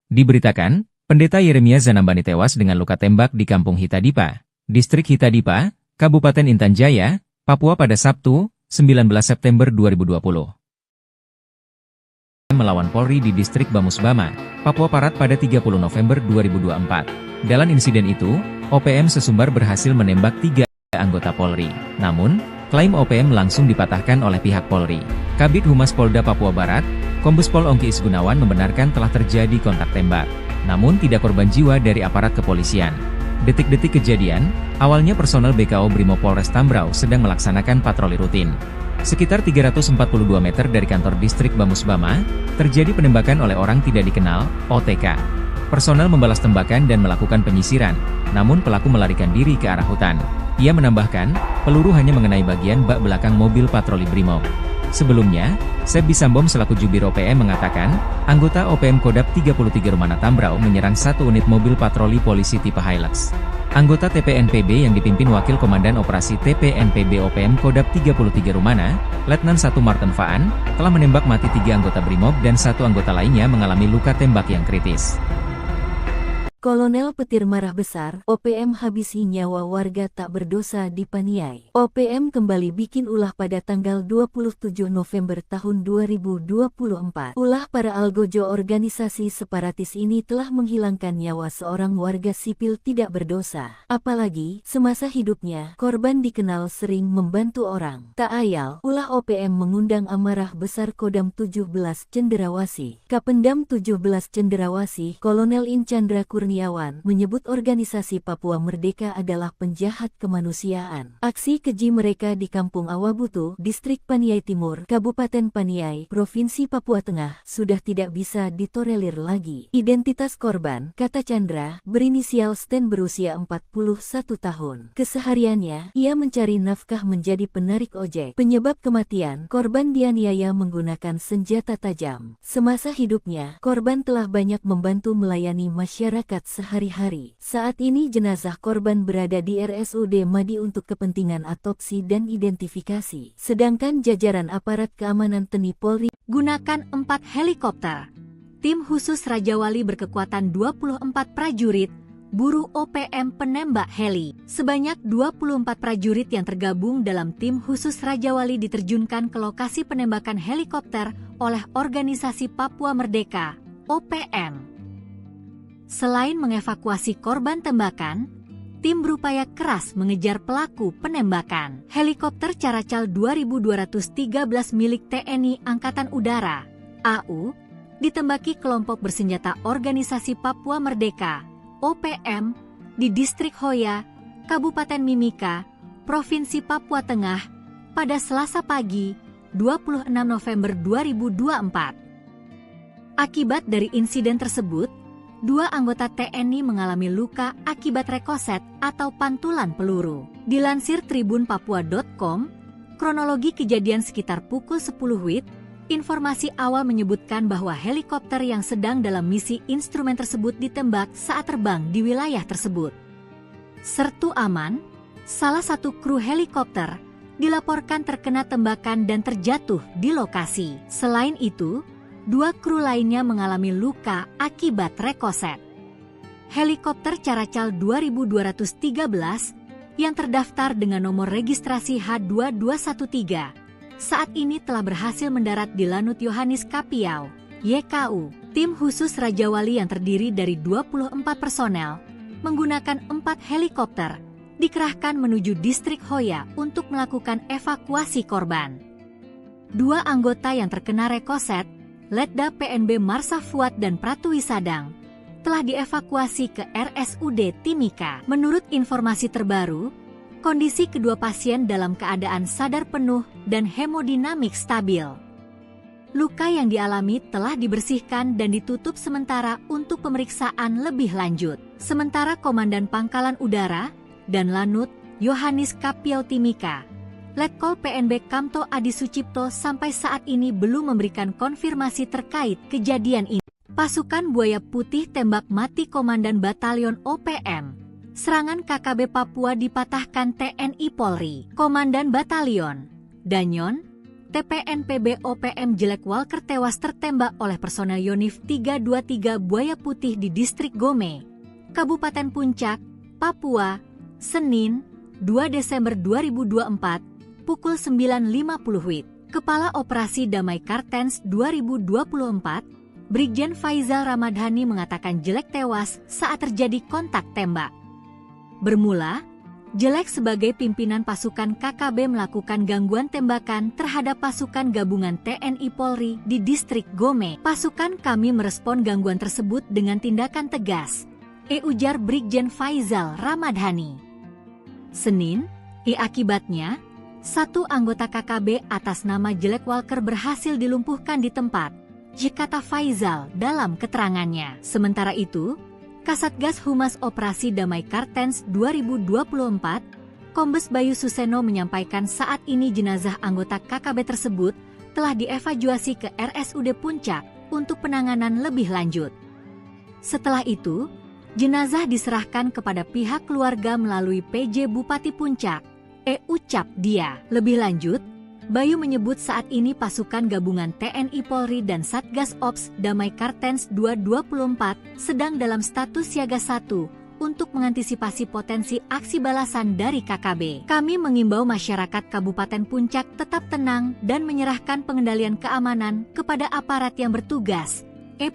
Diberitakan, pendeta Yeremia Zanambani tewas dengan luka tembak di Kampung Hitadipa, Distrik Hitadipa, Kabupaten Intan Jaya, Papua pada Sabtu, 19 September 2020. Melawan Polri di Distrik Bamusbama, Papua Barat pada 30 November 2024. Dalam insiden itu, OPM sesumbar berhasil menembak 3 anggota Polri. Namun, klaim OPM langsung dipatahkan oleh pihak Polri. Kabid Humas Polda Papua Barat, Kombes Pol Ongki Isgunawan membenarkan telah terjadi kontak tembak. Namun tidak korban jiwa dari aparat kepolisian. Detik-detik kejadian, awalnya personel BKO Brimob Polres Tambrau sedang melaksanakan patroli rutin. Sekitar 342 meter dari kantor distrik Bamusbama, terjadi penembakan oleh orang tidak dikenal, OTK. Personel membalas tembakan dan melakukan penyisiran, namun pelaku melarikan diri ke arah hutan. Ia menambahkan, peluru hanya mengenai bagian bak belakang mobil patroli Brimob. Sebelumnya, Seb Bisambom selaku Jubir OPM mengatakan, anggota OPM Kodap 33 Rumana Tambrau menyerang satu unit mobil patroli polisi tipe Hilux. Anggota TPNPB yang dipimpin Wakil Komandan Operasi TPNPB OPM Kodap 33 Rumana, Letnan 1 Martin Faan, telah menembak mati 3 anggota Brimob dan 1 anggota lainnya mengalami luka tembak yang kritis. Kolonel Petir marah besar, OPM habisi nyawa warga tak berdosa di Paniai. OPM kembali bikin ulah pada tanggal 27 November tahun 2024. Ulah para algojo organisasi separatis ini telah menghilangkan nyawa seorang warga sipil tidak berdosa. Apalagi, semasa hidupnya, korban dikenal sering membantu orang. Tak ayal, ulah OPM mengundang amarah besar Kodam 17 Cendrawasih. Kapendam 17 Cendrawasih, Kolonel In Chandra Kurniawan, menyebut organisasi Papua Merdeka adalah penjahat kemanusiaan. Aksi keji mereka di Kampung Awabutu, Distrik Paniai Timur, Kabupaten Paniai, Provinsi Papua Tengah, sudah tidak bisa ditolerir lagi. Identitas korban, kata Chandra, berinisial Sten berusia 41 tahun. Kesehariannya, ia mencari nafkah menjadi penarik ojek. Penyebab kematian, korban dianiaya menggunakan senjata tajam. Semasa hidupnya, korban telah banyak membantu melayani masyarakat sehari-hari. Saat ini jenazah korban berada di RSUD Madi untuk kepentingan autopsi dan identifikasi. Sedangkan jajaran aparat keamanan TNI Polri gunakan 4 helikopter. Tim khusus Raja Wali berkekuatan 24 prajurit buru OPM penembak heli. Sebanyak 24 prajurit yang tergabung dalam tim khusus Raja Wali diterjunkan ke lokasi penembakan helikopter oleh Organisasi Papua Merdeka, OPM. Selain mengevakuasi korban tembakan, tim berupaya keras mengejar pelaku penembakan. Helikopter Caracal 2213 milik TNI Angkatan Udara, AU, ditembaki kelompok bersenjata Organisasi Papua Merdeka, OPM, di Distrik Hoya, Kabupaten Mimika, Provinsi Papua Tengah, pada Selasa pagi, 26 November 2024. Akibat dari insiden tersebut, 2 anggota TNI mengalami luka akibat rekoset atau pantulan peluru. Dilansir tribunpapua.com, kronologi kejadian sekitar pukul 10 WIB, informasi awal menyebutkan bahwa helikopter yang sedang dalam misi instrumen tersebut ditembak saat terbang di wilayah tersebut. Sertu Aman, salah satu kru helikopter, dilaporkan terkena tembakan dan terjatuh di lokasi. Selain itu, 2 kru lainnya mengalami luka akibat rekoset. Helikopter Caracal 2213 yang terdaftar dengan nomor registrasi H2213 saat ini telah berhasil mendarat di Lanut Yohanis Kapiau, YKU. Tim khusus Raja Wali yang terdiri dari 24 personel menggunakan 4 helikopter dikerahkan menuju Distrik Hoya untuk melakukan evakuasi korban. 2 anggota yang terkena rekoset, Letda PNB Marsa Fuad dan Pratwi Sadang, telah dievakuasi ke RSUD Timika. Menurut informasi terbaru, kondisi kedua pasien dalam keadaan sadar penuh dan hemodinamik stabil. Luka yang dialami telah dibersihkan dan ditutup sementara untuk pemeriksaan lebih lanjut. Sementara Komandan Pangkalan Udara dan Lanut Yohanis Kapiau Timika, Letkol PNB Kamto Adi Sucipto sampai saat ini belum memberikan konfirmasi terkait kejadian ini. Pasukan Buaya Putih tembak mati Komandan Batalion OPM. Serangan KKB Papua dipatahkan TNI Polri. Komandan Batalion Danyon, TPNPB OPM Jelek Walker tewas tertembak oleh personel Yonif 323 Buaya Putih di Distrik Gome, Kabupaten Puncak, Papua, Senin, 2 Desember 2024, pukul 9.50 WIB. Kepala Operasi Damai Kartens 2024, Brigjen Faizal Ramadhani mengatakan Jelek tewas saat terjadi kontak tembak. Bermula, Jelek sebagai pimpinan pasukan KKB melakukan gangguan tembakan terhadap pasukan gabungan TNI Polri di Distrik Gome. Pasukan kami merespon gangguan tersebut dengan tindakan tegas, ujar Brigjen Faizal Ramadhani. Senin, akibatnya, 1 anggota KKB atas nama Jelek Walker berhasil dilumpuhkan di tempat, kata Faizal dalam keterangannya. Sementara itu, Kasatgas Humas Operasi Damai Kartens 2024, Kombes Bayu Suseno menyampaikan saat ini jenazah anggota KKB tersebut telah dievakuasi ke RSUD Puncak untuk penanganan lebih lanjut. Setelah itu, jenazah diserahkan kepada pihak keluarga melalui PJ Bupati Puncak, Ucap Dia. Lebih lanjut, Bayu menyebut saat ini pasukan gabungan TNI Polri dan Satgas Ops Damai Kartens 224 sedang dalam status siaga 1 untuk mengantisipasi potensi aksi balasan dari KKB. Kami mengimbau masyarakat Kabupaten Puncak tetap tenang dan menyerahkan pengendalian keamanan kepada aparat yang bertugas,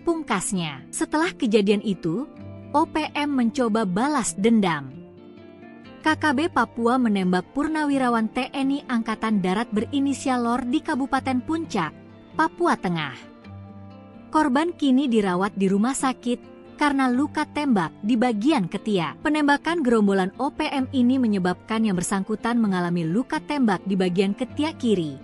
pungkasnya. Setelah kejadian itu, OPM mencoba balas dendam. KKB Papua menembak purnawirawan TNI Angkatan Darat berinisial LOR di Kabupaten Puncak, Papua Tengah. Korban kini dirawat di rumah sakit karena luka tembak di bagian ketiak. Penembakan gerombolan OPM ini menyebabkan yang bersangkutan mengalami luka tembak di bagian ketiak kiri,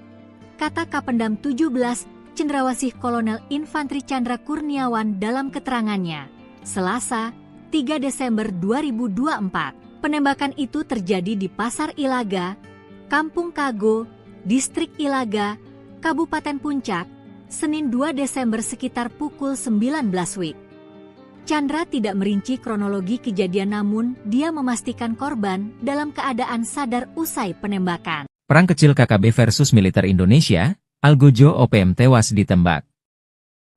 kata Kapendam 17, Cendrawasih Kolonel Infantri Chandra Kurniawan dalam keterangannya, Selasa, 3 Desember 2024. Penembakan itu terjadi di Pasar Ilaga, Kampung Kago, Distrik Ilaga, Kabupaten Puncak, Senin 2 Desember sekitar pukul 19 WIB. Chandra tidak merinci kronologi kejadian namun dia memastikan korban dalam keadaan sadar usai penembakan. Perang kecil KKB versus militer Indonesia, Algojo OPM tewas ditembak.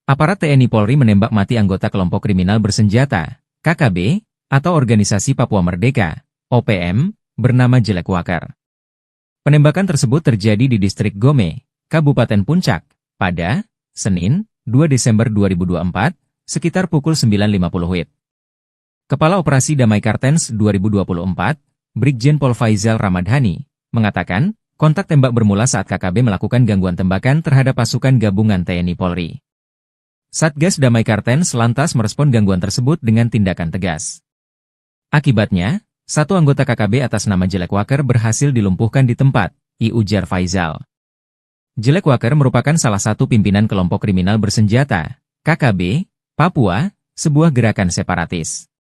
Aparat TNI Polri menembak mati anggota kelompok kriminal bersenjata, KKB, atau Organisasi Papua Merdeka, OPM, bernama Jelek Wakar. Penembakan tersebut terjadi di distrik Gome, Kabupaten Puncak, pada Senin, 2 Desember 2024, sekitar pukul 9.50 WIB. Kepala Operasi Damai Kartens 2024, Brigjen Pol Faizal Ramadhani, mengatakan, kontak tembak bermula saat KKB melakukan gangguan tembakan terhadap pasukan gabungan TNI Polri. Satgas Damai Kartens lantas merespon gangguan tersebut dengan tindakan tegas. Akibatnya, satu anggota KKB atas nama Jelek Wakar berhasil dilumpuhkan di tempat, ujar Faizal. Jelek Wakar merupakan salah satu pimpinan kelompok kriminal bersenjata, KKB, Papua, sebuah gerakan separatis.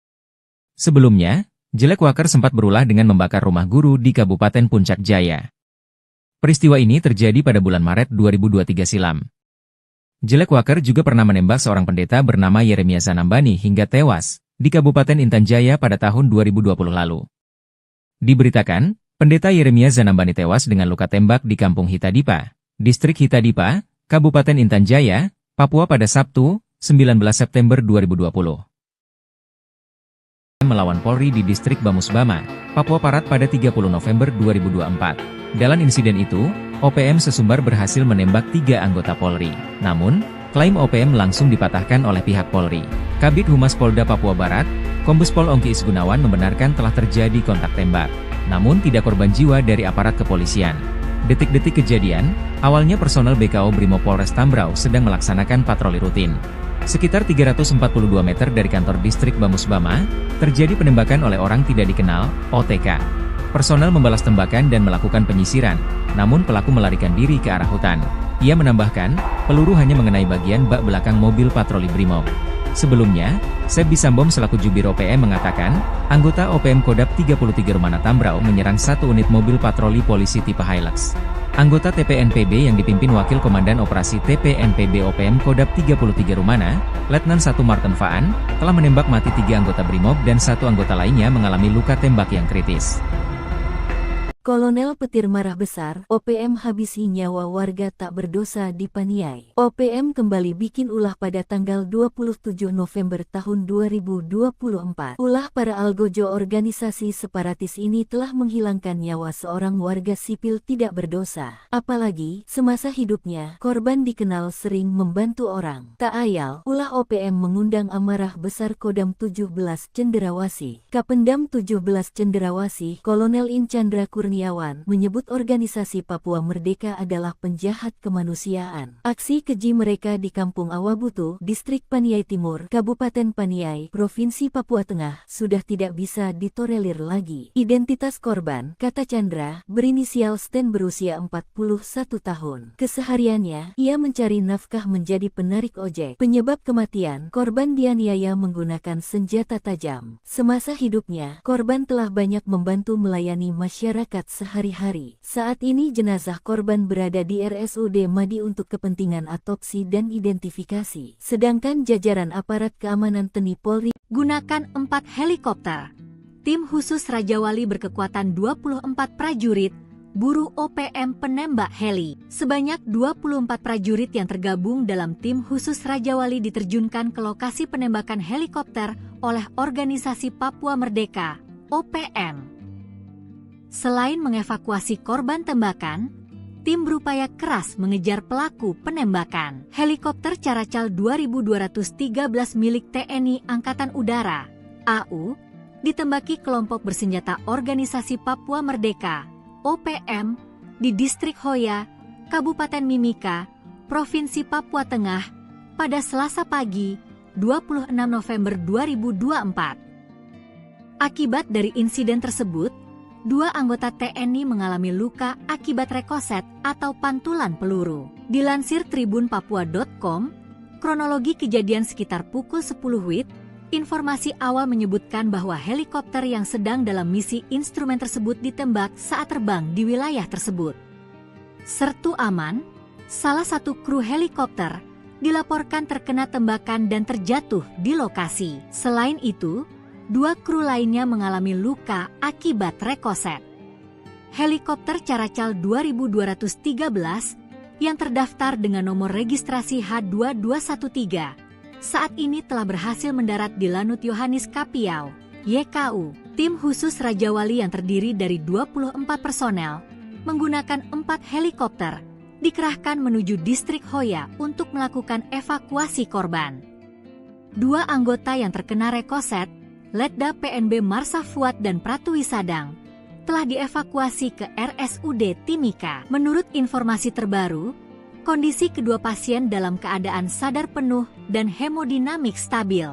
Sebelumnya, Jelek Wakar sempat berulah dengan membakar rumah guru di Kabupaten Puncak Jaya. Peristiwa ini terjadi pada bulan Maret 2023 silam. Jelek Wakar juga pernah menembak seorang pendeta bernama Yeremia Zanambani hingga tewas di Kabupaten Intan Jaya pada tahun 2020 lalu. Diberitakan, pendeta Yeremia Zanambani tewas dengan luka tembak di Kampung Hitadipa, Distrik Hitadipa, Kabupaten Intan Jaya, Papua pada Sabtu, 19 September 2020. Melawan Polri di Distrik Bamusbama, Papua Barat pada 30 November 2024. Dalam insiden itu, OPM sesumbar berhasil menembak 3 anggota Polri. Namun, klaim OPM langsung dipatahkan oleh pihak Polri. Kabid Humas Polda Papua Barat, Kombes Pol Ongki Isgunawan membenarkan telah terjadi kontak tembak. Namun tidak korban jiwa dari aparat kepolisian. Detik-detik kejadian, awalnya personel BKO Brimob Polres Tambrau sedang melaksanakan patroli rutin. Sekitar 342 meter dari kantor distrik Bamusbama, terjadi penembakan oleh orang tidak dikenal, OTK. Personel membalas tembakan dan melakukan penyisiran, namun pelaku melarikan diri ke arah hutan. Ia menambahkan, peluru hanya mengenai bagian bak belakang mobil patroli Brimob. Sebelumnya, Seb Bisambom selaku Jubir OPM mengatakan, anggota OPM Kodap 33 Rumana Tambrau menyerang satu unit mobil patroli polisi tipe Hilux. Anggota TPNPB yang dipimpin Wakil Komandan Operasi TPNPB OPM Kodap 33 Rumana, Letnan 1 Martin Faan, telah menembak mati 3 anggota Brimob dan 1 anggota lainnya mengalami luka tembak yang kritis. Kolonel Petir marah besar, OPM habisi nyawa warga tak berdosa di Paniai. OPM kembali bikin ulah pada tanggal 27 November tahun 2024. Ulah para algojo organisasi separatis ini telah menghilangkan nyawa seorang warga sipil tidak berdosa. Apalagi, semasa hidupnya, korban dikenal sering membantu orang. Tak ayal, ulah OPM mengundang amarah besar Kodam 17 Cenderawasih. Kapendam 17 Cenderawasih, Kolonel Inchandra Kurniawan, menyebut organisasi Papua Merdeka adalah penjahat kemanusiaan. Aksi keji mereka di Kampung Awabutu, Distrik Paniai Timur, Kabupaten Paniai, Provinsi Papua Tengah, sudah tidak bisa ditolerir lagi. Identitas korban, kata Chandra, berinisial Sten berusia 41 tahun. Kesehariannya, ia mencari nafkah menjadi penarik ojek. Penyebab kematian, korban dianiaya menggunakan senjata tajam. Semasa hidupnya, korban telah banyak membantu melayani masyarakat sehari-hari. Saat ini jenazah korban berada di RSUD Madi untuk kepentingan otopsi dan identifikasi. Sedangkan jajaran aparat keamanan TNI Polri gunakan 4 helikopter. Tim khusus Raja Wali berkekuatan 24 prajurit, buru OPM penembak heli. Sebanyak 24 prajurit yang tergabung dalam tim khusus Raja Wali diterjunkan ke lokasi penembakan helikopter oleh Organisasi Papua Merdeka, OPM. Selain mengevakuasi korban tembakan, tim berupaya keras mengejar pelaku penembakan. Helikopter Caracal 2213 milik TNI Angkatan Udara, AU, ditembaki kelompok bersenjata Organisasi Papua Merdeka, OPM, di Distrik Hoya, Kabupaten Mimika, Provinsi Papua Tengah, pada Selasa pagi, 26 November 2024. Akibat dari insiden tersebut, 2 anggota TNI mengalami luka akibat rekoset atau pantulan peluru. Dilansir tribunpapua.com, kronologi kejadian sekitar pukul 10 WIB, informasi awal menyebutkan bahwa helikopter yang sedang dalam misi instrumen tersebut ditembak saat terbang di wilayah tersebut. Sertu Aman, salah satu kru helikopter, dilaporkan terkena tembakan dan terjatuh di lokasi. Selain itu, 2 kru lainnya mengalami luka akibat rekoset. Helikopter Caracal 2213 yang terdaftar dengan nomor registrasi H2213 saat ini telah berhasil mendarat di Lanut Yohanes Kapiau, YKU, tim khusus Raja Wali yang terdiri dari 24 personel, menggunakan 4 helikopter, dikerahkan menuju distrik Hoya untuk melakukan evakuasi korban. 2 anggota yang terkena rekoset, Letda PNB Marsha Fuad dan Pratwi Sadang, telah dievakuasi ke RSUD Timika. Menurut informasi terbaru, kondisi kedua pasien dalam keadaan sadar penuh dan hemodinamik stabil.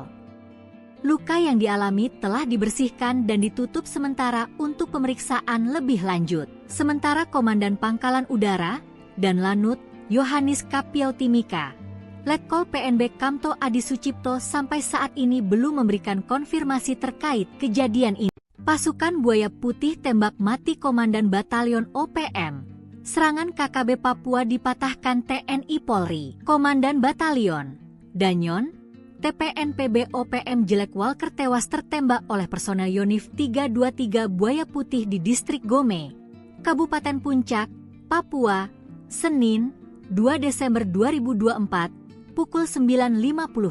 Luka yang dialami telah dibersihkan dan ditutup sementara untuk pemeriksaan lebih lanjut. Sementara Komandan Pangkalan Udara dan Lanut Yohanis Kapiau Timika, Letkol PNB Kamto Adi Sucipto sampai saat ini belum memberikan konfirmasi terkait kejadian ini. Pasukan Buaya Putih tembak mati Komandan Batalion OPM. Serangan KKB Papua dipatahkan TNI Polri. Komandan Batalion Danyon TPNPB OPM Jelek Walker tewas tertembak oleh personel Yonif 323 Buaya Putih di distrik Gome, Kabupaten Puncak, Papua, Senin, 2 Desember 2024, pukul 9.50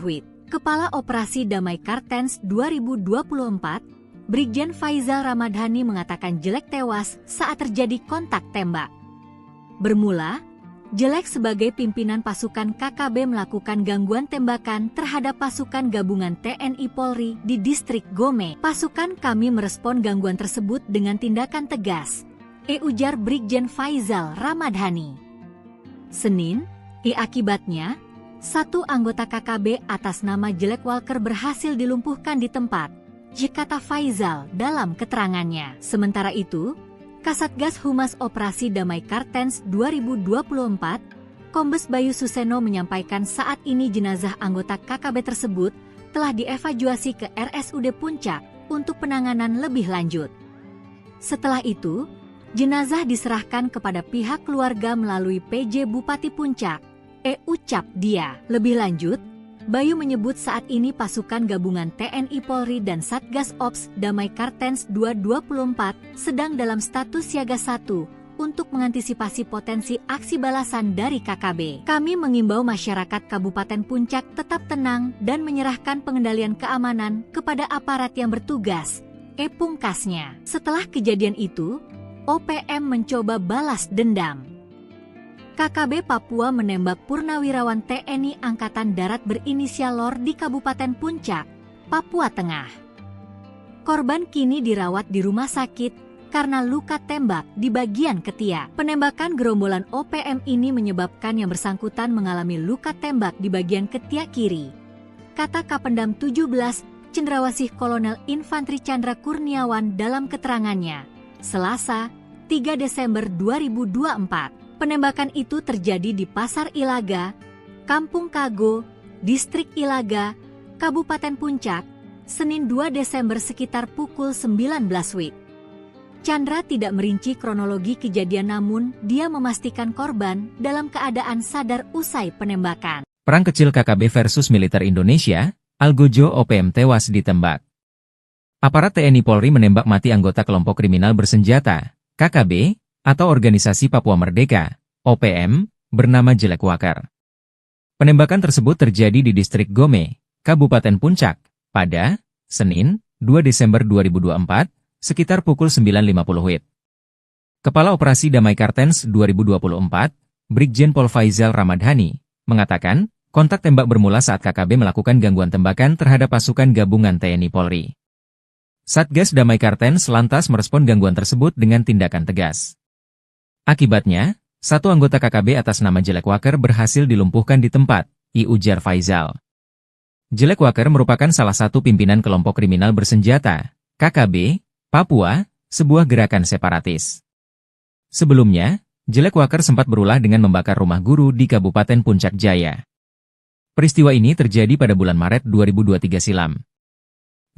WIB. Kepala Operasi Damai Kartens 2024, Brigjen Faizal Ramadhani mengatakan Jelek tewas saat terjadi kontak tembak. Bermula, Jelek sebagai pimpinan pasukan KKB melakukan gangguan tembakan terhadap pasukan gabungan TNI Polri di distrik Gome. Pasukan kami merespon gangguan tersebut dengan tindakan tegas, ujar Brigjen Faizal Ramadhani. Senin, akibatnya, 1 anggota KKB atas nama Jelek Walker berhasil dilumpuhkan di tempat, kata Faizal dalam keterangannya. Sementara itu, Kasatgas Humas Operasi Damai Kartens 2024, Kombes Bayu Suseno menyampaikan saat ini jenazah anggota KKB tersebut telah dievakuasi ke RSUD Puncak untuk penanganan lebih lanjut. Setelah itu, jenazah diserahkan kepada pihak keluarga melalui PJ Bupati Puncak, ucap dia. Lebih lanjut, Bayu menyebut saat ini pasukan gabungan TNI Polri dan Satgas Ops Damai Kartens 224 sedang dalam status siaga 1 untuk mengantisipasi potensi aksi balasan dari KKB. Kami mengimbau masyarakat Kabupaten Puncak tetap tenang dan menyerahkan pengendalian keamanan kepada aparat yang bertugas, pungkasnya. Setelah kejadian itu, OPM mencoba balas dendam. KKB Papua menembak purnawirawan TNI Angkatan Darat berinisial LOR di Kabupaten Puncak, Papua Tengah. Korban kini dirawat di rumah sakit karena luka tembak di bagian ketiak. Penembakan gerombolan OPM ini menyebabkan yang bersangkutan mengalami luka tembak di bagian ketiak kiri, kata Kapendam 17 Cendrawasih Kolonel Infantri Chandra Kurniawan dalam keterangannya, Selasa, 3 Desember 2024. Penembakan itu terjadi di Pasar Ilaga, Kampung Kago, Distrik Ilaga, Kabupaten Puncak, Senin 2 Desember sekitar pukul 19 WIB. Chandra tidak merinci kronologi kejadian namun dia memastikan korban dalam keadaan sadar usai penembakan. Perang kecil KKB versus militer Indonesia, Algojo OPM tewas ditembak. Aparat TNI Polri menembak mati anggota kelompok kriminal bersenjata, KKB, atau Organisasi Papua Merdeka, OPM, bernama Jelek Walker. Penembakan tersebut terjadi di distrik Gome, Kabupaten Puncak, pada Senin, 2 Desember 2024, sekitar pukul 9.50 WIB. Kepala Operasi Damai Kartens 2024, Brigjen Pol Faizal Ramadhani, mengatakan, kontak tembak bermula saat KKB melakukan gangguan tembakan terhadap pasukan gabungan TNI Polri. Satgas Damai Kartens lantas merespon gangguan tersebut dengan tindakan tegas. Akibatnya, 1 anggota KKB atas nama Jelek Walker berhasil dilumpuhkan di tempat, ujar Faizal. Jelek Walker merupakan salah satu pimpinan kelompok kriminal bersenjata, KKB, Papua, sebuah gerakan separatis. Sebelumnya, Jelek Walker sempat berulah dengan membakar rumah guru di Kabupaten Puncak Jaya. Peristiwa ini terjadi pada bulan Maret 2023 silam.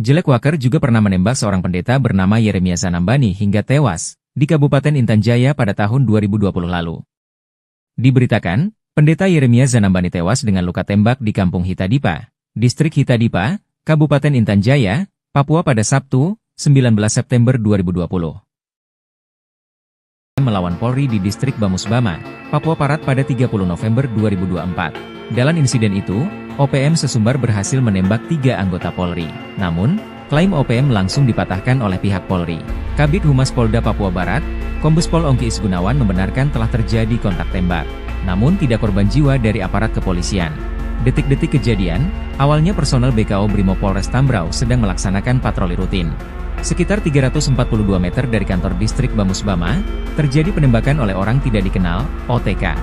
Jelek Walker juga pernah menembak seorang pendeta bernama Yeremia Zanambani hingga tewas di Kabupaten Intan Jaya pada tahun 2020 lalu. Diberitakan, pendeta Yeremia Zanambani tewas dengan luka tembak di Kampung Hitadipa, Distrik Hitadipa, Kabupaten Intan Jaya, Papua pada Sabtu, 19 September 2020. Melawan Polri di Distrik Bamusbama, Papua Barat pada 30 November 2024. Dalam insiden itu, OPM sesumbar berhasil menembak 3 anggota Polri. Namun, Klaim OPM langsung dipatahkan oleh pihak Polri. Kabid Humas Polda Papua Barat, Kombes Pol Ongki Isgunawan membenarkan telah terjadi kontak tembak. Namun tidak korban jiwa dari aparat kepolisian. Detik-detik kejadian, awalnya personel BKO Brimob Polres Tambrau sedang melaksanakan patroli rutin. Sekitar 342 meter dari kantor distrik Bamus Bama, terjadi penembakan oleh orang tidak dikenal, OTK.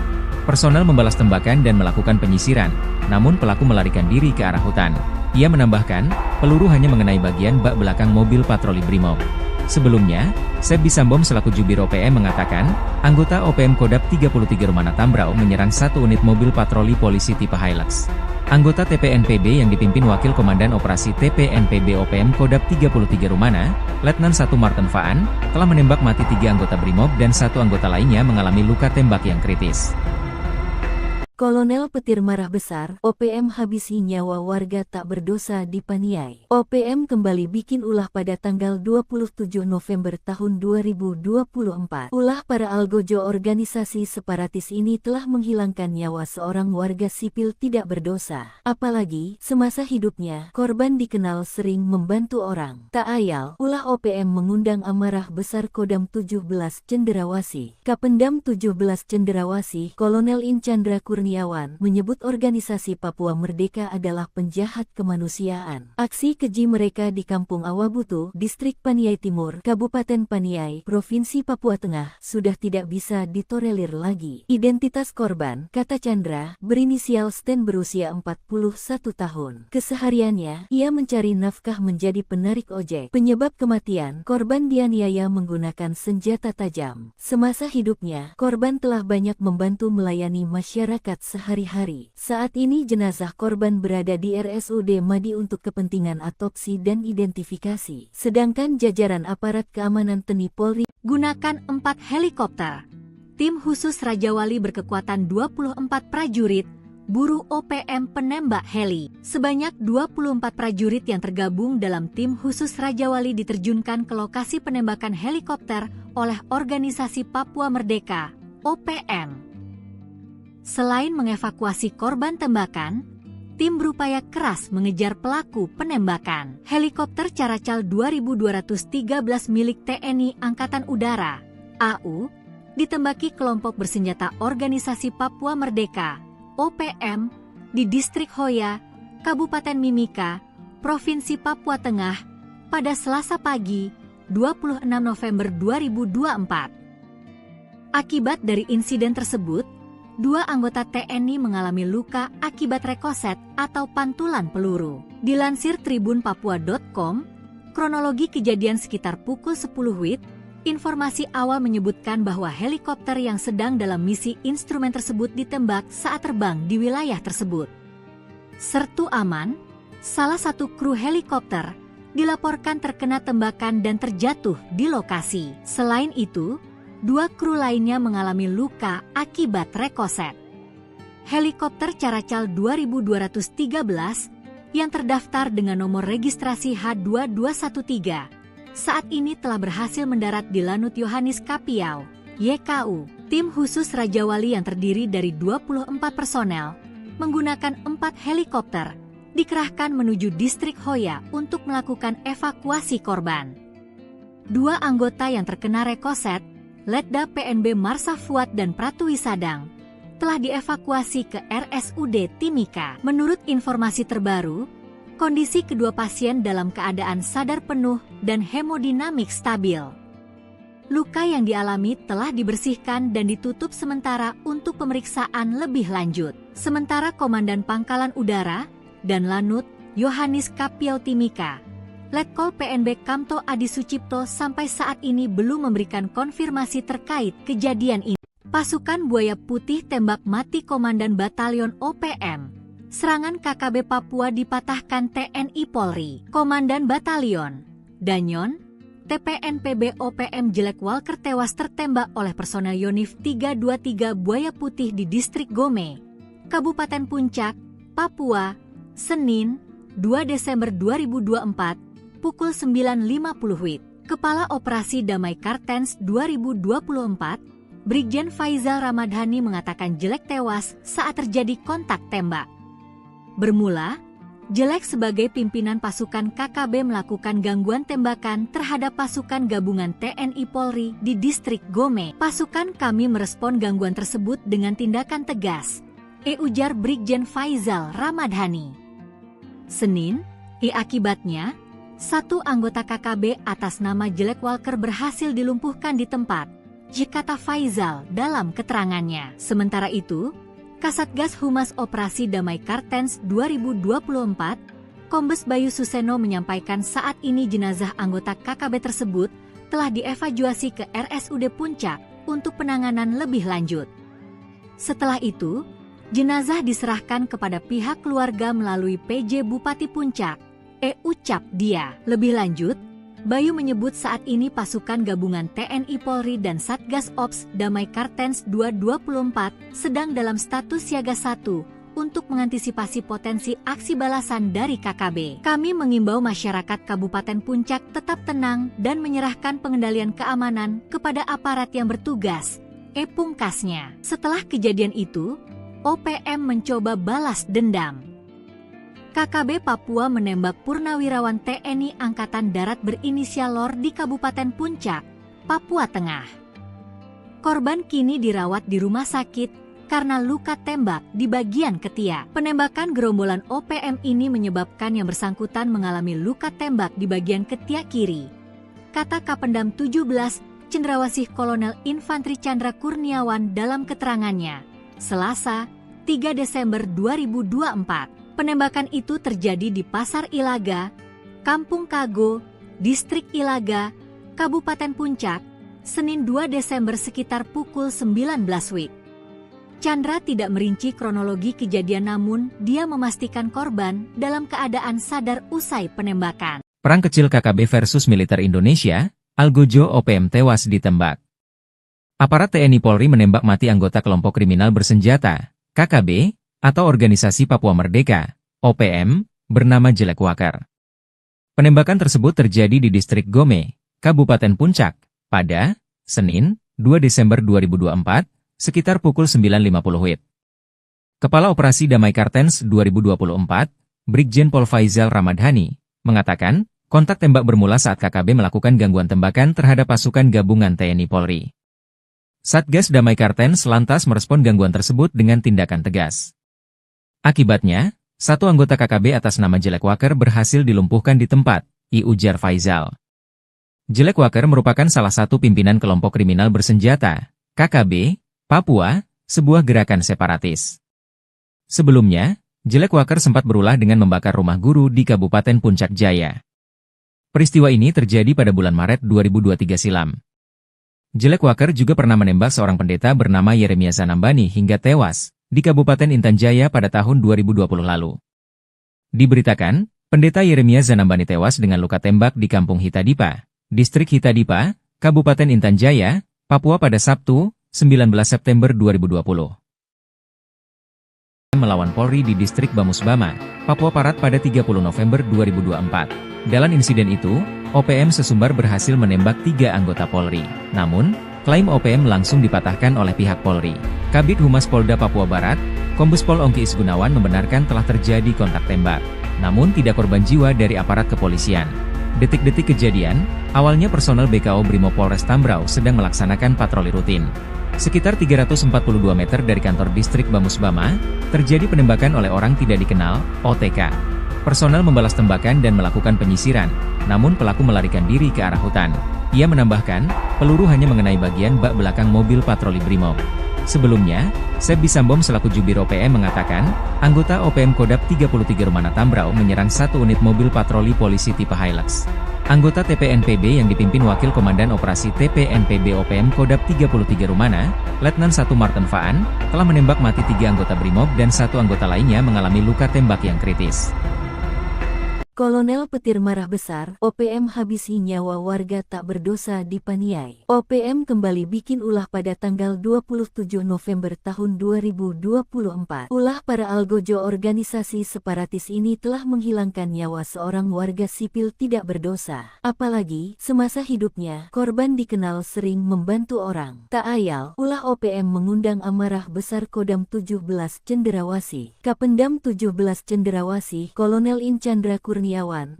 Personel membalas tembakan dan melakukan penyisiran, namun pelaku melarikan diri ke arah hutan. Ia menambahkan, peluru hanya mengenai bagian bak belakang mobil patroli Brimob. Sebelumnya, Sepdi Sambom selaku Jubir OPM mengatakan, anggota OPM Kodap 33 Rumana Tambrau menyerang satu unit mobil patroli polisi tipe Hilux. Anggota TPNPB yang dipimpin Wakil Komandan Operasi TPNPB OPM Kodap 33 Rumana, Letnan 1 Martin Faan, telah menembak mati 3 anggota Brimob dan 1 anggota lainnya mengalami luka tembak yang kritis. Kolonel Petir marah besar, OPM habisi nyawa warga tak berdosa di Paniai. OPM kembali bikin ulah pada tanggal 27 November tahun 2024. Ulah para algojo organisasi separatis ini telah menghilangkan nyawa seorang warga sipil tidak berdosa. Apalagi, semasa hidupnya, korban dikenal sering membantu orang. Tak ayal, ulah OPM mengundang amarah besar Kodam 17 Cenderawasih. Kapendam 17 Cenderawasih, Kolonel Inchandra Kurniawan menyebut organisasi Papua Merdeka adalah penjahat kemanusiaan. Aksi keji mereka di Kampung Awabutu, Distrik Paniai Timur, Kabupaten Paniai, Provinsi Papua Tengah, sudah tidak bisa ditolerir lagi. Identitas korban, kata Chandra, berinisial Sten berusia 41 tahun. Kesehariannya, ia mencari nafkah menjadi penarik ojek. Penyebab kematian, korban dianiaya menggunakan senjata tajam. Semasa hidupnya, korban telah banyak membantu melayani masyarakat sehari-hari. Saat ini jenazah korban berada di RSUD Madi untuk kepentingan otopsi dan identifikasi. Sedangkan jajaran aparat keamanan TNI Polri Gunakan 4 helikopter. Tim khusus Raja Wali berkekuatan 24 prajurit, buru OPM penembak heli. Sebanyak 24 prajurit yang tergabung dalam tim khusus Raja Wali diterjunkan ke lokasi penembakan helikopter oleh Organisasi Papua Merdeka, OPM. Selain mengevakuasi korban tembakan, tim berupaya keras mengejar pelaku penembakan. Helikopter Caracal 2213 milik TNI Angkatan Udara, AU, ditembaki kelompok bersenjata Organisasi Papua Merdeka, OPM, di Distrik Hoya, Kabupaten Mimika, Provinsi Papua Tengah, pada Selasa pagi, 26 November 2024. Akibat dari insiden tersebut, 2 anggota TNI mengalami luka akibat rekoset atau pantulan peluru. Dilansir tribunpapua.com, kronologi kejadian sekitar pukul 10 WIB, informasi awal menyebutkan bahwa helikopter yang sedang dalam misi instrumen tersebut ditembak saat terbang di wilayah tersebut. Sertu aman, salah satu kru helikopter, dilaporkan terkena tembakan dan terjatuh di lokasi. Selain itu, 2 kru lainnya mengalami luka akibat rekoset. Helikopter Caracal 2213 yang terdaftar dengan nomor registrasi H2213 saat ini telah berhasil mendarat di Lanut Yohanis Kapiau, YKU. Tim khusus Raja Wali yang terdiri dari 24 personel menggunakan 4 helikopter dikerahkan menuju Distrik Hoya untuk melakukan evakuasi korban. 2 anggota yang terkena rekoset, Letda PNB Marsa Fuad dan Pratwi Sadang, telah dievakuasi ke RSUD Timika. Menurut informasi terbaru, kondisi kedua pasien dalam keadaan sadar penuh dan hemodinamik stabil. Luka yang dialami telah dibersihkan dan ditutup sementara untuk pemeriksaan lebih lanjut. Sementara Komandan Pangkalan Udara dan Lanut Yohanis Kapiau Timika, Letkol PNB Kamto Adi Sucipto sampai saat ini belum memberikan konfirmasi terkait kejadian ini. Pasukan Buaya Putih tembak mati Komandan Batalion OPM. Serangan KKB Papua dipatahkan TNI Polri. Komandan Batalion Danyon, TPNPB OPM Jelek Walker tewas tertembak oleh personel Yonif 323 Buaya Putih di Distrik Gome, Kabupaten Puncak, Papua, Senin, 2 Desember 2024, pukul 9.50 WIB. Kepala Operasi Damai Kartens 2024, Brigjen Faizal Ramadhani mengatakan Jelek tewas saat terjadi kontak tembak. Bermula, Jelek sebagai pimpinan pasukan KKB melakukan gangguan tembakan terhadap pasukan gabungan TNI Polri di distrik Gome. Pasukan kami merespon gangguan tersebut dengan tindakan tegas, ujar Brigjen Faizal Ramadhani. Senin, akibatnya, satu anggota KKB atas nama Jelek Walker berhasil dilumpuhkan di tempat, kata Faizal dalam keterangannya. Sementara itu, Kasatgas Humas Operasi Damai Kartens 2024, Kombes Bayu Suseno menyampaikan saat ini jenazah anggota KKB tersebut telah dievakuasi ke RSUD Puncak untuk penanganan lebih lanjut. Setelah itu, jenazah diserahkan kepada pihak keluarga melalui PJ Bupati Puncak, ucap dia. Lebih lanjut, Bayu menyebut saat ini pasukan gabungan TNI Polri dan Satgas Ops Damai Kartens 2024 sedang dalam status siaga 1 untuk mengantisipasi potensi aksi balasan dari KKB. Kami mengimbau masyarakat Kabupaten Puncak tetap tenang dan menyerahkan pengendalian keamanan kepada aparat yang bertugas, pungkasnya. Setelah kejadian itu, OPM mencoba balas dendam. KKB Papua menembak purnawirawan TNI Angkatan Darat berinisial LOR di Kabupaten Puncak, Papua Tengah. Korban kini dirawat di rumah sakit karena luka tembak di bagian ketiak. Penembakan gerombolan OPM ini menyebabkan yang bersangkutan mengalami luka tembak di bagian ketiak kiri, kata Kapendam 17, Cendrawasih Kolonel Infantri Chandra Kurniawan dalam keterangannya, Selasa, 3 Desember 2024. Penembakan itu terjadi di Pasar Ilaga, Kampung Kago, Distrik Ilaga, Kabupaten Puncak, Senin 2 Desember sekitar pukul 19 WIB. Chandra tidak merinci kronologi kejadian namun dia memastikan korban dalam keadaan sadar usai penembakan. Perang kecil KKB versus militer Indonesia, Algojo OPM tewas ditembak. Aparat TNI Polri menembak mati anggota kelompok kriminal bersenjata, KKB, atau Organisasi Papua Merdeka, OPM, bernama Jelek Walker. Penembakan tersebut terjadi di distrik Gome, Kabupaten Puncak, pada Senin, 2 Desember 2024, sekitar pukul 9.50 WIB. Kepala Operasi Damai Kartens 2024, Brigjen Pol Faizal Ramadhani, mengatakan, kontak tembak bermula saat KKB melakukan gangguan tembakan terhadap pasukan gabungan TNI Polri. Satgas Damai Kartens lantas merespon gangguan tersebut dengan tindakan tegas. Akibatnya, satu anggota KKB atas nama Jelek Walker berhasil dilumpuhkan di tempat, ujar Faizal. Jelek Walker merupakan salah satu pimpinan kelompok kriminal bersenjata, KKB, Papua, sebuah gerakan separatis. Sebelumnya, Jelek Walker sempat berulah dengan membakar rumah guru di Kabupaten Puncak Jaya. Peristiwa ini terjadi pada bulan Maret 2023 silam. Jelek Walker juga pernah menembak seorang pendeta bernama Yeremia Zanambani hingga tewas di Kabupaten Intan Jaya pada tahun 2020 lalu. Diberitakan, pendeta Yeremia Zanambani tewas dengan luka tembak di Kampung Hitadipa, Distrik Hitadipa, Kabupaten Intan Jaya, Papua pada Sabtu, 19 September 2020. Melawan Polri di Distrik Bamusbama, Papua Barat pada 30 November 2024. Dalam insiden itu, OPM sesumbar berhasil menembak 3 anggota Polri. Namun, klaim OPM langsung dipatahkan oleh pihak Polri. Kabid Humas Polda Papua Barat, Kombes Pol Ongki Isgunawan membenarkan telah terjadi kontak tembak. Namun tidak korban jiwa dari aparat kepolisian. Detik-detik kejadian, awalnya personel BKO Brimob Polres Tambrau sedang melaksanakan patroli rutin. Sekitar 342 meter dari kantor distrik Bamusbama, terjadi penembakan oleh orang tidak dikenal, OTK. Personel membalas tembakan dan melakukan penyisiran, namun pelaku melarikan diri ke arah hutan. Ia menambahkan, peluru hanya mengenai bagian bak belakang mobil patroli Brimob. Sebelumnya, Sebi Sambom selaku Jubir OPM mengatakan, anggota OPM Kodap 33 Rumana Tambrau menyerang satu unit mobil patroli polisi tipe Hilux. Anggota TPNPB yang dipimpin Wakil Komandan Operasi TPNPB OPM Kodap 33 Rumana, Letnan 1 Martin Faan, telah menembak mati 3 anggota Brimob dan 1 anggota lainnya mengalami luka tembak yang kritis. Kolonel petir marah besar, OPM habisi nyawa warga tak berdosa di Paniai. OPM kembali bikin ulah pada tanggal 27 November tahun 2024. Ulah para algojo organisasi separatis ini telah menghilangkan nyawa seorang warga sipil tidak berdosa. Apalagi, semasa hidupnya, korban dikenal sering membantu orang. Tak ayal, ulah OPM mengundang amarah besar Kodam 17 Cenderawasih. Kapendam 17 Cenderawasih, Kolonel In Chandra Kurniawan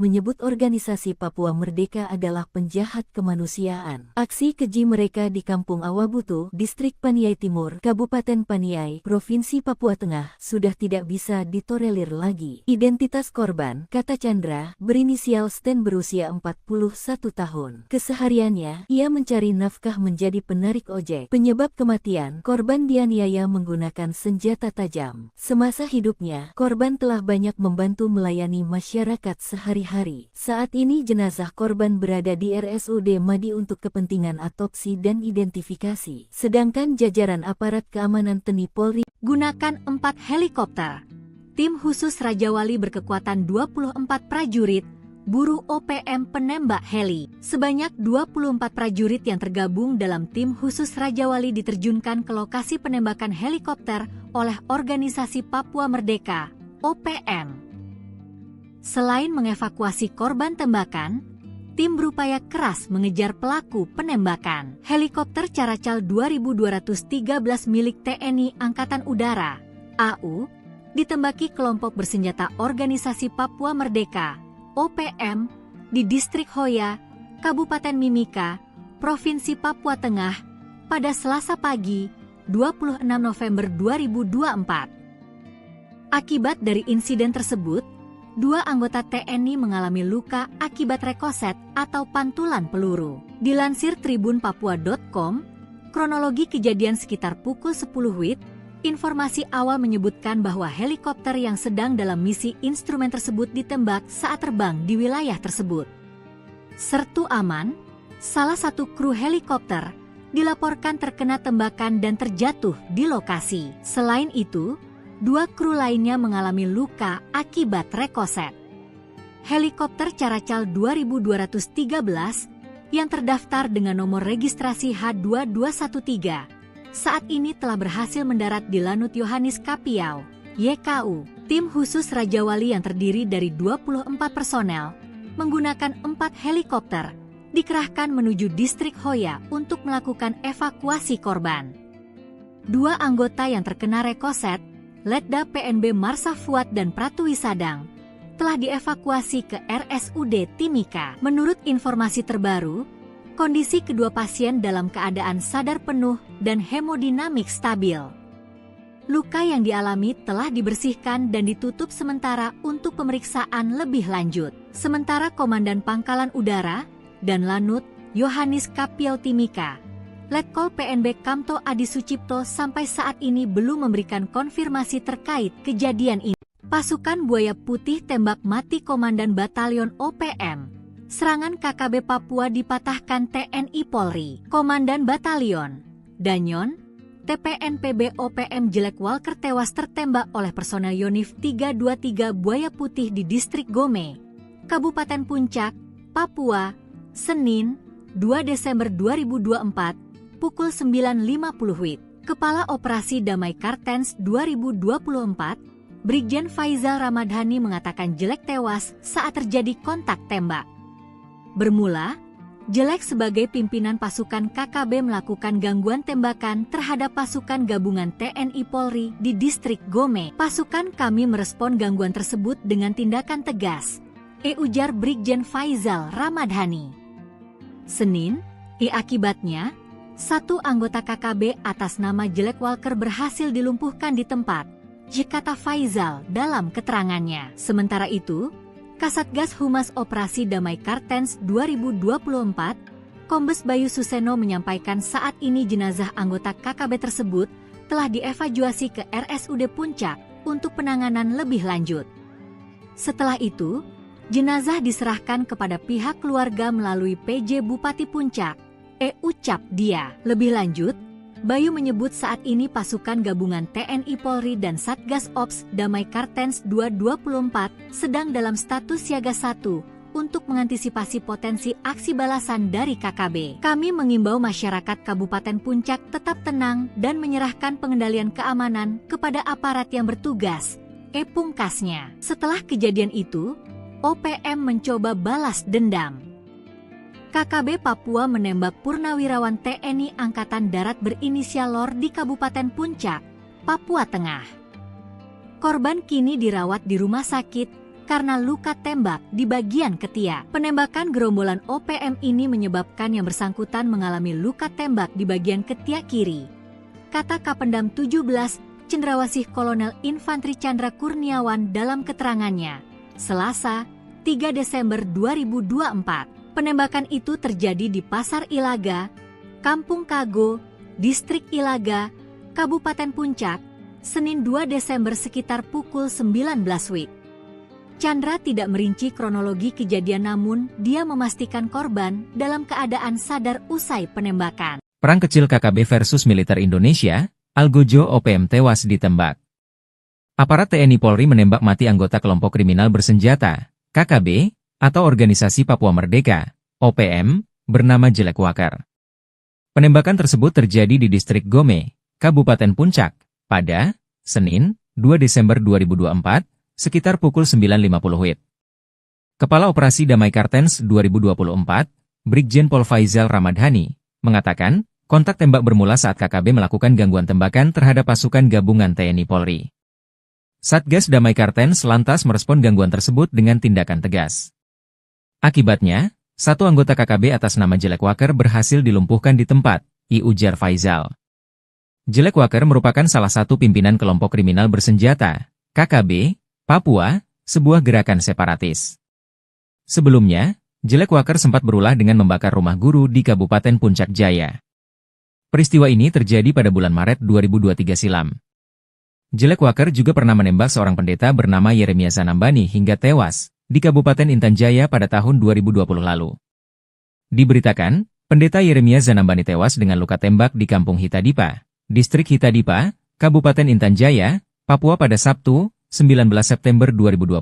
menyebut organisasi Papua Merdeka adalah penjahat kemanusiaan. Aksi keji mereka di Kampung Awabutu, Distrik Paniai Timur, Kabupaten Paniai, Provinsi Papua Tengah, sudah tidak bisa ditolerir lagi. Identitas korban, kata Chandra, berinisial Sten berusia 41 tahun. Kesehariannya, ia mencari nafkah menjadi penarik ojek. Penyebab kematian, korban dianiaya menggunakan senjata tajam. Semasa hidupnya, korban telah banyak membantu melayani masyarakat sehari-hari. Saat ini jenazah korban berada di RSUD Madi untuk kepentingan otopsi dan identifikasi. Sedangkan jajaran aparat keamanan TNI Polri gunakan 4 helikopter. Tim khusus Raja Wali berkekuatan 24 prajurit, buru OPM penembak heli. Sebanyak 24 prajurit yang tergabung dalam tim khusus Raja Wali diterjunkan ke lokasi penembakan helikopter oleh Organisasi Papua Merdeka, OPM. Selain mengevakuasi korban tembakan, tim berupaya keras mengejar pelaku penembakan. Helikopter Caracal 2213 milik TNI Angkatan Udara, AU, ditembaki kelompok bersenjata Organisasi Papua Merdeka, OPM, di Distrik Hoya, Kabupaten Mimika, Provinsi Papua Tengah, pada Selasa pagi, 26 November 2024. Akibat dari insiden tersebut, 2 anggota TNI mengalami luka akibat rekoset atau pantulan peluru. Dilansir tribunpapua.com, kronologi kejadian sekitar pukul 10 WIB, informasi awal menyebutkan bahwa helikopter yang sedang dalam misi instrumen tersebut ditembak saat terbang di wilayah tersebut. Sertu aman, salah satu kru helikopter, dilaporkan terkena tembakan dan terjatuh di lokasi. Selain itu, 2 kru lainnya mengalami luka akibat rekoset. Helikopter Caracal 2213 yang terdaftar dengan nomor registrasi H2213 saat ini telah berhasil mendarat di Lanut Yohanis Kapiau, YKU. Tim khusus Raja Wali yang terdiri dari 24 personel menggunakan 4 helikopter dikerahkan menuju Distrik Hoya untuk melakukan evakuasi korban. 2 anggota yang terkena rekoset, Letda PNB Marsa Fuad dan Pratu Wisadang, telah dievakuasi ke RSUD Timika. Menurut informasi terbaru, kondisi kedua pasien dalam keadaan sadar penuh dan hemodinamik stabil. Luka yang dialami telah dibersihkan dan ditutup sementara untuk pemeriksaan lebih lanjut. Sementara Komandan Pangkalan Udara dan Lanut Yohanis Kapiau Timika, Letkol PNB Kamto Adi Sucipto sampai saat ini belum memberikan konfirmasi terkait kejadian ini. Pasukan Buaya Putih tembak mati Komandan Batalion OPM. Serangan KKB Papua dipatahkan TNI Polri. Komandan Batalion Danyon, TPNPB OPM Jelek Walker tewas tertembak oleh personel Yonif 323 Buaya Putih di Distrik Gome, Kabupaten Puncak, Papua, Senin, 2 Desember 2024, pukul 9.50 WIB. Kepala Operasi Damai Kartens 2024, Brigjen Faizal Ramadhani mengatakan Jelek tewas saat terjadi kontak tembak. Bermula, Jelek sebagai pimpinan pasukan KKB melakukan gangguan tembakan terhadap pasukan gabungan TNI Polri di Distrik Gome. Pasukan kami merespon gangguan tersebut dengan tindakan tegas, ujar Brigjen Faizal Ramadhani. Senin, akibatnya, 1 anggota KKB atas nama Jelek Walker berhasil dilumpuhkan di tempat, kata Faizal dalam keterangannya. Sementara itu, Kasatgas Humas Operasi Damai Kartens 2024, Kombes Bayu Suseno menyampaikan saat ini jenazah anggota KKB tersebut telah dievakuasi ke RSUD Puncak untuk penanganan lebih lanjut. Setelah itu, jenazah diserahkan kepada pihak keluarga melalui PJ Bupati Puncak, ucap dia. Lebih lanjut, Bayu menyebut saat ini pasukan gabungan TNI Polri dan Satgas Ops Damai Kartens 224 sedang dalam status siaga 1 untuk mengantisipasi potensi aksi balasan dari KKB. Kami mengimbau masyarakat Kabupaten Puncak tetap tenang dan menyerahkan pengendalian keamanan kepada aparat yang bertugas. Pungkasnya. Setelah kejadian itu, OPM mencoba balas dendam. KKB Papua menembak purnawirawan TNI Angkatan Darat berinisial LOR di Kabupaten Puncak, Papua Tengah. Korban kini dirawat di rumah sakit karena luka tembak di bagian ketiak. Penembakan gerombolan OPM ini menyebabkan yang bersangkutan mengalami luka tembak di bagian ketiak kiri. Kata Kapendam 17, Cendrawasih Kolonel Infantri Chandra Kurniawan dalam keterangannya, Selasa, 3 Desember 2024. Penembakan itu terjadi di Pasar Ilaga, Kampung Kago, Distrik Ilaga, Kabupaten Puncak, Senin 2 Desember sekitar pukul 19 WIB. Chandra tidak merinci kronologi kejadian namun dia memastikan korban dalam keadaan sadar usai penembakan. Perang kecil KKB versus militer Indonesia, Algojo OPM tewas ditembak. Aparat TNI Polri menembak mati anggota kelompok kriminal bersenjata, KKB, atau Organisasi Papua Merdeka, OPM, bernama Jelek Wakar. Penembakan tersebut terjadi di Distrik Gome, Kabupaten Puncak, pada Senin, 2 Desember 2024, sekitar pukul 9.50 WIB. Kepala Operasi Damai Kartens 2024, Brigjen Pol Faizal Ramadhani, mengatakan, kontak tembak bermula saat KKB melakukan gangguan tembakan terhadap pasukan gabungan TNI Polri. Satgas Damai Kartens lantas merespon gangguan tersebut dengan tindakan tegas. Akibatnya, satu anggota KKB atas nama Jelek Wakar berhasil dilumpuhkan di tempat, ujar Faizal. Jelek Wakar merupakan salah satu pimpinan kelompok kriminal bersenjata, KKB, Papua, sebuah gerakan separatis. Sebelumnya, Jelek Wakar sempat berulah dengan membakar rumah guru di Kabupaten Puncak Jaya. Peristiwa ini terjadi pada bulan Maret 2023 silam. Jelek Wakar juga pernah menembak seorang pendeta bernama Yeremia Zanambani hingga tewas di Kabupaten Intan Jaya pada tahun 2020 lalu. Diberitakan, pendeta Yeremia Zanambani tewas dengan luka tembak di Kampung Hitadipa, Distrik Hitadipa, Kabupaten Intan Jaya, Papua pada Sabtu, 19 September 2020.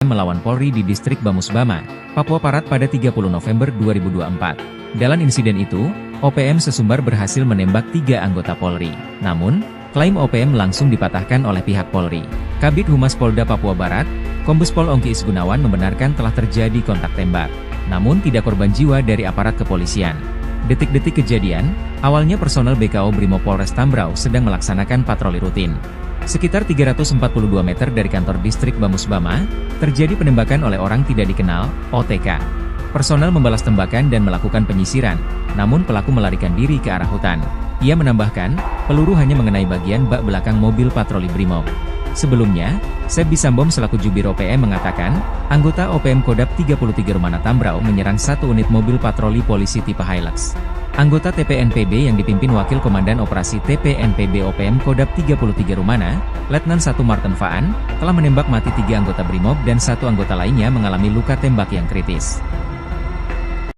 Melawan Polri di Distrik Bamusbama, Papua Barat pada 30 November 2024. Dalam insiden itu, OPM sesumbar berhasil menembak 3 anggota Polri. Namun, klaim OPM langsung dipatahkan oleh pihak Polri. Kabid Humas Polda Papua Barat, Kombes Pol Ongki Isgunawan membenarkan telah terjadi kontak tembak. Namun tidak korban jiwa dari aparat kepolisian. Detik-detik kejadian, awalnya personel BKO Brimob Polres Tambrau sedang melaksanakan patroli rutin. Sekitar 342 meter dari kantor distrik Bamusbama, terjadi penembakan oleh orang tidak dikenal, OTK. Personel membalas tembakan dan melakukan penyisiran, namun pelaku melarikan diri ke arah hutan. Ia menambahkan, peluru hanya mengenai bagian bak belakang mobil patroli Brimob. Sebelumnya, Sebi Sambom selaku Jubir OPM mengatakan, anggota OPM Kodap 33 Rumana Tambrau menyerang satu unit mobil patroli polisi tipe Hilux. Anggota TPNPB yang dipimpin Wakil Komandan Operasi TPNPB OPM Kodap 33 Rumana, Letnan 1 Martin Faan, telah menembak mati 3 anggota Brimob dan 1 anggota lainnya mengalami luka tembak yang kritis.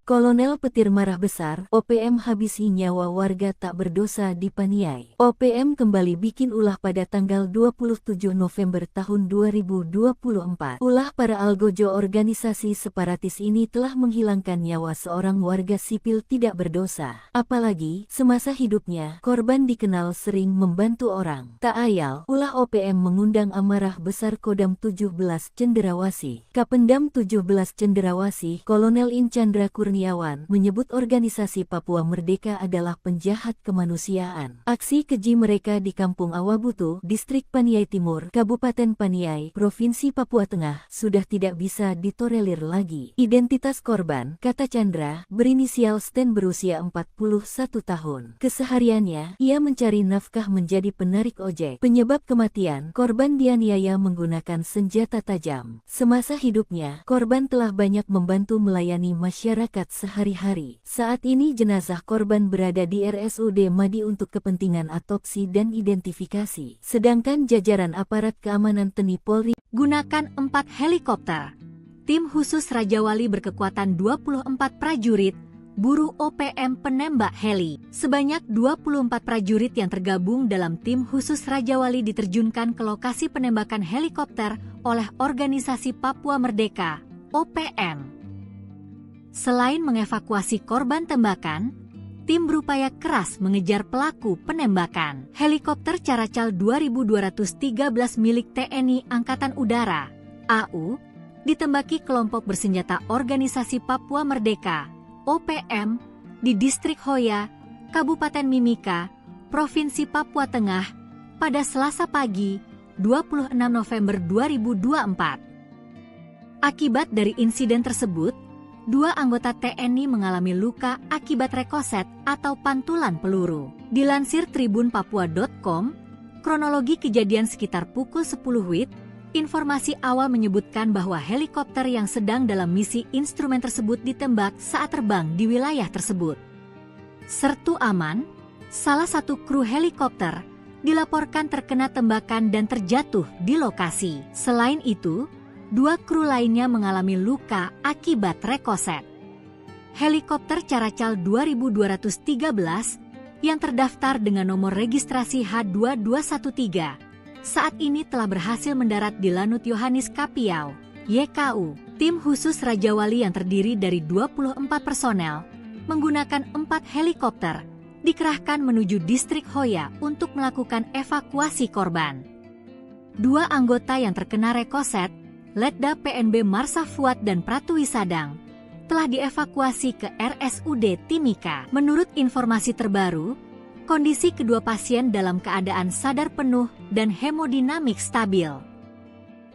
Kolonel Petir marah besar, OPM habisi nyawa warga tak berdosa di Paniai. OPM kembali bikin ulah pada tanggal 27 November tahun 2024. Ulah para algojo organisasi separatis ini telah menghilangkan nyawa seorang warga sipil tidak berdosa. Apalagi, semasa hidupnya, korban dikenal sering membantu orang. Tak ayal, ulah OPM mengundang amarah besar Kodam 17 Cenderawasih. Kapendam 17 Cenderawasih, Kolonel In Chandra Kurniawan menyebut organisasi Papua Merdeka adalah penjahat kemanusiaan. Aksi keji mereka di Kampung Awabutu, Distrik Paniai Timur, Kabupaten Paniai, Provinsi Papua Tengah, sudah tidak bisa ditolerir lagi. Identitas korban, kata Chandra, berinisial Sten berusia 41 tahun. Kesehariannya, ia mencari nafkah menjadi penarik ojek. Penyebab kematian, korban dianiaya menggunakan senjata tajam. Semasa hidupnya, korban telah banyak membantu melayani masyarakat sehari-hari. Saat ini jenazah korban berada di RSUD Madi untuk kepentingan otopsi dan identifikasi. Sedangkan jajaran aparat keamanan TNI Polri gunakan 4 helikopter. Tim khusus Raja Wali berkekuatan 24 prajurit buru OPM penembak heli. Sebanyak 24 prajurit yang tergabung dalam tim khusus Raja Wali diterjunkan ke lokasi penembakan helikopter oleh Organisasi Papua Merdeka, OPM. Selain mengevakuasi korban tembakan, tim berupaya keras mengejar pelaku penembakan. Helikopter Caracal 2213 milik TNI Angkatan Udara, AU, ditembaki kelompok bersenjata Organisasi Papua Merdeka, OPM, di Distrik Hoya, Kabupaten Mimika, Provinsi Papua Tengah, pada Selasa pagi, 26 November 2024. Akibat dari insiden tersebut, 2 anggota TNI mengalami luka akibat rekoset atau pantulan peluru. Dilansir tribunpapua.com, kronologi kejadian sekitar pukul 10 WIB, informasi awal menyebutkan bahwa helikopter yang sedang dalam misi instrumen tersebut ditembak saat terbang di wilayah tersebut. Sertu Aman, salah satu kru helikopter, dilaporkan terkena tembakan dan terjatuh di lokasi. Selain itu, 2 kru lainnya mengalami luka akibat rekoset. Helikopter Caracal 2213 yang terdaftar dengan nomor registrasi H2213 saat ini telah berhasil mendarat di Lanut Yohanis Kapiau, YKU. Tim khusus Raja Wali yang terdiri dari 24 personel menggunakan 4 helikopter dikerahkan menuju Distrik Hoya untuk melakukan evakuasi korban. 2 anggota yang terkena rekoset, Letda PNB Marsa Fuad dan Pratu Wisadang, telah dievakuasi ke RSUD Timika. Menurut informasi terbaru, kondisi kedua pasien dalam keadaan sadar penuh dan hemodinamik stabil.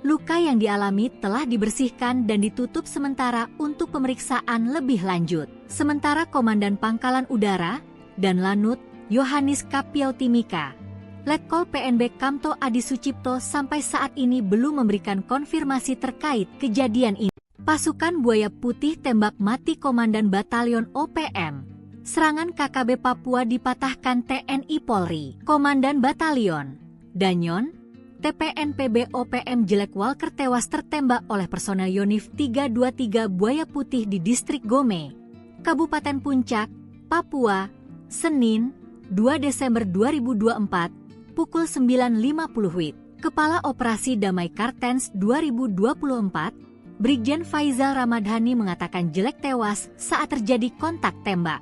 Luka yang dialami telah dibersihkan dan ditutup sementara untuk pemeriksaan lebih lanjut. Sementara Komandan Pangkalan Udara dan Lanut Yohanis Kapiau Timika, Letkol PNB Kamto Adi Sucipto sampai saat ini belum memberikan konfirmasi terkait kejadian ini. Pasukan Buaya Putih tembak mati Komandan Batalion OPM. Serangan KKB Papua dipatahkan TNI Polri. Komandan Batalion Danyon, TPNPB OPM Jelek Walker tewas tertembak oleh personel Yonif 323 Buaya Putih di Distrik Gome, Kabupaten Puncak, Papua, Senin, 2 Desember 2024, pukul 9.50 WIB. Kepala Operasi Damai Kartens 2024, Brigjen Faizal Ramadhani mengatakan Jelek tewas saat terjadi kontak tembak.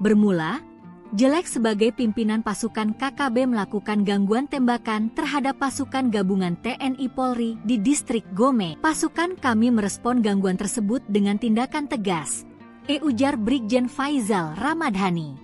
Bermula, Jelek sebagai pimpinan pasukan KKB melakukan gangguan tembakan terhadap pasukan gabungan TNI Polri di Distrik Gome. Pasukan kami merespon gangguan tersebut dengan tindakan tegas, ujar Brigjen Faizal Ramadhani.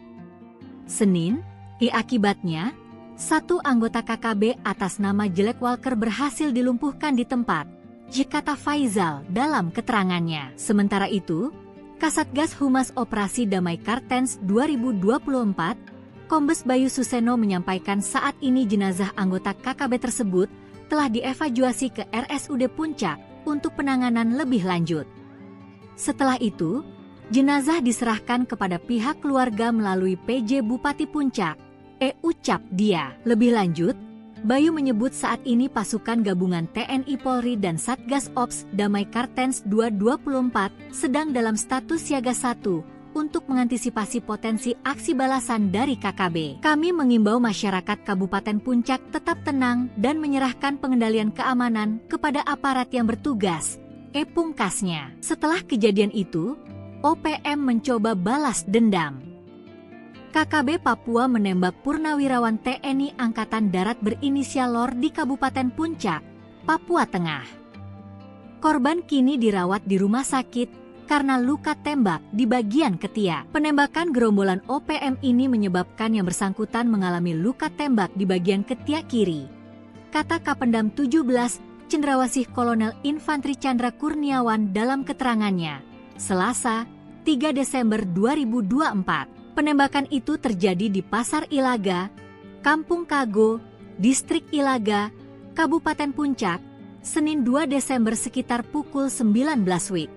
Senin, akibatnya, 1 anggota KKB atas nama Jelek Walker berhasil dilumpuhkan di tempat, kata Faizal dalam keterangannya. Sementara itu, Kasatgas Humas Operasi Damai Kartens 2024, Kombes Bayu Suseno menyampaikan saat ini jenazah anggota KKB tersebut telah dievakuasi ke RSUD Puncak untuk penanganan lebih lanjut. Setelah itu, jenazah diserahkan kepada pihak keluarga melalui PJ Bupati Puncak, ucap dia. Lebih lanjut, Bayu menyebut saat ini pasukan gabungan TNI Polri dan Satgas Ops Damai Kartens 224 sedang dalam status siaga 1 untuk mengantisipasi potensi aksi balasan dari KKB. Kami mengimbau masyarakat Kabupaten Puncak tetap tenang dan menyerahkan pengendalian keamanan kepada aparat yang bertugas, pungkasnya. Setelah kejadian itu, OPM mencoba balas dendam. KKB Papua menembak purnawirawan TNI Angkatan Darat berinisial LOR di Kabupaten Puncak, Papua Tengah. Korban kini dirawat di rumah sakit karena luka tembak di bagian ketiak. Penembakan gerombolan OPM ini menyebabkan yang bersangkutan mengalami luka tembak di bagian ketiak kiri, kata Kapendam 17 Cendrawasih Kolonel Infantri Chandra Kurniawan dalam keterangannya, Selasa, 3 Desember 2024. Penembakan itu terjadi di Pasar Ilaga, Kampung Kago, Distrik Ilaga, Kabupaten Puncak, Senin 2 Desember sekitar pukul 19 WIB.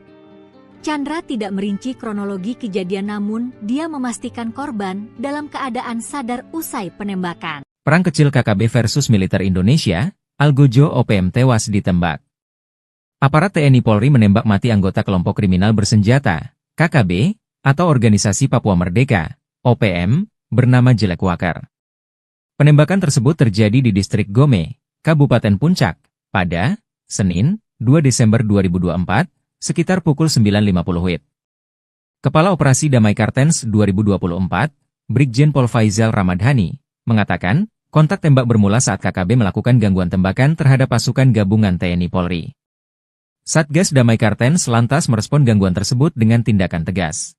Chandra tidak merinci kronologi kejadian namun dia memastikan korban dalam keadaan sadar usai penembakan. Perang kecil KKB versus militer Indonesia, Algojo OPM tewas ditembak. Aparat TNI Polri menembak mati anggota kelompok kriminal bersenjata, KKB, atau Organisasi Papua Merdeka, OPM, bernama Jelek Wakar. Penembakan tersebut terjadi di distrik Gome, Kabupaten Puncak, pada Senin, 2 Desember 2024, sekitar pukul 9.50 WIB. Kepala Operasi Damai Kartens 2024, Brigjen Pol Faizal Ramadhani, mengatakan, kontak tembak bermula saat KKB melakukan gangguan tembakan terhadap pasukan gabungan TNI Polri. Satgas Damai Kartens lantas merespon gangguan tersebut dengan tindakan tegas.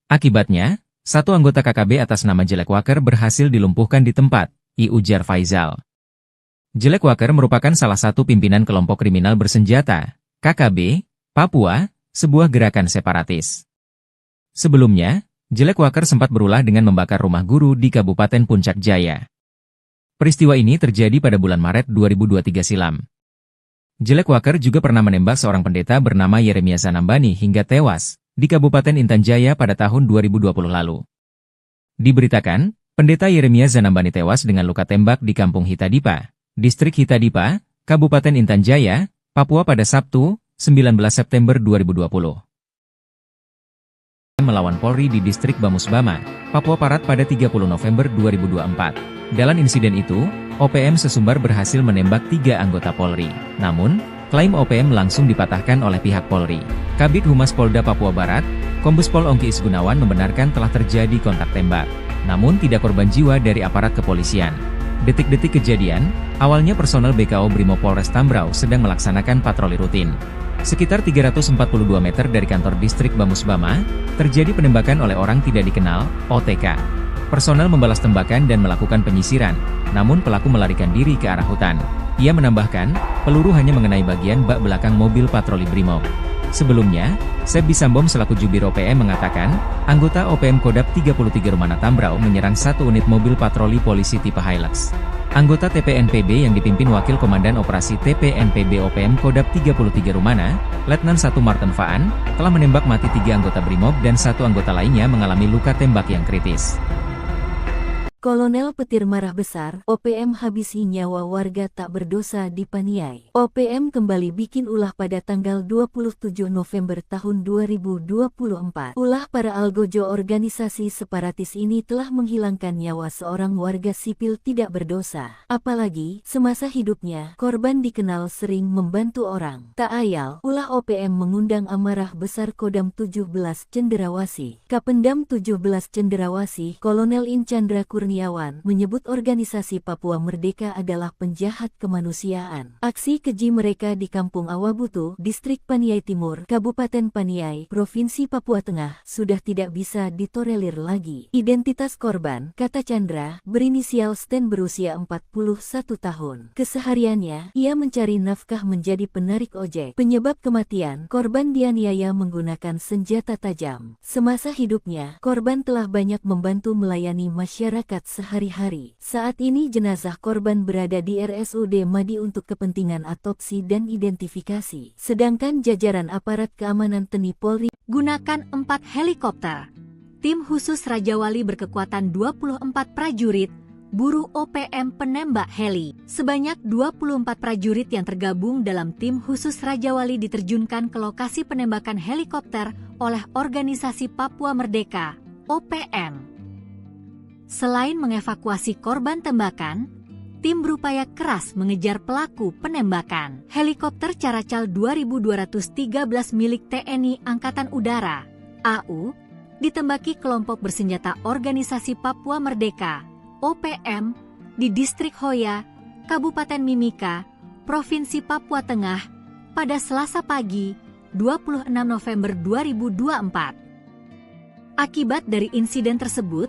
Akibatnya, satu anggota KKB atas nama Jelek Wakar berhasil dilumpuhkan di tempat, ujar Faizal. Jelek Wakar merupakan salah satu pimpinan kelompok kriminal bersenjata, KKB, Papua, sebuah gerakan separatis. Sebelumnya, Jelek Wakar sempat berulah dengan membakar rumah guru di Kabupaten Puncak Jaya. Peristiwa ini terjadi pada bulan Maret 2023 silam. Jelek Wakar juga pernah menembak seorang pendeta bernama Yeremia Zanambani hingga tewas di Kabupaten Intan Jaya pada tahun 2020 lalu. Diberitakan, pendeta Yeremia Zanambani tewas dengan luka tembak di Kampung Hitadipa, Distrik Hitadipa, Kabupaten Intan Jaya, Papua pada Sabtu, 19 September 2020. Melawan Polri di Distrik Bamusbama, Papua Barat pada 30 November 2024. Dalam insiden itu, OPM sesumbar berhasil menembak 3 anggota Polri. Namun, klaim OPM langsung dipatahkan oleh pihak Polri. Kabid Humas Polda Papua Barat, Kombes Pol Ongki Isgunawan membenarkan telah terjadi kontak tembak. Namun tidak korban jiwa dari aparat kepolisian. Detik-detik kejadian, awalnya personel BKO Brimob Polres Tambrau sedang melaksanakan patroli rutin. Sekitar 342 meter dari kantor distrik Bamusbama, terjadi penembakan oleh orang tidak dikenal, OTK. Personel membalas tembakan dan melakukan penyisiran, namun pelaku melarikan diri ke arah hutan. Ia menambahkan, peluru hanya mengenai bagian bak belakang mobil patroli Brimob. Sebelumnya, Sebi Sambom selaku Jubir OPM mengatakan, anggota OPM Kodap 33 Rumana Tambrau menyerang satu unit mobil patroli polisi tipe Hilux. Anggota TPNPB yang dipimpin Wakil Komandan Operasi TPNPB OPM Kodap 33 Rumana, Letnan 1 Martin Faan, telah menembak mati 3 anggota Brimob dan 1 anggota lainnya mengalami luka tembak yang kritis. Kolonel Petir marah besar, OPM habisi nyawa warga tak berdosa di Paniai. OPM kembali bikin ulah pada tanggal 27 November tahun 2024. Ulah para algojo organisasi separatis ini telah menghilangkan nyawa seorang warga sipil tidak berdosa. Apalagi, semasa hidupnya, korban dikenal sering membantu orang. Tak ayal, ulah OPM mengundang amarah besar Kodam 17 Cenderawasih. Kapendam 17 Cenderawasih, Kolonel In Chandra Kurniawan, menyebut organisasi Papua Merdeka adalah penjahat kemanusiaan. Aksi keji mereka di Kampung Awabutu, Distrik Paniai Timur, Kabupaten Paniai, Provinsi Papua Tengah, sudah tidak bisa ditolerir lagi. Identitas korban, kata Chandra, berinisial Sten berusia 41 tahun. Kesehariannya, ia mencari nafkah menjadi penarik ojek. Penyebab kematian, korban dianiaya menggunakan senjata tajam. Semasa hidupnya, korban telah banyak membantu melayani masyarakat sehari-hari. Saat ini jenazah korban berada di RSUD Madi untuk kepentingan otopsi dan identifikasi. Sedangkan jajaran aparat keamanan TNI Polri gunakan 4 helikopter. Tim khusus Raja Wali berkekuatan 24 prajurit, buru OPM penembak heli. Sebanyak 24 prajurit yang tergabung dalam tim khusus Raja Wali diterjunkan ke lokasi penembakan helikopter oleh Organisasi Papua Merdeka, OPM. Selain mengevakuasi korban tembakan, tim berupaya keras mengejar pelaku penembakan. Helikopter Caracal 2213 milik TNI Angkatan Udara, AU, ditembaki kelompok bersenjata Organisasi Papua Merdeka, OPM, di Distrik Hoya, Kabupaten Mimika, Provinsi Papua Tengah, pada Selasa pagi, 26 November 2024. Akibat dari insiden tersebut,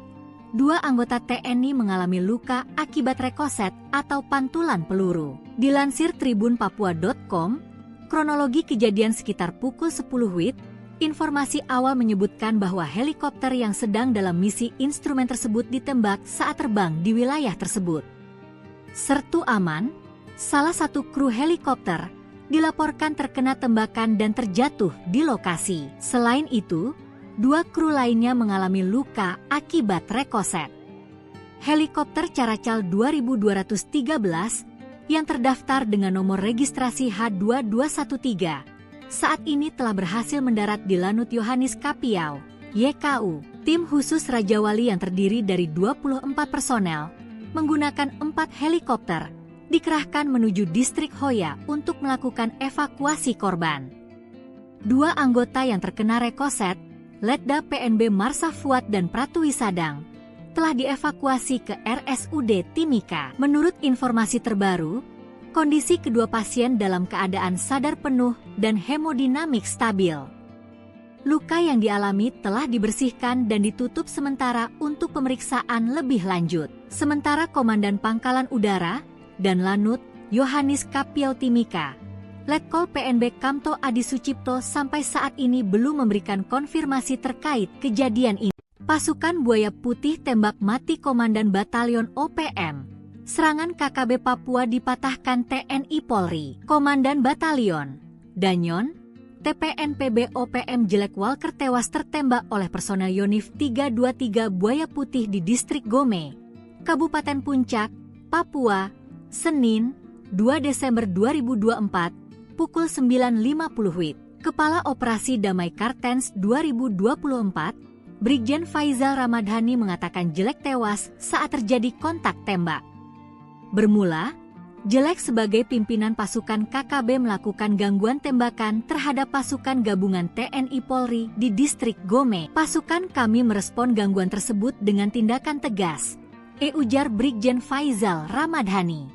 2 anggota TNI mengalami luka akibat rekoset atau pantulan peluru. Dilansir tribunpapua.com, kronologi kejadian sekitar pukul 10 WIB, informasi awal menyebutkan bahwa helikopter yang sedang dalam misi instrumen tersebut ditembak saat terbang di wilayah tersebut. Sertu Aman, salah satu kru helikopter, dilaporkan terkena tembakan dan terjatuh di lokasi. Selain itu, 2 kru lainnya mengalami luka akibat rekoset. Helikopter Caracal 2213 yang terdaftar dengan nomor registrasi H2213 saat ini telah berhasil mendarat di Lanut Yohanis Kapiau, YKU, tim khusus Raja Wali yang terdiri dari 24 personel, menggunakan 4 helikopter, dikerahkan menuju distrik Hoya untuk melakukan evakuasi korban. 2 anggota yang terkena rekoset, Letda PNB Marsa Fuad dan Pratwi Sadang, telah dievakuasi ke RSUD Timika. Menurut informasi terbaru, kondisi kedua pasien dalam keadaan sadar penuh dan hemodinamik stabil. Luka yang dialami telah dibersihkan dan ditutup sementara untuk pemeriksaan lebih lanjut. Sementara Komandan Pangkalan Udara dan Lanut Yohanis Kapiau Timika, Letkol PNB Kamto Adi Sucipto sampai saat ini belum memberikan konfirmasi terkait kejadian ini. Pasukan Buaya Putih tembak mati Komandan Batalion OPM. Serangan KKB Papua dipatahkan TNI Polri. Komandan Batalion Danyon TPNPB OPM Jelek Walker tewas tertembak oleh personel Yonif 323 Buaya Putih di Distrik Gome, Kabupaten Puncak, Papua, Senin, 2 Desember 2024, pukul 9.50 WIB. Kepala Operasi Damai Kartens 2024, Brigjen Faizal Ramadhani mengatakan Jelek tewas saat terjadi kontak tembak. Bermula, Jelek sebagai pimpinan pasukan KKB melakukan gangguan tembakan terhadap pasukan gabungan TNI Polri di Distrik Gome. Pasukan kami merespon gangguan tersebut dengan tindakan tegas, ujar Brigjen Faizal Ramadhani.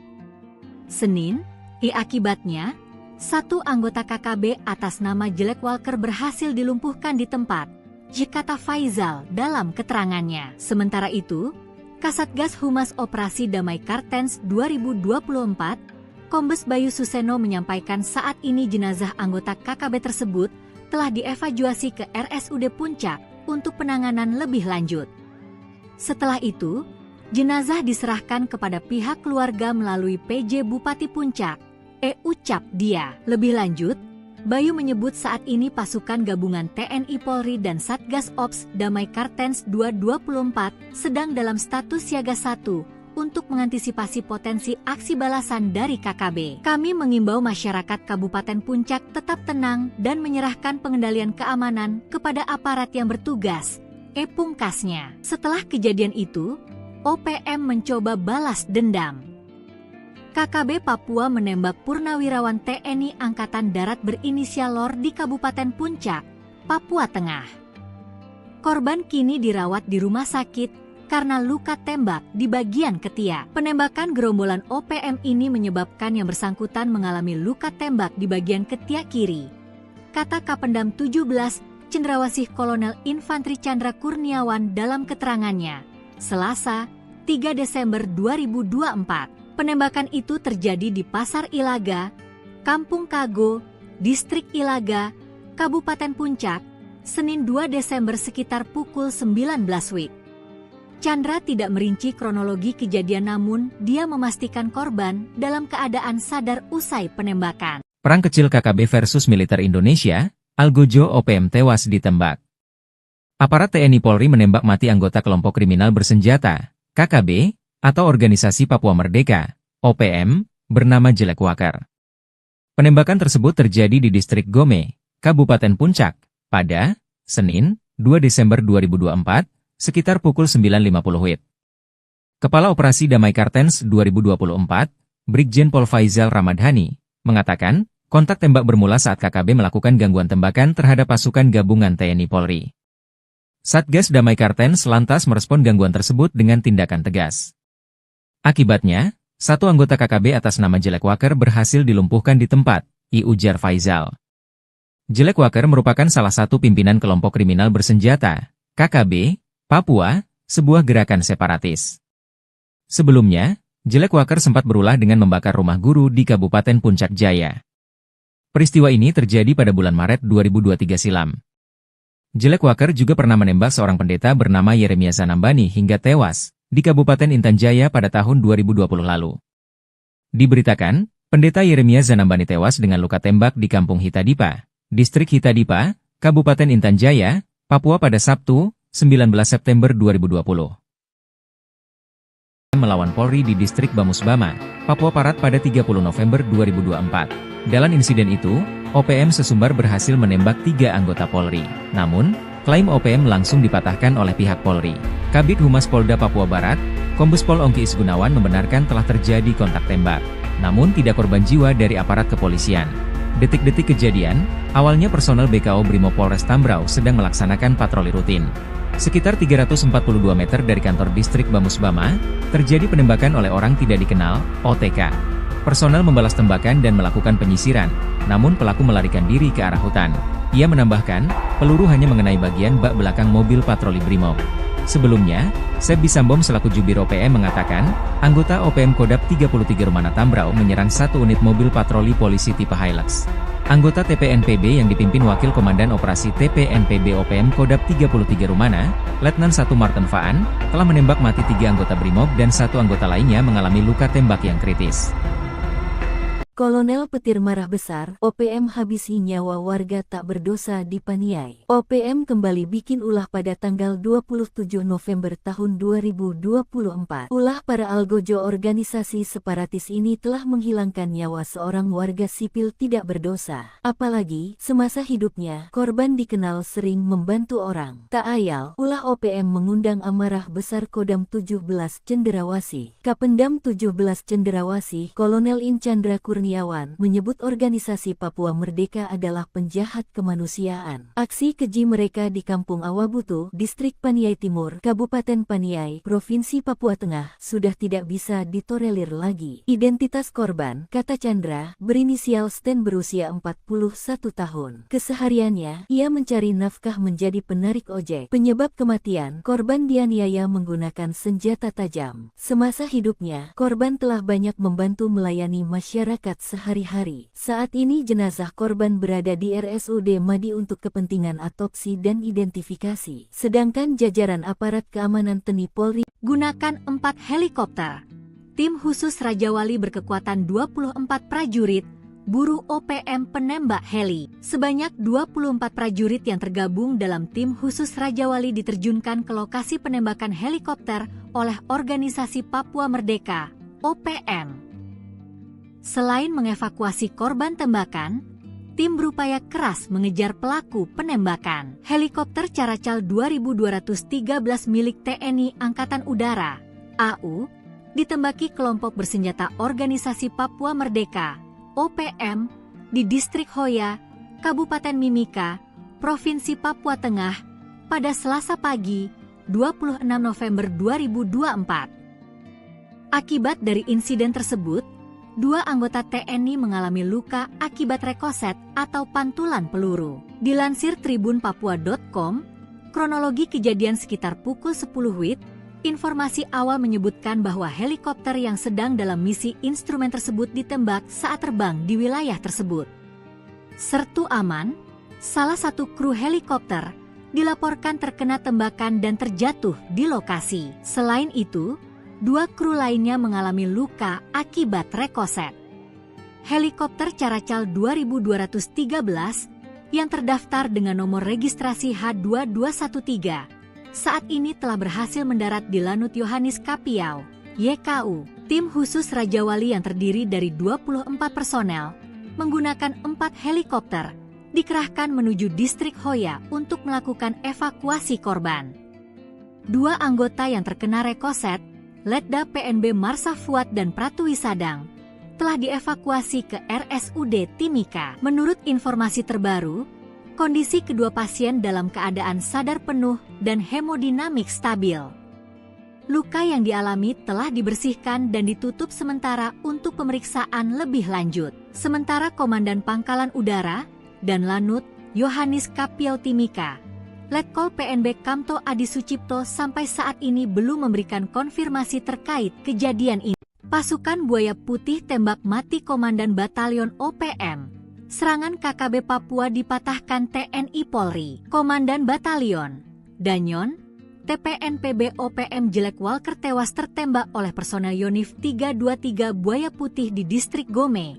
Senin, akibatnya, 1 anggota KKB atas nama Jelek Walker berhasil dilumpuhkan di tempat, kata Faizal dalam keterangannya. Sementara itu, Kasatgas Humas Operasi Damai Kartens 2024, Kombes Bayu Suseno menyampaikan saat ini jenazah anggota KKB tersebut telah dievakuasi ke RSUD Puncak untuk penanganan lebih lanjut. Setelah itu, jenazah diserahkan kepada pihak keluarga melalui PJ Bupati Puncak, Ucap Dia. Lebih lanjut, Bayu menyebut saat ini pasukan gabungan TNI Polri dan Satgas Ops Damai Kartens 224 sedang dalam status siaga 1 untuk mengantisipasi potensi aksi balasan dari KKB. Kami mengimbau masyarakat Kabupaten Puncak tetap tenang dan menyerahkan pengendalian keamanan kepada aparat yang bertugas, pungkasnya. Setelah kejadian itu, OPM mencoba balas dendam. KKB Papua menembak purnawirawan TNI Angkatan Darat berinisial LOR di Kabupaten Puncak, Papua Tengah. Korban kini dirawat di rumah sakit karena luka tembak di bagian ketiak. Penembakan gerombolan OPM ini menyebabkan yang bersangkutan mengalami luka tembak di bagian ketiak kiri, kata Kapendam 17 Cendrawasih Kolonel Infantri Chandra Kurniawan dalam keterangannya, Selasa, 3 Desember 2024. Penembakan itu terjadi di Pasar Ilaga, Kampung Kago, Distrik Ilaga, Kabupaten Puncak, Senin 2 Desember sekitar pukul 19 WIB. Chandra tidak merinci kronologi kejadian namun dia memastikan korban dalam keadaan sadar usai penembakan. Perang kecil KKB versus militer Indonesia, Algojo OPM tewas ditembak. Aparat TNI Polri menembak mati anggota kelompok kriminal bersenjata, KKB, atau Organisasi Papua Merdeka, OPM, bernama Jelek Walker. Penembakan tersebut terjadi di Distrik Gome, Kabupaten Puncak, pada Senin, 2 Desember 2024, sekitar pukul 9.50 WIB. Kepala Operasi Damai Kartens 2024, Brigjen Pol Faizal Ramadhani, mengatakan, kontak tembak bermula saat KKB melakukan gangguan tembakan terhadap pasukan gabungan TNI Polri. Satgas Damai Kartens lantas merespon gangguan tersebut dengan tindakan tegas. Akibatnya, 1 anggota KKB atas nama Jelek Walker berhasil dilumpuhkan di tempat, ujar Faizal. Jelek Walker merupakan salah satu pimpinan kelompok kriminal bersenjata, KKB, Papua, sebuah gerakan separatis. Sebelumnya, Jelek Walker sempat berulah dengan membakar rumah guru di Kabupaten Puncak Jaya. Peristiwa ini terjadi pada bulan Maret 2023 silam. Jelek Walker juga pernah menembak seorang pendeta bernama Yeremia Zanambani hingga tewas di Kabupaten Intan Jaya pada tahun 2020 lalu. Diberitakan, pendeta Yeremia Zanambani tewas dengan luka tembak di Kampung Hitadipa, Distrik Hitadipa, Kabupaten Intan Jaya, Papua pada Sabtu, 19 September 2020. Melawan Polri di Distrik Bamusbama, Papua Barat pada 30 November 2024. Dalam insiden itu, OPM Sesumbar berhasil menembak 3 anggota Polri. Namun, Klaim OPM langsung dipatahkan oleh pihak Polri. Kabid Humas Polda Papua Barat, Kombes Pol Ongki Isgunawan membenarkan telah terjadi kontak tembak. Namun tidak korban jiwa dari aparat kepolisian. Detik-detik kejadian, awalnya personel BKO Brimob Polres Tambrau sedang melaksanakan patroli rutin. Sekitar 342 meter dari kantor distrik Bamusbama, terjadi penembakan oleh orang tidak dikenal, OTK. Personel membalas tembakan dan melakukan penyisiran, namun pelaku melarikan diri ke arah hutan. Ia menambahkan, peluru hanya mengenai bagian bak belakang mobil patroli Brimob. Sebelumnya, Seb Bisambom selaku Jubir OPM mengatakan, anggota OPM Kodap 33 Rumana Tambrau menyerang satu unit mobil patroli polisi tipe Hilux. Anggota TPNPB yang dipimpin Wakil Komandan Operasi TPNPB OPM Kodap 33 Rumana, Letnan 1 Martin Faan, telah menembak mati 3 anggota Brimob dan 1 anggota lainnya mengalami luka tembak yang kritis. Kolonel Petir marah besar, OPM habisi nyawa warga tak berdosa di Paniai. OPM kembali bikin ulah pada tanggal 27 November tahun 2024. Ulah para algojo organisasi separatis ini telah menghilangkan nyawa seorang warga sipil tidak berdosa. Apalagi, semasa hidupnya, korban dikenal sering membantu orang. Tak ayal, ulah OPM mengundang amarah besar Kodam 17 Cenderawasih. Kapendam 17 Cenderawasih, Kolonel In Chandra Kurniawan, menyebut organisasi Papua Merdeka adalah penjahat kemanusiaan. Aksi keji mereka di Kampung Awabutu, Distrik Paniai Timur, Kabupaten Paniai, Provinsi Papua Tengah, sudah tidak bisa ditolerir lagi. Identitas korban, kata Chandra, berinisial Sten berusia 41 tahun. Kesehariannya, ia mencari nafkah menjadi penarik ojek. Penyebab kematian, korban dianiaya menggunakan senjata tajam. Semasa hidupnya, korban telah banyak membantu melayani masyarakat sehari-hari. Saat ini jenazah korban berada di RSUD Madi untuk kepentingan autopsi dan identifikasi. Sedangkan jajaran aparat keamanan TNI Polri gunakan 4 helikopter. Tim khusus Raja Wali berkekuatan 24 prajurit, buru OPM penembak heli. Sebanyak 24 prajurit yang tergabung dalam tim khusus Raja Wali diterjunkan ke lokasi penembakan helikopter oleh Organisasi Papua Merdeka, OPM. Selain mengevakuasi korban tembakan, tim berupaya keras mengejar pelaku penembakan. Helikopter Caracal 2213 milik TNI Angkatan Udara, AU, ditembaki kelompok bersenjata Organisasi Papua Merdeka, OPM, di Distrik Hoya, Kabupaten Mimika, Provinsi Papua Tengah, pada Selasa pagi, 26 November 2024. Akibat dari insiden tersebut, 2 anggota TNI mengalami luka akibat rekoset atau pantulan peluru. Dilansir tribunpapua.com, kronologi kejadian sekitar pukul 10 WIB, informasi awal menyebutkan bahwa helikopter yang sedang dalam misi instrumen tersebut ditembak saat terbang di wilayah tersebut. Sertu Aman, salah satu kru helikopter, dilaporkan terkena tembakan dan terjatuh di lokasi. Selain itu, 2 kru lainnya mengalami luka akibat rekoset. Helikopter Caracal 2213 yang terdaftar dengan nomor registrasi H2213 saat ini telah berhasil mendarat di Lanut Yohanis Kapiau, YKU. Tim khusus Raja Wali yang terdiri dari 24 personel menggunakan 4 helikopter dikerahkan menuju Distrik Hoya untuk melakukan evakuasi korban. 2 anggota yang terkena rekoset, Letda PNB Marsa Fuad dan Pratwi Sadang, telah dievakuasi ke RSUD Timika. Menurut informasi terbaru, kondisi kedua pasien dalam keadaan sadar penuh dan hemodinamik stabil. Luka yang dialami telah dibersihkan dan ditutup sementara untuk pemeriksaan lebih lanjut. Sementara Komandan Pangkalan Udara dan Lanut Yohanis Kapiau Timika, Letkol PNB Kamto Adi Sucipto sampai saat ini belum memberikan konfirmasi terkait kejadian ini. Pasukan Buaya Putih tembak mati Komandan Batalion OPM. Serangan KKB Papua dipatahkan TNI Polri. Komandan Batalion Danyon, TPNPB OPM Jelek Walker tewas tertembak oleh personel Yonif 323 Buaya Putih di Distrik Gome,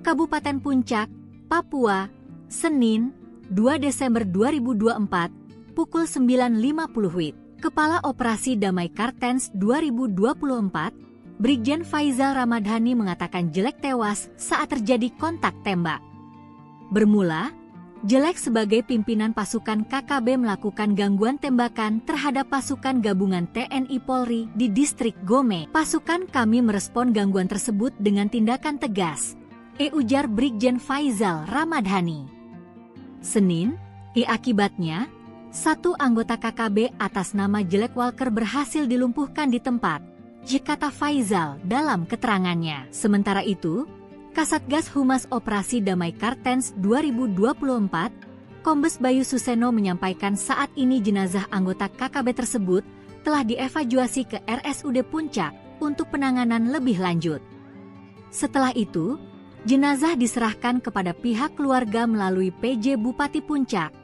Kabupaten Puncak, Papua, Senin, 2 Desember 2024, pukul 9.50 WIB. Kepala Operasi Damai Kartens 2024, Brigjen Faizal Ramadhani mengatakan Jelek tewas saat terjadi kontak tembak. Bermula, Jelek sebagai pimpinan pasukan KKB melakukan gangguan tembakan terhadap pasukan gabungan TNI Polri di distrik Gome. Pasukan kami merespon gangguan tersebut dengan tindakan tegas, ujar Brigjen Faizal Ramadhani. Senin, akibatnya, satu anggota KKB atas nama Jelek Walker berhasil dilumpuhkan di tempat, kata Faizal dalam keterangannya. Sementara itu, Kasatgas Humas Operasi Damai Kartens 2024, Kombes Bayu Suseno menyampaikan saat ini jenazah anggota KKB tersebut telah dievakuasi ke RSUD Puncak untuk penanganan lebih lanjut. Setelah itu, jenazah diserahkan kepada pihak keluarga melalui PJ Bupati Puncak,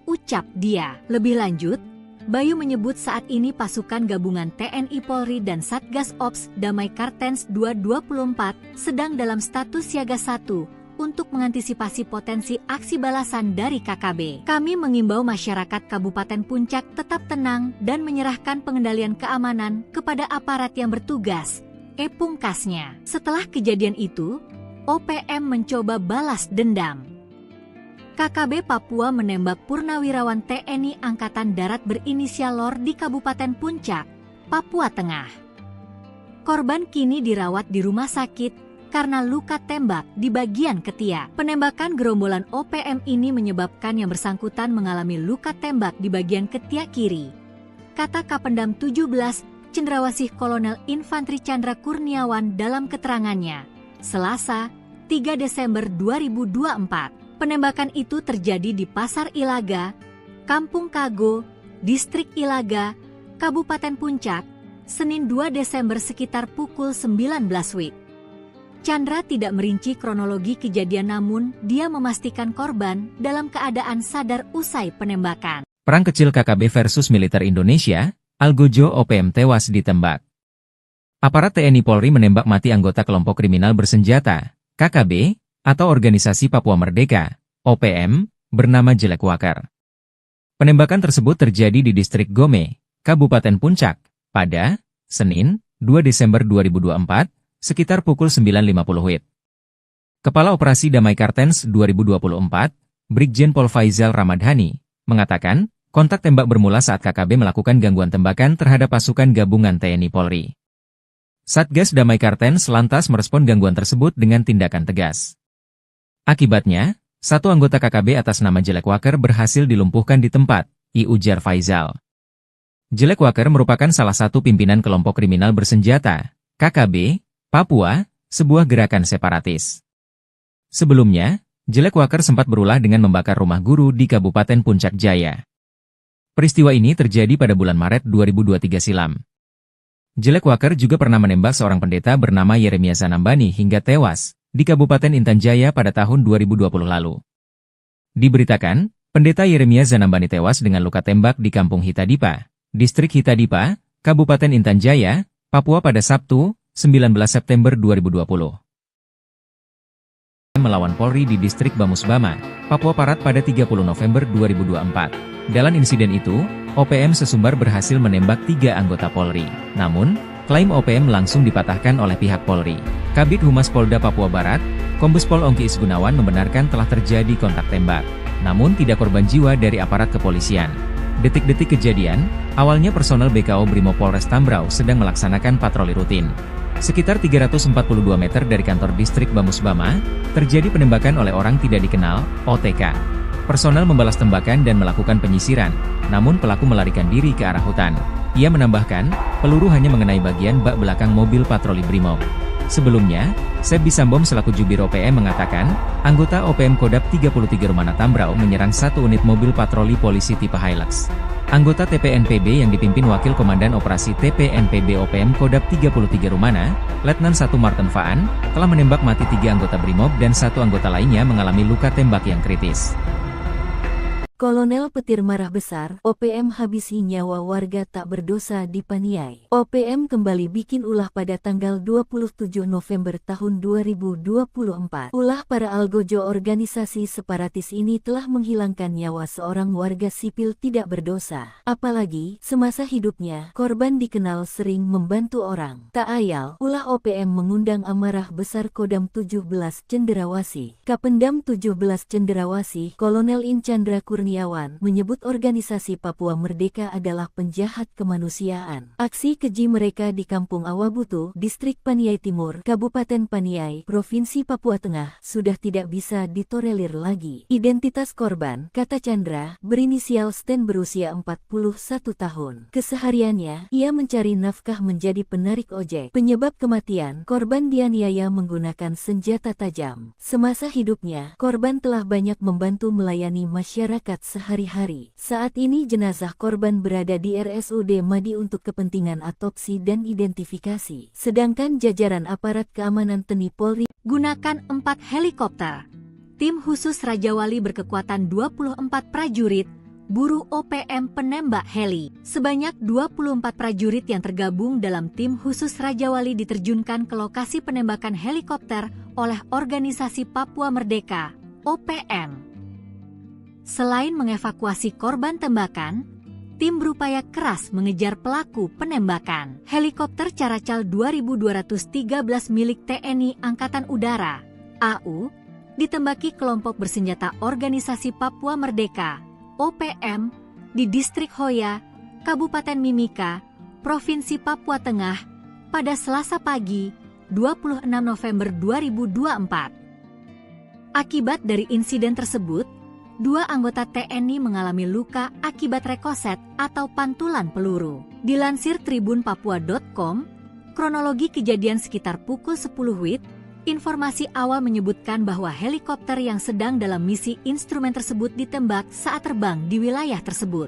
ucap dia. Lebih lanjut, Bayu menyebut saat ini pasukan gabungan TNI Polri dan Satgas Ops Damai Kartens 2024 sedang dalam status siaga 1 untuk mengantisipasi potensi aksi balasan dari KKB. Kami mengimbau masyarakat Kabupaten Puncak tetap tenang dan menyerahkan pengendalian keamanan kepada aparat yang bertugas, pungkasnya. Setelah kejadian itu, OPM mencoba balas dendam. KKB Papua menembak purnawirawan TNI Angkatan Darat berinisial LOR di Kabupaten Puncak, Papua Tengah. Korban kini dirawat di rumah sakit karena luka tembak di bagian ketiak. Penembakan gerombolan OPM ini menyebabkan yang bersangkutan mengalami luka tembak di bagian ketiak kiri, kata Kapendam 17, Cendrawasih Kolonel Infantri Chandra Kurniawan dalam keterangannya, Selasa, 3 Desember 2024. Penembakan itu terjadi di Pasar Ilaga, Kampung Kago, Distrik Ilaga, Kabupaten Puncak, Senin 2 Desember sekitar pukul 19 WIB. Chandra tidak merinci kronologi kejadian namun dia memastikan korban dalam keadaan sadar usai penembakan. Perang kecil KKB versus militer Indonesia, Algojo OPM tewas ditembak. Aparat TNI Polri menembak mati anggota kelompok kriminal bersenjata, KKB, atau Organisasi Papua Merdeka, OPM, bernama Jelek Walker. Penembakan tersebut terjadi di distrik Gome, Kabupaten Puncak, pada Senin, 2 Desember 2024, sekitar pukul 9.50 WIB. Kepala Operasi Damai Kartens 2024, Brigjen Pol Faizal Ramadhani, mengatakan, kontak tembak bermula saat KKB melakukan gangguan tembakan terhadap pasukan gabungan TNI Polri. Satgas Damai Kartens lantas merespon gangguan tersebut dengan tindakan tegas. Akibatnya, satu anggota KKB atas nama Jelek Walker berhasil dilumpuhkan di tempat, ujar Faizal. Jelek Walker merupakan salah satu pimpinan kelompok kriminal bersenjata, KKB, Papua, sebuah gerakan separatis. Sebelumnya, Jelek Walker sempat berulah dengan membakar rumah guru di Kabupaten Puncak Jaya. Peristiwa ini terjadi pada bulan Maret 2023 silam. Jelek Walker juga pernah menembak seorang pendeta bernama Yeremia Zanambani hingga tewas di Kabupaten Intan Jaya pada tahun 2020 lalu. Diberitakan, pendeta Yeremia Zanambani tewas dengan luka tembak di Kampung Hitadipa, Distrik Hitadipa, Kabupaten Intan Jaya, Papua pada Sabtu, 19 September 2020. Melawan Polri di Distrik Bamusbama, Papua Barat pada 30 November 2024. Dalam insiden itu, OPM sesumbar berhasil menembak 3 anggota Polri. Namun, klaim OPM langsung dipatahkan oleh pihak Polri. Kabid Humas Polda Papua Barat, Kombes Pol Ongki Isgunawan membenarkan telah terjadi kontak tembak. Namun tidak korban jiwa dari aparat kepolisian. Detik-detik kejadian, awalnya personel BKO Brimob Polres Tambrau sedang melaksanakan patroli rutin. Sekitar 342 meter dari kantor distrik Bamusbama, terjadi penembakan oleh orang tidak dikenal, OTK. Personel membalas tembakan dan melakukan penyisiran, namun pelaku melarikan diri ke arah hutan. Ia menambahkan, peluru hanya mengenai bagian bak belakang mobil patroli Brimob. Sebelumnya, Seb Bisambom selaku Jubir OPM mengatakan, anggota OPM Kodap 33 Rumana Tambrau menyerang satu unit mobil patroli polisi tipe Hilux. Anggota TPNPB yang dipimpin Wakil Komandan Operasi TPNPB OPM Kodap 33 Rumana, Letnan 1 Martin Faan, telah menembak mati 3 anggota Brimob dan 1 anggota lainnya mengalami luka tembak yang kritis. Kolonel petir marah besar, OPM habisi nyawa warga tak berdosa di Paniai. OPM kembali bikin ulah pada tanggal 27 November tahun 2024. Ulah para algojo organisasi separatis ini telah menghilangkan nyawa seorang warga sipil tidak berdosa. Apalagi, semasa hidupnya, korban dikenal sering membantu orang. Tak ayal, ulah OPM mengundang amarah besar Kodam 17 Cenderawasih. Kapendam 17 Cenderawasih, Kolonel In Chandra Kurniawan, menyebut organisasi Papua Merdeka adalah penjahat kemanusiaan. Aksi keji mereka di Kampung Awabutu, Distrik Paniai Timur, Kabupaten Paniai, Provinsi Papua Tengah, sudah tidak bisa ditolerir lagi. Identitas korban, kata Chandra, berinisial Sten berusia 41 tahun. Kesehariannya, ia mencari nafkah menjadi penarik ojek. Penyebab kematian, korban dianiaya menggunakan senjata tajam. Semasa hidupnya, korban telah banyak membantu melayani masyarakat sehari-hari. Saat ini jenazah korban berada di RSUD Madi untuk kepentingan autopsi dan identifikasi. Sedangkan jajaran aparat keamanan TNI Polri gunakan 4 helikopter. Tim khusus Raja Wali berkekuatan 24 prajurit, buru OPM penembak heli. Sebanyak 24 prajurit yang tergabung dalam tim khusus Raja Wali diterjunkan ke lokasi penembakan helikopter oleh Organisasi Papua Merdeka, OPM. Selain mengevakuasi korban tembakan, tim berupaya keras mengejar pelaku penembakan. Helikopter Caracal 2213 milik TNI Angkatan Udara, AU, ditembaki kelompok bersenjata Organisasi Papua Merdeka, OPM, di Distrik Hoya, Kabupaten Mimika, Provinsi Papua Tengah, pada Selasa pagi, 26 November 2024. Akibat dari insiden tersebut, 2 anggota TNI mengalami luka akibat rekoset atau pantulan peluru. Dilansir tribunpapua.com, kronologi kejadian sekitar pukul 10 WIB, informasi awal menyebutkan bahwa helikopter yang sedang dalam misi instrumen tersebut ditembak saat terbang di wilayah tersebut.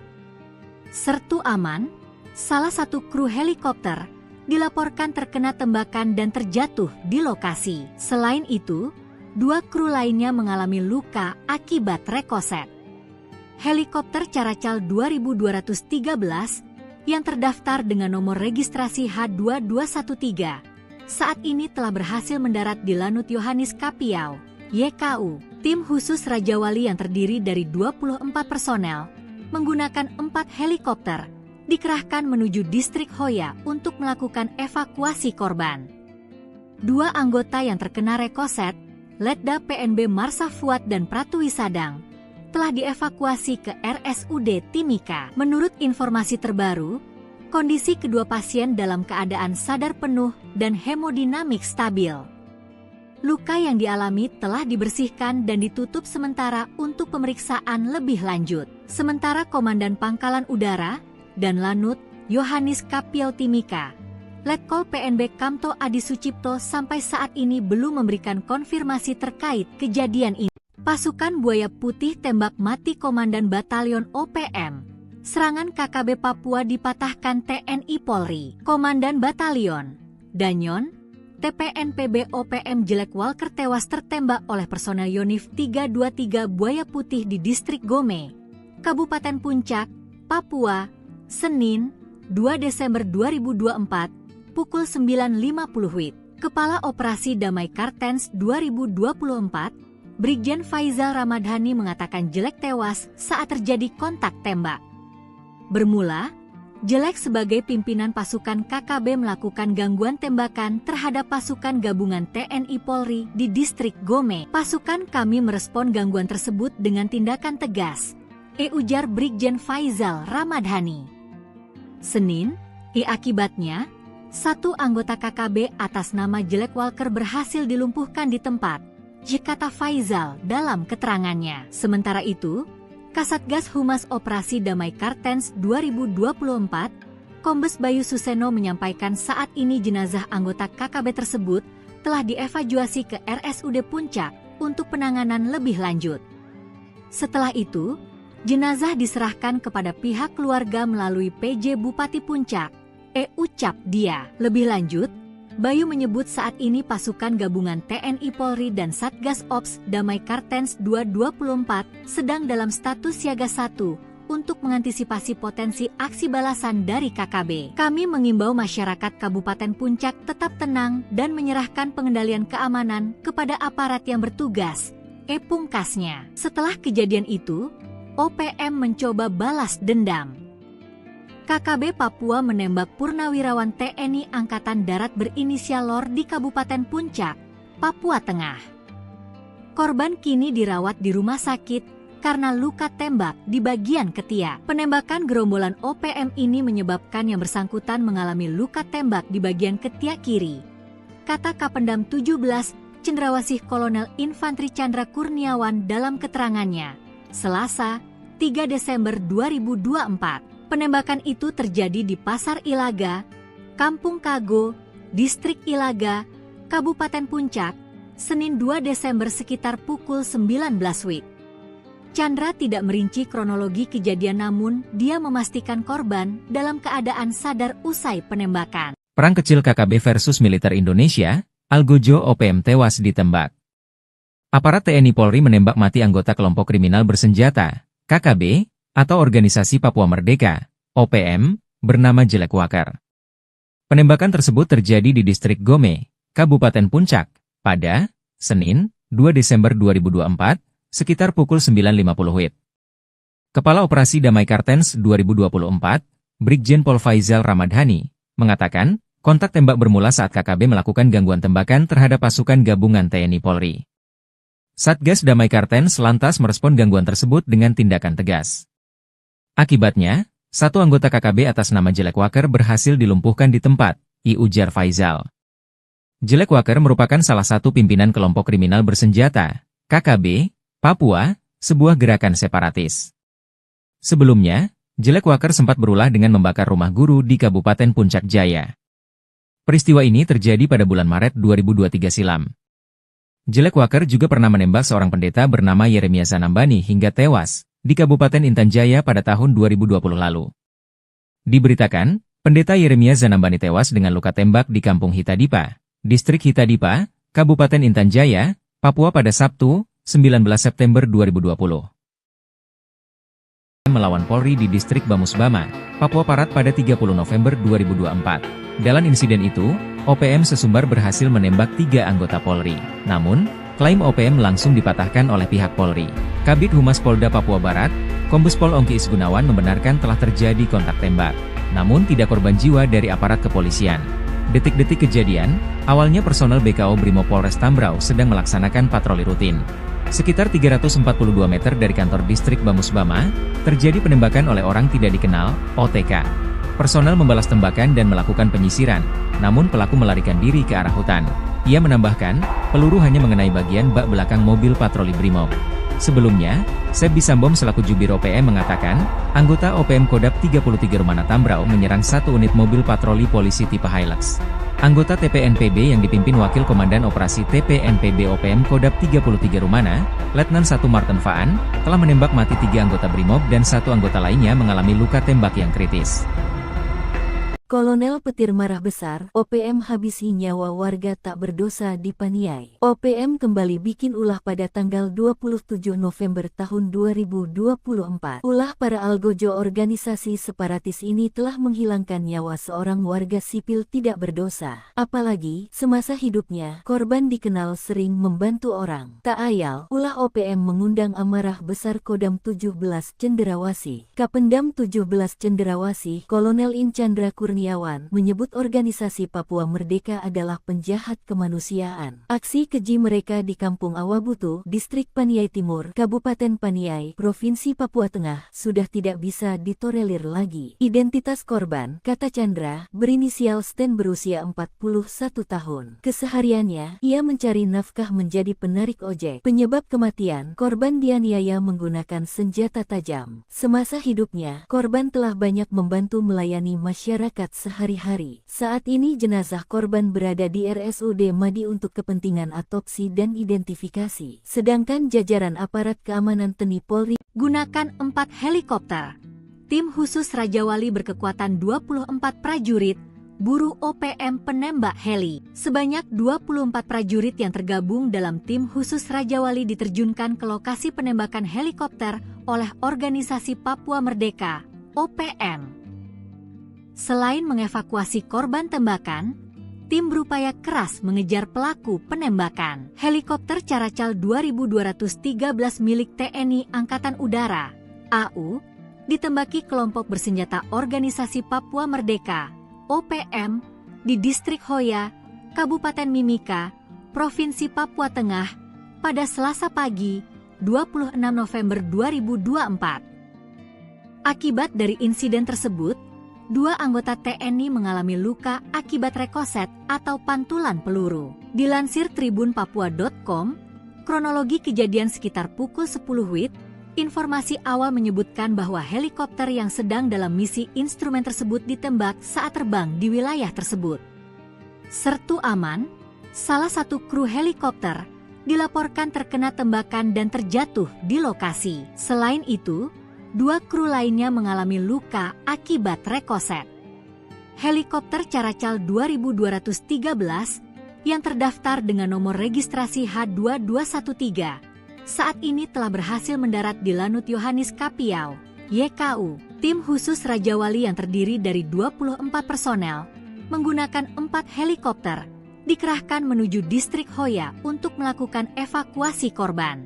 Sertu Aman, salah satu kru helikopter, dilaporkan terkena tembakan dan terjatuh di lokasi. Selain itu, 2 kru lainnya mengalami luka akibat rekoset. Helikopter Caracal 2213 yang terdaftar dengan nomor registrasi H2213 saat ini telah berhasil mendarat di Lanut Yohanis Kapiau, YKU. Tim khusus Raja Wali yang terdiri dari 24 personel menggunakan 4 helikopter dikerahkan menuju Distrik Hoya untuk melakukan evakuasi korban. 2 anggota yang terkena rekoset, Letda PNB Marsa Fuad dan Pratwi Sadang, telah dievakuasi ke RSUD Timika. Menurut informasi terbaru, kondisi kedua pasien dalam keadaan sadar penuh dan hemodinamik stabil. Luka yang dialami telah dibersihkan dan ditutup sementara untuk pemeriksaan lebih lanjut. Sementara Komandan Pangkalan Udara dan Lanut Yohanis Kapiau Timika, Letkol PNB Kamto Adi Sucipto sampai saat ini belum memberikan konfirmasi terkait kejadian ini. Pasukan Buaya Putih tembak mati Komandan Batalion OPM. Serangan KKB Papua dipatahkan TNI Polri. Komandan Batalion Danyon, TPNPB OPM Jelek Walker tewas tertembak oleh personel Yonif 323 Buaya Putih di Distrik Gome, Kabupaten Puncak, Papua, Senin, 2 Desember 2024, pukul 9.50 WIB. Kepala Operasi Damai Kartens 2024, Brigjen Faizal Ramadhani mengatakan Jelek tewas saat terjadi kontak tembak. Bermula, Jelek sebagai pimpinan pasukan KKB melakukan gangguan tembakan terhadap pasukan gabungan TNI Polri di Distrik Gome. Pasukan kami merespon gangguan tersebut dengan tindakan tegas, ujar Brigjen Faizal Ramadhani. Senin, akibatnya, 1 anggota KKB atas nama Jelek Walker berhasil dilumpuhkan di tempat, kata Faizal dalam keterangannya. Sementara itu, Kasatgas Humas Operasi Damai Kartens 2024, Kombes Bayu Suseno menyampaikan saat ini jenazah anggota KKB tersebut telah dievakuasi ke RSUD Puncak untuk penanganan lebih lanjut. Setelah itu, jenazah diserahkan kepada pihak keluarga melalui PJ Bupati Puncak, ucap dia. Lebih lanjut, Bayu menyebut saat ini pasukan gabungan TNI Polri dan Satgas Ops Damai Kartens 224 sedang dalam status siaga 1 untuk mengantisipasi potensi aksi balasan dari KKB. Kami mengimbau masyarakat Kabupaten Puncak tetap tenang dan menyerahkan pengendalian keamanan kepada aparat yang bertugas. Pungkasnya. Setelah kejadian itu, OPM mencoba balas dendam. KKB Papua menembak purnawirawan TNI Angkatan Darat berinisial LOR di Kabupaten Puncak, Papua Tengah. Korban kini dirawat di rumah sakit karena luka tembak di bagian ketiak. Penembakan gerombolan OPM ini menyebabkan yang bersangkutan mengalami luka tembak di bagian ketiak kiri. Kata Kapendam 17, Cendrawasih Kolonel Infantri Chandra Kurniawan dalam keterangannya, Selasa, 3 Desember 2024. Penembakan itu terjadi di Pasar Ilaga, Kampung Kago, Distrik Ilaga, Kabupaten Puncak, Senin 2 Desember sekitar pukul 19 WIB. Chandra tidak merinci kronologi kejadian namun dia memastikan korban dalam keadaan sadar usai penembakan. Perang kecil KKB versus militer Indonesia, Algojo OPM tewas ditembak. Aparat TNI Polri menembak mati anggota kelompok kriminal bersenjata, KKB, atau Organisasi Papua Merdeka, OPM, bernama Jelek Wakar. Penembakan tersebut terjadi di Distrik Gome, Kabupaten Puncak, pada Senin, 2 Desember 2024, sekitar pukul 9.50 WIB. Kepala Operasi Damai Kartens 2024, Brigjen Pol Faizal Ramadhani, mengatakan, kontak tembak bermula saat KKB melakukan gangguan tembakan terhadap pasukan gabungan TNI Polri. Satgas Damai Kartens lantas merespon gangguan tersebut dengan tindakan tegas. Akibatnya, satu anggota KKB atas nama Jelek Wakar berhasil dilumpuhkan di tempat, ujar Faizal. Jelek Wakar merupakan salah satu pimpinan kelompok kriminal bersenjata, KKB, Papua, sebuah gerakan separatis. Sebelumnya, Jelek Wakar sempat berulah dengan membakar rumah guru di Kabupaten Puncak Jaya. Peristiwa ini terjadi pada bulan Maret 2023 silam. Jelek Wakar juga pernah menembak seorang pendeta bernama Yeremia Zanambani hingga tewas di Kabupaten Intan Jaya pada tahun 2020 lalu. Diberitakan, pendeta Yeremia Zanambani tewas dengan luka tembak di Kampung Hitadipa, Distrik Hitadipa, Kabupaten Intan Jaya, Papua pada Sabtu, 19 September 2020. Melawan Polri di Distrik Bamusbama, Papua Barat pada 30 November 2024. Dalam insiden itu, OPM sesumbar berhasil menembak 3 anggota Polri. Namun, klaim OPM langsung dipatahkan oleh pihak Polri. Kabid Humas Polda Papua Barat, Kombes Pol Ongki Isgunawan membenarkan telah terjadi kontak tembak. Namun tidak korban jiwa dari aparat kepolisian. Detik-detik kejadian, awalnya personel BKO Brimob Polres Tambrau sedang melaksanakan patroli rutin. Sekitar 342 meter dari kantor distrik Bamusbama, terjadi penembakan oleh orang tidak dikenal, OTK. Personel membalas tembakan dan melakukan penyisiran, namun pelaku melarikan diri ke arah hutan. Ia menambahkan, peluru hanya mengenai bagian bak belakang mobil patroli Brimob. Sebelumnya, Seb Bisambom selaku Jubir OPM mengatakan, anggota OPM Kodap 33 Rumana Tambrau menyerang satu unit mobil patroli polisi tipe Hilux. Anggota TPNPB yang dipimpin Wakil Komandan Operasi TPNPB OPM Kodap 33 Rumana, Letnan 1 Martin Faan, telah menembak mati 3 anggota Brimob dan 1 anggota lainnya mengalami luka tembak yang kritis. Kolonel Petir marah besar, OPM habisi nyawa warga tak berdosa di Paniai. OPM kembali bikin ulah pada tanggal 27 November tahun 2024. Ulah para algojo organisasi separatis ini telah menghilangkan nyawa seorang warga sipil tidak berdosa. Apalagi, semasa hidupnya, korban dikenal sering membantu orang. Tak ayal, ulah OPM mengundang amarah besar Kodam 17 Cenderawasih. Kapendam 17 Cenderawasih, Kolonel In Chandra Kurniawan menyebut organisasi Papua Merdeka adalah penjahat kemanusiaan. Aksi keji mereka di Kampung Awabutu, Distrik Paniai Timur, Kabupaten Paniai, Provinsi Papua Tengah, sudah tidak bisa ditolerir lagi. Identitas korban, kata Chandra, berinisial Sten berusia 41 tahun. Kesehariannya, ia mencari nafkah menjadi penarik ojek. Penyebab kematian, korban dianiaya menggunakan senjata tajam. Semasa hidupnya, korban telah banyak membantu melayani masyarakat sehari-hari. Saat ini jenazah korban berada di RSUD Madi untuk kepentingan autopsi dan identifikasi. Sedangkan jajaran aparat keamanan TNI Polri gunakan 4 helikopter. Tim khusus Raja Wali berkekuatan 24 prajurit buru OPM penembak heli. Sebanyak 24 prajurit yang tergabung dalam tim khusus Raja Wali diterjunkan ke lokasi penembakan helikopter oleh Organisasi Papua Merdeka, OPM. Selain mengevakuasi korban tembakan, tim berupaya keras mengejar pelaku penembakan. Helikopter Caracal 2213 milik TNI Angkatan Udara, AU, ditembaki kelompok bersenjata Organisasi Papua Merdeka, OPM, di Distrik Hoya, Kabupaten Mimika, Provinsi Papua Tengah, pada Selasa pagi, 26 November 2024. Akibat dari insiden tersebut, 2 anggota TNI mengalami luka akibat rekoset atau pantulan peluru. Dilansir tribunpapua.com, kronologi kejadian sekitar pukul 10 WIB, informasi awal menyebutkan bahwa helikopter yang sedang dalam misi instrumen tersebut ditembak saat terbang di wilayah tersebut. Sertu Aman, salah satu kru helikopter, dilaporkan terkena tembakan dan terjatuh di lokasi. Selain itu, 2 kru lainnya mengalami luka akibat rekoset. Helikopter Caracal 2213 yang terdaftar dengan nomor registrasi H2213 saat ini telah berhasil mendarat di Lanut Yohanis Kapiau, YKU. Tim khusus Raja Wali yang terdiri dari 24 personel menggunakan 4 helikopter dikerahkan menuju Distrik Hoya untuk melakukan evakuasi korban.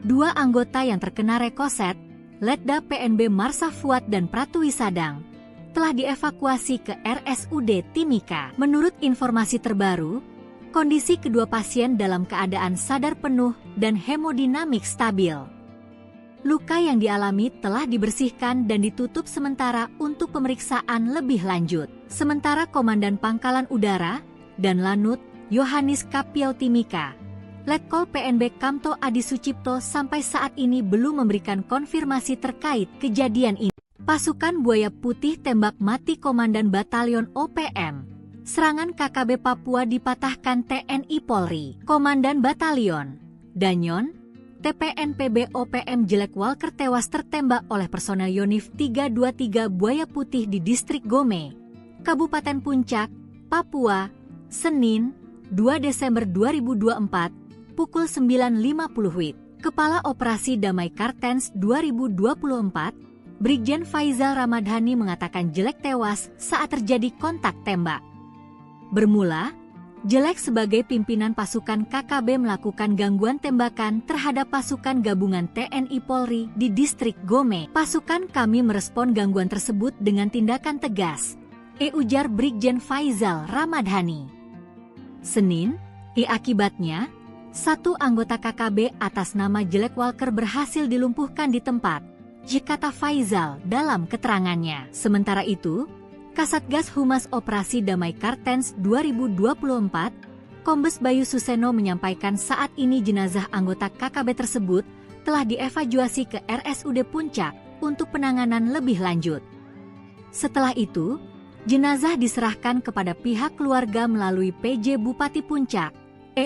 2 anggota yang terkena rekoset, Letda PNB Marsa Fuad dan Pratwi Sadang, telah dievakuasi ke RSUD Timika. Menurut informasi terbaru, kondisi kedua pasien dalam keadaan sadar penuh dan hemodinamik stabil. Luka yang dialami telah dibersihkan dan ditutup sementara untuk pemeriksaan lebih lanjut. Sementara Komandan Pangkalan Udara dan Lanut Yohanis Kapiau Timika, Letkol PNB Kamto Adi Sucipto sampai saat ini belum memberikan konfirmasi terkait kejadian ini. Pasukan Buaya Putih tembak mati Komandan Batalion OPM. Serangan KKB Papua dipatahkan TNI Polri. Komandan Batalion Danyon, TPNPB OPM Jelek Walker tewas tertembak oleh personel Yonif 323 Buaya Putih di Distrik Gome, Kabupaten Puncak, Papua, Senin, 2 Desember 2024, pukul 9.50 WIB. Kepala Operasi Damai Kartens 2024, Brigjen Faizal Ramadhani mengatakan Jelek tewas saat terjadi kontak tembak. Bermula, Jelek sebagai pimpinan pasukan KKB melakukan gangguan tembakan terhadap pasukan gabungan TNI Polri di Distrik Gome. Pasukan kami merespon gangguan tersebut dengan tindakan tegas, ujar Brigjen Faizal Ramadhani. Senin, akibatnya, 1 anggota KKB atas nama Jelek Walker berhasil dilumpuhkan di tempat, kata Faizal dalam keterangannya. Sementara itu, Kasatgas Humas Operasi Damai Kartens 2024, Kombes Bayu Suseno menyampaikan saat ini jenazah anggota KKB tersebut telah dievakuasi ke RSUD Puncak untuk penanganan lebih lanjut. Setelah itu, jenazah diserahkan kepada pihak keluarga melalui PJ Bupati Puncak,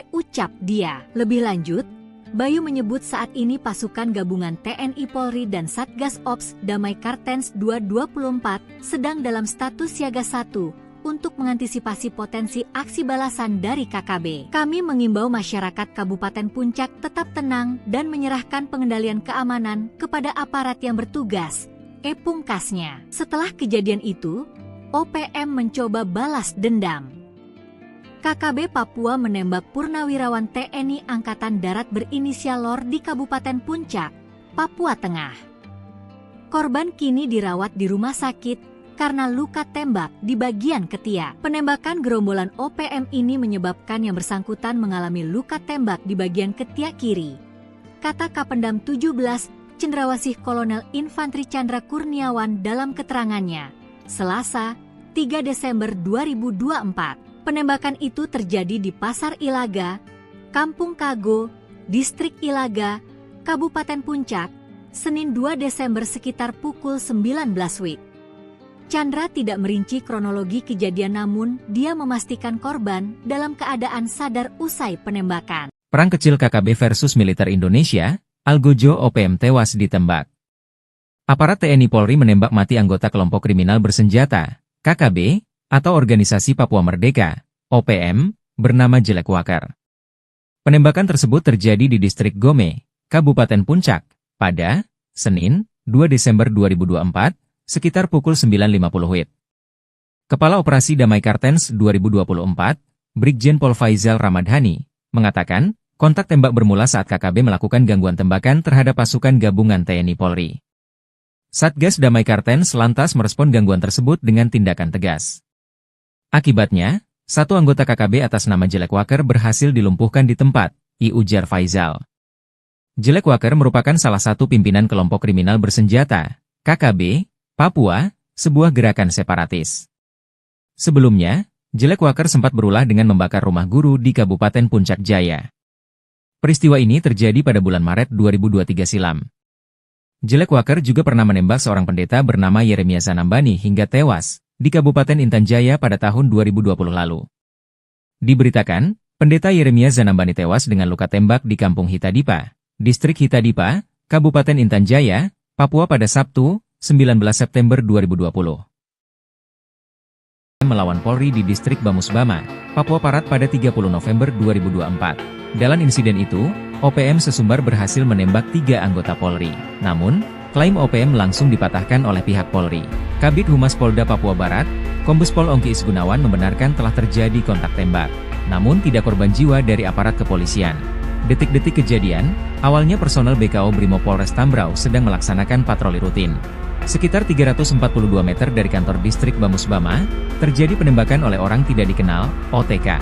ucap dia. Lebih lanjut, Bayu menyebut saat ini pasukan gabungan TNI Polri dan Satgas Ops Damai Kartens 224 sedang dalam status siaga 1 untuk mengantisipasi potensi aksi balasan dari KKB. Kami mengimbau masyarakat Kabupaten Puncak tetap tenang dan menyerahkan pengendalian keamanan kepada aparat yang bertugas, pungkasnya. Setelah kejadian itu, OPM mencoba balas dendam. KKB Papua menembak purnawirawan TNI Angkatan Darat berinisial LOR di Kabupaten Puncak, Papua Tengah. Korban kini dirawat di rumah sakit karena luka tembak di bagian ketiak. Penembakan gerombolan OPM ini menyebabkan yang bersangkutan mengalami luka tembak di bagian ketiak kiri, kata Kapendam 17 Cendrawasih Kolonel Infantri Chandra Kurniawan dalam keterangannya, Selasa, 3 Desember 2024. Penembakan itu terjadi di Pasar Ilaga, Kampung Kago, Distrik Ilaga, Kabupaten Puncak, Senin 2 Desember sekitar pukul 19 WIB. Chandra tidak merinci kronologi kejadian namun dia memastikan korban dalam keadaan sadar usai penembakan. Perang kecil KKB versus militer Indonesia, Algojo OPM tewas ditembak. Aparat TNI Polri menembak mati anggota kelompok kriminal bersenjata, KKB, atau Organisasi Papua Merdeka, OPM, bernama Jelek Walker. Penembakan tersebut terjadi di distrik Gome, Kabupaten Puncak, pada Senin, 2 Desember 2024, sekitar pukul 9.50 WIB. Kepala Operasi Damai Kartens 2024, Brigjen Pol Faizal Ramadhani, mengatakan, kontak tembak bermula saat KKB melakukan gangguan tembakan terhadap pasukan gabungan TNI Polri. Satgas Damai Kartens lantas merespon gangguan tersebut dengan tindakan tegas. Akibatnya, satu anggota KKB atas nama Jelek Walker berhasil dilumpuhkan di tempat, ujar Faizal. Jelek Walker merupakan salah satu pimpinan kelompok kriminal bersenjata, KKB, Papua, sebuah gerakan separatis. Sebelumnya, Jelek Walker sempat berulah dengan membakar rumah guru di Kabupaten Puncak Jaya. Peristiwa ini terjadi pada bulan Maret 2023 silam. Jelek Walker juga pernah menembak seorang pendeta bernama Yeremia Zanambani hingga tewas di Kabupaten Intan Jaya pada tahun 2020 lalu. Diberitakan, pendeta Yeremia Zanambani tewas dengan luka tembak di Kampung Hitadipa, Distrik Hitadipa, Kabupaten Intan Jaya, Papua pada Sabtu, 19 September 2020. Melawan Polri di Distrik Bamusbama, Papua Barat pada 30 November 2024. Dalam insiden itu, OPM sesumbar berhasil menembak 3 anggota Polri. Namun, klaim OPM langsung dipatahkan oleh pihak Polri. Kabid Humas Polda Papua Barat, Kombes Pol Ongki Isgunawan membenarkan telah terjadi kontak tembak. Namun tidak korban jiwa dari aparat kepolisian. Detik-detik kejadian, awalnya personel BKO Brimob Polres Tambrau sedang melaksanakan patroli rutin. Sekitar 342 meter dari kantor distrik Bamusbama, terjadi penembakan oleh orang tidak dikenal, OTK.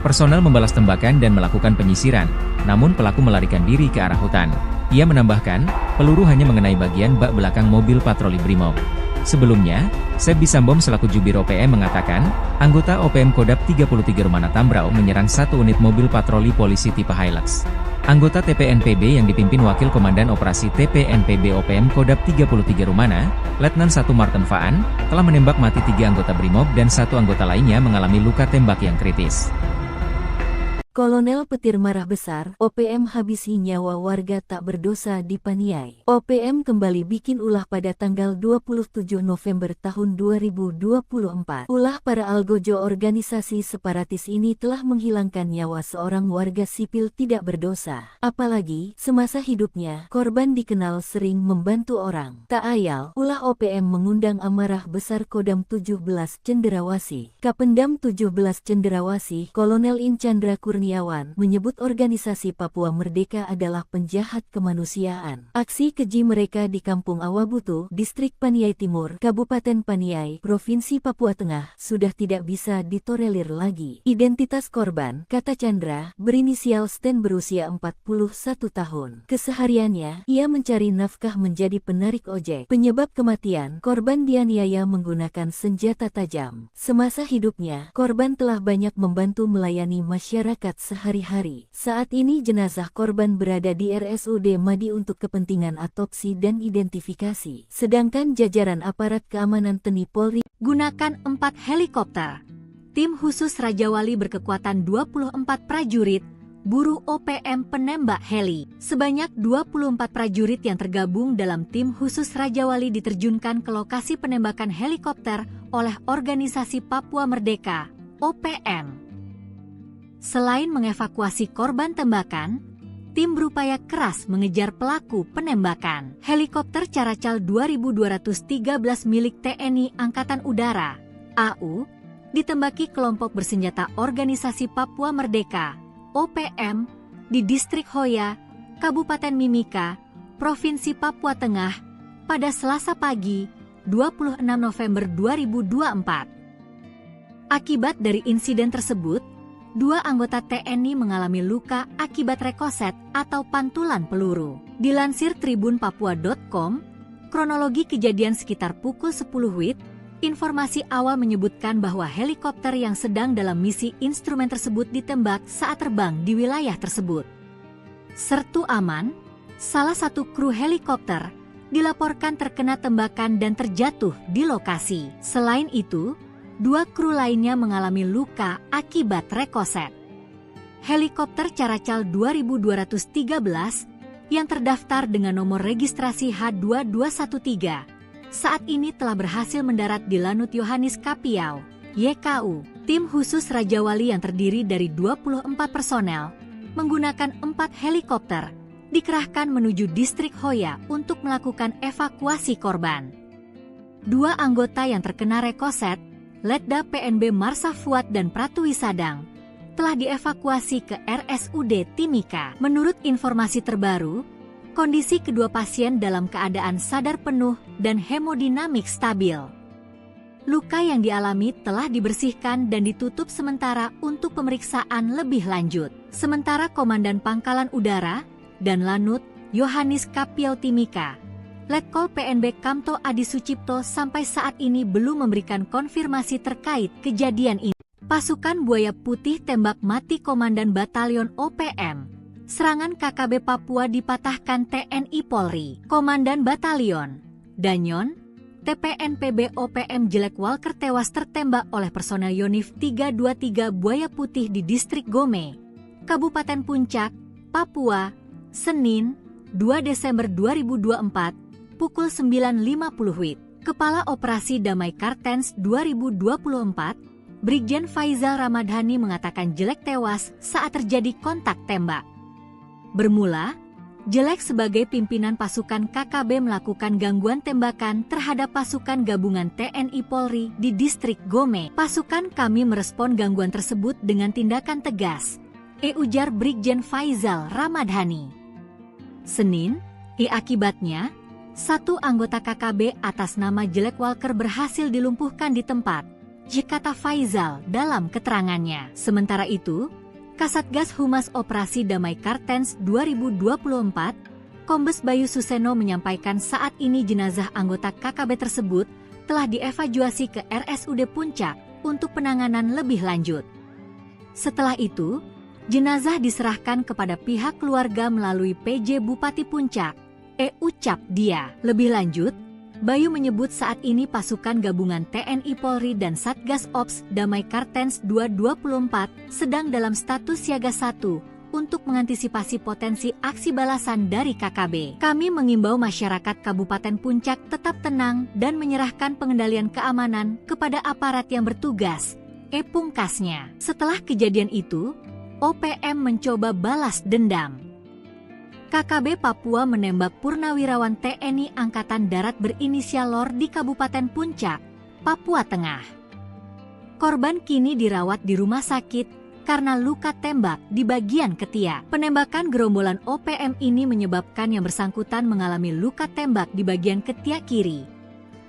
Personel membalas tembakan dan melakukan penyisiran, namun pelaku melarikan diri ke arah hutan. Ia menambahkan, peluru hanya mengenai bagian bak belakang mobil patroli Brimob. Sebelumnya, Sebi Sambom selaku Jubir OPM mengatakan, anggota OPM Kodap 33 Rumana Tambrau menyerang satu unit mobil patroli polisi tipe Hilux. Anggota TPNPB yang dipimpin Wakil Komandan Operasi TPNPB OPM Kodap 33 Rumana, Letnan 1 Martin Faan, telah menembak mati 3 anggota Brimob dan 1 anggota lainnya mengalami luka tembak yang kritis. Kolonel Petir marah besar, OPM habisi nyawa warga tak berdosa di Paniai. OPM kembali bikin ulah pada tanggal 27 November tahun 2024. Ulah para algojo organisasi separatis ini telah menghilangkan nyawa seorang warga sipil tidak berdosa. Apalagi, semasa hidupnya, korban dikenal sering membantu orang. Tak ayal, ulah OPM mengundang amarah besar Kodam 17 Cenderawasih. Kapendam 17 Cenderawasih, Kolonel Inchandra Kurniawan menyebut organisasi Papua Merdeka adalah penjahat kemanusiaan. Aksi keji mereka di Kampung Awabutu, Distrik Paniai Timur, Kabupaten Paniai, Provinsi Papua Tengah, sudah tidak bisa ditolerir lagi. Identitas korban, kata Chandra, berinisial Sten berusia 41 tahun. Kesehariannya, ia mencari nafkah menjadi penarik ojek. Penyebab kematian, korban dianiaya menggunakan senjata tajam. Semasa hidupnya, korban telah banyak membantu melayani masyarakat sehari-hari. Saat ini jenazah korban berada di RSUD Madi untuk kepentingan autopsi dan identifikasi. Sedangkan jajaran aparat keamanan TNI Polri gunakan 4 helikopter. Tim khusus Raja Wali berkekuatan 24 prajurit, buru OPM penembak heli. Sebanyak 24 prajurit yang tergabung dalam tim khusus Raja Wali diterjunkan ke lokasi penembakan helikopter oleh Organisasi Papua Merdeka, OPM. Selain mengevakuasi korban tembakan, tim berupaya keras mengejar pelaku penembakan. Helikopter Caracal 2213 milik TNI Angkatan Udara, AU, ditembaki kelompok bersenjata Organisasi Papua Merdeka, OPM, di Distrik Hoya, Kabupaten Mimika, Provinsi Papua Tengah, pada Selasa pagi, 26 November 2024. Akibat dari insiden tersebut, 2 anggota TNI mengalami luka akibat rekoset atau pantulan peluru. Dilansir tribunpapua.com, kronologi kejadian sekitar pukul 10 WIB, informasi awal menyebutkan bahwa helikopter yang sedang dalam misi instrumen tersebut ditembak saat terbang di wilayah tersebut. Sertu Aman, salah satu kru helikopter, dilaporkan terkena tembakan dan terjatuh di lokasi. Selain itu, 2 kru lainnya mengalami luka akibat rekoset. Helikopter Caracal 2213 yang terdaftar dengan nomor registrasi H2213 saat ini telah berhasil mendarat di Lanut Yohanes Kapiau, YKU. Tim khusus Raja Wali yang terdiri dari 24 personel, menggunakan 4 helikopter, dikerahkan menuju distrik Hoya untuk melakukan evakuasi korban. 2 anggota yang terkena rekoset, Letda PNB Marsa Fuad dan Pratu Wisadang, telah dievakuasi ke RSUD Timika. Menurut informasi terbaru, kondisi kedua pasien dalam keadaan sadar penuh dan hemodinamik stabil. Luka yang dialami telah dibersihkan dan ditutup sementara untuk pemeriksaan lebih lanjut. Sementara Komandan Pangkalan Udara dan Lanut Yohanis Kapio Timika, Letkol PNB Kamto Adi Sucipto sampai saat ini belum memberikan konfirmasi terkait kejadian ini. Pasukan Buaya Putih tembak mati Komandan Batalion OPM. Serangan KKB Papua dipatahkan TNI Polri. Komandan Batalion Danyon TPNPB OPM Jelek Walker tewas tertembak oleh personel Yonif 323 Buaya Putih di distrik Gome, Kabupaten Puncak, Papua, Senin, 2 Desember 2024, pukul 9.50 WIB. Kepala Operasi Damai Kartens 2024, Brigjen Faizal Ramadhani mengatakan Jelek tewas saat terjadi kontak tembak. Bermula, Jelek sebagai pimpinan pasukan KKB melakukan gangguan tembakan terhadap pasukan gabungan TNI Polri di distrik Gome. Pasukan kami merespon gangguan tersebut dengan tindakan tegas, ujar Brigjen Faizal Ramadhani. Senin, akibatnya, 1 anggota KKB atas nama Jelek Walker berhasil dilumpuhkan di tempat, kata Faizal dalam keterangannya. Sementara itu, Kasatgas Humas Operasi Damai Kartens 2024, Kombes Bayu Suseno menyampaikan saat ini jenazah anggota KKB tersebut telah dievakuasi ke RSUD Puncak untuk penanganan lebih lanjut. Setelah itu, jenazah diserahkan kepada pihak keluarga melalui PJ Bupati Puncak, ucap dia. Lebih lanjut, Bayu menyebut saat ini pasukan gabungan TNI Polri dan Satgas Ops Damai Kartens 224 sedang dalam status siaga 1 untuk mengantisipasi potensi aksi balasan dari KKB. Kami mengimbau masyarakat Kabupaten Puncak tetap tenang dan menyerahkan pengendalian keamanan kepada aparat yang bertugas, pungkasnya. Setelah kejadian itu, OPM mencoba balas dendam. KKB Papua menembak purnawirawan TNI Angkatan Darat berinisial LOR di Kabupaten Puncak, Papua Tengah. Korban kini dirawat di rumah sakit karena luka tembak di bagian ketiak. Penembakan gerombolan OPM ini menyebabkan yang bersangkutan mengalami luka tembak di bagian ketiak kiri,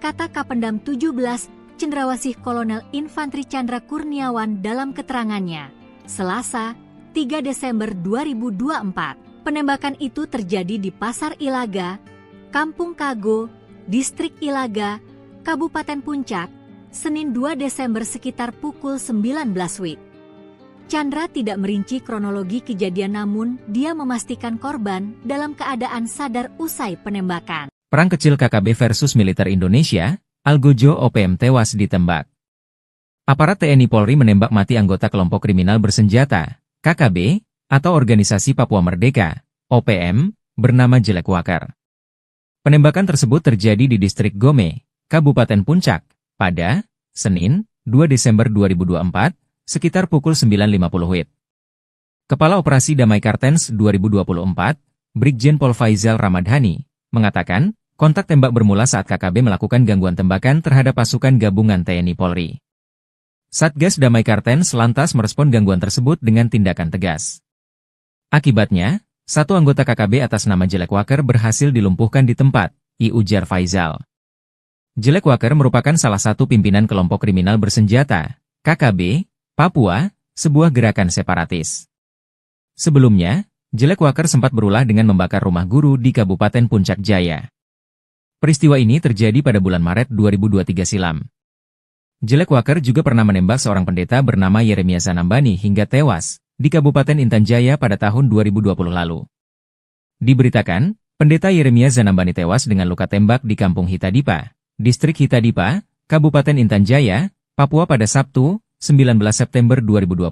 kata Kapendam 17 Cendrawasih Kolonel Infantri Chandra Kurniawan dalam keterangannya, Selasa, 3 Desember 2024. Penembakan itu terjadi di Pasar Ilaga, Kampung Kago, Distrik Ilaga, Kabupaten Puncak, Senin 2 Desember sekitar pukul 19 WIB. Chandra tidak merinci kronologi kejadian namun dia memastikan korban dalam keadaan sadar usai penembakan. Perang kecil KKB versus militer Indonesia, Algojo OPM tewas ditembak. Aparat TNI Polri menembak mati anggota kelompok kriminal bersenjata, KKB, atau Organisasi Papua Merdeka, OPM, bernama Jelek Walker. Penembakan tersebut terjadi di distrik Gome, Kabupaten Puncak, pada Senin, 2 Desember 2024, sekitar pukul 9.50 WIB. Kepala Operasi Damai Kartens 2024, Brigjen Pol Faizal Ramadhani, mengatakan, kontak tembak bermula saat KKB melakukan gangguan tembakan terhadap pasukan gabungan TNI Polri. Satgas Damai Kartens lantas merespon gangguan tersebut dengan tindakan tegas. Akibatnya, 1 anggota KKB atas nama Jelek Walker berhasil dilumpuhkan di tempat, ujar Faizal. Jelek Walker merupakan salah satu pimpinan kelompok kriminal bersenjata, KKB, Papua, sebuah gerakan separatis. Sebelumnya, Jelek Walker sempat berulah dengan membakar rumah guru di Kabupaten Puncak Jaya. Peristiwa ini terjadi pada bulan Maret 2023 silam. Jelek Walker juga pernah menembak seorang pendeta bernama Yeremia Zanambani hingga tewas di Kabupaten Intan Jaya pada tahun 2020 lalu. Diberitakan, pendeta Yeremia Zanambani tewas dengan luka tembak di Kampung Hitadipa, Distrik Hitadipa, Kabupaten Intan Jaya, Papua pada Sabtu, 19 September 2020.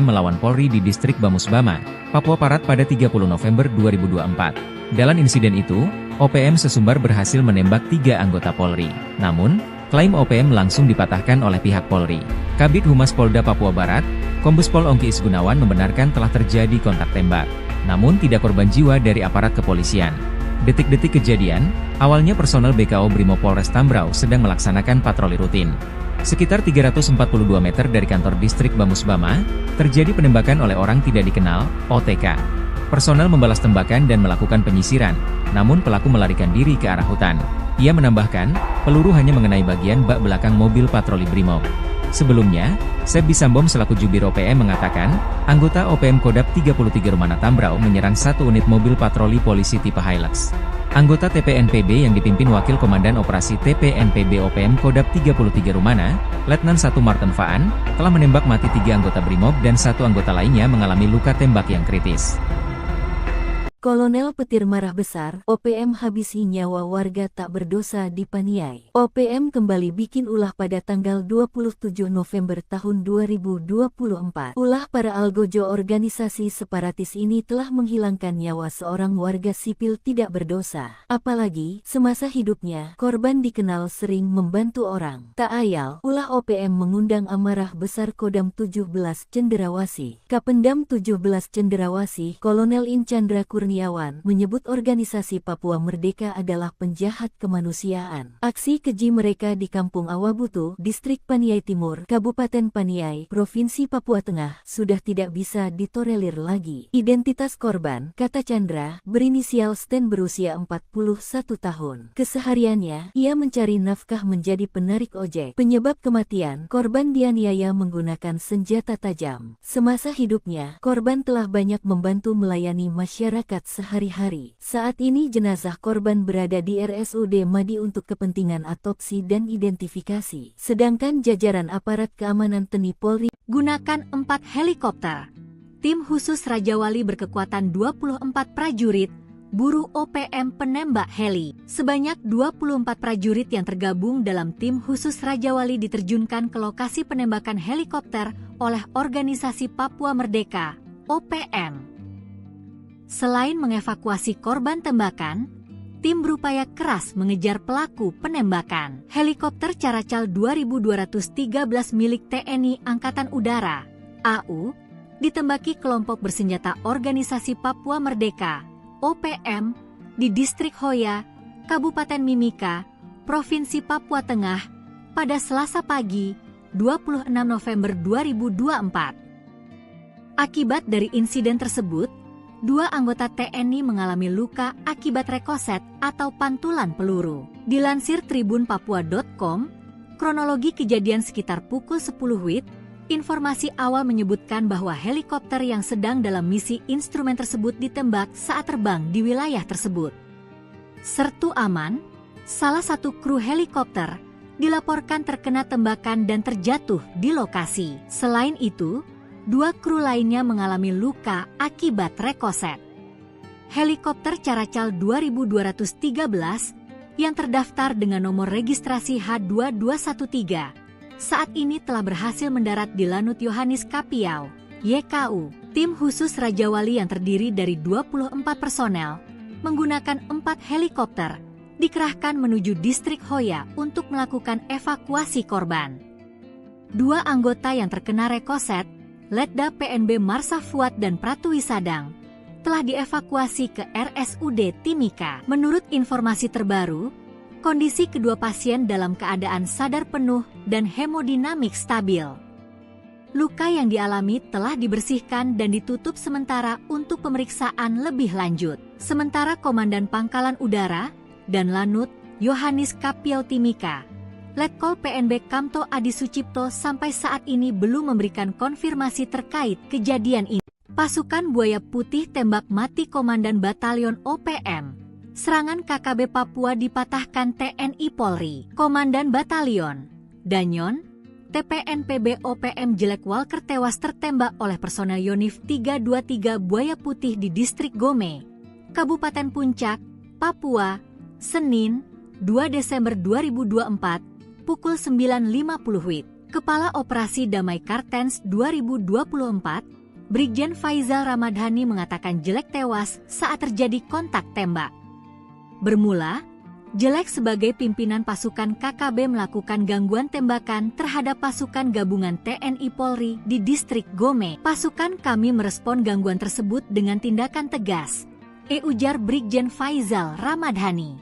Melawan Polri di Distrik Bamusbama, Papua Barat pada 30 November 2024. Dalam insiden itu, OPM sesumbar berhasil menembak 3 anggota Polri. Namun, Klaim OPM langsung dipatahkan oleh pihak Polri. Kabid Humas Polda Papua Barat, Kombes Pol Ongki Isgunawan membenarkan telah terjadi kontak tembak. Namun tidak korban jiwa dari aparat kepolisian. Detik-detik kejadian, awalnya personel BKO Brimo Polres Tambrau sedang melaksanakan patroli rutin. Sekitar 342 meter dari kantor distrik Bamusbama, terjadi penembakan oleh orang tidak dikenal, OTK. Personel membalas tembakan dan melakukan penyisiran, namun pelaku melarikan diri ke arah hutan. Ia menambahkan, peluru hanya mengenai bagian bak belakang mobil patroli Brimob. Sebelumnya, Sebdi Sambom selaku Jubir OPM mengatakan, anggota OPM Kodap 33 Rumana Tambrau menyerang satu unit mobil patroli polisi tipe Hilux. Anggota TPNPB yang dipimpin Wakil Komandan Operasi TPNPB OPM Kodap 33 Rumana, Letnan 1 Martin Faan, telah menembak mati 3 anggota Brimob dan 1 anggota lainnya mengalami luka tembak yang kritis. Kolonel Petir marah besar, OPM habisi nyawa warga tak berdosa di Paniai. OPM kembali bikin ulah pada tanggal 27 November tahun 2024. Ulah para algojo organisasi separatis ini telah menghilangkan nyawa seorang warga sipil tidak berdosa. Apalagi, semasa hidupnya, korban dikenal sering membantu orang. Tak ayal, ulah OPM mengundang amarah besar Kodam 17 Cenderawasih. Kapendam 17 Cenderawasih, Kolonel In Chandra Kurniawan, menyebut organisasi Papua Merdeka adalah penjahat kemanusiaan. Aksi keji mereka di Kampung Awabutu, Distrik Paniai Timur, Kabupaten Paniai, Provinsi Papua Tengah, sudah tidak bisa ditolerir lagi. Identitas korban, kata Chandra, berinisial Sten berusia 41 tahun. Kesehariannya, ia mencari nafkah menjadi penarik ojek. Penyebab kematian, korban dianiaya menggunakan senjata tajam. Semasa hidupnya, korban telah banyak membantu melayani masyarakat sehari-hari. Saat ini jenazah korban berada di RSUD Madi untuk kepentingan otopsi dan identifikasi. Sedangkan jajaran aparat keamanan TNI Polri gunakan 4 helikopter. Tim khusus Raja Wali berkekuatan 24 prajurit, buru OPM penembak heli. Sebanyak 24 prajurit yang tergabung dalam tim khusus Raja Wali diterjunkan ke lokasi penembakan helikopter oleh organisasi Papua Merdeka, OPM. Selain mengevakuasi korban tembakan, tim berupaya keras mengejar pelaku penembakan. Helikopter Caracal 2213 milik TNI Angkatan Udara, AU, ditembaki kelompok bersenjata Organisasi Papua Merdeka, OPM, di Distrik Hoya, Kabupaten Mimika, Provinsi Papua Tengah, pada Selasa pagi, 26 November 2024. Akibat dari insiden tersebut, 2 anggota TNI mengalami luka akibat rekoset atau pantulan peluru. Dilansir tribunpapua.com, kronologi kejadian sekitar pukul 10 WIB, informasi awal menyebutkan bahwa helikopter yang sedang dalam misi instrumen tersebut ditembak saat terbang di wilayah tersebut. Sertu Aman, salah satu kru helikopter, dilaporkan terkena tembakan dan terjatuh di lokasi. Selain itu, 2 kru lainnya mengalami luka akibat rekoset. Helikopter Caracal 2213 yang terdaftar dengan nomor registrasi H2213 saat ini telah berhasil mendarat di Lanut Yohanis Kapiau, YKU. Tim khusus Raja Wali yang terdiri dari 24 personel menggunakan 4 helikopter dikerahkan menuju Distrik Hoya untuk melakukan evakuasi korban. 2 anggota yang terkena rekoset, Letda PNB Marsa Fuad dan Pratu Wisadang, telah dievakuasi ke RSUD Timika. Menurut informasi terbaru, kondisi kedua pasien dalam keadaan sadar penuh dan hemodinamik stabil. Luka yang dialami telah dibersihkan dan ditutup sementara untuk pemeriksaan lebih lanjut. Sementara Komandan Pangkalan Udara dan Lanut Yohanis Kapiau Timika, Letkol PNB Kamto Adi Sucipto sampai saat ini belum memberikan konfirmasi terkait kejadian ini. Pasukan Buaya Putih tembak mati Komandan Batalion OPM. Serangan KKB Papua dipatahkan TNI Polri. Komandan Batalion Danyon, TPNPB OPM Jelek Walker tewas tertembak oleh personel Yonif 323 Buaya Putih di Distrik Gome, Kabupaten Puncak, Papua, Senin, 2 Desember 2024, pukul 9.50 WIB. Kepala Operasi Damai Kartens 2024, Brigjen Faizal Ramadhani mengatakan Jelek tewas saat terjadi kontak tembak. Bermula, Jelek sebagai pimpinan pasukan KKB melakukan gangguan tembakan terhadap pasukan gabungan TNI Polri di distrik Gome. Pasukan kami merespon gangguan tersebut dengan tindakan tegas, ujar Brigjen Faizal Ramadhani.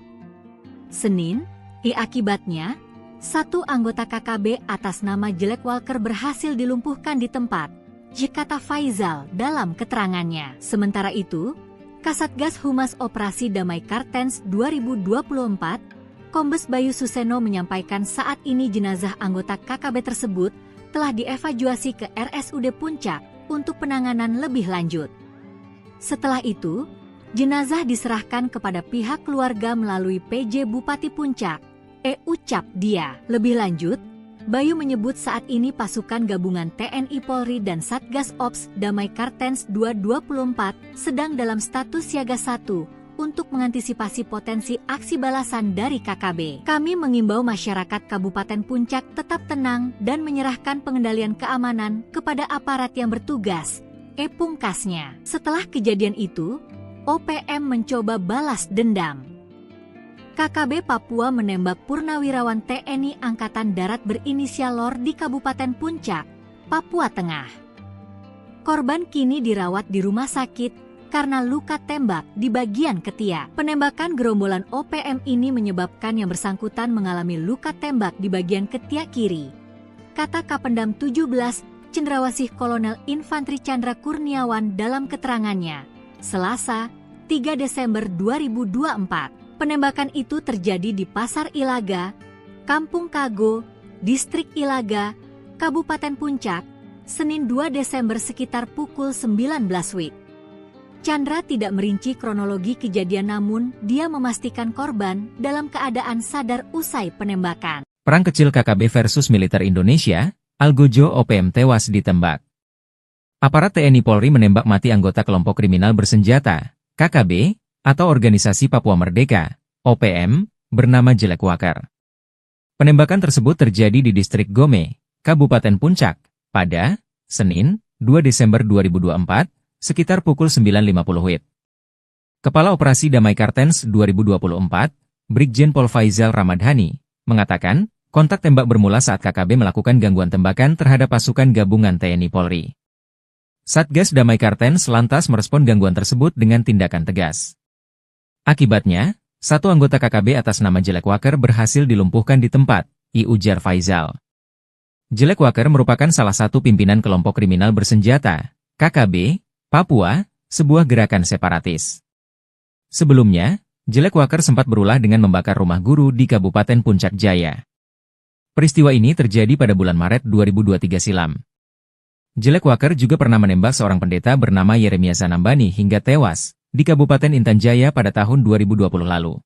Senin, akibatnya, satu anggota KKB atas nama Jelek Walker berhasil dilumpuhkan di tempat, kata Faizal dalam keterangannya. Sementara itu, Kasatgas Humas Operasi Damai Kartens 2024, Kombes Bayu Suseno menyampaikan saat ini jenazah anggota KKB tersebut telah dievakuasi ke RSUD Puncak untuk penanganan lebih lanjut. Setelah itu, jenazah diserahkan kepada pihak keluarga melalui PJ Bupati Puncak, ucap dia. Lebih lanjut, Bayu menyebut saat ini pasukan gabungan TNI Polri dan Satgas Ops Damai Kartens 2024 sedang dalam status siaga 1 untuk mengantisipasi potensi aksi balasan dari KKB. Kami mengimbau masyarakat Kabupaten Puncak tetap tenang dan menyerahkan pengendalian keamanan kepada aparat yang bertugas, pungkasnya. Setelah kejadian itu, OPM mencoba balas dendam. KKB Papua menembak purnawirawan TNI Angkatan Darat berinisial LOR di Kabupaten Puncak, Papua Tengah. Korban kini dirawat di rumah sakit karena luka tembak di bagian ketiak. Penembakan gerombolan OPM ini menyebabkan yang bersangkutan mengalami luka tembak di bagian ketiak kiri, kata Kapendam 17 Cendrawasih Kolonel Infantri Chandra Kurniawan dalam keterangannya, Selasa, 3 Desember 2024. Penembakan itu terjadi di Pasar Ilaga, Kampung Kago, Distrik Ilaga, Kabupaten Puncak, Senin 2 Desember sekitar pukul 19 WIB. Chandra tidak merinci kronologi kejadian namun dia memastikan korban dalam keadaan sadar usai penembakan. Perang kecil KKB versus militer Indonesia, Algojo OPM tewas ditembak. Aparat TNI Polri menembak mati anggota kelompok kriminal bersenjata, KKB, atau Organisasi Papua Merdeka, OPM, bernama Jelek Walker. Penembakan tersebut terjadi di distrik Gome, Kabupaten Puncak, pada Senin, 2 Desember 2024, sekitar pukul 9.50 WIB. Kepala Operasi Damai Kartens 2024, Brigjen Pol Faizal Ramadhani, mengatakan, kontak tembak bermula saat KKB melakukan gangguan tembakan terhadap pasukan gabungan TNI Polri. Satgas Damai Kartens lantas merespon gangguan tersebut dengan tindakan tegas. Akibatnya, satu anggota KKB atas nama Jelek Walker berhasil dilumpuhkan di tempat, ujar Faizal. Jelek Walker merupakan salah satu pimpinan kelompok kriminal bersenjata, KKB, Papua, sebuah gerakan separatis. Sebelumnya, Jelek Walker sempat berulah dengan membakar rumah guru di Kabupaten Puncak Jaya. Peristiwa ini terjadi pada bulan Maret 2023 silam. Jelek Walker juga pernah menembak seorang pendeta bernama Yeremia Zanambani hingga tewas di Kabupaten Intan Jaya pada tahun 2020 lalu.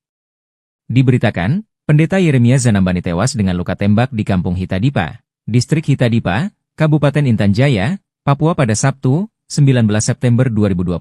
Diberitakan, pendeta Yeremia Zanambani tewas dengan luka tembak di Kampung Hitadipa, Distrik Hitadipa, Kabupaten Intan Jaya, Papua pada Sabtu, 19 September 2020.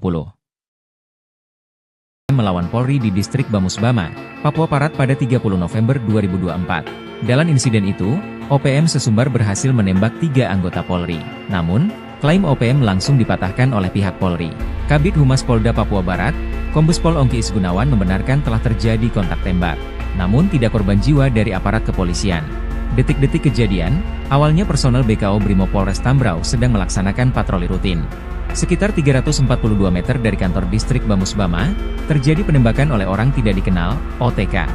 Melawan Polri di Distrik Bamusbama, Papua Barat pada 30 November 2024. Dalam insiden itu, OPM sesumbar berhasil menembak 3 anggota Polri. Namun, klaim OPM langsung dipatahkan oleh pihak Polri. Kabid Humas Polda Papua Barat, Kombes Pol Ongki Isgunawan membenarkan telah terjadi kontak tembak. Namun tidak korban jiwa dari aparat kepolisian. Detik-detik kejadian, awalnya personel BKO Brimob Polres Tambrau sedang melaksanakan patroli rutin. Sekitar 342 meter dari kantor distrik Bamusbama, terjadi penembakan oleh orang tidak dikenal, OTK.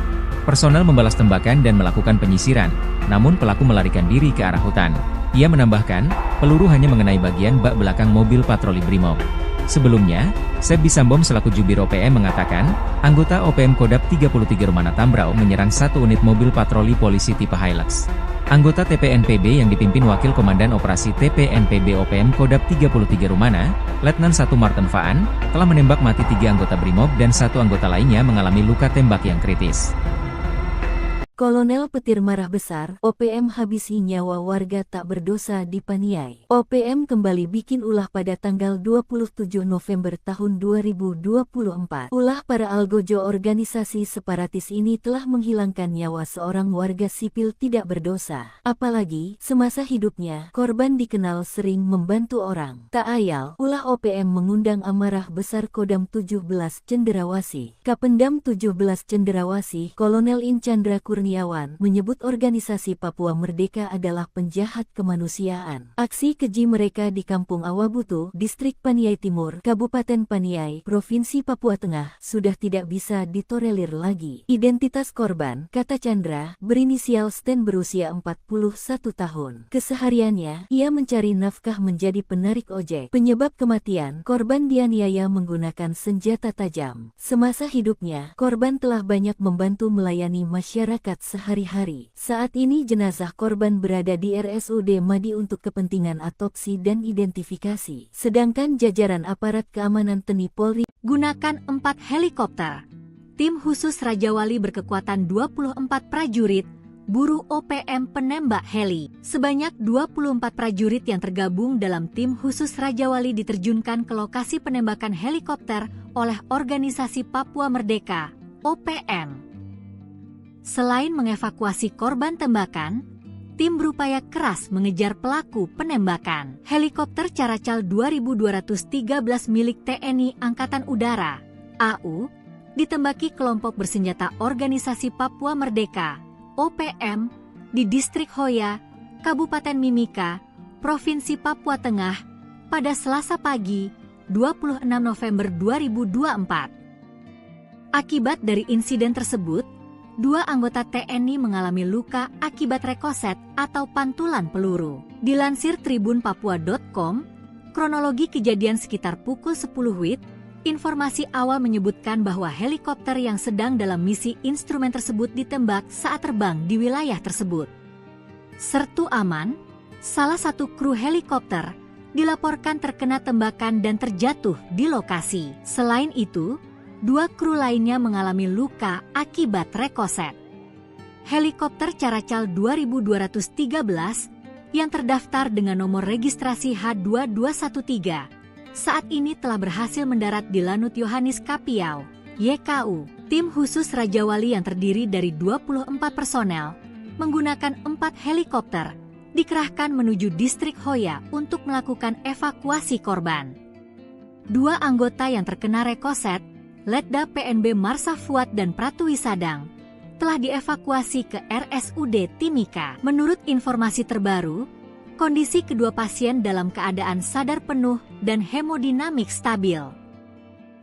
Personel membalas tembakan dan melakukan penyisiran, namun pelaku melarikan diri ke arah hutan. Ia menambahkan, peluru hanya mengenai bagian bak belakang mobil patroli Brimob. Sebelumnya, Sebi Sambom selaku Jubir OPM mengatakan, anggota OPM Kodap 33 Rumana Tambrau menyerang satu unit mobil patroli polisi tipe Hilux. Anggota TPNPB yang dipimpin Wakil Komandan Operasi TPNPB OPM Kodap 33 Rumana, Letnan 1 Martin Faan, telah menembak mati 3 anggota Brimob dan 1 anggota lainnya mengalami luka tembak yang kritis. Kolonel petir marah besar, OPM habisi nyawa warga tak berdosa di Paniai. OPM kembali bikin ulah pada tanggal 27 November tahun 2024. Ulah para algojo organisasi separatis ini telah menghilangkan nyawa seorang warga sipil tidak berdosa. Apalagi, semasa hidupnya, korban dikenal sering membantu orang. Tak ayal, ulah OPM mengundang amarah besar Kodam 17 Cenderawasih. Kapendam 17 Cenderawasih, Kolonel In Chandra Kurniawan menyebut organisasi Papua Merdeka adalah penjahat kemanusiaan. Aksi keji mereka di Kampung Awabutu, Distrik Paniai Timur, Kabupaten Paniai, Provinsi Papua Tengah, sudah tidak bisa ditolerir lagi. Identitas korban, kata Chandra, berinisial Sten berusia 41 tahun. Kesehariannya, ia mencari nafkah menjadi penarik ojek. Penyebab kematian, korban dianiaya menggunakan senjata tajam. Semasa hidupnya, korban telah banyak membantu melayani masyarakat sehari-hari. Saat ini jenazah korban berada di RSUD Madi untuk kepentingan otopsi dan identifikasi. Sedangkan jajaran aparat keamanan TNI Polri gunakan 4 helikopter. Tim khusus Raja Wali berkekuatan 24 prajurit, buru OPM penembak heli. Sebanyak 24 prajurit yang tergabung dalam tim khusus Raja Wali diterjunkan ke lokasi penembakan helikopter oleh organisasi Papua Merdeka, OPM. Selain mengevakuasi korban tembakan, tim berupaya keras mengejar pelaku penembakan. Helikopter Caracal 2213 milik TNI Angkatan Udara, AU, ditembaki kelompok bersenjata organisasi Papua Merdeka, OPM, di Distrik Hoya, Kabupaten Mimika, Provinsi Papua Tengah, pada Selasa pagi, 26 November 2024. Akibat dari insiden tersebut, 2 anggota TNI mengalami luka akibat rekoset atau pantulan peluru. Dilansir tribunpapua.com, kronologi kejadian sekitar pukul 10 WIB, informasi awal menyebutkan bahwa helikopter yang sedang dalam misi instrumen tersebut ditembak saat terbang di wilayah tersebut. Sertu Aman, salah satu kru helikopter, dilaporkan terkena tembakan dan terjatuh di lokasi. Selain itu, 2 kru lainnya mengalami luka akibat rekoset. Helikopter Caracal 2213 yang terdaftar dengan nomor registrasi H2213 saat ini telah berhasil mendarat di Lanut Yohanis Kapiau, YKU. Tim khusus Raja Wali yang terdiri dari 24 personel menggunakan 4 helikopter dikerahkan menuju Distrik Hoya untuk melakukan evakuasi korban. 2 anggota yang terkena rekoset, Letda PNB Marsa Fuad dan Pratu Wisadang, telah dievakuasi ke RSUD Timika. Menurut informasi terbaru, kondisi kedua pasien dalam keadaan sadar penuh dan hemodinamik stabil.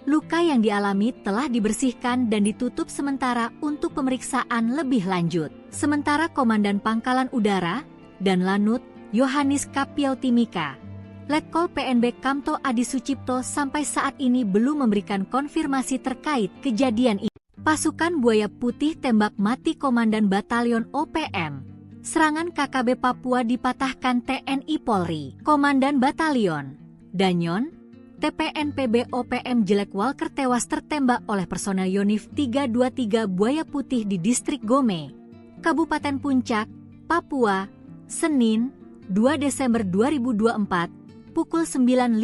Luka yang dialami telah dibersihkan dan ditutup sementara untuk pemeriksaan lebih lanjut. Sementara Komandan Pangkalan Udara dan Lanut Yohanis Kapiau Timika, Letkol PNB Kamto Adi Sucipto sampai saat ini belum memberikan konfirmasi terkait kejadian ini. Pasukan Buaya Putih tembak mati Komandan Batalion OPM. Serangan KKB Papua dipatahkan TNI Polri. Komandan Batalion Danyon, TPNPB OPM Jelek Walker tewas tertembak oleh personel Yonif 323 Buaya Putih di Distrik Gome, Kabupaten Puncak, Papua, Senin, 2 Desember 2024, pukul 9.50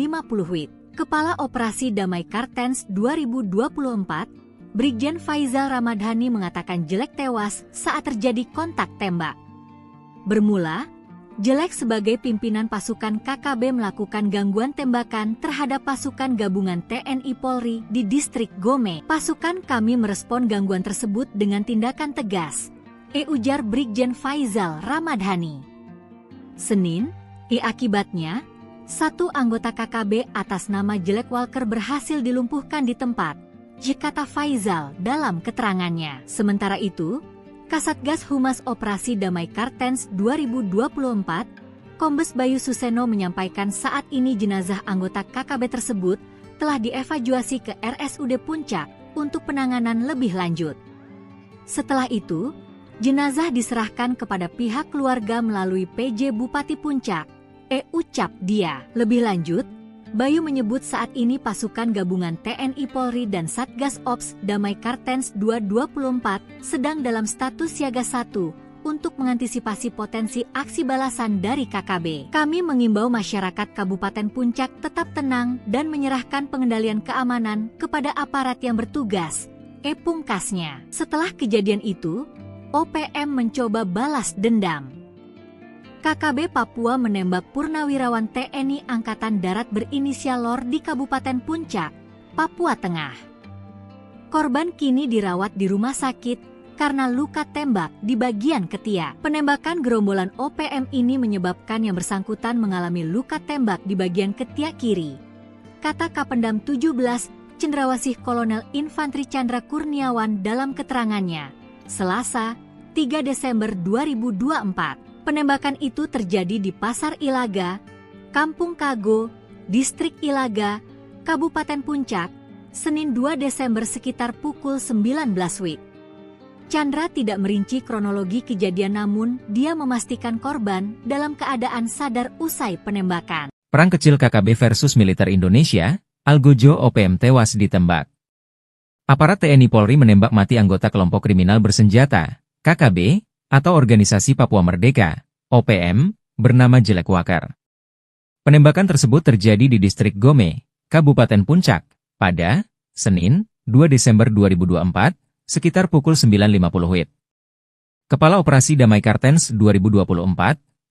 WIB. Kepala Operasi Damai Kartens 2024, Brigjen Faizal Ramadhani mengatakan Jelek tewas saat terjadi kontak tembak. Bermula, Jelek sebagai pimpinan pasukan KKB melakukan gangguan tembakan terhadap pasukan gabungan TNI Polri di Distrik Gome. Pasukan kami merespon gangguan tersebut dengan tindakan tegas, ujar Brigjen Faizal Ramadhani. Senin, akibatnya, 1 anggota KKB atas nama Jelek Walker berhasil dilumpuhkan di tempat, kata Faizal dalam keterangannya. Sementara itu, Kasatgas Humas Operasi Damai Kartens 2024, Kombes Bayu Suseno menyampaikan saat ini jenazah anggota KKB tersebut telah dievakuasi ke RSUD Puncak untuk penanganan lebih lanjut. Setelah itu, jenazah diserahkan kepada pihak keluarga melalui PJ Bupati Puncak, ucap dia. Lebih lanjut, Bayu menyebut saat ini pasukan gabungan TNI Polri dan Satgas Ops Damai Kartens 224 sedang dalam status siaga 1 untuk mengantisipasi potensi aksi balasan dari KKB. Kami mengimbau masyarakat Kabupaten Puncak tetap tenang dan menyerahkan pengendalian keamanan kepada aparat yang bertugas. Pungkasnya. Setelah kejadian itu, OPM mencoba balas dendam. KKB Papua menembak purnawirawan TNI Angkatan Darat berinisial LOR di Kabupaten Puncak, Papua Tengah. Korban kini dirawat di rumah sakit karena luka tembak di bagian ketiak. Penembakan gerombolan OPM ini menyebabkan yang bersangkutan mengalami luka tembak di bagian ketiak kiri. Kata Kapendam 17, Cendrawasih Kolonel Infantri Chandra Kurniawan dalam keterangannya, Selasa, 3 Desember 2024. Penembakan itu terjadi di Pasar Ilaga, Kampung Kago, Distrik Ilaga, Kabupaten Puncak, Senin 2 Desember sekitar pukul 19 WIB. Chandra tidak merinci kronologi kejadian namun dia memastikan korban dalam keadaan sadar usai penembakan. Perang kecil KKB versus militer Indonesia, Algojo OPM tewas ditembak. Aparat TNI Polri menembak mati anggota kelompok kriminal bersenjata, KKB, atau Organisasi Papua Merdeka, OPM, bernama Jelek Wakar. Penembakan tersebut terjadi di Distrik Gome, Kabupaten Puncak, pada Senin, 2 Desember 2024, sekitar pukul 9.50 WIB. Kepala Operasi Damai Kartens 2024,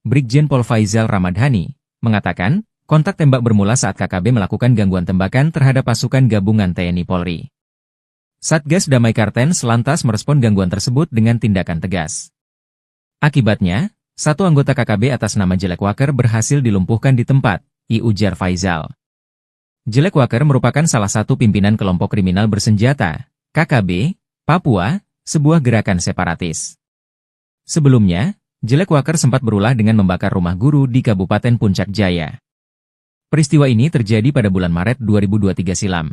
Brigjen Pol Faizal Ramadhani, mengatakan, kontak tembak bermula saat KKB melakukan gangguan tembakan terhadap pasukan gabungan TNI Polri. Satgas Damai Kartens lantas merespon gangguan tersebut dengan tindakan tegas. Akibatnya, satu anggota KKB atas nama Jelek Wakar berhasil dilumpuhkan di tempat, ujar Faizal. Jelek Wakar merupakan salah satu pimpinan kelompok kriminal bersenjata, KKB, Papua, sebuah gerakan separatis. Sebelumnya, Jelek Wakar sempat berulah dengan membakar rumah guru di Kabupaten Puncak Jaya. Peristiwa ini terjadi pada bulan Maret 2023 silam.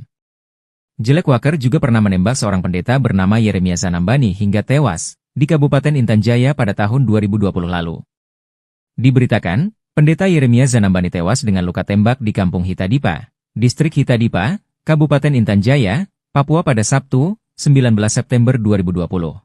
Jelek Wakar juga pernah menembak seorang pendeta bernama Yeremia Zanambani hingga tewas di Kabupaten Intan Jaya pada tahun 2020 lalu. Diberitakan, pendeta Yeremia Zanambani tewas dengan luka tembak di Kampung Hitadipa, Distrik Hitadipa, Kabupaten Intan Jaya, Papua pada Sabtu, 19 September 2020.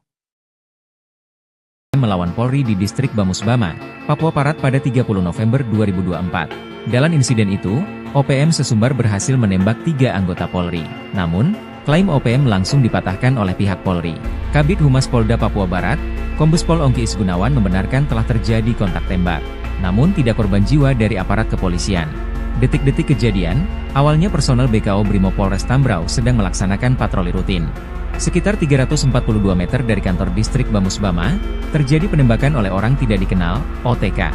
Melawan Polri di Distrik Bamusbama, Papua Barat pada 30 November 2024. Dalam insiden itu, OPM sesumbar berhasil menembak 3 anggota Polri. Namun, klaim OPM langsung dipatahkan oleh pihak Polri. Kabid Humas Polda Papua Barat, Kombes Pol Ongki Isgunawan membenarkan telah terjadi kontak tembak. Namun tidak korban jiwa dari aparat kepolisian. Detik-detik kejadian, awalnya personel BKO Brimob Polres Tambrau sedang melaksanakan patroli rutin. Sekitar 342 meter dari kantor distrik Bamusbama, terjadi penembakan oleh orang tidak dikenal, OTK.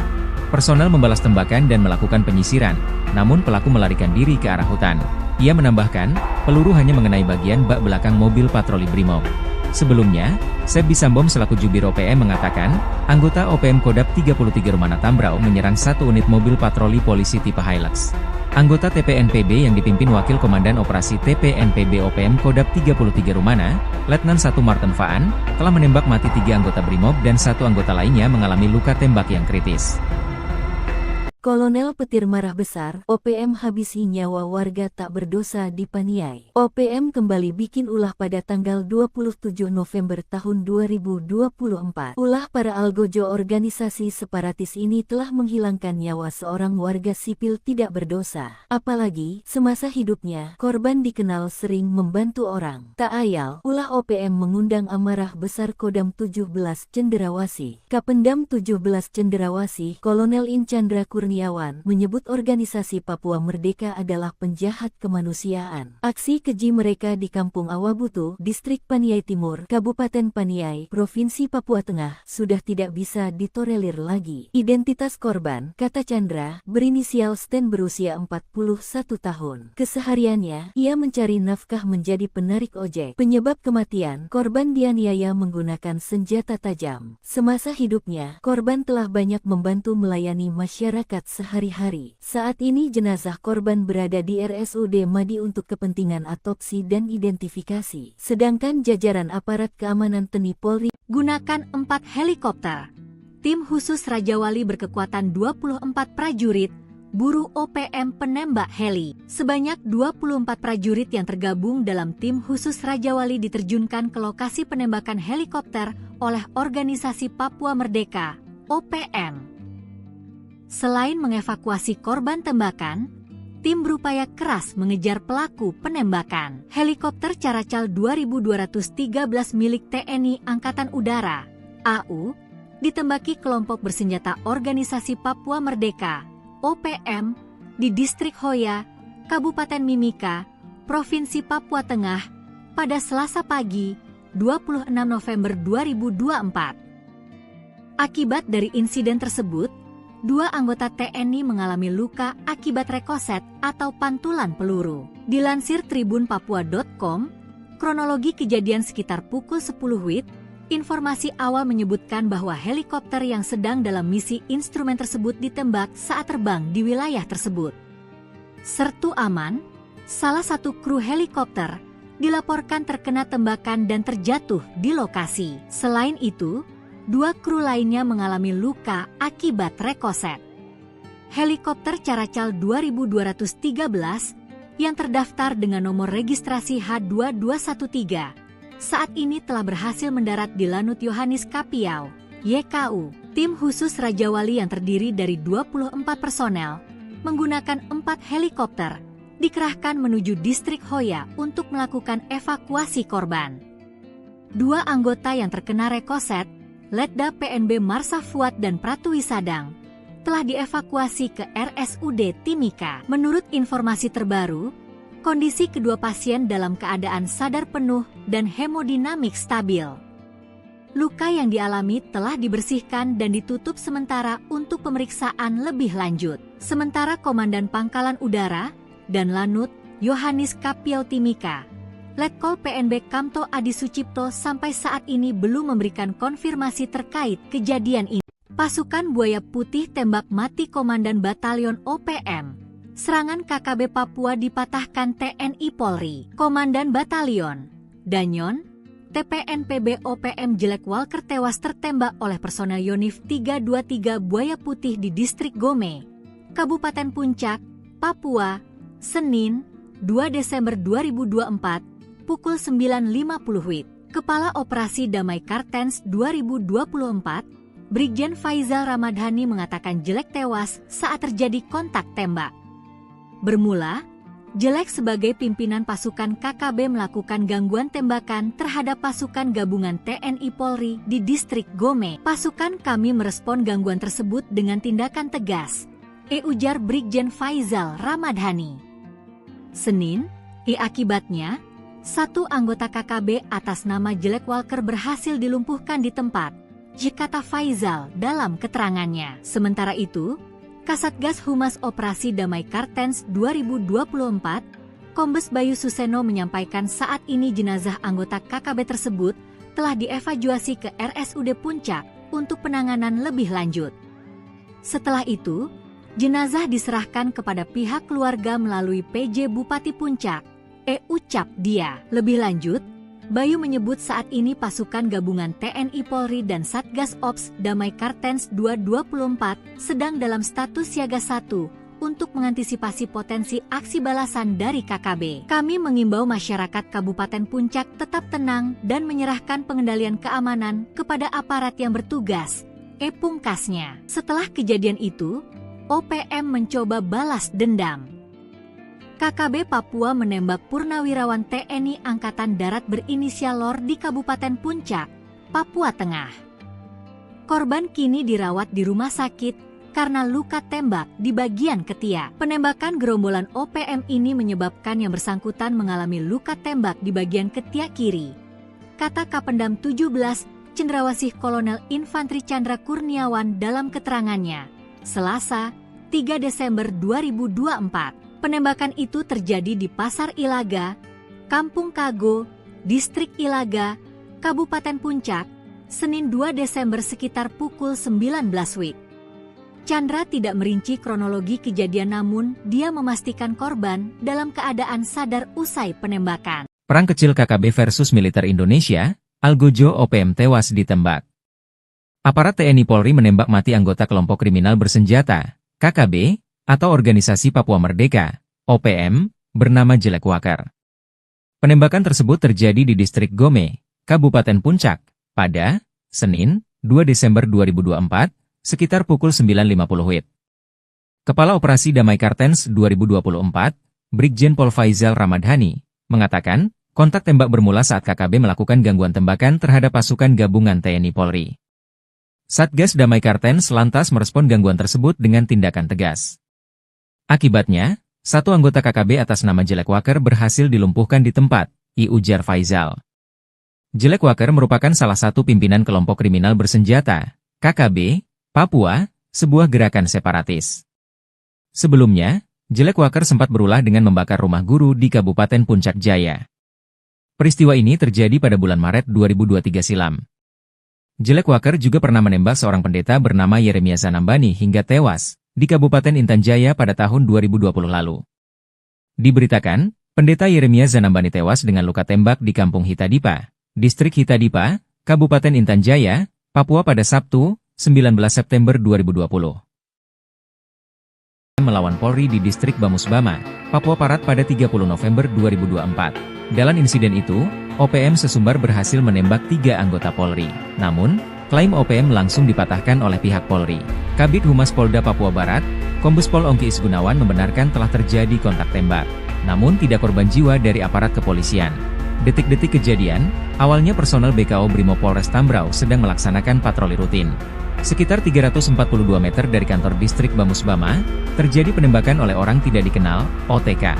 Personel membalas tembakan dan melakukan penyisiran, namun pelaku melarikan diri ke arah hutan. Ia menambahkan, peluru hanya mengenai bagian bak belakang mobil patroli Brimob. Sebelumnya, Sebi Sambom selaku Jubir OPM mengatakan, anggota OPM Kodap 33 Rumana Tambrau menyerang satu unit mobil patroli polisi tipe Hilux. Anggota TPNPB yang dipimpin Wakil Komandan Operasi TPNPB OPM Kodap 33 Rumana, Letnan 1 Martin Faan, telah menembak mati 3 anggota Brimob dan 1 anggota lainnya mengalami luka tembak yang kritis. Kolonel Petir marah besar, OPM habisi nyawa warga tak berdosa di Paniai. OPM kembali bikin ulah pada tanggal 27 November tahun 2024. Ulah para algojo organisasi separatis ini telah menghilangkan nyawa seorang warga sipil tidak berdosa. Apalagi, semasa hidupnya, korban dikenal sering membantu orang. Tak ayal, ulah OPM mengundang amarah besar Kodam 17 Cenderawasih. Kapendam 17 Cenderawasih, Kolonel In Chandra Kurniawan menyebut organisasi Papua Merdeka adalah penjahat kemanusiaan. Aksi keji mereka di Kampung Awabutu, Distrik Paniai Timur, Kabupaten Paniai, Provinsi Papua Tengah, sudah tidak bisa ditolerir lagi. Identitas korban, kata Chandra, berinisial Sten berusia 41 tahun. Kesehariannya, ia mencari nafkah menjadi penarik ojek. Penyebab kematian, korban dianiaya menggunakan senjata tajam. Semasa hidupnya, korban telah banyak membantu melayani masyarakat sehari-hari. Saat ini jenazah korban berada di RSUD Madi untuk kepentingan autopsi dan identifikasi. Sedangkan jajaran aparat keamanan TNI Polri gunakan 4 helikopter. Tim khusus Raja Wali berkekuatan 24 prajurit buru OPM penembak heli. Sebanyak 24 prajurit yang tergabung dalam tim khusus Raja Wali diterjunkan ke lokasi penembakan helikopter oleh Organisasi Papua Merdeka, OPM. Selain mengevakuasi korban tembakan, tim berupaya keras mengejar pelaku penembakan. Helikopter Caracal 2213 milik TNI Angkatan Udara, AU, ditembaki kelompok bersenjata Organisasi Papua Merdeka, OPM, di Distrik Hoya, Kabupaten Mimika, Provinsi Papua Tengah, pada Selasa pagi, 26 November 2024. Akibat dari insiden tersebut, 2 anggota TNI mengalami luka akibat rekoset atau pantulan peluru. Dilansir tribunpapua.com, kronologi kejadian sekitar pukul 10 WIB, informasi awal menyebutkan bahwa helikopter yang sedang dalam misi instrumen tersebut ditembak saat terbang di wilayah tersebut. Sertu Aman, salah satu kru helikopter, dilaporkan terkena tembakan dan terjatuh di lokasi. Selain itu, 2 kru lainnya mengalami luka akibat rekoset. Helikopter Caracal 2213 yang terdaftar dengan nomor registrasi H2213 saat ini telah berhasil mendarat di Lanut Yohanis Kapiau, YKU. Tim khusus Raja Wali yang terdiri dari 24 personel menggunakan 4 helikopter dikerahkan menuju Distrik Hoya untuk melakukan evakuasi korban. 2 anggota yang terkena rekoset, Letda PNB Marsa Fuad dan Pratwi Sadang, telah dievakuasi ke RSUD Timika. Menurut informasi terbaru, kondisi kedua pasien dalam keadaan sadar penuh dan hemodinamik stabil. Luka yang dialami telah dibersihkan dan ditutup sementara untuk pemeriksaan lebih lanjut. Sementara Komandan Pangkalan Udara dan Lanut Yohanis Kapiau Timika, Letkol PNB Kamto Adi Sucipto sampai saat ini belum memberikan konfirmasi terkait kejadian ini. Pasukan Buaya Putih tembak mati Komandan Batalion OPM. Serangan KKB Papua dipatahkan TNI Polri. Komandan Batalion Danyon, TPNPB OPM Jelek Walker tewas tertembak oleh personel Yonif 323 Buaya Putih di Distrik Gome, Kabupaten Puncak, Papua, Senin, 2 Desember 2024, pukul 9.50 WIB. Kepala Operasi Damai Kartens 2024, Brigjen Faizal Ramadhani mengatakan Jelek tewas saat terjadi kontak tembak. Bermula, Jelek sebagai pimpinan pasukan KKB melakukan gangguan tembakan terhadap pasukan gabungan TNI Polri di Distrik Gome. Pasukan kami merespon gangguan tersebut dengan tindakan tegas, ujar Brigjen Faizal Ramadhani. Senin, akibatnya, 1 anggota KKB atas nama Jelek Walker berhasil dilumpuhkan di tempat, kata Faizal dalam keterangannya. Sementara itu, Kasatgas Humas Operasi Damai Kartens 2024, Kombes Bayu Suseno menyampaikan saat ini jenazah anggota KKB tersebut telah dievakuasi ke RSUD Puncak untuk penanganan lebih lanjut. Setelah itu, jenazah diserahkan kepada pihak keluarga melalui PJ Bupati Puncak, ucap dia. Lebih lanjut, Bayu menyebut saat ini pasukan gabungan TNI Polri dan Satgas Ops Damai Kartens 224 sedang dalam status siaga 1 untuk mengantisipasi potensi aksi balasan dari KKB. Kami mengimbau masyarakat Kabupaten Puncak tetap tenang dan menyerahkan pengendalian keamanan kepada aparat yang bertugas, pungkasnya. Setelah kejadian itu, OPM mencoba balas dendam. KKB Papua menembak purnawirawan TNI Angkatan Darat berinisial LOR di Kabupaten Puncak, Papua Tengah. Korban kini dirawat di rumah sakit karena luka tembak di bagian ketiak. Penembakan gerombolan OPM ini menyebabkan yang bersangkutan mengalami luka tembak di bagian ketiak kiri, kata Kapendam 17 Cendrawasih Kolonel Infantri Chandra Kurniawan dalam keterangannya, Selasa, 3 Desember 2024. Penembakan itu terjadi di Pasar Ilaga, Kampung Kago, Distrik Ilaga, Kabupaten Puncak, Senin 2 Desember sekitar pukul 19 WIB. Chandra tidak merinci kronologi kejadian namun dia memastikan korban dalam keadaan sadar usai penembakan. Perang kecil KKB versus militer Indonesia, Algojo OPM tewas ditembak. Aparat TNI Polri menembak mati anggota kelompok kriminal bersenjata, KKB, atau Organisasi Papua Merdeka, OPM, bernama Jelek Wakar. Penembakan tersebut terjadi di distrik Gome, Kabupaten Puncak, pada Senin, 2 Desember 2024, sekitar pukul 9.50 WIB. Kepala Operasi Damai Kartens 2024, Brigjen Pol Faizal Ramadhani, mengatakan, kontak tembak bermula saat KKB melakukan gangguan tembakan terhadap pasukan gabungan TNI Polri. Satgas Damai Kartens lantas merespon gangguan tersebut dengan tindakan tegas. Akibatnya, satu anggota KKB atas nama Jelek Wakar berhasil dilumpuhkan di tempat, ujar Faizal. Jelek Wakar merupakan salah satu pimpinan kelompok kriminal bersenjata, KKB, Papua, sebuah gerakan separatis. Sebelumnya, Jelek Wakar sempat berulah dengan membakar rumah guru di Kabupaten Puncak Jaya. Peristiwa ini terjadi pada bulan Maret 2023 silam. Jelek Wakar juga pernah menembak seorang pendeta bernama Yeremia Zanambani hingga tewas di Kabupaten Intan Jaya pada tahun 2020 lalu. Diberitakan, pendeta Yeremia Zanambani tewas dengan luka tembak di Kampung Hitadipa, Distrik Hitadipa, Kabupaten Intan Jaya, Papua pada Sabtu, 19 September 2020. Melawan Polri di Distrik Bamusbama, Papua Barat pada 30 November 2024. Dalam insiden itu, OPM sesumbar berhasil menembak 3 anggota Polri. Namun, klaim OPM langsung dipatahkan oleh pihak Polri. Kabid Humas Polda Papua Barat, Kombes Pol Ongki Isgunawan membenarkan telah terjadi kontak tembak. Namun tidak korban jiwa dari aparat kepolisian. Detik-detik kejadian, awalnya personel BKO Brimob Polres Tambrau sedang melaksanakan patroli rutin. Sekitar 342 meter dari kantor distrik Bamusbama, terjadi penembakan oleh orang tidak dikenal, OTK.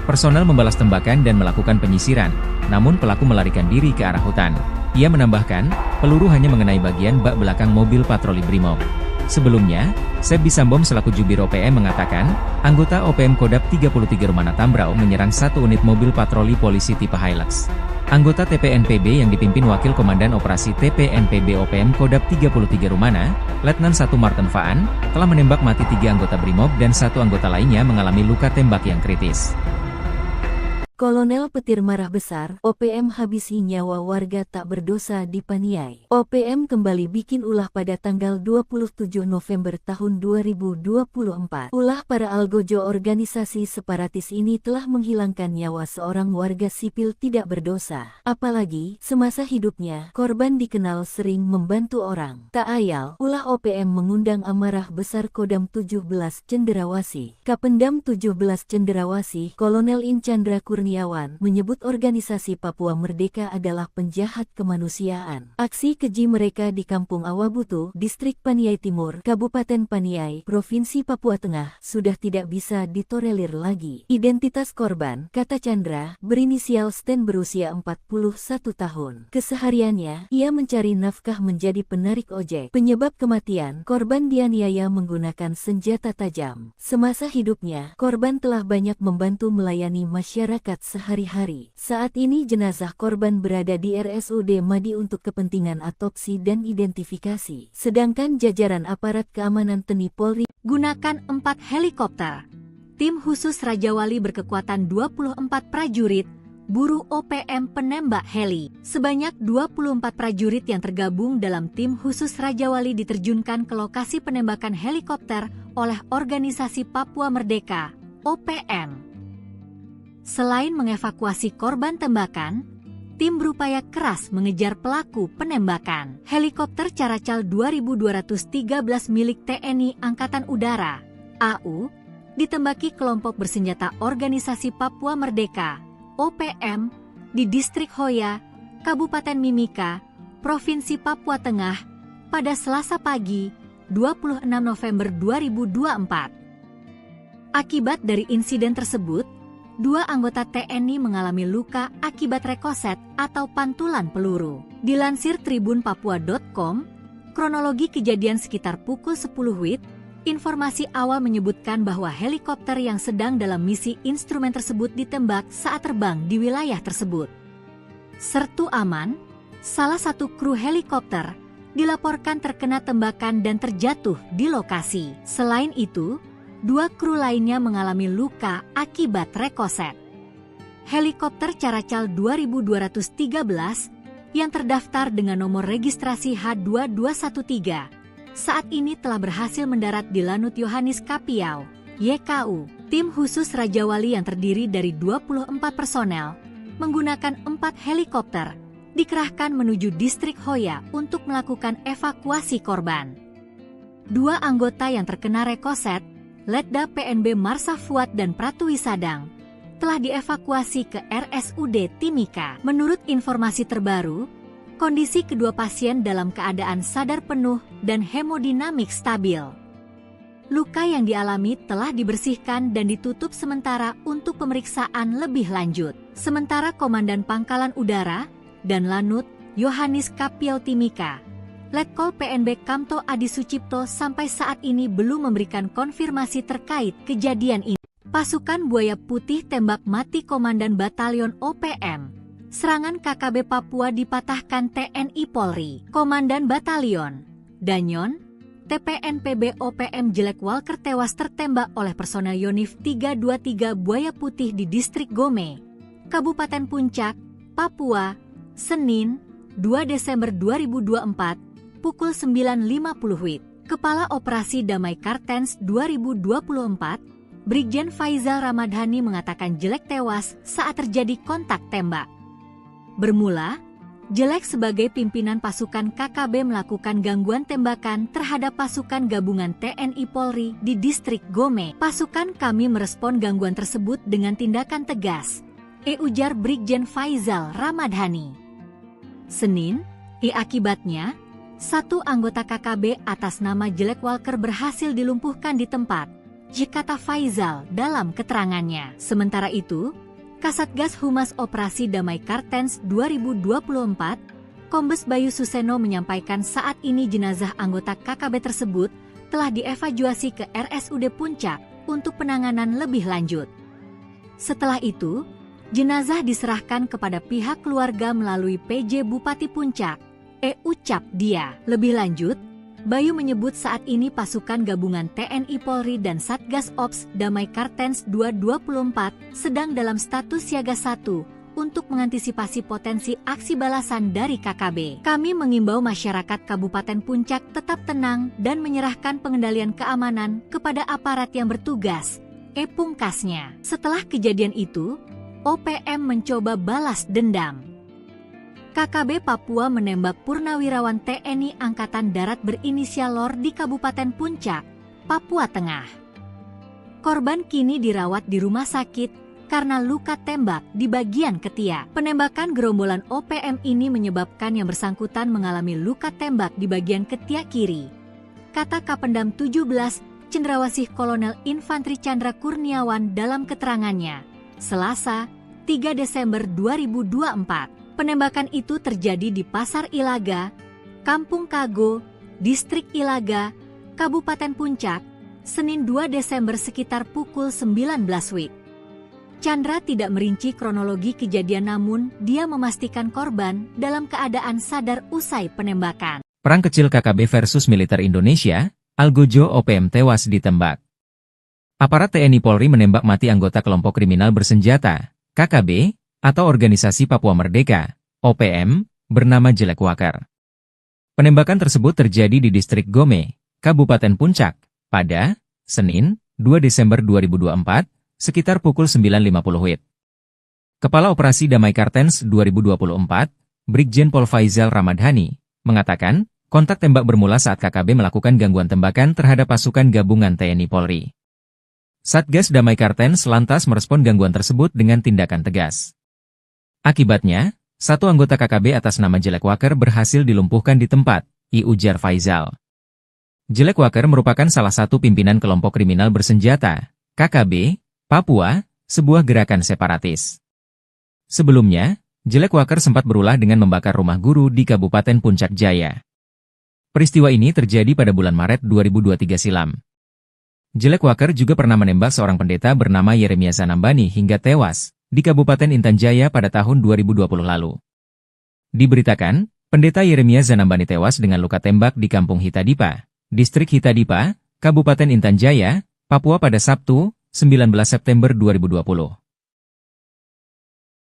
Personel membalas tembakan dan melakukan penyisiran, namun pelaku melarikan diri ke arah hutan. Ia menambahkan, peluru hanya mengenai bagian bak belakang mobil patroli Brimob. Sebelumnya, Sebi Sambom selaku Jubir OPM mengatakan, anggota OPM Kodap 33 Rumana Tambrau menyerang satu unit mobil patroli polisi tipe Hilux. Anggota TPNPB yang dipimpin Wakil Komandan Operasi TPNPB OPM Kodap 33 Rumana, Letnan 1 Martin Faan, telah menembak mati 3 anggota Brimob dan 1 anggota lainnya mengalami luka tembak yang kritis. Kolonel Petir marah besar, OPM habisi nyawa warga tak berdosa di Paniai. OPM kembali bikin ulah pada tanggal 27 November tahun 2024. Ulah para algojo organisasi separatis ini telah menghilangkan nyawa seorang warga sipil tidak berdosa. Apalagi, semasa hidupnya, korban dikenal sering membantu orang. Tak ayal, ulah OPM mengundang amarah besar Kodam 17 Cenderawasih. Kapendam 17 Cenderawasih, Kolonel Inchandra Kurniawan, menyebut organisasi Papua Merdeka adalah penjahat kemanusiaan. Aksi keji mereka di Kampung Awabutu, Distrik Paniai Timur, Kabupaten Paniai, Provinsi Papua Tengah, sudah tidak bisa ditolerir lagi. Identitas korban, kata Chandra, berinisial Sten berusia 41 tahun. Kesehariannya, ia mencari nafkah menjadi penarik ojek. Penyebab kematian, korban dianiaya menggunakan senjata tajam. Semasa hidupnya, korban telah banyak membantu melayani masyarakat sehari-hari. Saat ini jenazah korban berada di RSUD Madi untuk kepentingan otopsi dan identifikasi. Sedangkan jajaran aparat keamanan TNI Polri gunakan 4 helikopter. Tim khusus Raja Wali berkekuatan 24 prajurit, buru OPM penembak heli. Sebanyak 24 prajurit yang tergabung dalam tim khusus Raja Wali diterjunkan ke lokasi penembakan helikopter oleh Organisasi Papua Merdeka, OPM. Selain mengevakuasi korban tembakan, tim berupaya keras mengejar pelaku penembakan. Helikopter Caracal 2213 milik TNI Angkatan Udara, AU, ditembaki kelompok bersenjata Organisasi Papua Merdeka, OPM, di Distrik Hoya, Kabupaten Mimika, Provinsi Papua Tengah, pada Selasa pagi, 26 November 2024. Akibat dari insiden tersebut, 2 anggota TNI mengalami luka akibat rekoset atau pantulan peluru. Dilansir tribunpapua.com, kronologi kejadian sekitar pukul 10 WIB, informasi awal menyebutkan bahwa helikopter yang sedang dalam misi instrumen tersebut ditembak saat terbang di wilayah tersebut. Sertu Aman, salah satu kru helikopter, dilaporkan terkena tembakan dan terjatuh di lokasi. Selain itu, 2 kru lainnya mengalami luka akibat rekoset. Helikopter Caracal 2213 yang terdaftar dengan nomor registrasi H2213 saat ini telah berhasil mendarat di Lanut Yohanes Kapiau, YKU. Tim khusus Raja Wali yang terdiri dari 24 personel menggunakan 4 helikopter dikerahkan menuju distrik Hoya untuk melakukan evakuasi korban. 2 anggota yang terkena rekoset, Letda PNB Marsa Fuad dan Pratu Wisadang, telah dievakuasi ke RSUD Timika. Menurut informasi terbaru, kondisi kedua pasien dalam keadaan sadar penuh dan hemodinamik stabil. Luka yang dialami telah dibersihkan dan ditutup sementara untuk pemeriksaan lebih lanjut. Sementara Komandan Pangkalan Udara dan Lanut Yohanis Kapiau Timika, Letkol PNB Kamto Adi Sucipto sampai saat ini belum memberikan konfirmasi terkait kejadian ini. Pasukan Buaya Putih tembak mati Komandan Batalion OPM. Serangan KKB Papua dipatahkan TNI Polri. Komandan Batalion Danyon TPNPB OPM Jelek Walker tewas tertembak oleh personel Yonif 323 Buaya Putih di distrik Gome, Kabupaten Puncak, Papua, Senin, 2 Desember 2024, pukul 9.50 WIB. Kepala Operasi Damai Kartens 2024, Brigjen Faizal Ramadhani mengatakan Jelek tewas saat terjadi kontak tembak. Bermula, Jelek sebagai pimpinan pasukan KKB melakukan gangguan tembakan terhadap pasukan gabungan TNI Polri di distrik Gome. Pasukan kami merespon gangguan tersebut dengan tindakan tegas, ujar Brigjen Faizal Ramadhani. Senin, akibatnya, 1 anggota KKB atas nama Jelek Walker berhasil dilumpuhkan di tempat, kata Faizal dalam keterangannya. Sementara itu, Kasatgas Humas Operasi Damai Kartens 2024, Kombes Bayu Suseno menyampaikan saat ini jenazah anggota KKB tersebut telah dievakuasi ke RSUD Puncak untuk penanganan lebih lanjut. Setelah itu, jenazah diserahkan kepada pihak keluarga melalui PJ Bupati Puncak, ucap dia. Lebih lanjut, Bayu menyebut saat ini pasukan gabungan TNI Polri dan Satgas Ops Damai Kartens 224 sedang dalam status siaga 1 untuk mengantisipasi potensi aksi balasan dari KKB. Kami mengimbau masyarakat Kabupaten Puncak tetap tenang dan menyerahkan pengendalian keamanan kepada aparat yang bertugas, pungkasnya. Setelah kejadian itu, OPM mencoba balas dendam. KKB Papua menembak purnawirawan TNI Angkatan Darat berinisial LOR di Kabupaten Puncak, Papua Tengah. Korban kini dirawat di rumah sakit karena luka tembak di bagian ketiak. Penembakan gerombolan OPM ini menyebabkan yang bersangkutan mengalami luka tembak di bagian ketiak kiri, kata Kapendam 17 Cendrawasih Kolonel Infantri Chandra Kurniawan dalam keterangannya, Selasa, 3 Desember 2024. Penembakan itu terjadi di Pasar Ilaga, Kampung Kago, Distrik Ilaga, Kabupaten Puncak, Senin 2 Desember sekitar pukul 19 WIB. Chandra tidak merinci kronologi kejadian namun dia memastikan korban dalam keadaan sadar usai penembakan. Perang kecil KKB versus militer Indonesia, Algojo OPM tewas ditembak. Aparat TNI Polri menembak mati anggota kelompok kriminal bersenjata, KKB, atau Organisasi Papua Merdeka, OPM, bernama Jelek Walker. Penembakan tersebut terjadi di distrik Gome, Kabupaten Puncak, pada Senin, 2 Desember 2024, sekitar pukul 9.50 WIB. Kepala Operasi Damai Kartens 2024, Brigjen Pol Faizal Ramadhani, mengatakan, kontak tembak bermula saat KKB melakukan gangguan tembakan terhadap pasukan gabungan TNI Polri. Satgas Damai Kartens lantas merespon gangguan tersebut dengan tindakan tegas. Akibatnya, 1 anggota KKB atas nama Jelek Walker berhasil dilumpuhkan di tempat, ujar Faizal. Jelek Walker merupakan salah satu pimpinan kelompok kriminal bersenjata, KKB, Papua, sebuah gerakan separatis. Sebelumnya, Jelek Walker sempat berulah dengan membakar rumah guru di Kabupaten Puncak Jaya. Peristiwa ini terjadi pada bulan Maret 2023 silam. Jelek Walker juga pernah menembak seorang pendeta bernama Yeremia Zanambani hingga tewas di Kabupaten Intan Jaya pada tahun 2020 lalu. Diberitakan, pendeta Yeremia Zanambani tewas dengan luka tembak di Kampung Hitadipa, Distrik Hitadipa, Kabupaten Intan Jaya, Papua pada Sabtu, 19 September 2020.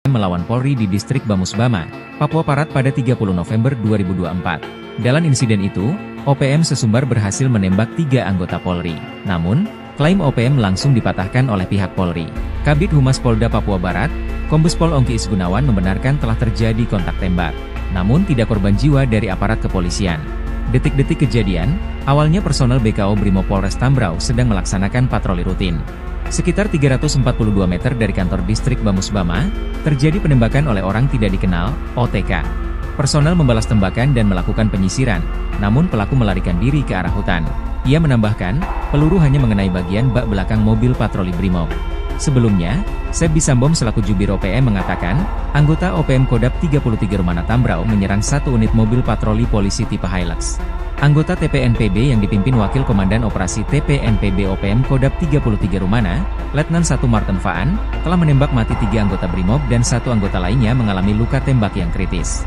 Melawan Polri di Distrik Bamusbama, Papua Barat pada 30 November 2024. Dalam insiden itu, OPM Sesumbar berhasil menembak 3 anggota Polri. Namun, Klaim OPM langsung dipatahkan oleh pihak Polri. Kabid Humas Polda Papua Barat, Kombes Pol Ongki Isgunawan membenarkan telah terjadi kontak tembak. Namun tidak korban jiwa dari aparat kepolisian. Detik-detik kejadian, awalnya personel BKO Brimob Polres Tambrau sedang melaksanakan patroli rutin. Sekitar 342 meter dari kantor distrik Bamusbama, terjadi penembakan oleh orang tidak dikenal, OTK. Personel membalas tembakan dan melakukan penyisiran, namun pelaku melarikan diri ke arah hutan. Ia menambahkan, peluru hanya mengenai bagian bak belakang mobil patroli Brimob. Sebelumnya, Sebdi Sambom selaku Jubir OPM mengatakan, anggota OPM Kodap 33 Rumana Tambrau menyerang satu unit mobil patroli polisi tipe Hilux. Anggota TPNPB yang dipimpin Wakil Komandan Operasi TPNPB OPM Kodap 33 Rumana, Letnan 1 Martin Faan, telah menembak mati 3 anggota Brimob dan 1 anggota lainnya mengalami luka tembak yang kritis.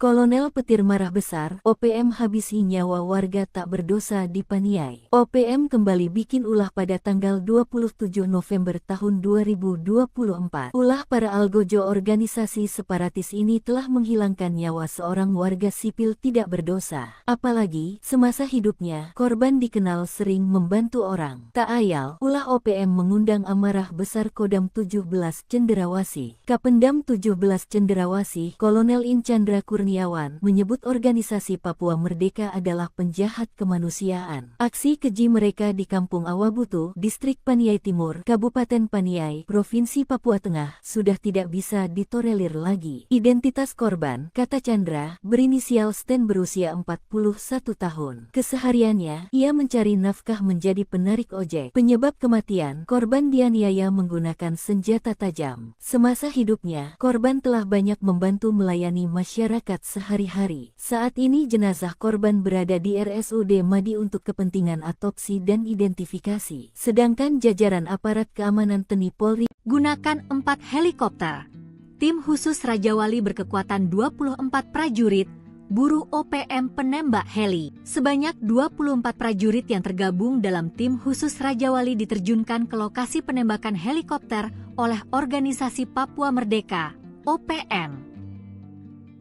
Kolonel Petir marah besar, OPM habisi nyawa warga tak berdosa di Paniai. OPM kembali bikin ulah pada tanggal 27 November tahun 2024. Ulah para algojo organisasi separatis ini telah menghilangkan nyawa seorang warga sipil tidak berdosa. Apalagi, semasa hidupnya, korban dikenal sering membantu orang. Tak ayal, ulah OPM mengundang amarah besar Kodam 17 Cenderawasih. Kapendam 17 Cenderawasih, Kolonel Inchandra Kurniawan, menyebut organisasi Papua Merdeka adalah penjahat kemanusiaan. Aksi keji mereka di Kampung Awabutu, Distrik Paniai Timur, Kabupaten Paniai, Provinsi Papua Tengah, sudah tidak bisa ditolerir lagi. Identitas korban, kata Chandra, berinisial Sten berusia 41 tahun. Kesehariannya, ia mencari nafkah menjadi penarik ojek. Penyebab kematian, korban dianiaya menggunakan senjata tajam. Semasa hidupnya, korban telah banyak membantu melayani masyarakat sehari-hari. Saat ini jenazah korban berada di RSUD Madi untuk kepentingan otopsi dan identifikasi. Sedangkan jajaran aparat keamanan TNI Polri gunakan 4 helikopter. Tim khusus Raja Wali berkekuatan 24 prajurit, buru OPM penembak heli. Sebanyak 24 prajurit yang tergabung dalam tim khusus Raja Wali diterjunkan ke lokasi penembakan helikopter oleh organisasi Papua Merdeka, OPM.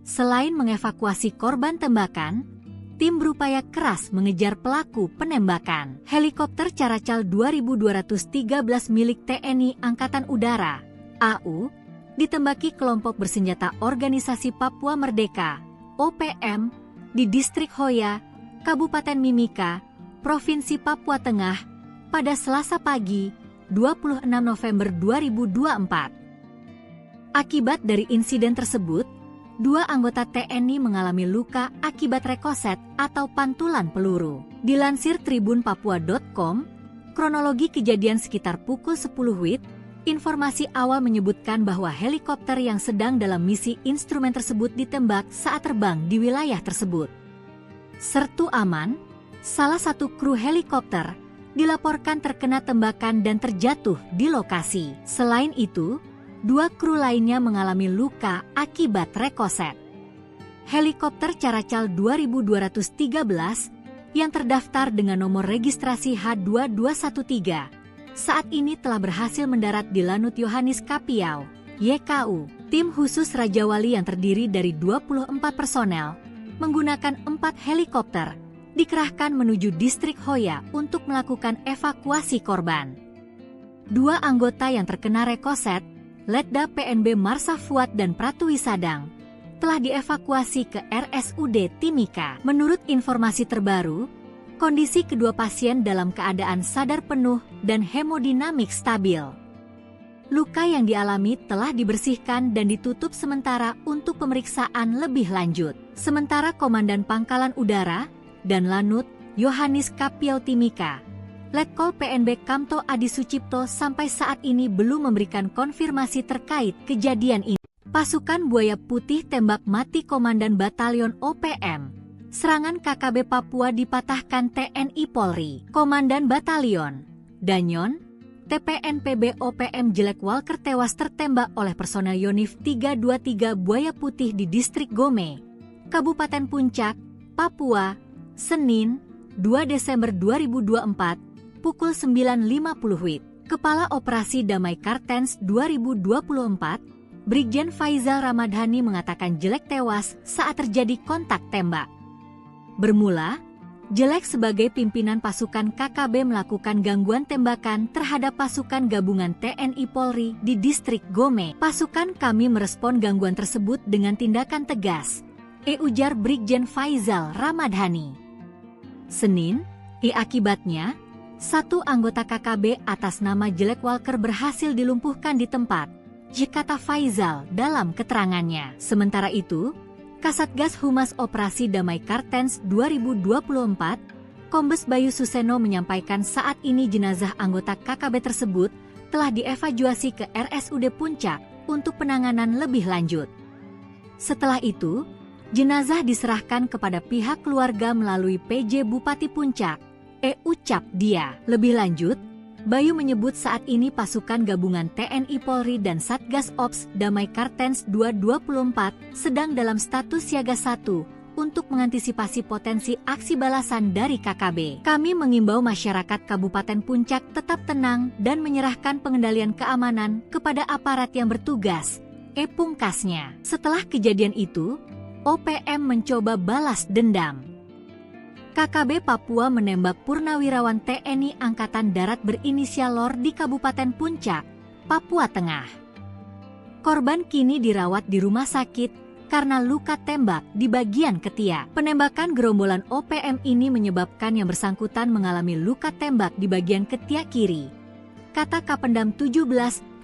Selain mengevakuasi korban tembakan, tim berupaya keras mengejar pelaku penembakan. Helikopter Caracal 2213 milik TNI Angkatan Udara, AU, ditembaki kelompok bersenjata organisasi Papua Merdeka, OPM, di Distrik Hoya, Kabupaten Mimika, Provinsi Papua Tengah, pada Selasa pagi, 26 November 2024. Akibat dari insiden tersebut, 2 anggota TNI mengalami luka akibat rekoset atau pantulan peluru. Dilansir tribunpapua.com, kronologi kejadian sekitar pukul 10 WIB, informasi awal menyebutkan bahwa helikopter yang sedang dalam misi instrumen tersebut ditembak saat terbang di wilayah tersebut. Sertu Aman, salah satu kru helikopter, dilaporkan terkena tembakan dan terjatuh di lokasi. Selain itu, 2 kru lainnya mengalami luka akibat rekoset. Helikopter Caracal 2213 yang terdaftar dengan nomor registrasi H2213 saat ini telah berhasil mendarat di Lanut Yohanis Kapiau, YKU. Tim khusus Raja Wali yang terdiri dari 24 personel menggunakan 4 helikopter dikerahkan menuju Distrik Hoya untuk melakukan evakuasi korban. 2 anggota yang terkena rekoset, Letda PNB Marsa Fuad dan Pratu Wisadang, telah dievakuasi ke RSUD Timika. Menurut informasi terbaru, kondisi kedua pasien dalam keadaan sadar penuh dan hemodinamik stabil. Luka yang dialami telah dibersihkan dan ditutup sementara untuk pemeriksaan lebih lanjut. Sementara Komandan Pangkalan Udara dan Lanut Yohanis Kapiau Timika, Letkol PNB Kamto Adi Sucipto sampai saat ini belum memberikan konfirmasi terkait kejadian ini. Pasukan Buaya Putih tembak mati Komandan Batalion OPM. Serangan KKB Papua dipatahkan TNI Polri. Komandan Batalion Danyon, TPNPB OPM Jelek Walker tewas tertembak oleh personel Yonif 323 Buaya Putih di Distrik Gome, Kabupaten Puncak, Papua, Senin, 2 Desember 2024, pukul 9.50 WIB. Kepala Operasi Damai Kartens 2024, Brigjen Faizal Ramadhani mengatakan Jelek tewas saat terjadi kontak tembak. Bermula, Jelek sebagai pimpinan pasukan KKB melakukan gangguan tembakan terhadap pasukan gabungan TNI Polri di distrik Gome. Pasukan kami merespon gangguan tersebut dengan tindakan tegas, ujar Brigjen Faizal Ramadhani. Senin, akibatnya, satu anggota KKB atas nama Jelek Walker berhasil dilumpuhkan di tempat, kata Faizal dalam keterangannya. Sementara itu, Kasatgas Humas Operasi Damai Kartens 2024, Kombes Bayu Suseno menyampaikan saat ini jenazah anggota KKB tersebut telah dievakuasi ke RSUD Puncak untuk penanganan lebih lanjut. Setelah itu, jenazah diserahkan kepada pihak keluarga melalui PJ Bupati Puncak, ucap dia. Lebih lanjut, Bayu menyebut saat ini pasukan gabungan TNI Polri dan Satgas Ops Damai Kartens 2024 sedang dalam status siaga 1 untuk mengantisipasi potensi aksi balasan dari KKB. Kami mengimbau masyarakat Kabupaten Puncak tetap tenang dan menyerahkan pengendalian keamanan kepada aparat yang bertugas, pungkasnya. Setelah kejadian itu, OPM mencoba balas dendam. KKB Papua menembak purnawirawan TNI Angkatan Darat berinisial LOR di Kabupaten Puncak, Papua Tengah. Korban kini dirawat di rumah sakit karena luka tembak di bagian ketiak. Penembakan gerombolan OPM ini menyebabkan yang bersangkutan mengalami luka tembak di bagian ketiak kiri, kata Kapendam 17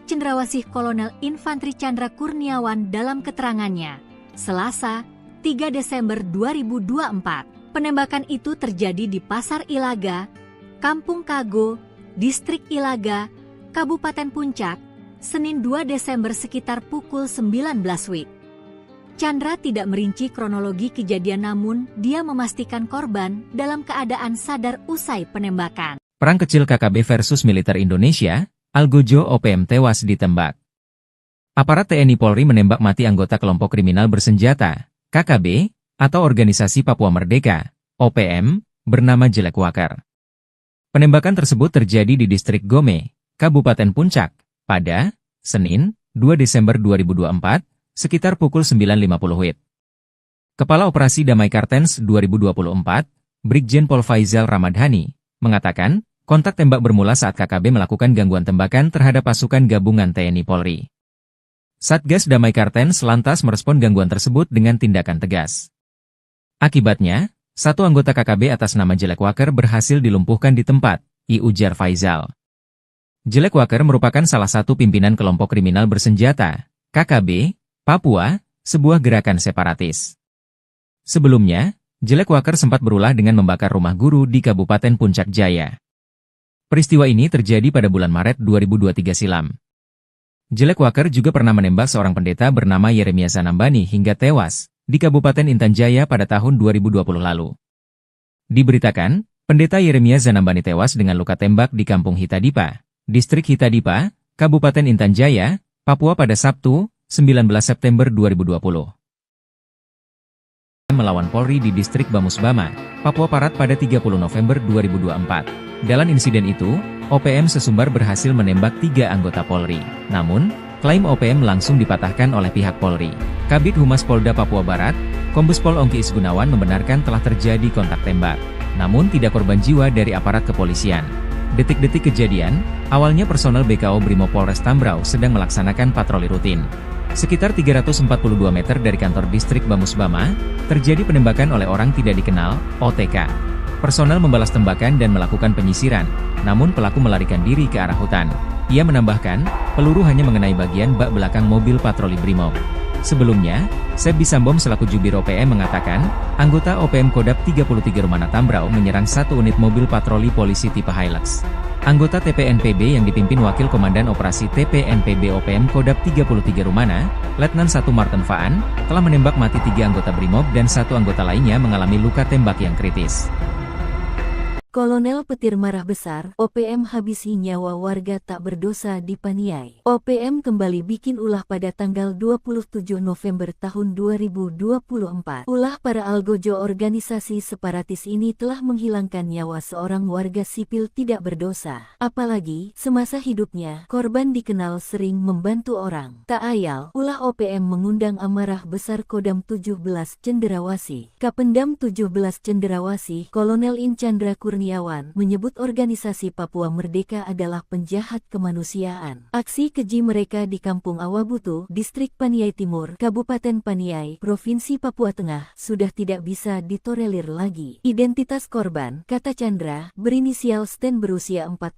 Cendrawasih Kolonel Infantri Chandra Kurniawan dalam keterangannya, Selasa, 3 Desember 2024. Penembakan itu terjadi di Pasar Ilaga, Kampung Kago, Distrik Ilaga, Kabupaten Puncak, Senin 2 Desember sekitar pukul 19 WIB. Chandra tidak merinci kronologi kejadian namun dia memastikan korban dalam keadaan sadar usai penembakan. Perang kecil KKB versus militer Indonesia, Algojo OPM tewas ditembak. Aparat TNI Polri menembak mati anggota kelompok kriminal bersenjata, KKB, atau Organisasi Papua Merdeka, OPM, bernama Jelek Walker. Penembakan tersebut terjadi di distrik Gome, Kabupaten Puncak, pada Senin, 2 Desember 2024, sekitar pukul 9.50 WIB. Kepala Operasi Damai Kartens 2024, Brigjen Pol Faizal Ramadhani, mengatakan, kontak tembak bermula saat KKB melakukan gangguan tembakan terhadap pasukan gabungan TNI Polri. Satgas Damai Kartens lantas merespon gangguan tersebut dengan tindakan tegas. Akibatnya, satu anggota KKB atas nama Jelek Walker berhasil dilumpuhkan di tempat, ujar Faizal. Jelek Walker merupakan salah satu pimpinan kelompok kriminal bersenjata, KKB, Papua, sebuah gerakan separatis. Sebelumnya, Jelek Walker sempat berulah dengan membakar rumah guru di Kabupaten Puncak Jaya. Peristiwa ini terjadi pada bulan Maret 2023 silam. Jelek Walker juga pernah menembak seorang pendeta bernama Yeremia Zanambani hingga tewas di Kabupaten Intan Jaya pada tahun 2020 lalu. Diberitakan, pendeta Yeremia Zanambani tewas dengan luka tembak di Kampung Hitadipa, Distrik Hitadipa, Kabupaten Intan Jaya, Papua pada Sabtu, 19 September 2020. Melawan Polri di Distrik Bamusbama, Papua Barat pada 30 November 2024. Dalam insiden itu, OPM sesumbar berhasil menembak 3 anggota Polri. Namun, klaim OPM langsung dipatahkan oleh pihak Polri. Kabid Humas Polda Papua Barat, Kombes Pol Ongki Isgunawan membenarkan telah terjadi kontak tembak. Namun tidak korban jiwa dari aparat kepolisian. Detik-detik kejadian, awalnya personel BKO Brimob Polres Tambrau sedang melaksanakan patroli rutin. Sekitar 342 meter dari kantor distrik Bamusbama, terjadi penembakan oleh orang tidak dikenal, OTK. Personel membalas tembakan dan melakukan penyisiran, namun pelaku melarikan diri ke arah hutan. Ia menambahkan, peluru hanya mengenai bagian bak belakang mobil patroli Brimob. Sebelumnya, Sebi Sambom selaku Jubir OPM mengatakan, anggota OPM Kodap 33 Rumana Tambrau menyerang satu unit mobil patroli polisi tipe Hilux. Anggota TPNPB yang dipimpin Wakil Komandan Operasi TPNPB OPM Kodap 33 Rumana, Letnan 1 Martin Faan, telah menembak mati 3 anggota Brimob dan 1 anggota lainnya mengalami luka tembak yang kritis. Kolonel petir marah besar, OPM habisi nyawa warga tak berdosa di Paniai. OPM kembali bikin ulah pada tanggal 27 November tahun 2024. Ulah para algojo organisasi separatis ini telah menghilangkan nyawa seorang warga sipil tidak berdosa. Apalagi, semasa hidupnya, korban dikenal sering membantu orang. Tak ayal, ulah OPM mengundang amarah besar Kodam 17 Cenderawasih. Kapendam 17 Cenderawasih, Kolonel In Chandra Kurniawan menyebut organisasi Papua Merdeka adalah penjahat kemanusiaan. Aksi keji mereka di Kampung Awabutu, Distrik Paniai Timur, Kabupaten Paniai, Provinsi Papua Tengah, sudah tidak bisa ditolerir lagi. Identitas korban, kata Chandra, berinisial Sten berusia 41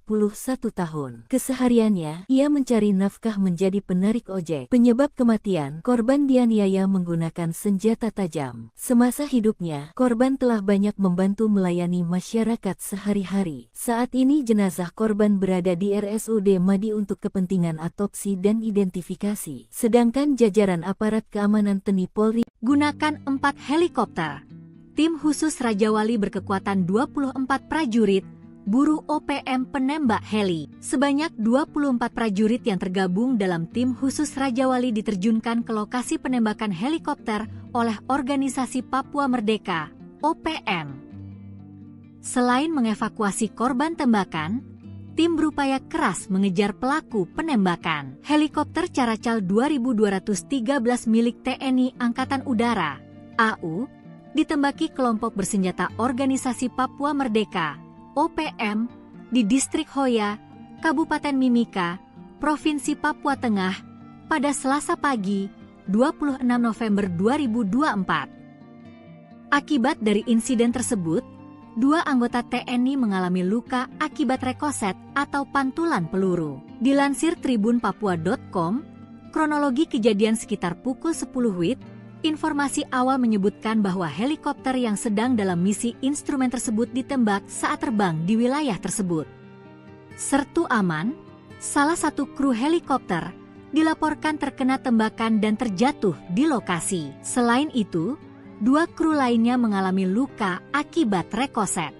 tahun. Kesehariannya, ia mencari nafkah menjadi penarik ojek. Penyebab kematian, korban dianiaya menggunakan senjata tajam. Semasa hidupnya, korban telah banyak membantu melayani masyarakat sehari-hari. Saat ini jenazah korban berada di RSUD Madi untuk kepentingan otopsi dan identifikasi. Sedangkan jajaran aparat keamanan TNI Polri gunakan 4 helikopter. Tim khusus Raja Wali berkekuatan 24 prajurit, buru OPM penembak heli. Sebanyak 24 prajurit yang tergabung dalam tim khusus Raja Wali diterjunkan ke lokasi penembakan helikopter oleh organisasi Papua Merdeka, OPM. Selain mengevakuasi korban tembakan, tim berupaya keras mengejar pelaku penembakan. Helikopter Caracal 2213 milik TNI Angkatan Udara, AU, ditembaki kelompok bersenjata organisasi Papua Merdeka, OPM, di Distrik Hoya, Kabupaten Mimika, Provinsi Papua Tengah, pada Selasa pagi, 26 November 2024. Akibat dari insiden tersebut, 2 anggota TNI mengalami luka akibat rekoset atau pantulan peluru. Dilansir tribunpapua.com, kronologi kejadian sekitar pukul 10 WIB, informasi awal menyebutkan bahwa helikopter yang sedang dalam misi instrumen tersebut ditembak saat terbang di wilayah tersebut. Sertu Aman, salah satu kru helikopter, dilaporkan terkena tembakan dan terjatuh di lokasi. Selain itu, 2 kru lainnya mengalami luka akibat rekoset.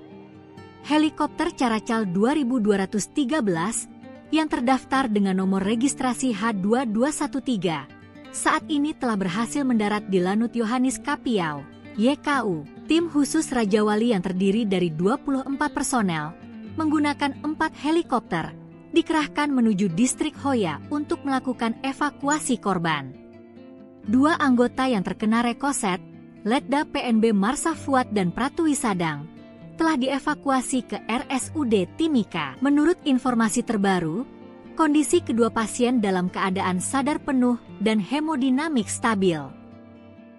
Helikopter Caracal 2213 yang terdaftar dengan nomor registrasi H2213 saat ini telah berhasil mendarat di Lanut Yohanis Kapiau, YKU. Tim khusus Raja Wali yang terdiri dari 24 personel menggunakan 4 helikopter dikerahkan menuju Distrik Hoya untuk melakukan evakuasi korban. 2 anggota yang terkena rekoset, Letda PNB Marsa Fuad dan Pratu Wisadang, telah dievakuasi ke RSUD Timika. Menurut informasi terbaru, kondisi kedua pasien dalam keadaan sadar penuh dan hemodinamik stabil.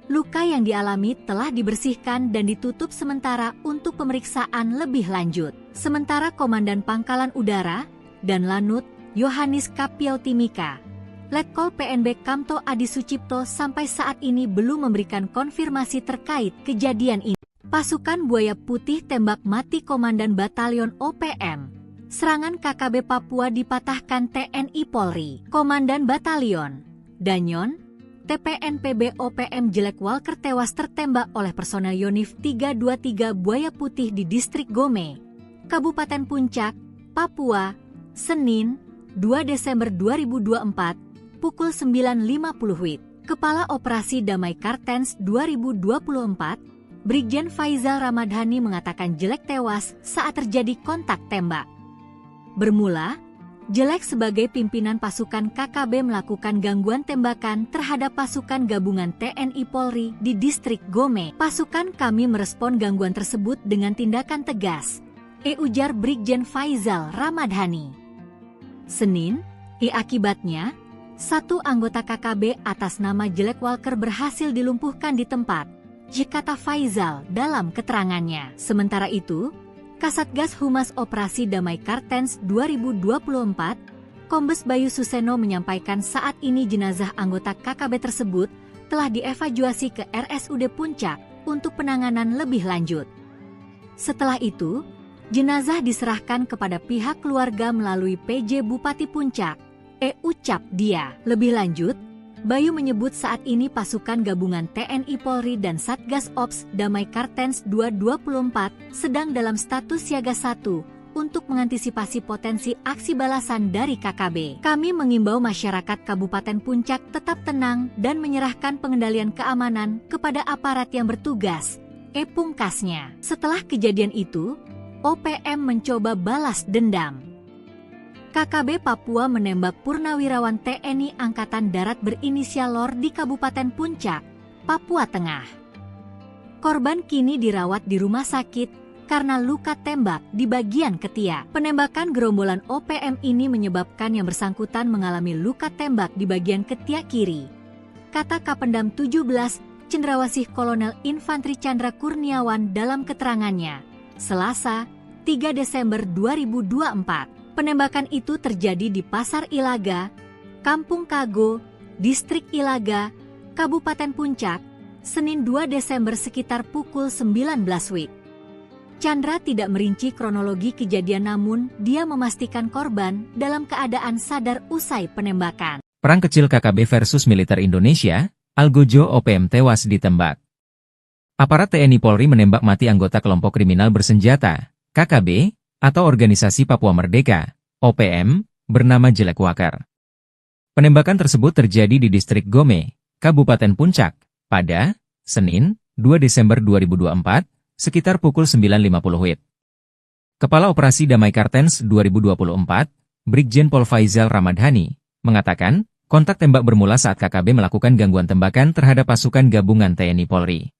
Luka yang dialami telah dibersihkan dan ditutup sementara untuk pemeriksaan lebih lanjut. Sementara Komandan Pangkalan Udara dan Lanut Yohanis Kapiau Timika, Letkol PNB Kamto Adi Sucipto sampai saat ini belum memberikan konfirmasi terkait kejadian ini. Pasukan Buaya Putih tembak mati Komandan Batalion OPM. Serangan KKB Papua dipatahkan TNI Polri. Komandan Batalion Danyon, TPNPB OPM Jelek Walker tewas tertembak oleh personel Yonif 323 Buaya Putih di Distrik Gome, Kabupaten Puncak, Papua, Senin, 2 Desember 2024, pukul 9.50 WIB. Kepala Operasi Damai Kartens 2024, Brigjen Faizal Ramadhani mengatakan Jelek tewas saat terjadi kontak tembak. Bermula, Jelek sebagai pimpinan pasukan KKB melakukan gangguan tembakan terhadap pasukan gabungan TNI Polri di Distrik Gome. Pasukan kami merespon gangguan tersebut dengan tindakan tegas, ujar Brigjen Faizal Ramadhani. Senin, akibatnya, 1 anggota KKB atas nama Jelek Walker berhasil dilumpuhkan di tempat, kata Faizal dalam keterangannya. Sementara itu, Kasatgas Humas Operasi Damai Kartens 2024, Kombes Bayu Suseno menyampaikan saat ini jenazah anggota KKB tersebut telah dievakuasi ke RSUD Puncak untuk penanganan lebih lanjut. Setelah itu, jenazah diserahkan kepada pihak keluarga melalui PJ Bupati Puncak, ucap dia. Lebih lanjut, Bayu menyebut saat ini pasukan gabungan TNI Polri dan Satgas Ops Damai Kartens 224 sedang dalam status siaga 1 untuk mengantisipasi potensi aksi balasan dari KKB. Kami mengimbau masyarakat Kabupaten Puncak tetap tenang dan menyerahkan pengendalian keamanan kepada aparat yang bertugas, pungkasnya. Setelah kejadian itu, OPM mencoba balas dendam. KKB Papua menembak purnawirawan TNI Angkatan Darat berinisial LOR di Kabupaten Puncak, Papua Tengah. Korban kini dirawat di rumah sakit karena luka tembak di bagian ketiak. Penembakan gerombolan OPM ini menyebabkan yang bersangkutan mengalami luka tembak di bagian ketiak kiri, kata Kapendam 17 Cendrawasih Kolonel Infantri Chandra Kurniawan dalam keterangannya, Selasa, 3 Desember 2024. Penembakan itu terjadi di Pasar Ilaga, Kampung Kago, Distrik Ilaga, Kabupaten Puncak, Senin 2 Desember sekitar pukul 19 WIB. Chandra tidak merinci kronologi kejadian, namun dia memastikan korban dalam keadaan sadar usai penembakan. Perang kecil KKB versus militer Indonesia, Algojo OPM tewas ditembak. Aparat TNI Polri menembak mati anggota kelompok kriminal bersenjata, KKB, atau Organisasi Papua Merdeka, OPM, bernama Jelek Wakar. Penembakan tersebut terjadi di Distrik Gome, Kabupaten Puncak, pada Senin, 2 Desember 2024, sekitar pukul 9.50 WIB. Kepala Operasi Damai Kartens 2024, Brigjen Pol Faizal Ramadhani, mengatakan, kontak tembak bermula saat KKB melakukan gangguan tembakan terhadap pasukan gabungan TNI Polri.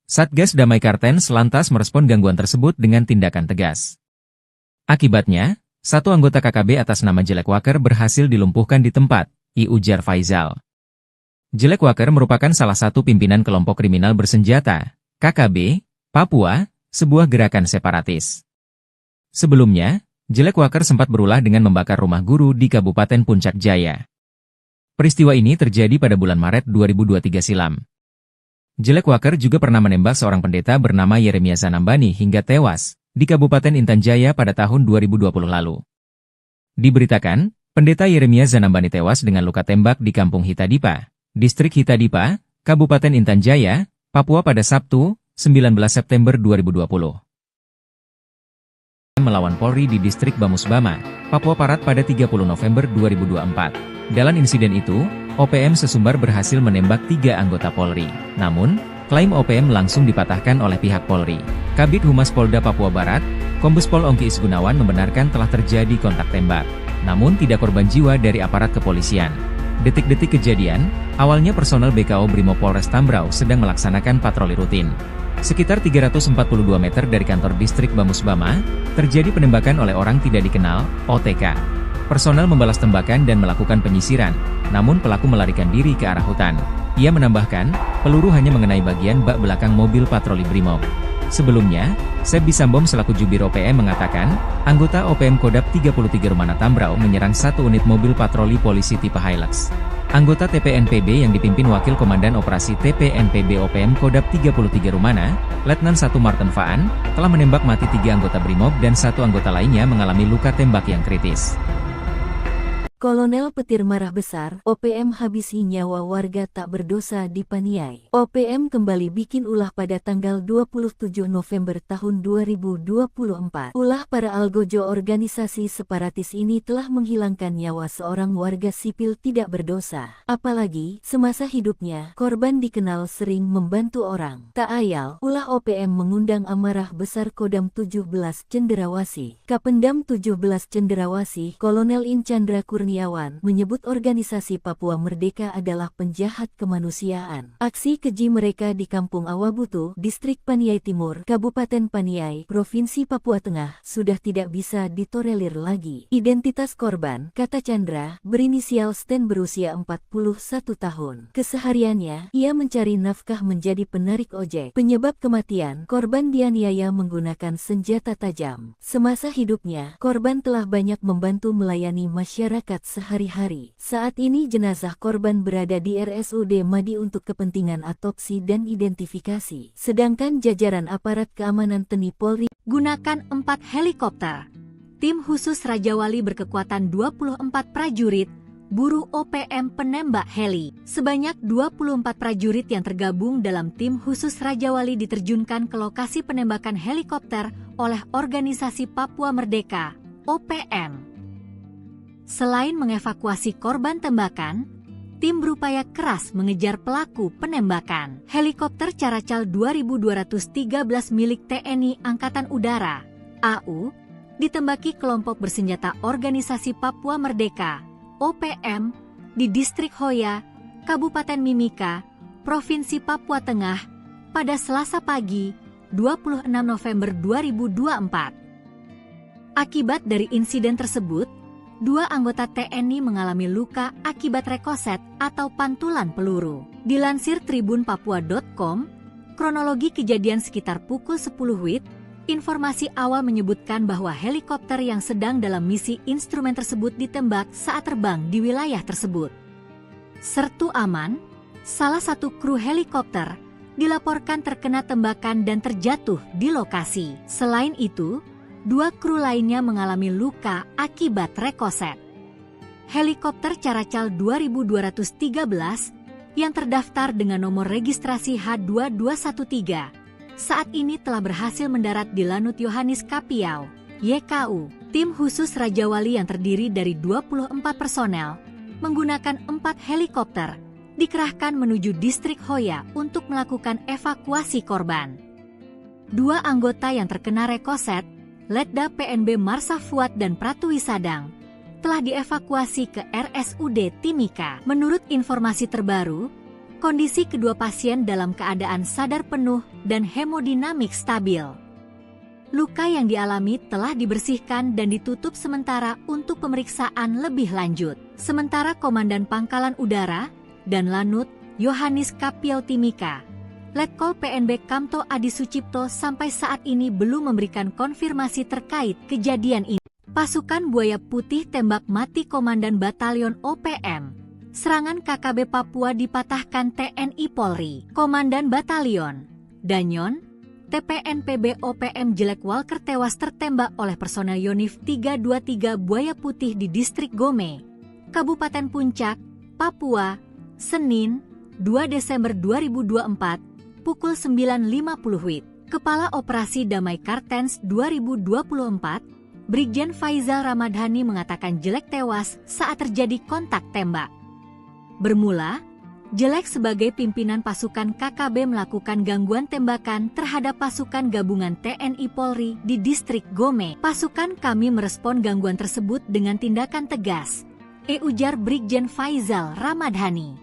Satgas Damai Kartens lantas merespon gangguan tersebut dengan tindakan tegas. Akibatnya, satu anggota KKB atas nama Jelek Wakar berhasil dilumpuhkan di tempat, ujar Faizal. Jelek Wakar merupakan salah satu pimpinan kelompok kriminal bersenjata, KKB, Papua, sebuah gerakan separatis. Sebelumnya, Jelek Wakar sempat berulah dengan membakar rumah guru di Kabupaten Puncak Jaya. Peristiwa ini terjadi pada bulan Maret 2023 silam. Jelek Wakar juga pernah menembak seorang pendeta bernama Yeremia Zanambani hingga tewas di Kabupaten Intan Jaya pada tahun 2020 lalu. Diberitakan, pendeta Yeremia Zanambani tewas dengan luka tembak di Kampung Hitadipa, Distrik Hitadipa, Kabupaten Intan Jaya, Papua pada Sabtu, 19 September 2020. Melawan Polri di Distrik Bamusbama, Papua Barat pada 30 November 2024. Dalam insiden itu, OPM sesumbar berhasil menembak 3 anggota Polri. Namun, klaim OPM langsung dipatahkan oleh pihak Polri. Kabid Humas Polda Papua Barat, Kombes Pol Ongki Isgunawan membenarkan telah terjadi kontak tembak. Namun tidak korban jiwa dari aparat kepolisian. Detik-detik kejadian, awalnya personel BKO Brimob Polres Tambrau sedang melaksanakan patroli rutin. Sekitar 342 meter dari kantor distrik Bamusbama, terjadi penembakan oleh orang tidak dikenal, OTK. Personel membalas tembakan dan melakukan penyisiran, namun pelaku melarikan diri ke arah hutan. Ia menambahkan, peluru hanya mengenai bagian bak belakang mobil patroli Brimob. Sebelumnya, Seb Bisambom selaku Jubir OPM mengatakan, anggota OPM Kodap 33 Rumana Tambrau menyerang satu unit mobil patroli polisi tipe Hilux. Anggota TPNPB yang dipimpin Wakil Komandan Operasi TPNPB OPM Kodap 33 Rumana, Letnan 1 Martin Faan, telah menembak mati 3 anggota Brimob dan 1 anggota lainnya mengalami luka tembak yang kritis. Kolonel Petir marah besar, OPM habisi nyawa warga tak berdosa di Paniai. OPM kembali bikin ulah pada tanggal 27 November tahun 2024. Ulah para algojo organisasi separatis ini telah menghilangkan nyawa seorang warga sipil tidak berdosa. Apalagi, semasa hidupnya, korban dikenal sering membantu orang. Tak ayal, ulah OPM mengundang amarah besar Kodam 17 Cenderawasih. Kapendam 17 Cenderawasih, Kolonel In Chandra Kurniawan, menyebut organisasi Papua Merdeka adalah penjahat kemanusiaan. Aksi keji mereka di Kampung Awabutu, Distrik Paniai Timur, Kabupaten Paniai, Provinsi Papua Tengah, sudah tidak bisa ditolerir lagi. Identitas korban, kata Chandra, berinisial Sten berusia 41 tahun. Kesehariannya, ia mencari nafkah menjadi penarik ojek. Penyebab kematian, korban dianiaya menggunakan senjata tajam. Semasa hidupnya, korban telah banyak membantu melayani masyarakat sehari-hari. Saat ini jenazah korban berada di RSUD Madi untuk kepentingan autopsi dan identifikasi. Sedangkan jajaran aparat keamanan TNI Polri gunakan 4 helikopter. Tim khusus Raja Wali berkekuatan 24 prajurit, buru OPM penembak heli. Sebanyak 24 prajurit yang tergabung dalam tim khusus Raja Wali diterjunkan ke lokasi penembakan helikopter oleh Organisasi Papua Merdeka, OPM. Selain mengevakuasi korban tembakan, tim berupaya keras mengejar pelaku penembakan. Helikopter Caracal 2213 milik TNI Angkatan Udara, AU, ditembaki kelompok bersenjata Organisasi Papua Merdeka, OPM, di Distrik Hoya, Kabupaten Mimika, Provinsi Papua Tengah, pada Selasa pagi, 26 November 2024. Akibat dari insiden tersebut, 2 anggota TNI mengalami luka akibat rekoset atau pantulan peluru. Dilansir tribunpapua.com, kronologi kejadian sekitar pukul 10 WIB, informasi awal menyebutkan bahwa helikopter yang sedang dalam misi instrumen tersebut ditembak saat terbang di wilayah tersebut. Sertu Aman, salah satu kru helikopter, dilaporkan terkena tembakan dan terjatuh di lokasi. Selain itu, 2 kru lainnya mengalami luka akibat rekoset. Helikopter Caracal 2213 yang terdaftar dengan nomor registrasi H2213 saat ini telah berhasil mendarat di Lanut Yohanis Kapiau, YKU. Tim khusus Raja Wali yang terdiri dari 24 personel menggunakan 4 helikopter dikerahkan menuju Distrik Hoya untuk melakukan evakuasi korban. 2 anggota yang terkena rekoset, Letda PNB Marsa Fuad dan Pratwi Sadang, telah dievakuasi ke RSUD Timika. Menurut informasi terbaru, kondisi kedua pasien dalam keadaan sadar penuh dan hemodinamik stabil. Luka yang dialami telah dibersihkan dan ditutup sementara untuk pemeriksaan lebih lanjut. Sementara Komandan Pangkalan Udara dan Lanut Yohanis Kapiau Timika, Letkol PNB Kamto Adi Sucipto sampai saat ini belum memberikan konfirmasi terkait kejadian ini. Pasukan Buaya Putih tembak mati Komandan Batalion OPM. Serangan KKB Papua dipatahkan TNI Polri. Komandan Batalion Danyon, TPNPB OPM Jelek Walker tewas tertembak oleh personel Yonif 323 Buaya Putih di Distrik Gome, Kabupaten Puncak, Papua, Senin, 2 Desember 2024, pukul 9.50 WIB. Kepala Operasi Damai Kartens 2024, Brigjen Faizal Ramadhani mengatakan Jelek tewas saat terjadi kontak tembak. Bermula, Jelek sebagai pimpinan pasukan KKB melakukan gangguan tembakan terhadap pasukan gabungan TNI Polri di Distrik Gome. Pasukan kami merespon gangguan tersebut dengan tindakan tegas, ujar Brigjen Faizal Ramadhani.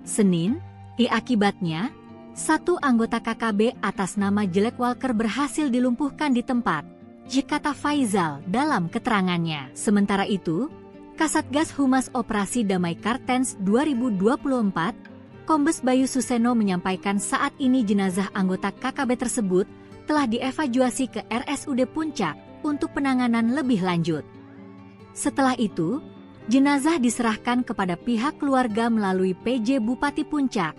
Senin, akibatnya, 1 anggota KKB atas nama Jelek Walker berhasil dilumpuhkan di tempat, kata Faizal dalam keterangannya. Sementara itu, Kasatgas Humas Operasi Damai Kartens 2024, Kombes Bayu Suseno menyampaikan saat ini jenazah anggota KKB tersebut telah dievakuasi ke RSUD Puncak untuk penanganan lebih lanjut. Setelah itu, jenazah diserahkan kepada pihak keluarga melalui PJ Bupati Puncak,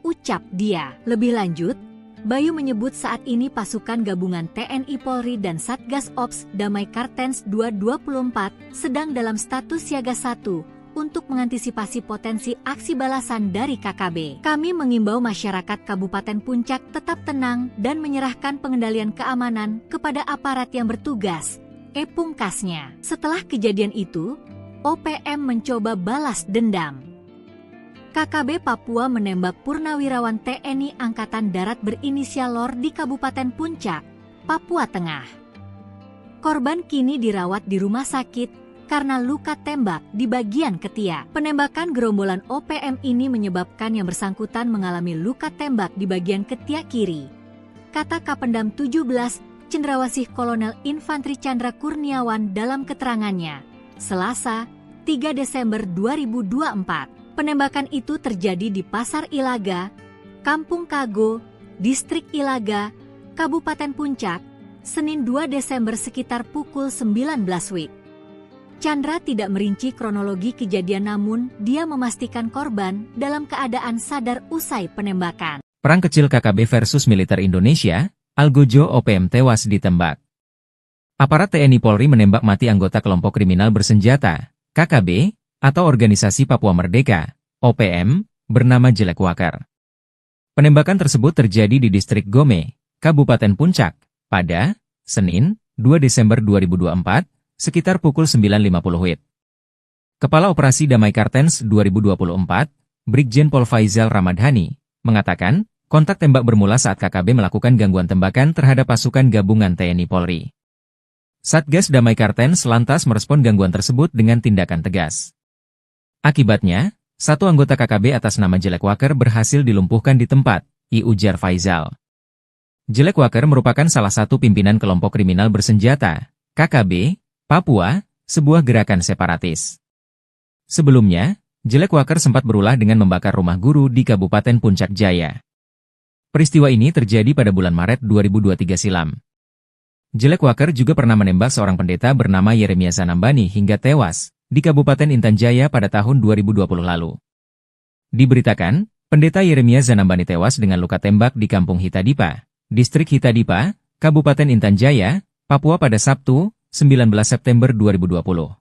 Ucap Dia. Lebih lanjut, Bayu menyebut saat ini pasukan gabungan TNI Polri dan Satgas Ops Damai Kartens 224 sedang dalam status siaga 1 untuk mengantisipasi potensi aksi balasan dari KKB. Kami mengimbau masyarakat Kabupaten Puncak tetap tenang dan menyerahkan pengendalian keamanan kepada aparat yang bertugas, pungkasnya. Setelah kejadian itu, OPM mencoba balas dendam. KKB Papua menembak purnawirawan TNI Angkatan Darat berinisial LOR di Kabupaten Puncak, Papua Tengah. Korban kini dirawat di rumah sakit karena luka tembak di bagian ketiak. Penembakan gerombolan OPM ini menyebabkan yang bersangkutan mengalami luka tembak di bagian ketiak kiri, kata Kapendam 17, Cendrawasih Kolonel Infantri Chandra Kurniawan dalam keterangannya, Selasa, 3 Desember 2024. Penembakan itu terjadi di Pasar Ilaga, Kampung Kago, Distrik Ilaga, Kabupaten Puncak, Senin 2 Desember sekitar pukul 19 WIB. Chandra tidak merinci kronologi kejadian namun dia memastikan korban dalam keadaan sadar usai penembakan. Perang kecil KKB versus militer Indonesia, Algojo OPM tewas ditembak. Aparat TNI Polri menembak mati anggota kelompok kriminal bersenjata, KKB, atau Organisasi Papua Merdeka, OPM, bernama Jelek Walker. Penembakan tersebut terjadi di distrik Gome, Kabupaten Puncak, pada Senin, 2 Desember 2024, sekitar pukul 9.50 WIB. Kepala Operasi Damai Kartens 2024, Brigjen Pol Faizal Ramadhani, mengatakan, kontak tembak bermula saat KKB melakukan gangguan tembakan terhadap pasukan gabungan TNI Polri. Satgas Damai Kartens lantas merespon gangguan tersebut dengan tindakan tegas. Akibatnya, satu anggota KKB atas nama Jelek Walker berhasil dilumpuhkan di tempat, ujar Faizal. Jelek Walker merupakan salah satu pimpinan kelompok kriminal bersenjata, KKB, Papua, sebuah gerakan separatis. Sebelumnya, Jelek Walker sempat berulah dengan membakar rumah guru di Kabupaten Puncak Jaya. Peristiwa ini terjadi pada bulan Maret 2023 silam. Jelek Walker juga pernah menembak seorang pendeta bernama Yeremia Zanambani hingga tewas di Kabupaten Intan Jaya pada tahun 2020 lalu. Diberitakan, pendeta Yeremia Zanambani tewas dengan luka tembak di Kampung Hitadipa, Distrik Hitadipa, Kabupaten Intan Jaya, Papua pada Sabtu, 19 September 2020.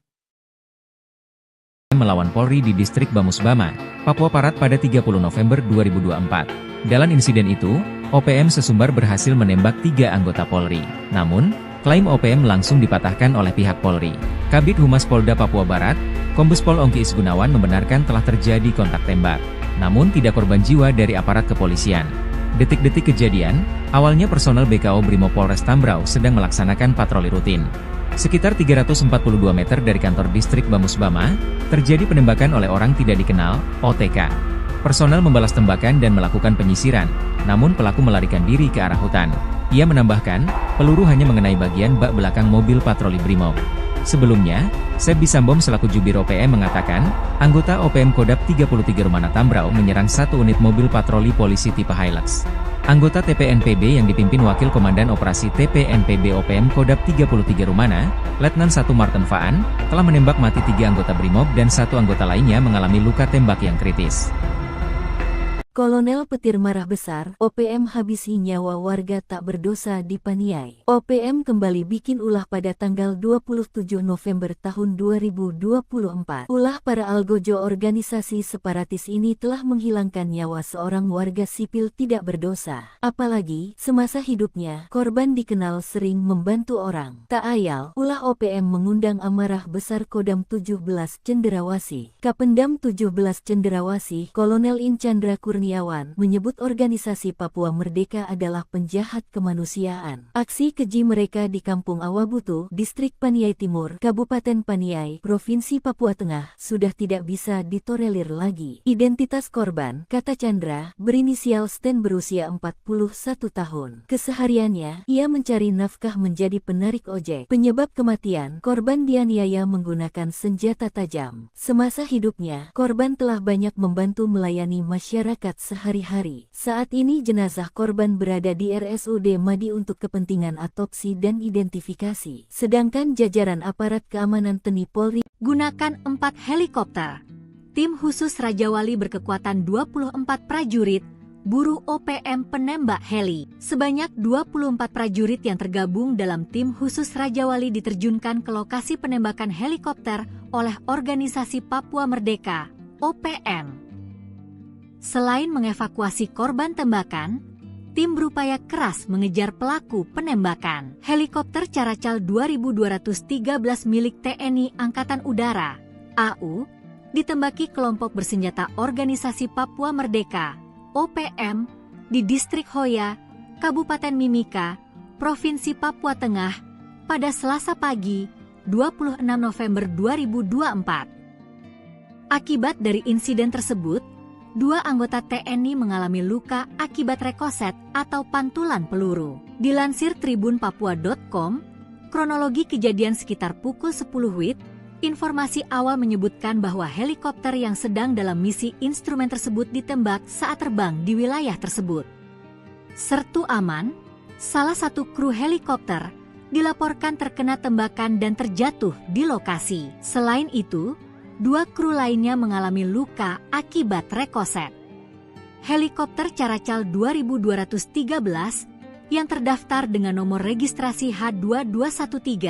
Melawan Polri di Distrik Bamusbama, Papua Barat pada 30 November 2024. Dalam insiden itu, OPM sesumbar berhasil menembak 3 anggota Polri. Namun, klaim OPM langsung dipatahkan oleh pihak Polri. Kabid Humas Polda Papua Barat, Kombes Pol Ongki Isgunawan membenarkan telah terjadi kontak tembak. Namun tidak korban jiwa dari aparat kepolisian. Detik-detik kejadian, awalnya personel BKO Brimob Polres Tambrau sedang melaksanakan patroli rutin. Sekitar 342 meter dari kantor distrik Bamusbama, terjadi penembakan oleh orang tidak dikenal, OTK. Personel membalas tembakan dan melakukan penyisiran, namun pelaku melarikan diri ke arah hutan. Ia menambahkan, peluru hanya mengenai bagian bak belakang mobil patroli Brimob. Sebelumnya, Seb Bisambom selaku jubir OPM mengatakan, anggota OPM Kodap 33 Rumana Tambrau menyerang satu unit mobil patroli polisi tipe Hilux. Anggota TPNPB yang dipimpin Wakil Komandan Operasi TPNPB OPM Kodap 33 Rumana, Letnan 1 Martin Faan, telah menembak mati 3 anggota Brimob dan 1 anggota lainnya mengalami luka tembak yang kritis. Kolonel Petir marah besar, OPM habisi nyawa warga tak berdosa di Paniai. OPM kembali bikin ulah pada tanggal 27 November tahun 2024. Ulah para algojo organisasi separatis ini telah menghilangkan nyawa seorang warga sipil tidak berdosa. Apalagi, semasa hidupnya, korban dikenal sering membantu orang. Tak ayal, ulah OPM mengundang amarah besar Kodam 17 Cenderawasih. Kapendam 17 Cenderawasih, Kolonel Inchandra Kurniawan, menyebut organisasi Papua Merdeka adalah penjahat kemanusiaan. Aksi keji mereka di Kampung Awabutu, Distrik Paniai Timur, Kabupaten Paniai, Provinsi Papua Tengah, sudah tidak bisa ditolerir lagi. Identitas korban, kata Chandra, berinisial Sten berusia 41 tahun. Kesehariannya, ia mencari nafkah menjadi penarik ojek. Penyebab kematian, korban dianiaya menggunakan senjata tajam. Semasa hidupnya, korban telah banyak membantu melayani masyarakat sehari-hari. Saat ini jenazah korban berada di RSUD Madi untuk kepentingan autopsi dan identifikasi. Sedangkan jajaran aparat keamanan TNI Polri gunakan 4 helikopter. Tim khusus Raja Wali berkekuatan 24 prajurit, buru OPM penembak heli. Sebanyak 24 prajurit yang tergabung dalam tim khusus Raja Wali diterjunkan ke lokasi penembakan helikopter oleh Organisasi Papua Merdeka, OPM. Selain mengevakuasi korban tembakan, tim berupaya keras mengejar pelaku penembakan. Helikopter Caracal 2213 milik TNI Angkatan Udara, AU, ditembaki kelompok bersenjata Organisasi Papua Merdeka, OPM, di Distrik Hoya, Kabupaten Mimika, Provinsi Papua Tengah, pada Selasa pagi, 26 November 2024. Akibat dari insiden tersebut, 2 anggota TNI mengalami luka akibat rekoset atau pantulan peluru. Dilansir tribunpapua.com, kronologi kejadian sekitar pukul 10 WIB, informasi awal menyebutkan bahwa helikopter yang sedang dalam misi instrumen tersebut ditembak saat terbang di wilayah tersebut. Sertu Aman, salah satu kru helikopter, dilaporkan terkena tembakan dan terjatuh di lokasi. Selain itu, 2 kru lainnya mengalami luka akibat rekoset. Helikopter Caracal 2213 yang terdaftar dengan nomor registrasi H2213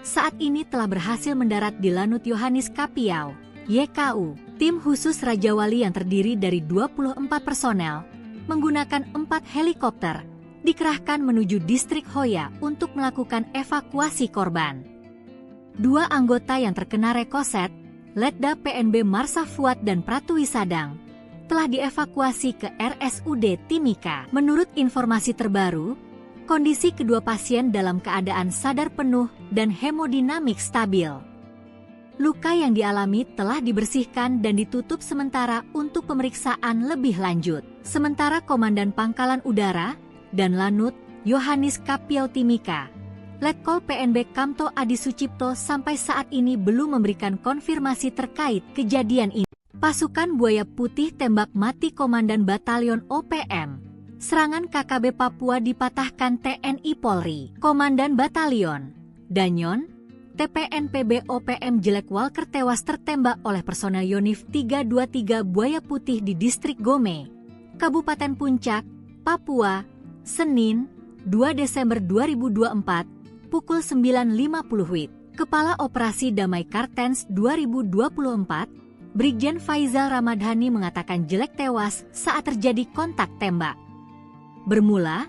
saat ini telah berhasil mendarat di Lanut Yohanes Kapiau, YKU, tim khusus Raja Wali yang terdiri dari 24 personel, menggunakan 4 helikopter, dikerahkan menuju distrik Hoya untuk melakukan evakuasi korban. 2 anggota yang terkena rekoset, Letda PNB Marsha Fuad dan Pratwi Sadang, telah dievakuasi ke RSUD Timika. Menurut informasi terbaru, kondisi kedua pasien dalam keadaan sadar penuh dan hemodinamik stabil. Luka yang dialami telah dibersihkan dan ditutup sementara untuk pemeriksaan lebih lanjut. Sementara Komandan Pangkalan Udara dan Lanut Yohanis Kapiau Timika, Letkol PNB Kamto Adi Sucipto sampai saat ini belum memberikan konfirmasi terkait kejadian ini. Pasukan Buaya Putih tembak mati Komandan Batalion OPM. Serangan KKB Papua dipatahkan TNI Polri. Komandan Batalion Danyon TPNPB OPM Jelek Walker tewas tertembak oleh personel Yonif 323 Buaya Putih di Distrik Gome, Kabupaten Puncak, Papua, Senin, 2 Desember 2024, pukul 9.50 WIB. Kepala Operasi Damai Kartens 2024, Brigjen Faizal Ramadhani mengatakan Jelek tewas saat terjadi kontak tembak. Bermula,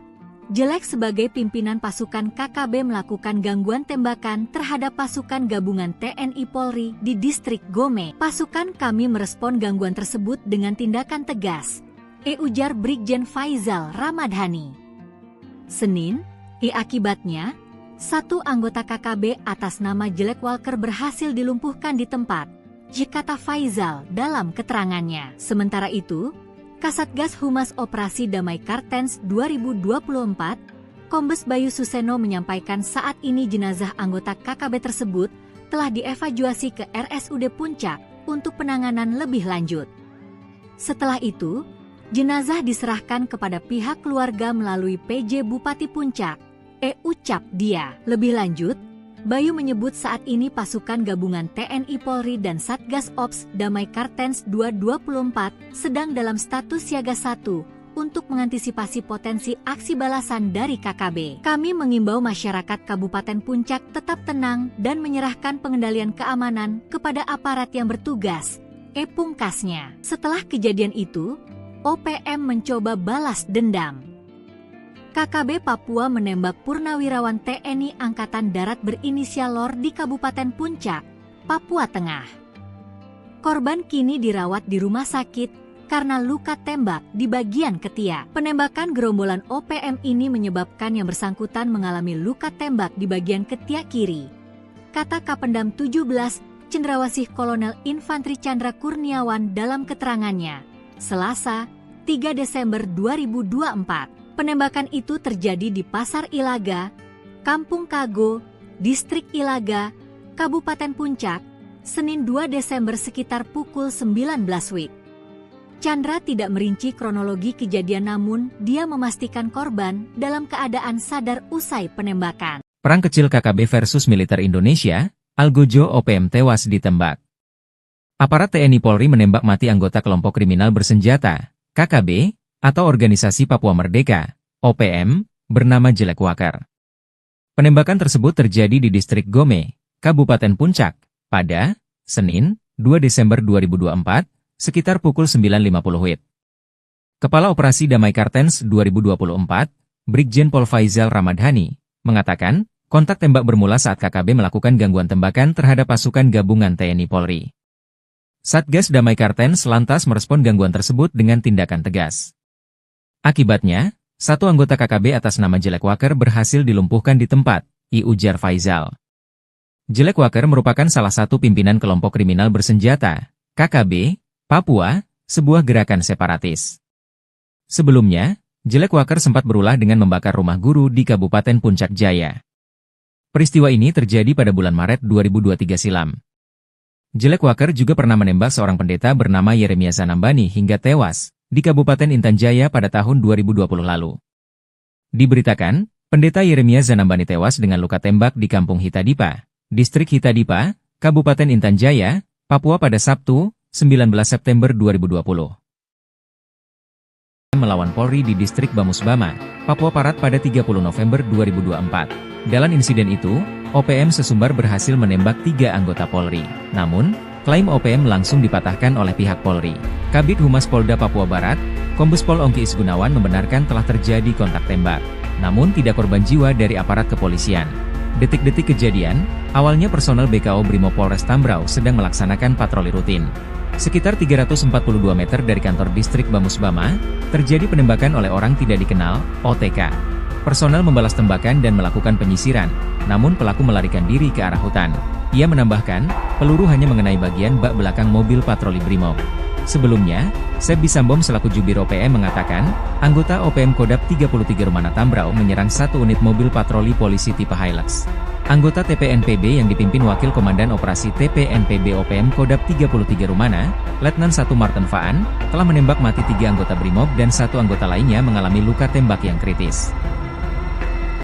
Jelek sebagai pimpinan pasukan KKB melakukan gangguan tembakan terhadap pasukan gabungan TNI Polri di Distrik Gome. Pasukan kami merespon gangguan tersebut dengan tindakan tegas, ujar Brigjen Faizal Ramadhani. Senin, akibatnya, 1 anggota KKB atas nama Jelek Walker berhasil dilumpuhkan di tempat, kata Faizal dalam keterangannya. Sementara itu, Kasatgas Humas Operasi Damai Kartens 2024, Kombes Bayu Suseno menyampaikan saat ini jenazah anggota KKB tersebut telah dievakuasi ke RSUD Puncak untuk penanganan lebih lanjut. Setelah itu, jenazah diserahkan kepada pihak keluarga melalui PJ Bupati Puncak, ucap dia. Lebih lanjut, Bayu menyebut saat ini pasukan gabungan TNI Polri dan Satgas Ops Damai Kartens 224 sedang dalam status siaga 1 untuk mengantisipasi potensi aksi balasan dari KKB. Kami mengimbau masyarakat Kabupaten Puncak tetap tenang dan menyerahkan pengendalian keamanan kepada aparat yang bertugas, pungkasnya. Setelah kejadian itu, OPM mencoba balas dendam. KKB Papua menembak purnawirawan TNI Angkatan Darat berinisial LOR di Kabupaten Puncak, Papua Tengah. Korban kini dirawat di rumah sakit karena luka tembak di bagian ketiak. Penembakan gerombolan OPM ini menyebabkan yang bersangkutan mengalami luka tembak di bagian ketiak kiri, kata Kapendam 17 Cendrawasih Kolonel Infantri Chandra Kurniawan dalam keterangannya, Selasa, 3 Desember 2024. Penembakan itu terjadi di Pasar Ilaga, Kampung Kago, Distrik Ilaga, Kabupaten Puncak, Senin 2 Desember sekitar pukul 19 WIB. Chandra tidak merinci kronologi kejadian namun dia memastikan korban dalam keadaan sadar usai penembakan. Perang kecil KKB versus militer Indonesia, Algojo OPM tewas ditembak. Aparat TNI Polri menembak mati anggota kelompok kriminal bersenjata, KKB, atau Organisasi Papua Merdeka, OPM, bernama Jelek Walker. Penembakan tersebut terjadi di Distrik Gome, Kabupaten Puncak, pada Senin, 2 Desember 2024, sekitar pukul 9.50 WIB. Kepala Operasi Damai Kartens 2024, Brigjen Pol Faizal Ramadhani, mengatakan, kontak tembak bermula saat KKB melakukan gangguan tembakan terhadap pasukan gabungan TNI Polri. Satgas Damai Kartens lantas merespon gangguan tersebut dengan tindakan tegas. Akibatnya, 1 anggota KKB atas nama Jelek Walker berhasil dilumpuhkan di tempat, ujar Faizal. Jelek Walker merupakan salah satu pimpinan kelompok kriminal bersenjata, KKB, Papua, sebuah gerakan separatis. Sebelumnya, Jelek Walker sempat berulah dengan membakar rumah guru di Kabupaten Puncak Jaya. Peristiwa ini terjadi pada bulan Maret 2023 silam. Jelek Walker juga pernah menembak seorang pendeta bernama Yeremia Zanambani hingga tewas di Kabupaten Intan Jaya pada tahun 2020 lalu. Diberitakan, pendeta Yeremia Zanambani tewas dengan luka tembak di Kampung Hitadipa, Distrik Hitadipa, Kabupaten Intan Jaya, Papua pada Sabtu, 19 September 2020. Melawan Polri di Distrik Bamusbama, Papua Barat pada 30 November 2024. Dalam insiden itu, OPM sesumbar berhasil menembak 3 anggota Polri. Namun, Klaim OPM langsung dipatahkan oleh pihak Polri. Kabid Humas Polda Papua Barat, Kombes Pol Ongki Isgunawan membenarkan telah terjadi kontak tembak. Namun tidak korban jiwa dari aparat kepolisian. Detik-detik kejadian, awalnya personel BKO Brimob Polres Tambrau sedang melaksanakan patroli rutin. Sekitar 342 meter dari kantor distrik Bamusbama, terjadi penembakan oleh orang tidak dikenal, OTK. Personel membalas tembakan dan melakukan penyisiran, namun pelaku melarikan diri ke arah hutan. Ia menambahkan, peluru hanya mengenai bagian bak belakang mobil patroli Brimob. Sebelumnya, Sepdi Sambom selaku Jubir OPM mengatakan, anggota OPM Kodap 33 Rumana Tambrau menyerang satu unit mobil patroli polisi tipe Hilux. Anggota TPNPB yang dipimpin Wakil Komandan Operasi TPNPB OPM Kodap 33 Rumana, Letnan 1 Martin Faan, telah menembak mati 3 anggota Brimob dan 1 anggota lainnya mengalami luka tembak yang kritis.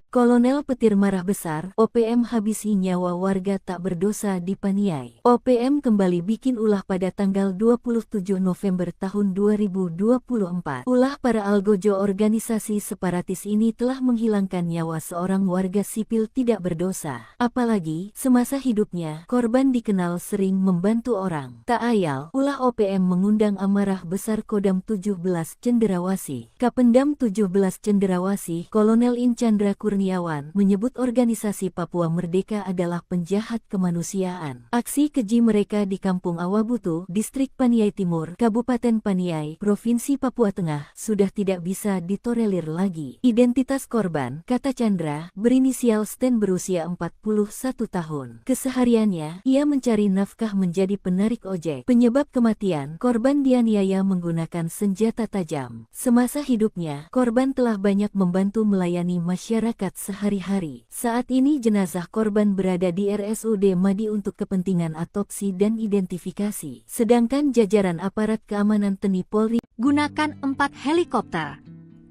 Kolonel Petir marah besar, OPM habisi nyawa warga tak berdosa di Paniai. OPM kembali bikin ulah pada tanggal 27 November tahun 2024. Ulah para algojo organisasi separatis ini telah menghilangkan nyawa seorang warga sipil tidak berdosa. Apalagi, semasa hidupnya, korban dikenal sering membantu orang. Tak ayal, ulah OPM mengundang amarah besar Kodam 17 Cenderawasih. Kapendam 17 Cenderawasih, Kolonel Inchandra Kurniawan menyebut organisasi Papua Merdeka adalah penjahat kemanusiaan. Aksi keji mereka di Kampung Awabutu, Distrik Paniai Timur, Kabupaten Paniai, Provinsi Papua Tengah, sudah tidak bisa ditolerir lagi. Identitas korban, kata Chandra, berinisial Sten berusia 41 tahun. Kesehariannya, ia mencari nafkah menjadi penarik ojek. Penyebab kematian, korban dianiaya menggunakan senjata tajam. Semasa hidupnya, korban telah banyak membantu melayani masyarakat sehari-hari. Saat ini jenazah korban berada di RSUD Madi untuk kepentingan autopsi dan identifikasi. Sedangkan jajaran aparat keamanan TNI Polri Gunakan 4 helikopter.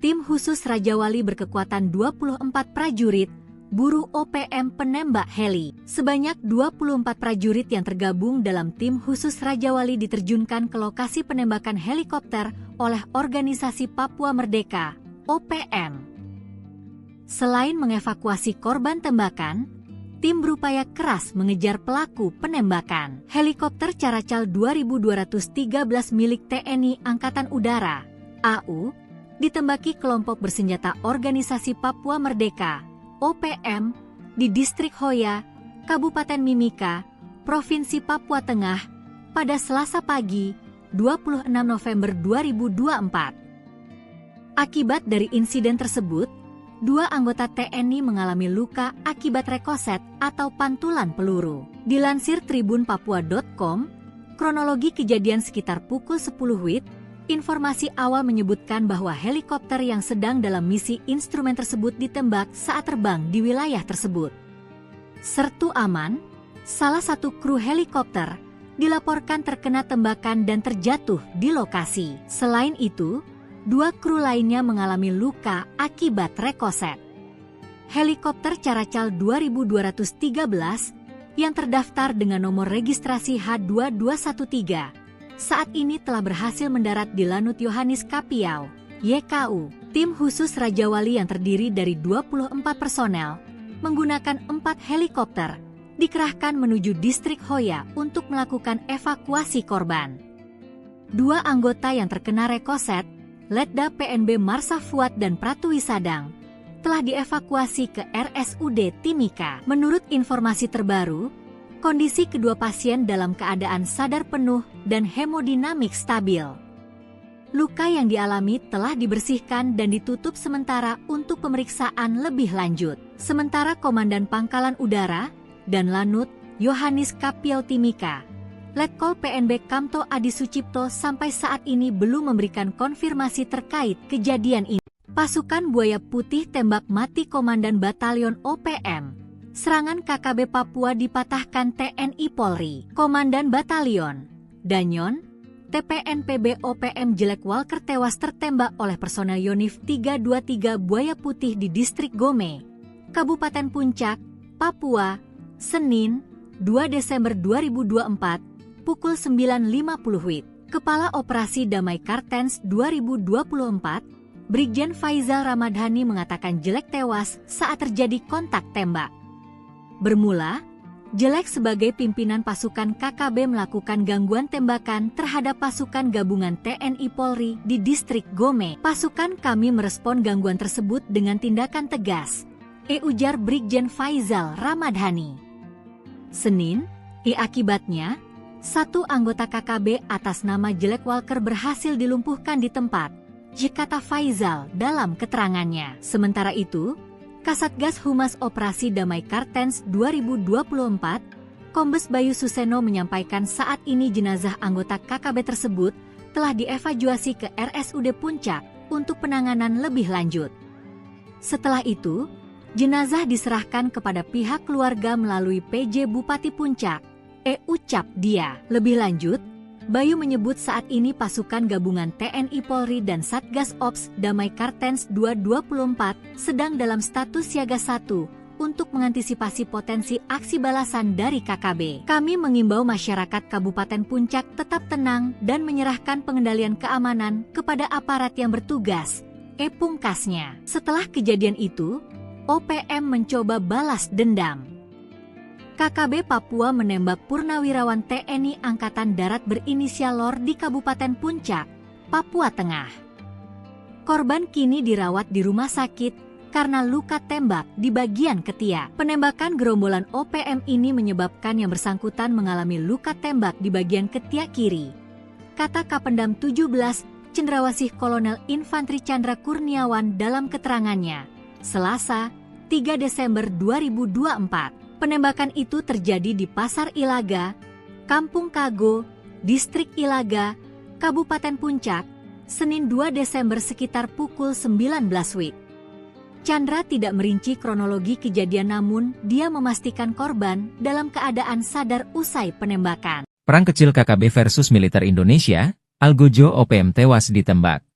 Tim khusus Raja Wali berkekuatan 24 prajurit, buru OPM penembak heli. Sebanyak 24 prajurit yang tergabung dalam tim khusus Raja Wali diterjunkan ke lokasi penembakan helikopter oleh Organisasi Papua Merdeka, OPM. Selain mengevakuasi korban tembakan, tim berupaya keras mengejar pelaku penembakan. Helikopter Caracal 2213 milik TNI Angkatan Udara, AU, ditembaki kelompok bersenjata Organisasi Papua Merdeka, OPM, di Distrik Hoya, Kabupaten Mimika, Provinsi Papua Tengah, pada Selasa pagi, 26 November 2024. Akibat dari insiden tersebut, 2 anggota TNI mengalami luka akibat rekoset atau pantulan peluru. Dilansir tribunpapua.com, kronologi kejadian sekitar pukul 10 WIB, informasi awal menyebutkan bahwa helikopter yang sedang dalam misi instrumen tersebut ditembak saat terbang di wilayah tersebut. Sertu aman, salah satu kru helikopter, dilaporkan terkena tembakan dan terjatuh di lokasi. Selain itu, 2 kru lainnya mengalami luka akibat rekoset. Helikopter Caracal 2213 yang terdaftar dengan nomor registrasi H2213 saat ini telah berhasil mendarat di Lanut Yohanis Kapiau, YKU. Tim khusus Raja Wali yang terdiri dari 24 personel menggunakan 4 helikopter dikerahkan menuju Distrik Hoya untuk melakukan evakuasi korban. 2 anggota yang terkena rekoset, Letda PNB Marsa Fuad dan Pratu Wisadang, telah dievakuasi ke RSUD Timika. Menurut informasi terbaru, kondisi kedua pasien dalam keadaan sadar penuh dan hemodinamik stabil. Luka yang dialami telah dibersihkan dan ditutup sementara untuk pemeriksaan lebih lanjut. Sementara Komandan Pangkalan Udara dan Lanut Yohanis Kapiau Timika, Letkol PNB Kamto Adi Sucipto sampai saat ini belum memberikan konfirmasi terkait kejadian ini. Pasukan Buaya Putih tembak mati Komandan Batalion OPM. Serangan KKB Papua dipatahkan TNI Polri. Komandan Batalion Danyon, TPNPB OPM Jelek Walker tewas tertembak oleh personel Yonif 323 Buaya Putih di Distrik Gome, Kabupaten Puncak, Papua, Senin, 2 Desember 2024, pukul 9.50 WIB. Kepala Operasi Damai Kartens 2024, Brigjen Faizal Ramadhani mengatakan Jelek tewas saat terjadi kontak tembak. Bermula, Jelek sebagai pimpinan pasukan KKB melakukan gangguan tembakan terhadap pasukan gabungan TNI Polri di distrik Gome. Pasukan kami merespon gangguan tersebut dengan tindakan tegas, ujar Brigjen Faizal Ramadhani. Senin, akibatnya, satu anggota KKB atas nama Jelek Walker berhasil dilumpuhkan di tempat, kata Faizal dalam keterangannya. Sementara itu, Kasatgas Humas Operasi Damai Kartens 2024, Kombes Bayu Suseno menyampaikan saat ini jenazah anggota KKB tersebut telah dievakuasi ke RSUD Puncak untuk penanganan lebih lanjut. Setelah itu, jenazah diserahkan kepada pihak keluarga melalui PJ Bupati Puncak, ucap dia. Lebih lanjut, Bayu menyebut saat ini pasukan gabungan TNI Polri dan Satgas Ops Damai Kartens 2024 sedang dalam status siaga 1 untuk mengantisipasi potensi aksi balasan dari KKB. Kami mengimbau masyarakat Kabupaten Puncak tetap tenang dan menyerahkan pengendalian keamanan kepada aparat yang bertugas, pungkasnya. Setelah kejadian itu, OPM mencoba balas dendam. KKB Papua menembak purnawirawan TNI Angkatan Darat berinisial LOR di Kabupaten Puncak, Papua Tengah. Korban kini dirawat di rumah sakit karena luka tembak di bagian ketiak. Penembakan gerombolan OPM ini menyebabkan yang bersangkutan mengalami luka tembak di bagian ketiak kiri, kata Kapendam 17, Cendrawasih Kolonel Infantri Chandra Kurniawan dalam keterangannya, Selasa, 3 Desember 2024. Penembakan itu terjadi di Pasar Ilaga, Kampung Kago, Distrik Ilaga, Kabupaten Puncak, Senin 2 Desember sekitar pukul 19 WIB. Chandra tidak merinci kronologi kejadian namun dia memastikan korban dalam keadaan sadar usai penembakan. Perang kecil KKB versus militer Indonesia, Algojo OPM tewas ditembak.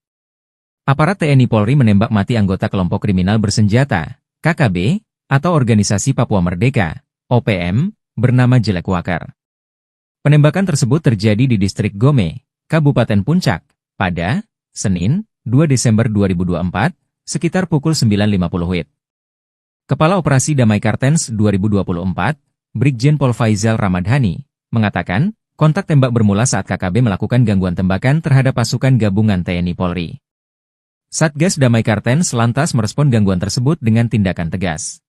Aparat TNI Polri menembak mati anggota kelompok kriminal bersenjata, KKB, atau Organisasi Papua Merdeka, OPM, bernama Jelek Walker. Penembakan tersebut terjadi di distrik Gome, Kabupaten Puncak, pada Senin, 2 Desember 2024, sekitar pukul 9.50 WIB. Kepala Operasi Damai Kartens 2024, Brigjen Pol Faizal Ramadhani, mengatakan, kontak tembak bermula saat KKB melakukan gangguan tembakan terhadap pasukan gabungan TNI Polri. Satgas Damai Kartens lantas merespon gangguan tersebut dengan tindakan tegas.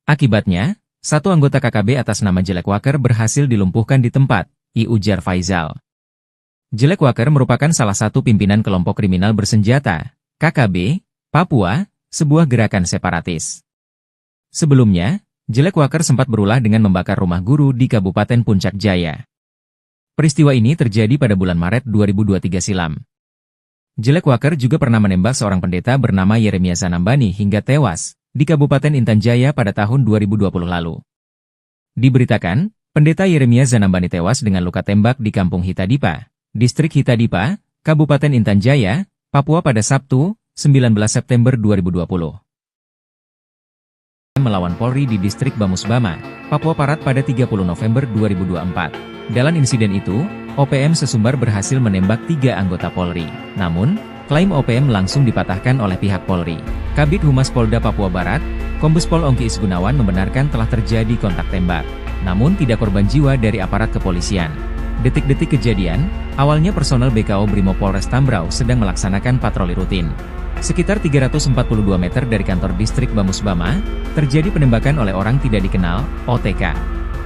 Akibatnya, satu anggota KKB atas nama Jelek Walker berhasil dilumpuhkan di tempat, ujar Faizal. Jelek Walker merupakan salah satu pimpinan kelompok kriminal bersenjata, KKB, Papua, sebuah gerakan separatis. Sebelumnya, Jelek Walker sempat berulah dengan membakar rumah guru di Kabupaten Puncak Jaya. Peristiwa ini terjadi pada bulan Maret 2023 silam. Jelek Walker juga pernah menembak seorang pendeta bernama Yeremia Zanambani hingga tewas di Kabupaten Intan Jaya pada tahun 2020 lalu. Diberitakan, pendeta Yeremia Zanambani tewas dengan luka tembak di Kampung Hitadipa, Distrik Hitadipa, Kabupaten Intan Jaya, Papua pada Sabtu, 19 September 2020. Melawan Polri di Distrik Bamusbama, Papua Barat pada 30 November 2024. Dalam insiden itu, OPM sesumbar berhasil menembak 3 anggota Polri. Namun, klaim OPM langsung dipatahkan oleh pihak Polri. Kabid Humas Polda Papua Barat, Kombes Pol Ongki Isgunawan membenarkan telah terjadi kontak tembak. Namun tidak korban jiwa dari aparat kepolisian. Detik-detik kejadian, awalnya personel BKO Brimob Polres Tambrau sedang melaksanakan patroli rutin. Sekitar 342 meter dari kantor distrik Bamusbama, terjadi penembakan oleh orang tidak dikenal, OTK.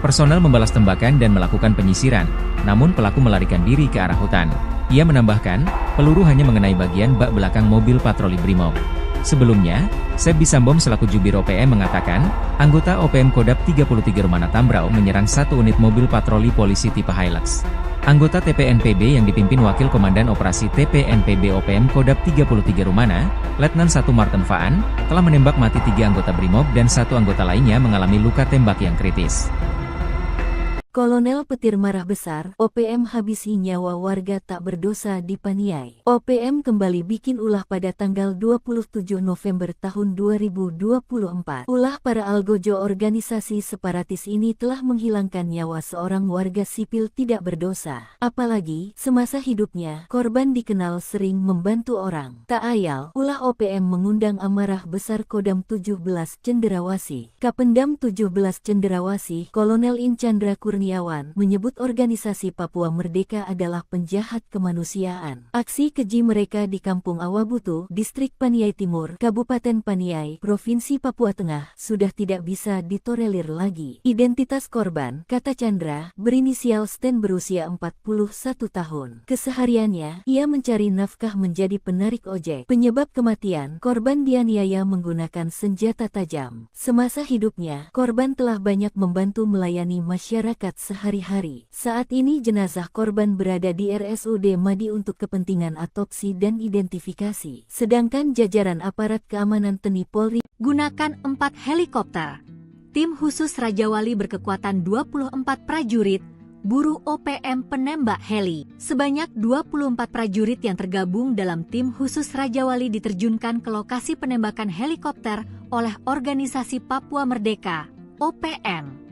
Personel membalas tembakan dan melakukan penyisiran, namun pelaku melarikan diri ke arah hutan. Ia menambahkan, peluru hanya mengenai bagian bak belakang mobil patroli Brimob. Sebelumnya, Sebi Sambom selaku Jubir OPM mengatakan, anggota OPM Kodap 33 Rumana Tambrau menyerang satu unit mobil patroli polisi tipe Hilux. Anggota TPNPB yang dipimpin Wakil Komandan Operasi TPNPB OPM Kodap 33 Rumana, Letnan 1 Martin Faan, telah menembak mati 3 anggota Brimob dan 1 anggota lainnya mengalami luka tembak yang kritis. Kolonel petir marah besar, OPM habisi nyawa warga tak berdosa di Paniai. OPM kembali bikin ulah pada tanggal 27 November tahun 2024. Ulah para algojo organisasi separatis ini telah menghilangkan nyawa seorang warga sipil tidak berdosa. Apalagi, semasa hidupnya, korban dikenal sering membantu orang. Tak ayal, ulah OPM mengundang amarah besar Kodam 17 Cenderawasih. Kapendam 17 Cenderawasih, Kolonel Inchandra Kurniawan menyebut organisasi Papua Merdeka adalah penjahat kemanusiaan. Aksi keji mereka di Kampung Awabutu, Distrik Paniai Timur, Kabupaten Paniai, Provinsi Papua Tengah, sudah tidak bisa ditolerir lagi. Identitas korban, kata Chandra, berinisial Sten berusia 41 tahun. Kesehariannya, ia mencari nafkah menjadi penarik ojek. Penyebab kematian, korban dianiaya menggunakan senjata tajam. Semasa hidupnya, korban telah banyak membantu melayani masyarakat sehari-hari. Saat ini jenazah korban berada di RSUD Madi untuk kepentingan otopsi dan identifikasi. Sedangkan jajaran aparat keamanan TNI Polri gunakan 4 helikopter. Tim khusus Raja Wali berkekuatan 24 prajurit, buru OPM penembak heli. Sebanyak 24 prajurit yang tergabung dalam tim khusus Raja Wali diterjunkan ke lokasi penembakan helikopter oleh Organisasi Papua Merdeka, OPM.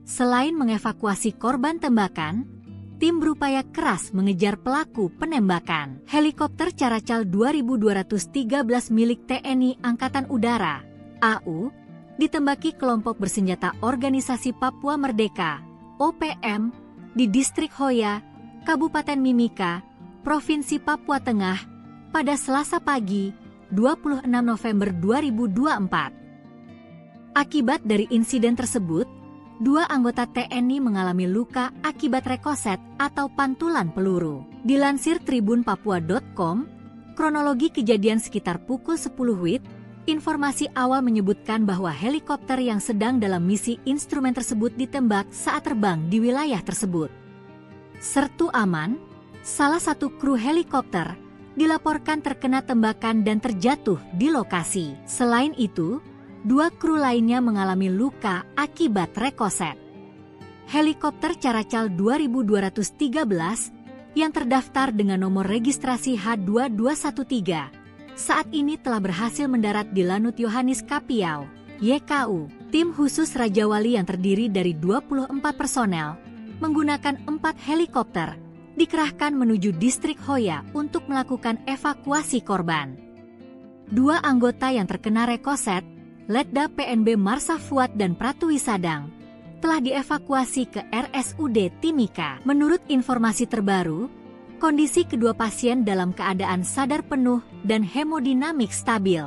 Selain mengevakuasi korban tembakan, tim berupaya keras mengejar pelaku penembakan. Helikopter Caracal 2213 milik TNI Angkatan Udara, AU, ditembaki kelompok bersenjata Organisasi Papua Merdeka, OPM, di Distrik Hoya, Kabupaten Mimika, Provinsi Papua Tengah, pada Selasa pagi, 26 November 2024. Akibat dari insiden tersebut, 2 anggota TNI mengalami luka akibat rekoset atau pantulan peluru. Dilansir tribunpapua.com, kronologi kejadian sekitar pukul 10 WIB, informasi awal menyebutkan bahwa helikopter yang sedang dalam misi instrumen tersebut ditembak saat terbang di wilayah tersebut. Sertu Aman, salah satu kru helikopter, dilaporkan terkena tembakan dan terjatuh di lokasi. Selain itu, 2 kru lainnya mengalami luka akibat rekoset. Helikopter Caracal 2213 yang terdaftar dengan nomor registrasi H2213 saat ini telah berhasil mendarat di Lanut Yohanis Kapiau, YKU. Tim khusus Raja Wali yang terdiri dari 24 personel menggunakan 4 helikopter dikerahkan menuju Distrik Hoya untuk melakukan evakuasi korban. 2 anggota yang terkena rekoset, Letda PNB Marsa Fuad dan Pratwi Sadang, telah dievakuasi ke RSUD Timika. Menurut informasi terbaru, kondisi kedua pasien dalam keadaan sadar penuh dan hemodinamik stabil.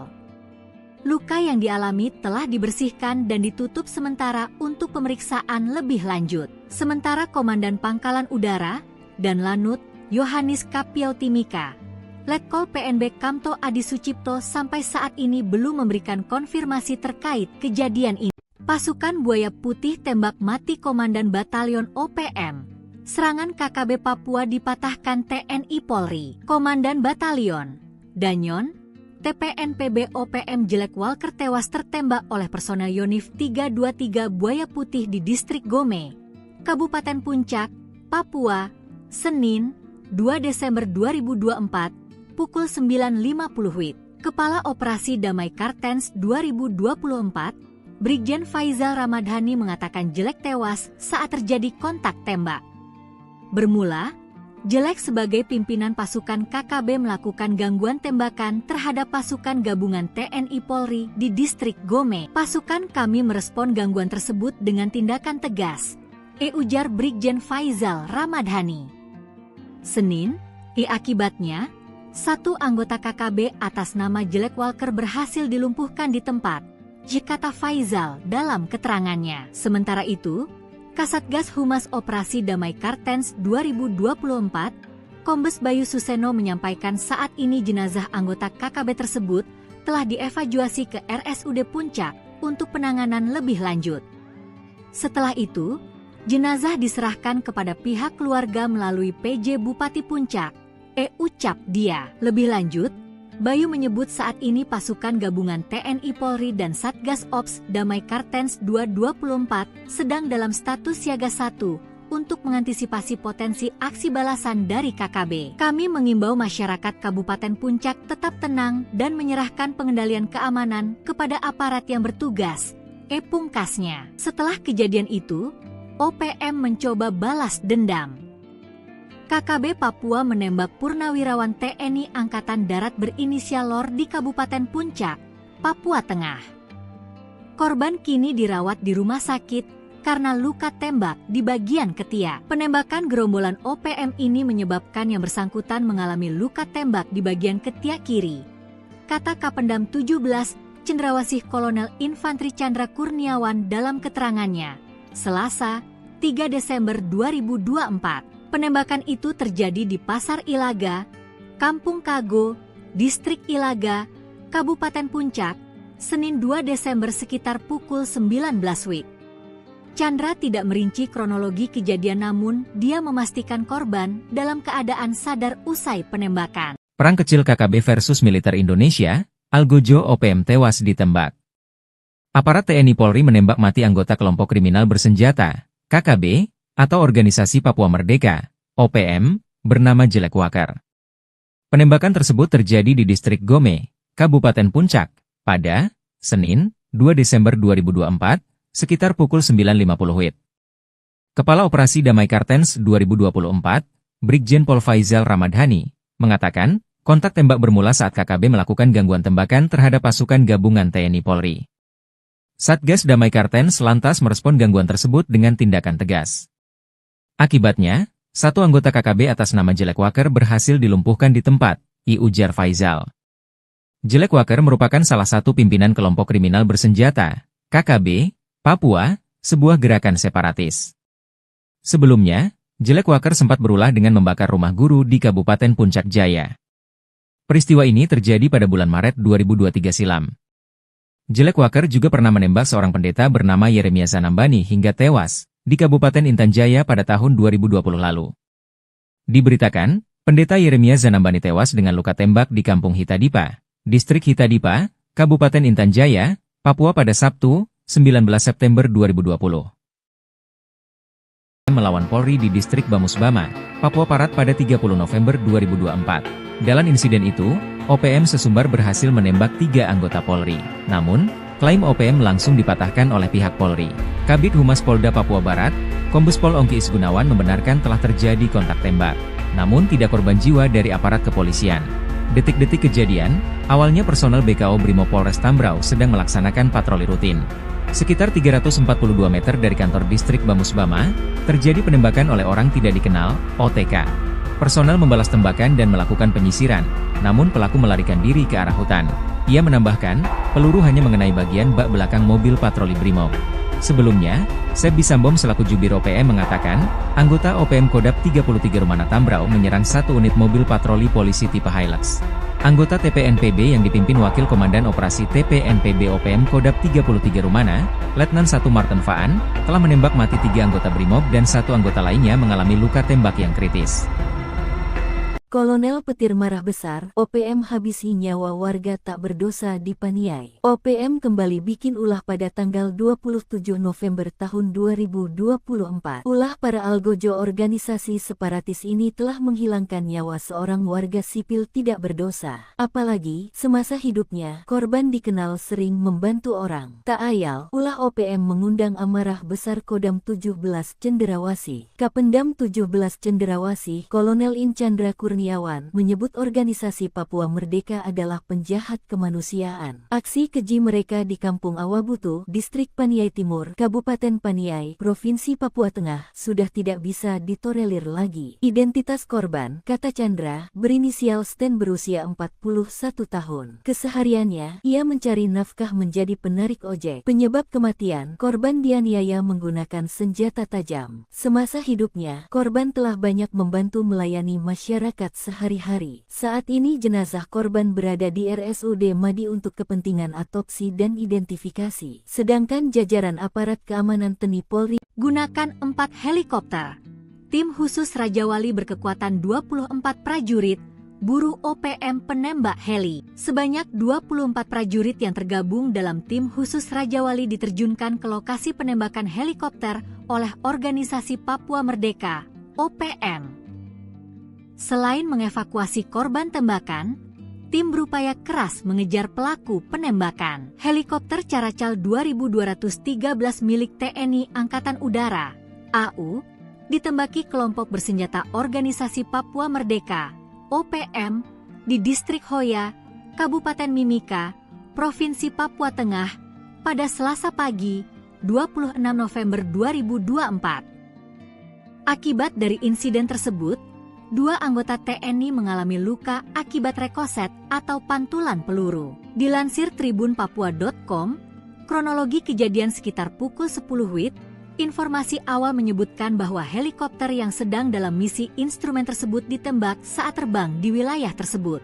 Luka yang dialami telah dibersihkan dan ditutup sementara untuk pemeriksaan lebih lanjut. Sementara Komandan Pangkalan Udara dan Lanut Yohanis Kapiau Timika, Letkol PNB Kamto Adi Sucipto sampai saat ini belum memberikan konfirmasi terkait kejadian ini. Pasukan Buaya Putih tembak mati Komandan Batalion OPM. Serangan KKB Papua dipatahkan TNI Polri. Komandan Batalion Danyon, TPNPB OPM Jelek Walker tewas tertembak oleh personel Yonif 323 Buaya Putih di Distrik Gome, Kabupaten Puncak, Papua, Senin, 2 Desember 2024, pukul 9.50 WIB. Kepala Operasi Damai Kartens 2024, Brigjen Faizal Ramadhani mengatakan Jelek tewas saat terjadi kontak tembak. Bermula, Jelek sebagai pimpinan pasukan KKB melakukan gangguan tembakan terhadap pasukan gabungan TNI Polri di Distrik Gome. Pasukan kami merespon gangguan tersebut dengan tindakan tegas, ujar Brigjen Faizal Ramadhani. Senin, akibatnya, 1 anggota KKB atas nama Jelek Walker berhasil dilumpuhkan di tempat, kata Faizal dalam keterangannya. Sementara itu, Kasatgas Humas Operasi Damai Kartens 2024, Kombes Bayu Suseno menyampaikan saat ini jenazah anggota KKB tersebut telah dievakuasi ke RSUD Puncak untuk penanganan lebih lanjut. Setelah itu, jenazah diserahkan kepada pihak keluarga melalui PJ Bupati Puncak, ucap dia. Lebih lanjut, Bayu menyebut saat ini pasukan gabungan TNI Polri dan Satgas Ops Damai Kartens 224 sedang dalam status siaga 1 untuk mengantisipasi potensi aksi balasan dari KKB. Kami mengimbau masyarakat Kabupaten Puncak tetap tenang dan menyerahkan pengendalian keamanan kepada aparat yang bertugas. Pungkasnya. Setelah kejadian itu, OPM mencoba balas dendam. KKB Papua menembak purnawirawan TNI Angkatan Darat berinisial LOR di Kabupaten Puncak, Papua Tengah. Korban kini dirawat di rumah sakit karena luka tembak di bagian ketiak. Penembakan gerombolan OPM ini menyebabkan yang bersangkutan mengalami luka tembak di bagian ketiak kiri. Kata Kapendam 17, Cendrawasih Kolonel Infantri Chandra Kurniawan dalam keterangannya, Selasa, 3 Desember 2024. Penembakan itu terjadi di Pasar Ilaga, Kampung Kago, Distrik Ilaga, Kabupaten Puncak, Senin 2 Desember sekitar pukul 19 WIB. Chandra tidak merinci kronologi kejadian namun dia memastikan korban dalam keadaan sadar usai penembakan. Perang kecil KKB versus militer Indonesia, Algojo OPM tewas ditembak. Aparat TNI Polri menembak mati anggota kelompok kriminal bersenjata, KKB, atau Organisasi Papua Merdeka, OPM, bernama Jelek Wakar. Penembakan tersebut terjadi di Distrik Gome, Kabupaten Puncak, pada Senin, 2 Desember 2024, sekitar pukul 9.50 WIB. Kepala Operasi Damai Kartens 2024, Brigjen Pol Faizal Ramadhani, mengatakan, kontak tembak bermula saat KKB melakukan gangguan tembakan terhadap pasukan gabungan TNI Polri. Satgas Damai Kartens lantas merespon gangguan tersebut dengan tindakan tegas. Akibatnya, satu anggota KKB atas nama Jelek Wakar berhasil dilumpuhkan di tempat, ujar Faizal. Jelek Wakar merupakan salah satu pimpinan kelompok kriminal bersenjata, KKB, Papua, sebuah gerakan separatis. Sebelumnya, Jelek Wakar sempat berulah dengan membakar rumah guru di Kabupaten Puncak Jaya. Peristiwa ini terjadi pada bulan Maret 2023 silam. Jelek Wakar juga pernah menembak seorang pendeta bernama Yeremia Zanambani hingga tewas di Kabupaten Intan Jaya pada tahun 2020 lalu. Diberitakan, pendeta Yeremia Zanambani tewas dengan luka tembak di Kampung Hitadipa, Distrik Hitadipa, Kabupaten Intan Jaya, Papua pada Sabtu, 19 September 2020. Melawan Polri di Distrik Bamusbama, Papua Barat pada 30 November 2024. Dalam insiden itu, OPM sesumbar berhasil menembak 3 anggota Polri. Namun, klaim OPM langsung dipatahkan oleh pihak Polri. Kabid Humas Polda Papua Barat, Kombes Pol Ongki Isgunawan membenarkan telah terjadi kontak tembak. Namun tidak korban jiwa dari aparat kepolisian. Detik-detik kejadian, awalnya personel BKO Brimo Polres Tambrau sedang melaksanakan patroli rutin. Sekitar 342 meter dari kantor distrik Bamusbama, terjadi penembakan oleh orang tidak dikenal, OTK. Personel membalas tembakan dan melakukan penyisiran, namun pelaku melarikan diri ke arah hutan. Ia menambahkan, peluru hanya mengenai bagian bak belakang mobil patroli Brimob. Sebelumnya, Sebi Sambom selaku Jubir OPM mengatakan, anggota OPM Kodap 33 Rumana Tambrau menyerang satu unit mobil patroli polisi tipe Hilux. Anggota TPNPB yang dipimpin Wakil Komandan Operasi TPNPB OPM Kodap 33 Rumana, Letnan 1 Martin Faan, telah menembak mati 3 anggota Brimob dan 1 anggota lainnya mengalami luka tembak yang kritis. Kolonel Petir marah besar, OPM habisi nyawa warga tak berdosa di Paniai. OPM kembali bikin ulah pada tanggal 27 November tahun 2024. Ulah para algojo organisasi separatis ini telah menghilangkan nyawa seorang warga sipil tidak berdosa. Apalagi, semasa hidupnya, korban dikenal sering membantu orang. Tak ayal, ulah OPM mengundang amarah besar Kodam 17 Cenderawasih. Kapendam 17 Cenderawasih, Kolonel In Chandra Kurniawan menyebut organisasi Papua Merdeka adalah penjahat kemanusiaan. Aksi keji mereka di Kampung Awabutu, Distrik Paniai Timur, Kabupaten Paniai, Provinsi Papua Tengah, sudah tidak bisa ditolerir lagi. Identitas korban, kata Chandra, berinisial Sten berusia 41 tahun. Kesehariannya, ia mencari nafkah menjadi penarik ojek. Penyebab kematian, korban dianiaya menggunakan senjata tajam. Semasa hidupnya, korban telah banyak membantu melayani masyarakat sehari-hari. Saat ini jenazah korban berada di RSUD Madi untuk kepentingan otopsi dan identifikasi. Sedangkan jajaran aparat keamanan TNI Polri gunakan 4 helikopter. Tim khusus Raja Wali berkekuatan 24 prajurit buru OPM penembak heli. Sebanyak 24 prajurit yang tergabung dalam tim khusus Raja Wali diterjunkan ke lokasi penembakan helikopter oleh Organisasi Papua Merdeka, OPM. Selain mengevakuasi korban tembakan, tim berupaya keras mengejar pelaku penembakan. Helikopter Caracal 2213 milik TNI Angkatan Udara, AU, ditembaki kelompok bersenjata Organisasi Papua Merdeka, OPM, di Distrik Hoya, Kabupaten Mimika, Provinsi Papua Tengah, pada Selasa pagi, 26 November 2024. Akibat dari insiden tersebut, 2 anggota TNI mengalami luka akibat rekoset atau pantulan peluru. Dilansir tribunpapua.com, kronologi kejadian sekitar pukul 10 WIB, informasi awal menyebutkan bahwa helikopter yang sedang dalam misi instrumen tersebut ditembak saat terbang di wilayah tersebut.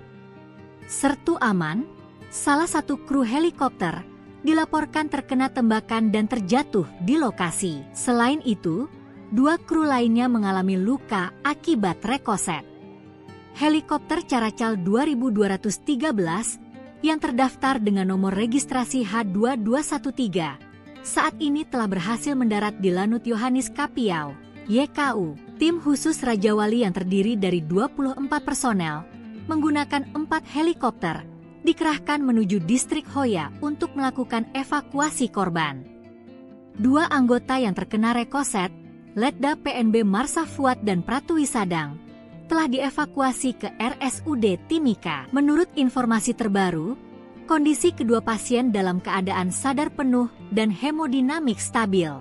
Sertu Aman, salah satu kru helikopter, dilaporkan terkena tembakan dan terjatuh di lokasi. Selain itu, 2 kru lainnya mengalami luka akibat rekoset. Helikopter Caracal 2213 yang terdaftar dengan nomor registrasi H2213 saat ini telah berhasil mendarat di Lanut Yohanis Kapiau, YKU. Tim khusus Raja Wali yang terdiri dari 24 personel menggunakan 4 helikopter dikerahkan menuju Distrik Hoya untuk melakukan evakuasi korban. 2 anggota yang terkena rekoset, Letda PNB Marsa Fuad dan Pratu Wisadang, telah dievakuasi ke RSUD Timika. Menurut informasi terbaru, kondisi kedua pasien dalam keadaan sadar penuh dan hemodinamik stabil.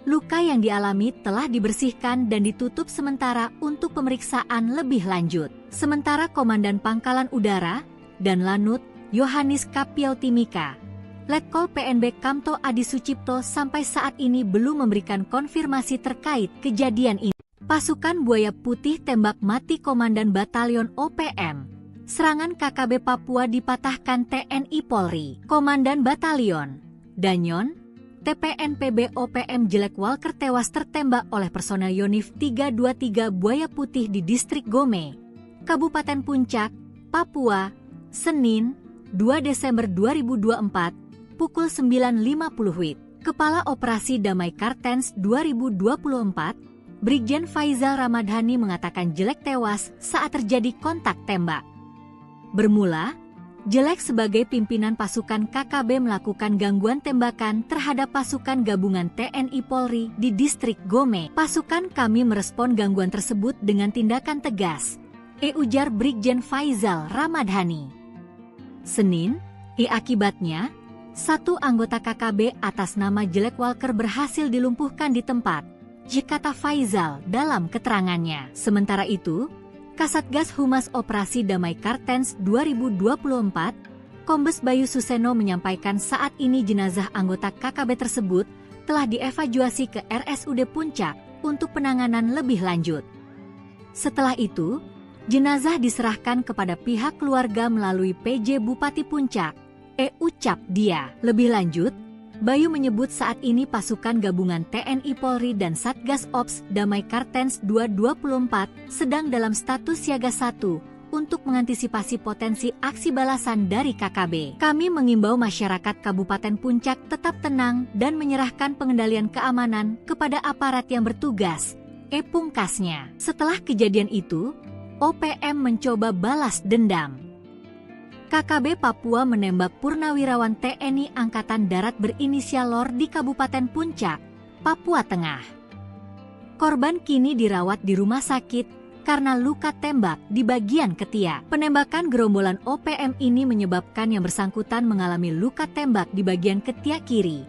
Luka yang dialami telah dibersihkan dan ditutup sementara untuk pemeriksaan lebih lanjut. Sementara Komandan Pangkalan Udara dan Lanut Yohanis Kapiau Timika, Letkol PNB Kamto Adi Sucipto sampai saat ini belum memberikan konfirmasi terkait kejadian ini. Pasukan Buaya Putih tembak mati Komandan Batalion OPM. Serangan KKB Papua dipatahkan TNI Polri. Komandan Batalion Danyon, TPNPB OPM Jelek Walker tewas tertembak oleh personel Yonif 323 Buaya Putih di Distrik Gome, Kabupaten Puncak, Papua, Senin, 2 Desember 2024, pukul 9.50 WIB. Kepala Operasi Damai Kartens 2024, Brigjen Faizal Ramadhani mengatakan Jelek tewas saat terjadi kontak tembak. Bermula, Jelek sebagai pimpinan pasukan KKB melakukan gangguan tembakan terhadap pasukan gabungan TNI Polri di Distrik Gome. Pasukan kami merespon gangguan tersebut dengan tindakan tegas, ujar Brigjen Faizal Ramadhani. Senin, akibatnya, 1 anggota KKB atas nama Jelek Walker berhasil dilumpuhkan di tempat, kata Faizal dalam keterangannya. Sementara itu, Kasatgas Humas Operasi Damai Kartens 2024, Kombes Bayu Suseno menyampaikan saat ini jenazah anggota KKB tersebut telah dievakuasi ke RSUD Puncak untuk penanganan lebih lanjut. Setelah itu, jenazah diserahkan kepada pihak keluarga melalui PJ Bupati Puncak, ucap dia. Lebih lanjut, Bayu menyebut saat ini pasukan gabungan TNI Polri dan Satgas Ops Damai Kartens 224 sedang dalam status siaga 1 untuk mengantisipasi potensi aksi balasan dari KKB. Kami mengimbau masyarakat Kabupaten Puncak tetap tenang dan menyerahkan pengendalian keamanan kepada aparat yang bertugas, pungkasnya. Setelah kejadian itu, OPM mencoba balas dendam. KKB Papua menembak purnawirawan TNI Angkatan Darat berinisial LOR di Kabupaten Puncak, Papua Tengah. Korban kini dirawat di rumah sakit karena luka tembak di bagian ketiak. Penembakan gerombolan OPM ini menyebabkan yang bersangkutan mengalami luka tembak di bagian ketiak kiri,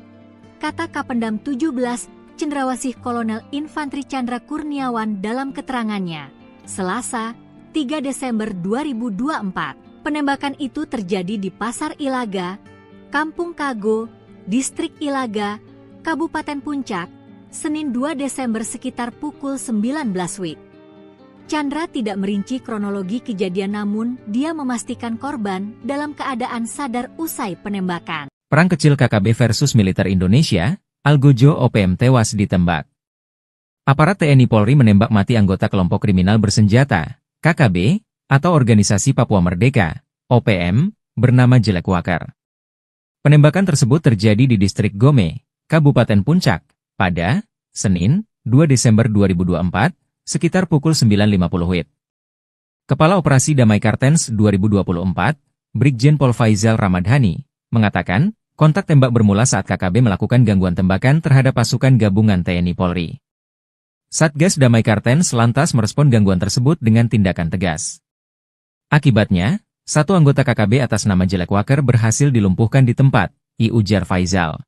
kata Kapendam 17 Cendrawasih Kolonel Infantri Chandra Kurniawan dalam keterangannya, Selasa, 3 Desember 2024. Penembakan itu terjadi di Pasar Ilaga, Kampung Kago, Distrik Ilaga, Kabupaten Puncak, Senin 2 Desember sekitar pukul 19 WIB. Chandra tidak merinci kronologi kejadian namun dia memastikan korban dalam keadaan sadar usai penembakan. Perang kecil KKB versus militer Indonesia, Algojo OPM tewas ditembak. Aparat TNI Polri menembak mati anggota kelompok kriminal bersenjata, KKB, atau Organisasi Papua Merdeka, OPM, bernama Jelek Walker. Penembakan tersebut terjadi di distrik Gome, Kabupaten Puncak, pada Senin, 2 Desember 2024, sekitar pukul 9.50 WIB. Kepala Operasi Damai Kartens 2024, Brigjen Pol Faizal Ramadhani, mengatakan, kontak tembak bermula saat KKB melakukan gangguan tembakan terhadap pasukan gabungan TNI Polri. Satgas Damai Kartens lantas merespon gangguan tersebut dengan tindakan tegas. Akibatnya, satu anggota KKB atas nama Jelek Walker berhasil dilumpuhkan di tempat, ujar Faizal.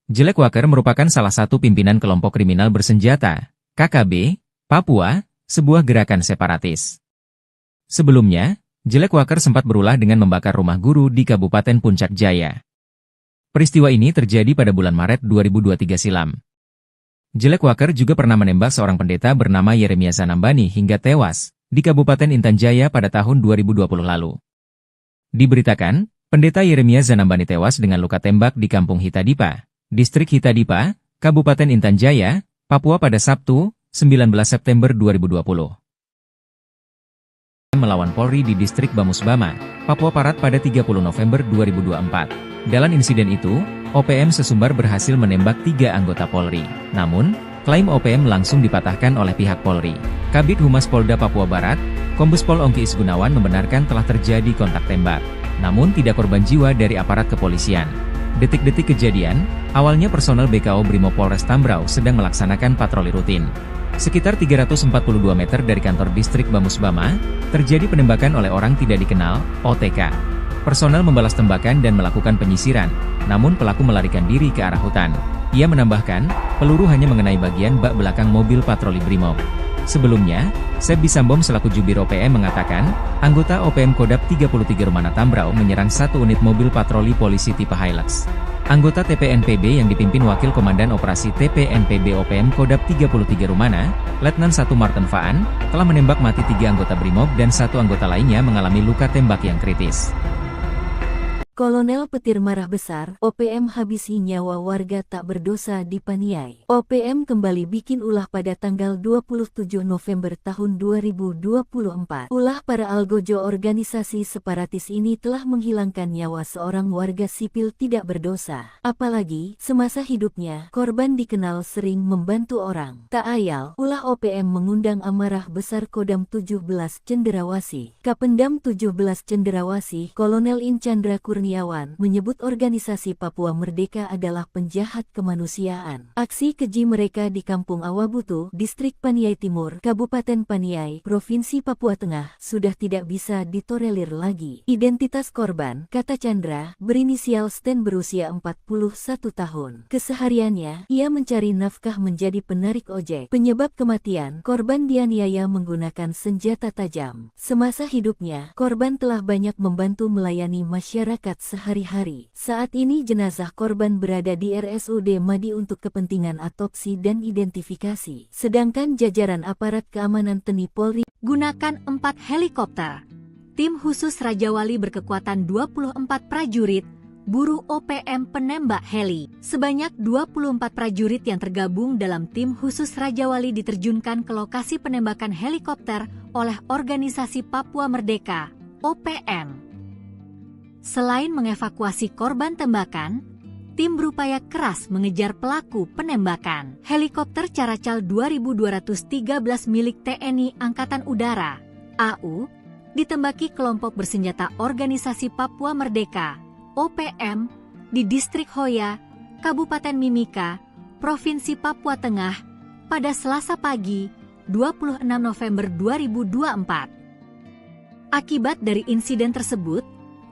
Jelek Walker merupakan salah satu pimpinan kelompok kriminal bersenjata, KKB, Papua, sebuah gerakan separatis. Sebelumnya, Jelek Walker sempat berulah dengan membakar rumah guru di Kabupaten Puncak Jaya. Peristiwa ini terjadi pada bulan Maret 2023 silam. Jelek Walker juga pernah menembak seorang pendeta bernama Yeremia Zanambani hingga tewas di Kabupaten Intan Jaya pada tahun 2020 lalu. Diberitakan, pendeta Yeremia Zanambani tewas dengan luka tembak di Kampung Hitadipa, Distrik Hitadipa, Kabupaten Intan Jaya, Papua pada Sabtu, 19 September 2020. Melawan Polri di Distrik Bamusbama, Papua Barat pada 30 November 2024. Dalam insiden itu, OPM sesumbar berhasil menembak 3 anggota Polri. Namun, klaim OPM langsung dipatahkan oleh pihak Polri. Kabid Humas Polda Papua Barat, Kombes Pol Ongki Isgunawan membenarkan telah terjadi kontak tembak. Namun tidak korban jiwa dari aparat kepolisian. Detik-detik kejadian, awalnya personel BKO Brimob Polres Tambrau sedang melaksanakan patroli rutin. Sekitar 342 meter dari kantor distrik Bamusbama, terjadi penembakan oleh orang tidak dikenal, OTK. Personel membalas tembakan dan melakukan penyisiran, namun pelaku melarikan diri ke arah hutan. Ia menambahkan, peluru hanya mengenai bagian bak belakang mobil patroli Brimob. Sebelumnya, Sebbi Sambom selaku Jubir OPM mengatakan, anggota OPM Kodap 33 Rumana Tambrau menyerang satu unit mobil patroli polisi tipe Hilux. Anggota TPNPB yang dipimpin Wakil Komandan Operasi TPNPB OPM Kodap 33 Rumana, Letnan 1 Martin Faan, telah menembak mati 3 anggota Brimob dan 1 anggota lainnya mengalami luka tembak yang kritis. Kolonel Petir marah besar, OPM habisi nyawa warga tak berdosa di Paniai. OPM kembali bikin ulah pada tanggal 27 November tahun 2024. Ulah para algojo organisasi separatis ini telah menghilangkan nyawa seorang warga sipil tidak berdosa. Apalagi, semasa hidupnya, korban dikenal sering membantu orang. Tak ayal, ulah OPM mengundang amarah besar Kodam 17 Cenderawasih. Kapendam 17 Cenderawasih, Kolonel In Chandra Kurniawan, menyebut organisasi Papua Merdeka adalah penjahat kemanusiaan. Aksi keji mereka di Kampung Awabutu, Distrik Paniai Timur, Kabupaten Paniai, Provinsi Papua Tengah, sudah tidak bisa ditolerir lagi. Identitas korban, kata Chandra, berinisial Sten berusia 41 tahun. Kesehariannya, ia mencari nafkah menjadi penarik ojek. Penyebab kematian, korban dianiaya menggunakan senjata tajam. Semasa hidupnya, korban telah banyak membantu melayani masyarakat sehari-hari. Saat ini jenazah korban berada di RSUD Madi untuk kepentingan otopsi dan identifikasi. Sedangkan jajaran aparat keamanan TNI Polri gunakan 4 helikopter. Tim khusus Raja Wali berkekuatan 24 prajurit, buru OPM penembak heli. Sebanyak 24 prajurit yang tergabung dalam tim khusus Raja Wali diterjunkan ke lokasi penembakan helikopter oleh Organisasi Papua Merdeka, OPM. Selain mengevakuasi korban tembakan, tim berupaya keras mengejar pelaku penembakan. Helikopter Caracal 2213 milik TNI Angkatan Udara, AU, ditembaki kelompok bersenjata Organisasi Papua Merdeka, OPM, di Distrik Hoya, Kabupaten Mimika, Provinsi Papua Tengah, pada Selasa pagi, 26 November 2024. Akibat dari insiden tersebut,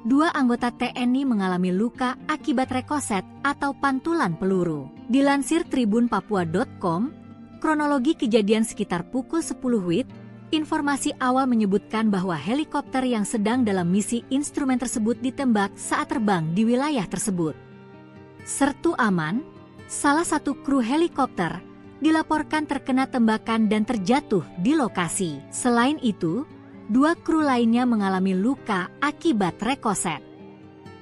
2 anggota TNI mengalami luka akibat rekoset atau pantulan peluru. Dilansir tribunpapua.com, kronologi kejadian sekitar pukul 10 WIB, informasi awal menyebutkan bahwa helikopter yang sedang dalam misi instrumen tersebut ditembak saat terbang di wilayah tersebut. Sertu Aman, salah satu kru helikopter, dilaporkan terkena tembakan dan terjatuh di lokasi. Selain itu, 2 kru lainnya mengalami luka akibat rekoset.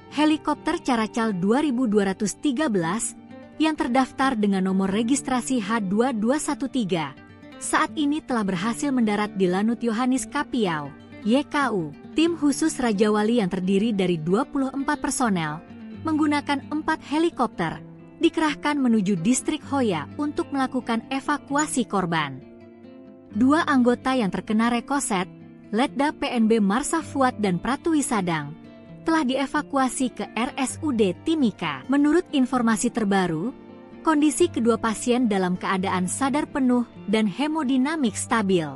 Helikopter Caracal 2213 yang terdaftar dengan nomor registrasi H2213 saat ini telah berhasil mendarat di Lanut Yohanis Kapiau, YKU, tim khusus Raja Wali yang terdiri dari 24 personel, menggunakan 4 helikopter, dikerahkan menuju distrik Hoya untuk melakukan evakuasi korban. 2 anggota yang terkena rekoset, Letda PNB Marsa Fuad dan Pratwi Sadang, telah dievakuasi ke RSUD Timika. Menurut informasi terbaru, kondisi kedua pasien dalam keadaan sadar penuh dan hemodinamik stabil.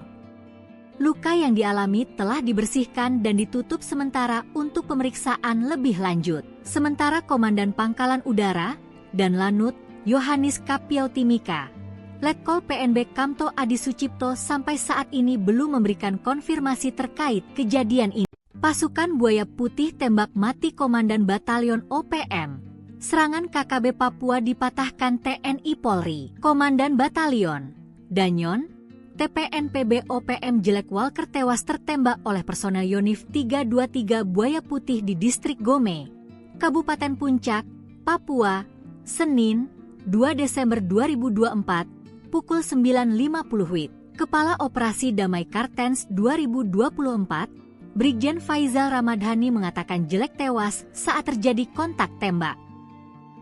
Luka yang dialami telah dibersihkan dan ditutup sementara untuk pemeriksaan lebih lanjut. Sementara Komandan Pangkalan Udara dan Lanut Yohanis Kapiau Timika, Letkol PNB Kamto Adi Sucipto sampai saat ini belum memberikan konfirmasi terkait kejadian ini. Pasukan Buaya Putih tembak mati Komandan Batalion OPM. Serangan KKB Papua dipatahkan TNI Polri. Komandan Batalion Danyon TPNPB OPM Jelek Walker tewas tertembak oleh personel Yonif 323 Buaya Putih di Distrik Gome, Kabupaten Puncak, Papua, Senin, 2 Desember 2024, pukul 9.50 WIB. Kepala Operasi Damai Kartens 2024, Brigjen Faizal Ramadhani mengatakan Jelek tewas saat terjadi kontak tembak.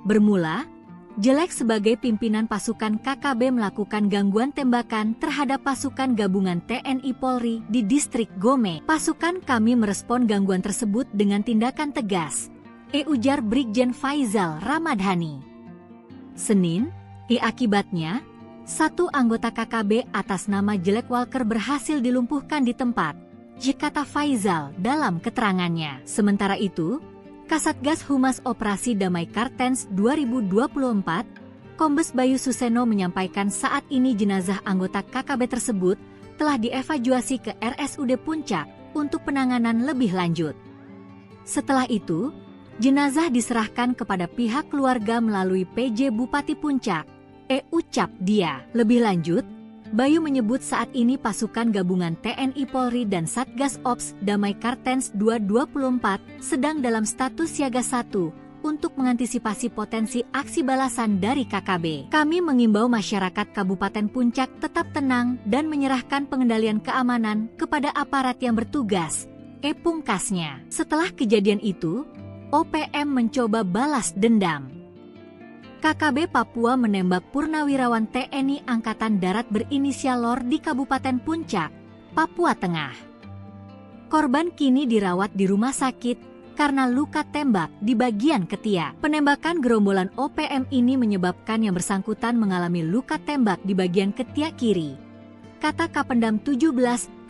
Bermula, Jelek sebagai pimpinan pasukan KKB melakukan gangguan tembakan terhadap pasukan gabungan TNI Polri di Distrik Gome. Pasukan kami merespon gangguan tersebut dengan tindakan tegas, ujar Brigjen Faizal Ramadhani. Senin, akibatnya, 1 anggota KKB atas nama Jelek Walker berhasil dilumpuhkan di tempat, kata Faizal dalam keterangannya. Sementara itu, Kasatgas Humas Operasi Damai Kartens 2024, Kombes Bayu Suseno menyampaikan saat ini jenazah anggota KKB tersebut telah dievakuasi ke RSUD Puncak untuk penanganan lebih lanjut. Setelah itu, jenazah diserahkan kepada pihak keluarga melalui PJ Bupati Puncak, Ucap Dia. Lebih lanjut, Bayu menyebut saat ini pasukan gabungan TNI Polri dan Satgas Ops Damai Kartens 224 sedang dalam status siaga 1 untuk mengantisipasi potensi aksi balasan dari KKB. Kami mengimbau masyarakat Kabupaten Puncak tetap tenang dan menyerahkan pengendalian keamanan kepada aparat yang bertugas, pungkasnya. Setelah kejadian itu, OPM mencoba balas dendam. KKB Papua menembak purnawirawan TNI Angkatan Darat berinisial LOR di Kabupaten Puncak, Papua Tengah. Korban kini dirawat di rumah sakit karena luka tembak di bagian ketiak. Penembakan gerombolan OPM ini menyebabkan yang bersangkutan mengalami luka tembak di bagian ketiak kiri, kata Kapendam 17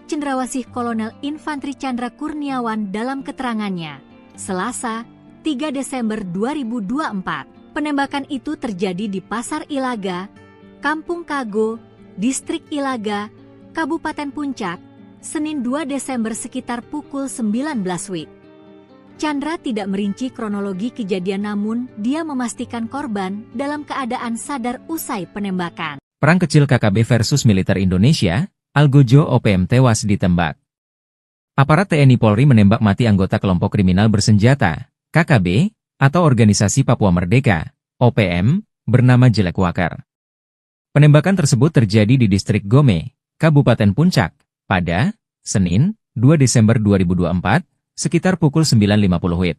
Cendrawasih Kolonel Infantri Chandra Kurniawan dalam keterangannya, Selasa, 3 Desember 2024. Penembakan itu terjadi di Pasar Ilaga, Kampung Kago, Distrik Ilaga, Kabupaten Puncak, Senin 2 Desember sekitar pukul 19 WIB. Chandra tidak merinci kronologi kejadian namun dia memastikan korban dalam keadaan sadar usai penembakan. Perang kecil KKB versus militer Indonesia, Algojo OPM tewas ditembak. Aparat TNI Polri menembak mati anggota kelompok kriminal bersenjata, KKB, atau Organisasi Papua Merdeka, OPM, bernama Jelek Walker. Penembakan tersebut terjadi di Distrik Gome, Kabupaten Puncak, pada Senin, 2 Desember 2024, sekitar pukul 9.50 WIB.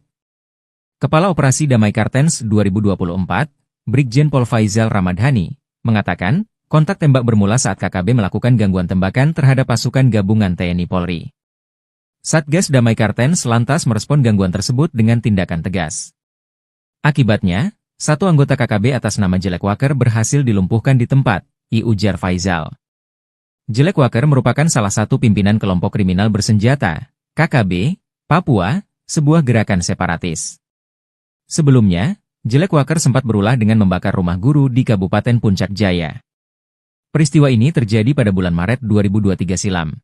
Kepala Operasi Damai Kartens 2024, Brigjen Pol Faizal Ramadhani, mengatakan, kontak tembak bermula saat KKB melakukan gangguan tembakan terhadap pasukan gabungan TNI Polri. Satgas Damai Kartens lantas merespon gangguan tersebut dengan tindakan tegas. Akibatnya, 1 anggota KKB atas nama Jelek Walker berhasil dilumpuhkan di tempat, ujar Faizal. Jelek Walker merupakan salah satu pimpinan kelompok kriminal bersenjata, KKB, Papua, sebuah gerakan separatis. Sebelumnya, Jelek Walker sempat berulah dengan membakar rumah guru di Kabupaten Puncak Jaya. Peristiwa ini terjadi pada bulan Maret 2023 silam.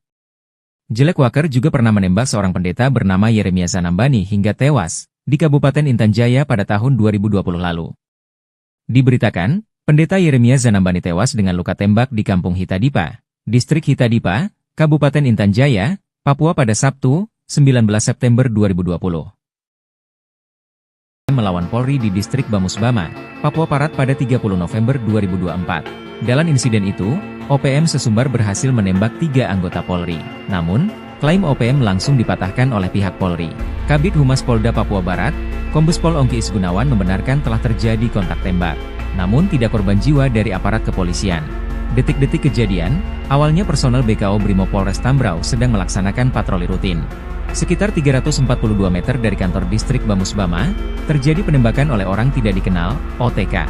Jelek Walker juga pernah menembak seorang pendeta bernama Yeremia Zanambani hingga tewas di Kabupaten Intan Jaya pada tahun 2020 lalu. Diberitakan, pendeta Yeremia Zanambani tewas dengan luka tembak di Kampung Hitadipa, Distrik Hitadipa, Kabupaten Intan Jaya, Papua pada Sabtu, 19 September 2020. Melawan Polri di Distrik Bamusbama, Papua Barat pada 30 November 2024. Dalam insiden itu, OPM sesumbar berhasil menembak 3 anggota Polri. Namun, Klaim OPM langsung dipatahkan oleh pihak Polri. Kabid Humas Polda Papua Barat, Kombes Pol Ongki Isgunawan membenarkan telah terjadi kontak tembak. Namun tidak korban jiwa dari aparat kepolisian. Detik-detik kejadian, awalnya personel BKO Brimob Polres Tambrau sedang melaksanakan patroli rutin. Sekitar 342 meter dari kantor distrik Bamusbama, terjadi penembakan oleh orang tidak dikenal, OTK.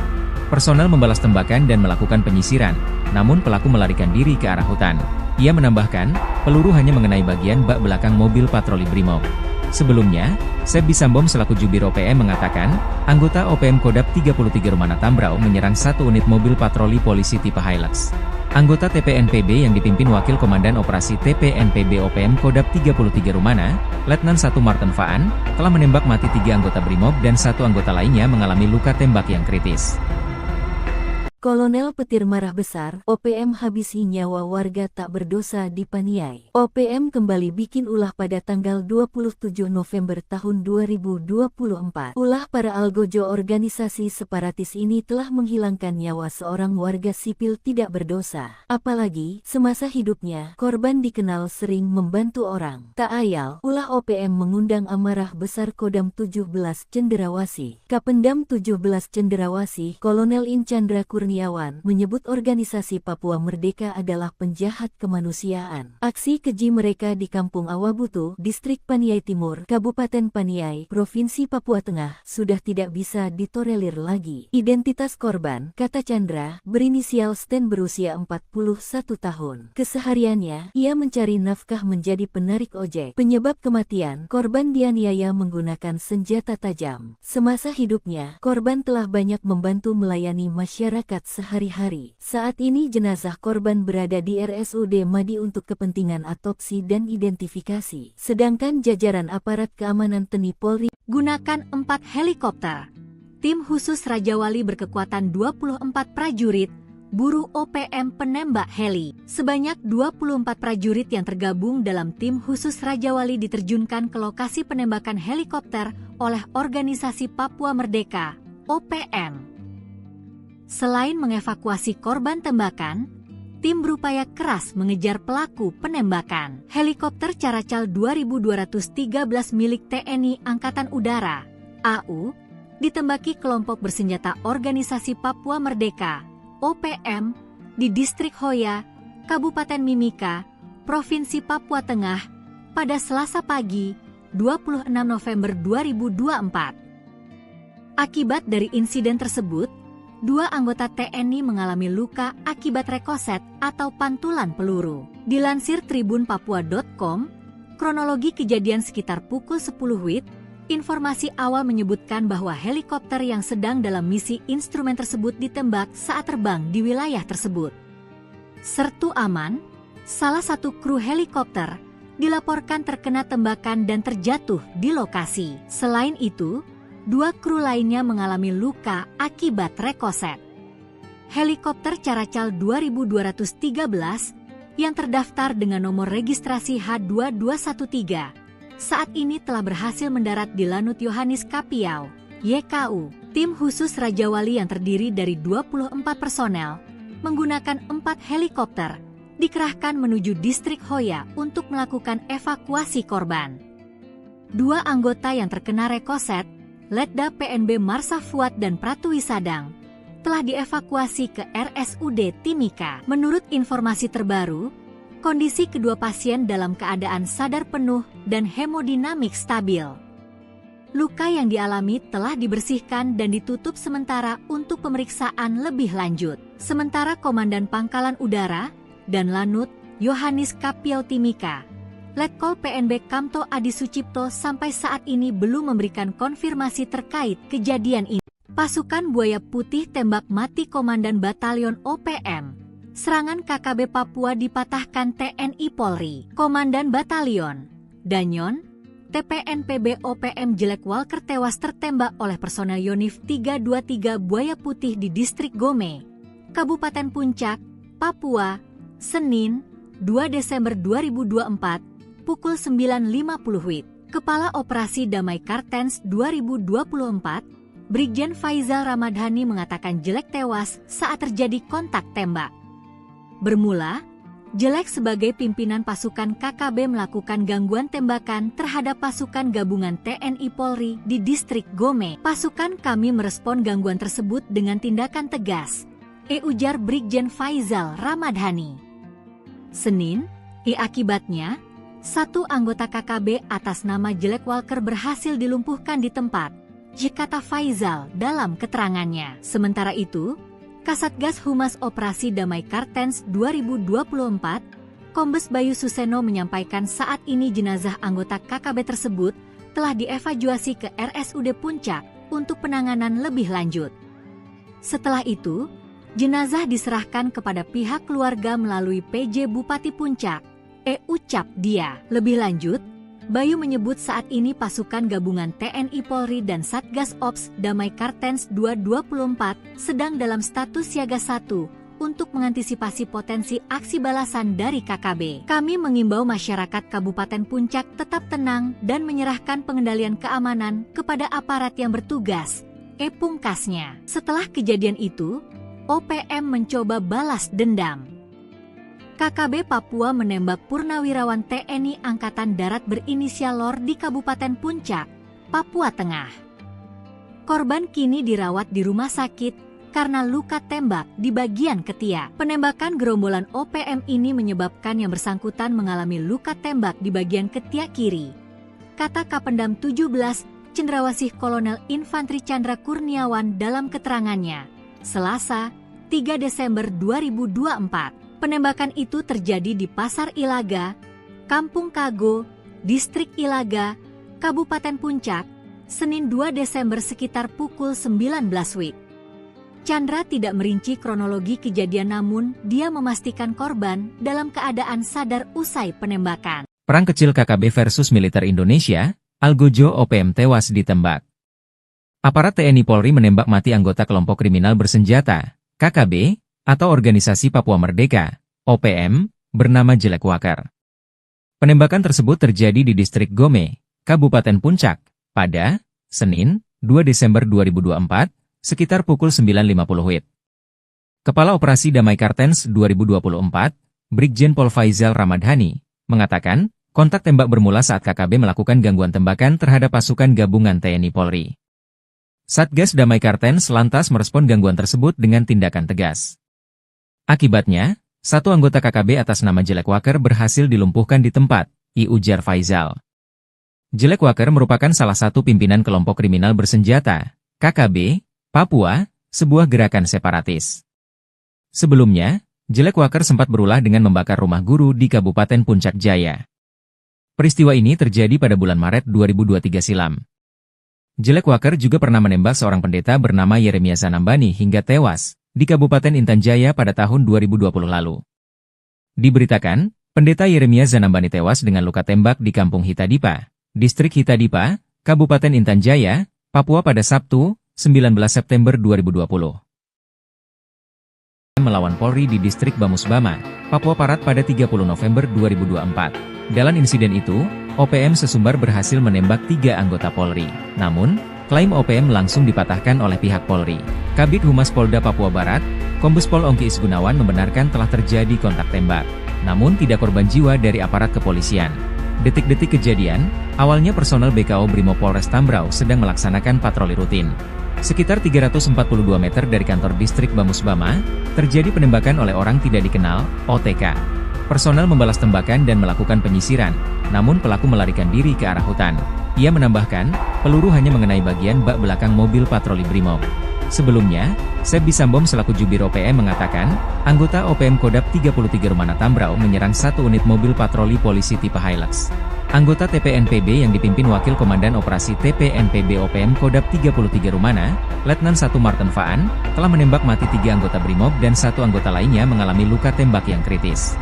Personel membalas tembakan dan melakukan penyisiran, namun pelaku melarikan diri ke arah hutan. Ia menambahkan, peluru hanya mengenai bagian bak belakang mobil patroli Brimob. Sebelumnya, Seb Bisambom selaku Jubir OPM mengatakan, anggota OPM Kodap 33 Rumana Tambrau menyerang satu unit mobil patroli polisi tipe Hilux. Anggota TPNPB yang dipimpin Wakil Komandan Operasi TPNPB OPM Kodap 33 Rumana, Letnan 1 Martin Faan, telah menembak mati 3 anggota Brimob dan 1 anggota lainnya mengalami luka tembak yang kritis. Kolonel Petir marah besar, OPM habisi nyawa warga tak berdosa di Paniai. OPM kembali bikin ulah pada tanggal 27 November tahun 2024. Ulah para algojo organisasi separatis ini telah menghilangkan nyawa seorang warga sipil tidak berdosa. Apalagi, semasa hidupnya, korban dikenal sering membantu orang. Tak ayal, ulah OPM mengundang amarah besar Kodam 17 Cenderawasih. Kapendam 17 Cenderawasih, Kolonel In Chandra Kurniawan, menyebut organisasi Papua Merdeka adalah penjahat kemanusiaan. Aksi keji mereka di Kampung Awabutu, Distrik Paniai Timur, Kabupaten Paniai, Provinsi Papua Tengah, sudah tidak bisa ditolerir lagi. Identitas korban, kata Chandra, berinisial Sten berusia 41 tahun. Kesehariannya, ia mencari nafkah menjadi penarik ojek. Penyebab kematian, korban dianiaya menggunakan senjata tajam. Semasa hidupnya, korban telah banyak membantu melayani masyarakat sehari-hari. Saat ini jenazah korban berada di RSUD Madi untuk kepentingan autopsi dan identifikasi. Sedangkan jajaran aparat keamanan TNI Polri gunakan 4 helikopter. Tim khusus Raja Wali berkekuatan 24 prajurit, buru OPM penembak heli. Sebanyak 24 prajurit yang tergabung dalam tim khusus Raja Wali diterjunkan ke lokasi penembakan helikopter oleh organisasi Papua Merdeka, OPM. Selain mengevakuasi korban tembakan, tim berupaya keras mengejar pelaku penembakan. Helikopter Caracal 2213 milik TNI Angkatan Udara, AU, ditembaki kelompok bersenjata organisasi Papua Merdeka, OPM, di Distrik Hoya, Kabupaten Mimika, Provinsi Papua Tengah, pada Selasa pagi, 26 November 2024. Akibat dari insiden tersebut, 2 anggota TNI mengalami luka akibat rekoset atau pantulan peluru. Dilansir tribunpapua.com, kronologi kejadian sekitar pukul 10 WIB, informasi awal menyebutkan bahwa helikopter yang sedang dalam misi instrumen tersebut ditembak saat terbang di wilayah tersebut. Sertu Aman, salah satu kru helikopter, dilaporkan terkena tembakan dan terjatuh di lokasi. Selain itu, 2 kru lainnya mengalami luka akibat rekoset. Helikopter Caracal 2213 yang terdaftar dengan nomor registrasi H2213 saat ini telah berhasil mendarat di Lanut Yohanis Kapiau, YKU. Tim khusus Raja Wali yang terdiri dari 24 personel menggunakan 4 helikopter dikerahkan menuju Distrik Hoya untuk melakukan evakuasi korban. 2 anggota yang terkena rekoset, Letda PNB Marsa Fuad dan Pratwi Sadang, telah dievakuasi ke RSUD Timika. Menurut informasi terbaru, kondisi kedua pasien dalam keadaan sadar penuh dan hemodinamik stabil. Luka yang dialami telah dibersihkan dan ditutup sementara untuk pemeriksaan lebih lanjut. Sementara Komandan Pangkalan Udara dan Lanut Yohanis Kapiau Timika, Letkol PNB Kamto Adi Sucipto sampai saat ini belum memberikan konfirmasi terkait kejadian ini. Pasukan Buaya Putih tembak mati Komandan Batalion OPM. Serangan KKB Papua dipatahkan TNI Polri. Komandan Batalion Danyon, TPNPB OPM Jelek Walker tewas tertembak oleh personel Yonif 323 Buaya Putih di Distrik Gome, Kabupaten Puncak, Papua, Senin, 2 Desember 2024, pukul 9.50 WIB. Kepala Operasi Damai Kartens 2024, Brigjen Faizal Ramadhani mengatakan Jelek tewas saat terjadi kontak tembak. Bermula, Jelek sebagai pimpinan pasukan KKB melakukan gangguan tembakan terhadap pasukan gabungan TNI Polri di distrik Gome. Pasukan kami merespon gangguan tersebut dengan tindakan tegas, ujar Brigjen Faizal Ramadhani. Senin, akibatnya, satu anggota KKB atas nama Jelek Walker berhasil dilumpuhkan di tempat, kata Faizal dalam keterangannya. Sementara itu, Kasatgas Humas Operasi Damai Kartens 2024, Kombes Bayu Suseno menyampaikan saat ini jenazah anggota KKB tersebut telah dievakuasi ke RSUD Puncak untuk penanganan lebih lanjut. Setelah itu, jenazah diserahkan kepada pihak keluarga melalui PJ Bupati Puncak, ucap dia. Lebih lanjut, Bayu menyebut saat ini pasukan gabungan TNI Polri dan Satgas Ops Damai Kartens 2024 sedang dalam status siaga 1 untuk mengantisipasi potensi aksi balasan dari KKB. Kami mengimbau masyarakat Kabupaten Puncak tetap tenang dan menyerahkan pengendalian keamanan kepada aparat yang bertugas, pungkasnya. Setelah kejadian itu, OPM mencoba balas dendam. KKB Papua menembak purnawirawan TNI Angkatan Darat berinisial LOR di Kabupaten Puncak, Papua Tengah. Korban kini dirawat di rumah sakit karena luka tembak di bagian ketiak. Penembakan gerombolan OPM ini menyebabkan yang bersangkutan mengalami luka tembak di bagian ketiak kiri, kata Kapendam 17, Cendrawasih Kolonel Infantri Chandra Kurniawan dalam keterangannya, Selasa, 3 Desember 2024. Penembakan itu terjadi di Pasar Ilaga, Kampung Kago, Distrik Ilaga, Kabupaten Puncak, Senin 2 Desember sekitar pukul 19 WIB. Chandra tidak merinci kronologi kejadian namun dia memastikan korban dalam keadaan sadar usai penembakan. Perang kecil KKB versus militer Indonesia, Algojo OPM tewas ditembak. Aparat TNI Polri menembak mati anggota kelompok kriminal bersenjata, KKB, atau Organisasi Papua Merdeka, OPM, bernama Jelek Walker. Penembakan tersebut terjadi di distrik Gome, Kabupaten Puncak, pada Senin, 2 Desember 2024, sekitar pukul 9.50 WIB. Kepala Operasi Damai Kartens 2024, Brigjen Pol Faizal Ramadhani, mengatakan, kontak tembak bermula saat KKB melakukan gangguan tembakan terhadap pasukan gabungan TNI Polri. Satgas Damai Kartens lantas merespon gangguan tersebut dengan tindakan tegas. Akibatnya, satu anggota KKB atas nama Jelek Walker berhasil dilumpuhkan di tempat, ujar Faizal. Jelek Walker merupakan salah satu pimpinan kelompok kriminal bersenjata, KKB, Papua, sebuah gerakan separatis. Sebelumnya, Jelek Walker sempat berulah dengan membakar rumah guru di Kabupaten Puncak Jaya. Peristiwa ini terjadi pada bulan Maret 2023 silam. Jelek Walker juga pernah menembak seorang pendeta bernama Yeremia Zanambani hingga tewas di Kabupaten Intan Jaya pada tahun 2020 lalu. Diberitakan, pendeta Yeremia Zanambani tewas dengan luka tembak di Kampung Hitadipa, Distrik Hitadipa, Kabupaten Intan Jaya, Papua pada Sabtu, 19 September 2020. Melawan Polri di Distrik Bamusbama, Papua Barat pada 30 November 2024. Dalam insiden itu, OPM sesumbar berhasil menembak 3 anggota Polri. Namun, klaim OPM langsung dipatahkan oleh pihak Polri. Kabid Humas Polda Papua Barat, Kombes Pol Ongki Isgunawan membenarkan telah terjadi kontak tembak. Namun tidak korban jiwa dari aparat kepolisian. Detik-detik kejadian, awalnya personel BKO Brimob Polres Tambrau sedang melaksanakan patroli rutin. Sekitar 342 meter dari kantor distrik Bamusbama, terjadi penembakan oleh orang tidak dikenal, OTK. Personel membalas tembakan dan melakukan penyisiran, namun pelaku melarikan diri ke arah hutan. Ia menambahkan, peluru hanya mengenai bagian bak belakang mobil patroli Brimob. Sebelumnya, Seb Bisambom selaku jubir OPM mengatakan, anggota OPM Kodap 33 Rumana Tambrau menyerang satu unit mobil patroli polisi tipe Hilux. Anggota TPNPB yang dipimpin Wakil Komandan Operasi TPNPB OPM Kodap 33 Rumana, Letnan 1 Martin Faan, telah menembak mati 3 anggota Brimob dan 1 anggota lainnya mengalami luka tembak yang kritis.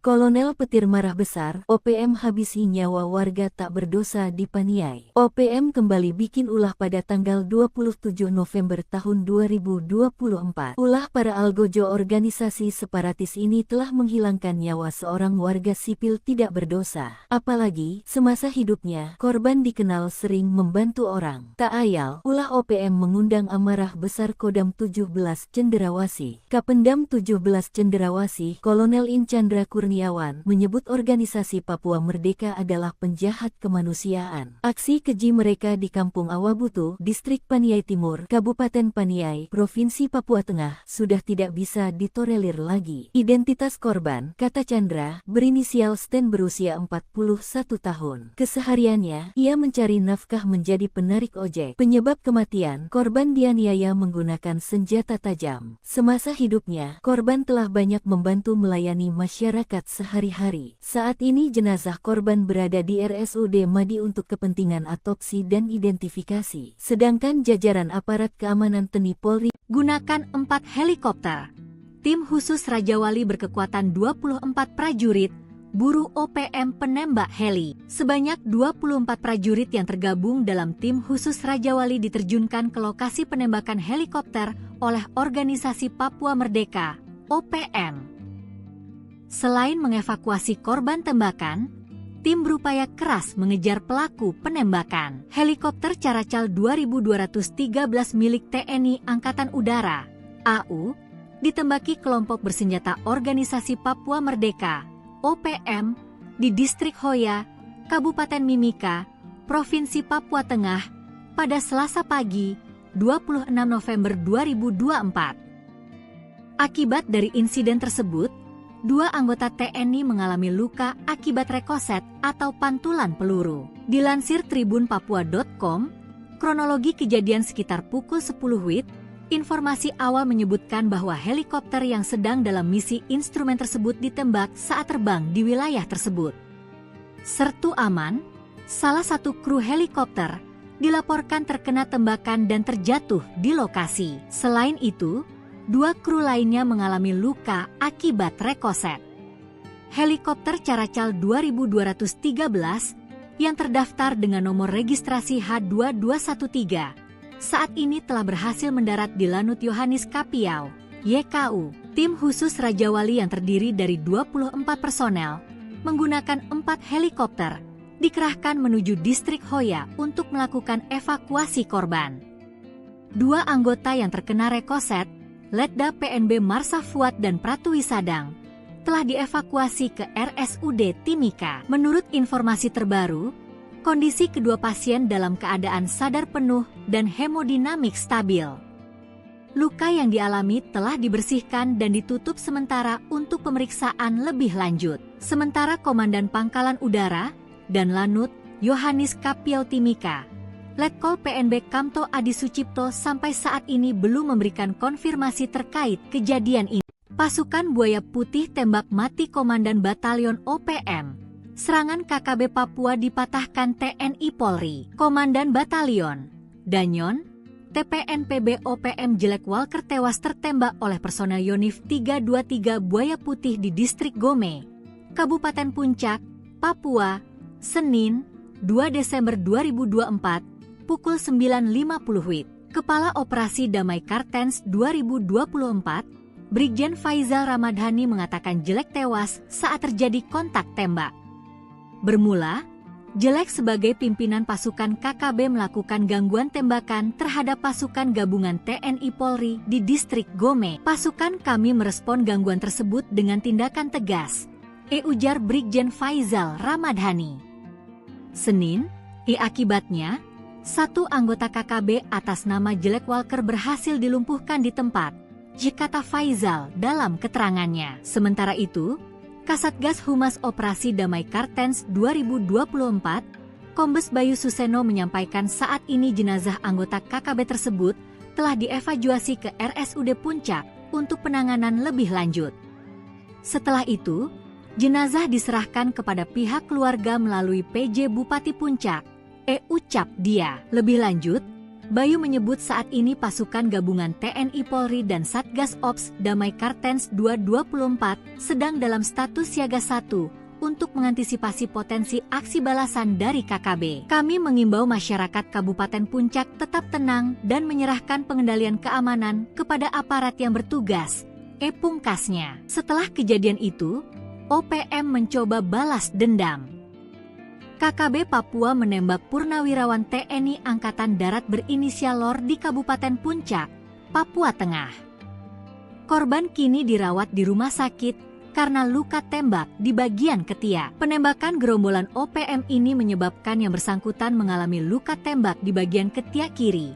Kolonel petir marah besar, OPM habisi nyawa warga tak berdosa di Paniai. OPM kembali bikin ulah pada tanggal 27 November tahun 2024. Ulah para algojo organisasi separatis ini telah menghilangkan nyawa seorang warga sipil tidak berdosa. Apalagi, semasa hidupnya, korban dikenal sering membantu orang. Tak ayal, ulah OPM mengundang amarah besar Kodam 17 Cenderawasih. Kapendam 17 Cenderawasih, Kolonel In Chandra Kurniawan, menyebut organisasi Papua Merdeka adalah penjahat kemanusiaan. Aksi keji mereka di Kampung Awabutu, Distrik Paniai Timur, Kabupaten Paniai, Provinsi Papua Tengah, sudah tidak bisa ditolerir lagi. Identitas korban, kata Chandra, berinisial Sten berusia 41 tahun. Kesehariannya, ia mencari nafkah menjadi penarik ojek. Penyebab kematian, korban dianiaya menggunakan senjata tajam. Semasa hidupnya, korban telah banyak membantu melayani masyarakat sehari-hari. Saat ini jenazah korban berada di RSUD Madi untuk kepentingan autopsi dan identifikasi. Sedangkan jajaran aparat keamanan TNI Polri gunakan 4 helikopter. Tim khusus Raja Wali berkekuatan 24 prajurit, buru OPM penembak heli. Sebanyak 24 prajurit yang tergabung dalam tim khusus Raja Wali diterjunkan ke lokasi penembakan helikopter oleh Organisasi Papua Merdeka, OPM. Selain mengevakuasi korban tembakan, tim berupaya keras mengejar pelaku penembakan. Helikopter Caracal 2213 milik TNI Angkatan Udara, AU, ditembaki kelompok bersenjata Organisasi Papua Merdeka, OPM, di Distrik Hoya, Kabupaten Mimika, Provinsi Papua Tengah, pada Selasa pagi, 26 November 2024. Akibat dari insiden tersebut, 2 anggota TNI mengalami luka akibat rekoset atau pantulan peluru. Dilansir tribunpapua.com, kronologi kejadian sekitar pukul 10 WIB, informasi awal menyebutkan bahwa helikopter yang sedang dalam misi instrumen tersebut ditembak saat terbang di wilayah tersebut. Sertu Aman, salah satu kru helikopter, dilaporkan terkena tembakan dan terjatuh di lokasi. Selain itu, 2 kru lainnya mengalami luka akibat rekoset. Helikopter Caracal 2213 yang terdaftar dengan nomor registrasi H2213 saat ini telah berhasil mendarat di Lanut Yohanis Kapiau, YKU. Tim khusus Raja Wali yang terdiri dari 24 personel menggunakan 4 helikopter dikerahkan menuju Distrik Hoya untuk melakukan evakuasi korban. 2 anggota yang terkena rekoset, Letda PNB Marsa Fuad dan Pratwi Sadang, telah dievakuasi ke RSUD Timika. Menurut informasi terbaru, kondisi kedua pasien dalam keadaan sadar penuh dan hemodinamik stabil. Luka yang dialami telah dibersihkan dan ditutup sementara untuk pemeriksaan lebih lanjut. Sementara Komandan Pangkalan Udara dan Lanut Yohanis Kapiau Timika, Letkol PNB Kamto Adi Sucipto sampai saat ini belum memberikan konfirmasi terkait kejadian ini. Pasukan Buaya Putih tembak mati Komandan Batalion OPM. Serangan KKB Papua dipatahkan TNI Polri. Komandan Batalion Danyon, TPNPB OPM Jelek Walker tewas tertembak oleh personel Yonif 323 Buaya Putih di Distrik Gome, Kabupaten Puncak, Papua, Senin, 2 Desember 2024, pukul 9.50 WIB. Kepala Operasi Damai Kartens 2024, Brigjen Faizal Ramadhani mengatakan Jelek tewas saat terjadi kontak tembak. Bermula, Jelek sebagai pimpinan pasukan KKB melakukan gangguan tembakan terhadap pasukan gabungan TNI Polri di Distrik Gome. Pasukan kami merespon gangguan tersebut dengan tindakan tegas, ujar Brigjen Faizal Ramadhani. Senin, akibatnya, 1 anggota KKB atas nama Jelek Walker berhasil dilumpuhkan di tempat, kata Faizal dalam keterangannya. Sementara itu, Kasatgas Humas Operasi Damai Kartens 2024, Kombes Bayu Suseno menyampaikan saat ini jenazah anggota KKB tersebut telah dievakuasi ke RSUD Puncak untuk penanganan lebih lanjut. Setelah itu, jenazah diserahkan kepada pihak keluarga melalui PJ Bupati Puncak, ucap dia. Lebih lanjut, Bayu menyebut saat ini pasukan gabungan TNI Polri dan Satgas Ops Damai Kartens 224 sedang dalam status siaga 1 untuk mengantisipasi potensi aksi balasan dari KKB. Kami mengimbau masyarakat Kabupaten Puncak tetap tenang dan menyerahkan pengendalian keamanan kepada aparat yang bertugas. Pungkasnya. Setelah kejadian itu, OPM mencoba balas dendam. KKB Papua menembak purnawirawan TNI Angkatan Darat berinisial LOR di Kabupaten Puncak, Papua Tengah. Korban kini dirawat di rumah sakit karena luka tembak di bagian ketiak. Penembakan gerombolan OPM ini menyebabkan yang bersangkutan mengalami luka tembak di bagian ketiak kiri.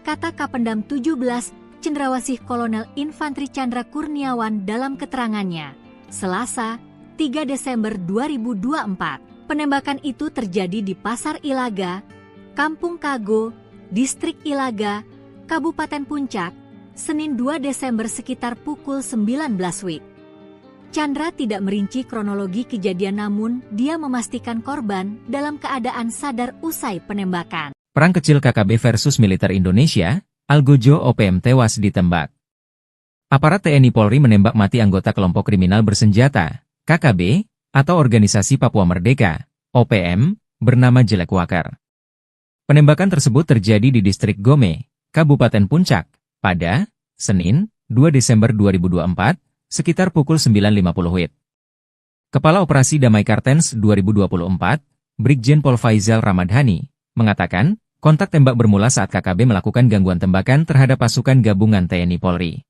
Kata Kapendam 17, Cendrawasih Kolonel Infantri Chandra Kurniawan dalam keterangannya, Selasa, 3 Desember 2024. Penembakan itu terjadi di Pasar Ilaga, Kampung Kago, Distrik Ilaga, Kabupaten Puncak, Senin 2 Desember sekitar pukul 19 WIB. Chandra tidak merinci kronologi kejadian namun dia memastikan korban dalam keadaan sadar usai penembakan. Perang kecil KKB versus militer Indonesia, Algojo OPM tewas ditembak. Aparat TNI Polri menembak mati anggota kelompok kriminal bersenjata, KKB, atau Organisasi Papua Merdeka, OPM, bernama Jelek Wakar. Penembakan tersebut terjadi di Distrik Gome, Kabupaten Puncak, pada Senin, 2 Desember 2024, sekitar pukul 9.50 WIB. Kepala Operasi Damai Kartens 2024, Brigjen Pol Faizal Ramadhani, mengatakan, kontak tembak bermula saat KKB melakukan gangguan tembakan terhadap pasukan gabungan TNI Polri.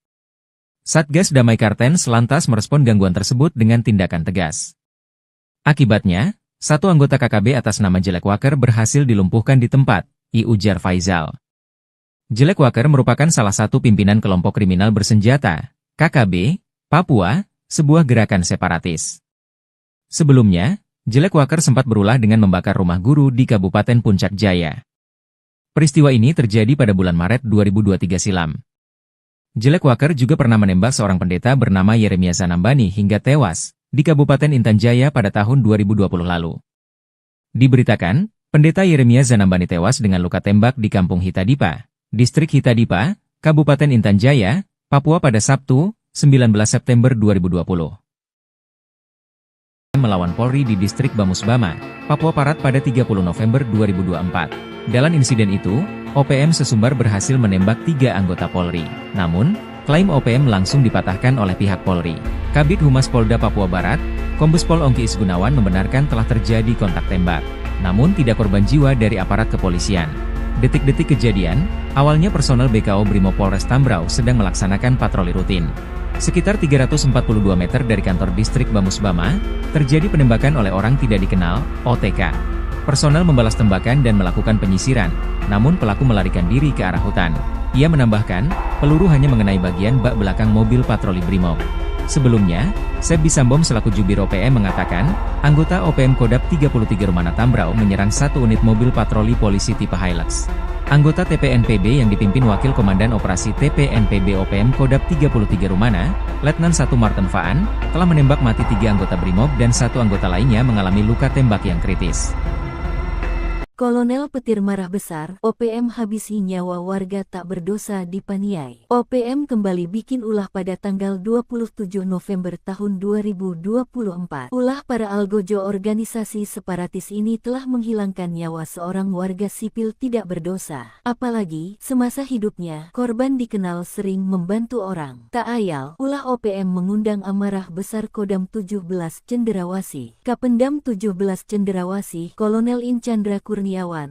Satgas Damai Kartens lantas merespon gangguan tersebut dengan tindakan tegas. Akibatnya, satu anggota KKB atas nama Jelek Wakar berhasil dilumpuhkan di tempat, ujar Faizal. Jelek Wakar merupakan salah satu pimpinan kelompok kriminal bersenjata, KKB, Papua, sebuah gerakan separatis. Sebelumnya, Jelek Wakar sempat berulah dengan membakar rumah guru di Kabupaten Puncak Jaya. Peristiwa ini terjadi pada bulan Maret 2023 silam. Jelek Wakar juga pernah menembak seorang pendeta bernama Yeremia Zanambani hingga tewas di Kabupaten Intan Jaya pada tahun 2020 lalu. Diberitakan, pendeta Yeremia Zanambani tewas dengan luka tembak di Kampung Hitadipa, Distrik Hitadipa, Kabupaten Intan Jaya, Papua pada Sabtu, 19 September 2020. Melawan Polri di Distrik Bamusbama, Papua Barat pada 30 November 2024. Dalam insiden itu, OPM sesumbar berhasil menembak 3 anggota Polri. Namun, klaim OPM langsung dipatahkan oleh pihak Polri. Kabid Humas Polda Papua Barat, Kombes Pol Ongki Isgunawan membenarkan telah terjadi kontak tembak. Namun tidak korban jiwa dari aparat kepolisian. Detik-detik kejadian, awalnya personel BKO Brimob Polres Tambrau sedang melaksanakan patroli rutin. Sekitar 342 meter dari kantor distrik Bamusbama, terjadi penembakan oleh orang tidak dikenal, OTK. Personel membalas tembakan dan melakukan penyisiran, namun pelaku melarikan diri ke arah hutan. Ia menambahkan, peluru hanya mengenai bagian bak belakang mobil patroli Brimob. Sebelumnya, Seb Bisambom selaku Jubir OPM mengatakan, anggota OPM Kodap 33 Rumana Tambrau menyerang satu unit mobil patroli polisi tipe Hilux. Anggota TPNPB yang dipimpin Wakil Komandan Operasi TPNPB OPM Kodap 33 Rumana, Letnan 1 Martin Faan, telah menembak mati 3 anggota Brimob dan 1 anggota lainnya mengalami luka tembak yang kritis. Kolonel Petir marah besar, OPM habisi nyawa warga tak berdosa di Paniai. OPM kembali bikin ulah pada tanggal 27 November tahun 2024. Ulah para algojo organisasi separatis ini telah menghilangkan nyawa seorang warga sipil tidak berdosa. Apalagi, semasa hidupnya, korban dikenal sering membantu orang. Tak ayal, ulah OPM mengundang amarah besar Kodam 17 Cenderawasih. Kapendam 17 Cenderawasih, Kolonel In Chandra Kurniawan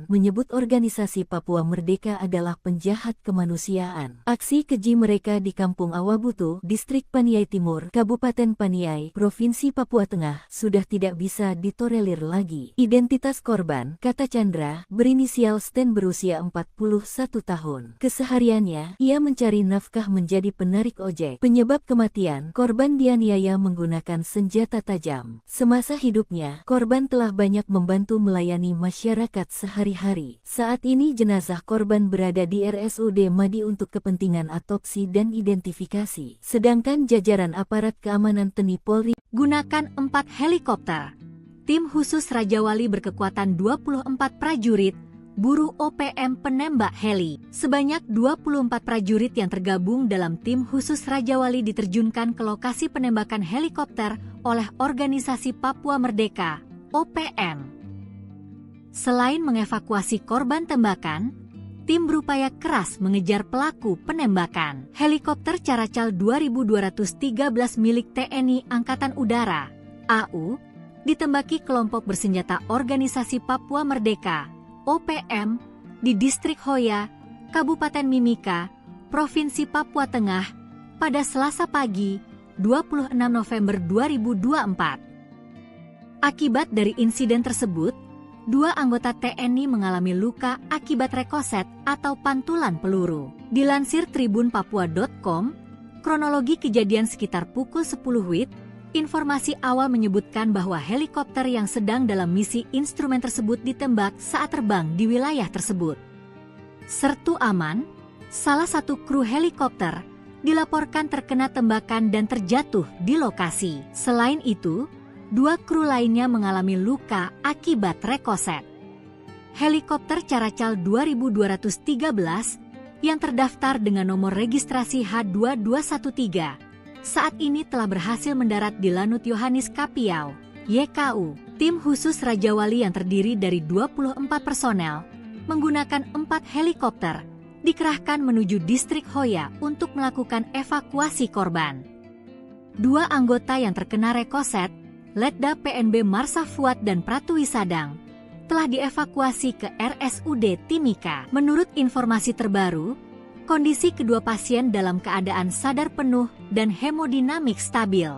menyebut organisasi Papua Merdeka adalah penjahat kemanusiaan. Aksi keji mereka di Kampung Awabutu, Distrik Paniai Timur, Kabupaten Paniai, Provinsi Papua Tengah, sudah tidak bisa ditolerir lagi. Identitas korban, kata Chandra, berinisial Sten berusia 41 tahun. Kesehariannya, ia mencari nafkah menjadi penarik ojek. Penyebab kematian, korban dianiaya menggunakan senjata tajam. Semasa hidupnya, korban telah banyak membantu melayani masyarakat sehari-hari. Saat ini jenazah korban berada di RSUD Madi untuk kepentingan autopsi dan identifikasi. Sedangkan jajaran aparat keamanan TNI Polri gunakan 4 helikopter. Tim khusus Raja Wali berkekuatan 24 prajurit buru OPM penembak heli. Sebanyak 24 prajurit yang tergabung dalam tim khusus Raja Wali diterjunkan ke lokasi penembakan helikopter oleh Organisasi Papua Merdeka, OPM. Selain mengevakuasi korban tembakan, tim berupaya keras mengejar pelaku penembakan. Helikopter Caracal 2213 milik TNI Angkatan Udara, AU, ditembaki kelompok bersenjata Organisasi Papua Merdeka, OPM, di Distrik Hoya, Kabupaten Mimika, Provinsi Papua Tengah, pada Selasa pagi, 26 November 2024. Akibat dari insiden tersebut, 2 anggota TNI mengalami luka akibat rekoset atau pantulan peluru. Dilansir tribunpapua.com, kronologi kejadian sekitar pukul 10 WIB, informasi awal menyebutkan bahwa helikopter yang sedang dalam misi instrumen tersebut ditembak saat terbang di wilayah tersebut. Sertu Aman, salah satu kru helikopter, dilaporkan terkena tembakan dan terjatuh di lokasi. Selain itu, 2 kru lainnya mengalami luka akibat rekoset. Helikopter Caracal 2213 yang terdaftar dengan nomor registrasi H2213 saat ini telah berhasil mendarat di Lanut Yohanis Kapiau, YKU. Tim khusus Raja Wali yang terdiri dari 24 personel menggunakan 4 helikopter dikerahkan menuju Distrik Hoya untuk melakukan evakuasi korban. 2 anggota yang terkena rekoset, Letda PNB Marsa Fuad dan Pratwi Sadang, telah dievakuasi ke RSUD Timika. Menurut informasi terbaru, kondisi kedua pasien dalam keadaan sadar penuh dan hemodinamik stabil.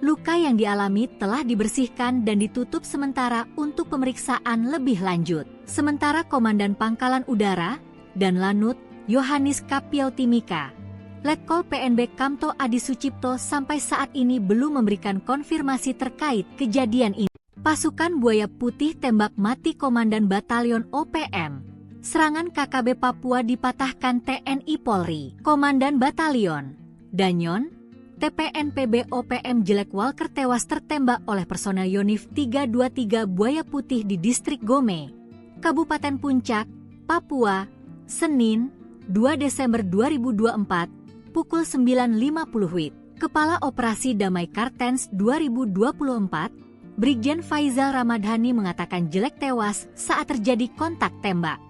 Luka yang dialami telah dibersihkan dan ditutup sementara untuk pemeriksaan lebih lanjut. Sementara Komandan Pangkalan Udara dan Lanut Yohanis Kapiau Timika, Letkol PNB Kamto Adi Sucipto sampai saat ini belum memberikan konfirmasi terkait kejadian ini. Pasukan Buaya Putih tembak mati Komandan Batalion OPM. Serangan KKB Papua dipatahkan TNI Polri. Komandan Batalion Danyon, TPNPB OPM Jelek Walker tewas tertembak oleh personel Yonif 323 Buaya Putih di Distrik Gome, Kabupaten Puncak, Papua, Senin, 2 Desember 2024, pukul 9.50 WIB. Kepala Operasi Damai Kartens 2024, Brigjen Faizal Ramadhani mengatakan Jelek tewas saat terjadi kontak tembak.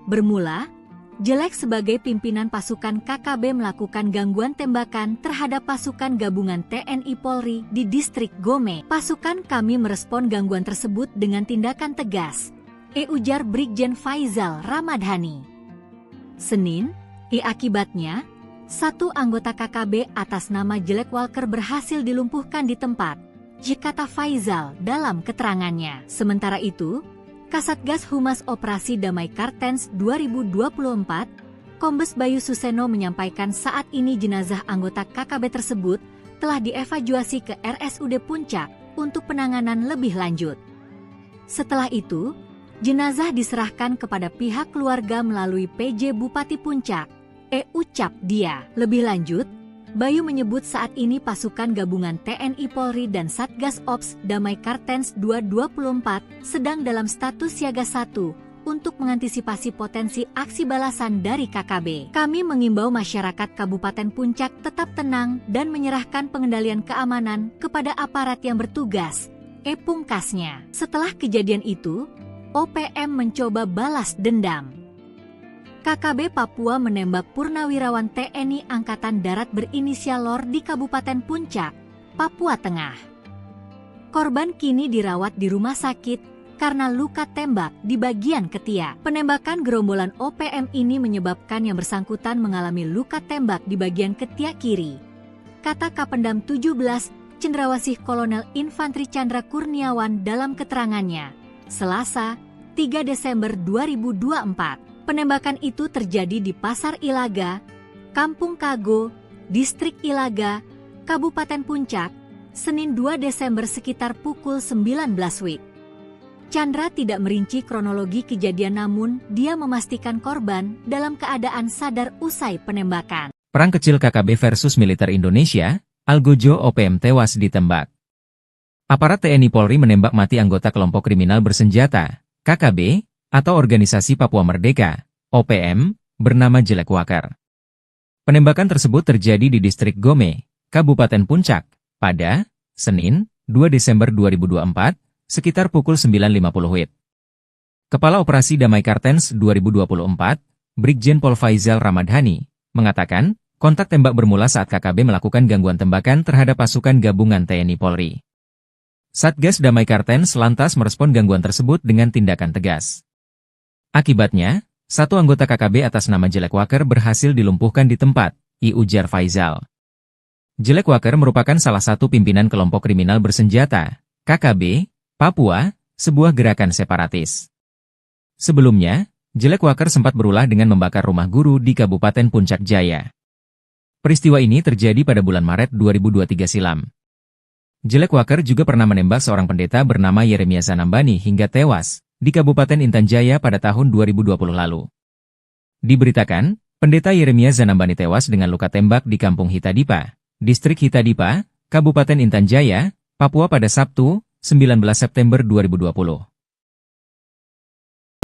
Bermula, Jelek sebagai pimpinan pasukan KKB melakukan gangguan tembakan terhadap pasukan gabungan TNI Polri di Distrik Gome. Pasukan kami merespon gangguan tersebut dengan tindakan tegas, ujar Brigjen Faizal Ramadhani. Senin, akibatnya, 1 anggota KKB atas nama Jelek Walker berhasil dilumpuhkan di tempat, kata Faizal dalam keterangannya. Sementara itu, Kasatgas Humas Operasi Damai Kartens 2024, Kombes Bayu Suseno menyampaikan saat ini jenazah anggota KKB tersebut telah dievakuasi ke RSUD Puncak untuk penanganan lebih lanjut. Setelah itu, jenazah diserahkan kepada pihak keluarga melalui PJ Bupati Puncak, ucap dia. Lebih lanjut, Bayu menyebut saat ini pasukan gabungan TNI Polri dan Satgas Ops Damai Kartens 224 sedang dalam status siaga 1 untuk mengantisipasi potensi aksi balasan dari KKB. Kami mengimbau masyarakat Kabupaten Puncak tetap tenang dan menyerahkan pengendalian keamanan kepada aparat yang bertugas, pungkasnya. Setelah kejadian itu, OPM mencoba balas dendam. KKB Papua menembak purnawirawan TNI Angkatan Darat berinisial LOR di Kabupaten Puncak, Papua Tengah. Korban kini dirawat di rumah sakit karena luka tembak di bagian ketiak. Penembakan gerombolan OPM ini menyebabkan yang bersangkutan mengalami luka tembak di bagian ketiak kiri, kata Kapendam 17 Cendrawasih Kolonel Infantri Chandra Kurniawan dalam keterangannya, Selasa, 3 Desember 2024. Penembakan itu terjadi di Pasar Ilaga, Kampung Kago, Distrik Ilaga, Kabupaten Puncak, Senin 2 Desember sekitar pukul 19 WIB. Chandra tidak merinci kronologi kejadian namun dia memastikan korban dalam keadaan sadar usai penembakan. Perang kecil KKB versus militer Indonesia, Algojo OPM tewas ditembak. Aparat TNI Polri menembak mati anggota kelompok kriminal bersenjata, KKB, atau Organisasi Papua Merdeka, OPM, bernama Jelek Wakar. Penembakan tersebut terjadi di distrik Gome, Kabupaten Puncak, pada Senin, 2 Desember 2024, sekitar pukul 9.50 WIB. Kepala Operasi Damai Kartens 2024, Brigjen Pol Faizal Ramadhani, mengatakan, kontak tembak bermula saat KKB melakukan gangguan tembakan terhadap pasukan gabungan TNI Polri. Satgas Damai Kartens lantas merespon gangguan tersebut dengan tindakan tegas. Akibatnya, satu anggota KKB atas nama Jelek Wakar berhasil dilumpuhkan di tempat, ujar Faizal. Jelek Wakar merupakan salah satu pimpinan kelompok kriminal bersenjata, KKB, Papua, sebuah gerakan separatis. Sebelumnya, Jelek Wakar sempat berulah dengan membakar rumah guru di Kabupaten Puncak Jaya. Peristiwa ini terjadi pada bulan Maret 2023 silam. Jelek Wakar juga pernah menembak seorang pendeta bernama Yeremia Zanambani hingga tewas di Kabupaten Intan Jaya pada tahun 2020 lalu. Diberitakan, pendeta Yeremia Zanambani tewas dengan luka tembak di Kampung Hitadipa, Distrik Hitadipa, Kabupaten Intan Jaya, Papua pada Sabtu, 19 September 2020.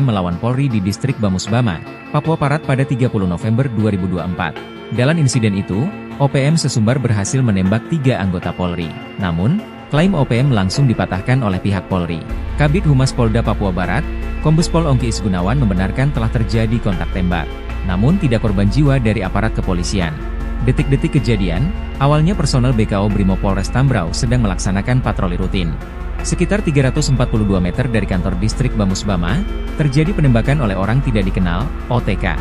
Melawan Polri di Distrik Bamusbama, Papua Barat pada 30 November 2024. Dalam insiden itu, OPM sesumbar berhasil menembak 3 anggota Polri. Namun, klaim OPM langsung dipatahkan oleh pihak Polri. Kabid Humas Polda Papua Barat, Kombes Pol Ongki Isgunawan membenarkan telah terjadi kontak tembak. Namun tidak korban jiwa dari aparat kepolisian. Detik-detik kejadian, awalnya personel BKO Brimob Polres Tambrau sedang melaksanakan patroli rutin. Sekitar 342 meter dari kantor distrik Bamusbama, terjadi penembakan oleh orang tidak dikenal, OTK.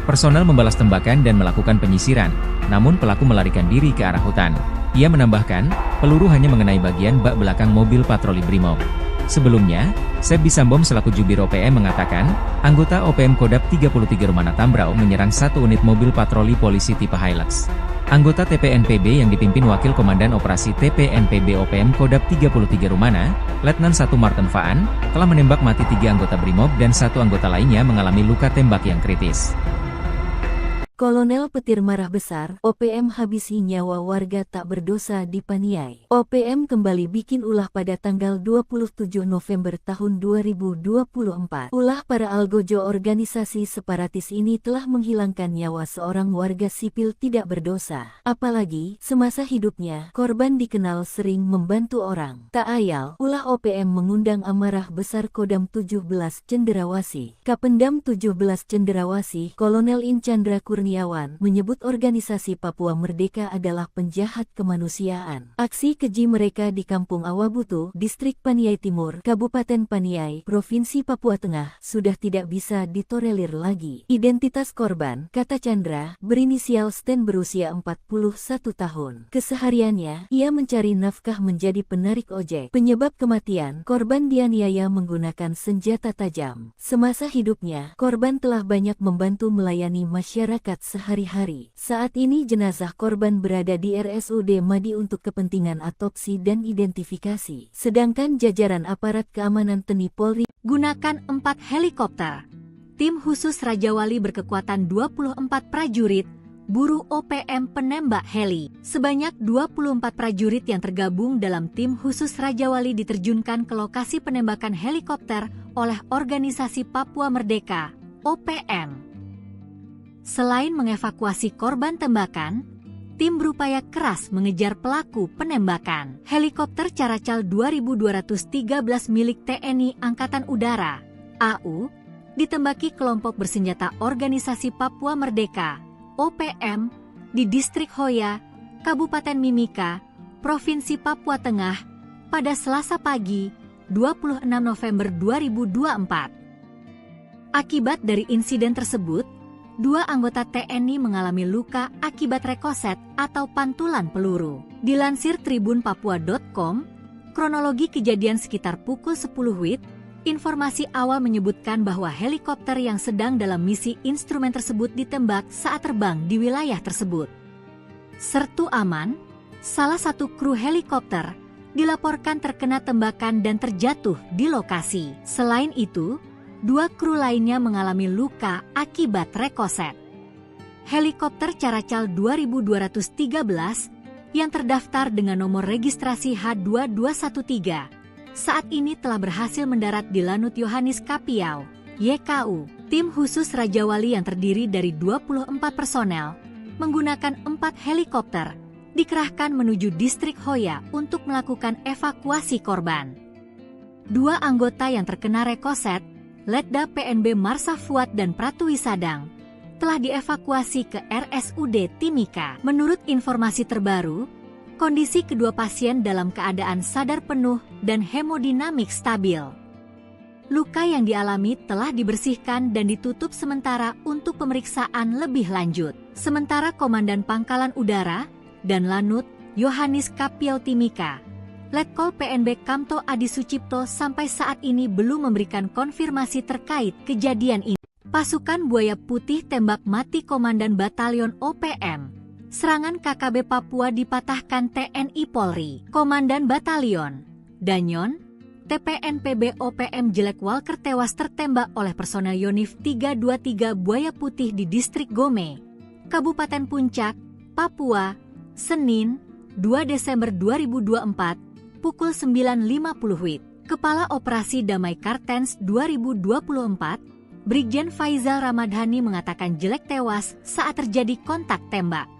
Personel membalas tembakan dan melakukan penyisiran, namun pelaku melarikan diri ke arah hutan. Ia menambahkan, peluru hanya mengenai bagian bak belakang mobil patroli Brimob. Sebelumnya, Sebi Sambom selaku Jubir OPM mengatakan, anggota OPM Kodap 33 Rumana Tambrau menyerang satu unit mobil patroli polisi tipe Hilux. Anggota TPNPB yang dipimpin Wakil Komandan Operasi TPNPB OPM Kodap 33 Rumana, Letnan 1 Martin Faan, telah menembak mati 3 anggota Brimob dan 1 anggota lainnya mengalami luka tembak yang kritis. Kolonel Petir marah besar, OPM habisi nyawa warga tak berdosa di Paniai. OPM kembali bikin ulah pada tanggal 27 November tahun 2024. Ulah para algojo organisasi separatis ini telah menghilangkan nyawa seorang warga sipil tidak berdosa. Apalagi, semasa hidupnya, korban dikenal sering membantu orang. Tak ayal, ulah OPM mengundang amarah besar Kodam 17 Cenderawasih. Kapendam 17 Cenderawasih, Kolonel Inchandra Kurniawan menyebut organisasi Papua Merdeka adalah penjahat kemanusiaan. Aksi keji mereka di Kampung Awabutu, Distrik Paniai Timur, Kabupaten Paniai, Provinsi Papua Tengah, sudah tidak bisa ditolerir lagi. Identitas korban, kata Chandra, berinisial Sten berusia 41 tahun. Kesehariannya, ia mencari nafkah menjadi penarik ojek. Penyebab kematian, korban dianiaya menggunakan senjata tajam. Semasa hidupnya, korban telah banyak membantu melayani masyarakat sehari-hari. Saat ini jenazah korban berada di RSUD Madi untuk kepentingan autopsi dan identifikasi. Sedangkan jajaran aparat keamanan TNI Polri gunakan 4 helikopter. Tim khusus Raja Wali berkekuatan 24 prajurit, buru OPM penembak heli. Sebanyak 24 prajurit yang tergabung dalam tim khusus Raja Wali diterjunkan ke lokasi penembakan helikopter oleh Organisasi Papua Merdeka, OPM. Selain mengevakuasi korban tembakan, tim berupaya keras mengejar pelaku penembakan. Helikopter Caracal 2213 milik TNI Angkatan Udara, AU, ditembaki kelompok bersenjata Organisasi Papua Merdeka, OPM, di Distrik Hoya, Kabupaten Mimika, Provinsi Papua Tengah, pada Selasa pagi, 26 November 2024. Akibat dari insiden tersebut, 2 anggota TNI mengalami luka akibat rekoset atau pantulan peluru. Dilansir tribunpapua.com, kronologi kejadian sekitar pukul 10 WIB, informasi awal menyebutkan bahwa helikopter yang sedang dalam misi instrumen tersebut ditembak saat terbang di wilayah tersebut. Sertu Aman, salah satu kru helikopter, dilaporkan terkena tembakan dan terjatuh di lokasi. Selain itu, 2 kru lainnya mengalami luka akibat rekoset. Helikopter Caracal 2213 yang terdaftar dengan nomor registrasi H2213 saat ini telah berhasil mendarat di Lanut Yohanes Kapiau, YKU, tim khusus Raja Wali yang terdiri dari 24 personel, menggunakan 4 helikopter, dikerahkan menuju distrik Hoya untuk melakukan evakuasi korban. 2 anggota yang terkena rekoset, Letda PNB Marsa Fuad dan Pratu Wisadang, telah dievakuasi ke RSUD Timika. Menurut informasi terbaru, kondisi kedua pasien dalam keadaan sadar penuh dan hemodinamik stabil. Luka yang dialami telah dibersihkan dan ditutup sementara untuk pemeriksaan lebih lanjut. Sementara Komandan Pangkalan Udara dan Lanut Yohanis Kapiau Timika, Letkol PNB Kamto Adi Sucipto sampai saat ini belum memberikan konfirmasi terkait kejadian ini. Pasukan Buaya Putih tembak mati Komandan Batalion OPM. Serangan KKB Papua dipatahkan TNI Polri. Komandan Batalion Danyon TPNPB OPM Jelek Walker tewas tertembak oleh personel Yonif 323 Buaya Putih di Distrik Gome, Kabupaten Puncak, Papua, Senin, 2 Desember 2024, pukul 9.50 WIB. Kepala Operasi Damai Kartens 2024, Brigjen Faizal Ramadhani mengatakan Jelek tewas saat terjadi kontak tembak.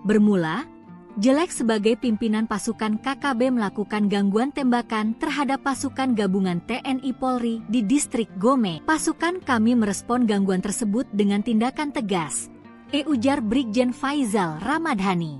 Bermula, Jelek sebagai pimpinan pasukan KKB melakukan gangguan tembakan terhadap pasukan gabungan TNI Polri di Distrik Gome. Pasukan kami merespon gangguan tersebut dengan tindakan tegas, ujar Brigjen Faizal Ramadhani.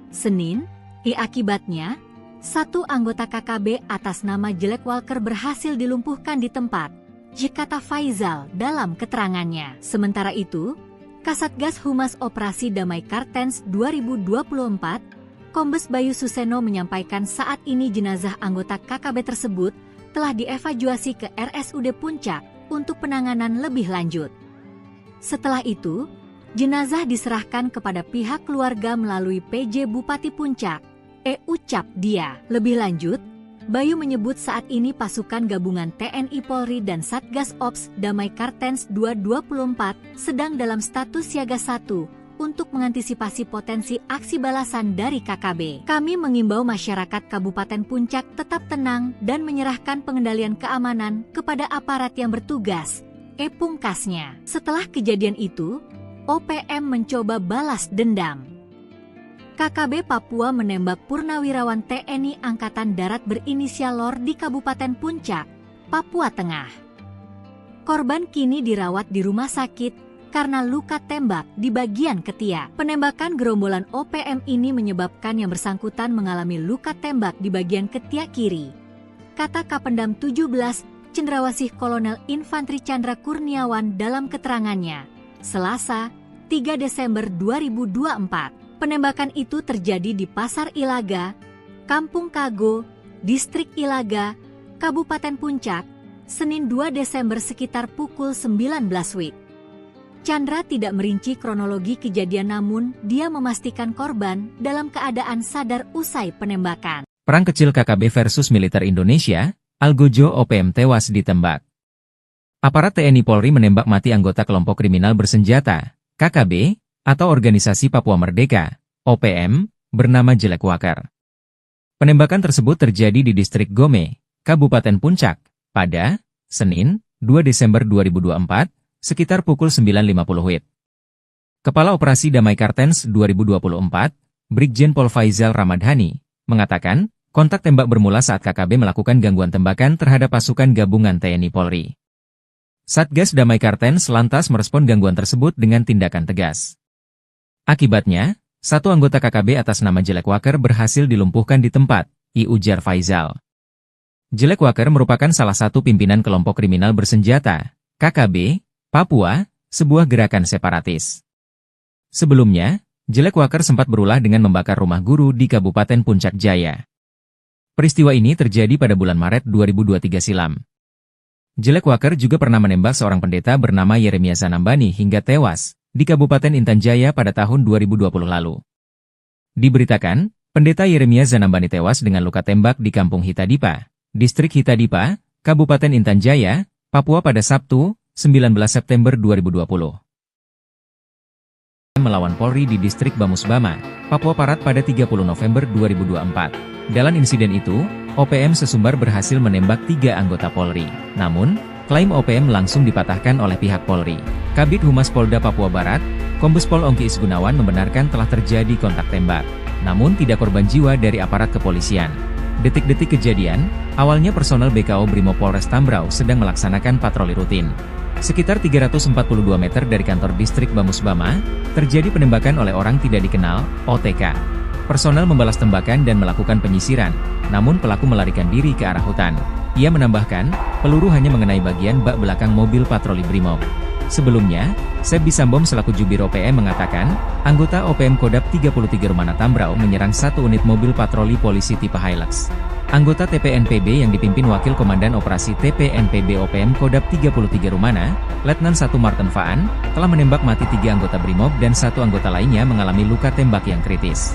Senin, akibatnya, 1 anggota KKB atas nama Jelek Walker berhasil dilumpuhkan di tempat, kata Faizal dalam keterangannya. Sementara itu, Kasatgas Humas Operasi Damai Kartens 2024, Kombes Bayu Suseno menyampaikan saat ini jenazah anggota KKB tersebut telah dievakuasi ke RSUD Puncak untuk penanganan lebih lanjut. Setelah itu, jenazah diserahkan kepada pihak keluarga melalui PJ Bupati Puncak, ucap dia. Lebih lanjut, Bayu menyebut saat ini pasukan gabungan TNI Polri dan Satgas Ops Damai Kartens 224 sedang dalam status siaga 1 untuk mengantisipasi potensi aksi balasan dari KKB. Kami mengimbau masyarakat Kabupaten Puncak tetap tenang dan menyerahkan pengendalian keamanan kepada aparat yang bertugas, pungkasnya. Setelah kejadian itu, OPM mencoba balas dendam. KKB Papua menembak Purnawirawan TNI Angkatan Darat berinisial LOR di Kabupaten Puncak, Papua Tengah. Korban kini dirawat di rumah sakit karena luka tembak di bagian ketiak. Penembakan gerombolan OPM ini menyebabkan yang bersangkutan mengalami luka tembak di bagian ketiak kiri, kata Kapendam 17 Cendrawasih Kolonel Infantri Chandra Kurniawan dalam keterangannya, Selasa, 3 Desember 2024. Penembakan itu terjadi di Pasar Ilaga, Kampung Kago, Distrik Ilaga, Kabupaten Puncak, Senin 2 Desember sekitar pukul 19 WIB. Chandra tidak merinci kronologi kejadian namun dia memastikan korban dalam keadaan sadar usai penembakan. Perang kecil KKB versus militer Indonesia, Algojo OPM tewas ditembak. Aparat TNI Polri menembak mati anggota kelompok kriminal bersenjata, KKB, atau Organisasi Papua Merdeka, OPM, bernama Jelek Walker. Penembakan tersebut terjadi di Distrik Gome, Kabupaten Puncak, pada Senin, 2 Desember 2024, sekitar pukul 9.50 WIB. Kepala Operasi Damai Kartens 2024, Brigjen Pol Faizal Ramadhani, mengatakan, kontak tembak bermula saat KKB melakukan gangguan tembakan terhadap pasukan gabungan TNI Polri. Satgas Damai Kartens lantas merespon gangguan tersebut dengan tindakan tegas. Akibatnya, 1 anggota KKB atas nama Jelek Walker berhasil dilumpuhkan di tempat, ujar Faizal. Jelek Walker merupakan salah satu pimpinan kelompok kriminal bersenjata, KKB, Papua, sebuah gerakan separatis. Sebelumnya, Jelek Walker sempat berulah dengan membakar rumah guru di Kabupaten Puncak Jaya. Peristiwa ini terjadi pada bulan Maret 2023 silam. Jelek Walker juga pernah menembak seorang pendeta bernama Yeremia Zanambani hingga tewas di Kabupaten Intan Jaya pada tahun 2020 lalu. Diberitakan, pendeta Yeremia Zanambani tewas dengan luka tembak di Kampung Hitadipa, Distrik Hitadipa, Kabupaten Intan Jaya, Papua pada Sabtu, 19 September 2020. Melawan Polri di Distrik Bamusbama, Papua Barat pada 30 November 2024. Dalam insiden itu, OPM Sesumbar berhasil menembak 3 anggota Polri. Namun, Klaim OPM langsung dipatahkan oleh pihak Polri. Kabid Humas Polda Papua Barat, Kombes Pol Ongki Isgunawan membenarkan telah terjadi kontak tembak. Namun tidak korban jiwa dari aparat kepolisian. Detik-detik kejadian, awalnya personel BKO Brimob Polres Tambrau sedang melaksanakan patroli rutin. Sekitar 342 meter dari kantor distrik Bamusbama, terjadi penembakan oleh orang tidak dikenal, OTK. Personel membalas tembakan dan melakukan penyisiran, namun pelaku melarikan diri ke arah hutan. Ia menambahkan, peluru hanya mengenai bagian bak belakang mobil patroli Brimob. Sebelumnya, Sebi Sambom selaku Jubir OPM mengatakan, anggota OPM Kodap 33 Rumana Tambrau menyerang satu unit mobil patroli polisi tipe Hilux. Anggota TPNPB yang dipimpin Wakil Komandan Operasi TPNPB OPM Kodap 33 Rumana, Letnan 1 Martin Faan, telah menembak mati 3 anggota Brimob dan 1 anggota lainnya mengalami luka tembak yang kritis.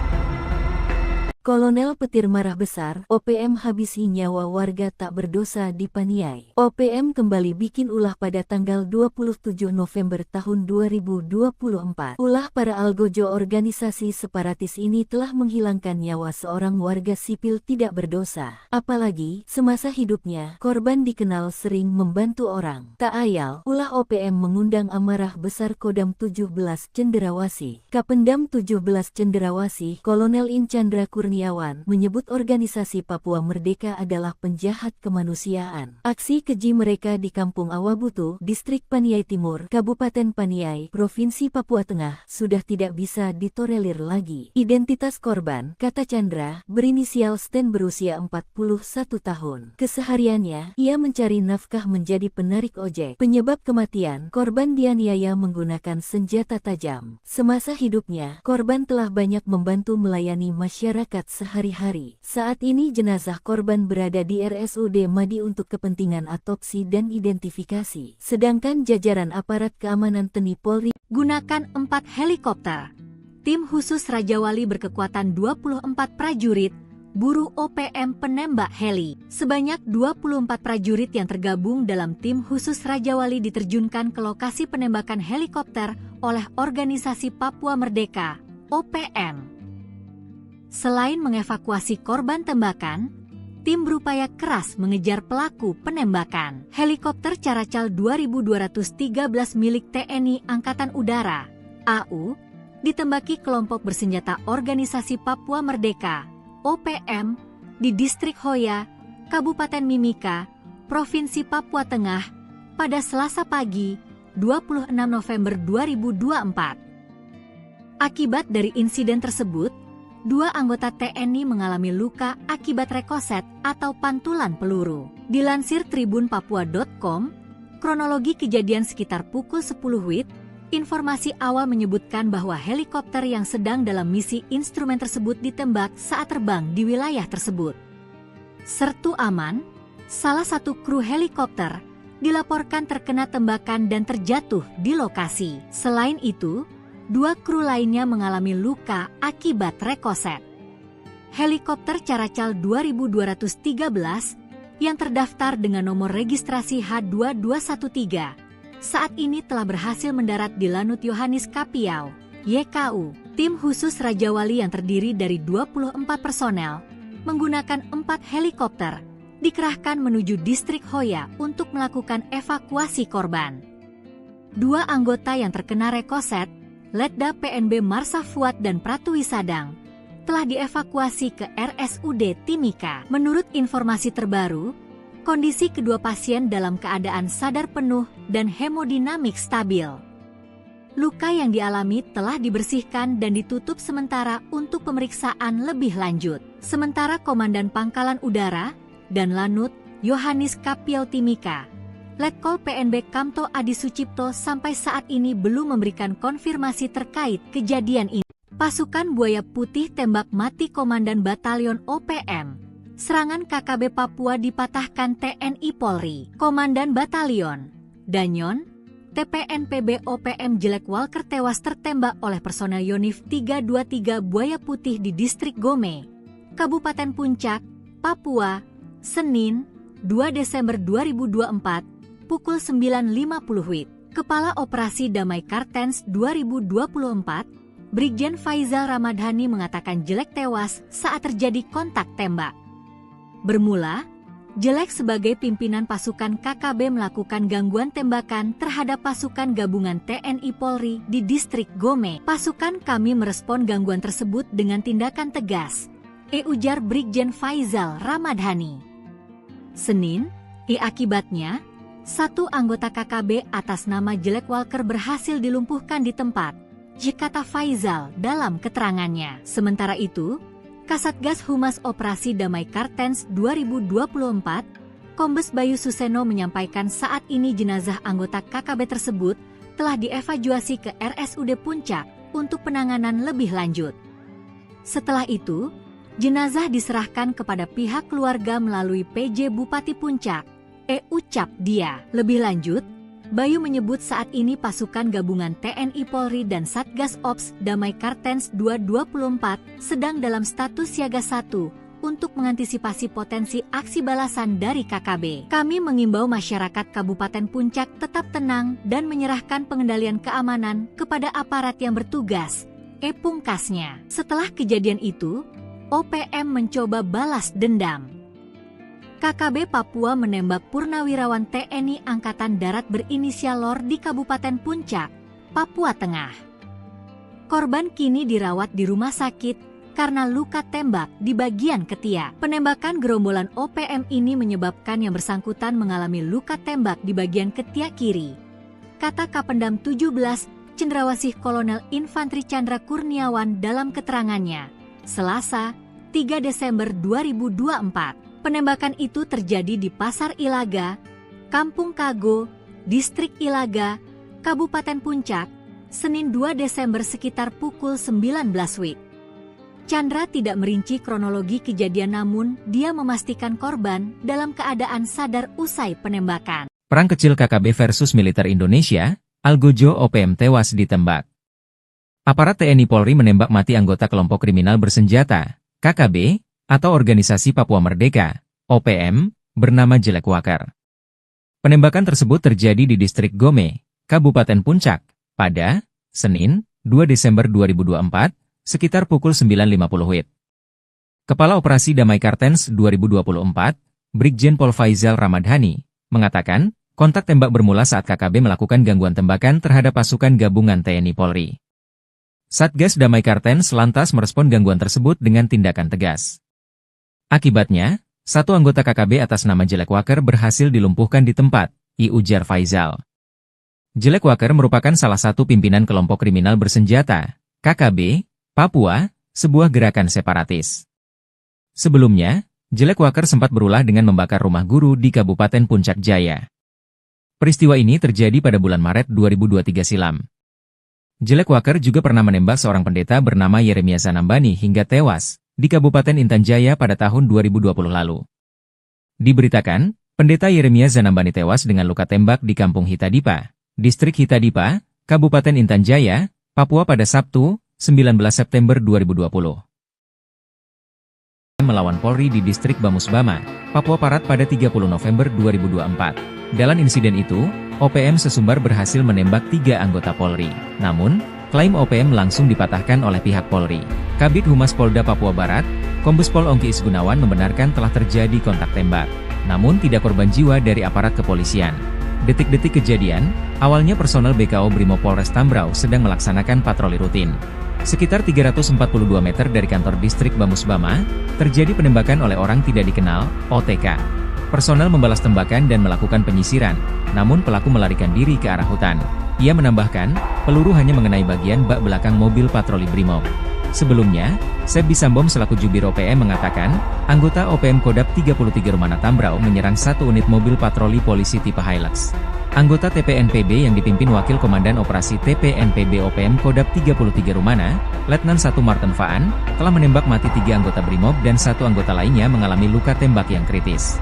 Kolonel Petir marah besar, OPM habisi nyawa warga tak berdosa di Paniai. OPM kembali bikin ulah pada tanggal 27 November tahun 2024. Ulah para algojo organisasi separatis ini telah menghilangkan nyawa seorang warga sipil tidak berdosa. Apalagi, semasa hidupnya, korban dikenal sering membantu orang. Tak ayal, ulah OPM mengundang amarah besar Kodam 17 Cenderawasih. Kapendam 17 Cenderawasih, Kolonel In Chandra Kurniawan, menyebut organisasi Papua Merdeka adalah penjahat kemanusiaan. Aksi keji mereka di Kampung Awabutu, Distrik Paniai Timur, Kabupaten Paniai, Provinsi Papua Tengah, sudah tidak bisa ditolerir lagi. Identitas korban, kata Chandra, berinisial Sten berusia 41 tahun. Kesehariannya, ia mencari nafkah menjadi penarik ojek. Penyebab kematian, korban dianiaya menggunakan senjata tajam. Semasa hidupnya, korban telah banyak membantu melayani masyarakat sehari-hari. Saat ini jenazah korban berada di RSUD Madi untuk kepentingan otopsi dan identifikasi. Sedangkan jajaran aparat keamanan TNI Polri gunakan 4 helikopter. Tim khusus Raja Wali berkekuatan 24 prajurit, buru OPM penembak heli. Sebanyak 24 prajurit yang tergabung dalam tim khusus Raja Wali diterjunkan ke lokasi penembakan helikopter oleh organisasi Papua Merdeka, OPM. Selain mengevakuasi korban tembakan, tim berupaya keras mengejar pelaku penembakan. Helikopter Caracal 2213 milik TNI Angkatan Udara, AU, ditembaki kelompok bersenjata Organisasi Papua Merdeka, OPM, di Distrik Hoya, Kabupaten Mimika, Provinsi Papua Tengah, pada Selasa pagi, 26 November 2024. Akibat dari insiden tersebut, 2 anggota TNI mengalami luka akibat rekoset atau pantulan peluru. Dilansir tribunpapua.com, kronologi kejadian sekitar pukul 10 WIB, informasi awal menyebutkan bahwa helikopter yang sedang dalam misi instrumen tersebut ditembak saat terbang di wilayah tersebut. Sertu aman, salah satu kru helikopter, dilaporkan terkena tembakan dan terjatuh di lokasi. Selain itu, 2 kru lainnya mengalami luka akibat rekoset. Helikopter Caracal 2213 yang terdaftar dengan nomor registrasi H2213 saat ini telah berhasil mendarat di Lanut Yohanis Kapiau, YKU. Tim khusus Raja Wali yang terdiri dari 24 personel menggunakan 4 helikopter dikerahkan menuju Distrik Hoya untuk melakukan evakuasi korban. 2 anggota yang terkena rekoset, Letda PNB Marsa Fuad dan Pratwi Sadang, telah dievakuasi ke RSUD Timika. Menurut informasi terbaru, kondisi kedua pasien dalam keadaan sadar penuh dan hemodinamik stabil. Luka yang dialami telah dibersihkan dan ditutup sementara untuk pemeriksaan lebih lanjut. Sementara Komandan Pangkalan Udara dan Lanut Yohanis Kapiau Timika, Letkol PNB Kamto Adi Sucipto sampai saat ini belum memberikan konfirmasi terkait kejadian ini. Pasukan Buaya Putih tembak mati Komandan Batalion OPM. Serangan KKB Papua dipatahkan TNI Polri. Komandan Batalion Danyon, TPNPB OPM Jelek Walker tewas tertembak oleh personel Yonif 323 Buaya Putih di Distrik Gome, Kabupaten Puncak, Papua, Senin, 2 Desember 2024, pukul 9.50 WIB. Kepala Operasi Damai Kartens 2024, Brigjen Faizal Ramadhani mengatakan Jelek tewas saat terjadi kontak tembak. Bermula, Jelek sebagai pimpinan pasukan KKB melakukan gangguan tembakan terhadap pasukan gabungan TNI Polri di distrik Gome. Pasukan kami merespon gangguan tersebut dengan tindakan tegas, ujar Brigjen Faizal Ramadhani. Senin, akibatnya, satu anggota KKB atas nama Jelek Walker berhasil dilumpuhkan di tempat, kata Faizal dalam keterangannya. Sementara itu, Kasatgas Humas Operasi Damai Kartens 2024, Kombes Bayu Suseno menyampaikan saat ini jenazah anggota KKB tersebut telah dievakuasi ke RSUD Puncak untuk penanganan lebih lanjut. Setelah itu, jenazah diserahkan kepada pihak keluarga melalui PJ Bupati Puncak, ucap dia. Lebih lanjut, Bayu menyebut saat ini pasukan gabungan TNI Polri dan Satgas Ops Damai Kartens 2024 sedang dalam status siaga 1 untuk mengantisipasi potensi aksi balasan dari KKB. Kami mengimbau masyarakat Kabupaten Puncak tetap tenang dan menyerahkan pengendalian keamanan kepada aparat yang bertugas, pungkasnya. Setelah kejadian itu, OPM mencoba balas dendam. KKB Papua menembak purnawirawan TNI Angkatan Darat berinisial LOR di Kabupaten Puncak, Papua Tengah. Korban kini dirawat di rumah sakit karena luka tembak di bagian ketiak. Penembakan gerombolan OPM ini menyebabkan yang bersangkutan mengalami luka tembak di bagian ketiak kiri, kata Kapendam 17 Cendrawasih Kolonel Infantri Chandra Kurniawan dalam keterangannya, Selasa, 3 Desember 2024. Penembakan itu terjadi di Pasar Ilaga, Kampung Kago, Distrik Ilaga, Kabupaten Puncak, Senin 2 Desember sekitar pukul 19 WIB. Chandra tidak merinci kronologi kejadian namun dia memastikan korban dalam keadaan sadar usai penembakan. Perang kecil KKB versus militer Indonesia, Algojo OPM tewas ditembak. Aparat TNI Polri menembak mati anggota kelompok kriminal bersenjata, KKB, atau Organisasi Papua Merdeka, OPM, bernama Jelek Walker. Penembakan tersebut terjadi di distrik Gome, Kabupaten Puncak, pada Senin, 2 Desember 2024, sekitar pukul 9.50 WIB. Kepala Operasi Damai Kartens 2024, Brigjen Pol Faizal Ramadhani, mengatakan, kontak tembak bermula saat KKB melakukan gangguan tembakan terhadap pasukan gabungan TNI Polri. Satgas Damai Kartens lantas merespon gangguan tersebut dengan tindakan tegas. Akibatnya, satu anggota KKB atas nama Jelek Walker berhasil dilumpuhkan di tempat, ujar Faizal. Jelek Walker merupakan salah satu pimpinan kelompok kriminal bersenjata, KKB, Papua, sebuah gerakan separatis. Sebelumnya, Jelek Walker sempat berulah dengan membakar rumah guru di Kabupaten Puncak Jaya. Peristiwa ini terjadi pada bulan Maret 2023 silam. Jelek Walker juga pernah menembak seorang pendeta bernama Yeremia Zanambani hingga tewas di Kabupaten Intan Jaya pada tahun 2020 lalu. Diberitakan, pendeta Yeremia Zanambani tewas dengan luka tembak di Kampung Hitadipa, Distrik Hitadipa, Kabupaten Intan Jaya, Papua pada Sabtu, 19 September 2020. Melawan Polri di Distrik Bamusbama, Papua Barat pada 30 November 2024. Dalam insiden itu, OPM sesumbar berhasil menembak 3 anggota Polri. Namun, klaim OPM langsung dipatahkan oleh pihak Polri. Kabid Humas Polda Papua Barat, Kombes Pol Ongki Isgunawan membenarkan telah terjadi kontak tembak. Namun tidak korban jiwa dari aparat kepolisian. Detik-detik kejadian, awalnya personel BKO Brimob Polres Tambrau sedang melaksanakan patroli rutin. Sekitar 342 meter dari kantor distrik Bamusbama, terjadi penembakan oleh orang tidak dikenal, OTK. Personel membalas tembakan dan melakukan penyisiran, namun pelaku melarikan diri ke arah hutan. Ia menambahkan, peluru hanya mengenai bagian bak belakang mobil patroli Brimob. Sebelumnya, Sebi Sambom selaku Jubir OPM mengatakan, anggota OPM Kodap 33 Rumana Tambrau menyerang satu unit mobil patroli polisi tipe Hilux. Anggota TPNPB yang dipimpin Wakil Komandan Operasi TPNPB OPM Kodap 33 Rumana, Letnan 1 Martin Faan, telah menembak mati 3 anggota Brimob dan 1 anggota lainnya mengalami luka tembak yang kritis.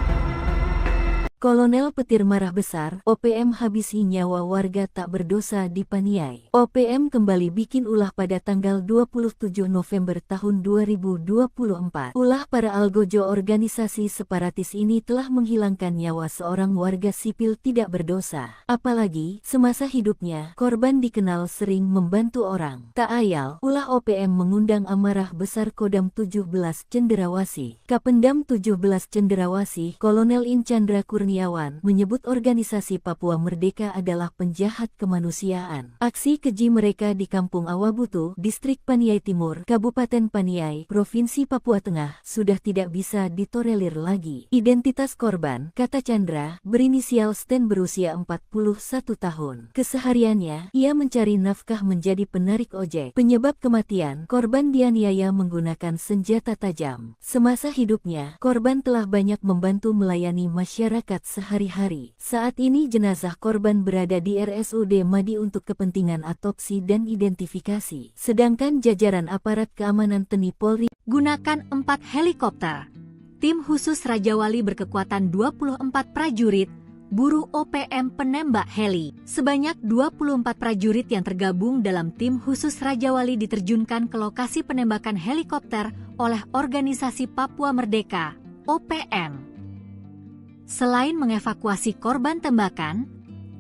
Kolonel petir marah besar, OPM habisi nyawa warga tak berdosa di Paniai. OPM kembali bikin ulah pada tanggal 27 November tahun 2024. Ulah para algojo organisasi separatis ini telah menghilangkan nyawa seorang warga sipil tidak berdosa. Apalagi, semasa hidupnya, korban dikenal sering membantu orang. Tak ayal, ulah OPM mengundang amarah besar Kodam 17 Cenderawasih. Kapendam 17 Cenderawasih, Kolonel In Chandra Kurniawan menyebut organisasi Papua Merdeka adalah penjahat kemanusiaan. Aksi keji mereka di Kampung Awabutu, Distrik Paniai Timur, Kabupaten Paniai, Provinsi Papua Tengah, sudah tidak bisa ditolerir lagi. Identitas korban, kata Chandra, berinisial Sten berusia 41 tahun. Kesehariannya, ia mencari nafkah menjadi penarik ojek. Penyebab kematian, korban dianiaya menggunakan senjata tajam. Semasa hidupnya, korban telah banyak membantu melayani masyarakat sehari-hari. Saat ini jenazah korban berada di RSUD Madi untuk kepentingan otopsi dan identifikasi. Sedangkan jajaran aparat keamanan TNI Polri gunakan 4 helikopter. Tim khusus Raja Wali berkekuatan 24 prajurit, buru OPM penembak heli. Sebanyak 24 prajurit yang tergabung dalam tim khusus Raja Wali diterjunkan ke lokasi penembakan helikopter oleh organisasi Papua Merdeka, OPM. Selain mengevakuasi korban tembakan,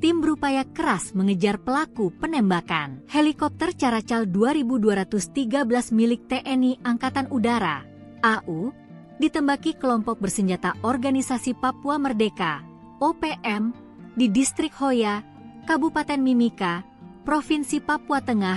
tim berupaya keras mengejar pelaku penembakan. Helikopter Caracal 2213 milik TNI Angkatan Udara, AU, ditembaki kelompok bersenjata organisasi Papua Merdeka, OPM, di Distrik Hoya, Kabupaten Mimika, Provinsi Papua Tengah,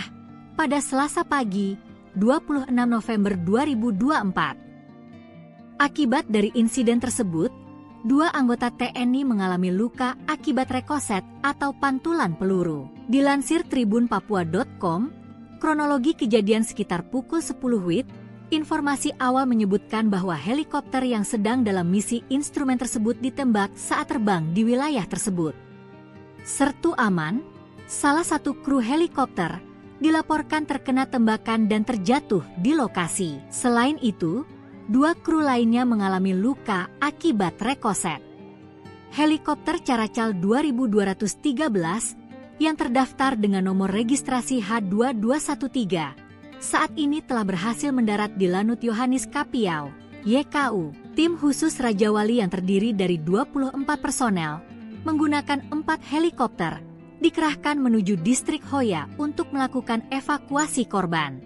pada Selasa pagi, 26 November 2024. Akibat dari insiden tersebut, 2 anggota TNI mengalami luka akibat rekoset atau pantulan peluru. Dilansir tribunpapua.com, kronologi kejadian sekitar pukul 10 WIB, informasi awal menyebutkan bahwa helikopter yang sedang dalam misi instrumen tersebut ditembak saat terbang di wilayah tersebut. Sertu Aman, salah satu kru helikopter, dilaporkan terkena tembakan dan terjatuh di lokasi. Selain itu, 2 kru lainnya mengalami luka akibat rekoset. Helikopter Caracal 2213 yang terdaftar dengan nomor registrasi H2213 saat ini telah berhasil mendarat di Lanut Yohanis Kapiau, YKU. Tim khusus Raja Wali yang terdiri dari 24 personel menggunakan 4 helikopter dikerahkan menuju Distrik Hoya untuk melakukan evakuasi korban.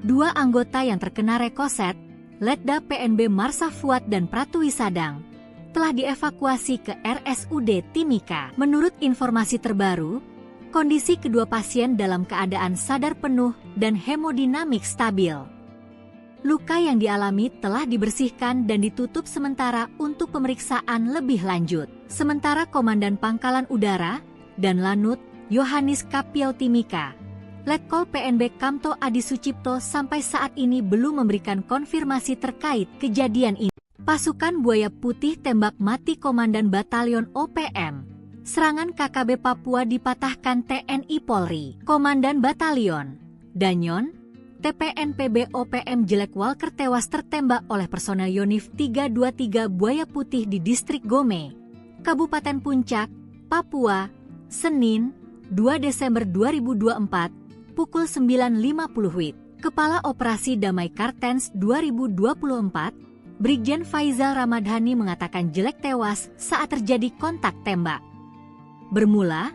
2 anggota yang terkena rekoset, Letda PNB Marsa Fuad dan Pratu Wisadang, telah dievakuasi ke RSUD Timika. Menurut informasi terbaru, kondisi kedua pasien dalam keadaan sadar penuh dan hemodinamik stabil. Luka yang dialami telah dibersihkan dan ditutup sementara untuk pemeriksaan lebih lanjut. Sementara Komandan Pangkalan Udara dan Lanut Yohanis Kapiau Timika, Letkol PNB Kamto Adi Sucipto sampai saat ini belum memberikan konfirmasi terkait kejadian ini. Pasukan Buaya Putih tembak mati Komandan Batalion OPM. Serangan KKB Papua dipatahkan TNI Polri. Komandan Batalion Danyon, TPNPB OPM Jelek Walker tewas tertembak oleh personel Yonif 323 Buaya Putih di Distrik Gome, Kabupaten Puncak, Papua, Senin, 2 Desember 2024, pukul 9.50 WIB. Kepala Operasi Damai Kartens 2024, Brigjen Faizal Ramadhani mengatakan Jelek tewas saat terjadi kontak tembak. Bermula,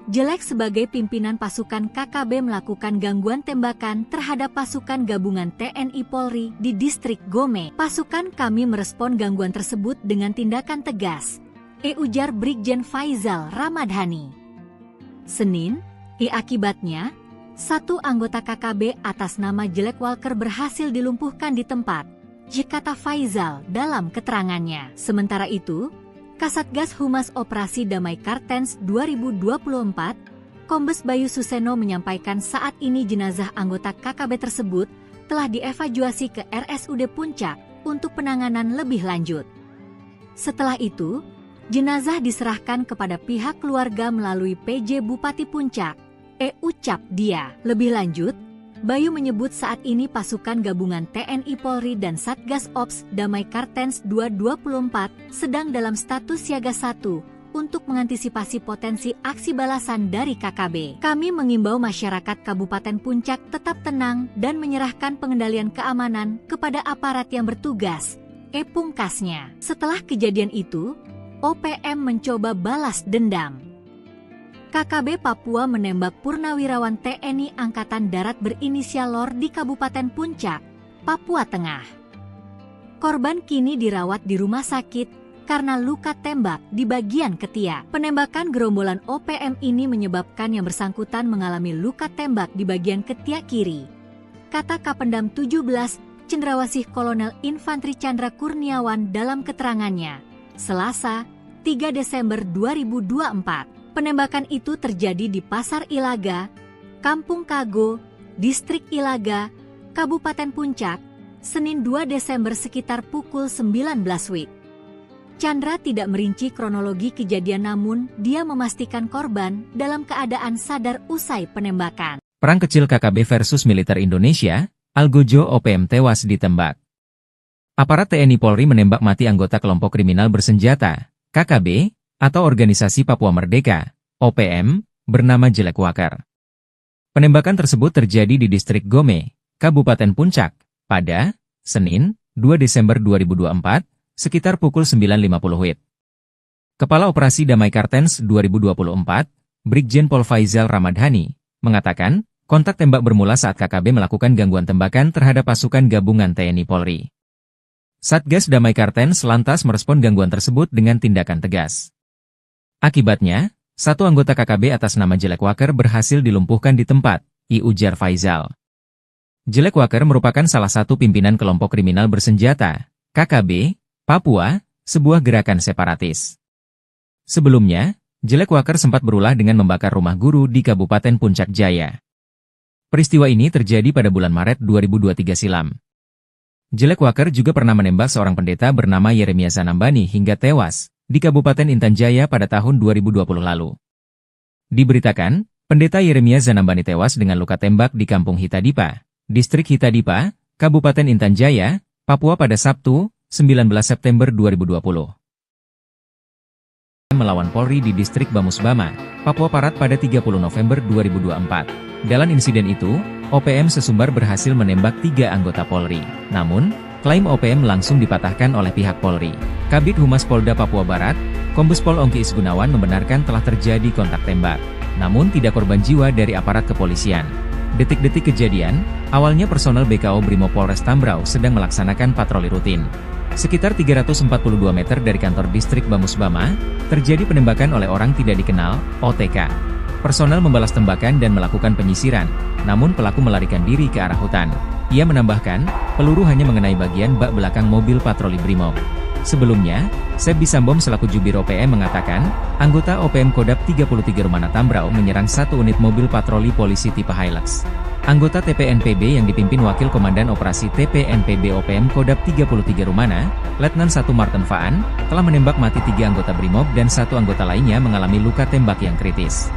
Jelek sebagai pimpinan pasukan KKB melakukan gangguan tembakan terhadap pasukan gabungan TNI Polri di Distrik Gome. Pasukan kami merespon gangguan tersebut dengan tindakan tegas, ujar Brigjen Faizal Ramadhani. Senin, akibatnya, 1 anggota KKB atas nama Jelek Walker berhasil dilumpuhkan di tempat, kata Faizal dalam keterangannya. Sementara itu, Kasatgas Humas Operasi Damai Kartens 2024, Kombes Bayu Suseno menyampaikan saat ini jenazah anggota KKB tersebut telah dievakuasi ke RSUD Puncak untuk penanganan lebih lanjut. Setelah itu, jenazah diserahkan kepada pihak keluarga melalui PJ Bupati Puncak, ucap dia. Lebih lanjut, Bayu menyebut saat ini pasukan gabungan TNI Polri dan Satgas Ops Damai Kartens 224 sedang dalam status siaga 1 untuk mengantisipasi potensi aksi balasan dari KKB. Kami mengimbau masyarakat Kabupaten Puncak tetap tenang dan menyerahkan pengendalian keamanan kepada aparat yang bertugas, pungkasnya. Setelah kejadian itu, OPM mencoba balas dendam. KKB Papua menembak purnawirawan TNI Angkatan Darat berinisial LOR di Kabupaten Puncak, Papua Tengah. Korban kini dirawat di rumah sakit karena luka tembak di bagian ketiak. Penembakan gerombolan OPM ini menyebabkan yang bersangkutan mengalami luka tembak di bagian ketiak kiri. Kata Kapendam 17, Cendrawasih Kolonel Infantri Chandra Kurniawan dalam keterangannya, Selasa, 3 Desember 2024. Penembakan itu terjadi di Pasar Ilaga, Kampung Kago, Distrik Ilaga, Kabupaten Puncak, Senin 2 Desember sekitar pukul 19 WIB. Chandra tidak merinci kronologi kejadian, namun dia memastikan korban dalam keadaan sadar usai penembakan. Perang kecil KKB versus militer Indonesia, Algojo OPM tewas ditembak. Aparat TNI Polri menembak mati anggota kelompok kriminal bersenjata, KKB, atau Organisasi Papua Merdeka, OPM, bernama Jelek Wakar. Penembakan tersebut terjadi di Distrik Gome, Kabupaten Puncak, pada Senin, 2 Desember 2024, sekitar pukul 9.50 WIB. Kepala Operasi Damai Kartens 2024, Brigjen Pol Faizal Ramadhani, mengatakan, kontak tembak bermula saat KKB melakukan gangguan tembakan terhadap pasukan gabungan TNI Polri. Satgas Damai Kartens lantas merespon gangguan tersebut dengan tindakan tegas. Akibatnya, satu anggota KKB atas nama Jelek Wakar berhasil dilumpuhkan di tempat, ujar Faizal. Jelek Wakar merupakan salah satu pimpinan kelompok kriminal bersenjata, KKB, Papua, sebuah gerakan separatis. Sebelumnya, Jelek Wakar sempat berulah dengan membakar rumah guru di Kabupaten Puncak Jaya. Peristiwa ini terjadi pada bulan Maret 2023 silam. Jelek Wakar juga pernah menembak seorang pendeta bernama Yeremia Zanambani hingga tewas di Kabupaten Intan Jaya pada tahun 2020 lalu. Diberitakan, pendeta Yeremia Zanambani tewas dengan luka tembak di Kampung Hitadipa, Distrik Hitadipa, Kabupaten Intan Jaya, Papua pada Sabtu, 19 September 2020. Melawan Polri di Distrik Bamusbama, Papua Barat pada 30 November 2024. Dalam insiden itu, OPM sesumbar berhasil menembak 3 anggota Polri. Namun, klaim OPM langsung dipatahkan oleh pihak Polri. Kabid Humas Polda Papua Barat, Kombes Pol Ongki Isgunawan membenarkan telah terjadi kontak tembak. Namun tidak korban jiwa dari aparat kepolisian. Detik-detik kejadian, awalnya personel BKO Brimob Polres Tambrau sedang melaksanakan patroli rutin. Sekitar 342 meter dari kantor distrik Bamusbama, terjadi penembakan oleh orang tidak dikenal, OTK. Personel membalas tembakan dan melakukan penyisiran, namun pelaku melarikan diri ke arah hutan. Ia menambahkan, peluru hanya mengenai bagian bak belakang mobil patroli Brimob. Sebelumnya, Seb Bisambom selaku Jubir OPM mengatakan, anggota OPM Kodap 33 Rumana Tambrau menyerang satu unit mobil patroli polisi tipe Hilux. Anggota TPNPB yang dipimpin Wakil Komandan Operasi TPNPB OPM Kodap 33 Rumana, Letnan 1 Martin Faan, telah menembak mati 3 anggota Brimob dan 1 anggota lainnya mengalami luka tembak yang kritis.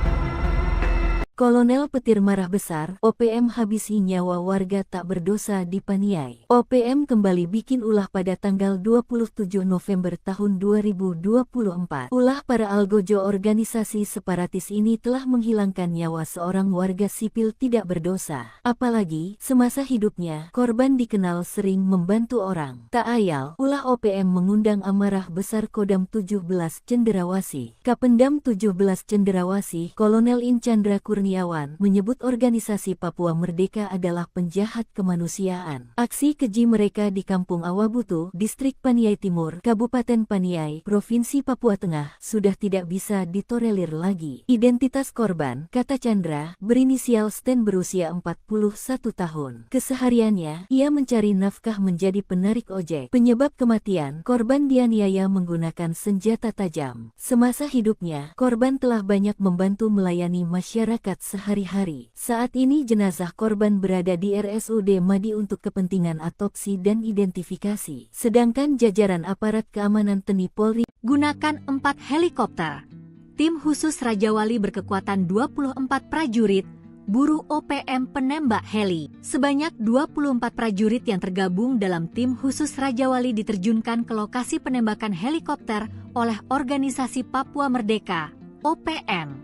Kolonel Petir marah besar, OPM habisi nyawa warga tak berdosa di Paniai. OPM kembali bikin ulah pada tanggal 27 November tahun 2024. Ulah para algojo organisasi separatis ini telah menghilangkan nyawa seorang warga sipil tidak berdosa. Apalagi, semasa hidupnya, korban dikenal sering membantu orang. Tak ayal, ulah OPM mengundang amarah besar Kodam 17 Cenderawasih. Kapendam 17 Cenderawasih, Kolonel In Chandra Kurniawan, menyebut organisasi Papua Merdeka adalah penjahat kemanusiaan. Aksi keji mereka di Kampung Awabutu, Distrik Paniai Timur, Kabupaten Paniai, Provinsi Papua Tengah, sudah tidak bisa ditolerir lagi. Identitas korban, kata Chandra, berinisial Sten berusia 41 tahun. Kesehariannya, ia mencari nafkah menjadi penarik ojek. Penyebab kematian, korban dianiaya menggunakan senjata tajam. Semasa hidupnya, korban telah banyak membantu melayani masyarakat sehari-hari. Saat ini jenazah korban berada di RSUD Madi untuk kepentingan autopsi dan identifikasi. Sedangkan jajaran aparat keamanan TNI Polri gunakan 4 helikopter. Tim khusus Raja Wali berkekuatan 24 prajurit, buru OPM penembak heli. Sebanyak 24 prajurit yang tergabung dalam tim khusus Raja Wali diterjunkan ke lokasi penembakan helikopter oleh Organisasi Papua Merdeka, OPM.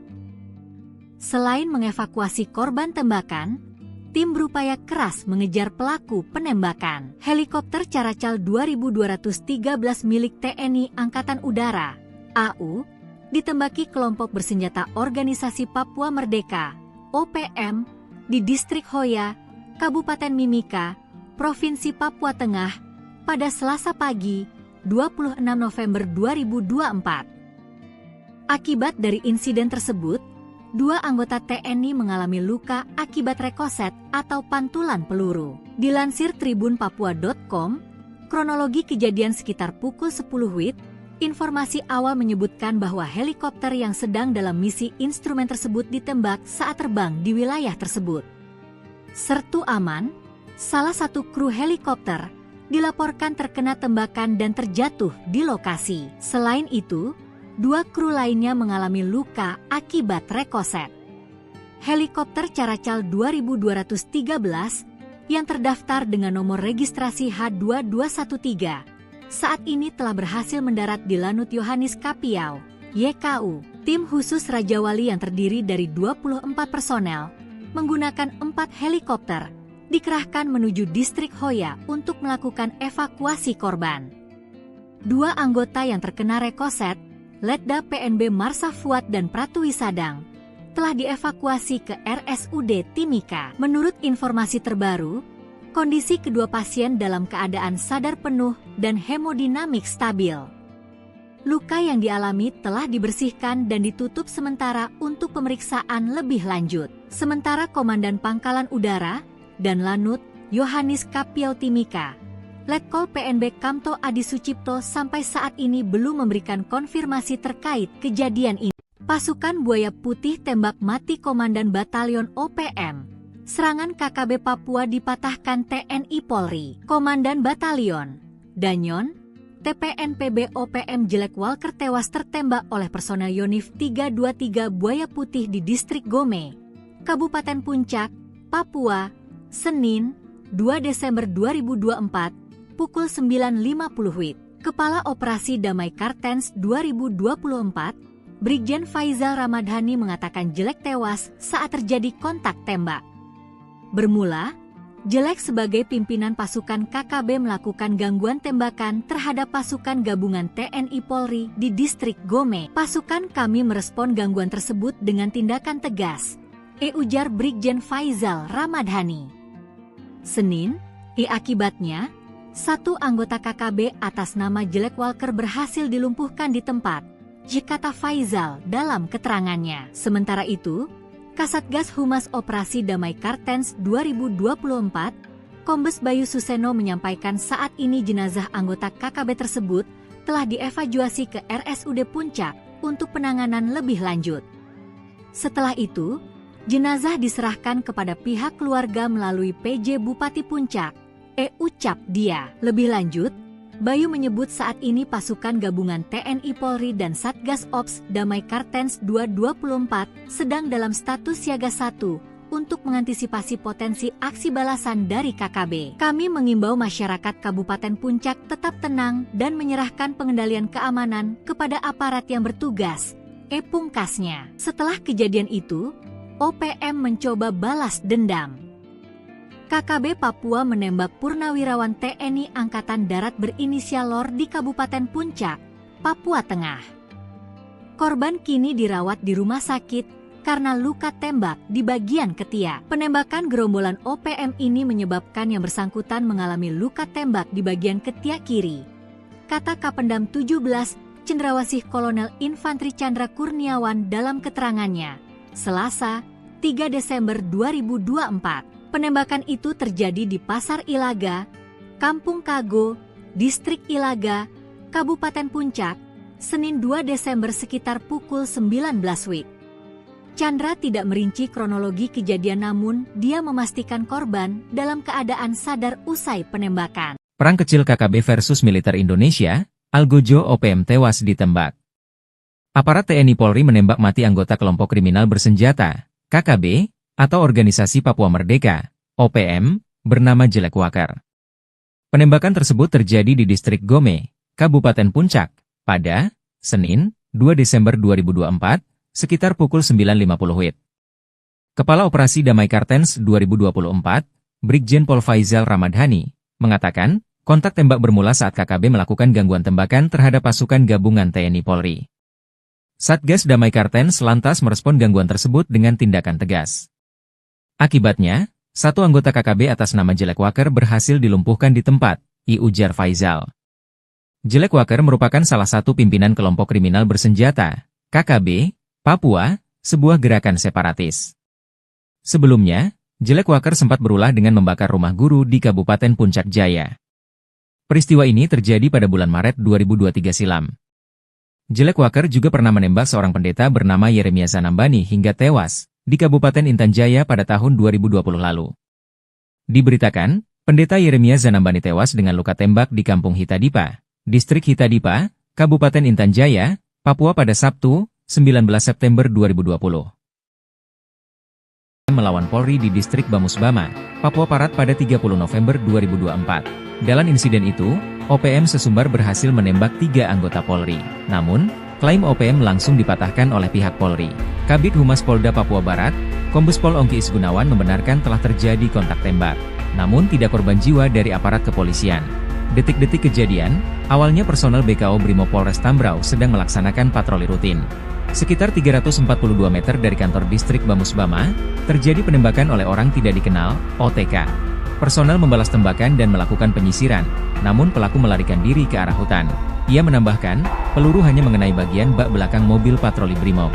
Selain mengevakuasi korban tembakan, tim berupaya keras mengejar pelaku penembakan. Helikopter Caracal 2213 milik TNI Angkatan Udara, AU, ditembaki kelompok bersenjata Organisasi Papua Merdeka, OPM, di Distrik Hoya, Kabupaten Mimika, Provinsi Papua Tengah, pada Selasa pagi, 26 November 2024. Akibat dari insiden tersebut, 2 anggota TNI mengalami luka akibat rekoset atau pantulan peluru. Dilansir tribunpapua.com, kronologi kejadian sekitar pukul 10 WIB, informasi awal menyebutkan bahwa helikopter yang sedang dalam misi instrumen tersebut ditembak saat terbang di wilayah tersebut. Sertu Aman, salah satu kru helikopter, dilaporkan terkena tembakan dan terjatuh di lokasi. Selain itu, 2 kru lainnya mengalami luka akibat rekoset. Helikopter Caracal 2213 yang terdaftar dengan nomor registrasi H2213 saat ini telah berhasil mendarat di Lanut Yohanis Kapiau, YKU. Tim khusus Raja Wali yang terdiri dari 24 personel menggunakan 4 helikopter dikerahkan menuju Distrik Hoya untuk melakukan evakuasi korban. 2 anggota yang terkena rekoset, Letda PNB Marsa Fuad dan Pratu Wisadang, telah dievakuasi ke RSUD Timika. Menurut informasi terbaru, kondisi kedua pasien dalam keadaan sadar penuh dan hemodinamik stabil. Luka yang dialami telah dibersihkan dan ditutup sementara untuk pemeriksaan lebih lanjut. Sementara Komandan Pangkalan Udara dan Lanut Yohanis Kapiau Timika, Letkol PNB Kamto Adi Sucipto sampai saat ini belum memberikan konfirmasi terkait kejadian ini. Pasukan Buaya Putih tembak mati Komandan Batalion OPM. Serangan KKB Papua dipatahkan TNI Polri. Komandan Batalion Danyon, TPNPB OPM Jelek Walker tewas tertembak oleh personel Yonif 323 Buaya Putih di Distrik Gome, Kabupaten Puncak, Papua, Senin, 2 Desember 2024, pukul 9.50 WIB. Kepala Operasi Damai Kartens 2024, Brigjen Faizal Ramadhani mengatakan Jelek tewas saat terjadi kontak tembak. Bermula, Jelek sebagai pimpinan pasukan KKB melakukan gangguan tembakan terhadap pasukan gabungan TNI Polri di Distrik Gome. Pasukan kami merespon gangguan tersebut dengan tindakan tegas, ujar Brigjen Faizal Ramadhani. Senin, akibatnya, 1 anggota KKB atas nama Jelek Walker berhasil dilumpuhkan di tempat, kata Faizal dalam keterangannya. Sementara itu, Kasatgas Humas Operasi Damai Kartens 2024, Kombes Bayu Suseno menyampaikan saat ini jenazah anggota KKB tersebut telah dievakuasi ke RSUD Puncak untuk penanganan lebih lanjut. Setelah itu, jenazah diserahkan kepada pihak keluarga melalui PJ Bupati Puncak, ucap dia. Lebih lanjut, Bayu menyebut saat ini pasukan gabungan TNI Polri dan Satgas Ops Damai Kartens 224 sedang dalam status siaga 1 untuk mengantisipasi potensi aksi balasan dari KKB. Kami mengimbau masyarakat Kabupaten Puncak tetap tenang dan menyerahkan pengendalian keamanan kepada aparat yang bertugas, pungkasnya. Setelah kejadian itu, OPM mencoba balas dendam. KKB Papua menembak purnawirawan TNI Angkatan Darat berinisial LOR di Kabupaten Puncak, Papua Tengah. Korban kini dirawat di rumah sakit karena luka tembak di bagian ketiak. Penembakan gerombolan OPM ini menyebabkan yang bersangkutan mengalami luka tembak di bagian ketiak kiri, kata Kapendam 17 Cendrawasih Kolonel Infantri Chandra Kurniawan dalam keterangannya, Selasa, 3 Desember 2024. Penembakan itu terjadi di Pasar Ilaga, Kampung Kago, Distrik Ilaga, Kabupaten Puncak, Senin 2 Desember sekitar pukul 19 WIB. Chandra tidak merinci kronologi kejadian namun dia memastikan korban dalam keadaan sadar usai penembakan. Perang kecil KKB versus militer Indonesia, Algojo OPM tewas ditembak. Aparat TNI Polri menembak mati anggota kelompok kriminal bersenjata, KKB, atau Organisasi Papua Merdeka, OPM, bernama Jelek Walker. Penembakan tersebut terjadi di distrik Gome, Kabupaten Puncak, pada Senin, 2 Desember 2024, sekitar pukul 9.50 WIB. Kepala Operasi Damai Kartens 2024, Brigjen Pol Faizal Ramadhani, mengatakan, kontak tembak bermula saat KKB melakukan gangguan tembakan terhadap pasukan gabungan TNI Polri. Satgas Damai Kartens lantas merespon gangguan tersebut dengan tindakan tegas. Akibatnya, satu anggota KKB atas nama Jelek Walker berhasil dilumpuhkan di tempat, ujar Faizal. Jelek Walker merupakan salah satu pimpinan kelompok kriminal bersenjata, KKB, Papua, sebuah gerakan separatis. Sebelumnya, Jelek Walker sempat berulah dengan membakar rumah guru di Kabupaten Puncak Jaya. Peristiwa ini terjadi pada bulan Maret 2023 silam. Jelek Walker juga pernah menembak seorang pendeta bernama Yeremia Zanambani hingga tewas di Kabupaten Intan Jaya pada tahun 2020 lalu. Diberitakan, pendeta Yeremia Zanambani tewas dengan luka tembak di Kampung Hitadipa, Distrik Hitadipa, Kabupaten Intan Jaya, Papua pada Sabtu, 19 September 2020. Melawan Polri di Distrik Bamusbama, Papua Barat pada 30 November 2024. Dalam insiden itu, OPM sesumbar berhasil menembak 3 anggota Polri. Namun, klaim OPM langsung dipatahkan oleh pihak Polri. Kabid Humas Polda Papua Barat, Kombes Pol Ongki Isgunawan membenarkan telah terjadi kontak tembak. Namun tidak korban jiwa dari aparat kepolisian. Detik-detik kejadian, awalnya personel BKO Brimob Polres Tambrau sedang melaksanakan patroli rutin. Sekitar 342 meter dari kantor distrik Bamusbama, terjadi penembakan oleh orang tidak dikenal, OTK. Personel membalas tembakan dan melakukan penyisiran, namun pelaku melarikan diri ke arah hutan. Ia menambahkan, peluru hanya mengenai bagian bak belakang mobil patroli Brimob.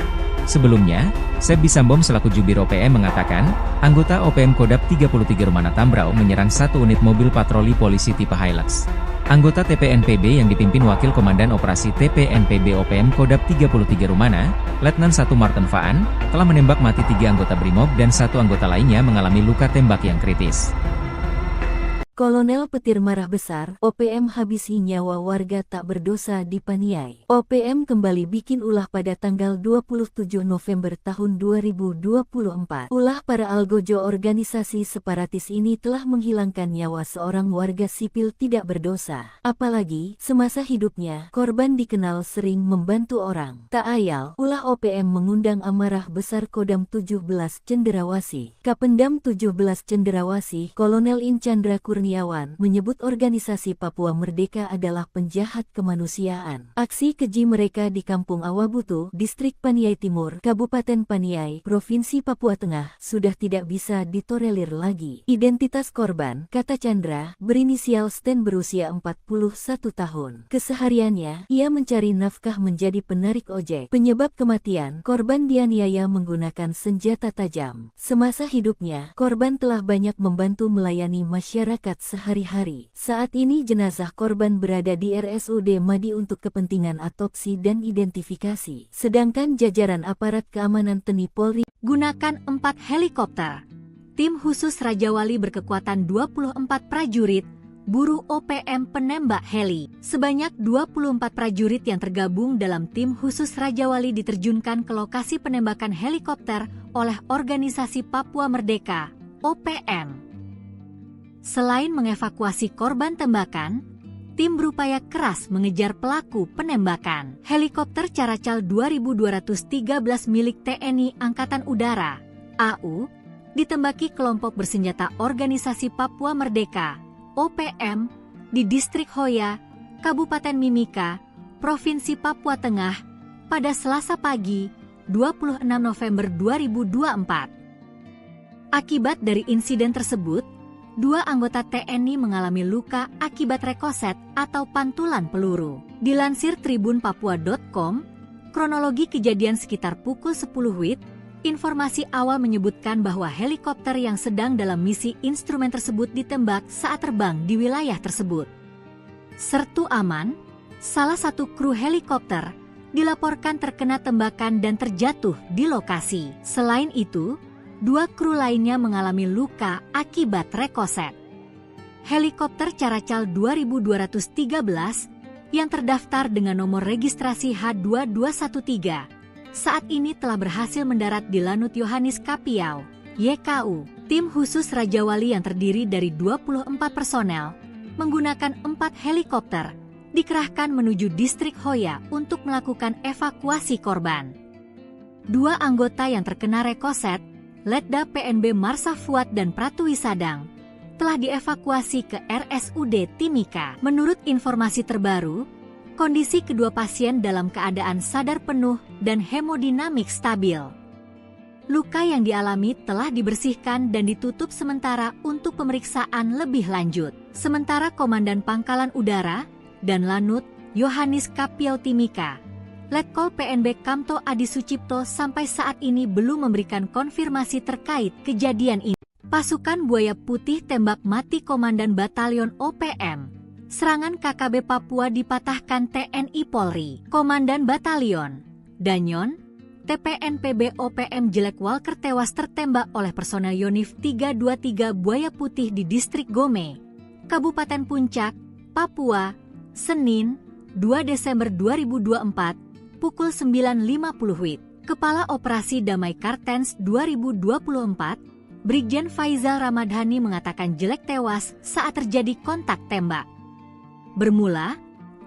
Sebelumnya, Seb Bisambom selaku Jubir OPM mengatakan, anggota OPM Kodap 33 Rumana Tambrau menyerang satu unit mobil patroli polisi tipe Hilux. Anggota TPNPB yang dipimpin Wakil Komandan Operasi TPNPB OPM Kodap 33 Rumana, Letnan 1 Martin Faan, telah menembak mati 3 anggota Brimob dan 1 anggota lainnya mengalami luka tembak yang kritis. Kolonel Petir marah besar, OPM habisi nyawa warga tak berdosa di Paniai. OPM kembali bikin ulah pada tanggal 27 November tahun 2024. Ulah para algojo organisasi separatis ini telah menghilangkan nyawa seorang warga sipil tidak berdosa. Apalagi, semasa hidupnya, korban dikenal sering membantu orang. Tak ayal, ulah OPM mengundang amarah besar Kodam 17 Cenderawasih. Kapendam 17 Cenderawasih, Kolonel In Chandra Kurniawan, menyebut organisasi Papua Merdeka adalah penjahat kemanusiaan. Aksi keji mereka di Kampung Awabutu, Distrik Paniai Timur, Kabupaten Paniai, Provinsi Papua Tengah, sudah tidak bisa ditolerir lagi. Identitas korban, kata Chandra, berinisial Sten berusia 41 tahun. Kesehariannya, ia mencari nafkah menjadi penarik ojek. Penyebab kematian, korban dianiaya menggunakan senjata tajam. Semasa hidupnya, korban telah banyak membantu melayani masyarakat sehari-hari. Saat ini jenazah korban berada di RSUD Madi untuk kepentingan autopsi dan identifikasi. Sedangkan jajaran aparat keamanan TNI Polri gunakan 4 helikopter. Tim khusus Raja Wali berkekuatan 24 prajurit, buru OPM penembak heli. Sebanyak 24 prajurit yang tergabung dalam tim khusus Raja Wali diterjunkan ke lokasi penembakan helikopter oleh Organisasi Papua Merdeka, OPM. Selain mengevakuasi korban tembakan, tim berupaya keras mengejar pelaku penembakan. Helikopter Caracal 2213 milik TNI Angkatan Udara, AU, ditembaki kelompok bersenjata Organisasi Papua Merdeka, OPM, di Distrik Hoya, Kabupaten Mimika, Provinsi Papua Tengah, pada Selasa pagi, 26 November 2024. Akibat dari insiden tersebut, 2 anggota TNI mengalami luka akibat rekoset atau pantulan peluru. Dilansir tribunpapua.com, kronologi kejadian sekitar pukul 10 WIB, informasi awal menyebutkan bahwa helikopter yang sedang dalam misi instrumen tersebut ditembak saat terbang di wilayah tersebut. Sertu Aman, salah satu kru helikopter, dilaporkan terkena tembakan dan terjatuh di lokasi. Selain itu, 2 kru lainnya mengalami luka akibat rekoset. Helikopter Caracal 2213 yang terdaftar dengan nomor registrasi H2213 saat ini telah berhasil mendarat di Lanut Yohanis Kapiau, YKU, tim khusus Raja Wali yang terdiri dari 24 personel, menggunakan 4 helikopter, dikerahkan menuju distrik Hoya untuk melakukan evakuasi korban. 2 anggota yang terkena rekoset, Letda PNB Marsha Fuad dan Pratwi Sadang, telah dievakuasi ke RSUD Timika. Menurut informasi terbaru, kondisi kedua pasien dalam keadaan sadar penuh dan hemodinamik stabil. Luka yang dialami telah dibersihkan dan ditutup sementara untuk pemeriksaan lebih lanjut. Sementara Komandan Pangkalan Udara dan Lanut Yohanis Kapiau Timika, Letkol PNB Kamto Adi Sucipto sampai saat ini belum memberikan konfirmasi terkait kejadian ini. Pasukan Buaya Putih tembak mati Komandan Batalion OPM. Serangan KKB Papua dipatahkan TNI Polri. Komandan Batalion Danyon TPNPB OPM Jelek Walker tewas tertembak oleh personel Yonif 323 Buaya Putih di Distrik Gome, Kabupaten Puncak, Papua, Senin, 2 Desember 2024, pukul 9.50 WIB. Kepala Operasi Damai Kartens 2024, Brigjen Faizal Ramadhani mengatakan Jelek tewas saat terjadi kontak tembak. Bermula,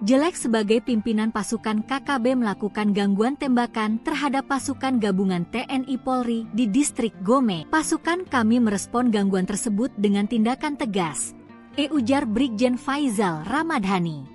Jelek sebagai pimpinan pasukan KKB melakukan gangguan tembakan terhadap pasukan gabungan TNI Polri di Distrik Gome. Pasukan kami merespon gangguan tersebut dengan tindakan tegas, ujar Brigjen Faizal Ramadhani.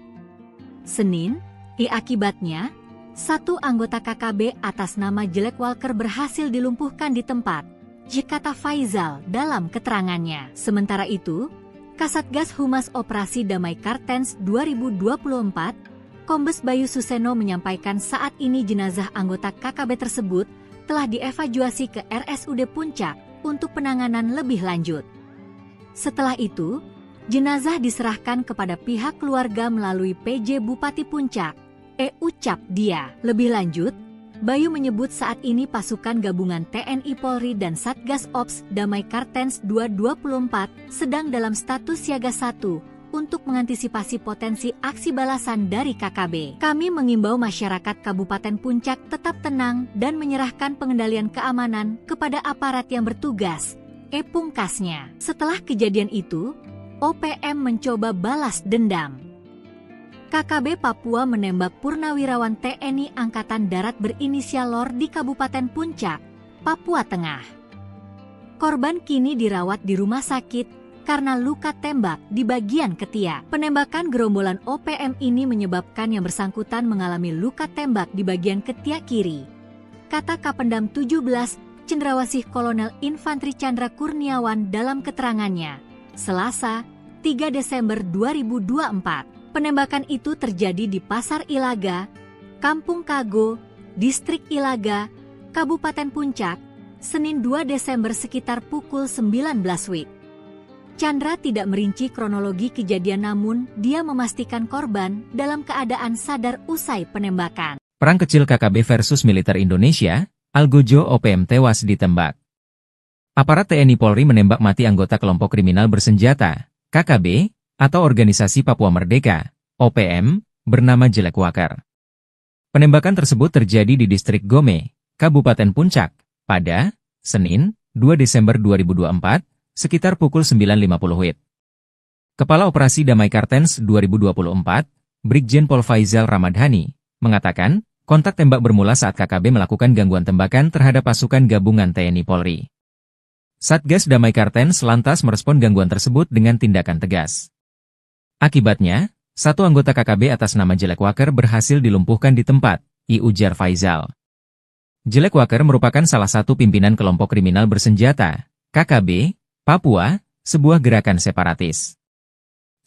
Senin, akibatnya, 1 anggota KKB atas nama Jelek Walker berhasil dilumpuhkan di tempat, kata Faizal dalam keterangannya. Sementara itu, Kasatgas Humas Operasi Damai Kartens 2024, Kombes Bayu Suseno menyampaikan saat ini jenazah anggota KKB tersebut telah dievakuasi ke RSUD Puncak untuk penanganan lebih lanjut. Setelah itu, jenazah diserahkan kepada pihak keluarga melalui PJ Bupati Puncak, Ucap Dia. Lebih lanjut, Bayu menyebut saat ini pasukan gabungan TNI Polri dan Satgas Ops Damai Kartens 224 sedang dalam status siaga 1 untuk mengantisipasi potensi aksi balasan dari KKB. Kami mengimbau masyarakat Kabupaten Puncak tetap tenang dan menyerahkan pengendalian keamanan kepada aparat yang bertugas, pungkasnya. Setelah kejadian itu, OPM mencoba balas dendam. KKB Papua menembak purnawirawan TNI Angkatan Darat berinisial LOR di Kabupaten Puncak, Papua Tengah. Korban kini dirawat di rumah sakit karena luka tembak di bagian ketiak. Penembakan gerombolan OPM ini menyebabkan yang bersangkutan mengalami luka tembak di bagian ketiak kiri, kata Kapendam 17 Cendrawasih Kolonel Infantri Chandra Kurniawan dalam keterangannya, Selasa, 3 Desember 2024. Penembakan itu terjadi di Pasar Ilaga, Kampung Kago, Distrik Ilaga, Kabupaten Puncak, Senin 2 Desember sekitar pukul 19 WIB. Chandra tidak merinci kronologi kejadian namun dia memastikan korban dalam keadaan sadar usai penembakan. Perang kecil KKB versus militer Indonesia, Algojo OPM tewas ditembak. Aparat TNI Polri menembak mati anggota kelompok kriminal bersenjata, KKB, atau Organisasi Papua Merdeka, OPM, bernama Jelek Walker. Penembakan tersebut terjadi di Distrik Gome, Kabupaten Puncak, pada Senin, 2 Desember 2024, sekitar pukul 9.50 WIB. Kepala Operasi Damai Kartens 2024, Brigjen Pol Faizal Ramadhani, mengatakan, kontak tembak bermula saat KKB melakukan gangguan tembakan terhadap pasukan gabungan TNI Polri. Satgas Damai Kartens lantas merespon gangguan tersebut dengan tindakan tegas. Akibatnya, 1 anggota KKB atas nama Jelek Walker berhasil dilumpuhkan di tempat, ujar Faizal. Jelek Walker merupakan salah satu pimpinan kelompok kriminal bersenjata, KKB, Papua, sebuah gerakan separatis.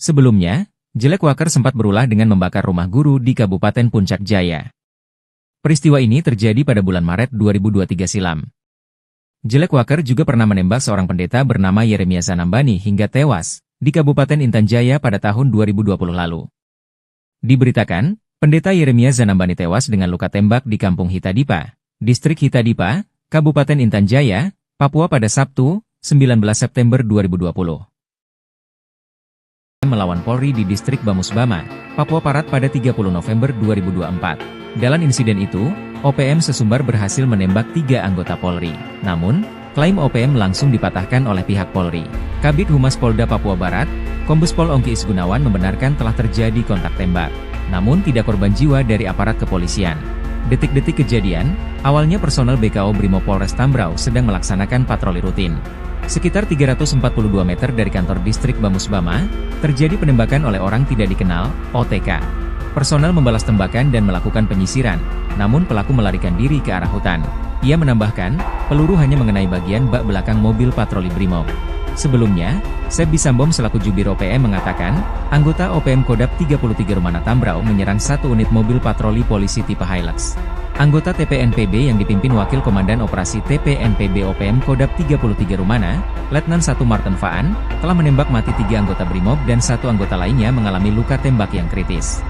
Sebelumnya, Jelek Walker sempat berulah dengan membakar rumah guru di Kabupaten Puncak Jaya. Peristiwa ini terjadi pada bulan Maret 2023 silam. Jelek Walker juga pernah menembak seorang pendeta bernama Yeremia Zanambani hingga tewas di Kabupaten Intan Jaya pada tahun 2020 lalu. Diberitakan, pendeta Yeremia Zanambani tewas dengan luka tembak di Kampung Hitadipa, Distrik Hitadipa, Kabupaten Intan Jaya, Papua pada Sabtu, 19 September 2020. Melawan Polri di Distrik Bamusbama, Papua Barat pada 30 November 2024. Dalam insiden itu, OPM sesumbar berhasil menembak 3 anggota Polri. Namun, Klaim OPM langsung dipatahkan oleh pihak Polri. Kabid Humas Polda Papua Barat, Kombes Pol Ongki Isgunawan membenarkan telah terjadi kontak tembak. Namun tidak korban jiwa dari aparat kepolisian. Detik-detik kejadian, awalnya personel BKO Brimob Polres Tambrau sedang melaksanakan patroli rutin. Sekitar 342 meter dari kantor distrik Bamusbama, terjadi penembakan oleh orang tidak dikenal, OTK. Personel membalas tembakan dan melakukan penyisiran, namun pelaku melarikan diri ke arah hutan. Ia menambahkan, peluru hanya mengenai bagian bak belakang mobil patroli Brimob. Sebelumnya, Seb Bisambom selaku Jubir OPM mengatakan, anggota OPM Kodap 33 Rumana Tambrau menyerang satu unit mobil patroli polisi tipe Hilux. Anggota TPNPB yang dipimpin Wakil Komandan Operasi TPNPB OPM Kodap 33 Rumana, Letnan 1 Martin Faan, telah menembak mati 3 anggota Brimob dan 1 anggota lainnya mengalami luka tembak yang kritis.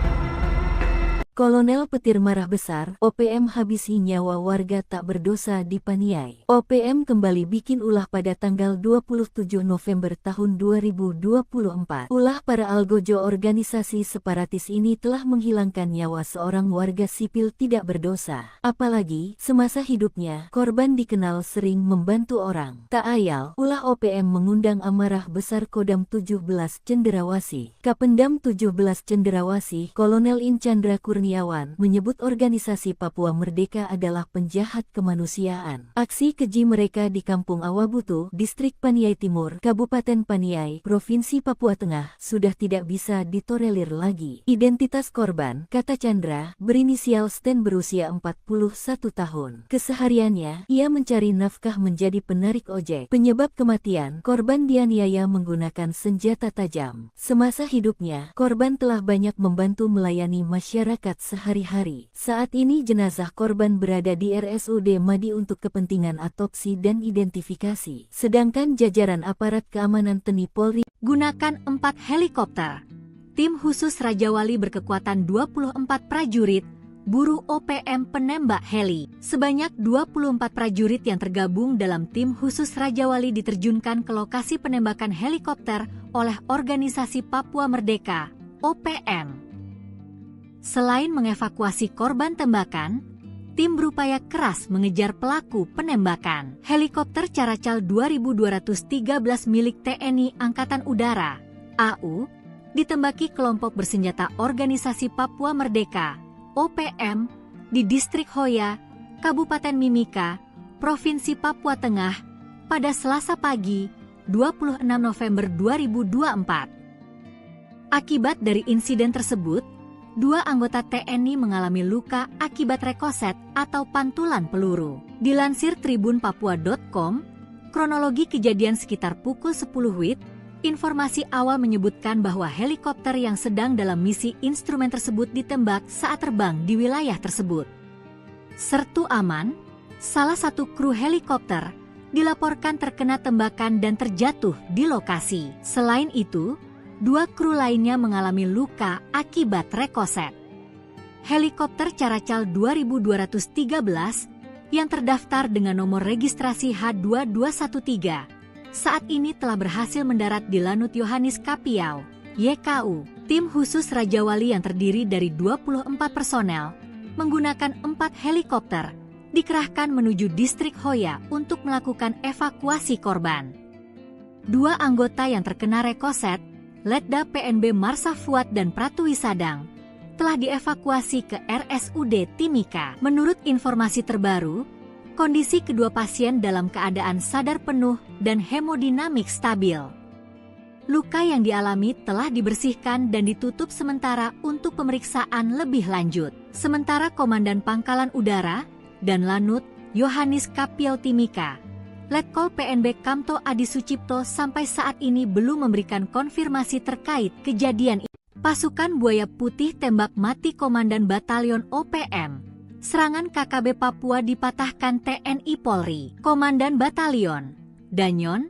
Kolonel Petir marah besar, OPM habisi nyawa warga tak berdosa di Paniai. OPM kembali bikin ulah pada tanggal 27 November tahun 2024. Ulah para algojo organisasi separatis ini telah menghilangkan nyawa seorang warga sipil tidak berdosa. Apalagi, semasa hidupnya, korban dikenal sering membantu orang. Tak ayal, ulah OPM mengundang amarah besar Kodam 17 Cenderawasih. Kapendam 17 Cenderawasih, Kolonel In Chandra Kurniawan menyebut organisasi Papua Merdeka adalah penjahat kemanusiaan. Aksi keji mereka di Kampung Awabutu, Distrik Paniai Timur, Kabupaten Paniai, Provinsi Papua Tengah, sudah tidak bisa ditolerir lagi. Identitas korban, kata Chandra, berinisial Sten berusia 41 tahun. Kesehariannya, ia mencari nafkah menjadi penarik ojek. Penyebab kematian, korban dianiaya menggunakan senjata tajam. Semasa hidupnya, korban telah banyak membantu melayani masyarakat sehari-hari. Saat ini jenazah korban berada di RSUD Madi untuk kepentingan autopsi dan identifikasi. Sedangkan jajaran aparat keamanan TNI Polri gunakan 4 helikopter. Tim khusus Raja Wali berkekuatan 24 prajurit, buru OPM penembak heli. Sebanyak 24 prajurit yang tergabung dalam tim khusus Raja Wali diterjunkan ke lokasi penembakan helikopter oleh Organisasi Papua Merdeka, OPM. Selain mengevakuasi korban tembakan, tim berupaya keras mengejar pelaku penembakan. Helikopter Caracal 2213 milik TNI Angkatan Udara, AU, ditembaki kelompok bersenjata Organisasi Papua Merdeka, OPM, di Distrik Hoya, Kabupaten Mimika, Provinsi Papua Tengah, pada Selasa pagi, 26 November 2024. Akibat dari insiden tersebut, 2 anggota TNI mengalami luka akibat rekoset atau pantulan peluru. Dilansir tribunpapua.com, kronologi kejadian sekitar pukul 10 WIB, informasi awal menyebutkan bahwa helikopter yang sedang dalam misi instrumen tersebut ditembak saat terbang di wilayah tersebut. Sertu Aman, salah satu kru helikopter, dilaporkan terkena tembakan dan terjatuh di lokasi. Selain itu, 2 kru lainnya mengalami luka akibat rekoset. Helikopter Caracal 2213 yang terdaftar dengan nomor registrasi H2213 saat ini telah berhasil mendarat di Lanut Yohanis Kapiau, YKU. Tim khusus Raja Wali yang terdiri dari 24 personel menggunakan 4 helikopter dikerahkan menuju Distrik Hoya untuk melakukan evakuasi korban. 2 anggota yang terkena rekoset, Letda PNB Marsa Fuad dan Pratu Wisadang, telah dievakuasi ke RSUD Timika. Menurut informasi terbaru, kondisi kedua pasien dalam keadaan sadar penuh dan hemodinamik stabil. Luka yang dialami telah dibersihkan dan ditutup sementara untuk pemeriksaan lebih lanjut. Sementara Komandan Pangkalan Udara dan Lanut Yohanis Kapiau Timika, Letkol PNB Kamto Adi Sucipto sampai saat ini belum memberikan konfirmasi terkait kejadian ini. Pasukan Buaya Putih tembak mati Komandan Batalion OPM. Serangan KKB Papua dipatahkan TNI Polri. Komandan Batalion Danyon,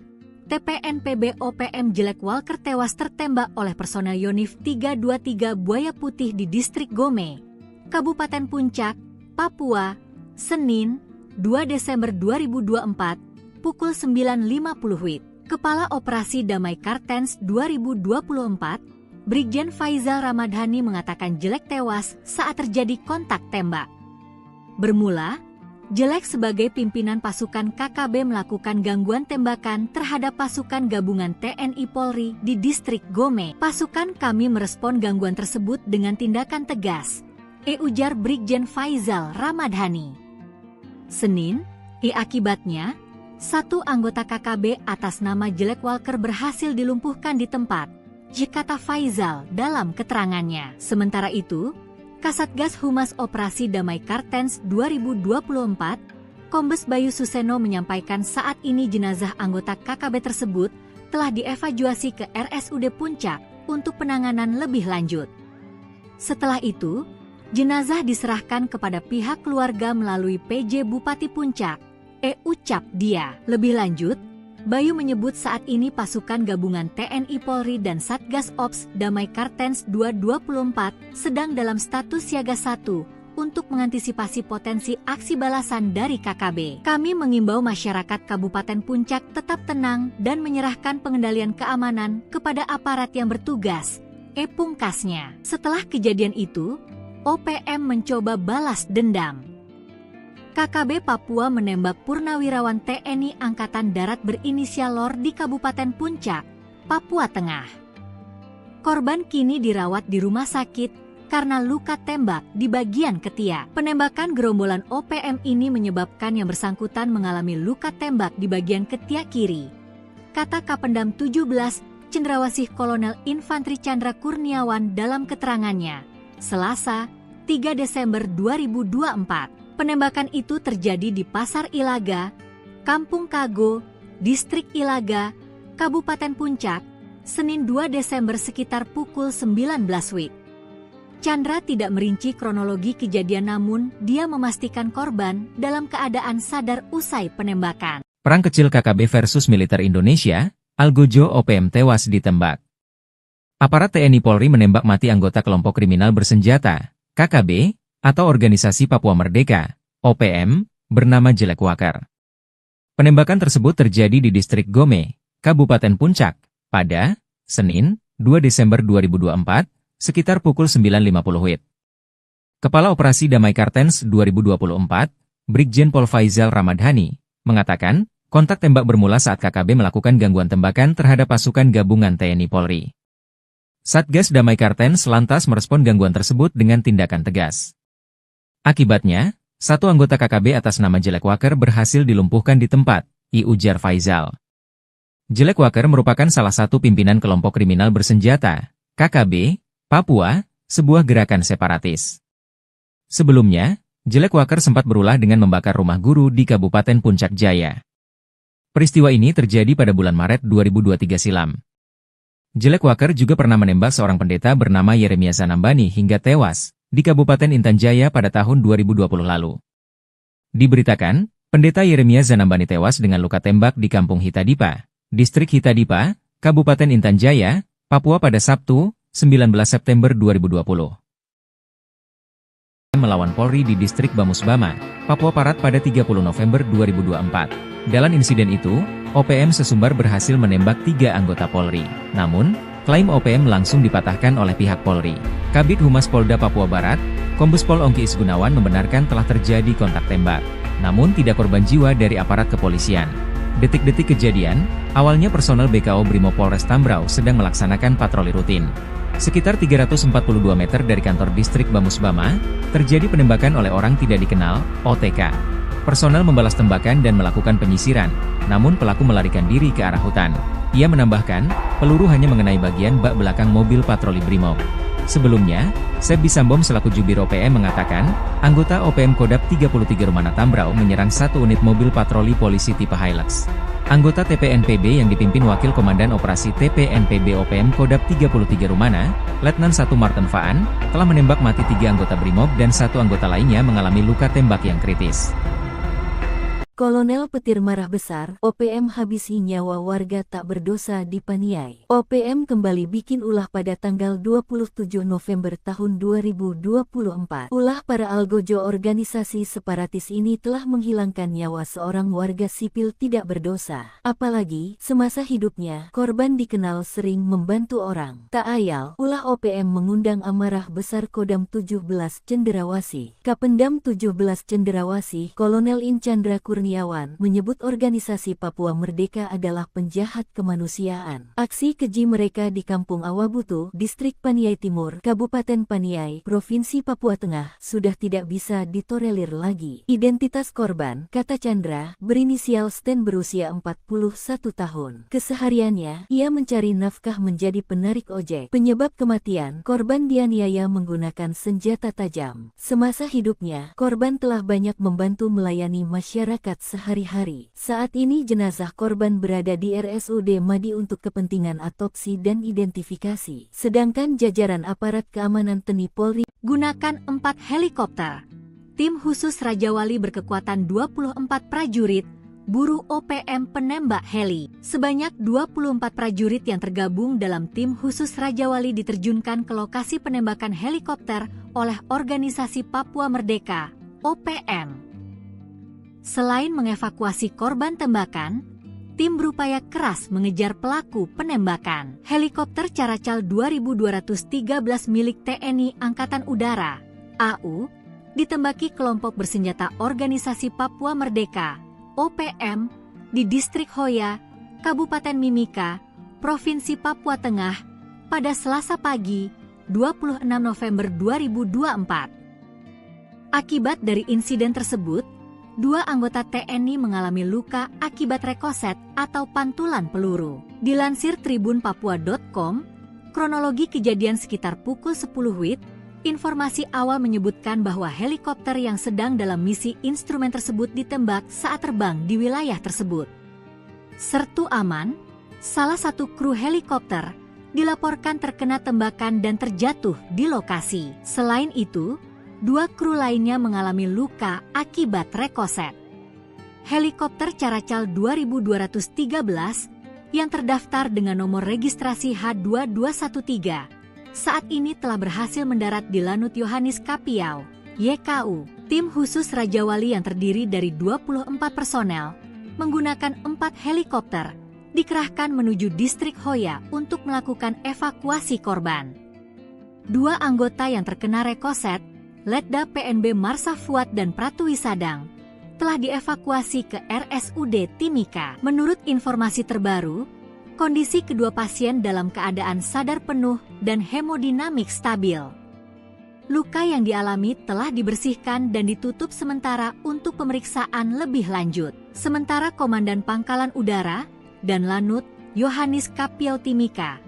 TPNPB OPM Jelek Walker tewas tertembak oleh personel Yonif 323 Buaya Putih di Distrik Gome, Kabupaten Puncak, Papua, Senin, 2 Desember 2024, pukul 9.50 WIB. Kepala Operasi Damai Kartens 2024, Brigjen Faizal Ramadhani mengatakan Jelek tewas saat terjadi kontak tembak. Bermula, Jelek sebagai pimpinan pasukan KKB melakukan gangguan tembakan terhadap pasukan gabungan TNI Polri di distrik Gome. Pasukan kami merespon gangguan tersebut dengan tindakan tegas, ujar Brigjen Faizal Ramadhani. Senin, akibatnya, satu anggota KKB atas nama Jelek Walker berhasil dilumpuhkan di tempat, kata Faizal dalam keterangannya. Sementara itu, Kasatgas Humas Operasi Damai Kartens 2024, Kombes Bayu Suseno menyampaikan saat ini jenazah anggota KKB tersebut telah dievakuasi ke RSUD Puncak untuk penanganan lebih lanjut. Setelah itu, jenazah diserahkan kepada pihak keluarga melalui PJ Bupati Puncak, ucap dia. Lebih lanjut, Bayu menyebut saat ini pasukan gabungan TNI Polri dan Satgas Ops Damai Kartens 2024 sedang dalam status siaga 1 untuk mengantisipasi potensi aksi balasan dari KKB. Kami mengimbau masyarakat Kabupaten Puncak tetap tenang dan menyerahkan pengendalian keamanan kepada aparat yang bertugas, pungkasnya. Setelah kejadian itu, OPM mencoba balas dendam. KKB Papua menembak purnawirawan TNI Angkatan Darat berinisial LOR di Kabupaten Puncak, Papua Tengah. Korban kini dirawat di rumah sakit karena luka tembak di bagian ketiak. Penembakan gerombolan OPM ini menyebabkan yang bersangkutan mengalami luka tembak di bagian ketiak kiri, kata Kapendam 17, Cendrawasih Kolonel Infantri Chandra Kurniawan dalam keterangannya, Selasa, 3 Desember 2024. Penembakan itu terjadi di Pasar Ilaga, Kampung Kago, Distrik Ilaga, Kabupaten Puncak, Senin 2 Desember sekitar pukul 19 WIB. Chandra tidak merinci kronologi kejadian namun dia memastikan korban dalam keadaan sadar usai penembakan. Perang kecil KKB versus militer Indonesia, Algojo OPM tewas ditembak. Aparat TNI Polri menembak mati anggota kelompok kriminal bersenjata, KKB, atau Organisasi Papua Merdeka, OPM, bernama Jelek Walker. Penembakan tersebut terjadi di distrik Gome, Kabupaten Puncak, pada Senin, 2 Desember 2024, sekitar pukul 9.50 WIB. Kepala Operasi Damai Kartens 2024, Brigjen Pol Faizal Ramadhani, mengatakan, kontak tembak bermula saat KKB melakukan gangguan tembakan terhadap pasukan gabungan TNI Polri. Satgas Damai Kartens lantas merespon gangguan tersebut dengan tindakan tegas. Akibatnya, satu anggota KKB atas nama Jelek Walker berhasil dilumpuhkan di tempat, ujar Faizal. Jelek Walker merupakan salah satu pimpinan kelompok kriminal bersenjata, KKB, Papua, sebuah gerakan separatis. Sebelumnya, Jelek Walker sempat berulah dengan membakar rumah guru di Kabupaten Puncak Jaya. Peristiwa ini terjadi pada bulan Maret 2023 silam. Jelek Walker juga pernah menembak seorang pendeta bernama Yeremia Zanambani hingga tewas di Kabupaten Intan Jaya pada tahun 2020 lalu. Diberitakan, pendeta Yeremia Zanambani tewas dengan luka tembak di Kampung Hitadipa, Distrik Hitadipa, Kabupaten Intan Jaya, Papua pada Sabtu, 19 September 2020. Melawan Polri di Distrik Bamusbama, Papua Barat pada 30 November 2024. Dalam insiden itu, OPM sesumbar berhasil menembak 3 anggota Polri. Namun, klaim OPM langsung dipatahkan oleh pihak Polri. Kabid Humas Polda Papua Barat, Kombes Pol Ongki Isgunawan membenarkan telah terjadi kontak tembak. Namun tidak korban jiwa dari aparat kepolisian. Detik-detik kejadian, awalnya personel BKO Brimob Polres Tambrau sedang melaksanakan patroli rutin. Sekitar 342 meter dari kantor distrik Bamusbama, terjadi penembakan oleh orang tidak dikenal, OTK. Personel membalas tembakan dan melakukan penyisiran, namun pelaku melarikan diri ke arah hutan. Ia menambahkan, peluru hanya mengenai bagian bak belakang mobil patroli Brimob. Sebelumnya, Seb Bisambom selaku Jubir OPM mengatakan, anggota OPM Kodap 33 Rumana Tambrau menyerang satu unit mobil patroli polisi tipe Hilux. Anggota TPNPB yang dipimpin Wakil Komandan Operasi TPNPB OPM Kodap 33 Rumana, Letnan 1 Martin Faan, telah menembak mati 3 anggota Brimob dan 1 anggota lainnya mengalami luka tembak yang kritis. Kolonel petir marah besar, OPM habisi nyawa warga tak berdosa di Paniai. OPM kembali bikin ulah pada tanggal 27 November tahun 2024. Ulah para algojo organisasi separatis ini telah menghilangkan nyawa seorang warga sipil tidak berdosa. Apalagi, semasa hidupnya, korban dikenal sering membantu orang. Tak ayal, ulah OPM mengundang amarah besar Kodam 17 Cenderawasih. Kapendam 17 Cenderawasih, Kolonel Inchandra Kurniawan, menyebut organisasi Papua Merdeka adalah penjahat kemanusiaan. Aksi keji mereka di Kampung Awabutu, Distrik Paniai Timur, Kabupaten Paniai, Provinsi Papua Tengah, sudah tidak bisa ditolerir lagi. Identitas korban, kata Chandra, berinisial Sten berusia 41 tahun. Kesehariannya, ia mencari nafkah menjadi penarik ojek. Penyebab kematian, korban dianiaya menggunakan senjata tajam. Semasa hidupnya, korban telah banyak membantu melayani masyarakat sehari-hari. Saat ini jenazah korban berada di RSUD Madi untuk kepentingan autopsi dan identifikasi. Sedangkan jajaran aparat keamanan TNI Polri gunakan 4 helikopter. Tim khusus Raja Wali berkekuatan 24 prajurit, buru OPM penembak heli. Sebanyak 24 prajurit yang tergabung dalam tim khusus Raja Wali diterjunkan ke lokasi penembakan helikopter oleh Organisasi Papua Merdeka, OPM. Selain mengevakuasi korban tembakan, tim berupaya keras mengejar pelaku penembakan. Helikopter Caracal 2213 milik TNI Angkatan Udara, AU, ditembaki kelompok bersenjata Organisasi Papua Merdeka, OPM, di Distrik Hoya, Kabupaten Mimika, Provinsi Papua Tengah, pada Selasa pagi, 26 November 2024. Akibat dari insiden tersebut, 2 anggota TNI mengalami luka akibat rekoset atau pantulan peluru. Dilansir tribunpapua.com, kronologi kejadian sekitar pukul 10 WIB, informasi awal menyebutkan bahwa helikopter yang sedang dalam misi instrumen tersebut ditembak saat terbang di wilayah tersebut. Sertu Aman, salah satu kru helikopter, dilaporkan terkena tembakan dan terjatuh di lokasi. Selain itu, 2 kru lainnya mengalami luka akibat rekoset. Helikopter Caracal 2213 yang terdaftar dengan nomor registrasi H2213 saat ini telah berhasil mendarat di Lanut Yohanis Kapiau, YKU. Tim khusus Raja Wali yang terdiri dari 24 personel menggunakan 4 helikopter dikerahkan menuju Distrik Hoya untuk melakukan evakuasi korban. 2 anggota yang terkena rekoset, Letda PNB Marsa Fuad dan Pratwi Sadang, telah dievakuasi ke RSUD Timika. Menurut informasi terbaru, kondisi kedua pasien dalam keadaan sadar penuh dan hemodinamik stabil. Luka yang dialami telah dibersihkan dan ditutup sementara untuk pemeriksaan lebih lanjut. Sementara Komandan Pangkalan Udara dan Lanut Yohanis Kapiau Timika,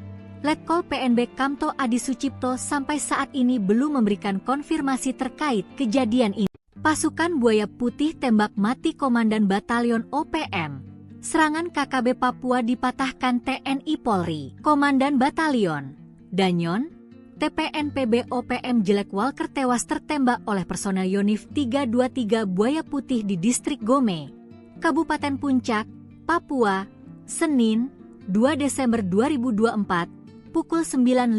Letkol PNB Kamto Adi Sucipto sampai saat ini belum memberikan konfirmasi terkait kejadian ini. Pasukan Buaya Putih tembak mati Komandan Batalion OPM. Serangan KKB Papua dipatahkan TNI Polri. Komandan Batalion Danyon, TPNPB OPM Jelek Walker tewas tertembak oleh personel Yonif 323 Buaya Putih di Distrik Gome, Kabupaten Puncak, Papua, Senin, 2 Desember 2024, pukul 9.50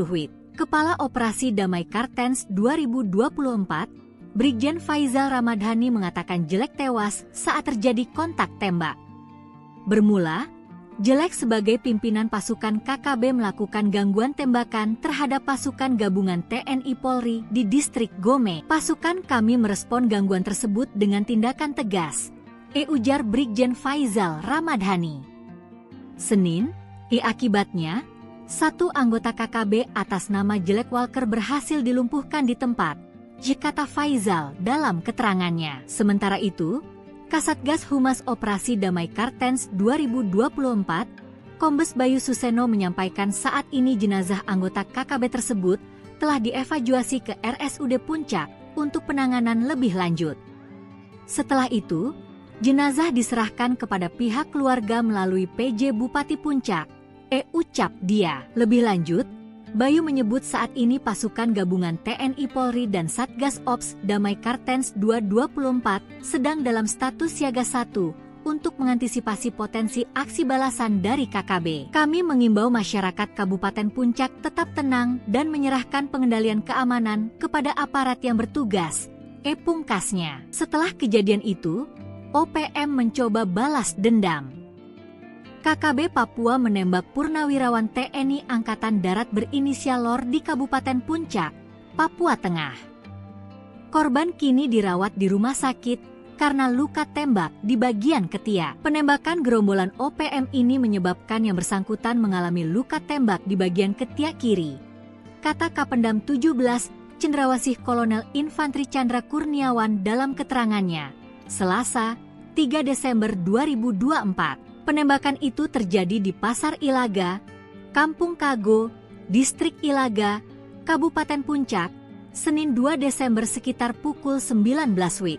WIB. Kepala Operasi Damai Kartens 2024, Brigjen Faizal Ramadhani mengatakan Jelek tewas saat terjadi kontak tembak. Bermula, Jelek sebagai pimpinan pasukan KKB melakukan gangguan tembakan terhadap pasukan gabungan TNI Polri di Distrik Gome. Pasukan kami merespon gangguan tersebut dengan tindakan tegas, ujar Brigjen Faizal Ramadhani. Senin, akibatnya, 1 anggota KKB atas nama Jelek Walker berhasil dilumpuhkan di tempat, kata Faizal dalam keterangannya. Sementara itu, Kasatgas Humas Operasi Damai Kartens 2024, Kombes Bayu Suseno menyampaikan saat ini jenazah anggota KKB tersebut telah dievakuasi ke RSUD Puncak untuk penanganan lebih lanjut. Setelah itu, jenazah diserahkan kepada pihak keluarga melalui PJ Bupati Puncak, ucap dia. Lebih lanjut, Bayu menyebut saat ini pasukan gabungan TNI Polri dan Satgas Ops Damai Kartens 224 sedang dalam status siaga 1 untuk mengantisipasi potensi aksi balasan dari KKB. Kami mengimbau masyarakat Kabupaten Puncak tetap tenang dan menyerahkan pengendalian keamanan kepada aparat yang bertugas. Pungkasnya. Setelah kejadian itu, OPM mencoba balas dendam. KKB Papua menembak purnawirawan TNI Angkatan Darat berinisial LOR di Kabupaten Puncak, Papua Tengah. Korban kini dirawat di rumah sakit karena luka tembak di bagian ketiak. Penembakan gerombolan OPM ini menyebabkan yang bersangkutan mengalami luka tembak di bagian ketiak kiri. Kata Kapendam 17, Cendrawasih Kolonel Infantri Chandra Kurniawan dalam keterangannya, Selasa, 3 Desember 2024. Penembakan itu terjadi di Pasar Ilaga, Kampung Kago, Distrik Ilaga, Kabupaten Puncak, Senin 2 Desember sekitar pukul 19 WIB.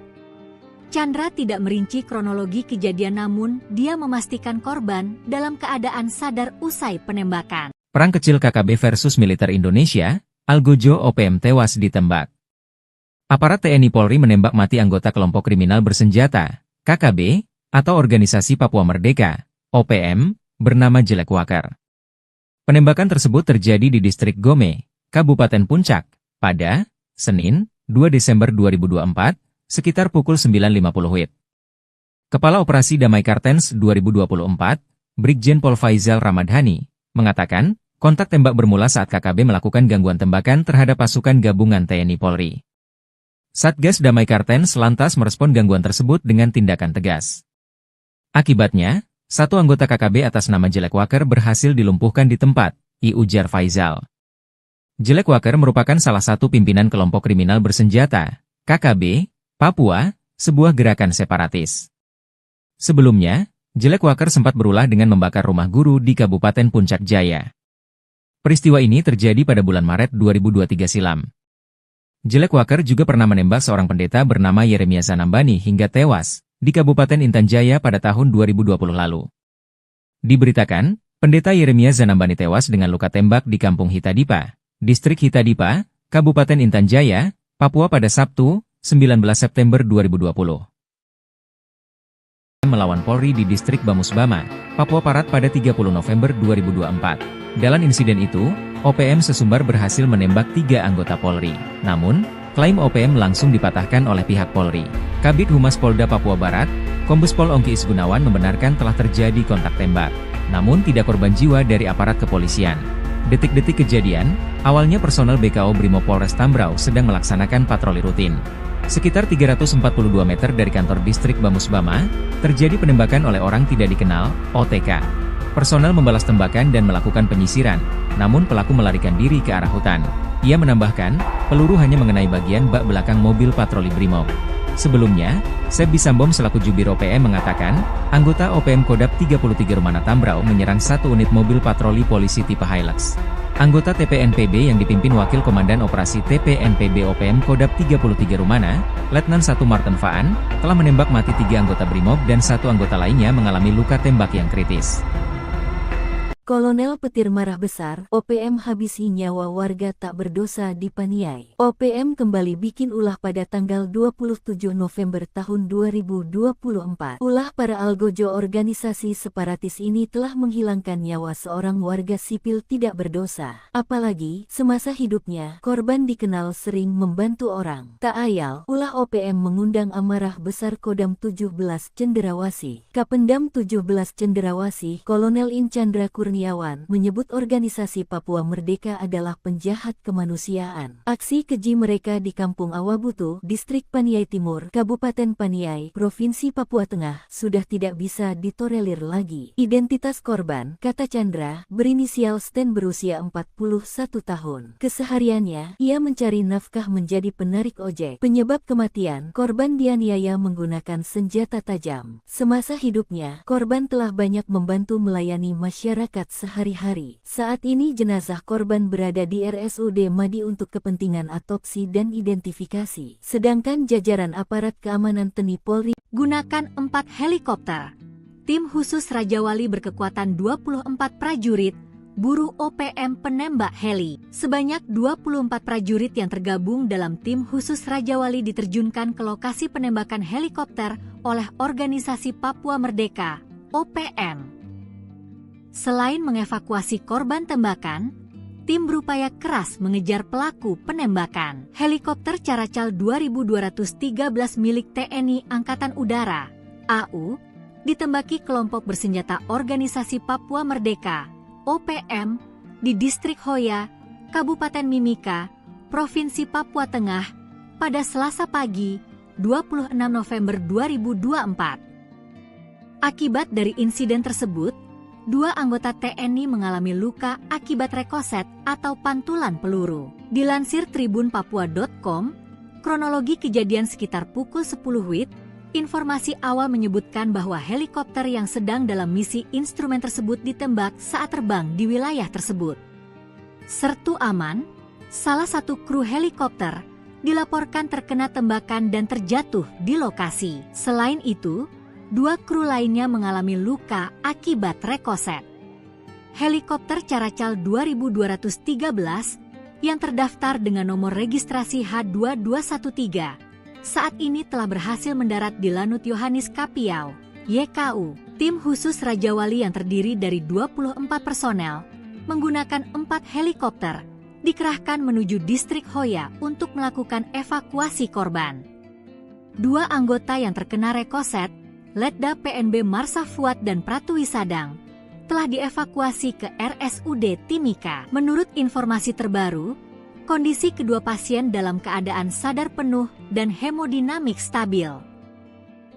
Chandra tidak merinci kronologi kejadian namun dia memastikan korban dalam keadaan sadar usai penembakan. Perang kecil KKB versus militer Indonesia, Algojo OPM tewas ditembak. Aparat TNI Polri menembak mati anggota kelompok kriminal bersenjata, KKB, atau Organisasi Papua Merdeka, OPM, bernama Jelek Wakar. Penembakan tersebut terjadi di Distrik Gome, Kabupaten Puncak, pada Senin, 2 Desember 2024, sekitar pukul 9.50 WIB. Kepala Operasi Damai Kartens 2024, Brigjen Pol Faizal Ramadhani, mengatakan, kontak tembak bermula saat KKB melakukan gangguan tembakan terhadap pasukan gabungan TNI Polri. Satgas Damai Kartens lantas merespon gangguan tersebut dengan tindakan tegas. Akibatnya, satu anggota KKB atas nama Jelek Wakar berhasil dilumpuhkan di tempat, ujar Faizal. Jelek Wakar merupakan salah satu pimpinan kelompok kriminal bersenjata, KKB, Papua, sebuah gerakan separatis. Sebelumnya, Jelek Wakar sempat berulah dengan membakar rumah guru di Kabupaten Puncak Jaya. Peristiwa ini terjadi pada bulan Maret 2023 silam. Jelek Wakar juga pernah menembak seorang pendeta bernama Yeremia Zanambani hingga tewas di Kabupaten Intan Jaya pada tahun 2020 lalu. Diberitakan, pendeta Yeremia Zanambani tewas dengan luka tembak di Kampung Hitadipa, Distrik Hitadipa, Kabupaten Intan Jaya, Papua pada Sabtu, 19 September 2020. Melawan Polri di Distrik Bamusbama, Papua Barat pada 30 November 2024. Dalam insiden itu, OPM sesumbar berhasil menembak 3 anggota Polri. Namun, klaim OPM langsung dipatahkan oleh pihak Polri. Kabid Humas Polda Papua Barat, Kombes Pol Ongki Isgunawan membenarkan telah terjadi kontak tembak. Namun tidak korban jiwa dari aparat kepolisian. Detik-detik kejadian, awalnya personel BKO Brimob Polres Tambrau sedang melaksanakan patroli rutin. Sekitar 342 meter dari kantor distrik Bamusbama, terjadi penembakan oleh orang tidak dikenal, OTK. Personel membalas tembakan dan melakukan penyisiran, namun pelaku melarikan diri ke arah hutan. Ia menambahkan, peluru hanya mengenai bagian bak belakang mobil patroli Brimob. Sebelumnya, Seb Bisambom selaku Jubir OPM mengatakan, anggota OPM Kodap 33 Rumana Tambrau menyerang satu unit mobil patroli polisi tipe Hilux. Anggota TPNPB yang dipimpin Wakil Komandan Operasi TPNPB OPM Kodap 33 Rumana, Letnan 1 Martin Faan, telah menembak mati 3 anggota Brimob dan 1 anggota lainnya mengalami luka tembak yang kritis. Kolonel Petir marah besar, OPM habisi nyawa warga tak berdosa di Paniai. OPM kembali bikin ulah pada tanggal 27 November tahun 2024. Ulah para algojo organisasi separatis ini telah menghilangkan nyawa seorang warga sipil tidak berdosa. Apalagi, semasa hidupnya, korban dikenal sering membantu orang. Tak ayal, ulah OPM mengundang amarah besar Kodam 17 Cenderawasih. Kapendam 17 Cenderawasih, Kolonel In Chandra Kurniawan menyebut organisasi Papua Merdeka adalah penjahat kemanusiaan. Aksi keji mereka di Kampung Awabutu, Distrik Paniai Timur, Kabupaten Paniai, Provinsi Papua Tengah, sudah tidak bisa ditolerir lagi. Identitas korban, kata Chandra, berinisial Sten berusia 41 tahun. Kesehariannya, ia mencari nafkah menjadi penarik ojek. Penyebab kematian, korban dianiaya menggunakan senjata tajam. Semasa hidupnya, korban telah banyak membantu melayani masyarakat sehari-hari. Saat ini jenazah korban berada di RSUD Madi untuk kepentingan autopsi dan identifikasi. Sedangkan jajaran aparat keamanan TNI Polri gunakan 4 helikopter. Tim khusus Raja Wali berkekuatan 24 prajurit buru OPM penembak heli. Sebanyak 24 prajurit yang tergabung dalam tim khusus Raja Wali diterjunkan ke lokasi penembakan helikopter oleh Organisasi Papua Merdeka, OPM. Selain mengevakuasi korban tembakan, tim berupaya keras mengejar pelaku penembakan. Helikopter Caracal 2213 milik TNI Angkatan Udara, AU, ditembaki kelompok bersenjata Organisasi Papua Merdeka, OPM, di Distrik Hoya, Kabupaten Mimika, Provinsi Papua Tengah, pada Selasa pagi, 26 November 2024. Akibat dari insiden tersebut, 2 anggota TNI mengalami luka akibat rekoset atau pantulan peluru. Dilansir tribunpapua.com, kronologi kejadian sekitar pukul 10 WIB, informasi awal menyebutkan bahwa helikopter yang sedang dalam misi instrumen tersebut ditembak saat terbang di wilayah tersebut. Sertu Aman, salah satu kru helikopter, dilaporkan terkena tembakan dan terjatuh di lokasi. Selain itu, 2 kru lainnya mengalami luka akibat rekoset. Helikopter Caracal 2213 yang terdaftar dengan nomor registrasi H2213 saat ini telah berhasil mendarat di Lanut Yohanis Kapiau, YKU. Tim khusus Raja Wali yang terdiri dari 24 personel menggunakan 4 helikopter dikerahkan menuju Distrik Hoya untuk melakukan evakuasi korban. 2 anggota yang terkena rekoset, Letda PNB Marsa Fuad dan Pratwi Sadang, telah dievakuasi ke RSUD Timika. Menurut informasi terbaru, kondisi kedua pasien dalam keadaan sadar penuh dan hemodinamik stabil.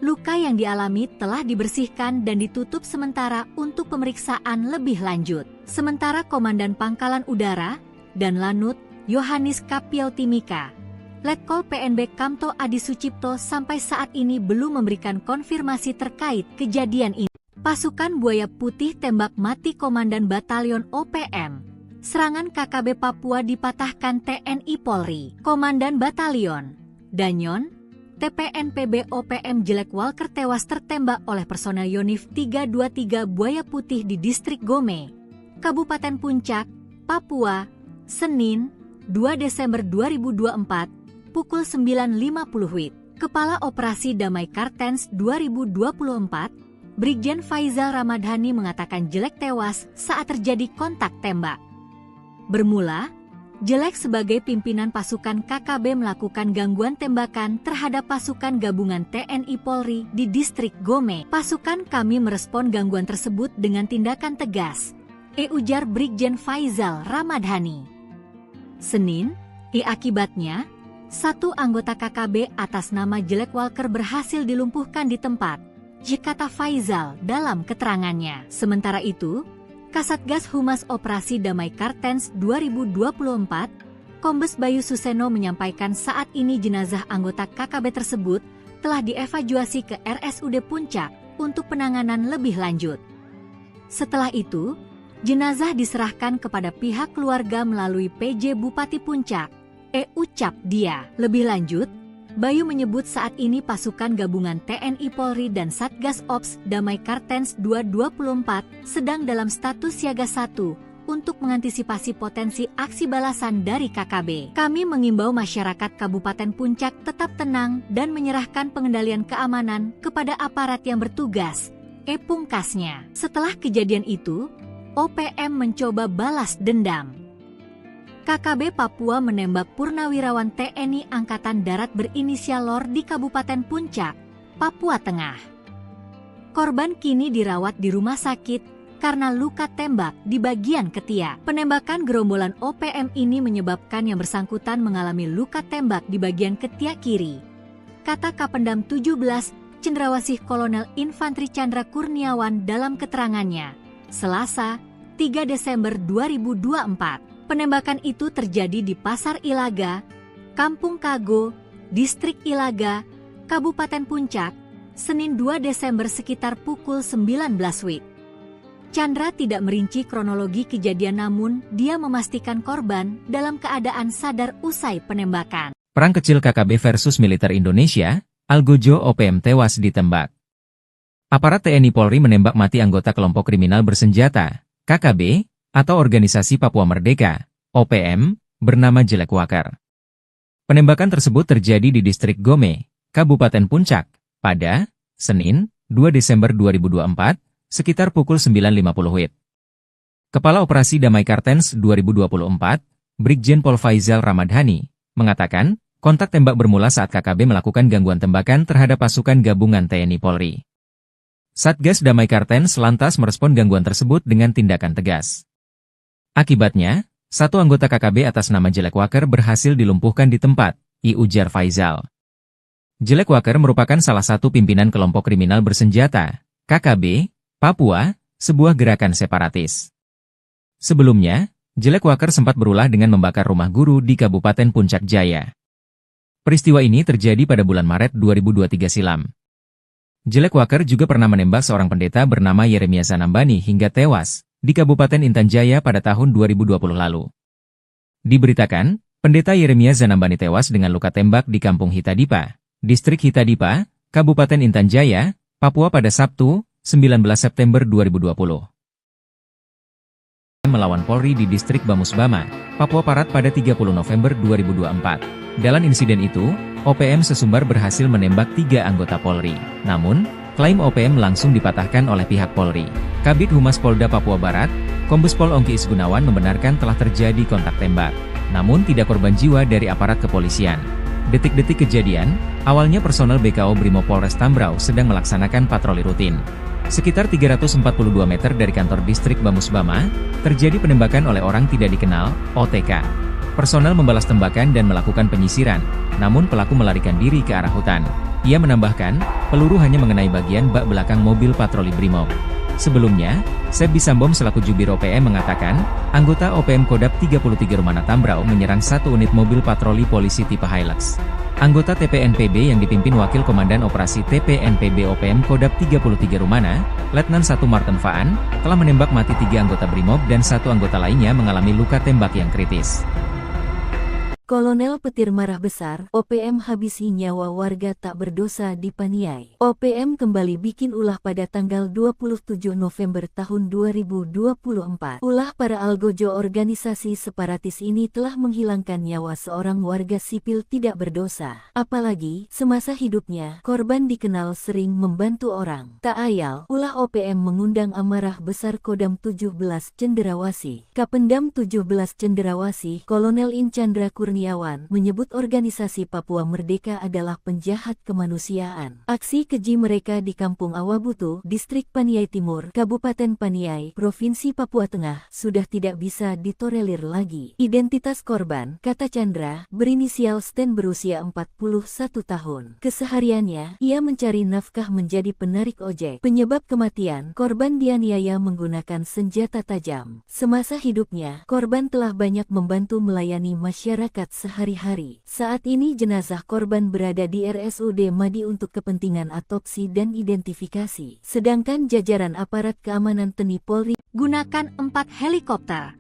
Luka yang dialami telah dibersihkan dan ditutup sementara untuk pemeriksaan lebih lanjut. Sementara Komandan Pangkalan Udara dan Lanut Yohanis Kapiau Timika, Letkol PNB Kamto Adi Sucipto sampai saat ini belum memberikan konfirmasi terkait kejadian ini. Pasukan Buaya Putih tembak mati Komandan Batalion OPM. Serangan KKB Papua dipatahkan TNI Polri. Komandan Batalion Danyon, TPNPB OPM Jelek Walker tewas tertembak oleh personel Yonif 323 Buaya Putih di Distrik Gome, Kabupaten Puncak, Papua, Senin, 2 Desember 2024, pukul 9.50 WIB. Kepala Operasi Damai Kartens 2024, Brigjen Faizal Ramadhani mengatakan Jelek tewas saat terjadi kontak tembak. Bermula, Jelek sebagai pimpinan pasukan KKB melakukan gangguan tembakan terhadap pasukan gabungan TNI Polri di Distrik Gome. Pasukan kami merespon gangguan tersebut dengan tindakan tegas, ujar Brigjen Faizal Ramadhani. Senin, akibatnya, 1 anggota KKB atas nama Jelek Walker berhasil dilumpuhkan di tempat, kata Faizal dalam keterangannya. Sementara itu, Kasatgas Humas Operasi Damai Kartens 2024, Kombes Bayu Suseno menyampaikan saat ini jenazah anggota KKB tersebut telah dievakuasi ke RSUD Puncak untuk penanganan lebih lanjut. Setelah itu, jenazah diserahkan kepada pihak keluarga melalui PJ Bupati Puncak, ucap dia. Lebih lanjut, Bayu menyebut saat ini pasukan gabungan TNI Polri dan Satgas Ops Damai Kartens 224 sedang dalam status siaga 1 untuk mengantisipasi potensi aksi balasan dari KKB. Kami mengimbau masyarakat Kabupaten Puncak tetap tenang dan menyerahkan pengendalian keamanan kepada aparat yang bertugas, pungkasnya. Setelah kejadian itu, OPM mencoba balas dendam. KKB Papua menembak purnawirawan TNI Angkatan Darat berinisial LOR di Kabupaten Puncak, Papua Tengah. Korban kini dirawat di rumah sakit karena luka tembak di bagian ketiak. Penembakan gerombolan OPM ini menyebabkan yang bersangkutan mengalami luka tembak di bagian ketiak kiri, kata Kapendam 17 Cendrawasih Kolonel Infantri Chandra Kurniawan dalam keterangannya, Selasa, 3 Desember 2024. Penembakan itu terjadi di Pasar Ilaga, Kampung Kago, Distrik Ilaga, Kabupaten Puncak, Senin 2 Desember sekitar pukul 19 WIB. Chandra tidak merinci kronologi kejadian namun dia memastikan korban dalam keadaan sadar usai penembakan. Perang kecil KKB versus militer Indonesia, Algojo OPM tewas ditembak. Aparat TNI Polri menembak mati anggota kelompok kriminal bersenjata, KKB, atau Organisasi Papua Merdeka, OPM, bernama Jelek Walker. Penembakan tersebut terjadi di distrik Gome, Kabupaten Puncak, pada Senin, 2 Desember 2024, sekitar pukul 9.50 WIB. Kepala Operasi Damai Kartens 2024, Brigjen Pol Faizal Ramadhani, mengatakan, kontak tembak bermula saat KKB melakukan gangguan tembakan terhadap pasukan gabungan TNI Polri. Satgas Damai Kartens lantas merespon gangguan tersebut dengan tindakan tegas. Akibatnya, satu anggota KKB atas nama Jelek Walker berhasil dilumpuhkan di tempat, ujar Faizal. Jelek Walker merupakan salah satu pimpinan kelompok kriminal bersenjata, KKB, Papua, sebuah gerakan separatis. Sebelumnya, Jelek Walker sempat berulah dengan membakar rumah guru di Kabupaten Puncak Jaya. Peristiwa ini terjadi pada bulan Maret 2023 silam. Jelek Walker juga pernah menembak seorang pendeta bernama Yeremia Zanambani hingga tewas di Kabupaten Intan Jaya pada tahun 2020 lalu. Diberitakan, pendeta Yeremia Zanambani tewas dengan luka tembak di Kampung Hitadipa, Distrik Hitadipa, Kabupaten Intan Jaya, Papua pada Sabtu, 19 September 2020. Melawan Polri di Distrik Bamusbama, Papua Barat pada 30 November 2024. Dalam insiden itu, OPM sesumbar berhasil menembak 3 anggota Polri. Namun, klaim OPM langsung dipatahkan oleh pihak Polri. Kabid Humas Polda Papua Barat, Kombes Pol Ongki Isgunawan membenarkan telah terjadi kontak tembak. Namun tidak korban jiwa dari aparat kepolisian. Detik-detik kejadian, awalnya personel BKO Brimob Polres Tambrau sedang melaksanakan patroli rutin. Sekitar 342 meter dari kantor distrik Bamusbama, terjadi penembakan oleh orang tidak dikenal, OTK. Personel membalas tembakan dan melakukan penyisiran, namun pelaku melarikan diri ke arah hutan. Ia menambahkan, peluru hanya mengenai bagian bak belakang mobil patroli Brimob. Sebelumnya, Sebi Sambom selaku Jubir OPM mengatakan, anggota OPM Kodap 33 Rumana Tambrau menyerang satu unit mobil patroli polisi tipe Hilux. Anggota TPNPB yang dipimpin Wakil Komandan Operasi TPNPB OPM Kodap 33 Rumana, Letnan 1 Martin Faan, telah menembak mati 3 anggota Brimob dan 1 anggota lainnya mengalami luka tembak yang kritis. Kolonel Petir marah besar, OPM habisi nyawa warga tak berdosa di Paniai. OPM kembali bikin ulah pada tanggal 27 November tahun 2024. Ulah para algojo organisasi separatis ini telah menghilangkan nyawa seorang warga sipil tidak berdosa. Apalagi, semasa hidupnya, korban dikenal sering membantu orang. Tak ayal, ulah OPM mengundang amarah besar Kodam 17 Cenderawasih. Kapendam 17 Cenderawasih, Kolonel Inchandra Kurniawan menyebut organisasi Papua Merdeka adalah penjahat kemanusiaan. Aksi keji mereka di Kampung Awabutu, Distrik Paniai Timur, Kabupaten Paniai, Provinsi Papua Tengah, sudah tidak bisa ditolerir lagi. Identitas korban, kata Chandra, berinisial Sten berusia 41 tahun. Kesehariannya, ia mencari nafkah menjadi penarik ojek. Penyebab kematian, korban dianiaya menggunakan senjata tajam. Semasa hidupnya, korban telah banyak membantu melayani masyarakat sehari-hari. Saat ini jenazah korban berada di RSUD Madi untuk kepentingan autopsi dan identifikasi. Sedangkan jajaran aparat keamanan TNI Polri gunakan 4 helikopter.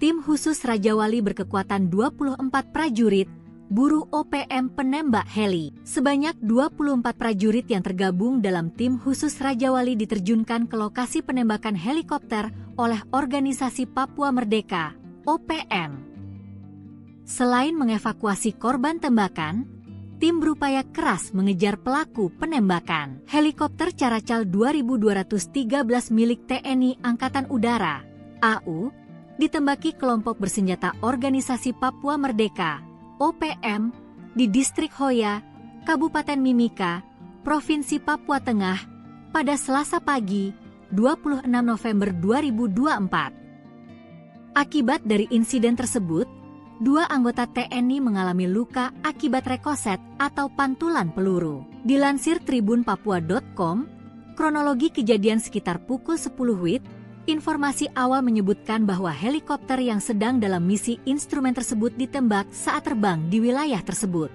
Tim khusus Raja Wali berkekuatan 24 prajurit, buru OPM penembak heli. Sebanyak 24 prajurit yang tergabung dalam tim khusus Raja Wali diterjunkan ke lokasi penembakan helikopter oleh Organisasi Papua Merdeka, OPM. Selain mengevakuasi korban tembakan, tim berupaya keras mengejar pelaku penembakan. Helikopter Caracal 2213 milik TNI Angkatan Udara, AU, ditembaki kelompok bersenjata Organisasi Papua Merdeka, OPM, di Distrik Hoya, Kabupaten Mimika, Provinsi Papua Tengah, pada Selasa pagi, 26 November 2024. Akibat dari insiden tersebut, 2 anggota TNI mengalami luka akibat rekoset atau pantulan peluru. Dilansir tribunpapua.com, kronologi kejadian sekitar pukul 10 WIB, informasi awal menyebutkan bahwa helikopter yang sedang dalam misi instrumen tersebut ditembak saat terbang di wilayah tersebut.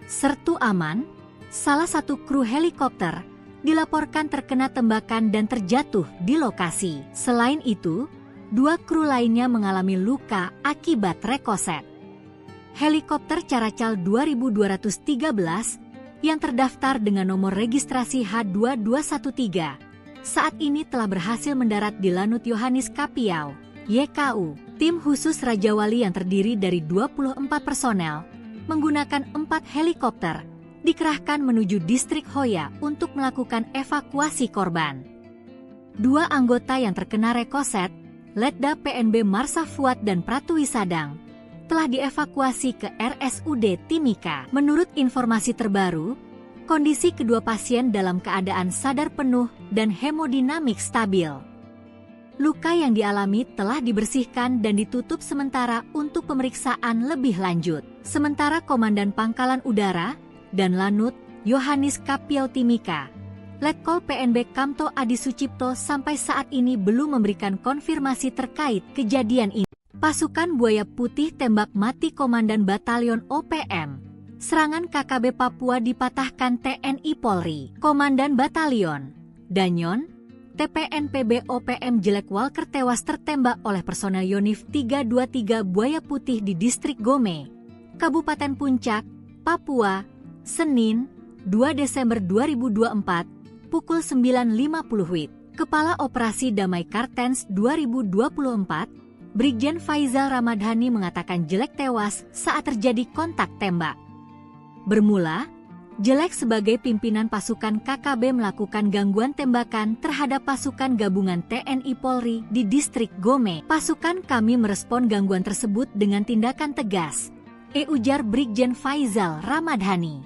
Sertu Aman, salah satu kru helikopter, dilaporkan terkena tembakan dan terjatuh di lokasi. Selain itu, 2 kru lainnya mengalami luka akibat rekoset. Helikopter Caracal 2213 yang terdaftar dengan nomor registrasi H2213 saat ini telah berhasil mendarat di Lanut Yohanes Kapiau, YKU. Tim khusus Raja Wali yang terdiri dari 24 personel, menggunakan 4 helikopter, dikerahkan menuju distrik Hoya untuk melakukan evakuasi korban. 2 anggota yang terkena rekoset, Letda PNB Marsa Fuad dan Pratu Wisadang, telah dievakuasi ke RSUD Timika. Menurut informasi terbaru, kondisi kedua pasien dalam keadaan sadar penuh dan hemodinamik stabil. Luka yang dialami telah dibersihkan dan ditutup sementara untuk pemeriksaan lebih lanjut. Sementara Komandan Pangkalan Udara dan Lanut Yohanis Kapiau Timika, Letkol PNB Kamto Adi Sucipto sampai saat ini belum memberikan konfirmasi terkait kejadian ini. Pasukan Buaya Putih tembak mati Komandan Batalion OPM. Serangan KKB Papua dipatahkan TNI Polri. Komandan Batalion Danyon TPNPB OPM Jelek Walker tewas tertembak oleh personel Yonif 323 Buaya Putih di Distrik Gome, Kabupaten Puncak, Papua, Senin, 2 Desember 2024, pukul 9.50 WIB. Kepala Operasi Damai Kartens 2024, Brigjen Faizal Ramadhani mengatakan Jelek tewas saat terjadi kontak tembak. Bermula, Jelek sebagai pimpinan pasukan KKB melakukan gangguan tembakan terhadap pasukan gabungan TNI Polri di Distrik Gome. Pasukan kami merespon gangguan tersebut dengan tindakan tegas, ujar Brigjen Faizal Ramadhani.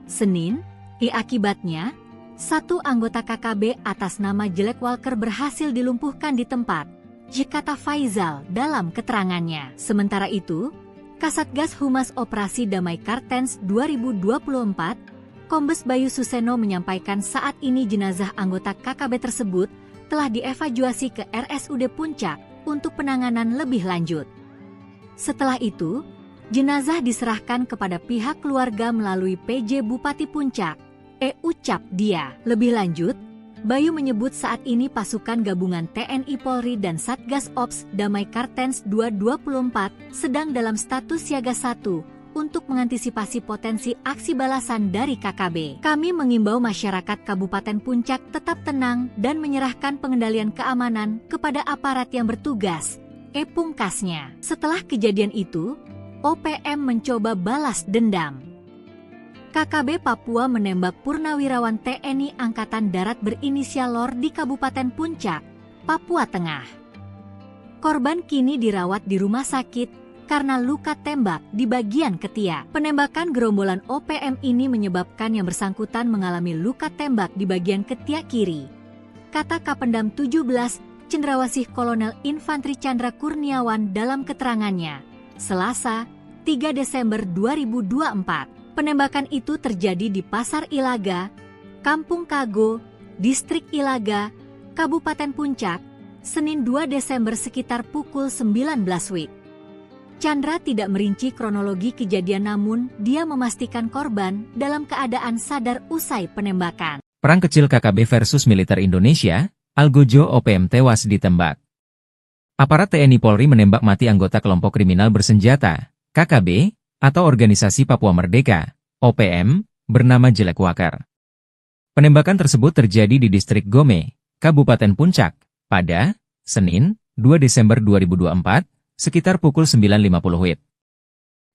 Senin, akibatnya, 1 anggota KKB atas nama Jelek Walker berhasil dilumpuhkan di tempat, kata Faizal dalam keterangannya. Sementara itu, Kasatgas Humas Operasi Damai Kartens 2024, Kombes Bayu Suseno menyampaikan saat ini jenazah anggota KKB tersebut telah dievakuasi ke RSUD Puncak untuk penanganan lebih lanjut. Setelah itu, jenazah diserahkan kepada pihak keluarga melalui PJ Bupati Puncak, ucap dia. Lebih lanjut, Bayu menyebut saat ini pasukan gabungan TNI Polri dan Satgas Ops Damai Kartens 224 sedang dalam status siaga 1 untuk mengantisipasi potensi aksi balasan dari KKB. Kami mengimbau masyarakat Kabupaten Puncak tetap tenang dan menyerahkan pengendalian keamanan kepada aparat yang bertugas, pungkasnya. Setelah kejadian itu, OPM mencoba balas dendam. KKB Papua menembak purnawirawan TNI Angkatan Darat berinisial LOR di Kabupaten Puncak, Papua Tengah. Korban kini dirawat di rumah sakit karena luka tembak di bagian ketiak. Penembakan gerombolan OPM ini menyebabkan yang bersangkutan mengalami luka tembak di bagian ketiak kiri, kata Kapendam 17 Cendrawasih Kolonel Infantri Chandra Kurniawan dalam keterangannya, Selasa, 3 Desember 2024. Penembakan itu terjadi di Pasar Ilaga, Kampung Kago, Distrik Ilaga, Kabupaten Puncak, Senin 2 Desember sekitar pukul 19 WIB. Chandra tidak merinci kronologi kejadian namun dia memastikan korban dalam keadaan sadar usai penembakan. Perang kecil KKB versus militer Indonesia, Algojo OPM tewas ditembak. Aparat TNI Polri menembak mati anggota kelompok kriminal bersenjata, KKB, atau Organisasi Papua Merdeka, OPM, bernama Jelek Walker. Penembakan tersebut terjadi di Distrik Gome, Kabupaten Puncak, pada Senin, 2 Desember 2024, sekitar pukul 9.50 WIB.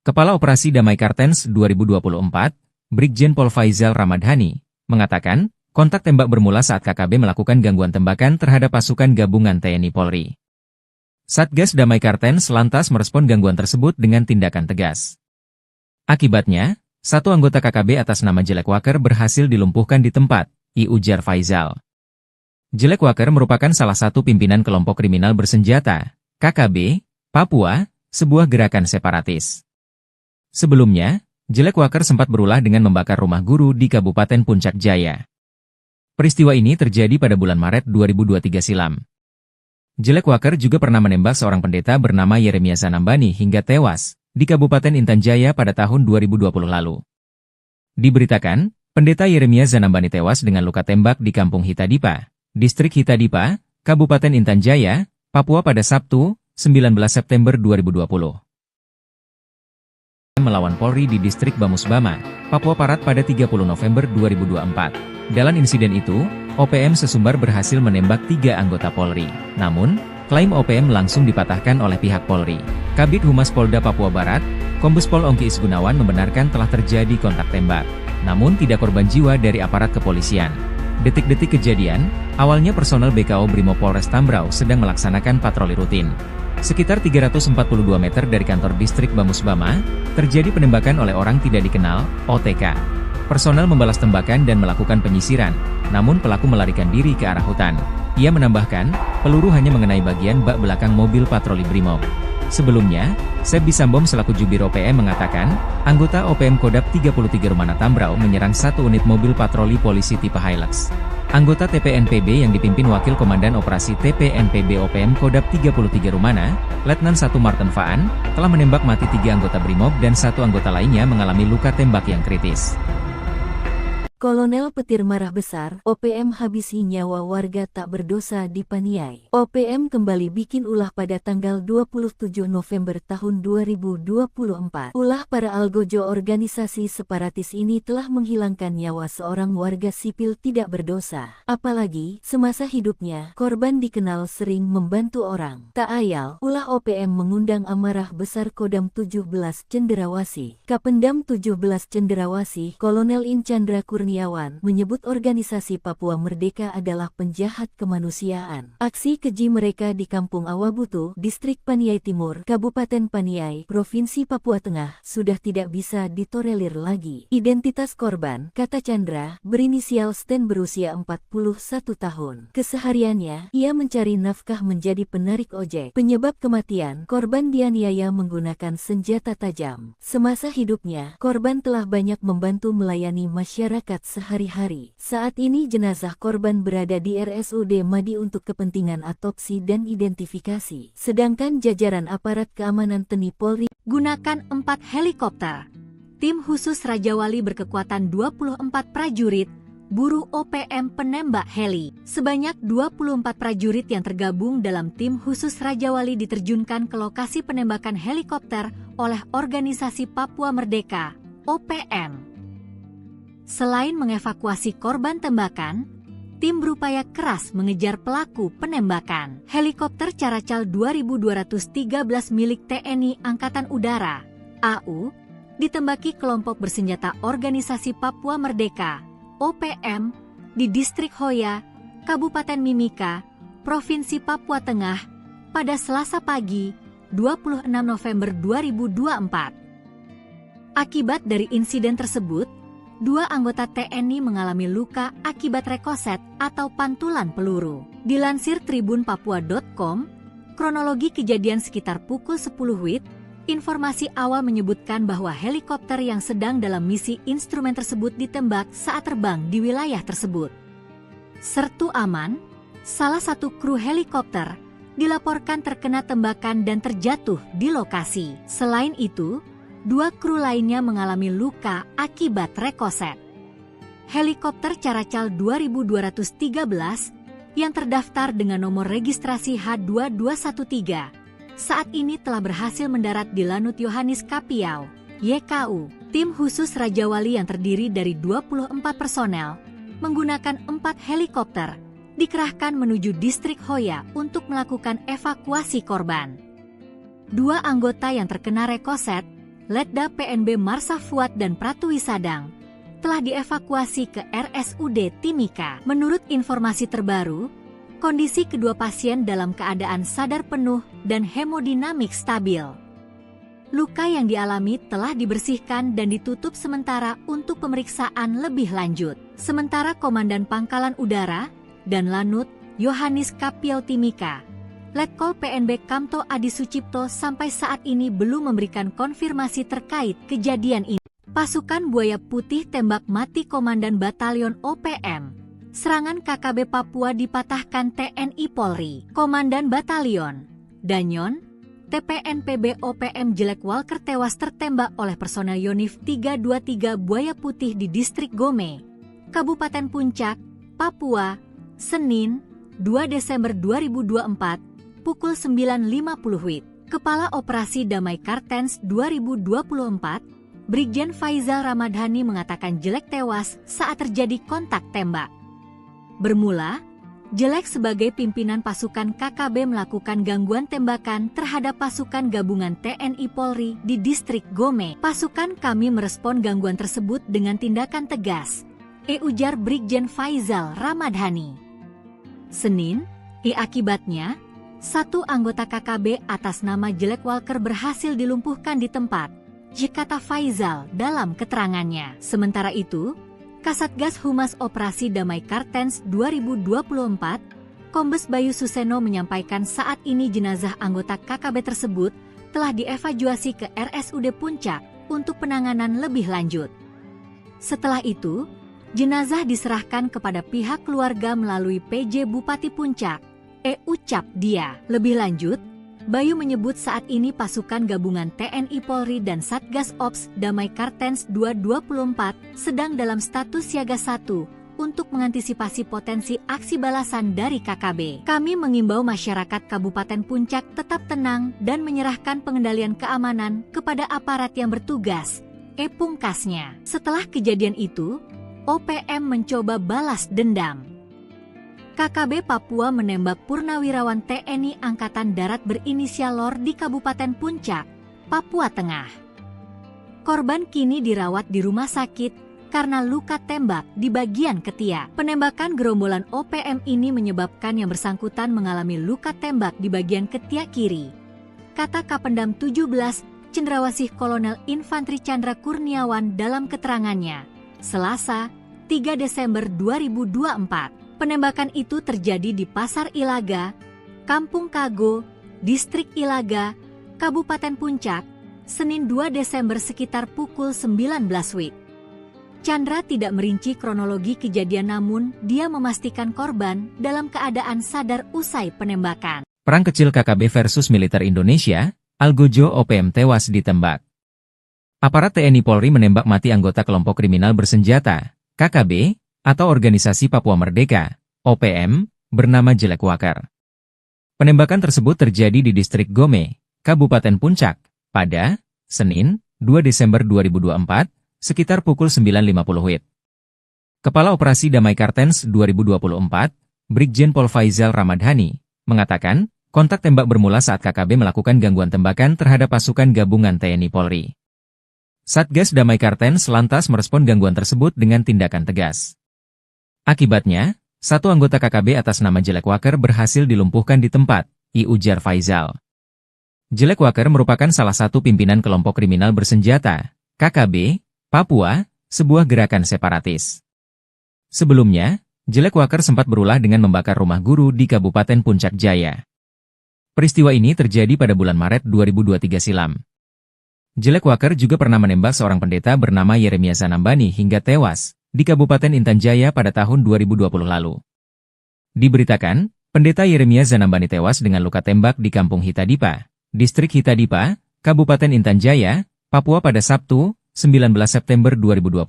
Kepala Operasi Damai Kartens 2024, Brigjen Pol Faizal Ramadhani, mengatakan, kontak tembak bermula saat KKB melakukan gangguan tembakan terhadap pasukan gabungan TNI Polri. Satgas Damai Kartens lantas merespon gangguan tersebut dengan tindakan tegas. Akibatnya, 1 anggota KKB atas nama Jelek Walker berhasil dilumpuhkan di tempat, ujar Faizal. Jelek Walker merupakan salah satu pimpinan kelompok kriminal bersenjata, KKB, Papua, sebuah gerakan separatis. Sebelumnya, Jelek Walker sempat berulah dengan membakar rumah guru di Kabupaten Puncak Jaya. Peristiwa ini terjadi pada bulan Maret 2023 silam. Jelek Walker juga pernah menembak seorang pendeta bernama Yeremia Zanambani hingga tewas di Kabupaten Intan Jaya pada tahun 2020 lalu. Diberitakan, pendeta Yeremia Zanambani tewas dengan luka tembak di Kampung Hitadipa, Distrik Hitadipa, Kabupaten Intan Jaya, Papua pada Sabtu, 19 September 2020. Melawan Polri di Distrik Bamusbama, Papua Barat pada 30 November 2024. Dalam insiden itu, OPM Sesumbar berhasil menembak 3 anggota Polri. Namun, Klaim OPM langsung dipatahkan oleh pihak Polri. Kabid Humas Polda Papua Barat, Kombes Pol Ongki Isgunawan membenarkan telah terjadi kontak tembak. Namun tidak korban jiwa dari aparat kepolisian. Detik-detik kejadian, awalnya personel BKO Brimob Polres Tambrau sedang melaksanakan patroli rutin. Sekitar 342 meter dari kantor distrik Bamusbama, terjadi penembakan oleh orang tidak dikenal, OTK. Personel membalas tembakan dan melakukan penyisiran, namun pelaku melarikan diri ke arah hutan. Ia menambahkan, peluru hanya mengenai bagian bak belakang mobil patroli Brimob. Sebelumnya, Sebdi Sambom selaku Jubir OPM mengatakan, anggota OPM Kodap 33 Rumana Tambrau menyerang satu unit mobil patroli polisi tipe Hilux. Anggota TPNPB yang dipimpin Wakil Komandan Operasi TPNPB OPM Kodap 33 Rumana, Letnan 1 Martin Faan, telah menembak mati 3 anggota Brimob dan 1 anggota lainnya mengalami luka tembak yang kritis. Kolonel Petir marah besar, OPM habisi nyawa warga tak berdosa di Paniai. OPM kembali bikin ulah pada tanggal 27 November tahun 2024. Ulah para algojo organisasi separatis ini telah menghilangkan nyawa seorang warga sipil tidak berdosa. Apalagi, semasa hidupnya, korban dikenal sering membantu orang. Tak ayal, ulah OPM mengundang amarah besar Kodam 17 Cenderawasih. Kapendam 17 Cenderawasih, Kolonel In Chandra Kurniawan, menyebut organisasi Papua Merdeka adalah penjahat kemanusiaan. Aksi keji mereka di Kampung Awabutu, Distrik Paniai Timur, Kabupaten Paniai, Provinsi Papua Tengah, sudah tidak bisa ditolerir lagi. Identitas korban, kata Chandra, berinisial Sten berusia 41 tahun. Kesehariannya, ia mencari nafkah menjadi penarik ojek. Penyebab kematian, korban dianiaya menggunakan senjata tajam. Semasa hidupnya, korban telah banyak membantu melayani masyarakat sehari-hari. Saat ini jenazah korban berada di RSUD Madi untuk kepentingan otopsi dan identifikasi. Sedangkan jajaran aparat keamanan TNI Polri gunakan 4 helikopter. Tim khusus Raja Wali berkekuatan 24 prajurit, buru OPM penembak heli. Sebanyak 24 prajurit yang tergabung dalam tim khusus Raja Wali diterjunkan ke lokasi penembakan helikopter oleh organisasi Papua Merdeka, OPM. Selain mengevakuasi korban tembakan, tim berupaya keras mengejar pelaku penembakan. Helikopter Caracal 2213 milik TNI Angkatan Udara, AU, ditembaki kelompok bersenjata Organisasi Papua Merdeka, OPM, di Distrik Hoya, Kabupaten Mimika, Provinsi Papua Tengah, pada Selasa pagi, 26 November 2024. Akibat dari insiden tersebut, 2 anggota TNI mengalami luka akibat rekoset atau pantulan peluru. Dilansir tribunpapua.com, kronologi kejadian sekitar pukul 10 WIB, informasi awal menyebutkan bahwa helikopter yang sedang dalam misi instrumen tersebut ditembak saat terbang di wilayah tersebut. Sertu Aman, salah satu kru helikopter, dilaporkan terkena tembakan dan terjatuh di lokasi. Selain itu, 2 kru lainnya mengalami luka akibat rekoset. Helikopter Caracal 2213 yang terdaftar dengan nomor registrasi H2213 saat ini telah berhasil mendarat di Lanut Yohanis Kapiau, YKU. Tim khusus Raja Wali yang terdiri dari 24 personel menggunakan 4 helikopter dikerahkan menuju Distrik Hoya untuk melakukan evakuasi korban. 2 anggota yang terkena rekoset, Letda PNB Marsa Fuad dan Pratwi Sadang, telah dievakuasi ke RSUD Timika. Menurut informasi terbaru, kondisi kedua pasien dalam keadaan sadar penuh dan hemodinamik stabil. Luka yang dialami telah dibersihkan dan ditutup sementara untuk pemeriksaan lebih lanjut. Sementara Komandan Pangkalan Udara dan Lanut Yohanis Kapiau Timika, Letkol PNB Kamto Adi Sucipto sampai saat ini belum memberikan konfirmasi terkait kejadian ini. Pasukan Buaya Putih tembak mati Komandan Batalion OPM. Serangan KKB Papua dipatahkan TNI Polri. Komandan Batalion Danyon, TPNPB OPM Jelek Walker tewas tertembak oleh personel Yonif 323 Buaya Putih di Distrik Gome, Kabupaten Puncak, Papua, Senin, 2 Desember 2024, pukul 9.50 WIB. Kepala Operasi Damai Kartens 2024, Brigjen Faizal Ramadhani mengatakan Jelek tewas saat terjadi kontak tembak. Bermula, Jelek sebagai pimpinan pasukan KKB melakukan gangguan tembakan terhadap pasukan gabungan TNI Polri di distrik Gome. Pasukan kami merespon gangguan tersebut dengan tindakan tegas, ujar Brigjen Faizal Ramadhani. Senin, akibatnya, satu anggota KKB atas nama Jelek Walker berhasil dilumpuhkan di tempat, kata Faizal dalam keterangannya. Sementara itu, Kasatgas Humas Operasi Damai Kartens 2024, Kombes Bayu Suseno menyampaikan saat ini jenazah anggota KKB tersebut telah dievakuasi ke RSUD Puncak untuk penanganan lebih lanjut. Setelah itu, jenazah diserahkan kepada pihak keluarga melalui PJ Bupati Puncak, ucap dia. Lebih lanjut, Bayu menyebut saat ini pasukan gabungan TNI Polri dan Satgas Ops Damai Kartens 2024 sedang dalam status siaga 1 untuk mengantisipasi potensi aksi balasan dari KKB. Kami mengimbau masyarakat Kabupaten Puncak tetap tenang dan menyerahkan pengendalian keamanan kepada aparat yang bertugas, pungkasnya. Setelah kejadian itu, OPM mencoba balas dendam. KKB Papua menembak purnawirawan TNI Angkatan Darat berinisial LOR di Kabupaten Puncak, Papua Tengah. Korban kini dirawat di rumah sakit karena luka tembak di bagian ketiak. Penembakan gerombolan OPM ini menyebabkan yang bersangkutan mengalami luka tembak di bagian ketiak kiri, kata Kapendam 17 Cendrawasih Kolonel Infantri Chandra Kurniawan dalam keterangannya, Selasa, 3 Desember 2024. Penembakan itu terjadi di Pasar Ilaga, Kampung Kago, Distrik Ilaga, Kabupaten Puncak, Senin 2 Desember sekitar pukul 19 WIB. Chandra tidak merinci kronologi kejadian namun dia memastikan korban dalam keadaan sadar usai penembakan. Perang kecil KKB versus militer Indonesia, Algojo OPM tewas ditembak. Aparat TNI Polri menembak mati anggota kelompok kriminal bersenjata, KKB, atau Organisasi Papua Merdeka, OPM, bernama Jelek Walker. Penembakan tersebut terjadi di distrik Gome, Kabupaten Puncak, pada Senin, 2 Desember 2024, sekitar pukul 9.50 WIB. Kepala Operasi Damai Kartens 2024, Brigjen Pol Faizal Ramadhani, mengatakan, kontak tembak bermula saat KKB melakukan gangguan tembakan terhadap pasukan gabungan TNI Polri. Satgas Damai Kartens lantas merespon gangguan tersebut dengan tindakan tegas. Akibatnya, satu anggota KKB atas nama Jelek Walker berhasil dilumpuhkan di tempat, ujar Faizal. Jelek Walker merupakan salah satu pimpinan kelompok kriminal bersenjata, KKB, Papua, sebuah gerakan separatis. Sebelumnya, Jelek Walker sempat berulah dengan membakar rumah guru di Kabupaten Puncak Jaya. Peristiwa ini terjadi pada bulan Maret 2023 silam. Jelek Walker juga pernah menembak seorang pendeta bernama Yeremia Zanambani hingga tewas di Kabupaten Intan Jaya pada tahun 2020 lalu. Diberitakan, pendeta Yeremia Zanambani tewas dengan luka tembak di Kampung Hitadipa, Distrik Hitadipa, Kabupaten Intan Jaya, Papua pada Sabtu, 19 September 2020.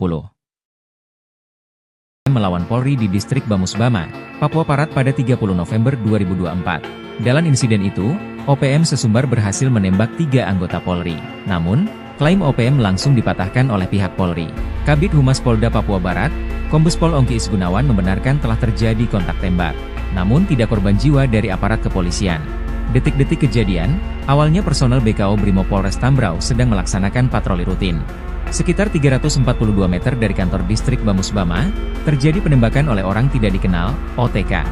Melawan Polri di Distrik Bamusbama, Papua Barat pada 30 November 2024. Dalam insiden itu, OPM sesumbar berhasil menembak 3 anggota Polri. Namun, klaim OPM langsung dipatahkan oleh pihak Polri. Kabid Humas Polda Papua Barat, Kombes Pol Ongki Isgunawan membenarkan telah terjadi kontak tembak. Namun tidak korban jiwa dari aparat kepolisian. Detik-detik kejadian, awalnya personel BKO Brimob Polres Tambrau sedang melaksanakan patroli rutin. Sekitar 342 meter dari kantor distrik Bamusbama, terjadi penembakan oleh orang tidak dikenal, OTK.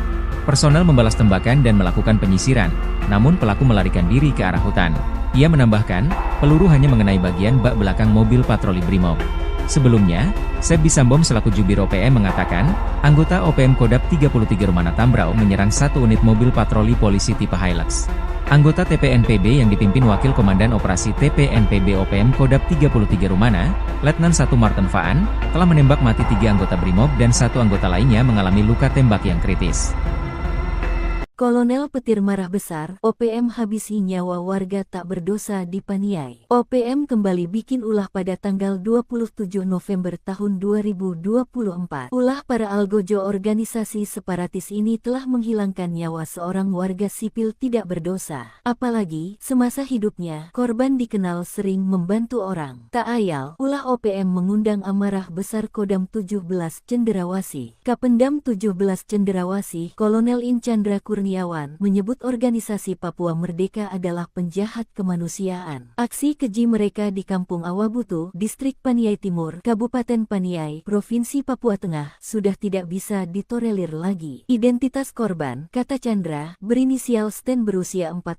Personel membalas tembakan dan melakukan penyisiran, namun pelaku melarikan diri ke arah hutan. Ia menambahkan, peluru hanya mengenai bagian bak belakang mobil patroli Brimob. Sebelumnya, Sebi Sambom selaku Jubir OPM mengatakan, anggota OPM Kodap 33 Rumana Tambrau menyerang satu unit mobil patroli polisi tipe Hilux. Anggota TPNPB yang dipimpin Wakil Komandan Operasi TPNPB OPM Kodap 33 Rumana, Letnan 1 Martin Faan, telah menembak mati 3 anggota Brimob dan 1 anggota lainnya mengalami luka tembak yang kritis. Kolonel petir marah besar, OPM habisi nyawa warga tak berdosa di Paniai. OPM kembali bikin ulah pada tanggal 27 November tahun 2024. Ulah para algojo organisasi separatis ini telah menghilangkan nyawa seorang warga sipil tidak berdosa. Apalagi, semasa hidupnya, korban dikenal sering membantu orang. Tak ayal, ulah OPM mengundang amarah besar Kodam 17 Cenderawasih. Kapendam 17 Cenderawasih, Kolonel In Chandra Kurniawan menyebut organisasi Papua Merdeka adalah penjahat kemanusiaan. Aksi keji mereka di Kampung Awabutu, Distrik Paniai Timur, Kabupaten Paniai, Provinsi Papua Tengah, sudah tidak bisa ditolerir lagi. Identitas korban, kata Chandra, berinisial Sten berusia 41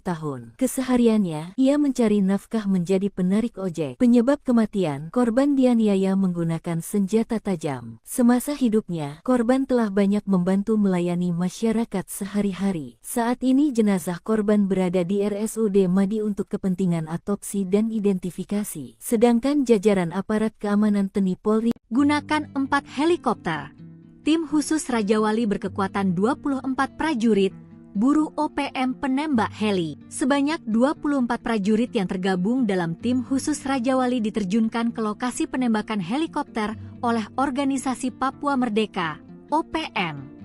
tahun. Kesehariannya, ia mencari nafkah menjadi penarik ojek. Penyebab kematian, korban dianiaya menggunakan senjata tajam. Semasa hidupnya, korban telah banyak membantu melayani masyarakat sehari-hari. Saat ini jenazah korban berada di RSUD Madi untuk kepentingan otopsi dan identifikasi. Sedangkan jajaran aparat keamanan TNI Polri gunakan 4 helikopter. Tim khusus Raja Wali berkekuatan 24 prajurit, buru OPM penembak heli. Sebanyak 24 prajurit yang tergabung dalam tim khusus Raja Wali diterjunkan ke lokasi penembakan helikopter oleh organisasi Papua Merdeka, OPM.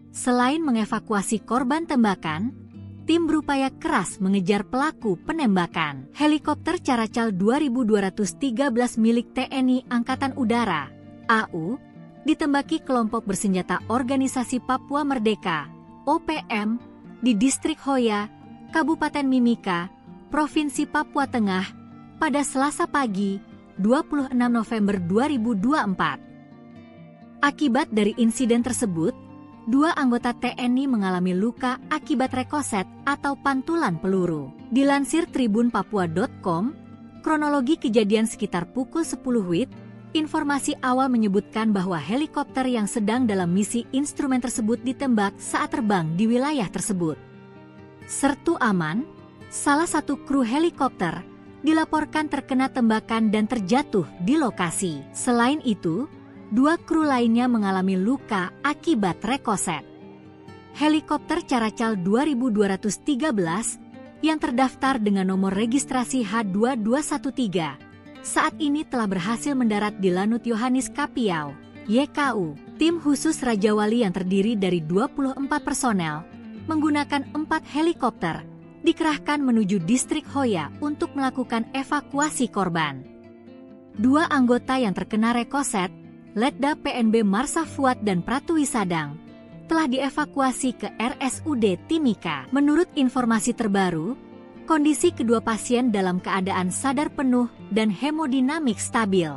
Selain mengevakuasi korban tembakan, tim berupaya keras mengejar pelaku penembakan. Helikopter Caracal 2213 milik TNI Angkatan Udara, AU, ditembaki kelompok bersenjata organisasi Papua Merdeka, OPM, di Distrik Hoya, Kabupaten Mimika, Provinsi Papua Tengah, pada Selasa pagi, 26 November 2024. Akibat dari insiden tersebut, 2 anggota TNI mengalami luka akibat rekoset atau pantulan peluru. Dilansir tribunpapua.com, kronologi kejadian sekitar pukul 10 WIB, informasi awal menyebutkan bahwa helikopter yang sedang dalam misi instrumen tersebut ditembak saat terbang di wilayah tersebut. Sertu Aman, salah satu kru helikopter, dilaporkan terkena tembakan dan terjatuh di lokasi. Selain itu, 2 kru lainnya mengalami luka akibat rekoset. Helikopter Caracal 2213 yang terdaftar dengan nomor registrasi H2213 saat ini telah berhasil mendarat di Lanut Yohanis Kapiau, YKU. Tim khusus Raja Wali yang terdiri dari 24 personel menggunakan 4 helikopter dikerahkan menuju Distrik Hoya untuk melakukan evakuasi korban. 2 anggota yang terkena rekoset, Letda PNB Marsa Fuad dan Pratu Wisadang, telah dievakuasi ke RSUD Timika. Menurut informasi terbaru, kondisi kedua pasien dalam keadaan sadar penuh dan hemodinamik stabil.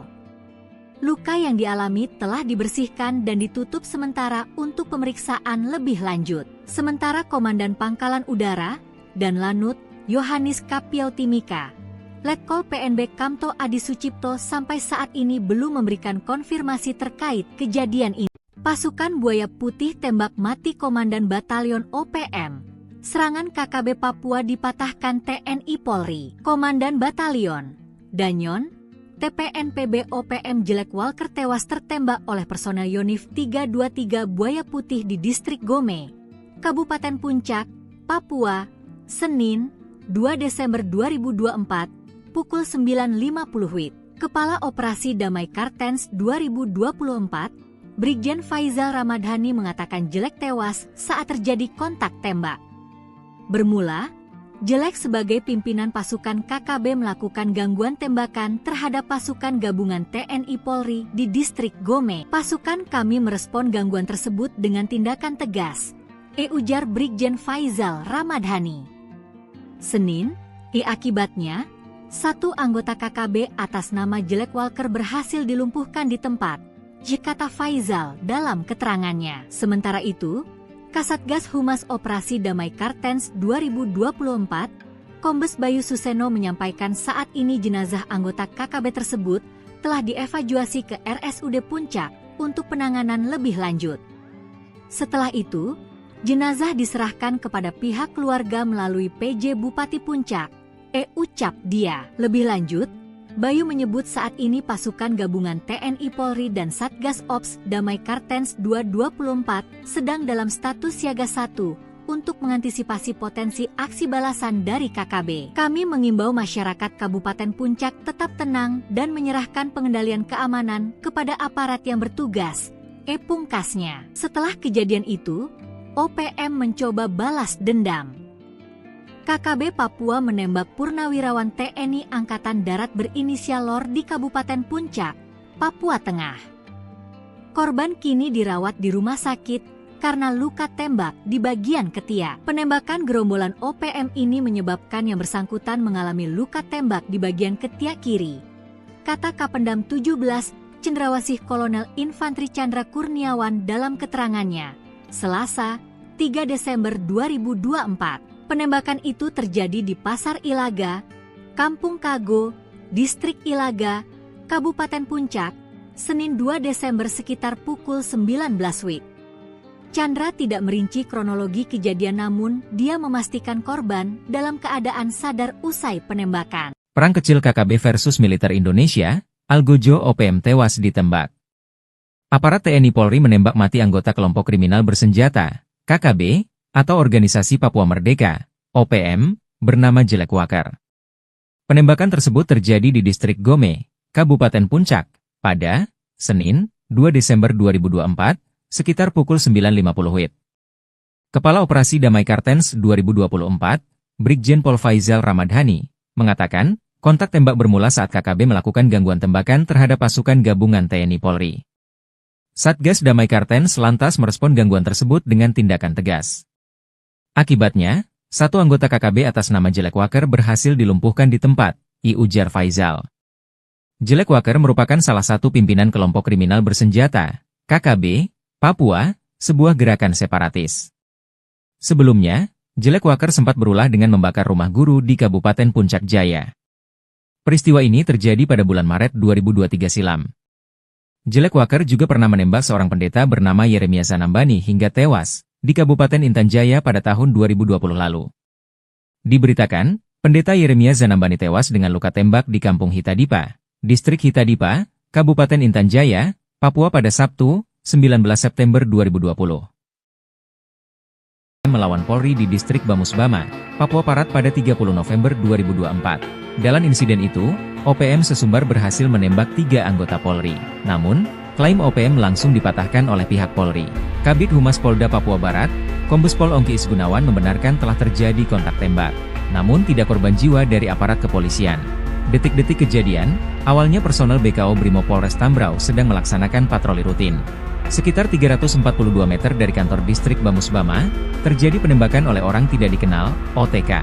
Luka yang dialami telah dibersihkan dan ditutup sementara untuk pemeriksaan lebih lanjut. Sementara Komandan Pangkalan Udara dan Lanut Yohanis Kapiau Timika, Letkol PNB Kamto Adi Sucipto sampai saat ini belum memberikan konfirmasi terkait kejadian ini. Pasukan Buaya Putih tembak mati Komandan Batalion OPM. Serangan KKB Papua dipatahkan TNI Polri. Komandan Batalion Danyon, TPNPB OPM Jelek Walker tewas tertembak oleh personel Yonif 323 Buaya Putih di Distrik Gome, Kabupaten Puncak, Papua, Senin, 2 Desember 2024, pukul 9.50 WIB. Kepala Operasi Damai Kartens 2024, Brigjen Faizal Ramadhani mengatakan Jelek tewas saat terjadi kontak tembak. Bermula, Jelek sebagai pimpinan pasukan KKB melakukan gangguan tembakan terhadap pasukan gabungan TNI Polri di Distrik Gome. Pasukan kami merespon gangguan tersebut dengan tindakan tegas, ujar Brigjen Faizal Ramadhani. Senin, akibatnya, 1 anggota KKB atas nama Jelek Walker berhasil dilumpuhkan di tempat, kata Faizal dalam keterangannya. Sementara itu, Kasatgas Humas Operasi Damai Kartens 2024, Kombes Bayu Suseno menyampaikan saat ini jenazah anggota KKB tersebut telah dievakuasi ke RSUD Puncak untuk penanganan lebih lanjut. Setelah itu, jenazah diserahkan kepada pihak keluarga melalui PJ Bupati Puncak, Ucap Dia. Lebih lanjut, Bayu menyebut saat ini pasukan gabungan TNI Polri dan Satgas Ops Damai Kartens 224 sedang dalam status siaga 1 untuk mengantisipasi potensi aksi balasan dari KKB. Kami mengimbau masyarakat Kabupaten Puncak tetap tenang dan menyerahkan pengendalian keamanan kepada aparat yang bertugas, pungkasnya. Setelah kejadian itu, OPM mencoba balas dendam. KKB Papua menembak purnawirawan TNI Angkatan Darat berinisial LOR di Kabupaten Puncak, Papua Tengah. Korban kini dirawat di rumah sakit karena luka tembak di bagian ketiak. Penembakan gerombolan OPM ini menyebabkan yang bersangkutan mengalami luka tembak di bagian ketiak kiri. Kata Kapendam 17, Cendrawasih Kolonel Infantri Chandra Kurniawan dalam keterangannya, Selasa, 3 Desember 2024. Penembakan itu terjadi di Pasar Ilaga, Kampung Kago, Distrik Ilaga, Kabupaten Puncak, Senin 2 Desember sekitar pukul 19 WIB. Chandra tidak merinci kronologi kejadian, namun dia memastikan korban dalam keadaan sadar usai penembakan. Perang kecil KKB versus militer Indonesia, Algojo OPM tewas ditembak. Aparat TNI Polri menembak mati anggota kelompok kriminal bersenjata, KKB, atau Organisasi Papua Merdeka, OPM, bernama Jelek Wakar. Penembakan tersebut terjadi di Distrik Gome, Kabupaten Puncak, pada Senin, 2 Desember 2024, sekitar pukul 9.50 WIB. Kepala Operasi Damai Kartens 2024, Brigjen Pol Faizal Ramadhani, mengatakan, kontak tembak bermula saat KKB melakukan gangguan tembakan terhadap pasukan gabungan TNI Polri. Satgas Damai Kartens lantas merespon gangguan tersebut dengan tindakan tegas. Akibatnya, satu anggota KKB atas nama Jelek Wakar berhasil dilumpuhkan di tempat, ujar Faizal. Jelek Wakar merupakan salah satu pimpinan kelompok kriminal bersenjata, KKB, Papua, sebuah gerakan separatis. Sebelumnya, Jelek Wakar sempat berulah dengan membakar rumah guru di Kabupaten Puncak Jaya. Peristiwa ini terjadi pada bulan Maret 2023 silam. Jelek Wakar juga pernah menembak seorang pendeta bernama Yeremia Zanambani hingga tewas di Kabupaten Intan Jaya pada tahun 2020 lalu. Diberitakan, pendeta Yeremia Zanambani tewas dengan luka tembak di Kampung Hitadipa, Distrik Hitadipa, Kabupaten Intan Jaya, Papua pada Sabtu, 19 September 2020. Melawan Polri di Distrik Bamusbama, Papua Barat pada 30 November 2024. Dalam insiden itu, OPM sesumbar berhasil menembak 3 anggota Polri. Namun, klaim OPM langsung dipatahkan oleh pihak Polri. Kabid Humas Polda Papua Barat, Kombes Pol Ongki Isgunawan membenarkan telah terjadi kontak tembak. Namun tidak korban jiwa dari aparat kepolisian. Detik-detik kejadian, awalnya personel BKO Brimob Polres Tambrau sedang melaksanakan patroli rutin. Sekitar 342 meter dari kantor distrik Bamusbama, terjadi penembakan oleh orang tidak dikenal, OTK.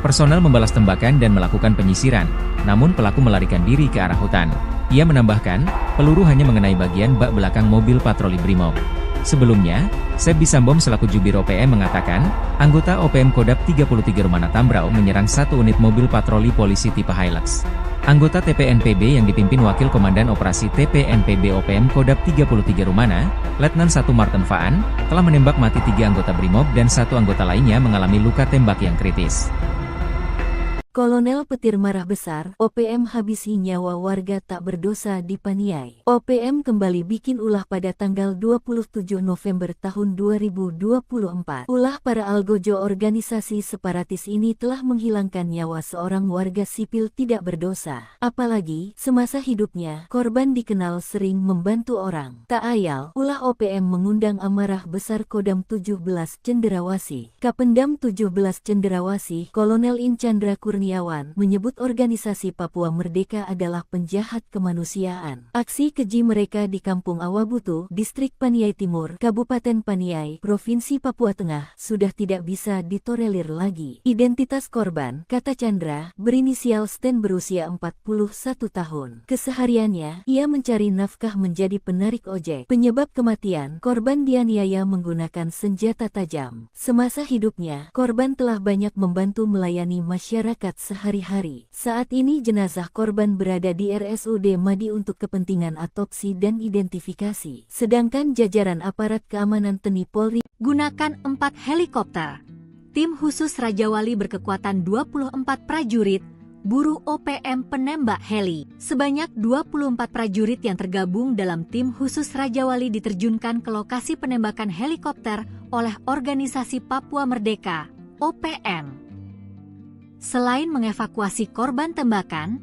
Personel membalas tembakan dan melakukan penyisiran, namun pelaku melarikan diri ke arah hutan. Ia menambahkan, peluru hanya mengenai bagian bak belakang mobil patroli Brimob. Sebelumnya, Sebi Sambom selaku Jubir OPM mengatakan, anggota OPM Kodap 33 Rumana Tambrau menyerang satu unit mobil patroli polisi tipe Hilux. Anggota TPNPB yang dipimpin Wakil Komandan Operasi TPNPB OPM Kodap 33 Rumana, Letnan 1 Martin Faan, telah menembak mati 3 anggota Brimob dan 1 anggota lainnya mengalami luka tembak yang kritis. Kolonel Petir marah besar, OPM habisi nyawa warga tak berdosa di Paniai. OPM kembali bikin ulah pada tanggal 27 November tahun 2024. Ulah para algojo organisasi separatis ini telah menghilangkan nyawa seorang warga sipil tidak berdosa. Apalagi, semasa hidupnya, korban dikenal sering membantu orang. Tak ayal, ulah OPM mengundang amarah besar Kodam 17 Cenderawasih. Kapendam 17 Cenderawasih, Kolonel In Chandra Kurniawan, menyebut organisasi Papua Merdeka adalah penjahat kemanusiaan. Aksi keji mereka di Kampung Awabutu, Distrik Paniai Timur, Kabupaten Paniai, Provinsi Papua Tengah, sudah tidak bisa ditolerir lagi. Identitas korban, kata Chandra, berinisial Sten berusia 41 tahun. Kesehariannya, ia mencari nafkah menjadi penarik ojek. Penyebab kematian, korban dianiaya menggunakan senjata tajam. Semasa hidupnya, korban telah banyak membantu melayani masyarakat sehari-hari. Saat ini jenazah korban berada di RSUD Madi untuk kepentingan autopsi dan identifikasi. Sedangkan jajaran aparat keamanan TNI Polri gunakan 4 helikopter. Tim khusus Raja Wali berkekuatan 24 prajurit, buru OPM penembak heli. Sebanyak 24 prajurit yang tergabung dalam tim khusus Raja Wali diterjunkan ke lokasi penembakan helikopter oleh Organisasi Papua Merdeka, OPM. Selain mengevakuasi korban tembakan,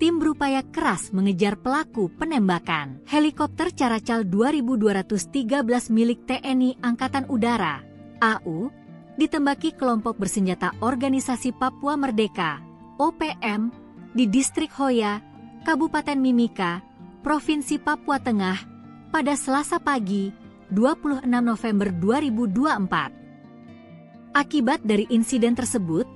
tim berupaya keras mengejar pelaku penembakan. Helikopter Caracal 2213 milik TNI Angkatan Udara, AU, ditembaki kelompok bersenjata Organisasi Papua Merdeka, OPM, di Distrik Hoya, Kabupaten Mimika, Provinsi Papua Tengah, pada Selasa pagi, 26 November 2024. Akibat dari insiden tersebut,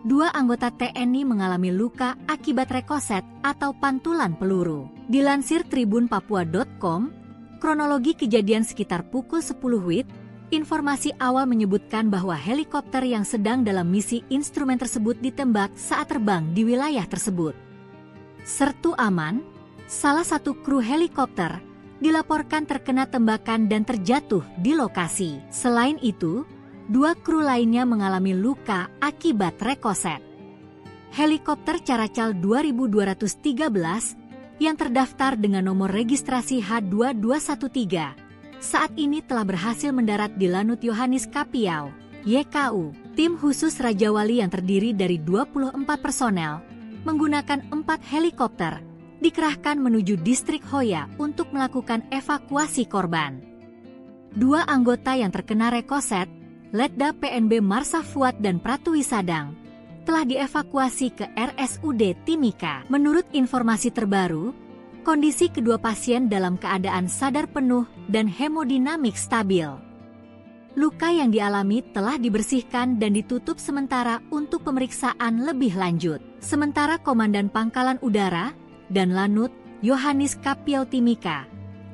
2 anggota TNI mengalami luka akibat rekoset atau pantulan peluru. Dilansir tribunpapua.com, kronologi kejadian sekitar pukul 10 WIB, informasi awal menyebutkan bahwa helikopter yang sedang dalam misi instrumen tersebut ditembak saat terbang di wilayah tersebut. Sertu Aman, salah satu kru helikopter, dilaporkan terkena tembakan dan terjatuh di lokasi. Selain itu, 2 kru lainnya mengalami luka akibat rekoset. Helikopter Caracal 2213 yang terdaftar dengan nomor registrasi H2213 saat ini telah berhasil mendarat di Lanut Yohanis Kapiau, YKU. Tim khusus Raja Wali yang terdiri dari 24 personel menggunakan 4 helikopter dikerahkan menuju Distrik Hoya untuk melakukan evakuasi korban. 2 anggota yang terkena rekoset, Letda PNB Marsa Fuad dan Pratu Wisadang, telah dievakuasi ke RSUD Timika. Menurut informasi terbaru, kondisi kedua pasien dalam keadaan sadar penuh dan hemodinamik stabil. Luka yang dialami telah dibersihkan dan ditutup sementara untuk pemeriksaan lebih lanjut. Sementara Komandan Pangkalan Udara dan Lanut Yohanis Kapiau Timika,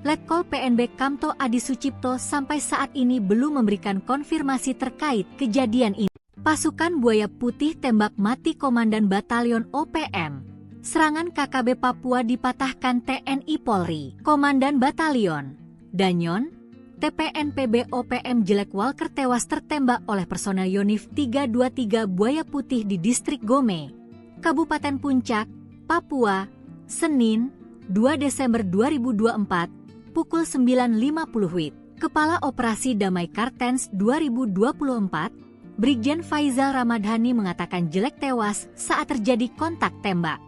Letkol PNB Kamto Adi Sucipto sampai saat ini belum memberikan konfirmasi terkait kejadian ini. Pasukan Buaya Putih tembak mati Komandan Batalion OPM. Serangan KKB Papua dipatahkan TNI Polri. Komandan Batalion Danyon, TPNPB OPM Jelek Walker tewas tertembak oleh personel Yonif 323 Buaya Putih di Distrik Gome, Kabupaten Puncak, Papua, Senin, 2 Desember 2024, pukul 9.50 WIB. Kepala Operasi Damai Kartens 2024, Brigjen Faizal Ramadhani mengatakan Jelek tewas saat terjadi kontak tembak.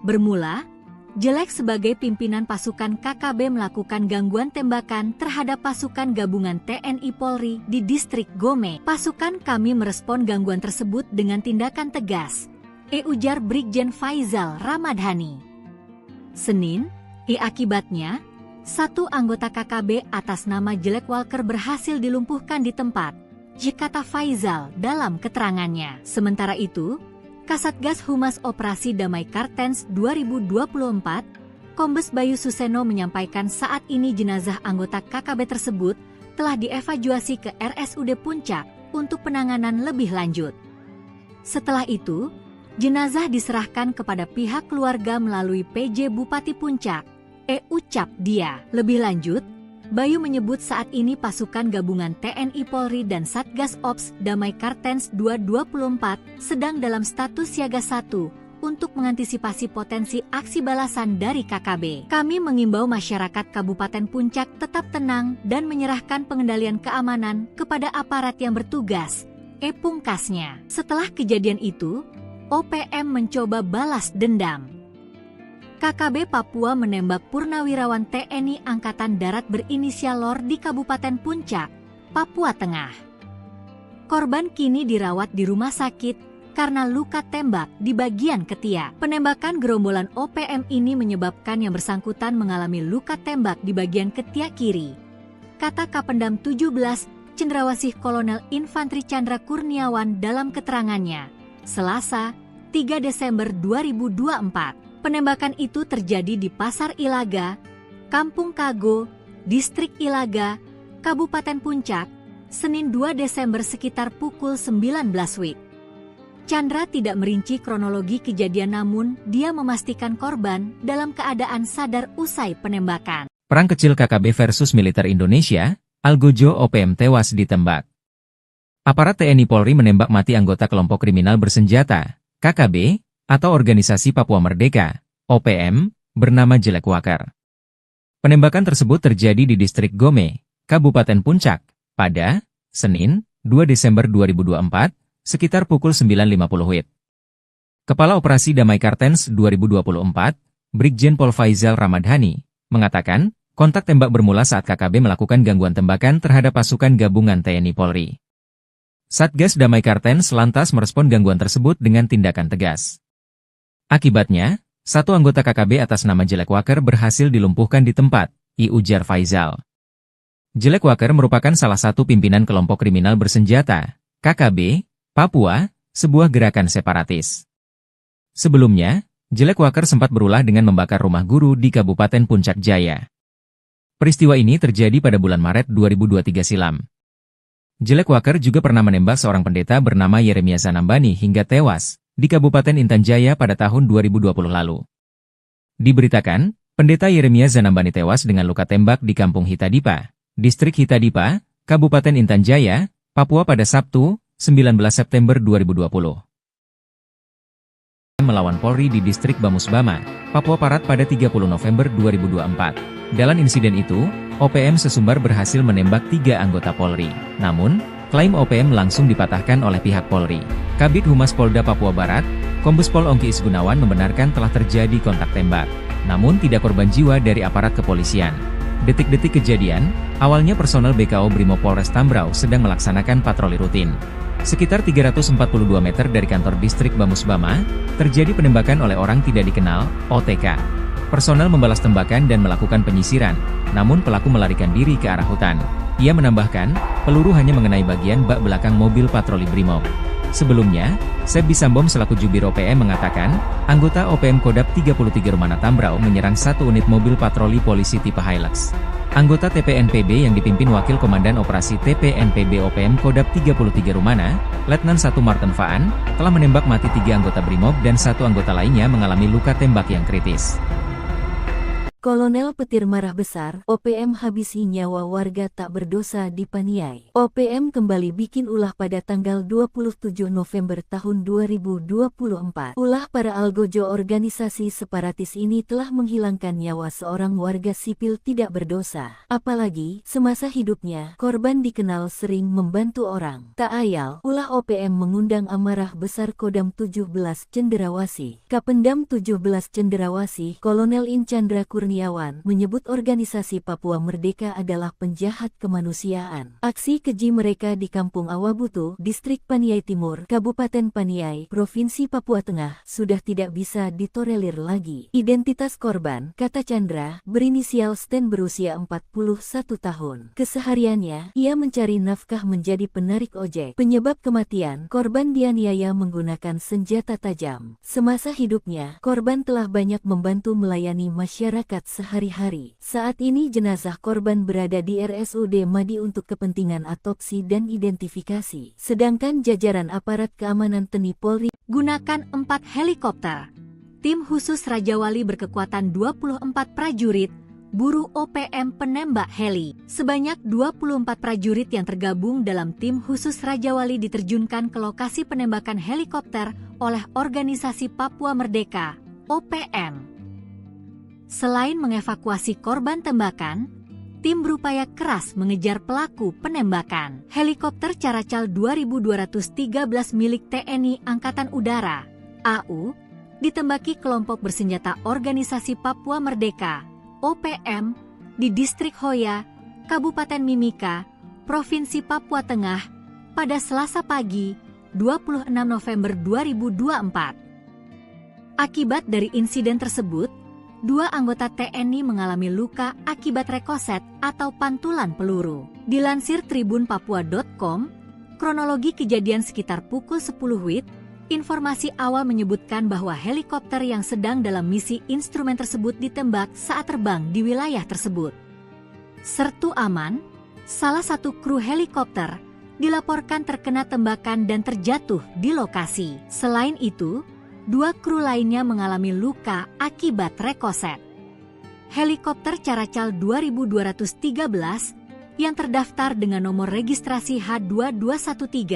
Bermula, Jelek sebagai pimpinan pasukan KKB melakukan gangguan tembakan terhadap pasukan gabungan TNI Polri di Distrik Gome. Pasukan kami merespon gangguan tersebut dengan tindakan tegas, ujar Brigjen Faizal Ramadhani. Senin, akibatnya, 1 anggota KKB atas nama Jelek Walker berhasil dilumpuhkan di tempat, kata Faizal dalam keterangannya. Sementara itu, Kasatgas Humas Operasi Damai Kartens 2024, Kombes Bayu Suseno menyampaikan saat ini jenazah anggota KKB tersebut telah dievakuasi ke RSUD Puncak untuk penanganan lebih lanjut. Setelah itu, jenazah diserahkan kepada pihak keluarga melalui PJ Bupati Puncak, Ucap Dia. Lebih lanjut, Bayu menyebut saat ini pasukan gabungan TNI Polri dan Satgas Ops Damai Kartens 224 sedang dalam status siaga 1 untuk mengantisipasi potensi aksi balasan dari KKB. Kami mengimbau masyarakat Kabupaten Puncak tetap tenang dan menyerahkan pengendalian keamanan kepada aparat yang bertugas, pungkasnya. Setelah kejadian itu, OPM mencoba balas dendam. KKB Papua menembak purnawirawan TNI Angkatan Darat berinisial LOR di Kabupaten Puncak, Papua Tengah. Korban kini dirawat di rumah sakit karena luka tembak di bagian ketiak. Penembakan gerombolan OPM ini menyebabkan yang bersangkutan mengalami luka tembak di bagian ketiak kiri, kata Kapendam 17 Cendrawasih Kolonel Infantri Chandra Kurniawan dalam keterangannya, Selasa, 3 Desember 2024. Penembakan itu terjadi di Pasar Ilaga, Kampung Kago, Distrik Ilaga, Kabupaten Puncak, Senin 2 Desember sekitar pukul 19 WIB. Chandra tidak merinci kronologi kejadian namun dia memastikan korban dalam keadaan sadar usai penembakan. Perang kecil KKB versus militer Indonesia, Algojo OPM tewas ditembak. Aparat TNI Polri menembak mati anggota kelompok kriminal bersenjata, KKB, atau Organisasi Papua Merdeka, OPM, bernama Jelek Walker. Penembakan tersebut terjadi di distrik Gome, Kabupaten Puncak, pada Senin, 2 Desember 2024, sekitar pukul 9.50 WIB. Kepala Operasi Damai Kartens 2024, Brigjen Pol Faizal Ramadhani, mengatakan, kontak tembak bermula saat KKB melakukan gangguan tembakan terhadap pasukan gabungan TNI Polri. Satgas Damai Kartens lantas merespon gangguan tersebut dengan tindakan tegas. Akibatnya, satu anggota KKB atas nama Jelek Walker berhasil dilumpuhkan di tempat, ujar Faizal. Jelek Walker merupakan salah satu pimpinan kelompok kriminal bersenjata, KKB, Papua, sebuah gerakan separatis. Sebelumnya, Jelek Walker sempat berulah dengan membakar rumah guru di Kabupaten Puncak Jaya. Peristiwa ini terjadi pada bulan Maret 2023 silam. Jelek Walker juga pernah menembak seorang pendeta bernama Yeremia Zanambani hingga tewas di Kabupaten Intan Jaya pada tahun 2020 lalu. Diberitakan, pendeta Yeremia Zanambani tewas dengan luka tembak di Kampung Hitadipa, Distrik Hitadipa, Kabupaten Intan Jaya, Papua pada Sabtu, 19 September 2020. Melawan Polri di Distrik Bamusbama, Papua Barat pada 30 November 2024. Dalam insiden itu, OPM sesumbar berhasil menembak 3 anggota Polri. Namun, klaim OPM langsung dipatahkan oleh pihak Polri. Kabid Humas Polda Papua Barat, Kombes Pol Ongki Isgunawan membenarkan telah terjadi kontak tembak. Namun tidak korban jiwa dari aparat kepolisian. Detik-detik kejadian, awalnya personel BKO Brimob Polres Tambrau sedang melaksanakan patroli rutin. Sekitar 342 meter dari kantor distrik Bamusbama, terjadi penembakan oleh orang tidak dikenal, OTK. Personel membalas tembakan dan melakukan penyisiran, namun pelaku melarikan diri ke arah hutan. Ia menambahkan, peluru hanya mengenai bagian bak belakang mobil patroli Brimob. Sebelumnya, Seb Bisambom selaku Jubir OPM mengatakan, anggota OPM Kodap 33 Rumana Tambrau menyerang satu unit mobil patroli polisi tipe Hilux. Anggota TPNPB yang dipimpin Wakil Komandan Operasi TPNPB OPM Kodap 33 Rumana, Letnan 1 Martin Faan, telah menembak mati 3 anggota Brimob dan 1 anggota lainnya mengalami luka tembak yang kritis. Kolonel Petir marah besar, OPM habisi nyawa warga tak berdosa di Paniai. OPM kembali bikin ulah pada tanggal 27 November tahun 2024. Ulah para algojo organisasi separatis ini telah menghilangkan nyawa seorang warga sipil tidak berdosa. Apalagi, semasa hidupnya, korban dikenal sering membantu orang. Tak ayal, ulah OPM mengundang amarah besar Kodam 17 Cenderawasih. Kapendam 17 Cenderawasih, Kolonel In Chandra Kurniawan, menyebut organisasi Papua Merdeka adalah penjahat kemanusiaan. Aksi keji mereka di Kampung Awabutu, Distrik Paniai Timur, Kabupaten Paniai, Provinsi Papua Tengah, sudah tidak bisa ditolerir lagi. Identitas korban, kata Chandra, berinisial Sten berusia 41 tahun. Kesehariannya, ia mencari nafkah menjadi penarik ojek. Penyebab kematian, korban dianiaya menggunakan senjata tajam. Semasa hidupnya, korban telah banyak membantu melayani masyarakat sehari-hari. Saat ini jenazah korban berada di RSUD Madi untuk kepentingan autopsi dan identifikasi. Sedangkan jajaran aparat keamanan TNI Polri gunakan 4 helikopter. Tim khusus Raja Wali berkekuatan 24 prajurit, buru OPM penembak heli. Sebanyak 24 prajurit yang tergabung dalam tim khusus Raja Wali diterjunkan ke lokasi penembakan helikopter oleh Organisasi Papua Merdeka, OPM. Selain mengevakuasi korban tembakan, tim berupaya keras mengejar pelaku penembakan. Helikopter Caracal 2213 milik TNI Angkatan Udara, AU, ditembaki kelompok bersenjata Organisasi Papua Merdeka, OPM, di Distrik Hoya, Kabupaten Mimika, Provinsi Papua Tengah, pada Selasa pagi, 26 November 2024. Akibat dari insiden tersebut, 2 anggota TNI mengalami luka akibat rekoset atau pantulan peluru. Dilansir tribunpapua.com, kronologi kejadian sekitar pukul 10 WIB, informasi awal menyebutkan bahwa helikopter yang sedang dalam misi instrumen tersebut ditembak saat terbang di wilayah tersebut. Sertu Aman, salah satu kru helikopter, dilaporkan terkena tembakan dan terjatuh di lokasi. Selain itu, 2 kru lainnya mengalami luka akibat rekoset. Helikopter Caracal 2213 yang terdaftar dengan nomor registrasi H2213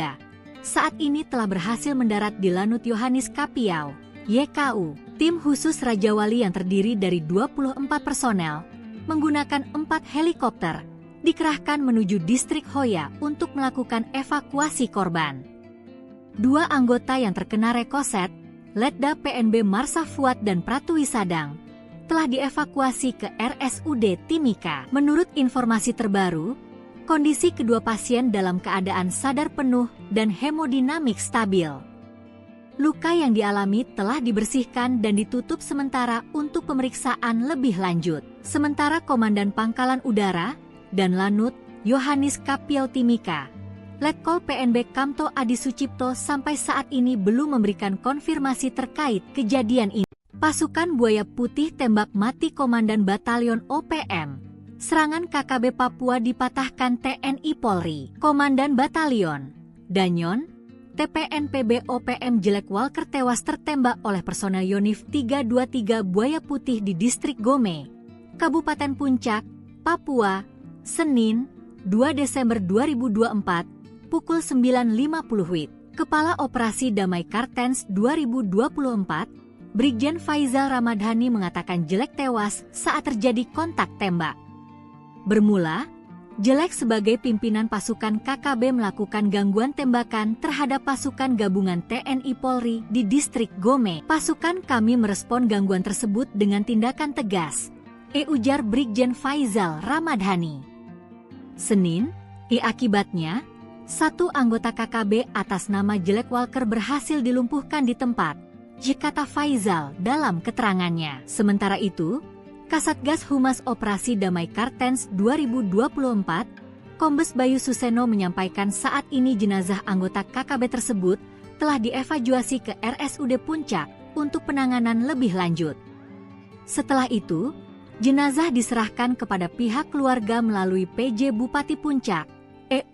saat ini telah berhasil mendarat di Lanut Yohanis Kapiau, YKU, tim khusus Raja Wali yang terdiri dari 24 personel, menggunakan 4 helikopter, dikerahkan menuju distrik Hoya untuk melakukan evakuasi korban. 2 anggota yang terkena rekoset, Letda PNB Marsah Fuad dan Pratwi Sadang, telah dievakuasi ke RSUD Timika. Menurut informasi terbaru, kondisi kedua pasien dalam keadaan sadar penuh dan hemodinamik stabil. Luka yang dialami telah dibersihkan dan ditutup sementara untuk pemeriksaan lebih lanjut. Sementara Komandan Pangkalan Udara dan Lanut Yohanis Kapiau Timika, Letkol PNB Kamto Adi Sucipto sampai saat ini belum memberikan konfirmasi terkait kejadian ini. Pasukan Buaya Putih tembak mati Komandan Batalion OPM. Serangan KKB Papua dipatahkan TNI Polri. Komandan Batalion Danyon TPNPB OPM Jelek Walker tewas tertembak oleh personel Yonif 323 Buaya Putih di distrik Gome, Kabupaten Puncak, Papua, Senin, 2 Desember 2024, pukul 9.50 WIB. Kepala Operasi Damai Kartens 2024, Brigjen Faizal Ramadhani mengatakan Jelek tewas saat terjadi kontak tembak. Bermula, Jelek sebagai pimpinan pasukan KKB melakukan gangguan tembakan terhadap pasukan gabungan TNI Polri di distrik Gome. Pasukan kami merespon gangguan tersebut dengan tindakan tegas, ujar Brigjen Faizal Ramadhani. Senin, akibatnya, 1 anggota KKB atas nama Jelek Walker berhasil dilumpuhkan di tempat, kata Faizal dalam keterangannya. Sementara itu, Kasatgas Humas Operasi Damai Kartens 2024, Kombes Bayu Suseno menyampaikan saat ini jenazah anggota KKB tersebut telah dievakuasi ke RSUD Puncak untuk penanganan lebih lanjut. Setelah itu, jenazah diserahkan kepada pihak keluarga melalui PJ Bupati Puncak,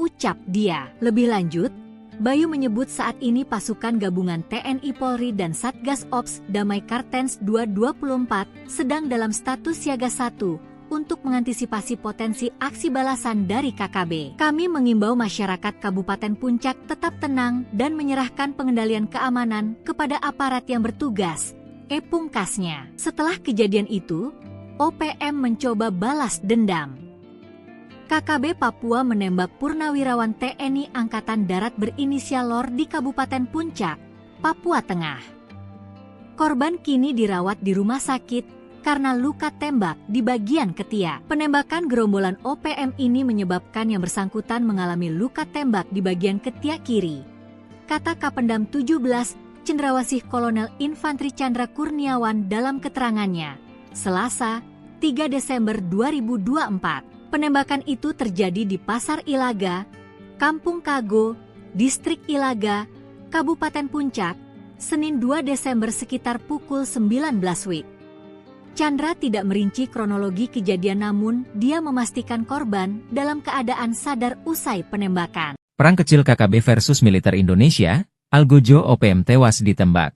ucap dia. Lebih lanjut, Bayu menyebut saat ini pasukan gabungan TNI Polri dan Satgas Ops Damai Kartens 224 sedang dalam status siaga 1 untuk mengantisipasi potensi aksi balasan dari KKB. Kami mengimbau masyarakat Kabupaten Puncak tetap tenang dan menyerahkan pengendalian keamanan kepada aparat yang bertugas, pungkasnya. Setelah kejadian itu, OPM mencoba balas dendam. KKB Papua menembak purnawirawan TNI Angkatan Darat berinisial LOR di Kabupaten Puncak, Papua Tengah. Korban kini dirawat di rumah sakit karena luka tembak di bagian ketiak. Penembakan gerombolan OPM ini menyebabkan yang bersangkutan mengalami luka tembak di bagian ketiak kiri, kata Kapendam 17 Cendrawasih Kolonel Infantri Chandra Kurniawan dalam keterangannya, Selasa, 3 Desember 2024. Penembakan itu terjadi di Pasar Ilaga, Kampung Kago, Distrik Ilaga, Kabupaten Puncak, Senin 2 Desember sekitar pukul 19 WIB. Chandra tidak merinci kronologi kejadian namun dia memastikan korban dalam keadaan sadar usai penembakan. Perang kecil KKB versus militer Indonesia, Algojo OPM tewas ditembak.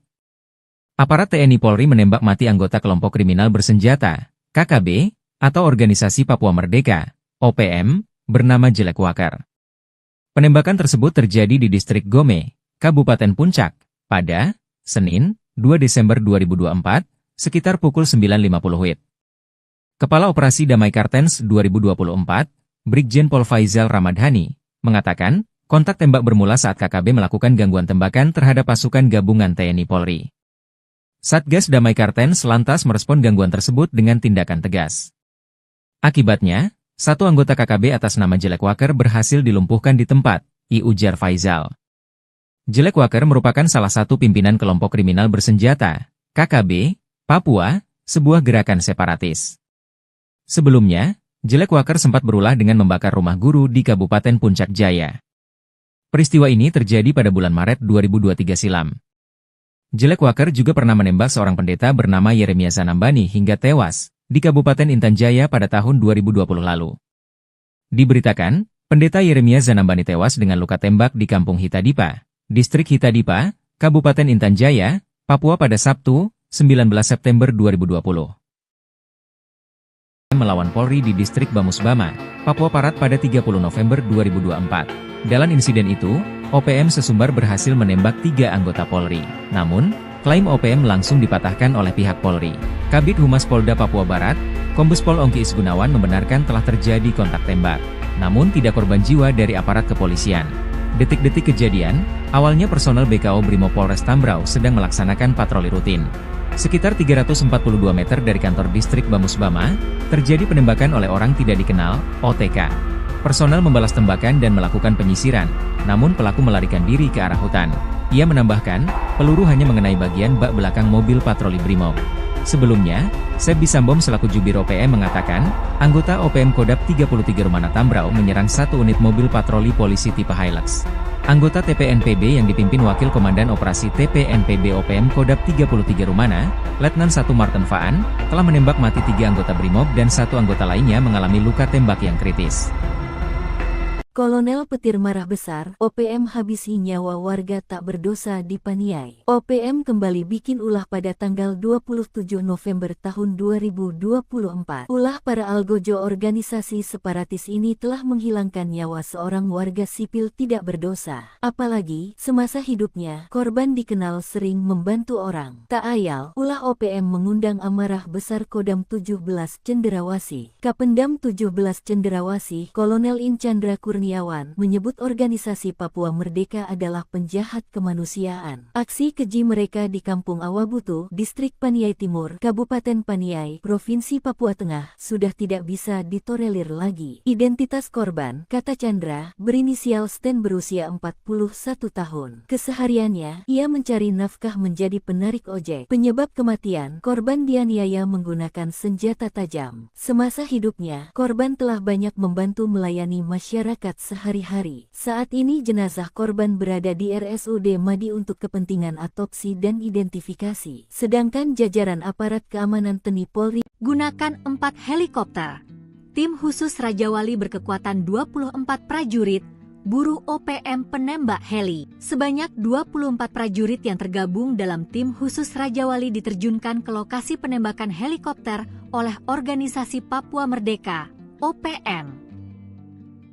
Aparat TNI Polri menembak mati anggota kelompok kriminal bersenjata, KKB, atau Organisasi Papua Merdeka, OPM, bernama Jelek Walker. Penembakan tersebut terjadi di distrik Gome, Kabupaten Puncak, pada Senin, 2 Desember 2024, sekitar pukul 9.50 WIB. Kepala Operasi Damai Kartens 2024, Brigjen Pol Faizal Ramadhani, mengatakan, kontak tembak bermula saat KKB melakukan gangguan tembakan terhadap pasukan gabungan TNI Polri. Satgas Damai Kartens lantas merespon gangguan tersebut dengan tindakan tegas. Akibatnya, 1 anggota KKB atas nama Jelek Walker berhasil dilumpuhkan di tempat, ujar Faizal. Jelek Walker merupakan salah satu pimpinan kelompok kriminal bersenjata, KKB, Papua, sebuah gerakan separatis. Sebelumnya, Jelek Walker sempat berulah dengan membakar rumah guru di Kabupaten Puncak Jaya. Peristiwa ini terjadi pada bulan Maret 2023 silam. Jelek Walker juga pernah menembak seorang pendeta bernama Yeremia Zanambani hingga tewas di Kabupaten Intan Jaya pada tahun 2020 lalu. Diberitakan, pendeta Yeremia Zanambani tewas dengan luka tembak di Kampung Hitadipa, Distrik Hitadipa, Kabupaten Intan Jaya, Papua pada Sabtu, 19 September 2020. Melawan Polri di Distrik Bamusbama, Papua Barat pada 30 November 2024. Dalam insiden itu, OPM sesumbar berhasil menembak 3 anggota Polri. Namun, Klaim OPM langsung dipatahkan oleh pihak Polri. Kabid Humas Polda Papua Barat, Kombes Pol Ongki Isgunawan membenarkan telah terjadi kontak tembak. Namun tidak korban jiwa dari aparat kepolisian. Detik-detik kejadian, awalnya personel BKO Brimob Polres Tambrau sedang melaksanakan patroli rutin. Sekitar 342 meter dari kantor distrik Bamusbama, terjadi penembakan oleh orang tidak dikenal, OTK. Personel membalas tembakan dan melakukan penyisiran, namun pelaku melarikan diri ke arah hutan. Ia menambahkan, peluru hanya mengenai bagian bak belakang mobil patroli Brimob. Sebelumnya, Seb Bisambom selaku Jubir OPM mengatakan, anggota OPM Kodap 33 Rumana Tambrau menyerang satu unit mobil patroli polisi tipe Hilux. Anggota TPNPB yang dipimpin Wakil Komandan Operasi TPNPB OPM Kodap 33 Rumana, Letnan 1 Martin Faan, telah menembak mati 3 anggota Brimob dan 1 anggota lainnya mengalami luka tembak yang kritis. Kolonel Petir marah besar, OPM habisi nyawa warga tak berdosa di Paniai. OPM kembali bikin ulah pada tanggal 27 November tahun 2024. Ulah para algojo organisasi separatis ini telah menghilangkan nyawa seorang warga sipil tidak berdosa. Apalagi, semasa hidupnya, korban dikenal sering membantu orang. Tak ayal, ulah OPM mengundang amarah besar Kodam 17 Cenderawasih. Kapendam 17 Cenderawasih, Kolonel In Chandra Kurniawan menyebut organisasi Papua Merdeka adalah penjahat kemanusiaan. Aksi keji mereka di Kampung Awabutu, Distrik Paniai Timur, Kabupaten Paniai, Provinsi Papua Tengah, sudah tidak bisa ditolerir lagi. Identitas korban, kata Chandra, berinisial Sten berusia 41 tahun. Kesehariannya, ia mencari nafkah menjadi penarik ojek. Penyebab kematian, korban dianiaya menggunakan senjata tajam. Semasa hidupnya, korban telah banyak membantu melayani masyarakat sehari-hari. Saat ini jenazah korban berada di RSUD Madi untuk kepentingan autopsi dan identifikasi. Sedangkan jajaran aparat keamanan TNI Polri Gunakan 4 helikopter. Tim khusus Raja Wali berkekuatan 24 prajurit, buru OPM penembak heli. Sebanyak 24 prajurit yang tergabung dalam tim khusus Raja Wali diterjunkan ke lokasi penembakan helikopter oleh Organisasi Papua Merdeka, OPM.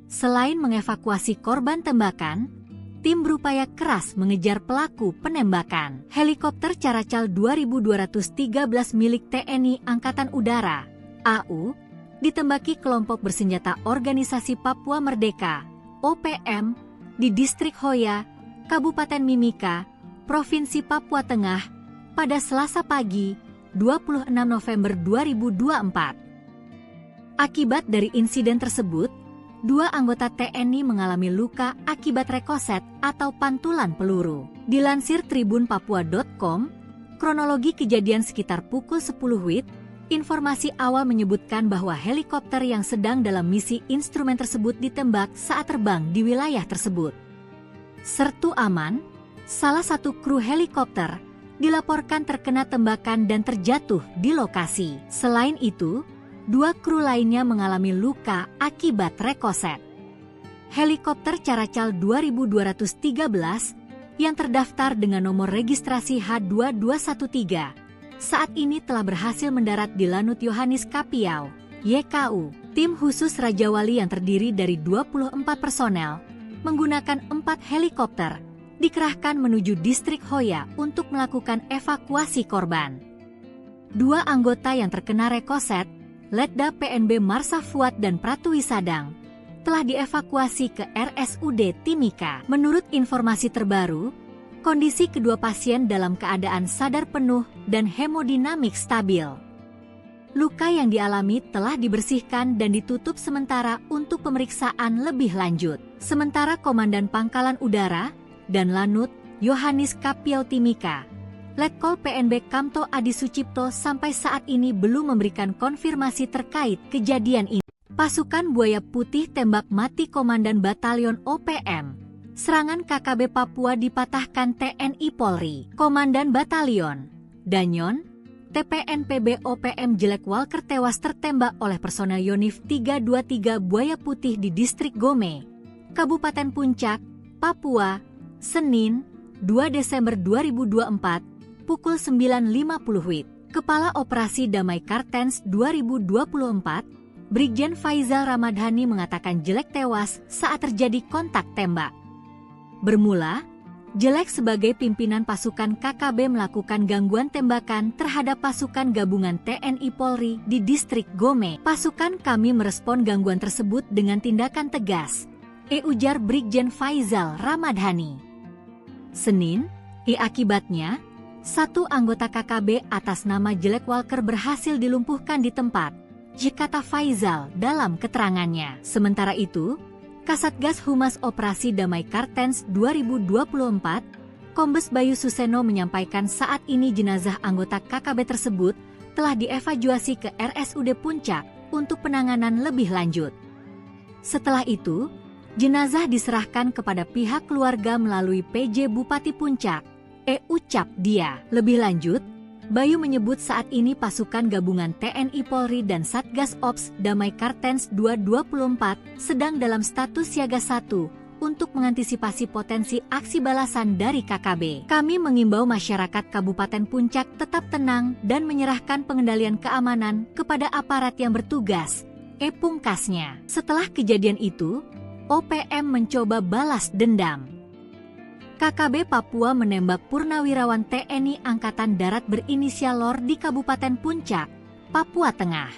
Selain mengevakuasi korban tembakan, tim berupaya keras mengejar pelaku penembakan. Helikopter Caracal 2213 milik TNI Angkatan Udara, AU, ditembaki kelompok bersenjata Organisasi Papua Merdeka, OPM, di Distrik Hoya, Kabupaten Mimika, Provinsi Papua Tengah, pada Selasa pagi, 26 November 2024. Akibat dari insiden tersebut, 2 anggota TNI mengalami luka akibat rekoset atau pantulan peluru. Dilansir tribunpapua.com, kronologi kejadian sekitar pukul 10 WIB, informasi awal menyebutkan bahwa helikopter yang sedang dalam misi instrumen tersebut ditembak saat terbang di wilayah tersebut. Sertu Aman, salah satu kru helikopter, dilaporkan terkena tembakan dan terjatuh di lokasi. Selain itu, 2 kru lainnya mengalami luka akibat rekoset. Helikopter Caracal 2213 yang terdaftar dengan nomor registrasi H2213 saat ini telah berhasil mendarat di Lanut Yohanis Kapiau, YKU. Tim khusus Raja Wali yang terdiri dari 24 personel menggunakan 4 helikopter dikerahkan menuju Distrik Hoya untuk melakukan evakuasi korban. 2 anggota yang terkena rekoset, Letda PNB Marsa Fuad dan Pratu Wisadang, telah dievakuasi ke RSUD Timika. Menurut informasi terbaru, kondisi kedua pasien dalam keadaan sadar penuh dan hemodinamik stabil. Luka yang dialami telah dibersihkan dan ditutup sementara untuk pemeriksaan lebih lanjut. Sementara Komandan Pangkalan Udara dan Lanut Yohanis Kapiau Timika, Letkol PNB Kamto Adi Sucipto sampai saat ini belum memberikan konfirmasi terkait kejadian ini. Pasukan Buaya Putih tembak mati Komandan Batalion OPM. Serangan KKB Papua dipatahkan TNI Polri. Komandan Batalion Danyon, TPNPB OPM Jelek Walker tewas tertembak oleh personel Yonif 323 Buaya Putih di Distrik Gome, Kabupaten Puncak, Papua, Senin, 2 Desember 2024, pukul 9.50 WIB. Kepala Operasi Damai Kartens 2024, Brigjen Faizal Ramadhani mengatakan Jelek tewas saat terjadi kontak tembak. Bermula, Jelek sebagai pimpinan pasukan KKB melakukan gangguan tembakan terhadap pasukan gabungan TNI Polri di distrik Gome. Pasukan kami merespon gangguan tersebut dengan tindakan tegas, ujar Brigjen Faizal Ramadhani. Senin, akibatnya, satu anggota KKB atas nama Jelek Walker berhasil dilumpuhkan di tempat, kata Faizal dalam keterangannya. Sementara itu, Kasatgas Humas Operasi Damai Kartens 2024, Kombes Bayu Suseno menyampaikan saat ini jenazah anggota KKB tersebut telah dievakuasi ke RSUD Puncak untuk penanganan lebih lanjut. Setelah itu, jenazah diserahkan kepada pihak keluarga melalui PJ Bupati Puncak, ucap dia. Lebih lanjut, Bayu menyebut saat ini pasukan gabungan TNI Polri dan Satgas Ops Damai Kartens 2024 sedang dalam status siaga 1 untuk mengantisipasi potensi aksi balasan dari KKB. Kami mengimbau masyarakat Kabupaten Puncak tetap tenang dan menyerahkan pengendalian keamanan kepada aparat yang bertugas, pungkasnya. Setelah kejadian itu, OPM mencoba balas dendam. KKB Papua menembak purnawirawan TNI Angkatan Darat berinisial LOR di Kabupaten Puncak, Papua Tengah.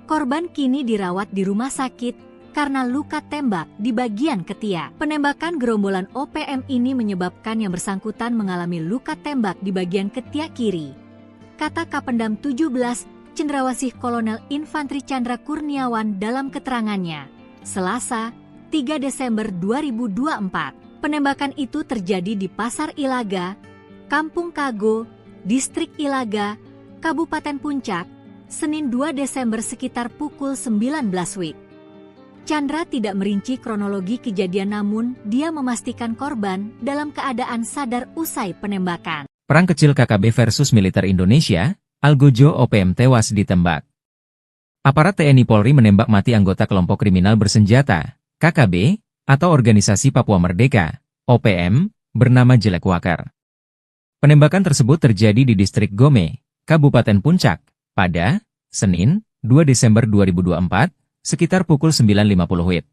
Korban kini dirawat di rumah sakit karena luka tembak di bagian ketiak. Penembakan gerombolan OPM ini menyebabkan yang bersangkutan mengalami luka tembak di bagian ketiak kiri, kata Kapendam 17 Cendrawasih Kolonel Infantri Chandra Kurniawan dalam keterangannya, Selasa, 3 Desember 2024. Penembakan itu terjadi di Pasar Ilaga, Kampung Kago, Distrik Ilaga, Kabupaten Puncak, Senin 2 Desember sekitar pukul 19 WIB. Chandra tidak merinci kronologi kejadian namun dia memastikan korban dalam keadaan sadar usai penembakan. Perang kecil KKB versus militer Indonesia, Algojo OPM tewas ditembak. Aparat TNI Polri menembak mati anggota kelompok kriminal bersenjata, KKB, atau Organisasi Papua Merdeka, OPM, bernama Jelek Walker. Penembakan tersebut terjadi di distrik Gome, Kabupaten Puncak, pada Senin, 2 Desember 2024, sekitar pukul 9.50 WIB.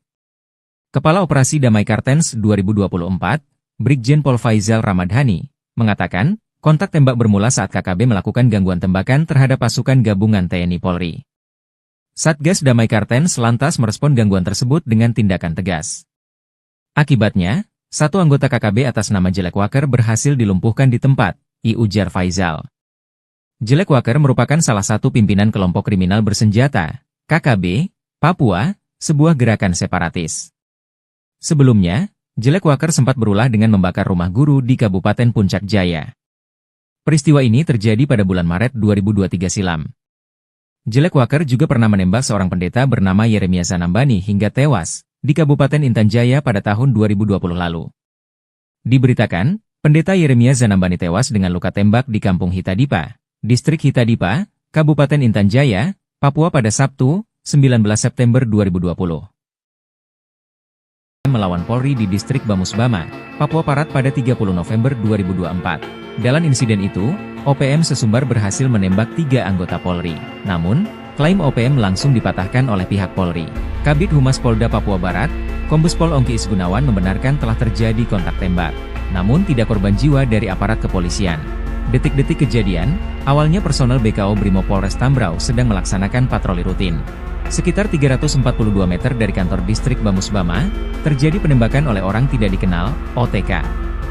Kepala Operasi Damai Kartens 2024, Brigjen Pol Faizal Ramadhani, mengatakan, kontak tembak bermula saat KKB melakukan gangguan tembakan terhadap pasukan gabungan TNI Polri. Satgas Damai Kartens lantas merespon gangguan tersebut dengan tindakan tegas. Akibatnya, satu anggota KKB atas nama Jelek Walker berhasil dilumpuhkan di tempat, ujar Faizal. Jelek Walker merupakan salah satu pimpinan kelompok kriminal bersenjata, KKB, Papua, sebuah gerakan separatis. Sebelumnya, Jelek Walker sempat berulah dengan membakar rumah guru di Kabupaten Puncak Jaya. Peristiwa ini terjadi pada bulan Maret 2023 silam. Jelek Walker juga pernah menembak seorang pendeta bernama Yeremia Zanambani hingga tewas di Kabupaten Intan Jaya pada tahun 2020 lalu. Diberitakan, pendeta Yeremia Zanambani tewas dengan luka tembak di Kampung Hitadipa, Distrik Hitadipa, Kabupaten Intan Jaya, Papua pada Sabtu, 19 September 2020. Melawan Polri di Distrik Bamusbama, Papua Barat pada 30 November 2024. Dalam insiden itu, OPM sesumbar berhasil menembak 3 anggota Polri. Namun, klaim OPM langsung dipatahkan oleh pihak Polri. Kabid Humas Polda Papua Barat, Kombes Pol Ongki Isgunawan membenarkan telah terjadi kontak tembak. Namun tidak korban jiwa dari aparat kepolisian. Detik-detik kejadian, awalnya personel BKO Brimob Polres Tambrau sedang melaksanakan patroli rutin. Sekitar 342 meter dari kantor distrik Bamusbama, terjadi penembakan oleh orang tidak dikenal, OTK.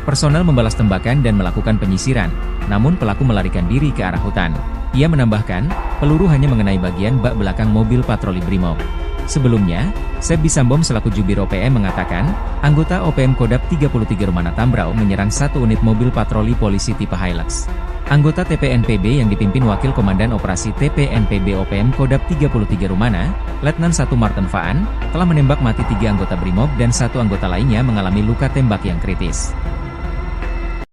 Personel membalas tembakan dan melakukan penyisiran, namun pelaku melarikan diri ke arah hutan. Ia menambahkan, peluru hanya mengenai bagian bak belakang mobil patroli Brimob. Sebelumnya, Sebi Sambom selaku Jubir OPM mengatakan, anggota OPM Kodap 33 Rumana Tambrau menyerang satu unit mobil patroli polisi tipe Hilux. Anggota TPNPB yang dipimpin Wakil Komandan Operasi TPNPB OPM Kodap 33 Rumana, Letnan 1 Martin Faan, telah menembak mati 3 anggota Brimob dan 1 anggota lainnya mengalami luka tembak yang kritis.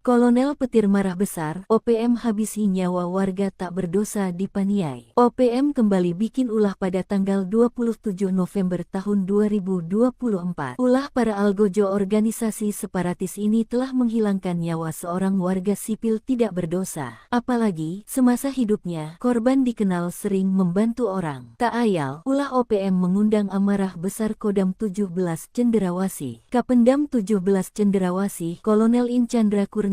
Kolonel petir marah besar, OPM habisi nyawa warga tak berdosa di Paniai. OPM kembali bikin ulah pada tanggal 27 November tahun 2024. Ulah para algojo organisasi separatis ini telah menghilangkan nyawa seorang warga sipil tidak berdosa. Apalagi, semasa hidupnya, korban dikenal sering membantu orang. Tak ayal, ulah OPM mengundang amarah besar Kodam 17 Cenderawasih. Kapendam 17 Cenderawasih, Kolonel In Chandra Kurniawan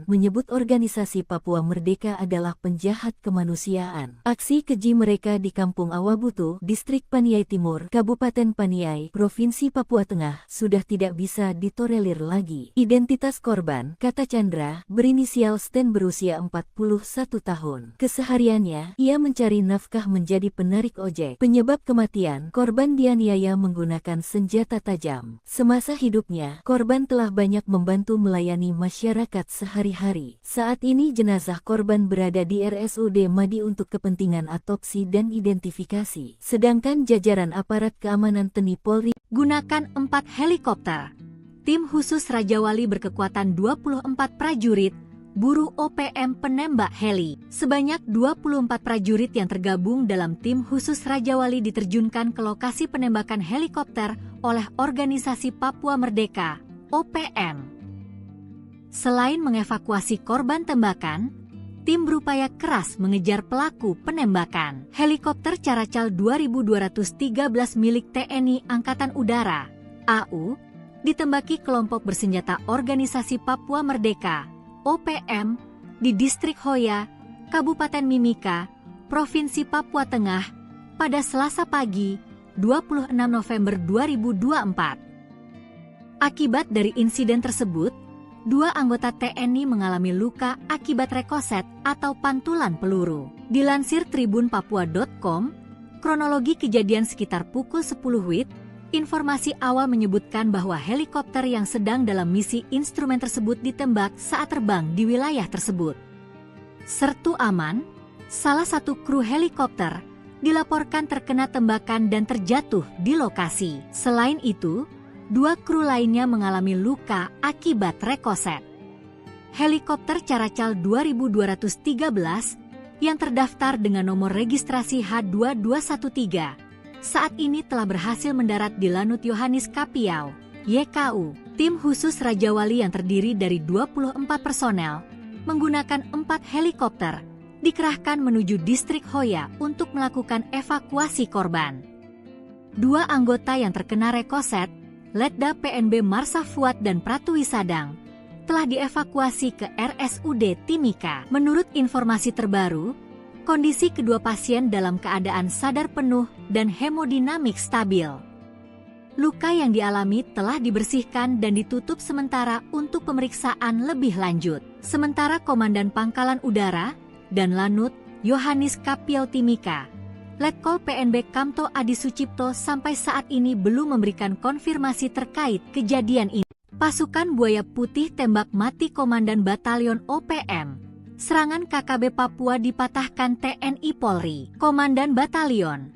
menyebut organisasi Papua Merdeka adalah penjahat kemanusiaan. Aksi keji mereka di Kampung Awabutu, Distrik Paniai Timur, Kabupaten Paniai, Provinsi Papua Tengah, sudah tidak bisa ditolerir lagi. Identitas korban, kata Chandra, berinisial Sten berusia 41 tahun. Kesehariannya, ia mencari nafkah menjadi penarik ojek. Penyebab kematian, korban dianiaya menggunakan senjata tajam. Semasa hidupnya, korban telah banyak membantu melayani masyarakat sehari-hari. Saat ini jenazah korban berada di RSUD Madi untuk kepentingan otopsi dan identifikasi. Sedangkan jajaran aparat keamanan TNI Polri Gunakan 4 helikopter. Tim khusus Raja Wali berkekuatan 24 prajurit, buru OPM penembak heli. Sebanyak 24 prajurit yang tergabung dalam tim khusus Raja Wali diterjunkan ke lokasi penembakan helikopter oleh Organisasi Papua Merdeka, OPM. Selain mengevakuasi korban tembakan, tim berupaya keras mengejar pelaku penembakan. Helikopter Caracal 2213 milik TNI Angkatan Udara, AU, ditembaki kelompok bersenjata Organisasi Papua Merdeka, OPM, di Distrik Hoya, Kabupaten Mimika, Provinsi Papua Tengah, pada Selasa pagi, 26 November 2024. Akibat dari insiden tersebut, 2 anggota TNI mengalami luka akibat rekoset atau pantulan peluru. Dilansir tribunpapua.com, kronologi kejadian sekitar pukul 10 WIB, informasi awal menyebutkan bahwa helikopter yang sedang dalam misi instrumen tersebut ditembak saat terbang di wilayah tersebut. Sertu aman, salah satu kru helikopter, dilaporkan terkena tembakan dan terjatuh di lokasi. Selain itu, 2 kru lainnya mengalami luka akibat rekoset. Helikopter Caracal 2213 yang terdaftar dengan nomor registrasi H2213 saat ini telah berhasil mendarat di Lanut Yohanis Kapiau, YKU. Tim khusus Raja Wali yang terdiri dari 24 personel menggunakan 4 helikopter dikerahkan menuju Distrik Hoya untuk melakukan evakuasi korban. 2 anggota yang terkena rekoset, Letda PNB Marsa Fuad dan Pratwi Sadang, telah dievakuasi ke RSUD Timika. Menurut informasi terbaru, kondisi kedua pasien dalam keadaan sadar penuh dan hemodinamik stabil. Luka yang dialami telah dibersihkan dan ditutup sementara untuk pemeriksaan lebih lanjut. Sementara Komandan Pangkalan Udara dan Lanut Yohanis Kapiau Timika, Letkol PNB Kamto Adi Sucipto sampai saat ini belum memberikan konfirmasi terkait kejadian ini. Pasukan Buaya Putih tembak mati Komandan Batalion OPM. Serangan KKB Papua dipatahkan TNI Polri. Komandan Batalion